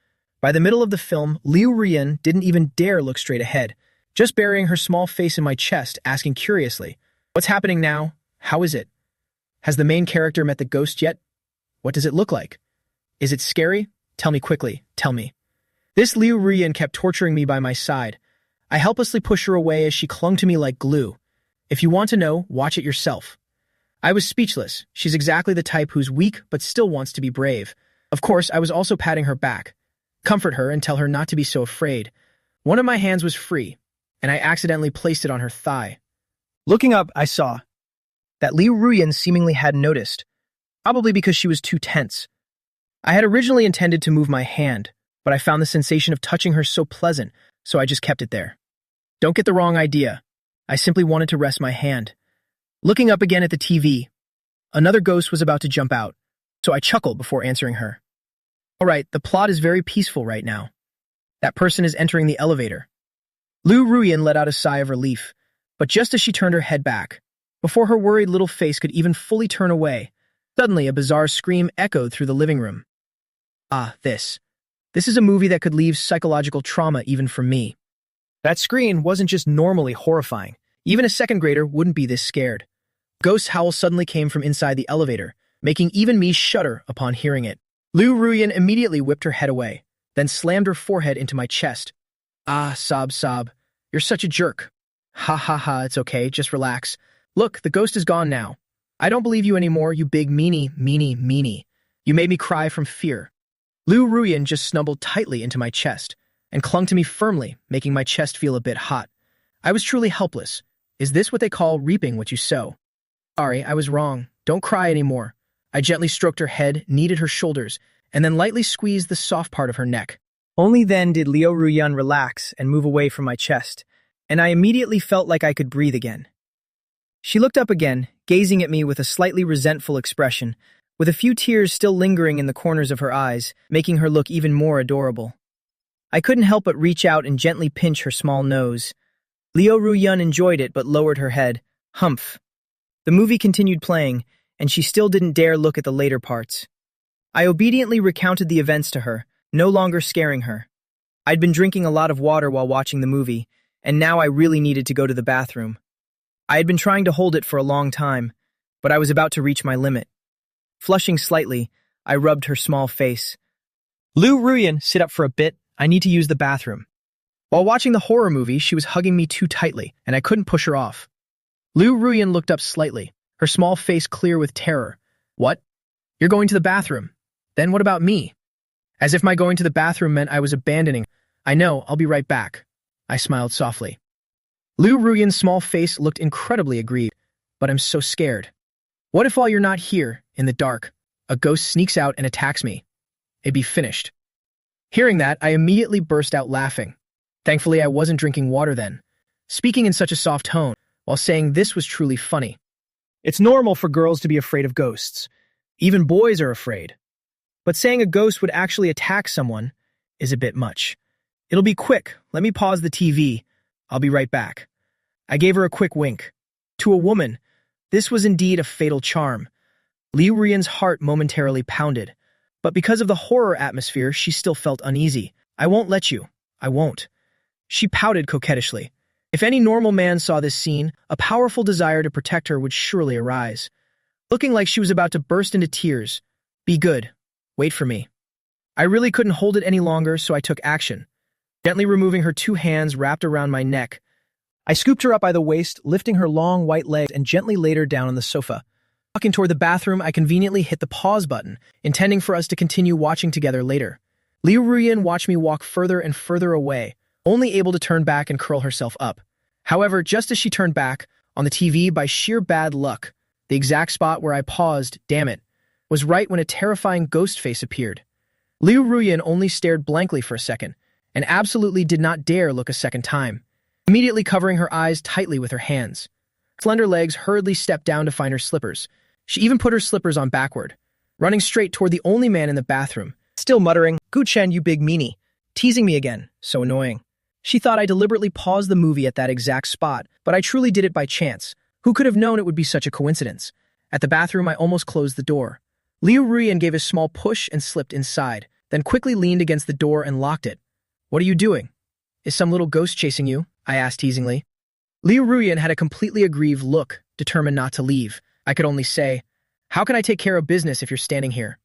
By the middle of the film, Liu Ruyan didn't even dare look straight ahead, just burying her small face in my chest, asking curiously, "What's happening now? How is it? Has the main character met the ghost yet? What does it look like? Is it scary? Tell me quickly, tell me." This Liu Ruyan kept torturing me by my side. I helplessly pushed her away as she clung to me like glue. "If you want to know, watch it yourself." I was speechless. She's exactly the type who's weak but still wants to be brave. Of course, I was also patting her back. Comfort her and tell her not to be so afraid. One of my hands was free, and I accidentally placed it on her thigh. Looking up, I saw that Liu Ruyan seemingly hadn't noticed, probably because she was too tense. I had originally intended to move my hand, but I found the sensation of touching her so pleasant, so I just kept it there. Don't get the wrong idea. I simply wanted to rest my hand. Looking up again at the TV, Another ghost was about to jump out, so I chuckled before answering her. All right, the plot is very peaceful right now. That person is entering the elevator. Liu Ruyan let out a sigh of relief, but just as she turned her head back, before her worried little face could even fully turn away, suddenly a bizarre scream echoed through the living room. Ah, this. This is a movie that could leave psychological trauma even for me. That scream wasn't just normally horrifying. Even a second grader wouldn't be this scared. Ghost's howl suddenly came from inside the elevator, making even me shudder upon hearing it. Liu Ruyan immediately whipped her head away, then slammed her forehead into my chest. Ah, sob. You're such a jerk. Ha ha ha, it's okay, just relax. Look, the ghost is gone now. I don't believe you anymore, you big meanie. You made me cry from fear. Liu Ruyan just snuggled tightly into my chest and clung to me firmly, making my chest feel a bit hot. I was truly helpless. Is this what they call reaping what you sow? Sorry, I was wrong. Don't cry anymore. I gently stroked her head, kneaded her shoulders, and then lightly squeezed the soft part of her neck. Only then did Liu Ruyan relax and move away from my chest, and I immediately felt like I could breathe again. She looked up again, gazing at me with a slightly resentful expression, with a few tears still lingering in the corners of her eyes, making her look even more adorable. I couldn't help but reach out and gently pinch her small nose. Liu Ruyan enjoyed it but lowered her head. Humph. The movie continued playing, and she still didn't dare look at the later parts. I obediently recounted the events to her, no longer scaring her. I'd been drinking a lot of water while watching the movie, and now I really needed to go to the bathroom. I had been trying to hold it for a long time, but I was about to reach my limit. Flushing slightly, I rubbed her small face. Liu Ruyan, sit up for a bit. I need to use the bathroom. While watching the horror movie, she was hugging me too tightly, and I couldn't push her off. Liu Ruyan looked up slightly, her small face clear with terror. What? You're going to the bathroom? Then what about me? As if my going to the bathroom meant I was abandoning. I know, I'll be right back. I smiled softly. Liu Ruyan's small face looked incredibly aggrieved, but I'm so scared. What if while you're not here, in the dark, a ghost sneaks out and attacks me? It'd be finished. Hearing that, I immediately burst out laughing. Thankfully, I wasn't drinking water then, speaking in such a soft tone, while saying this was truly funny. It's normal for girls to be afraid of ghosts. Even boys are afraid. But saying a ghost would actually attack someone is a bit much. It'll be quick. Let me pause the TV. I'll be right back. I gave her a quick wink. To a woman, this was indeed a fatal charm. Liu Ruyan's heart momentarily pounded, but because of the horror atmosphere, she still felt uneasy. I won't let you. I won't. She pouted coquettishly. If any normal man saw this scene, a powerful desire to protect her would surely arise. Looking like she was about to burst into tears. Be good. Wait for me. I really couldn't hold it any longer, so I took action. Gently removing her two hands wrapped around my neck, I scooped her up by the waist, lifting her long white legs and gently laid her down on the sofa. Walking toward the bathroom, I conveniently hit the pause button, intending for us to continue watching together later. Liu Ruyan watched me walk further and further away, only able to turn back and curl herself up. However, just as she turned back, on the TV by sheer bad luck, the exact spot where I paused, damn it, was right when a terrifying ghost face appeared. Liu Ruyan only stared blankly for a second, and absolutely did not dare look a second time, immediately covering her eyes tightly with her hands. Slender legs hurriedly stepped down to find her slippers. She even put her slippers on backward, running straight toward the only man in the bathroom, still muttering, "Guchen, you big meanie," teasing me again, so annoying. She thought I deliberately paused the movie at that exact spot, but I truly did it by chance. Who could have known it would be such a coincidence? At the bathroom, I almost closed the door. Liu Ruyan gave a small push and slipped inside, then quickly leaned against the door and locked it. "What are you doing? Is some little ghost chasing you?" I asked teasingly. Liu Ruyan had a completely aggrieved look, determined not to leave. I could only say, "How can I take care of business if you're standing here?"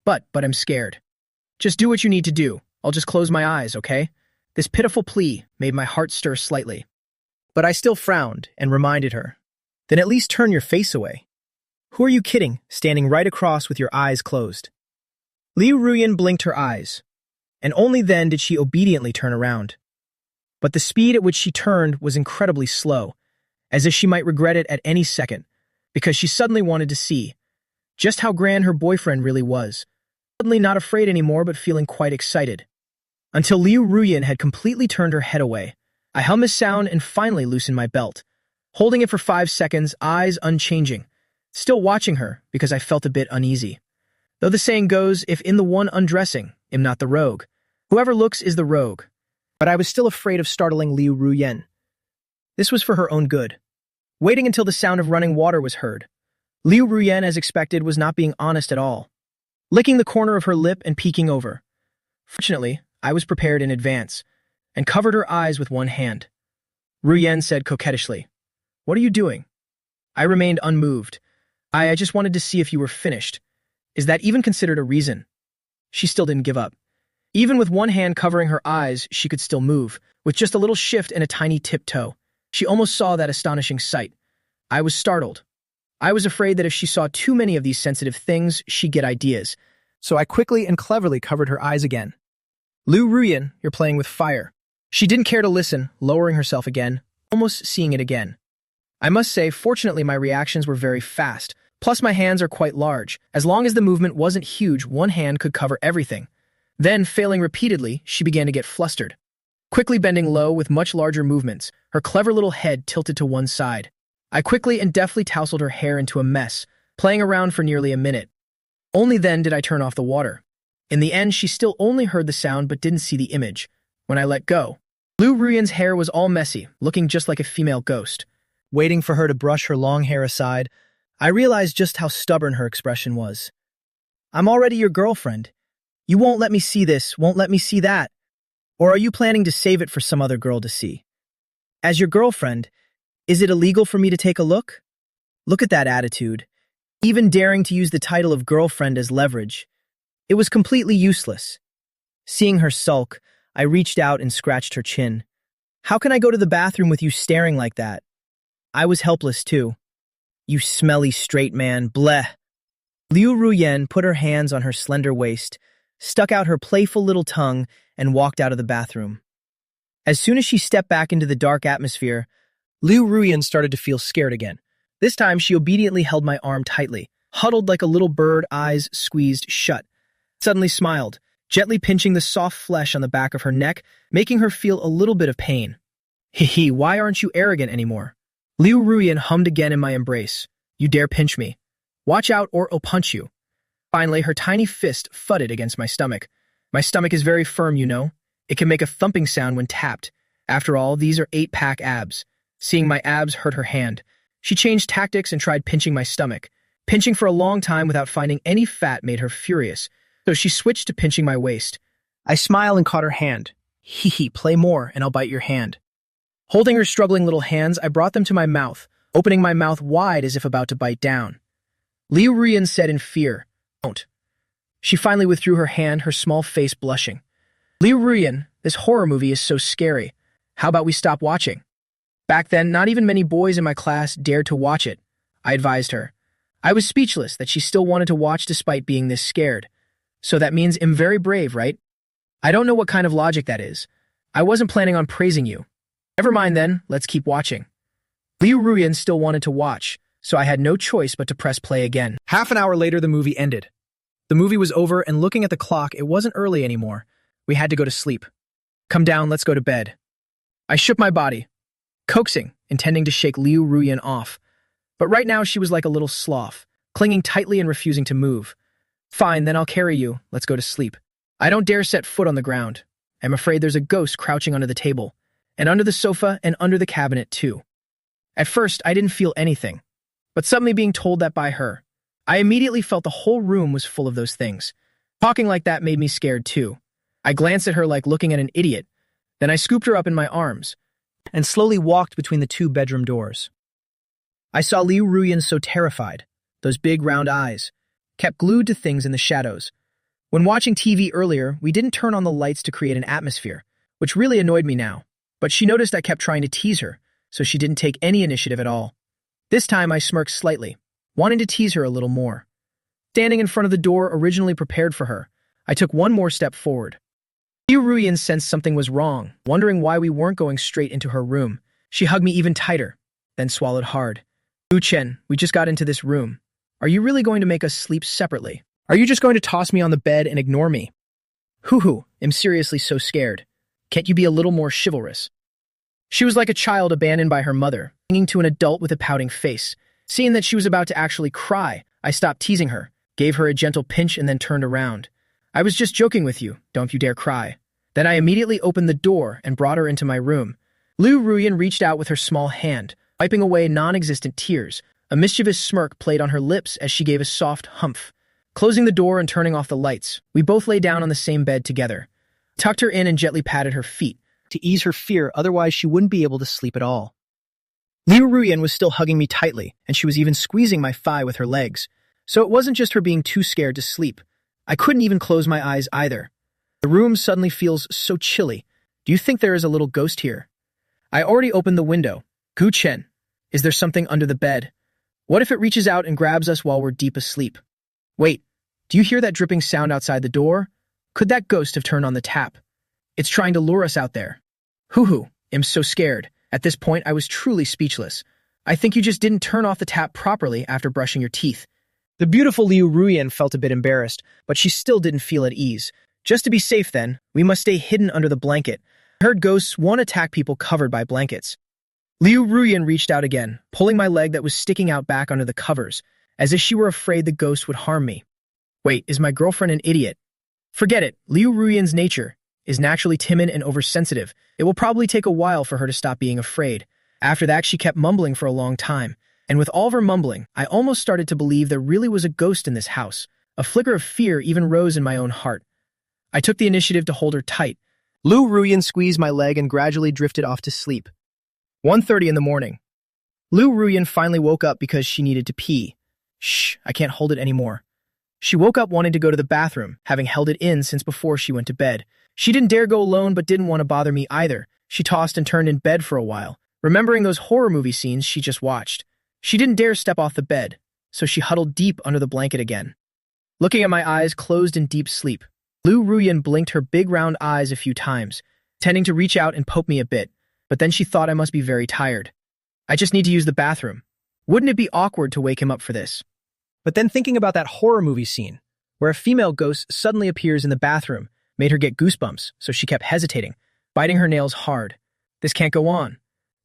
But I'm scared. "Just do what you need to do. I'll just close my eyes, okay?" This pitiful plea made my heart stir slightly. But I still frowned and reminded her, "Then at least turn your face away. Who are you kidding, standing right across with your eyes closed?" Liu Ruyan blinked her eyes, and only then did she obediently turn around. But the speed at which she turned was incredibly slow, as if she might regret it at any second, because she suddenly wanted to see just how grand her boyfriend really was, suddenly not afraid anymore but feeling quite excited. Until Liu Ruyan had completely turned her head away, I hummed a sound and finally loosened my belt, holding it for 5 seconds, eyes unchanging. still watching her because I felt a bit uneasy. Though the saying goes, if in the one undressing, am not the rogue. Whoever looks is the rogue. But I was still afraid of startling Liu Ruyen. This was for her own good. Waiting until the sound of running water was heard. Liu Ruyen, as expected, was not being honest at all, licking the corner of her lip and peeking over. Fortunately, I was prepared in advance, and covered her eyes with one hand. Ruyen said coquettishly, "What are you doing?" I remained unmoved. I just wanted to see if you were finished. Is that even considered a reason? She still didn't give up. Even with one hand covering her eyes, she could still move, with just a little shift and a tiny tiptoe. She almost saw that astonishing sight. I was startled. I was afraid that if she saw too many of these sensitive things, she'd get ideas. So I quickly and cleverly covered her eyes again. Liu Ruyen, you're playing with fire. She didn't care to listen, lowering herself again, almost seeing it again. I must say, fortunately, my reactions were very fast. Plus, my hands are quite large. As long as the movement wasn't huge, one hand could cover everything. Then, failing repeatedly, she began to get flustered. Quickly bending low with much larger movements, her clever little head tilted to one side. I quickly and deftly tousled her hair into a mess, playing around for nearly a minute. Only then did I turn off the water. In the end, she still only heard the sound but didn't see the image. When I let go, Liu Ruyen's hair was all messy, looking just like a female ghost. Waiting for her to brush her long hair aside, I realized just how stubborn her expression was. I'm already your girlfriend. You won't let me see this, won't let me see that. Or are you planning to save it for some other girl to see? As your girlfriend, is it illegal for me to take a look? Look at that attitude. Even daring to use the title of girlfriend as leverage. It was completely useless. Seeing her sulk, I reached out and scratched her chin. How can I go to the bathroom with you staring like that? I was helpless too. You smelly straight man, bleh. Liu Ruyen put her hands on her slender waist, stuck out her playful little tongue, and walked out of the bathroom. As soon as she stepped back into the dark atmosphere, Liu Ruyen started to feel scared again. This time, she obediently held my arm tightly, huddled like a little bird, eyes squeezed shut. Suddenly smiled, gently pinching the soft flesh on the back of her neck, making her feel a little bit of pain. Hee, why aren't you arrogant anymore? Liu Ruyen hummed again in my embrace. You dare pinch me. Watch out or I'll punch you. Finally, her tiny fist thudded against my stomach. My stomach is very firm, you know. It can make a thumping sound when tapped. After all, these are 8-pack abs. Seeing my abs hurt her hand. She changed tactics and tried pinching my stomach. Pinching for a long time without finding any fat made her furious, so she switched to pinching my waist. I smiled and caught her hand. Hee, play more and I'll bite your hand. Holding her struggling little hands, I brought them to my mouth, opening my mouth wide as if about to bite down. Liu Ruyen said in fear, "Don't." She finally withdrew her hand, her small face blushing. Liu Ruyen, this horror movie is so scary. How about we stop watching? Back then, not even many boys in my class dared to watch it. I advised her. I was speechless that she still wanted to watch despite being this scared. So that means I'm very brave, right? I don't know what kind of logic that is. I wasn't planning on praising you. Never mind then, let's keep watching. Liu Ruyen still wanted to watch, so I had no choice but to press play again. Half an hour later, the movie ended. The movie was over, and looking at the clock, it wasn't early anymore. We had to go to sleep. Come down, let's go to bed. I shook my body, coaxing, intending to shake Liu Ruyen off. But right now she was like a little sloth, clinging tightly and refusing to move. Fine, then I'll carry you. Let's go to sleep. I don't dare set foot on the ground. I'm afraid there's a ghost crouching under the table, and under the sofa and under the cabinet too. At first, I didn't feel anything, but suddenly being told that by her, I immediately felt the whole room was full of those things. Talking like that made me scared too. I glanced at her like looking at an idiot. Then I scooped her up in my arms and slowly walked between the 2 bedroom doors. I saw Liu Ruyen so terrified, those big round eyes, kept glued to things in the shadows. When watching TV earlier, we didn't turn on the lights to create an atmosphere, which really annoyed me now. But she noticed I kept trying to tease her, so she didn't take any initiative at all. This time I smirked slightly, wanting to tease her a little more. Standing in front of the door originally prepared for her, I took one more step forward. Liu Ruyen sensed something was wrong, wondering why we weren't going straight into her room. She hugged me even tighter, then swallowed hard. Wu Chen, we just got into this room. Are you really going to make us sleep separately? Are you just going to toss me on the bed and ignore me? Hoo, I'm seriously so scared. Can't you be a little more chivalrous? She was like a child abandoned by her mother, clinging to an adult with a pouting face. Seeing that she was about to actually cry, I stopped teasing her, gave her a gentle pinch and then turned around. I was just joking with you, don't you dare cry. Then I immediately opened the door and brought her into my room. Liu Ruyan reached out with her small hand, wiping away non-existent tears. A mischievous smirk played on her lips as she gave a soft humph. Closing the door and turning off the lights, we both lay down on the same bed together. Tucked her in and gently patted her feet to ease her fear, otherwise she wouldn't be able to sleep at all. Liu Ruyan was still hugging me tightly, and she was even squeezing my thigh with her legs. So it wasn't just her being too scared to sleep. I couldn't even close my eyes either. The room suddenly feels so chilly. Do you think there is a little ghost here? I already opened the window. Gu Chen, is there something under the bed? What if it reaches out and grabs us while we're deep asleep? Wait, do you hear that dripping sound outside the door? Could that ghost have turned on the tap? It's trying to lure us out there. Hoo-hoo, I'm so scared. At this point, I was truly speechless. I think you just didn't turn off the tap properly after brushing your teeth. The beautiful Liu Ruyan felt a bit embarrassed, but she still didn't feel at ease. Just to be safe then, we must stay hidden under the blanket. I heard ghosts won't attack people covered by blankets. Liu Ruyan reached out again, pulling my leg that was sticking out back under the covers, as if she were afraid the ghost would harm me. Wait, is my girlfriend an idiot? Forget it. Liu Ruyan's nature is naturally timid and oversensitive. It will probably take a while for her to stop being afraid. After that, she kept mumbling for a long time, and with all of her mumbling, I almost started to believe there really was a ghost in this house. A flicker of fear even rose in my own heart. I took the initiative to hold her tight. Liu Ruyan squeezed my leg and gradually drifted off to sleep. 1:30 in the morning. Liu Ruyan finally woke up because she needed to pee. Shh, I can't hold it anymore. She woke up wanting to go to the bathroom, having held it in since before she went to bed. She didn't dare go alone but didn't want to bother me either. She tossed and turned in bed for a while, remembering those horror movie scenes she just watched. She didn't dare step off the bed, so she huddled deep under the blanket again. Looking at my eyes closed in deep sleep, Liu Ruyan blinked her big round eyes a few times, tending to reach out and poke me a bit, but then she thought I must be very tired. I just need to use the bathroom. Wouldn't it be awkward to wake him up for this? But then thinking about that horror movie scene, where a female ghost suddenly appears in the bathroom, made her get goosebumps, so she kept hesitating, biting her nails hard. This can't go on.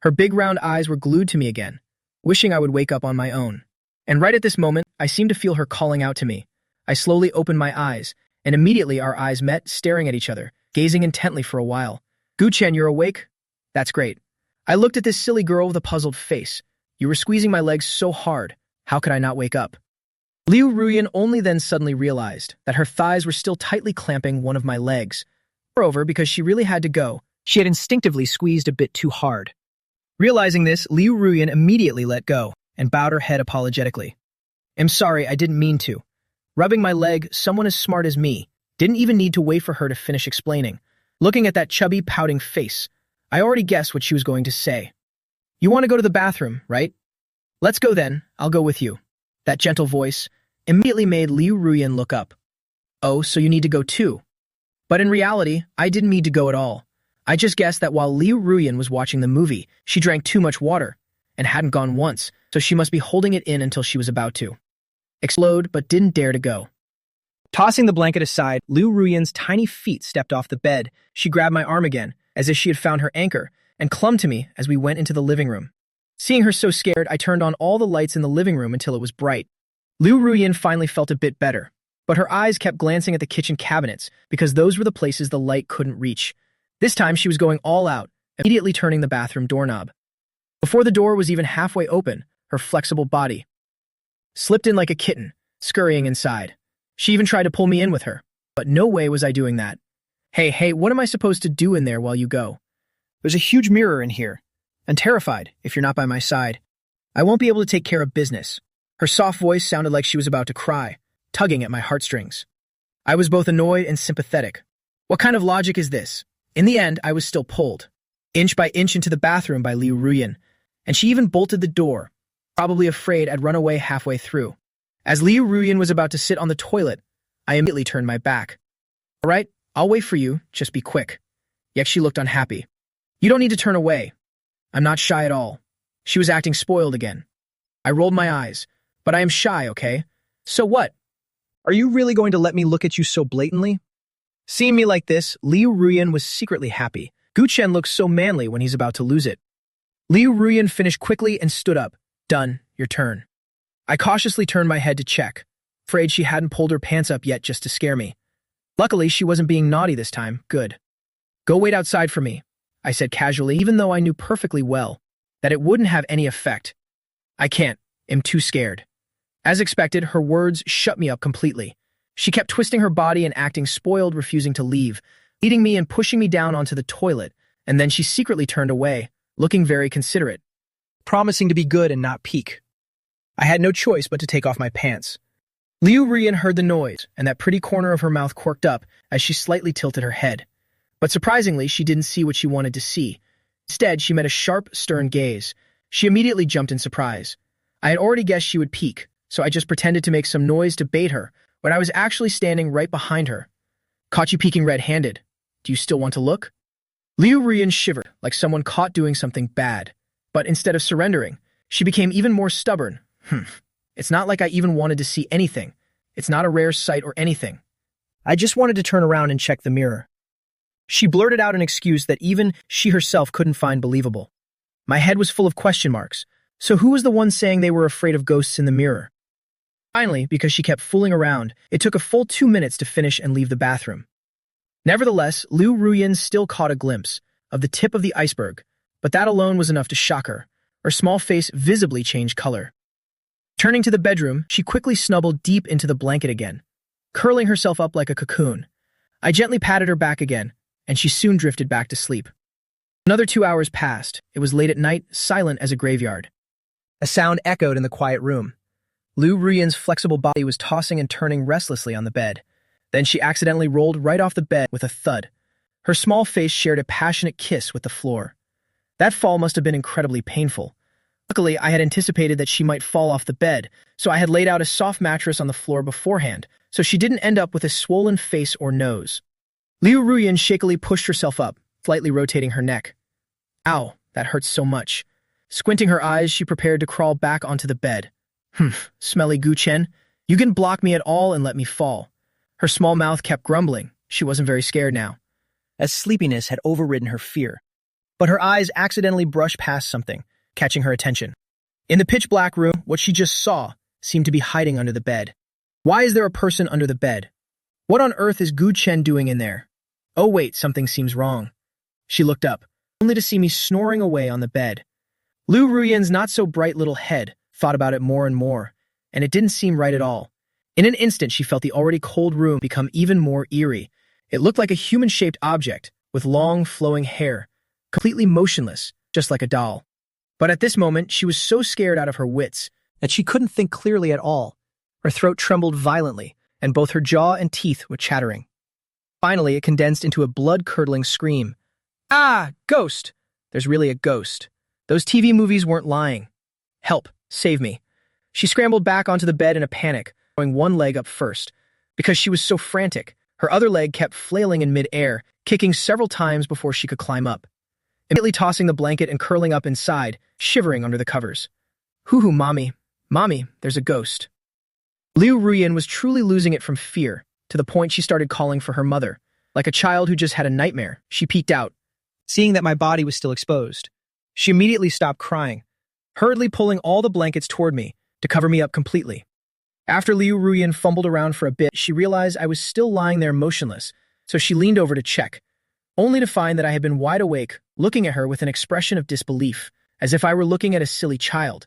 Her big round eyes were glued to me again, wishing I would wake up on my own. And right at this moment, I seemed to feel her calling out to me. I slowly opened my eyes, and immediately our eyes met, staring at each other, gazing intently for a while. Gu Chen, you're awake? That's great. I looked at this silly girl with a puzzled face. You were squeezing my legs so hard. How could I not wake up? Liu Ruyan only then suddenly realized that her thighs were still tightly clamping one of my legs. Moreover, because she really had to go, she had instinctively squeezed a bit too hard. Realizing this, Liu Ruyan immediately let go and bowed her head apologetically. I'm sorry, I didn't mean to. Rubbing my leg, someone as smart as me didn't even need to wait for her to finish explaining. Looking at that chubby, pouting face, I already guessed what she was going to say. You want to go to the bathroom, right? Let's go then, I'll go with you. That gentle voice immediately made Liu Ruyan look up. Oh, so you need to go too. But in reality, I didn't need to go at all. I just guessed that while Liu Ruyan was watching the movie, she drank too much water and hadn't gone once, so she must be holding it in until she was about to explode, but didn't dare to go. Tossing the blanket aside, Liu Ruyan's tiny feet stepped off the bed. She grabbed my arm again, as if she had found her anchor, and clung to me as we went into the living room. Seeing her so scared, I turned on all the lights in the living room until it was bright. Liu Ruyan finally felt a bit better, but her eyes kept glancing at the kitchen cabinets because those were the places the light couldn't reach. This time she was going all out, immediately turning the bathroom doorknob. Before the door was even halfway open, her flexible body slipped in like a kitten, scurrying inside. She even tried to pull me in with her, but no way was I doing that. Hey, what am I supposed to do in there while you go? There's a huge mirror in here. I'm terrified if you're not by my side. I won't be able to take care of business. Her soft voice sounded like she was about to cry, tugging at my heartstrings. I was both annoyed and sympathetic. What kind of logic is this? In the end, I was still pulled, inch by inch into the bathroom by Liu Ruyan, and she even bolted the door, probably afraid I'd run away halfway through. As Liu Ruyan was about to sit on the toilet, I immediately turned my back. All right, I'll wait for you, just be quick. Yet she looked unhappy. You don't need to turn away. I'm not shy at all. She was acting spoiled again. I rolled my eyes. But I am shy, okay? So what? Are you really going to let me look at you so blatantly? Seeing me like this, Liu Ruyan was secretly happy. Gu Chen looks so manly when he's about to lose it. Liu Ruyan finished quickly and stood up. Done, your turn. I cautiously turned my head to check, afraid she hadn't pulled her pants up yet just to scare me. Luckily, she wasn't being naughty this time. Good. Go wait outside for me, I said casually, even though I knew perfectly well that it wouldn't have any effect. I can't. I'm too scared. As expected, her words shut me up completely. She kept twisting her body and acting spoiled, refusing to leave, leading me and pushing me down onto the toilet, and then she secretly turned away, looking very considerate, promising to be good and not peek. I had no choice but to take off my pants. Liu Ruyan heard the noise, and that pretty corner of her mouth quirked up as she slightly tilted her head. But surprisingly, she didn't see what she wanted to see. Instead, she met a sharp, stern gaze. She immediately jumped in surprise. I had already guessed she would peek, so I just pretended to make some noise to bait her, when I was actually standing right behind her. Caught you peeking red-handed. Do you still want to look? Liu Ruyan shivered, like someone caught doing something bad. But instead of surrendering, she became even more stubborn. It's not like I even wanted to see anything. It's not a rare sight or anything. I just wanted to turn around and check the mirror. She blurted out an excuse that even she herself couldn't find believable. My head was full of question marks. So who was the one saying they were afraid of ghosts in the mirror? Finally, because she kept fooling around, it took a full 2 minutes to finish and leave the bathroom. Nevertheless, Liu Ruyan still caught a glimpse of the tip of the iceberg, but that alone was enough to shock her. Her small face visibly changed color. Turning to the bedroom, she quickly snuggled deep into the blanket again, curling herself up like a cocoon. I gently patted her back again, and she soon drifted back to sleep. Another 2 hours passed. It was late at night, silent as a graveyard. A sound echoed in the quiet room. Liu Ruyan's flexible body was tossing and turning restlessly on the bed. Then she accidentally rolled right off the bed with a thud. Her small face shared a passionate kiss with the floor. That fall must have been incredibly painful. Luckily, I had anticipated that she might fall off the bed, so I had laid out a soft mattress on the floor beforehand, so she didn't end up with a swollen face or nose. Liu Ruyan shakily pushed herself up, slightly rotating her neck. Ow, that hurts so much. Squinting her eyes, she prepared to crawl back onto the bed. Smelly Guchen, you can block me at all and let me fall. Her small mouth kept grumbling. She wasn't very scared now, as sleepiness had overridden her fear. But her eyes accidentally brushed past something, catching her attention. In the pitch-black room, what she just saw seemed to be hiding under the bed. Why is there a person under the bed? What on earth is Gu Chen doing in there? Oh wait, something seems wrong. She looked up, only to see me snoring away on the bed. Liu Ruyan's not-so-bright little head thought about it more and more, and it didn't seem right at all. In an instant, she felt the already cold room become even more eerie. It looked like a human-shaped object, with long, flowing hair, completely motionless, just like a doll. But at this moment, she was so scared out of her wits that she couldn't think clearly at all. Her throat trembled violently, and both her jaw and teeth were chattering. Finally, it condensed into a blood-curdling scream. Ah, ghost! There's really a ghost. Those TV movies weren't lying. Help, save me. She scrambled back onto the bed in a panic, throwing one leg up first. Because she was so frantic, her other leg kept flailing in mid-air, kicking several times before she could climb up. Immediately tossing the blanket and curling up inside, shivering under the covers. Hoo-hoo, mommy. Mommy, there's a ghost. Liu Ruyan was truly losing it from fear, to the point she started calling for her mother. Like a child who just had a nightmare, she peeked out, seeing that my body was still exposed. She immediately stopped crying, hurriedly pulling all the blankets toward me to cover me up completely. After Liu Ruyan fumbled around for a bit, she realized I was still lying there motionless, so she leaned over to check, only to find that I had been wide awake, looking at her with an expression of disbelief, as if I were looking at a silly child.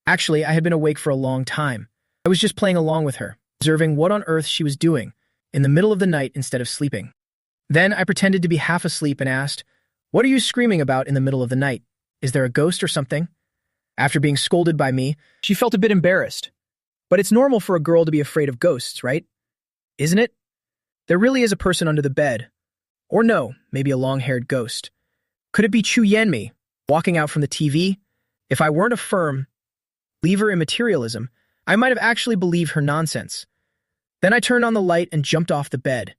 Actually, I had been awake for a long time. I was just playing along with her, observing what on earth she was doing, in the middle of the night instead of sleeping. Then I pretended to be half asleep and asked, "What are you screaming about in the middle of the night? Is there a ghost or something?" After being scolded by me, she felt a bit embarrassed. But it's normal for a girl to be afraid of ghosts, right? Isn't it? There really is a person under the bed. Or no, maybe a long-haired ghost. Could it be Chu Yanmi, walking out from the TV? If I weren't a firm believer in materialism, I might have actually believed her nonsense. Then I turned on the light and jumped off the bed.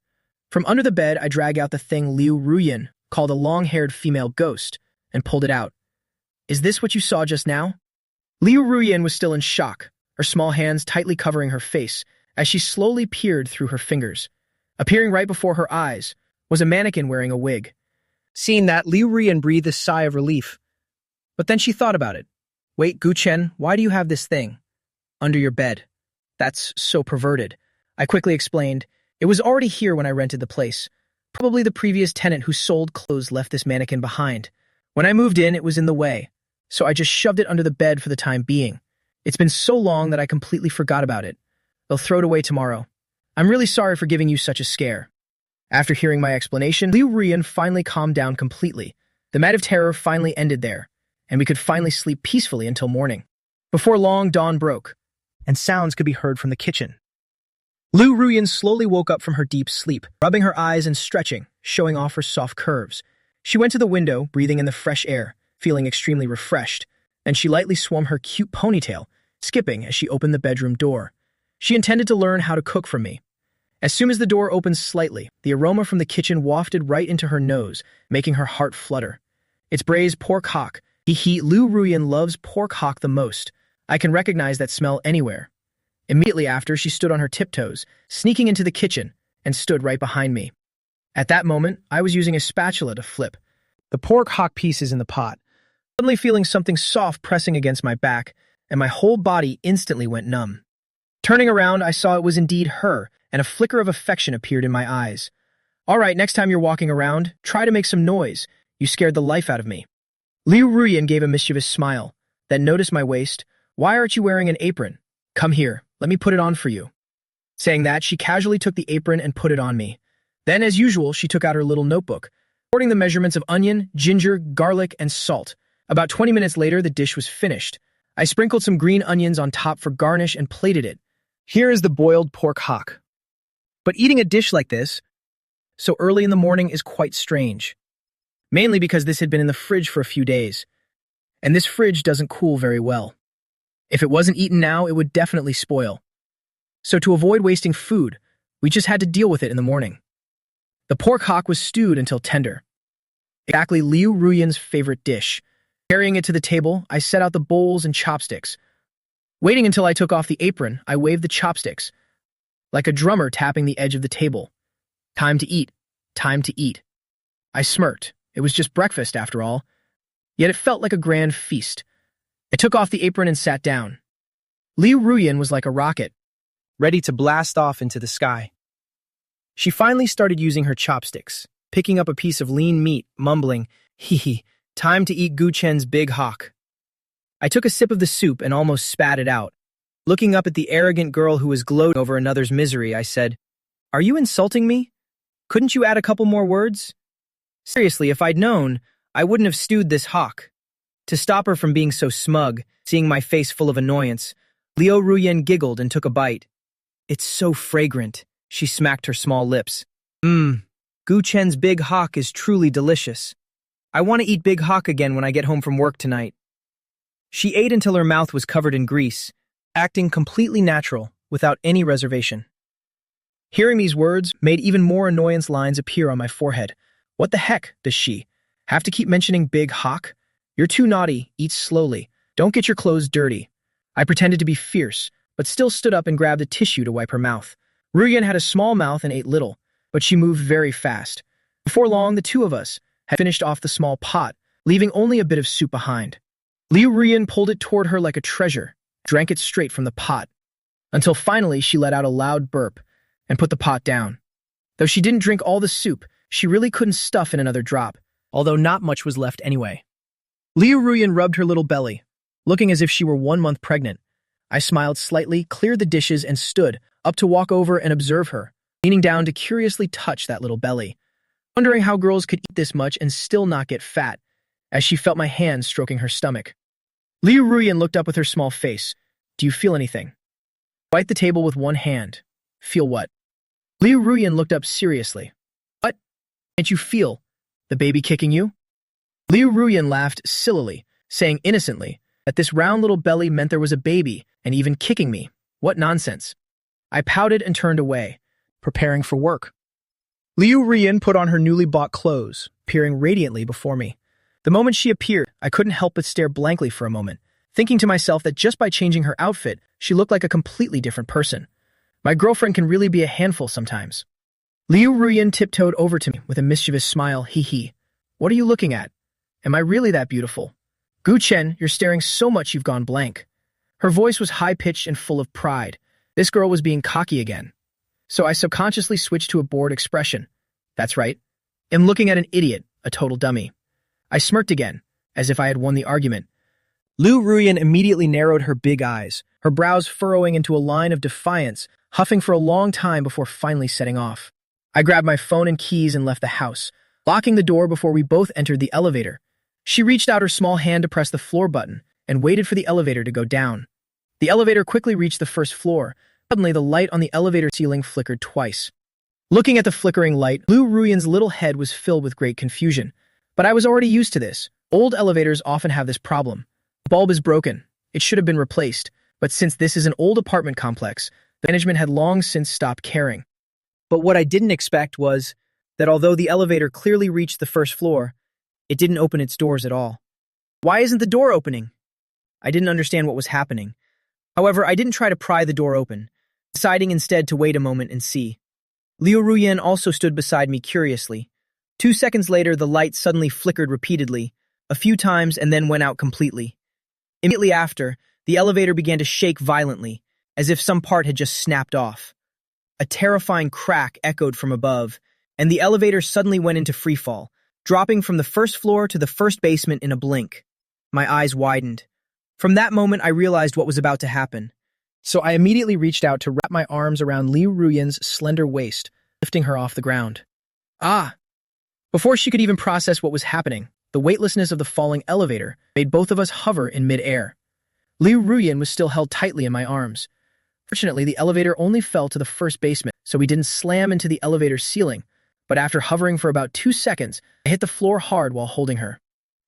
From under the bed, I dragged out the thing Liu Ruyan called a long-haired female ghost and pulled it out. Is this what you saw just now? Liu Ruyan was still in shock, her small hands tightly covering her face as she slowly peered through her fingers. Appearing right before her eyes was a mannequin wearing a wig. Seeing that, Liu Ruyan breathed a sigh of relief. But then she thought about it. Wait, Guchen, why do you have this thing? under your bed. That's so perverted. I quickly explained. It was already here when I rented the place. Probably the previous tenant who sold clothes left this mannequin behind. When I moved in, it was in the way, so I just shoved it under the bed for the time being. It's been so long that I completely forgot about it. They'll throw it away tomorrow. I'm really sorry for giving you such a scare. After hearing my explanation, Liu Ruyan finally calmed down completely. The night of terror finally ended there, and we could finally sleep peacefully until morning. Before long, dawn broke, and sounds could be heard from the kitchen. Liu Ruyan slowly woke up from her deep sleep, rubbing her eyes and stretching, showing off her soft curves. She went to the window, breathing in the fresh air, feeling extremely refreshed, and she lightly swung her cute ponytail, skipping as she opened the bedroom door. She intended to learn how to cook from me. As soon as the door opened slightly, the aroma from the kitchen wafted right into her nose, making her heart flutter. It's braised pork hock. Liu Ruyan loves pork hock the most. I can recognize that smell anywhere. Immediately after, she stood on her tiptoes, sneaking into the kitchen, and stood right behind me. At that moment, I was using a spatula to flip the pork hock pieces in the pot, suddenly feeling something soft pressing against my back, and my whole body instantly went numb. Turning around, I saw it was indeed her, and a flicker of affection appeared in my eyes. All right, next time you're walking around, try to make some noise. You scared the life out of me. Liu Ruyan gave a mischievous smile, then noticed my waist. Why aren't you wearing an apron? Come here, let me put it on for you. Saying that, she casually took the apron and put it on me. Then, as usual, she took out her little notebook, recording the measurements of onion, ginger, garlic, and salt. About 20 minutes later, the dish was finished. I sprinkled some green onions on top for garnish and plated it. Here is the boiled pork hock. But eating a dish like this, so early in the morning, is quite strange. Mainly because this had been in the fridge for a few days. And this fridge doesn't cool very well. If it wasn't eaten now, it would definitely spoil. So to avoid wasting food, we just had to deal with it in the morning. The pork hock was stewed until tender. Exactly Liu Ruyan's favorite dish. Carrying it to the table, I set out the bowls and chopsticks. Waiting until I took off the apron, I waved the chopsticks, like a drummer tapping the edge of the table. Time to eat. Time to eat. I smirked. It was just breakfast, after all. Yet it felt like a grand feast. I took off the apron and sat down. Liu Ruyan was like a rocket, ready to blast off into the sky. She finally started using her chopsticks, picking up a piece of lean meat, mumbling, "Hee, time to eat Gu Chen's big hock." I took a sip of the soup and almost spat it out. Looking up at the arrogant girl who was gloating over another's misery, I said, "Are you insulting me? Couldn't you add a couple more words? Seriously, if I'd known, I wouldn't have stewed this hock." To stop her from being so smug, seeing my face full of annoyance, Liu Ruyan giggled and took a bite. "It's so fragrant," she smacked her small lips. Gu Chen's big hock is truly delicious. I want to eat big hock again when I get home from work tonight." She ate until her mouth was covered in grease, acting completely natural, without any reservation. Hearing these words made even more annoyance lines appear on my forehead. What the heck does she have to keep mentioning big hock? You're too naughty, eat slowly. Don't get your clothes dirty. I pretended to be fierce, but still stood up and grabbed a tissue to wipe her mouth. Ruyan had a small mouth and ate little, but she moved very fast. Before long, the two of us had finished off the small pot, leaving only a bit of soup behind. Liu Ruyan pulled it toward her like a treasure, drank it straight from the pot, until finally she let out a loud burp and put the pot down. Though she didn't drink all the soup, she really couldn't stuff in another drop, although not much was left anyway. Liu Ruyan rubbed her little belly, looking as if she were 1 month pregnant. I smiled slightly, cleared the dishes, and stood up to walk over and observe her, leaning down to curiously touch that little belly, wondering how girls could eat this much and still not get fat, as she felt my hand stroking her stomach. Liu Ruyan looked up with her small face. "Do you feel anything?" Bite the table with one hand. "Feel what?" Liu Ruyan looked up seriously. "What? Can't you feel the baby kicking you?" Liu Ruyan laughed sillily, saying innocently that this round little belly meant there was a baby and even kicking me. What nonsense. I pouted and turned away, preparing for work. Liu Ruyan put on her newly bought clothes, peering radiantly before me. The moment she appeared, I couldn't help but stare blankly for a moment, thinking to myself that just by changing her outfit, she looked like a completely different person. My girlfriend can really be a handful sometimes. Liu Ruyan tiptoed over to me with a mischievous smile. "Hee. What are you looking at? Am I really that beautiful? Gu Chen, you're staring so much you've gone blank." Her voice was high-pitched and full of pride. This girl was being cocky again. So I subconsciously switched to a bored expression. That's right. I'm looking at an idiot, a total dummy. I smirked again, as if I had won the argument. Liu Ruyan immediately narrowed her big eyes, her brows furrowing into a line of defiance, huffing for a long time before finally setting off. I grabbed my phone and keys and left the house, locking the door before we both entered the elevator. She reached out her small hand to press the floor button and waited for the elevator to go down. The elevator quickly reached the first floor. Suddenly, the light on the elevator ceiling flickered twice. Looking at the flickering light, Liu Ruyan's little head was filled with great confusion. But I was already used to this. Old elevators often have this problem. The bulb is broken. It should have been replaced. But since this is an old apartment complex, the management had long since stopped caring. But what I didn't expect was that although the elevator clearly reached the first floor, it didn't open its doors at all. Why isn't the door opening? I didn't understand what was happening. However, I didn't try to pry the door open, deciding instead to wait a moment and see. Liu Ruyan also stood beside me curiously. 2 seconds later, the light suddenly flickered repeatedly, a few times, and then went out completely. Immediately after, the elevator began to shake violently, as if some part had just snapped off. A terrifying crack echoed from above, and the elevator suddenly went into freefall, dropping from the first floor to the first basement in a blink. My eyes widened. From that moment, I realized what was about to happen. So I immediately reached out to wrap my arms around Liu Ruyan's slender waist, lifting her off the ground. Ah! Before she could even process what was happening, the weightlessness of the falling elevator made both of us hover in mid-air. Liu Ruyan was still held tightly in my arms. Fortunately, the elevator only fell to the first basement, so we didn't slam into the elevator ceiling, but after hovering for about 2 seconds, I hit the floor hard while holding her.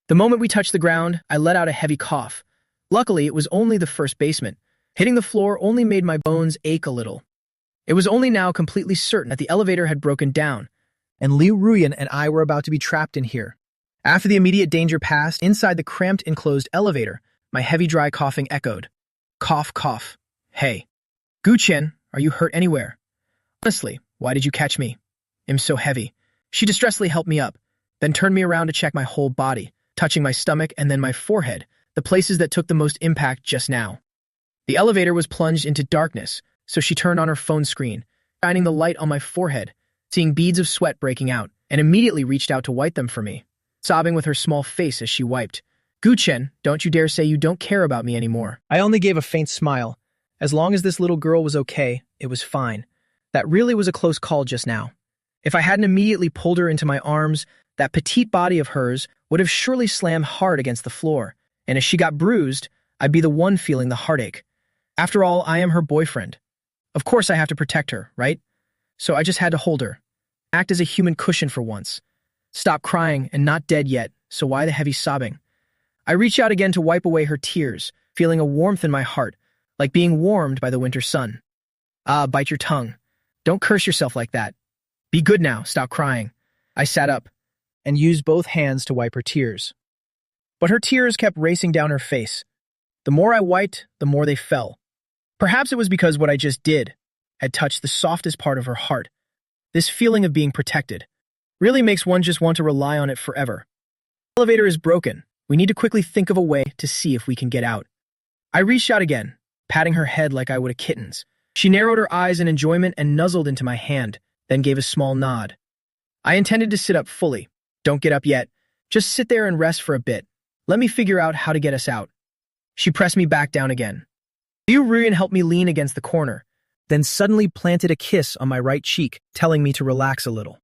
The moment we touched the ground, I let out a heavy cough. Luckily, it was only the first basement. Hitting the floor only made my bones ache a little. It was only now completely certain that the elevator had broken down, and Liu Ruyan and I were about to be trapped in here. After the immediate danger passed, inside the cramped, enclosed elevator, my heavy, dry coughing echoed. Cough, cough. Hey. Guqian, are you hurt anywhere? Honestly, why did you catch me? I'm so heavy. She distressedly helped me up, then turned me around to check my whole body, touching my stomach and then my forehead, the places that took the most impact just now. The elevator was plunged into darkness, so she turned on her phone screen, shining the light on my forehead, seeing beads of sweat breaking out, and immediately reached out to wipe them for me, sobbing with her small face as she wiped. Guqian, don't you dare say you don't care about me anymore. I only gave a faint smile. As long as this little girl was okay, it was fine. That really was a close call just now. If I hadn't immediately pulled her into my arms, that petite body of hers would have surely slammed hard against the floor, and as she got bruised, I'd be the one feeling the heartache. After all, I am her boyfriend. Of course I have to protect her, right? So I just had to hold her. Act as a human cushion for once. Stop crying and not dead yet, so why the heavy sobbing? I reach out again to wipe away her tears, feeling a warmth in my heart, like being warmed by the winter sun. Ah, bite your tongue. Don't curse yourself like that. Be good now, stop crying. I sat up and used both hands to wipe her tears. But her tears kept racing down her face. The more I wiped, the more they fell. Perhaps it was because what I just did had touched the softest part of her heart. This feeling of being protected really makes one just want to rely on it forever. The elevator is broken. We need to quickly think of a way to see if we can get out. I reached out again, patting her head like I would a kitten's. She narrowed her eyes in enjoyment and nuzzled into my hand, then gave a small nod. I intended to sit up fully. Don't get up yet. Just sit there and rest for a bit. Let me figure out how to get us out. She pressed me back down again. Liu Ruyan helped me lean against the corner, then suddenly planted a kiss on my right cheek, telling me to relax a little.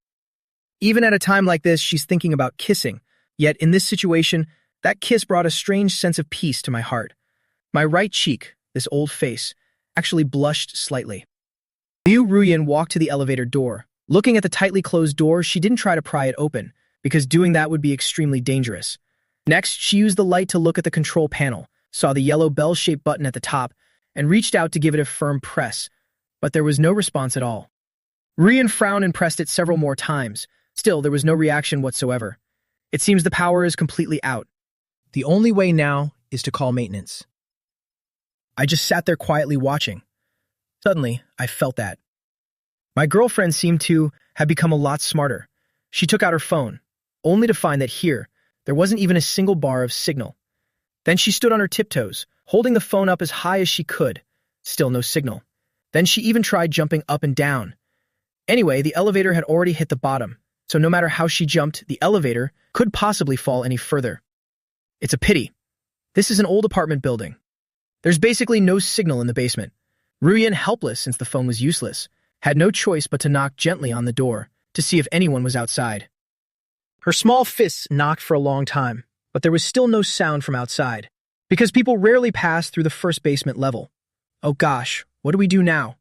Even at a time like this, she's thinking about kissing, yet in this situation, that kiss brought a strange sense of peace to my heart. My right cheek, this old face, actually blushed slightly. Liu Ruyan walked to the elevator door. Looking at the tightly closed door, she didn't try to pry it open, because doing that would be extremely dangerous. Next, she used the light to look at the control panel, saw the yellow bell-shaped button at the top, and reached out to give it a firm press, but there was no response at all. Ruyan frowned and pressed it several more times. Still, there was no reaction whatsoever. It seems the power is completely out. The only way now is to call maintenance. I just sat there quietly watching. Suddenly, I felt that. My girlfriend seemed to have become a lot smarter. She took out her phone, only to find that here, there wasn't even a single bar of signal. Then she stood on her tiptoes, holding the phone up as high as she could. Still no signal. Then she even tried jumping up and down. Anyway, the elevator had already hit the bottom, so no matter how she jumped, the elevator could possibly fall any further. It's a pity. This is an old apartment building. There's basically no signal in the basement. Ruyan, helpless since the phone was useless, had no choice but to knock gently on the door to see if anyone was outside. Her small fists knocked for a long time, but there was still no sound from outside, because people rarely pass through the first basement level. Oh gosh, what do we do now?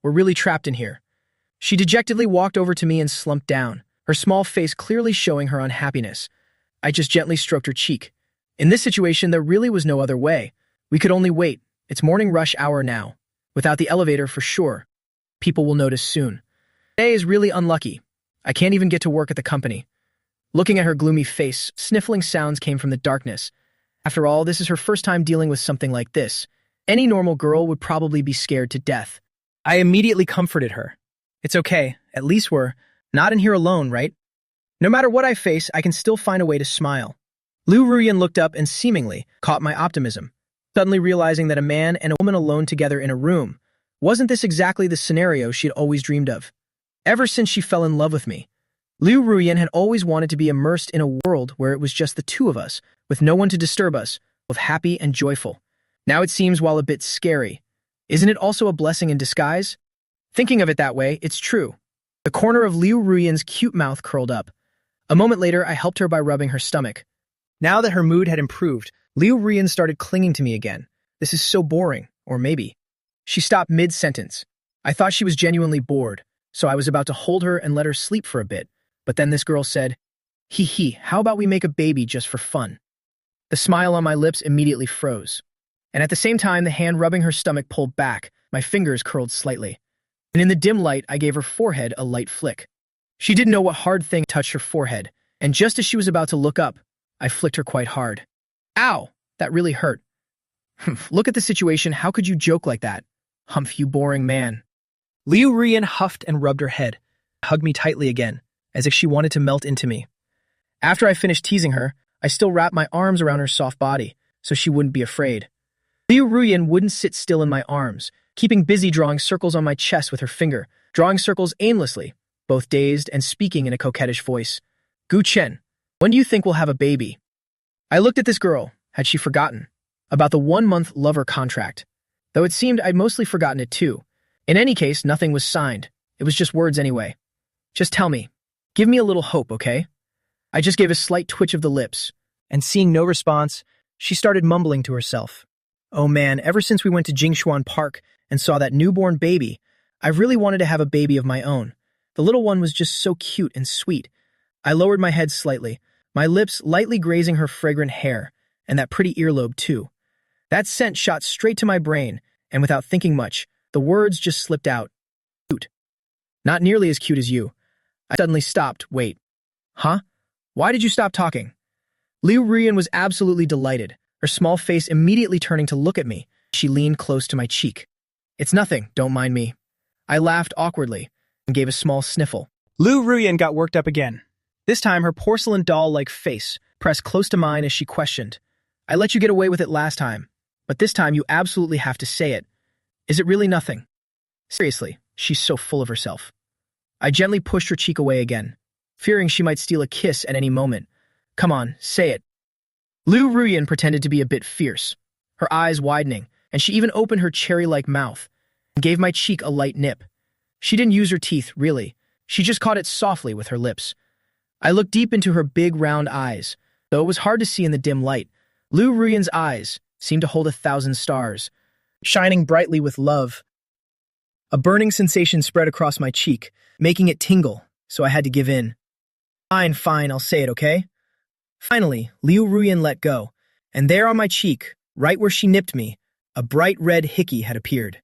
We're really trapped in here. She dejectedly walked over to me and slumped down, her small face clearly showing her unhappiness. I just gently stroked her cheek. In this situation, there really was no other way. We could only wait. It's morning rush hour now. Without the elevator, for sure. People will notice soon. Today is really unlucky. I can't even get to work at the company. Looking at her gloomy face, sniffling sounds came from the darkness. After all, this is her first time dealing with something like this. Any normal girl would probably be scared to death. I immediately comforted her. It's okay. At least we're not in here alone, right? No matter what I face, I can still find a way to smile. Liu Ruyan looked up and seemingly caught my optimism, suddenly realizing that a man and a woman alone together in a room. Wasn't this exactly the scenario she had always dreamed of? Ever since she fell in love with me, Liu Ruyan had always wanted to be immersed in a world where it was just the two of us, with no one to disturb us, both happy and joyful. Now it seems, while a bit scary, isn't it also a blessing in disguise? Thinking of it that way, it's true. The corner of Liu Ruyan's cute mouth curled up. A moment later, I helped her by rubbing her stomach. Now that her mood had improved, Liu Ruyan started clinging to me again. This is so boring, or maybe. She stopped mid-sentence. I thought she was genuinely bored, so I was about to hold her and let her sleep for a bit. But then this girl said, "Hee, how about we make a baby just for fun?" The smile on my lips immediately froze. And at the same time, the hand rubbing her stomach pulled back, my fingers curled slightly. And in the dim light, I gave her forehead a light flick. She didn't know what hard thing touched her forehead, and just as she was about to look up, I flicked her quite hard. Ow! That really hurt. Look at the situation, how could you joke like that? Humph, you boring man. Liu Ruyan huffed and rubbed her head, hugged me tightly again, as if she wanted to melt into me. After I finished teasing her, I still wrapped my arms around her soft body, so she wouldn't be afraid. Liu Ruyan wouldn't sit still in my arms, keeping busy drawing circles on my chest with her finger, drawing circles aimlessly, both dazed and speaking in a coquettish voice. Gu Chen, when do you think we'll have a baby? I looked at this girl. Had she forgotten about the 1-month lover contract? Though it seemed I'd mostly forgotten it too. In any case, nothing was signed. It was just words anyway. Just tell me. Give me a little hope, okay? I just gave a slight twitch of the lips, and seeing no response, she started mumbling to herself. Oh man, ever since we went to Jingshuan Park and saw that newborn baby, I've really wanted to have a baby of my own. The little one was just so cute and sweet. I lowered my head slightly, my lips lightly grazing her fragrant hair, and that pretty earlobe too. That scent shot straight to my brain, and without thinking much, the words just slipped out. Cute. Not nearly as cute as you. I suddenly stopped. Wait. Huh? Why did you stop talking? Liu Ruyan was absolutely delighted, her small face immediately turning to look at me. She leaned close to my cheek. It's nothing, don't mind me. I laughed awkwardly and gave a small sniffle. Liu Ruyan got worked up again. This time, her porcelain doll-like face pressed close to mine as she questioned. I let you get away with it last time, but this time you absolutely have to say it. Is it really nothing? Seriously, she's so full of herself. I gently pushed her cheek away again, fearing she might steal a kiss at any moment. Come on, say it. Liu Ruyan pretended to be a bit fierce, her eyes widening, and she even opened her cherry-like mouth and gave my cheek a light nip. She didn't use her teeth, really. She just caught it softly with her lips. I looked deep into her big, round eyes. Though it was hard to see in the dim light, Liu Ruyan's eyes seemed to hold 1,000 stars, shining brightly with love. A burning sensation spread across my cheek, making it tingle, so I had to give in. Fine, I'll say it, okay? Finally, Liu Ruyan let go, and there on my cheek, right where she nipped me, a bright red hickey had appeared.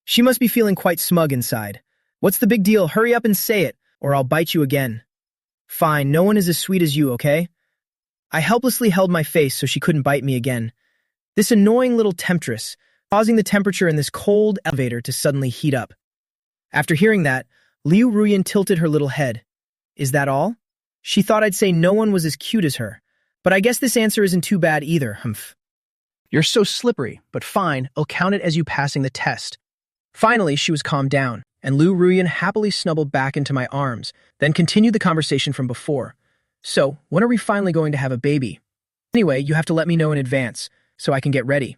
She must be feeling quite smug inside. What's the big deal? Hurry up and say it, or I'll bite you again. Fine, no one is as sweet as you, okay? I helplessly held my face so she couldn't bite me again. This annoying little temptress, causing the temperature in this cold elevator to suddenly heat up. After hearing that, Liu Ruyan tilted her little head. Is that all? She thought I'd say no one was as cute as her, but I guess this answer isn't too bad either, humph. You're so slippery, but fine, I'll count it as you passing the test. Finally, she was calmed down, and Liu Ruyan happily snuggled back into my arms, then continued the conversation from before. So, when are we finally going to have a baby? Anyway, you have to let me know in advance, so I can get ready.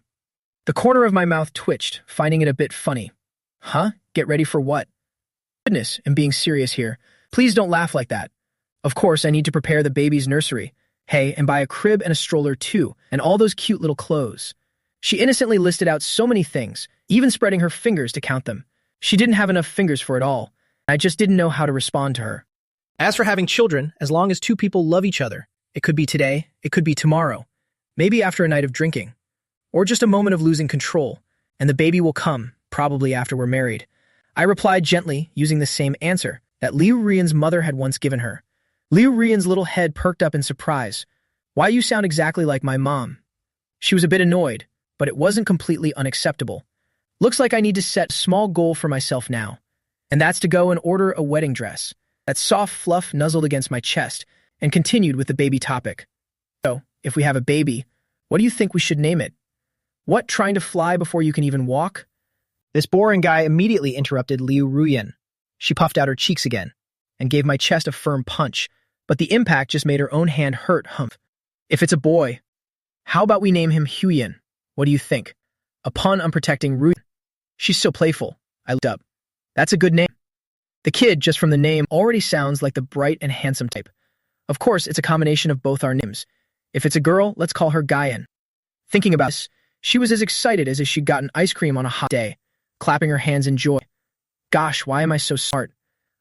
The corner of my mouth twitched, finding it a bit funny. Huh? Get ready for what? Goodness, I'm being serious here. Please don't laugh like that. Of course, I need to prepare the baby's nursery. Hey, and buy a crib and a stroller too, and all those cute little clothes. She innocently listed out so many things, even spreading her fingers to count them. She didn't have enough fingers for it all. I just didn't know how to respond to her. As for having children, as long as two people love each other, it could be today, it could be tomorrow, maybe after a night of drinking, or just a moment of losing control, and the baby will come, probably after we're married. I replied gently, using the same answer that Liu Ruyan's mother had once given her. Liu Ruyan's little head perked up in surprise. Why you sound exactly like my mom? She was a bit annoyed, but it wasn't completely unacceptable. Looks like I need to set a small goal for myself now, and that's to go and order a wedding dress. That soft fluff nuzzled against my chest and continued with the baby topic. So, if we have a baby, what do you think we should name it? What, trying to fly before you can even walk? This boring guy immediately interrupted Liu Ruyan. She puffed out her cheeks again and gave my chest a firm punch, but the impact just made her own hand hurt. Humph. If it's a boy, how about we name him Huyan? What do you think? A pun on protecting Ruyan. She's so playful. I looked up. That's a good name. The kid, just from the name, already sounds like the bright and handsome type. Of course, it's a combination of both our names. If it's a girl, let's call her Guyan. Thinking about this, she was as excited as if she'd gotten ice cream on a hot day, clapping her hands in joy. Gosh, why am I so smart?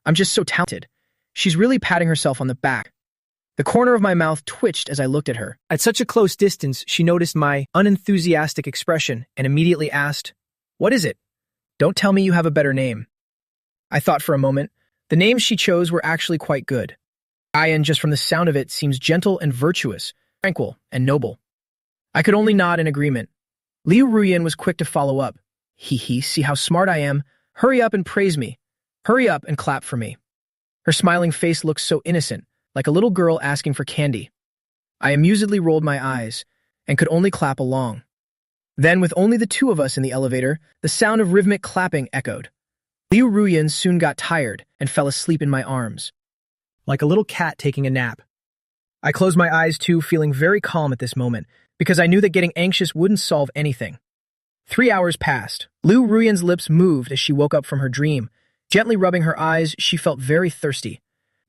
I'm just so talented. She's really patting herself on the back. The corner of my mouth twitched as I looked at her. At such a close distance, she noticed my unenthusiastic expression and immediately asked, "What is it? Don't tell me you have a better name." I thought for a moment. The names she chose were actually quite good. Guyan, just from the sound of it, seems gentle and virtuous, tranquil and noble. I could only nod in agreement. Liu Ruyan was quick to follow up. Hee, see how smart I am? Hurry up and praise me. Hurry up and clap for me. Her smiling face looked so innocent, like a little girl asking for candy. I amusedly rolled my eyes and could only clap along. Then, with only the two of us in the elevator, the sound of rhythmic clapping echoed. Liu Ruyan soon got tired and fell asleep in my arms, like a little cat taking a nap. I closed my eyes too, feeling very calm at this moment, because I knew that getting anxious wouldn't solve anything. 3 hours passed. Liu Ruyan's lips moved as she woke up from her dream. Gently rubbing her eyes, she felt very thirsty.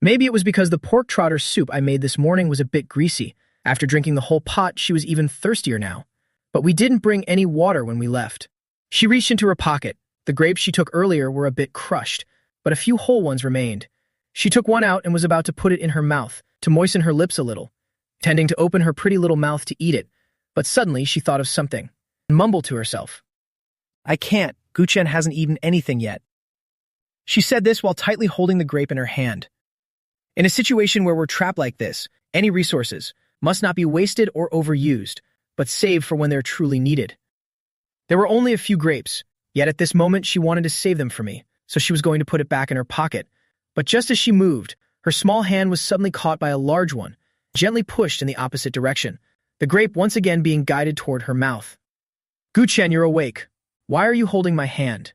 Maybe it was because the pork trotter soup I made this morning was a bit greasy. After drinking the whole pot, she was even thirstier now. But we didn't bring any water when we left. She reached into her pocket. The grapes she took earlier were a bit crushed, but a few whole ones remained. She took one out and was about to put it in her mouth, to moisten her lips a little, intending to open her pretty little mouth to eat it. But suddenly she thought of something, and mumbled to herself. I can't. Guchen hasn't eaten anything yet. She said this while tightly holding the grape in her hand. In a situation where we're trapped like this, any resources must not be wasted or overused, but saved for when they're truly needed. There were only a few grapes, yet at this moment she wanted to save them for me, so she was going to put it back in her pocket. But just as she moved, her small hand was suddenly caught by a large one, gently pushed in the opposite direction, the grape once again being guided toward her mouth. Guchen, you're awake. Why are you holding my hand?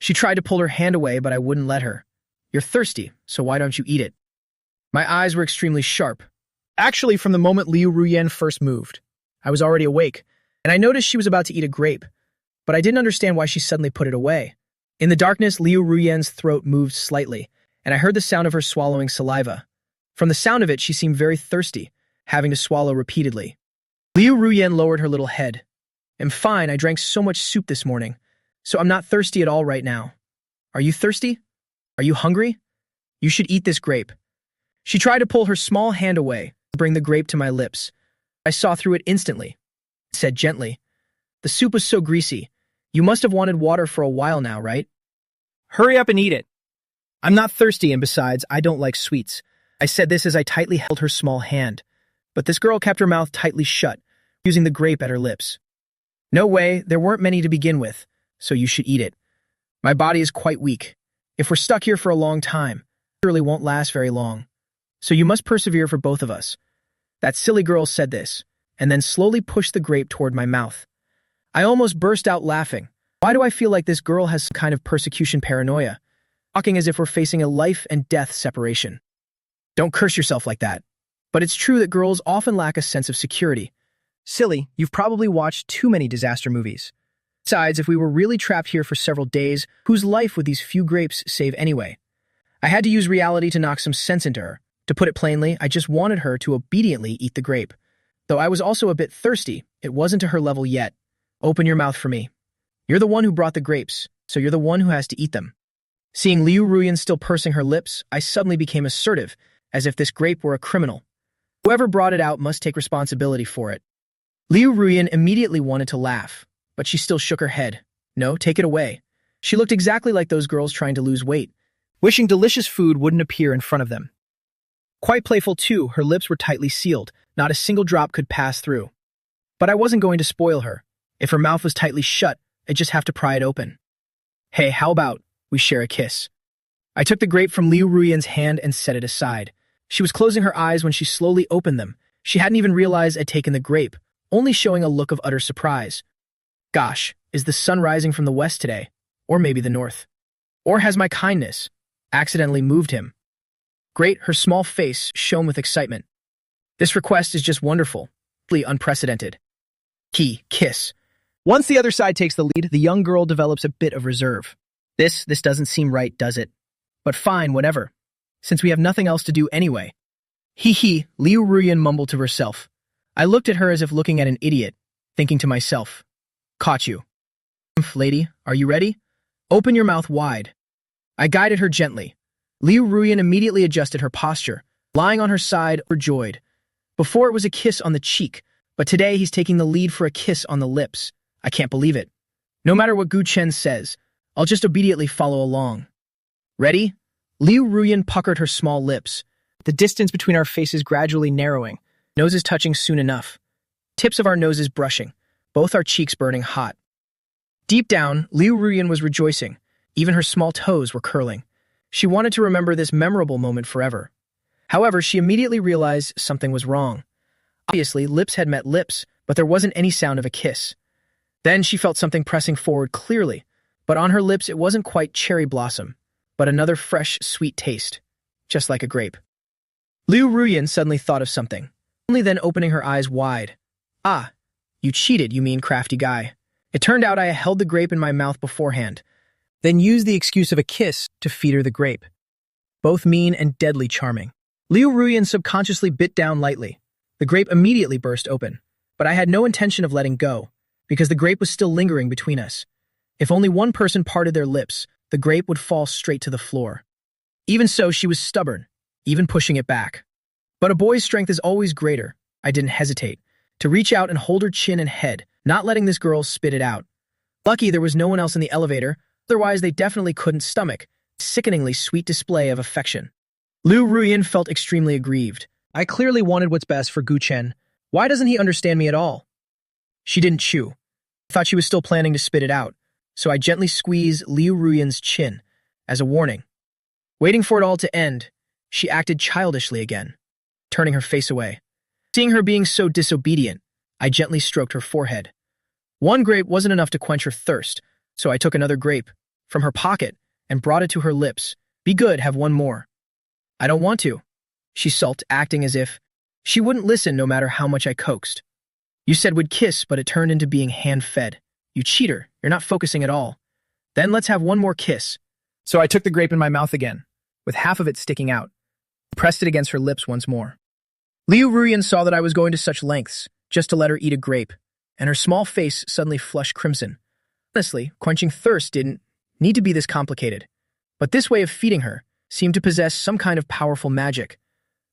She tried to pull her hand away, but I wouldn't let her. You're thirsty, so why don't you eat it? My eyes were extremely sharp. Actually, from the moment Liu Ruyan first moved, I was already awake, and I noticed she was about to eat a grape, but I didn't understand why she suddenly put it away. In the darkness, Liu Ruyan's throat moved slightly, and I heard the sound of her swallowing saliva. From the sound of it, she seemed very thirsty, having to swallow repeatedly. Liu Ruyan lowered her little head. I'm fine, I drank so much soup this morning, so I'm not thirsty at all right now. Are you thirsty? Are you hungry? You should eat this grape. She tried to pull her small hand away, to bring the grape to my lips. I saw through it instantly. Said gently, the soup was so greasy. You must have wanted water for a while now, right? Hurry up and eat it. I'm not thirsty, and besides, I don't like sweets. I said this as I tightly held her small hand. But this girl kept her mouth tightly shut, using the grape at her lips. No way, there weren't many to begin with, so you should eat it. My body is quite weak. If we're stuck here for a long time, it surely won't last very long. So you must persevere for both of us. That silly girl said this, and then slowly pushed the grape toward my mouth. I almost burst out laughing. Why do I feel like this girl has some kind of persecution paranoia? Talking as if we're facing a life and death separation. Don't curse yourself like that. But it's true that girls often lack a sense of security. Silly, you've probably watched too many disaster movies. Besides, if we were really trapped here for several days, whose life would these few grapes save anyway? I had to use reality to knock some sense into her. To put it plainly, I just wanted her to obediently eat the grape. Though I was also a bit thirsty, it wasn't to her level yet. Open your mouth for me. You're the one who brought the grapes, so you're the one who has to eat them. Seeing Liu Ruyan still pursing her lips, I suddenly became assertive, as if this grape were a criminal. Whoever brought it out must take responsibility for it. Liu Ruyan immediately wanted to laugh, but she still shook her head. No, take it away. She looked exactly like those girls trying to lose weight, wishing delicious food wouldn't appear in front of them. Quite playful too, her lips were tightly sealed, not a single drop could pass through. But I wasn't going to spoil her. If her mouth was tightly shut, I'd just have to pry it open. Hey, how about we share a kiss? I took the grape from Liu Ruyan's hand and set it aside. She was closing her eyes when she slowly opened them. She hadn't even realized I'd taken the grape, only showing a look of utter surprise. Gosh, is the sun rising from the west today? Or maybe the north? Or has my kindness accidentally moved him? Great, her small face shone with excitement. This request is just wonderful, really unprecedented. Kiss. Once the other side takes the lead, the young girl develops a bit of reserve. This doesn't seem right, does it? But fine, whatever. Since we have nothing else to do anyway. Liu Ruyan mumbled to herself. I looked at her as if looking at an idiot, thinking to myself, caught you. Lady, are you ready? Open your mouth wide. I guided her gently. Liu Ruyan immediately adjusted her posture, lying on her side, overjoyed. Before it was a kiss on the cheek, but today he's taking the lead for a kiss on the lips. I can't believe it. No matter what Gu Chen says, I'll just obediently follow along. Ready? Liu Ruyan puckered her small lips, the distance between our faces gradually narrowing, noses touching soon enough, tips of our noses brushing, both our cheeks burning hot. Deep down, Liu Ruyan was rejoicing. Even her small toes were curling. She wanted to remember this memorable moment forever. However, she immediately realized something was wrong. Obviously, lips had met lips, but there wasn't any sound of a kiss. Then she felt something pressing forward clearly, but on her lips it wasn't quite cherry blossom, but another fresh, sweet taste, just like a grape. Liu Ruyan suddenly thought of something, only then opening her eyes wide. Ah, you cheated, you mean crafty guy. It turned out I held the grape in my mouth beforehand, then used the excuse of a kiss to feed her the grape. Both mean and deadly charming. Liu Ruyan subconsciously bit down lightly. The grape immediately burst open, but I had no intention of letting go, because the grape was still lingering between us. If only one person parted their lips, the grape would fall straight to the floor. Even so, she was stubborn, even pushing it back. But a boy's strength is always greater. I didn't hesitate to reach out and hold her chin and head, not letting this girl spit it out. Lucky there was no one else in the elevator, otherwise they definitely couldn't stomach a sickeningly sweet display of affection. Liu Ruyan felt extremely aggrieved. I clearly wanted what's best for Gu Chen. Why doesn't he understand me at all? She didn't chew. I thought she was still planning to spit it out, so I gently squeezed Liu Ruyan's chin as a warning. Waiting for it all to end, she acted childishly again, turning her face away. Seeing her being so disobedient, I gently stroked her forehead. One grape wasn't enough to quench her thirst, so I took another grape from her pocket and brought it to her lips. Be good, have one more. I don't want to, she sulked, acting as if she wouldn't listen no matter how much I coaxed. You said we'd kiss, but it turned into being hand-fed. You cheater, you're not focusing at all. Then let's have one more kiss. So I took the grape in my mouth again, with half of it sticking out, pressed it against her lips once more. Liu Ruyan saw that I was going to such lengths just to let her eat a grape, and her small face suddenly flushed crimson. Honestly, quenching thirst didn't need to be this complicated, but this way of feeding her seemed to possess some kind of powerful magic.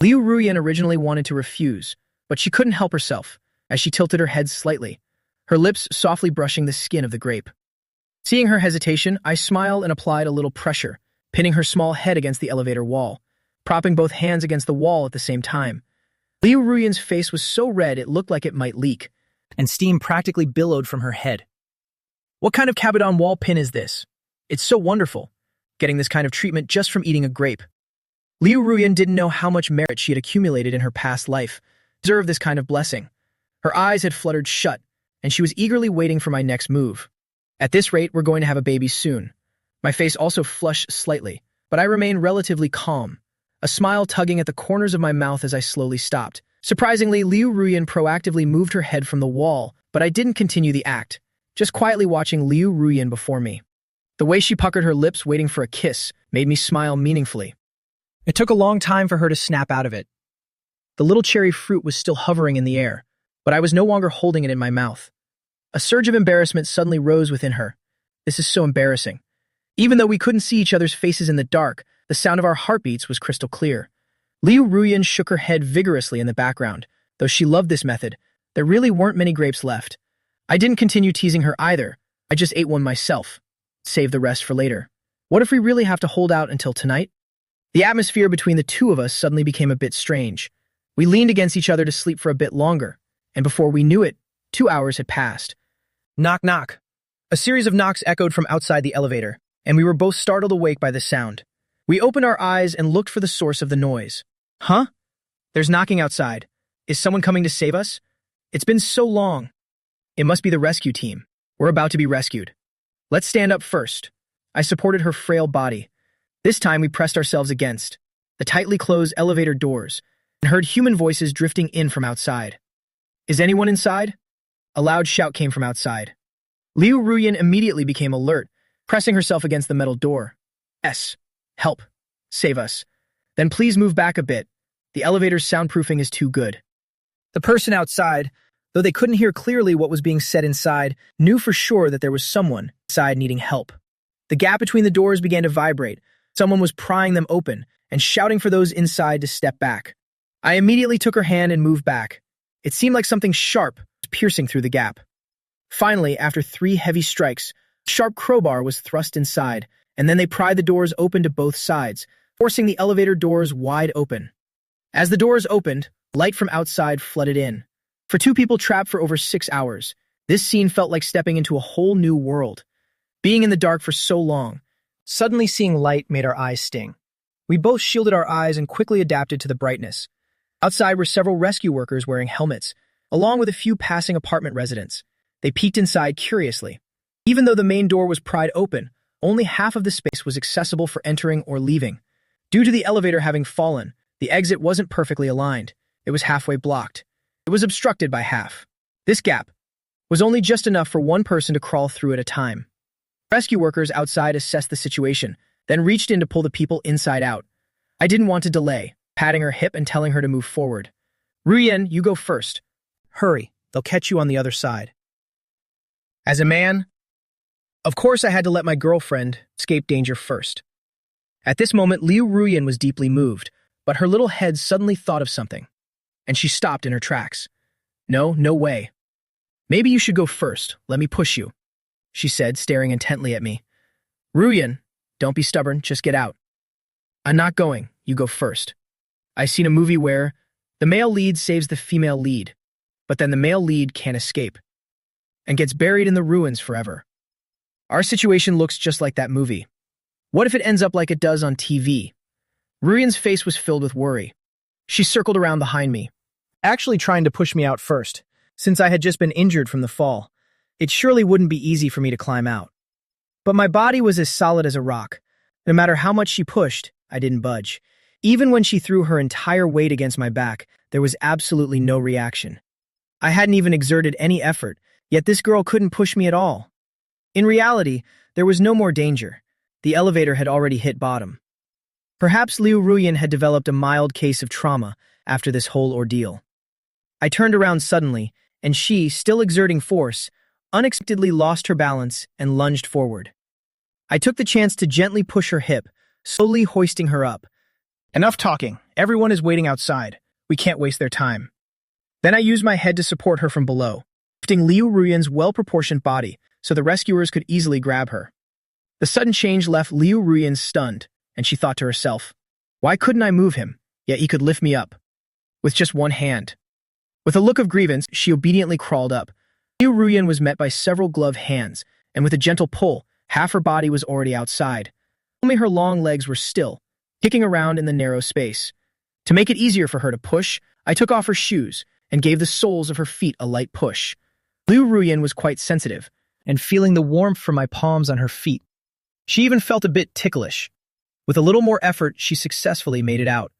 Liu Ruyan originally wanted to refuse, but she couldn't help herself, as she tilted her head slightly, her lips softly brushing the skin of the grape. Seeing her hesitation, I smiled and applied a little pressure, pinning her small head against the elevator wall, propping both hands against the wall at the same time. Liu Ruyan's face was so red it looked like it might leak, and steam practically billowed from her head. What kind of Cabodan wall pin is this? It's so wonderful, getting this kind of treatment just from eating a grape. Liu Ruyan didn't know how much merit she had accumulated in her past life to deserve this kind of blessing. Her eyes had fluttered shut, and she was eagerly waiting for my next move. At this rate, we're going to have a baby soon. My face also flushed slightly, but I remained relatively calm, a smile tugging at the corners of my mouth as I slowly stopped. Surprisingly, Liu Ruyan proactively moved her head from the wall, but I didn't continue the act, just quietly watching Liu Ruyan before me. The way she puckered her lips waiting for a kiss made me smile meaningfully. It took a long time for her to snap out of it. The little cherry fruit was still hovering in the air, but I was no longer holding it in my mouth. A surge of embarrassment suddenly rose within her. This is so embarrassing. Even though we couldn't see each other's faces in the dark, the sound of our heartbeats was crystal clear. Liu Ruyan shook her head vigorously in the background. Though she loved this method, there really weren't many grapes left. I didn't continue teasing her either. I just ate one myself. Save the rest for later. What if we really have to hold out until tonight? The atmosphere between the two of us suddenly became a bit strange. We leaned against each other to sleep for a bit longer, and before we knew it, 2 hours had passed. Knock, knock. A series of knocks echoed from outside the elevator, and we were both startled awake by the sound. We opened our eyes and looked for the source of the noise. Huh? There's knocking outside. Is someone coming to save us? It's been so long. It must be the rescue team. We're about to be rescued. Let's stand up first. I supported her frail body. This time we pressed ourselves against the tightly closed elevator doors and heard human voices drifting in from outside. Is anyone inside? A loud shout came from outside. Liu Ruyan immediately became alert, pressing herself against the metal door. Help. Save us. Then please move back a bit. The elevator's soundproofing is too good. The person outside, though they couldn't hear clearly what was being said inside, knew for sure that there was someone inside needing help. The gap between the doors began to vibrate. Someone was prying them open and shouting for those inside to step back. I immediately took her hand and moved back. It seemed like something sharp was piercing through the gap. Finally, after 3 heavy strikes, a sharp crowbar was thrust inside, and then they pried the doors open to both sides, forcing the elevator doors wide open. As the doors opened, light from outside flooded in. For 2 people trapped for over 6 hours, this scene felt like stepping into a whole new world. Being in the dark for so long, suddenly seeing light made our eyes sting. We both shielded our eyes and quickly adapted to the brightness. Outside were several rescue workers wearing helmets, along with a few passing apartment residents. They peeked inside curiously. Even though the main door was pried open, only half of the space was accessible for entering or leaving. Due to the elevator having fallen, the exit wasn't perfectly aligned. It was halfway blocked. It was obstructed by half. This gap was only just enough for one person to crawl through at a time. Rescue workers outside assessed the situation, then reached in to pull the people inside out. I didn't want to delay, patting her hip and telling her to move forward. Ruyan, you go first. Hurry, they'll catch you on the other side. As a man, of course I had to let my girlfriend escape danger first. At this moment, Liu Ruyan was deeply moved, but her little head suddenly thought of something, and she stopped in her tracks. No way. Maybe you should go first. Let me push you, she said, staring intently at me. Ruyan, don't be stubborn, just get out. I'm not going, you go first. I've seen a movie where the male lead saves the female lead, but then the male lead can't escape and gets buried in the ruins forever. Our situation looks just like that movie. What if it ends up like it does on TV? Ruyan's face was filled with worry. She circled around behind me, actually trying to push me out first, since I had just been injured from the fall. It surely wouldn't be easy for me to climb out. But my body was as solid as a rock. No matter how much she pushed, I didn't budge. Even when she threw her entire weight against my back, there was absolutely no reaction. I hadn't even exerted any effort, yet this girl couldn't push me at all. In reality, there was no more danger. The elevator had already hit bottom. Perhaps Liu Ruyan had developed a mild case of trauma after this whole ordeal. I turned around suddenly, and she, still exerting force, unexpectedly lost her balance and lunged forward. I took the chance to gently push her hip, slowly hoisting her up. Enough talking. Everyone is waiting outside. We can't waste their time. Then I used my head to support her from below, lifting Liu Ruyan's well-proportioned body so the rescuers could easily grab her. The sudden change left Liu Ruyan stunned, and she thought to herself, why couldn't I move him, yet he could lift me up with just one hand? With a look of grievance, she obediently crawled up. Liu Ruyan was met by several gloved hands, and with a gentle pull, half her body was already outside. Only her long legs were still, kicking around in the narrow space. To make it easier for her to push, I took off her shoes, and gave the soles of her feet a light push. Liu Ruyan was quite sensitive, and feeling the warmth from my palms on her feet. She even felt a bit ticklish. With a little more effort, she successfully made it out.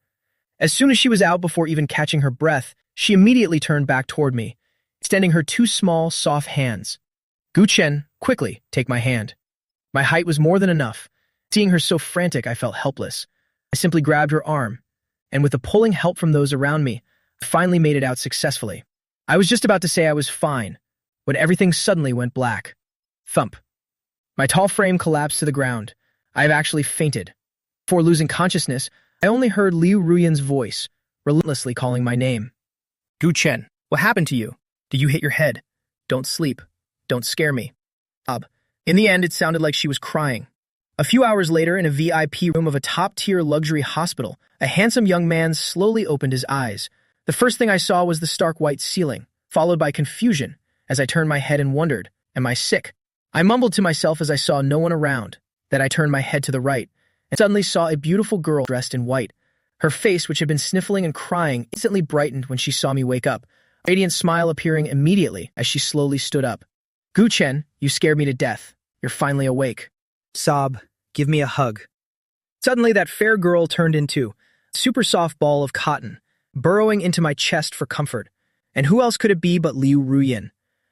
As soon as she was out, before even catching her breath, she immediately turned back toward me, extending her two small, soft hands. "Gu Chen, quickly, take my hand." My height was more than enough. Seeing her so frantic, I felt helpless. I simply grabbed her arm, and with the pulling help from those around me, I finally made it out successfully. I was just about to say I was fine, when everything suddenly went black. Thump. My tall frame collapsed to the ground. I have actually fainted. Before losing consciousness, I only heard Liu Ruyan's voice, relentlessly calling my name. "Gu Chen, what happened to you? Did you hit your head? Don't sleep. Don't scare me." In the end, it sounded like she was crying. A few hours later, in a VIP room of a top-tier luxury hospital, a handsome young man slowly opened his eyes. The first thing I saw was the stark white ceiling, followed by confusion as I turned my head and wondered, am I sick? I mumbled to myself as I saw no one around. Then I turned my head to the right and suddenly saw a beautiful girl dressed in white. Her face, which had been sniffling and crying, instantly brightened when she saw me wake up, a radiant smile appearing immediately as she slowly stood up. "Gu Chen, you scared me to death. You're finally awake." Sob, give me a hug. Suddenly, that fair girl turned into a super soft ball of cotton, burrowing into my chest for comfort. And who else could it be but Liu Ruyan?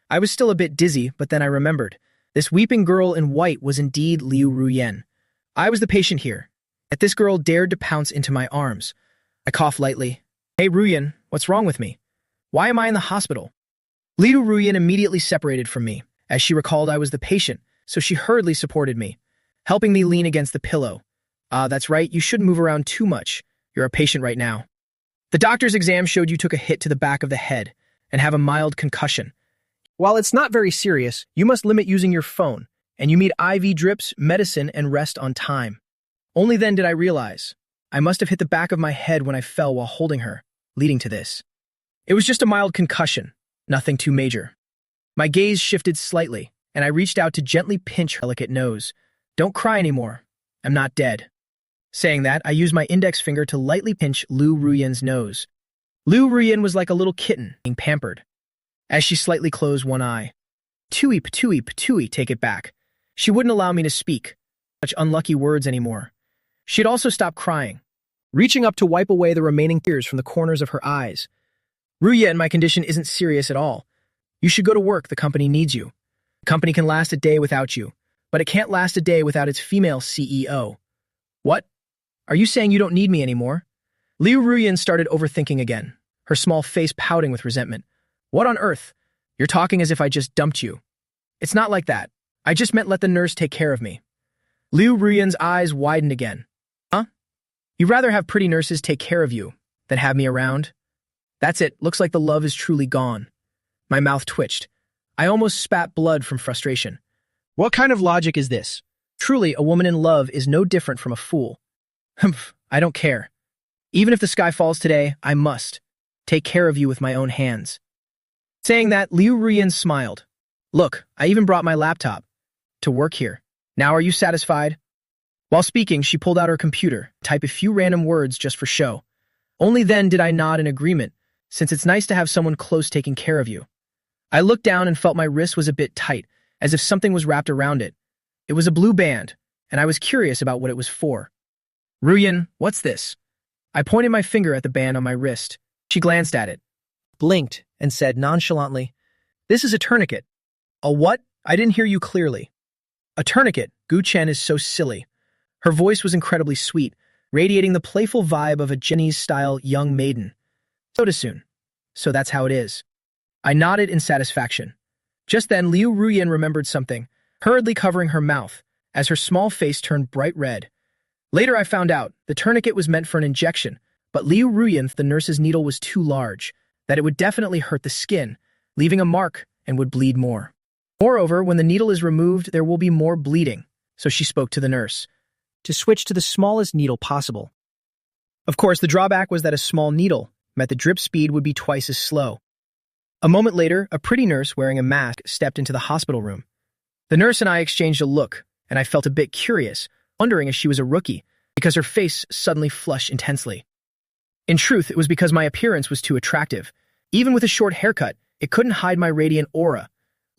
I was still a bit dizzy, but then I remembered. This weeping girl in white was indeed Liu Ruyan. I was the patient here, yet this girl dared to pounce into my arms. I coughed lightly. "Hey Ruyan, what's wrong with me? Why am I in the hospital?" Liu Ruyan immediately separated from me, as she recalled I was the patient, so she hurriedly supported me, helping me lean against the pillow. That's right, you shouldn't move around too much. You're a patient right now. The doctor's exam showed you took a hit to the back of the head and have a mild concussion. While it's not very serious, you must limit using your phone, and you need IV drips, medicine, and rest on time. Only then did I realize I must have hit the back of my head when I fell while holding her, leading to this. It was just a mild concussion, nothing too major. My gaze shifted slightly, and I reached out to gently pinch her delicate nose. "Don't cry anymore. I'm not dead." Saying that, I used my index finger to lightly pinch Liu Ruyan's nose. Liu Ruyan was like a little kitten being pampered. As she slightly closed one eye. "Patooey, patooey, patooey, take it back." She wouldn't allow me to speak such unlucky words anymore. She had also stopped crying, reaching up to wipe away the remaining tears from the corners of her eyes. "Ruyan, my condition isn't serious at all. You should go to work. The company needs you. The company can last a day without you, but it can't last a day without its female CEO." "What? Are you saying you don't need me anymore?" Liu Ruyan started overthinking again, her small face pouting with resentment. "What on earth? You're talking as if I just dumped you." "It's not like that. I just meant let the nurse take care of me." Liu Ruyan's eyes widened again. "Huh? You'd rather have pretty nurses take care of you than have me around? That's it. Looks like the love is truly gone." My mouth twitched. I almost spat blood from frustration. What kind of logic is this? Truly, a woman in love is no different from a fool. Humph, I don't care. Even if the sky falls today, I must take care of you with my own hands. Saying that, Liu Ruyan smiled. "Look, I even brought my laptop to work here. Now are you satisfied?" While speaking, she pulled out her computer, typed a few random words just for show. Only then did I nod in agreement, since it's nice to have someone close taking care of you. I looked down and felt my wrist was a bit tight, as if something was wrapped around it. It was a blue band, and I was curious about what it was for. "Ruyan, what's this?" I pointed my finger at the band on my wrist. She glanced at it, blinked, and said nonchalantly, "This is a tourniquet." "A what? I didn't hear you clearly." "A tourniquet. Gu Chen is so silly." Her voice was incredibly sweet, radiating the playful vibe of a Chinese-style young maiden. "So soon. So that's how it is." I nodded in satisfaction. Just then, Liu Ruyan remembered something, hurriedly covering her mouth, as her small face turned bright red. Later I found out the tourniquet was meant for an injection, but Liu Ruyan thought the nurse's needle was too large, that it would definitely hurt the skin, leaving a mark and would bleed more. Moreover, when the needle is removed, there will be more bleeding, so she spoke to the nurse to switch to the smallest needle possible. Of course, the drawback was that a small needle meant the drip speed would be twice as slow. A moment later, a pretty nurse wearing a mask stepped into the hospital room. The nurse and I exchanged a look, and I felt a bit curious, wondering if she was a rookie, because her face suddenly flushed intensely. In truth, it was because my appearance was too attractive. Even with a short haircut, it couldn't hide my radiant aura,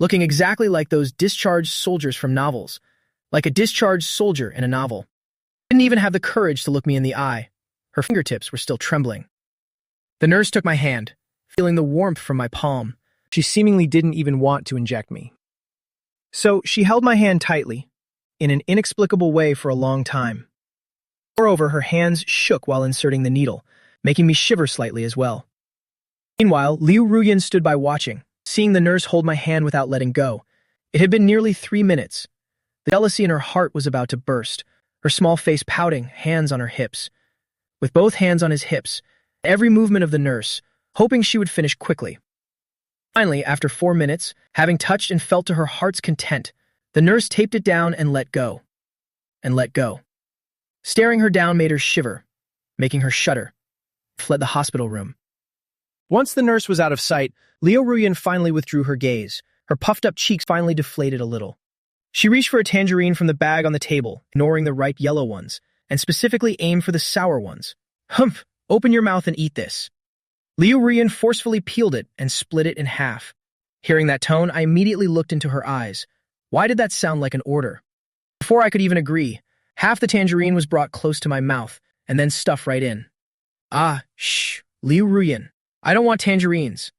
looking exactly like those discharged soldiers from novels, like a discharged soldier in a novel. Didn't even have the courage to look me in the eye. Her fingertips were still trembling. The nurse took my hand, feeling the warmth from my palm. She seemingly didn't even want to inject me. So she held my hand tightly, in an inexplicable way for a long time. Moreover, her hands shook while inserting the needle, making me shiver slightly as well. Meanwhile, Liu Ruyan stood by watching, seeing the nurse hold my hand without letting go. It had been nearly 3 minutes. The jealousy in her heart was about to burst, her small face pouting, hands on her hips. With both hands on his hips, every movement of the nurse, hoping she would finish quickly. Finally, after 4 minutes, having touched and felt to her heart's content, the nurse taped it down and let go. And let go. Staring her down made her shiver, making her shudder. Fled the hospital room. Once the nurse was out of sight, Liu Ruyan finally withdrew her gaze. Her puffed-up cheeks finally deflated a little. She reached for a tangerine from the bag on the table, ignoring the ripe yellow ones, and specifically aimed for the sour ones. Humph! Open your mouth and eat this. Liu Ruyan forcefully peeled it and split it in half. Hearing that tone, I immediately looked into her eyes. Why did that sound like an order? Before I could even agree, half the tangerine was brought close to my mouth and then stuffed right in. Ah, shh, Liu Ruyan. I don't want tangerines.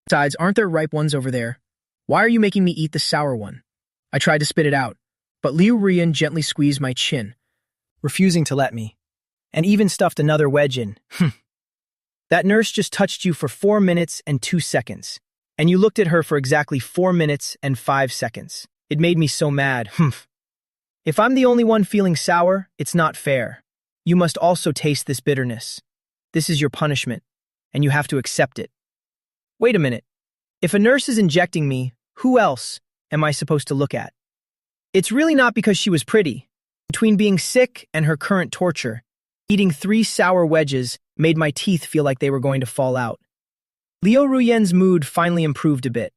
Besides, aren't there ripe ones over there? Why are you making me eat the sour one? I tried to spit it out, but Liu Ruyan gently squeezed my chin, refusing to let me, and even stuffed another wedge in. That nurse just touched you for 4 minutes and 2 seconds, and you looked at her for exactly 4 minutes and 5 seconds. It made me so mad. If I'm the only one feeling sour, it's not fair. You must also taste this bitterness. This is your punishment, and you have to accept it. Wait a minute. If a nurse is injecting me, who else am I supposed to look at? It's really not because she was pretty. Between being sick and her current torture, eating 3 sour wedges made my teeth feel like they were going to fall out. Liu Ruyan's mood finally improved a bit.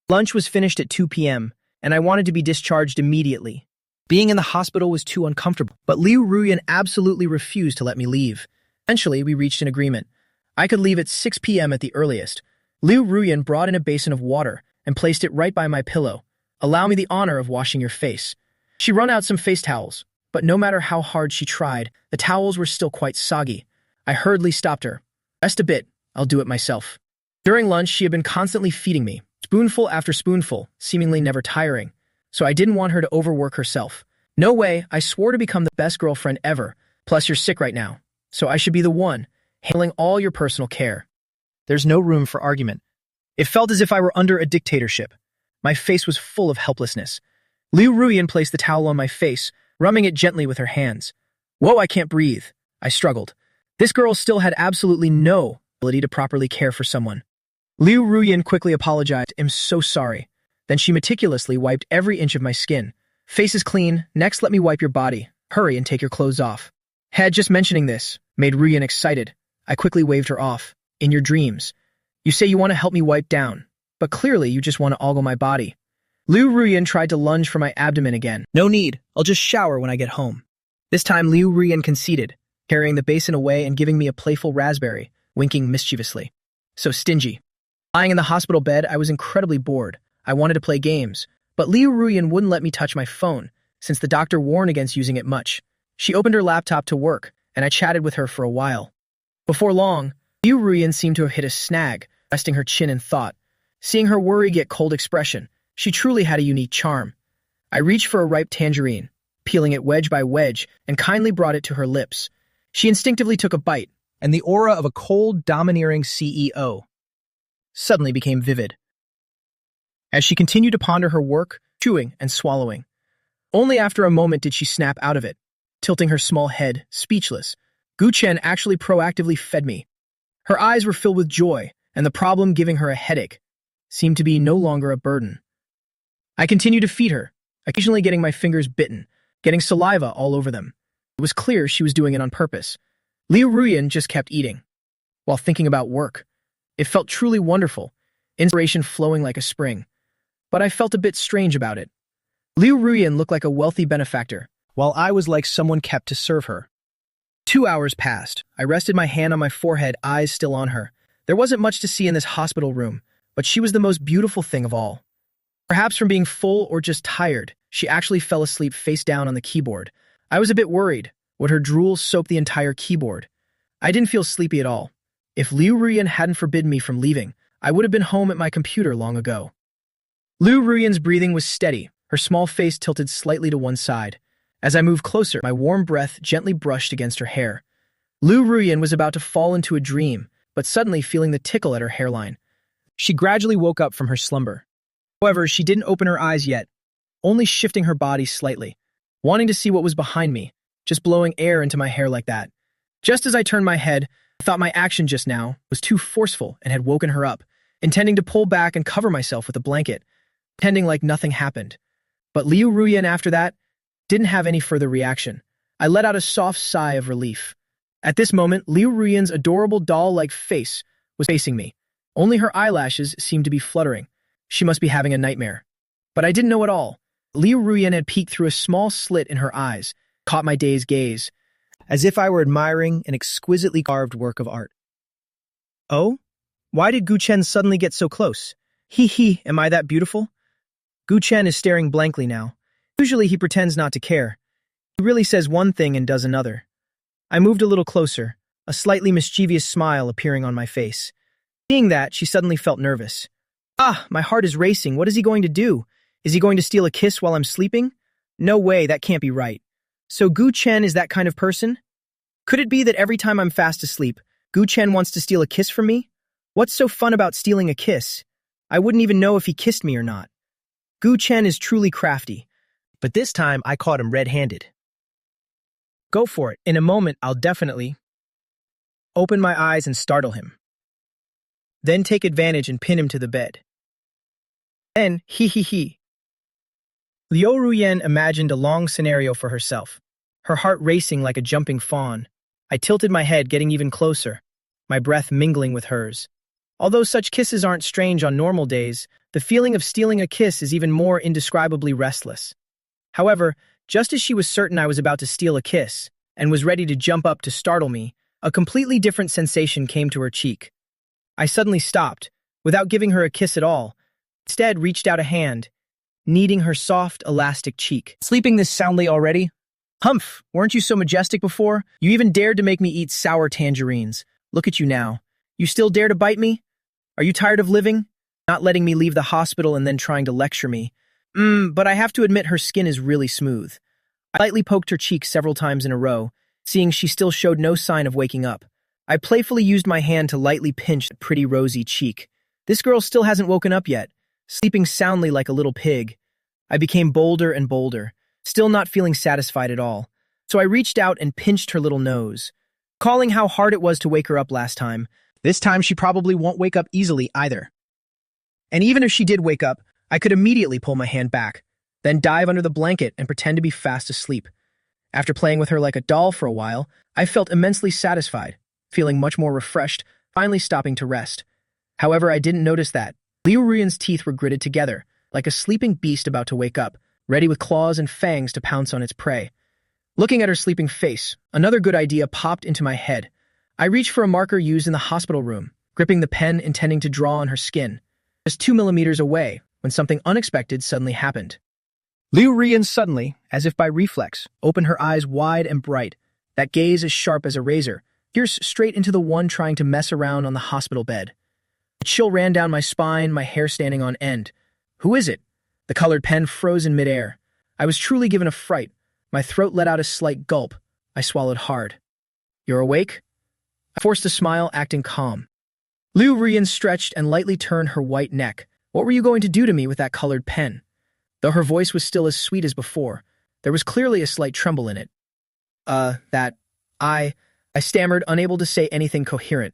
Lunch was finished at 2 p.m., and I wanted to be discharged immediately. Being in the hospital was too uncomfortable, but Liu Ruyan absolutely refused to let me leave. Eventually, we reached an agreement. I could leave at 6 p.m. at the earliest. Liu Ruyan brought in a basin of water and placed it right by my pillow. Allow me the honor of washing your face. She wrung out some face towels, but no matter how hard she tried, the towels were still quite soggy. I hurriedly stopped her. Rest a bit, I'll do it myself. During lunch, she had been constantly feeding me, spoonful after spoonful, seemingly never tiring, so I didn't want her to overwork herself. No way, I swore to become the best girlfriend ever. Plus, you're sick right now, so I should be the one, handling all your personal care. There's no room for argument. It felt as if I were under a dictatorship. My face was full of helplessness. Liu Ruyan placed the towel on my face, rubbing it gently with her hands. Whoa, I can't breathe. I struggled. This girl still had absolutely no ability to properly care for someone. Liu Ruyan quickly apologized. I'm so sorry. Then she meticulously wiped every inch of my skin. Face is clean. Next, let me wipe your body. Hurry and take your clothes off. Had just mentioning this made Ruyan excited. I quickly waved her off. In your dreams, you say you want to help me wipe down, but clearly you just want to ogle my body. Liu Ruyan tried to lunge for my abdomen again. No need. I'll just shower when I get home. This time Liu Ruyan conceded, carrying the basin away and giving me a playful raspberry, winking mischievously. So stingy. Lying in the hospital bed, I was incredibly bored. I wanted to play games, but Liu Ruyan wouldn't let me touch my phone, since the doctor warned against using it much. She opened her laptop to work, and I chatted with her for a while. Before long, Liu Ruyan seemed to have hit a snag, resting her chin in thought. Seeing her worry get cold expression, she truly had a unique charm. I reached for a ripe tangerine, peeling it wedge by wedge, and kindly brought it to her lips. She instinctively took a bite, and the aura of a cold, domineering CEO suddenly became vivid. As she continued to ponder her work, chewing and swallowing. Only after a moment did she snap out of it, tilting her small head, speechless. Gu Chen actually proactively fed me. Her eyes were filled with joy, and the problem giving her a headache seemed to be no longer a burden. I continued to feed her, occasionally getting my fingers bitten, getting saliva all over them. It was clear she was doing it on purpose. Liu Ruyan just kept eating, while thinking about work. It felt truly wonderful, inspiration flowing like a spring. But I felt a bit strange about it. Liu Ruyan looked like a wealthy benefactor, while I was like someone kept to serve her. 2 hours passed. I rested my hand on my forehead, eyes still on her. There wasn't much to see in this hospital room, but she was the most beautiful thing of all. Perhaps from being full or just tired, she actually fell asleep face down on the keyboard. I was a bit worried. Would her drool soak the entire keyboard? I didn't feel sleepy at all. If Liu Ruyan hadn't forbidden me from leaving, I would have been home at my computer long ago. Liu Ruyan's breathing was steady, her small face tilted slightly to one side. As I moved closer, my warm breath gently brushed against her hair. Liu Ruyan was about to fall into a dream, but suddenly feeling the tickle at her hairline. She gradually woke up from her slumber. However, she didn't open her eyes yet, only shifting her body slightly, wanting to see what was behind me, just blowing air into my hair like that. Just as I turned my head, I thought my action just now was too forceful and had woken her up, intending to pull back and cover myself with a blanket, pretending like nothing happened. But Liu Ruyan, after that, didn't have any further reaction. I let out a soft sigh of relief. At this moment, Liu Ruyan's adorable doll-like face was facing me. Only her eyelashes seemed to be fluttering. She must be having a nightmare. But I didn't know at all. Liu Ruyan had peeked through a small slit in her eyes, caught my dazed gaze, as if I were admiring an exquisitely carved work of art. Oh? Why did Gu Chen suddenly get so close? Am I that beautiful? Gu Chen is staring blankly now. Usually he pretends not to care. He really says one thing and does another. I moved a little closer, a slightly mischievous smile appearing on my face. Seeing that, she suddenly felt nervous. My heart is racing. What is he going to do? Is he going to steal a kiss while I'm sleeping? No way, that can't be right. So Gu Chen is that kind of person? Could it be that every time I'm fast asleep, Gu Chen wants to steal a kiss from me? What's so fun about stealing a kiss? I wouldn't even know if he kissed me or not. Gu Chen is truly crafty, but this time I caught him red-handed. Go for it. In a moment, I'll definitely open my eyes and startle him. Then take advantage and pin him to the bed. Then, Liu Ruyan imagined a long scenario for herself, her heart racing like a jumping fawn. I tilted my head, getting even closer, my breath mingling with hers. Although such kisses aren't strange on normal days, the feeling of stealing a kiss is even more indescribably restless. However, just as she was certain I was about to steal a kiss, and was ready to jump up to startle me, a completely different sensation came to her cheek. I suddenly stopped, without giving her a kiss at all, instead reached out a hand, kneading her soft, elastic cheek. Sleeping this soundly already? Humph, weren't you so majestic before? You even dared to make me eat sour tangerines. Look at you now. You still dare to bite me? Are you tired of living? Not letting me leave the hospital and then trying to lecture me. But I have to admit her skin is really smooth. I lightly poked her cheek several times in a row, seeing she still showed no sign of waking up. I playfully used my hand to lightly pinch the pretty rosy cheek. This girl still hasn't woken up yet, sleeping soundly like a little pig. I became bolder and bolder, still not feeling satisfied at all. So I reached out and pinched her little nose, recalling how hard it was to wake her up last time. This time she probably won't wake up easily either. And even if she did wake up, I could immediately pull my hand back, then dive under the blanket and pretend to be fast asleep. After playing with her like a doll for a while, I felt immensely satisfied, feeling much more refreshed, finally stopping to rest. However, I didn't notice that. Liu Ruyan's teeth were gritted together, like a sleeping beast about to wake up, ready with claws and fangs to pounce on its prey. Looking at her sleeping face, another good idea popped into my head. I reached for a marker used in the hospital room, gripping the pen intending to draw on her skin. Just 2 millimeters away, when something unexpected suddenly happened. Liu Ruyan suddenly, as if by reflex, opened her eyes wide and bright, that gaze as sharp as a razor, pierced straight into the one trying to mess around on the hospital bed. A chill ran down my spine, my hair standing on end. Who is it? The colored pen froze in midair. I was truly given a fright. My throat let out a slight gulp. I swallowed hard. You're awake? I forced a smile, acting calm. Liu Ruyan stretched and lightly turned her white neck. What were you going to do to me with that colored pen? Though her voice was still as sweet as before, there was clearly a slight tremble in it. I stammered, unable to say anything coherent.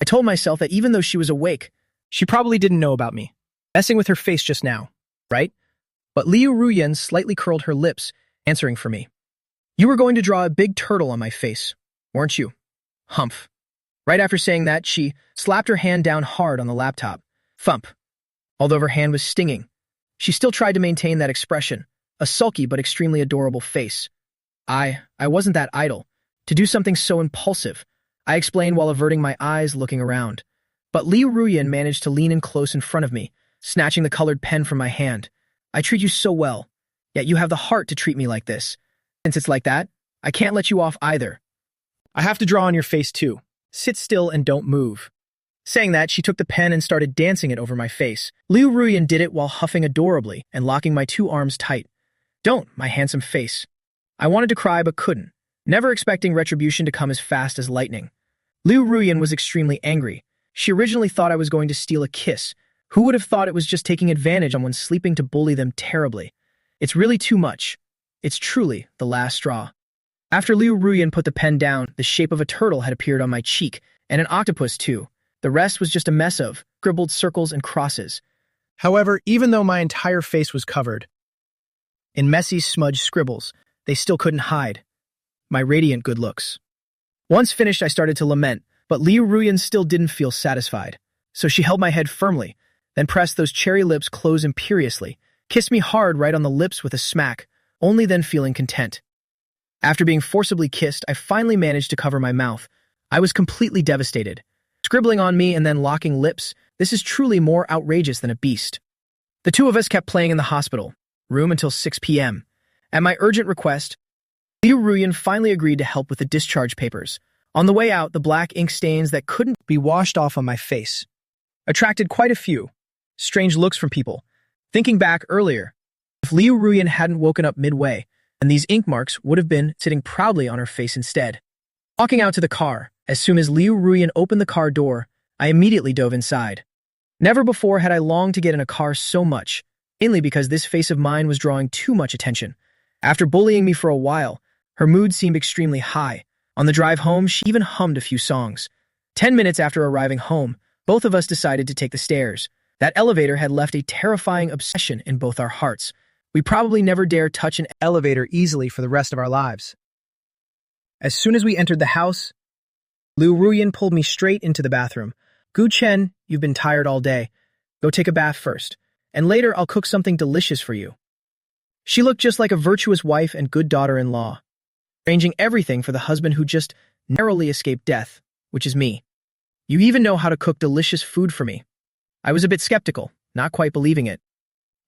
I told myself that even though she was awake, she probably didn't know about me. Messing with her face just now, right? But Liu Ruyan slightly curled her lips, answering for me. You were going to draw a big turtle on my face, weren't you? Humph. Right after saying that, she slapped her hand down hard on the laptop. Thump. Although her hand was stinging, she still tried to maintain that expression, a sulky but extremely adorable face. I wasn't that idle. To do something so impulsive, I explained while averting my eyes looking around. But Liu Ruyan managed to lean in close in front of me, snatching the colored pen from my hand. I treat you so well, yet you have the heart to treat me like this. Since it's like that, I can't let you off either. I have to draw on your face too. Sit still and don't move. Saying that, she took the pen and started dancing it over my face. Liu Ruyan did it while huffing adorably and locking my two arms tight. Don't, my handsome face. I wanted to cry but couldn't, never expecting retribution to come as fast as lightning. Liu Ruyan was extremely angry. She originally thought I was going to steal a kiss. Who would have thought it was just taking advantage of someone sleeping to bully them terribly? It's really too much. It's truly the last straw. After Liu Ruyan put the pen down, the shape of a turtle had appeared on my cheek, and an octopus too. The rest was just a mess of scribbled circles and crosses. However, even though my entire face was covered in messy, smudged scribbles, they still couldn't hide my radiant good looks. Once finished, I started to lament, but Liu Ruyan still didn't feel satisfied. So she held my head firmly, then pressed those cherry lips close imperiously, kissed me hard right on the lips with a smack, only then feeling content. After being forcibly kissed, I finally managed to cover my mouth. I was completely devastated. Scribbling on me and then locking lips, this is truly more outrageous than a beast. The two of us kept playing in the hospital room until 6 p.m. At my urgent request, Liu Ruyan finally agreed to help with the discharge papers. On the way out, the black ink stains that couldn't be washed off on my face attracted quite a few strange looks from people. Thinking back earlier, if Liu Ruyan hadn't woken up midway, then these ink marks would have been sitting proudly on her face instead. Walking out to the car, as soon as Liu Ruyan opened the car door, I immediately dove inside. Never before had I longed to get in a car so much, mainly because this face of mine was drawing too much attention. After bullying me for a while, her mood seemed extremely high. On the drive home, she even hummed a few songs. 10 minutes after arriving home, both of us decided to take the stairs. That elevator had left a terrifying obsession in both our hearts. We probably never dare touch an elevator easily for the rest of our lives. As soon as we entered the house, Liu Ruyan pulled me straight into the bathroom. Gu Chen, you've been tired all day. Go take a bath first, and later I'll cook something delicious for you. She looked just like a virtuous wife and good daughter-in-law, arranging everything for the husband who just narrowly escaped death, which is me. You even know how to cook delicious food for me. I was a bit skeptical, not quite believing it.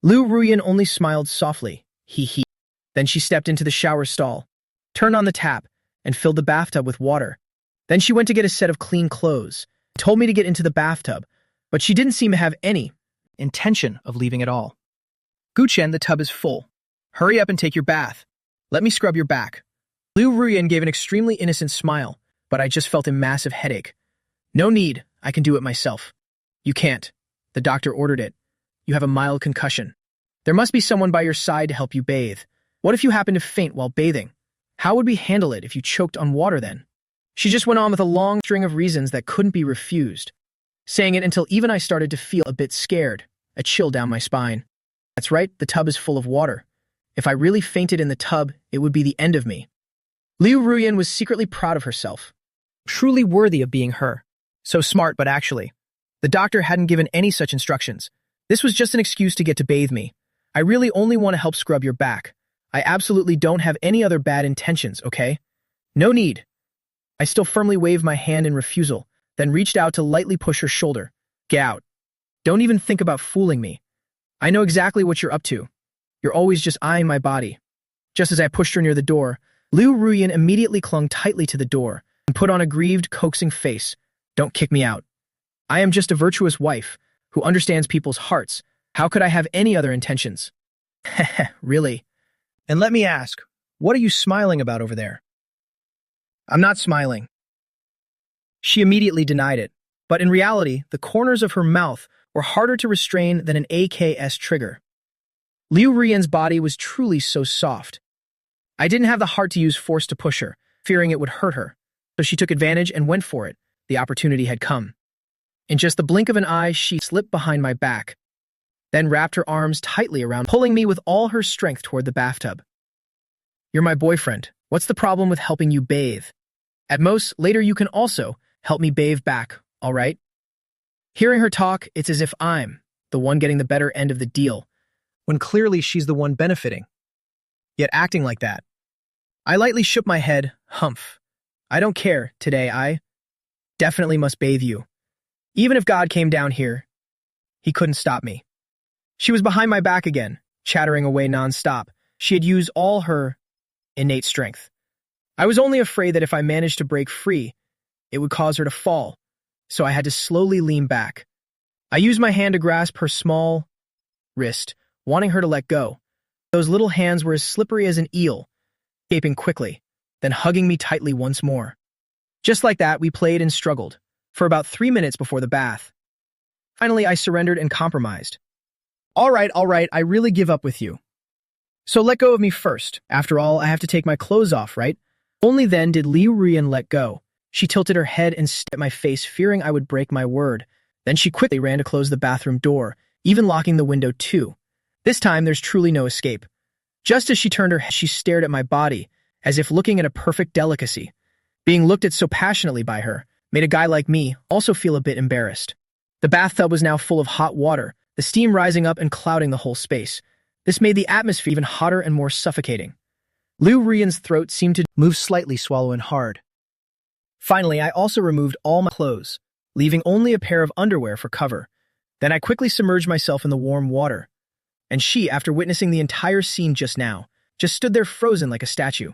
Liu Ruyan only smiled softly, hee. Then she stepped into the shower stall, turned on the tap, and filled the bathtub with water. Then she went to get a set of clean clothes, told me to get into the bathtub, but she didn't seem to have any intention of leaving at all. Gu Chen, the tub is full. Hurry up and take your bath. Let me scrub your back. Liu Ruyan gave an extremely innocent smile, but I just felt a massive headache. No need, I can do it myself. You can't. The doctor ordered it. You have a mild concussion. There must be someone by your side to help you bathe. What if you happen to faint while bathing? How would we handle it if you choked on water then? She just went on with a long string of reasons that couldn't be refused, saying it until even I started to feel a bit scared, a chill down my spine. That's right, the tub is full of water. If I really fainted in the tub, it would be the end of me. Liu Ruyan was secretly proud of herself. Truly worthy of being her. So smart, but actually, the doctor hadn't given any such instructions. This was just an excuse to get to bathe me. I really only want to help scrub your back. I absolutely don't have any other bad intentions, okay? No need. I still firmly waved my hand in refusal, then reached out to lightly push her shoulder. Get out. Don't even think about fooling me. I know exactly what you're up to. You're always just eyeing my body. Just as I pushed her near the door, Liu Ruyan immediately clung tightly to the door and put on a grieved, coaxing face. Don't kick me out. I am just a virtuous wife who understands people's hearts. How could I have any other intentions? Heh, really? And let me ask, what are you smiling about over there? I'm not smiling. She immediately denied it, but in reality, the corners of her mouth were harder to restrain than an AKS trigger. Liu Ruyan's body was truly so soft. I didn't have the heart to use force to push her, fearing it would hurt her, so she took advantage and went for it. The opportunity had come. In just the blink of an eye, she slipped behind my back, then wrapped her arms tightly around, pulling me with all her strength toward the bathtub. You're my boyfriend. What's the problem with helping you bathe? At most, later you can also help me bathe back, all right? Hearing her talk, it's as if I'm the one getting the better end of the deal, when clearly she's the one benefiting. Yet acting like that. I lightly shook my head, humph. I don't care, today I definitely must bathe you. Even if God came down here, he couldn't stop me. She was behind my back again, chattering away nonstop. She had used all her innate strength. I was only afraid that if I managed to break free, it would cause her to fall, so I had to slowly lean back. I used my hand to grasp her small wrist, wanting her to let go. Those little hands were as slippery as an eel, escaping quickly, then hugging me tightly once more. Just like that, we played and struggled, for about 3 minutes before the bath. Finally, I surrendered and compromised. All right, I really give up with you. So let go of me first. After all, I have to take my clothes off, right? Only then did Liu Ruyan let go. She tilted her head and stared at my face, fearing I would break my word. Then she quickly ran to close the bathroom door, even locking the window too. This time, there's truly no escape. Just as she turned her head, she stared at my body, as if looking at a perfect delicacy. Being looked at so passionately by her made a guy like me also feel a bit embarrassed. The bathtub was now full of hot water, the steam rising up and clouding the whole space. This made the atmosphere even hotter and more suffocating. Liu Ruyan's throat seemed to move slightly, swallowing hard. Finally, I also removed all my clothes, leaving only a pair of underwear for cover. Then I quickly submerged myself in the warm water. And she, after witnessing the entire scene just now, just stood there frozen like a statue.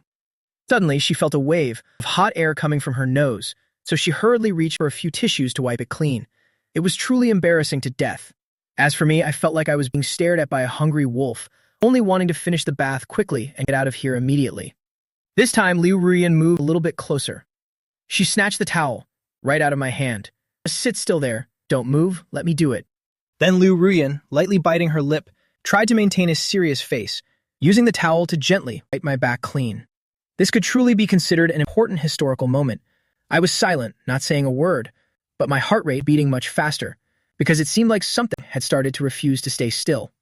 Suddenly, she felt a wave of hot air coming from her nose, so she hurriedly reached for a few tissues to wipe it clean. It was truly embarrassing to death. As for me, I felt like I was being stared at by a hungry wolf, only wanting to finish the bath quickly and get out of here immediately. This time, Liu Ruyan moved a little bit closer. She snatched the towel right out of my hand. Just sit still there. Don't move. Let me do it. Then Liu Ruyan, lightly biting her lip, tried to maintain a serious face, using the towel to gently wipe my back clean. This could truly be considered an important historical moment. I was silent, not saying a word, but my heart rate beating much faster, because it seemed like something had started to refuse to stay still.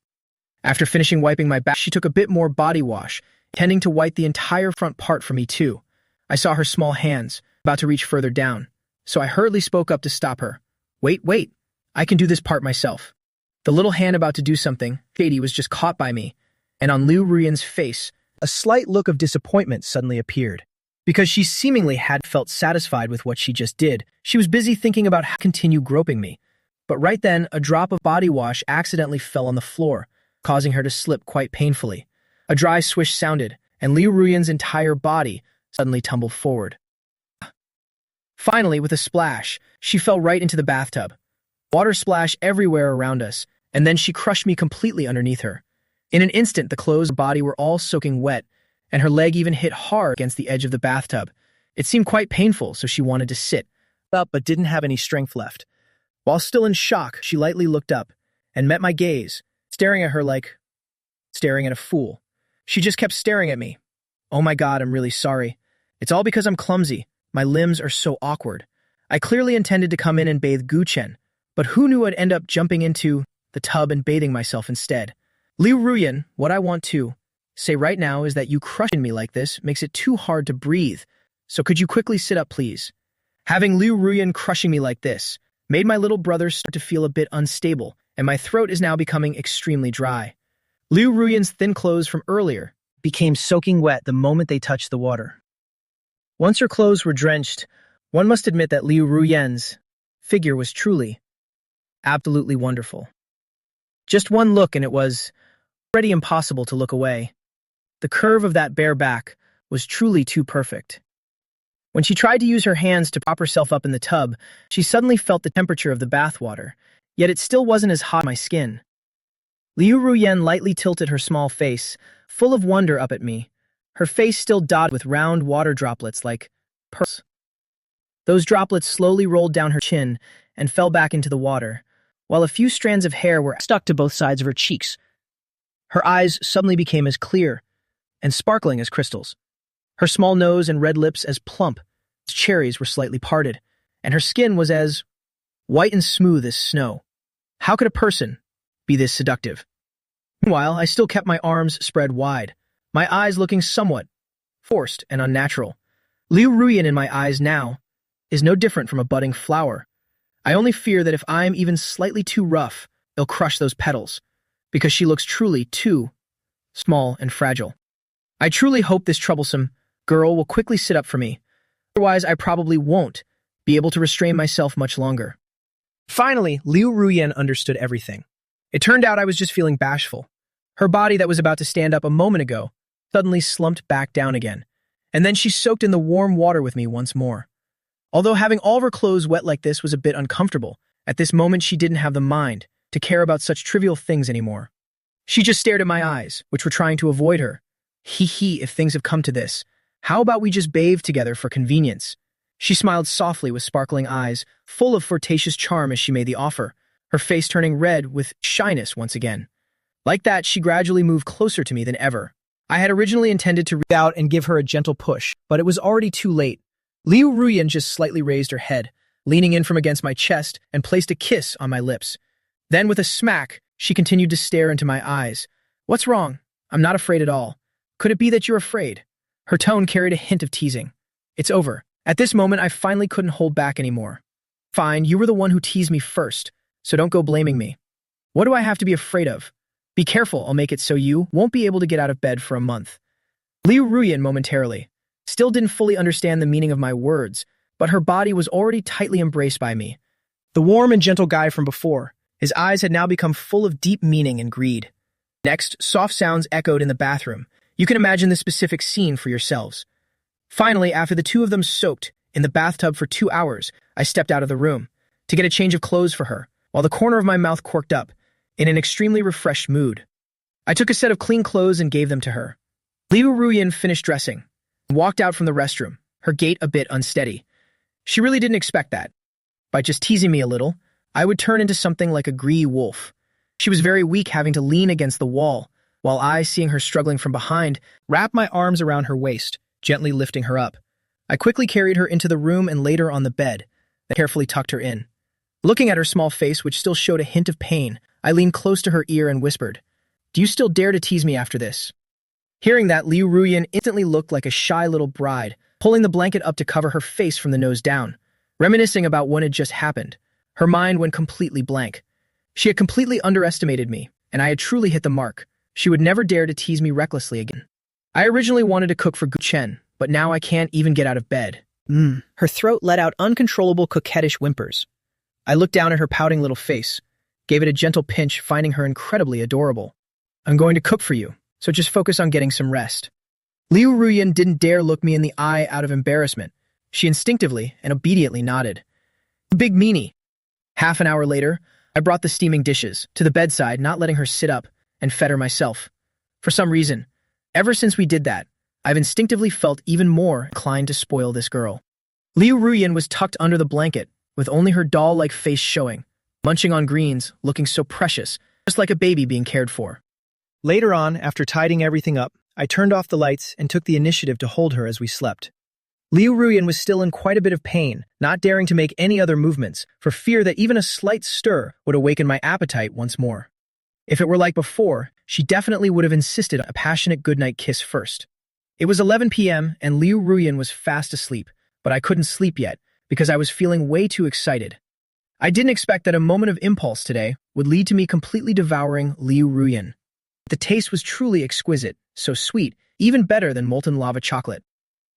After finishing wiping my back, she took a bit more body wash, intending to wipe the entire front part for me too. I saw her small hands, about to reach further down, so I hurriedly spoke up to stop her. Wait, I can do this part myself. The little hand about to do something shady was just caught by me, and on Liu Ruyan's face, a slight look of disappointment suddenly appeared. Because she seemingly had felt satisfied with what she just did, she was busy thinking about how to continue groping me. But right then, a drop of body wash accidentally fell on the floor, causing her to slip quite painfully. A dry swish sounded, and Liu Ruyan's entire body suddenly tumbled forward. Finally, with a splash, she fell right into the bathtub. Water splashed everywhere around us, and then she crushed me completely underneath her. In an instant, the clothes and body were all soaking wet, and her leg even hit hard against the edge of the bathtub. It seemed quite painful, so she wanted to sit up but didn't have any strength left. While still in shock, she lightly looked up and met my gaze, staring at her like staring at a fool. She just kept staring at me. Oh my God, I'm really sorry. It's all because I'm clumsy. My limbs are so awkward. I clearly intended to come in and bathe Guchen, but who knew I'd end up jumping into the tub and bathing myself instead. Liu Ruyan, what I want to say right now is that you crushing me like this makes it too hard to breathe. So could you quickly sit up, please? Having Liu Ruyan crushing me like this made my little brother start to feel a bit unstable, and my throat is now becoming extremely dry. Liu Ruyan's thin clothes from earlier became soaking wet the moment they touched the water. Once her clothes were drenched, one must admit that Liu Ruyan's figure was truly, absolutely wonderful. Just one look and it was already impossible to look away. The curve of that bare back was truly too perfect. When she tried to use her hands to prop herself up in the tub, she suddenly felt the temperature of the bathwater, yet it still wasn't as hot on my skin. Liu Ruyan lightly tilted her small face, full of wonder up at me, her face still dotted with round water droplets like pearls. Those droplets slowly rolled down her chin and fell back into the water, while a few strands of hair were stuck to both sides of her cheeks. Her eyes suddenly became as clear and sparkling as crystals. Her small nose and red lips as plump as cherries were slightly parted, and her skin was as white and smooth as snow. How could a person be this seductive? Meanwhile, I still kept my arms spread wide, my eyes looking somewhat forced and unnatural. Liu Ruyan in my eyes now is no different from a budding flower. I only fear that if I'm even slightly too rough, it'll crush those petals, because she looks truly too small and fragile. I truly hope this troublesome girl will quickly sit up for me, otherwise I probably won't be able to restrain myself much longer. Finally, Liu Ruyan understood everything. It turned out I was just feeling bashful. Her body that was about to stand up a moment ago suddenly slumped back down again, and then she soaked in the warm water with me once more. Although having all of her clothes wet like this was a bit uncomfortable, at this moment she didn't have the mind to care about such trivial things anymore. She just stared at my eyes, which were trying to avoid her. Hee, if things have come to this, how about we just bathe together for convenience? She smiled softly with sparkling eyes, full of flirtatious charm as she made the offer, her face turning red with shyness once again. Like that, she gradually moved closer to me than ever. I had originally intended to reach out and give her a gentle push, but it was already too late. Liu Ruyan just slightly raised her head, leaning in from against my chest, and placed a kiss on my lips. Then, with a smack, she continued to stare into my eyes. "What's wrong? I'm not afraid at all. Could it be that you're afraid?" Her tone carried a hint of teasing. "It's over." At this moment, I finally couldn't hold back anymore. "Fine, you were the one who teased me first, so don't go blaming me. What do I have to be afraid of? Be careful, I'll make it so you won't be able to get out of bed for a month." Liu Ruyan momentarily still didn't fully understand the meaning of my words, but her body was already tightly embraced by me. The warm and gentle guy from before, his eyes had now become full of deep meaning and greed. Next, soft sounds echoed in the bathroom. You can imagine the specific scene for yourselves. Finally, after the two of them soaked in the bathtub for 2 hours, I stepped out of the room to get a change of clothes for her, while the corner of my mouth corked up, in an extremely refreshed mood. I took a set of clean clothes and gave them to her. Liu Ruyan finished dressing and walked out from the restroom, her gait a bit unsteady. She really didn't expect that. By just teasing me a little, I would turn into something like a greedy wolf. She was very weak, having to lean against the wall, while I, seeing her struggling from behind, wrapped my arms around her waist, gently lifting her up. I quickly carried her into the room and laid her on the bed, then carefully tucked her in. Looking at her small face, which still showed a hint of pain, I leaned close to her ear and whispered, "Do you still dare to tease me after this?" Hearing that, Liu Ruyan instantly looked like a shy little bride, pulling the blanket up to cover her face from the nose down, reminiscing about what had just happened. Her mind went completely blank. She had completely underestimated me, and I had truly hit the mark. She would never dare to tease me recklessly again. I originally wanted to cook for Gu Chen, but now I can't even get out of bed. Her throat let out uncontrollable coquettish whimpers. I looked down at her pouting little face, gave it a gentle pinch, finding her incredibly adorable. "I'm going to cook for you, so just focus on getting some rest." Liu Ruyan didn't dare look me in the eye out of embarrassment. She instinctively and obediently nodded. Big meanie. Half an hour later, I brought the steaming dishes to the bedside, not letting her sit up, and fed her myself. For some reason, ever since we did that, I've instinctively felt even more inclined to spoil this girl. Liu Ruyan was tucked under the blanket, with only her doll-like face showing, munching on greens, looking so precious, just like a baby being cared for. Later on, after tidying everything up, I turned off the lights and took the initiative to hold her as we slept. Liu Ruyan was still in quite a bit of pain, not daring to make any other movements, for fear that even a slight stir would awaken my appetite once more. If it were like before, she definitely would have insisted on a passionate goodnight kiss first. It was 11 p.m. and Liu Ruyan was fast asleep, but I couldn't sleep yet because I was feeling way too excited. I didn't expect that a moment of impulse today would lead to me completely devouring Liu Ruyan. The taste was truly exquisite, so sweet, even better than molten lava chocolate.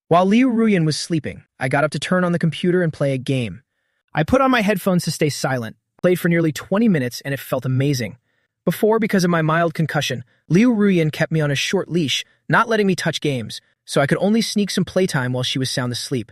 While Liu Ruyan was sleeping, I got up to turn on the computer and play a game. I put on my headphones to stay silent, played for nearly 20 minutes, and it felt amazing. Before, because of my mild concussion, Liu Ruyan kept me on a short leash, not letting me touch games, so I could only sneak some playtime while she was sound asleep.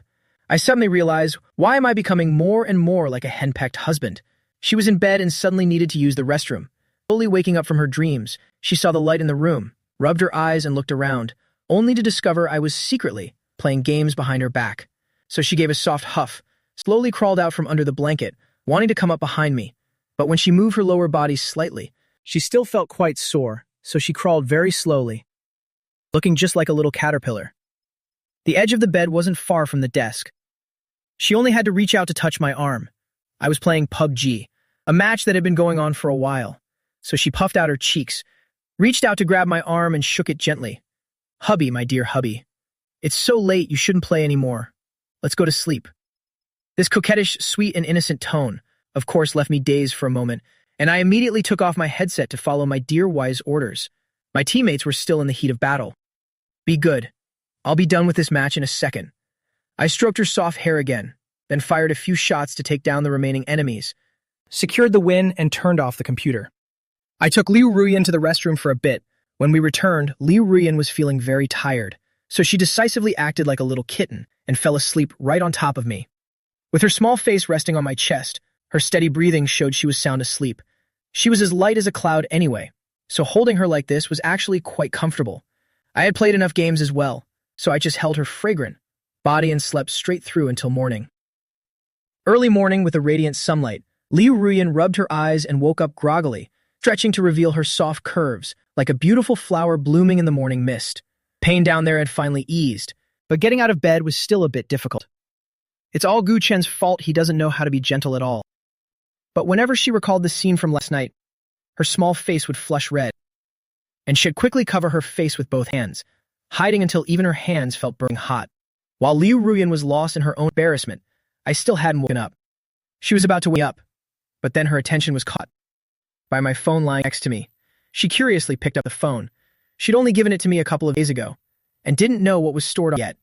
I suddenly realized, why am I becoming more and more like a henpecked husband? She was in bed and suddenly needed to use the restroom. Slowly waking up from her dreams, she saw the light in the room, rubbed her eyes and looked around, only to discover I was secretly playing games behind her back. So she gave a soft huff, slowly crawled out from under the blanket, wanting to come up behind me. But when she moved her lower body slightly, she still felt quite sore, so she crawled very slowly, looking just like a little caterpillar. The edge of the bed wasn't far from the desk. She only had to reach out to touch my arm. I was playing PUBG, a match that had been going on for a while. So she puffed out her cheeks, reached out to grab my arm and shook it gently. "Hubby, my dear hubby. It's so late, you shouldn't play anymore. Let's go to sleep." This coquettish, sweet, and innocent tone, of course, left me dazed for a moment, and I immediately took off my headset to follow my dear wise orders. My teammates were still in the heat of battle. "Be good. I'll be done with this match in a second." I stroked her soft hair again, then fired a few shots to take down the remaining enemies. secured the win, and turned off the computer. I took Liu Ruyan to the restroom for a bit. When we returned, Liu Ruyan was feeling very tired, so she decisively acted like a little kitten and fell asleep right on top of me. With her small face resting on my chest, her steady breathing showed she was sound asleep. She was as light as a cloud anyway, so holding her like this was actually quite comfortable. I had played enough games as well, so I just held her fragrant body and slept straight through until morning. Early morning with the radiant sunlight, Liu Ruyan rubbed her eyes and woke up groggily, stretching to reveal her soft curves, like a beautiful flower blooming in the morning mist. Pain down there had finally eased, but getting out of bed was still a bit difficult. It's all Gu Chen's fault he doesn't know how to be gentle at all. But whenever she recalled the scene from last night, her small face would flush red, and she'd quickly cover her face with both hands, hiding until even her hands felt burning hot. While Liu Ruyan was lost in her own embarrassment, I still hadn't woken up. She was about to wake up, but then her attention was caught by my phone lying next to me. She curiously picked up the phone. She'd only given it to me a couple of days ago, and didn't know what was stored on it yet.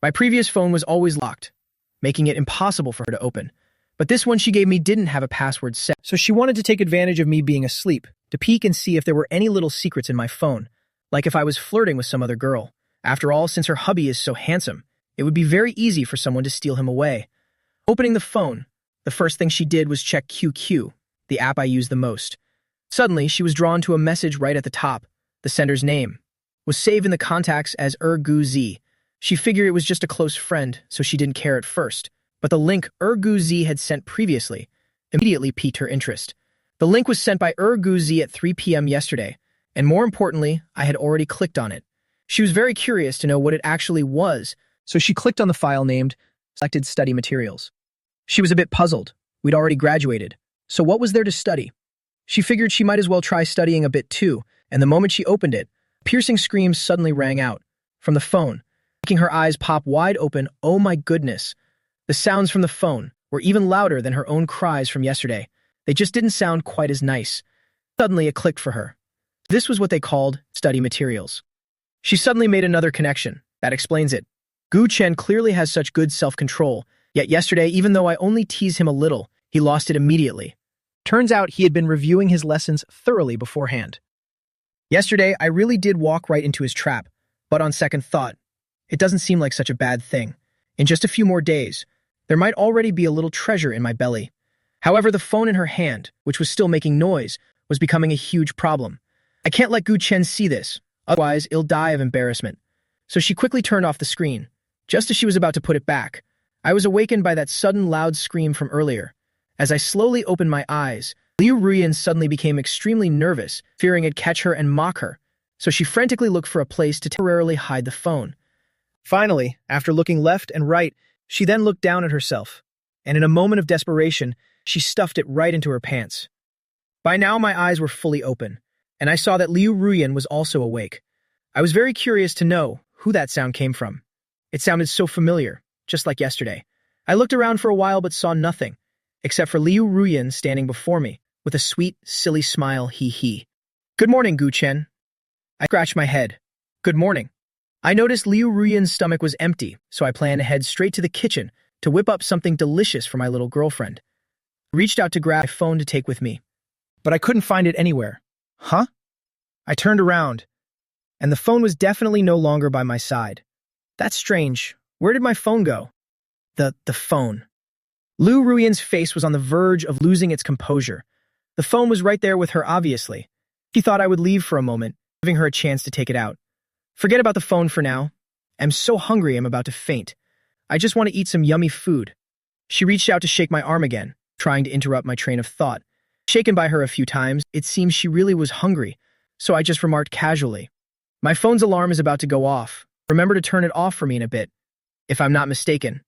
My previous phone was always locked, making it impossible for her to open. But this one she gave me didn't have a password set, so she wanted to take advantage of me being asleep, to peek and see if there were any little secrets in my phone, like if I was flirting with some other girl. After all, since her hubby is so handsome, it would be very easy for someone to steal him away. Opening the phone, the first thing she did was check QQ, the app I use the most. Suddenly, she was drawn to a message right at the top. The sender's name was saved in the contacts as Gu Z. She figured it was just a close friend, so she didn't care at first. But the link Gu Z had sent previously immediately piqued her interest. The link was sent by Gu Z at 3 p.m. yesterday, and more importantly, I had already clicked on it. She was very curious to know what it actually was, so she clicked on the file named Selected Study Materials. She was a bit puzzled. We'd already graduated, so what was there to study? She figured she might as well try studying a bit too, and the moment she opened it, a piercing scream suddenly rang out from the phone, making her eyes pop wide open. Oh my goodness. The sounds from the phone were even louder than her own cries from yesterday. They just didn't sound quite as nice. Suddenly it clicked for her. This was what they called study materials. She suddenly made another connection. That explains it. Gu Chen clearly has such good self-control, yet yesterday, even though I only teased him a little, he lost it immediately. Turns out he had been reviewing his lessons thoroughly beforehand. Yesterday, I really did walk right into his trap, but on second thought, it doesn't seem like such a bad thing. In just a few more days, there might already be a little treasure in my belly. However, the phone in her hand, which was still making noise, was becoming a huge problem. I can't let Gu Chen see this, otherwise he'll die of embarrassment. So she quickly turned off the screen. Just as she was about to put it back, I was awakened by that sudden loud scream from earlier. As I slowly opened my eyes, Liu Ruyan suddenly became extremely nervous, fearing I'd catch her and mock her, so she frantically looked for a place to temporarily hide the phone. Finally, after looking left and right, she then looked down at herself, and in a moment of desperation, she stuffed it right into her pants. By now my eyes were fully open, and I saw that Liu Ruyan was also awake. I was very curious to know who that sound came from. It sounded so familiar, just like yesterday. I looked around for a while but saw nothing, except for Liu Ruyan standing before me, with a sweet, silly smile, hee. Good morning, Gu Chen. I scratched my head. Good morning. I noticed Liu Ruyan's stomach was empty, so I planned to head straight to the kitchen to whip up something delicious for my little girlfriend. I reached out to grab my phone to take with me, but I couldn't find it anywhere. Huh? I turned around, and the phone was definitely no longer by my side. That's strange. Where did my phone go? The phone. Liu Ruyan's face was on the verge of losing its composure. The phone was right there with her, obviously. She thought I would leave for a moment, giving her a chance to take it out. Forget about the phone for now. I'm so hungry I'm about to faint. I just want to eat some yummy food. She reached out to shake my arm again, trying to interrupt my train of thought. Shaken by her a few times, it seems she really was hungry, so I just remarked casually, "My phone's alarm is about to go off. Remember to turn it off for me in a bit, if I'm not mistaken."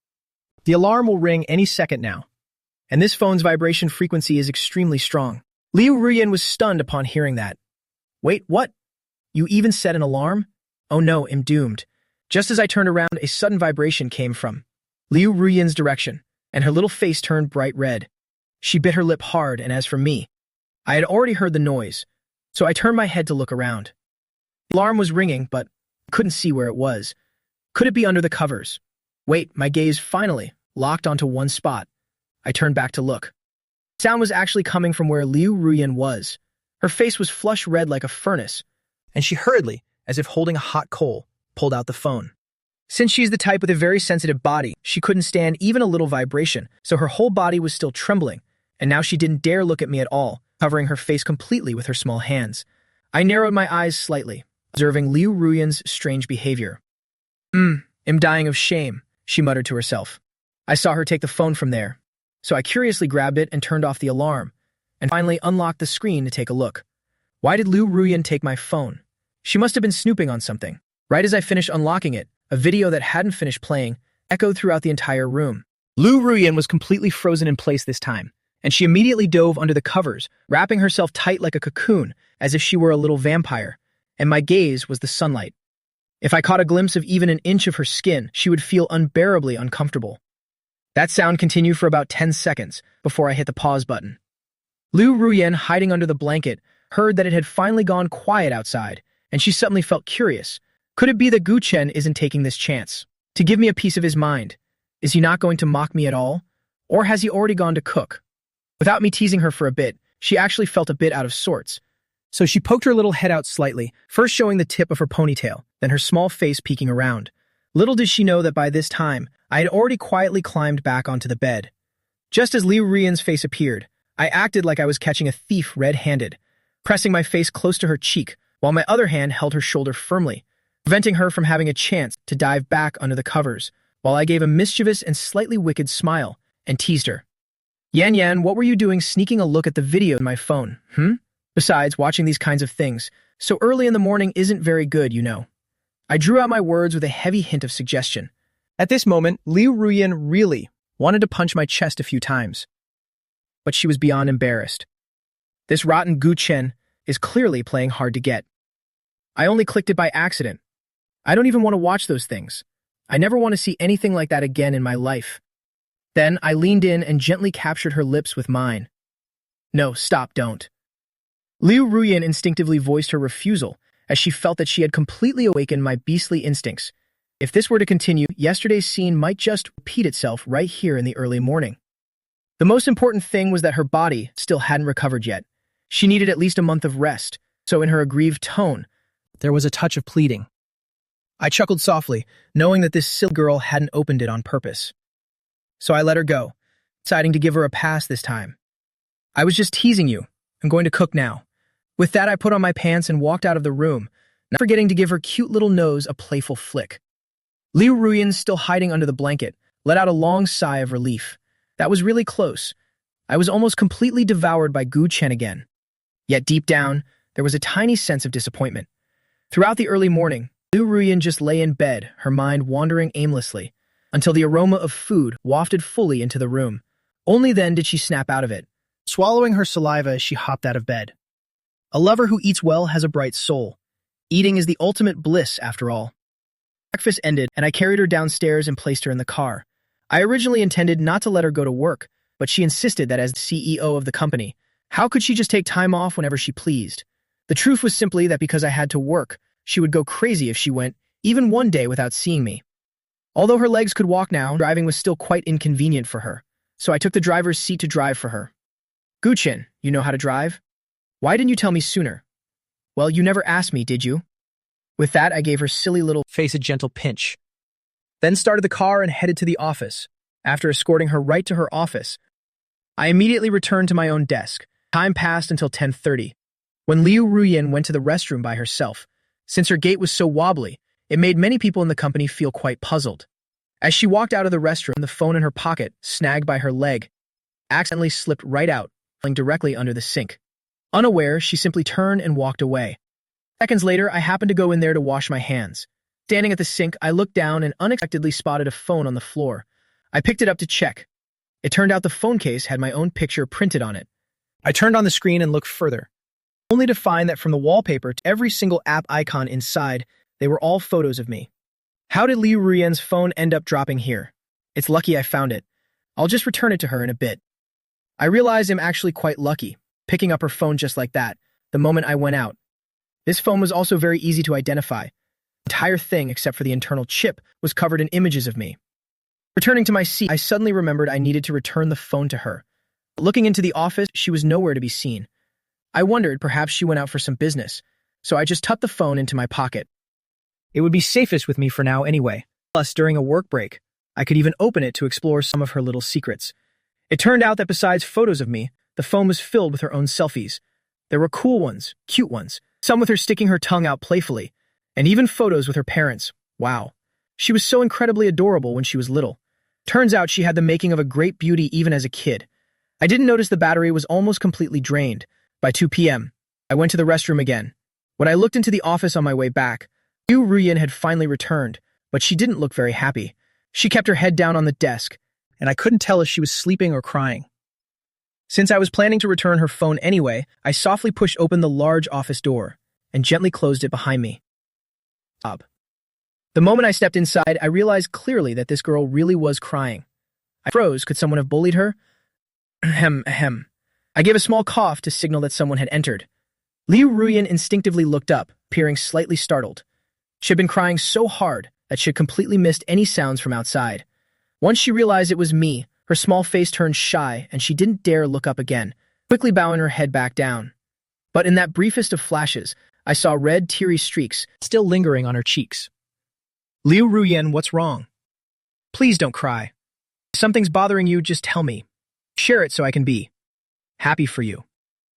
The alarm will ring any second now, and this phone's vibration frequency is extremely strong. Liu Ruyan was stunned upon hearing that. Wait, what? You even set an alarm? Oh no, I'm doomed. Just as I turned around, a sudden vibration came from Liu Ruyan's direction, and her little face turned bright red. She bit her lip hard, and as for me, I had already heard the noise, so I turned my head to look around. The alarm was ringing, but I couldn't see where it was. Could it be under the covers? Wait, my gaze finally locked onto one spot. I turned back to look. Sound was actually coming from where Liu Ruyan was. Her face was flush red like a furnace, and she hurriedly, as if holding a hot coal, pulled out the phone. Since she's the type with a very sensitive body, she couldn't stand even a little vibration, so her whole body was still trembling, and now she didn't dare look at me at all, covering her face completely with her small hands. I narrowed my eyes slightly, observing Liu Ruyan's strange behavior. Am dying of shame, she muttered to herself. I saw her take the phone from there, so I curiously grabbed it and turned off the alarm, and finally unlocked the screen to take a look. Why did Liu Ruyan take my phone? She must have been snooping on something. Right as I finished unlocking it, a video that hadn't finished playing echoed throughout the entire room. Liu Ruyan was completely frozen in place this time, and she immediately dove under the covers, wrapping herself tight like a cocoon, as if she were a little vampire, and my gaze was the sunlight. If I caught a glimpse of even an inch of her skin, she would feel unbearably uncomfortable. That sound continued for about 10 seconds before I hit the pause button. Liu Ruyan, hiding under the blanket, heard that it had finally gone quiet outside, and she suddenly felt curious. Could it be that Gu Chen isn't taking this chance to give me a piece of his mind? Is he not going to mock me at all? Or has he already gone to cook? Without me teasing her for a bit, she actually felt a bit out of sorts. So she poked her little head out slightly, first showing the tip of her ponytail, then her small face peeking around. Little did she know that by this time, I had already quietly climbed back onto the bed. Just as Liu Ruyan's face appeared, I acted like I was catching a thief red-handed, pressing my face close to her cheek, while my other hand held her shoulder firmly, preventing her from having a chance to dive back under the covers, while I gave a mischievous and slightly wicked smile and teased her. Yan, what were you doing sneaking a look at the video on my phone, Besides, watching these kinds of things so early in the morning isn't very good, you know. I drew out my words with a heavy hint of suggestion. At this moment, Liu Ruyan really wanted to punch my chest a few times. But she was beyond embarrassed. This rotten Gu Chen is clearly playing hard to get. I only clicked it by accident. I don't even want to watch those things. I never want to see anything like that again in my life. Then I leaned in and gently captured her lips with mine. No, stop, don't. Liu Ruyan instinctively voiced her refusal, as she felt that she had completely awakened my beastly instincts. If this were to continue, yesterday's scene might just repeat itself right here in the early morning. The most important thing was that her body still hadn't recovered yet. She needed at least a month of rest, so in her aggrieved tone, there was a touch of pleading. I chuckled softly, knowing that this silly girl hadn't opened it on purpose. So I let her go, deciding to give her a pass this time. I was just teasing you. I'm going to cook now. With that, I put on my pants and walked out of the room, not forgetting to give her cute little nose a playful flick. Liu Ruyan, still hiding under the blanket, let out a long sigh of relief. That was really close. I was almost completely devoured by Gu Chen again. Yet deep down, there was a tiny sense of disappointment. Throughout the early morning, Liu Ruyan just lay in bed, her mind wandering aimlessly, until the aroma of food wafted fully into the room. Only then did she snap out of it, swallowing her saliva as she hopped out of bed. A lover who eats well has a bright soul. Eating is the ultimate bliss, after all. Breakfast ended, and I carried her downstairs and placed her in the car. I originally intended not to let her go to work, but she insisted that as CEO of the company, how could she just take time off whenever she pleased? The truth was simply that because I had to work, she would go crazy if she went even one day without seeing me. Although her legs could walk now, driving was still quite inconvenient for her, so I took the driver's seat to drive for her. Gu Chen, you know how to drive? Why didn't you tell me sooner? Well, you never asked me, did you? With that, I gave her silly little face a gentle pinch. Then started the car and headed to the office. After escorting her right to her office, I immediately returned to my own desk. Time passed until 10:30, when Liu Ruyan went to the restroom by herself. Since her gait was so wobbly, it made many people in the company feel quite puzzled. As she walked out of the restroom, the phone in her pocket, snagged by her leg, accidentally slipped right out, falling directly under the sink. Unaware, she simply turned and walked away. Seconds later, I happened to go in there to wash my hands. Standing at the sink, I looked down and unexpectedly spotted a phone on the floor. I picked it up to check. It turned out the phone case had my own picture printed on it. I turned on the screen and looked further, only to find that from the wallpaper to every single app icon inside, they were all photos of me. How did Liu Ruyan's phone end up dropping here? It's lucky I found it. I'll just return it to her in a bit. I realized I'm actually quite lucky, picking up her phone just like that, the moment I went out. This phone was also very easy to identify. The entire thing, except for the internal chip, was covered in images of me. Returning to my seat, I suddenly remembered I needed to return the phone to her. Looking into the office, she was nowhere to be seen. I wondered perhaps she went out for some business, so I just tucked the phone into my pocket. It would be safest with me for now anyway. Plus, during a work break, I could even open it to explore some of her little secrets. It turned out that besides photos of me, the phone was filled with her own selfies. There were cool ones, cute ones, some with her sticking her tongue out playfully, and even photos with her parents. Wow. She was so incredibly adorable when she was little. Turns out she had the making of a great beauty even as a kid. I didn't notice the battery was almost completely drained. By 2 p.m., I went to the restroom again. When I looked into the office on my way back, Yu Ruyan had finally returned, but she didn't look very happy. She kept her head down on the desk, and I couldn't tell if she was sleeping or crying. Since I was planning to return her phone anyway, I softly pushed open the large office door and gently closed it behind me. The moment I stepped inside, I realized clearly that this girl really was crying. I froze. Could someone have bullied her? Ahem, ahem. I gave a small cough to signal that someone had entered. Liu Ruyan instinctively looked up, appearing slightly startled. She had been crying so hard that she had completely missed any sounds from outside. Once she realized it was me, her small face turned shy and she didn't dare look up again, quickly bowing her head back down. But in that briefest of flashes, I saw red, teary streaks still lingering on her cheeks. Liu Ruyan, what's wrong? Please don't cry. If something's bothering you, just tell me. Share it so I can be happy for you.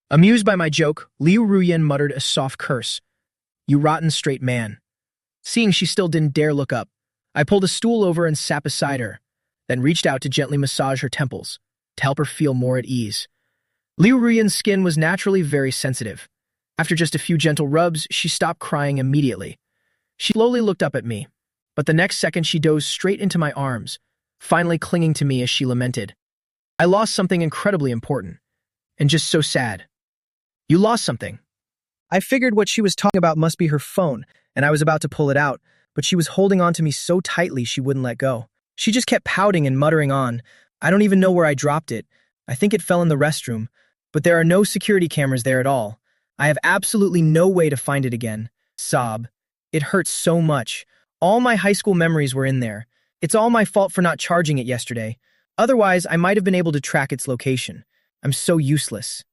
Amused by my joke, Liu Ruyan muttered a soft curse. You rotten straight man. Seeing she still didn't dare look up, I pulled a stool over and sat beside her, then reached out to gently massage her temples, to help her feel more at ease. Liu Ruyan's skin was naturally very sensitive. After just a few gentle rubs, she stopped crying immediately. She slowly looked up at me, but the next second she dozed straight into my arms, finally clinging to me as she lamented. I lost something incredibly important, and just so sad. You lost something. I figured what she was talking about must be her phone, and I was about to pull it out, but she was holding on to me so tightly she wouldn't let go. She just kept pouting and muttering on. I don't even know where I dropped it. I think it fell in the restroom, but there are no security cameras there at all. I have absolutely no way to find it again. Sob. It hurts so much. All my high school memories were in there. It's all my fault for not charging it yesterday. Otherwise, I might have been able to track its location. I'm so useless.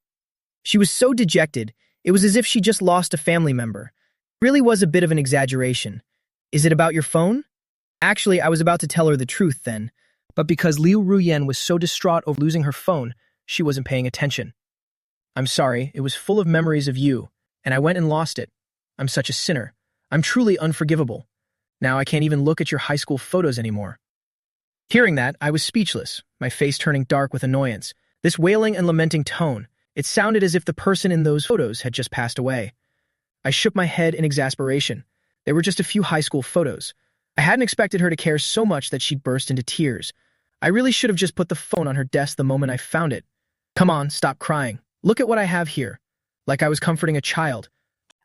She was so dejected, it was as if she just lost a family member. It really was a bit of an exaggeration. Is it about your phone? Actually, I was about to tell her the truth then, but because Liu Ruyan was so distraught over losing her phone, she wasn't paying attention. I'm sorry, it was full of memories of you, and I went and lost it. I'm such a sinner. I'm truly unforgivable. Now I can't even look at your high school photos anymore. Hearing that, I was speechless, my face turning dark with annoyance. This wailing and lamenting tone, it sounded as if the person in those photos had just passed away. I shook my head in exasperation. They were just a few high school photos. I hadn't expected her to care so much that she'd burst into tears. I really should have just put the phone on her desk the moment I found it. Come on, stop crying. Look at what I have here. Like I was comforting a child.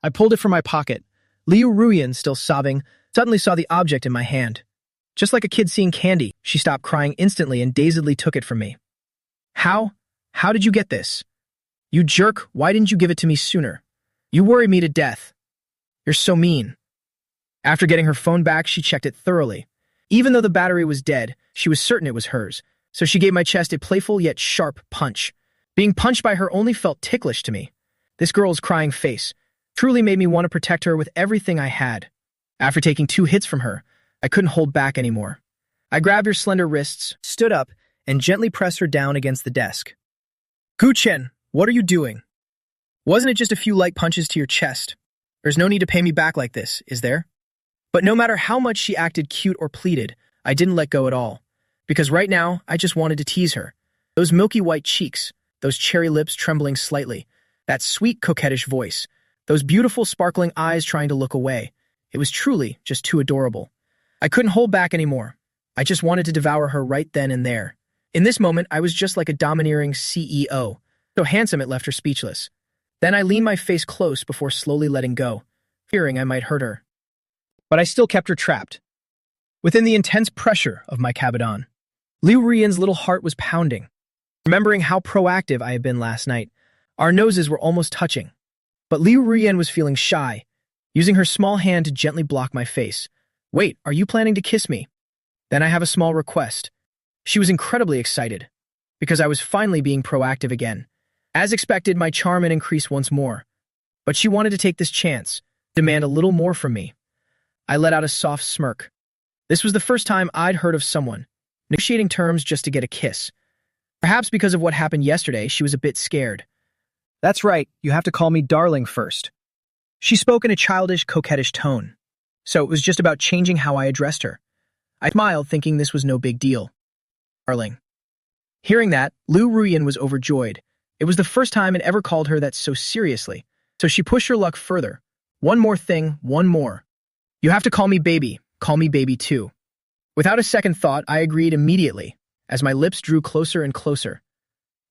I pulled it from my pocket. Liu Ruyan, still sobbing, suddenly saw the object in my hand. Just like a kid seeing candy, she stopped crying instantly and dazedly took it from me. How? How did you get this? You jerk, why didn't you give it to me sooner? You worry me to death. You're so mean. After getting her phone back, she checked it thoroughly. Even though the battery was dead, she was certain it was hers, so she gave my chest a playful yet sharp punch. Being punched by her only felt ticklish to me. This girl's crying face truly made me want to protect her with everything I had. After taking 2 hits from her, I couldn't hold back anymore. I grabbed her slender wrists, stood up, and gently pressed her down against the desk. Gu Chen, what are you doing? Wasn't it just a few light punches to your chest? There's no need to pay me back like this, is there? But no matter how much she acted cute or pleaded, I didn't let go at all. Because right now, I just wanted to tease her. Those milky white cheeks, those cherry lips trembling slightly, that sweet coquettish voice, those beautiful sparkling eyes trying to look away. It was truly just too adorable. I couldn't hold back anymore. I just wanted to devour her right then and there. In this moment, I was just like a domineering CEO, so handsome it left her speechless. Then I leaned my face close before slowly letting go, fearing I might hurt her. But I still kept her trapped. Within the intense pressure of my kabadon, Liu Ruyan's little heart was pounding. Remembering how proactive I had been last night, our noses were almost touching. But Liu Ruyan was feeling shy, using her small hand to gently block my face. Wait, are you planning to kiss me? Then I have a small request. She was incredibly excited. because I was finally being proactive again. As expected, my charm had increased once more. But she wanted to take this chance, demand a little more from me. I let out a soft smirk. This was the first time I'd heard of someone negotiating terms just to get a kiss. Perhaps because of what happened yesterday, she was a bit scared. That's right, you have to call me darling first. She spoke in a childish, coquettish tone, so it was just about changing how I addressed her. I smiled, thinking this was no big deal. Darling. Hearing that, Liu Ruyan was overjoyed. It was the first time I'd ever called her that so seriously, so she pushed her luck further. One more thing, one more. You have to call me baby too. Without a second thought, I agreed immediately, as my lips drew closer and closer.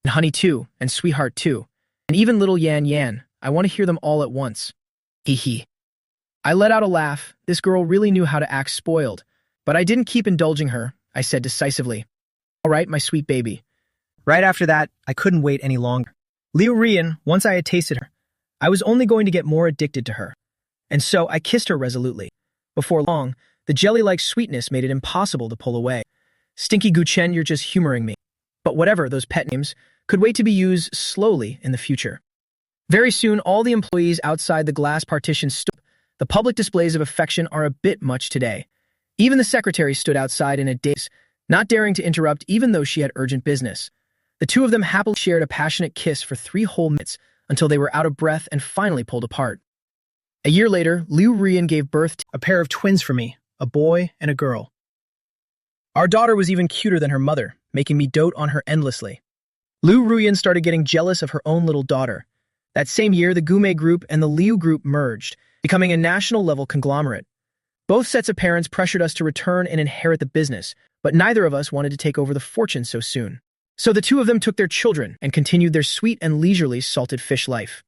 And honey too, and sweetheart too, and even little Yan Yan, I want to hear them all at once. Hee hee. I let out a laugh. This girl really knew how to act spoiled, but I didn't keep indulging her. I said decisively, all right, my sweet baby. Right after that, I couldn't wait any longer. Liu Rian, once I had tasted her, I was only going to get more addicted to her. And so I kissed her resolutely. Before long, the jelly-like sweetness made it impossible to pull away. Stinky Guchen, you're just humoring me. But whatever, those pet names could wait to be used slowly in the future. Very soon, all the employees outside the glass partition stood. The public displays of affection are a bit much today. Even the secretary stood outside in a daze, not daring to interrupt even though she had urgent business. The two of them happily shared a passionate kiss for 3 whole minutes until they were out of breath and finally pulled apart. A year later, Liu Rian gave birth to a pair of twins for me, a boy and a girl. Our daughter was even cuter than her mother, making me dote on her endlessly. Liu Ruyan started getting jealous of her own little daughter. That same year, the Gume Group and the Liu Group merged, becoming a national-level conglomerate. Both sets of parents pressured us to return and inherit the business, but neither of us wanted to take over the fortune so soon. So the two of them took their children and continued their sweet and leisurely salted fish life.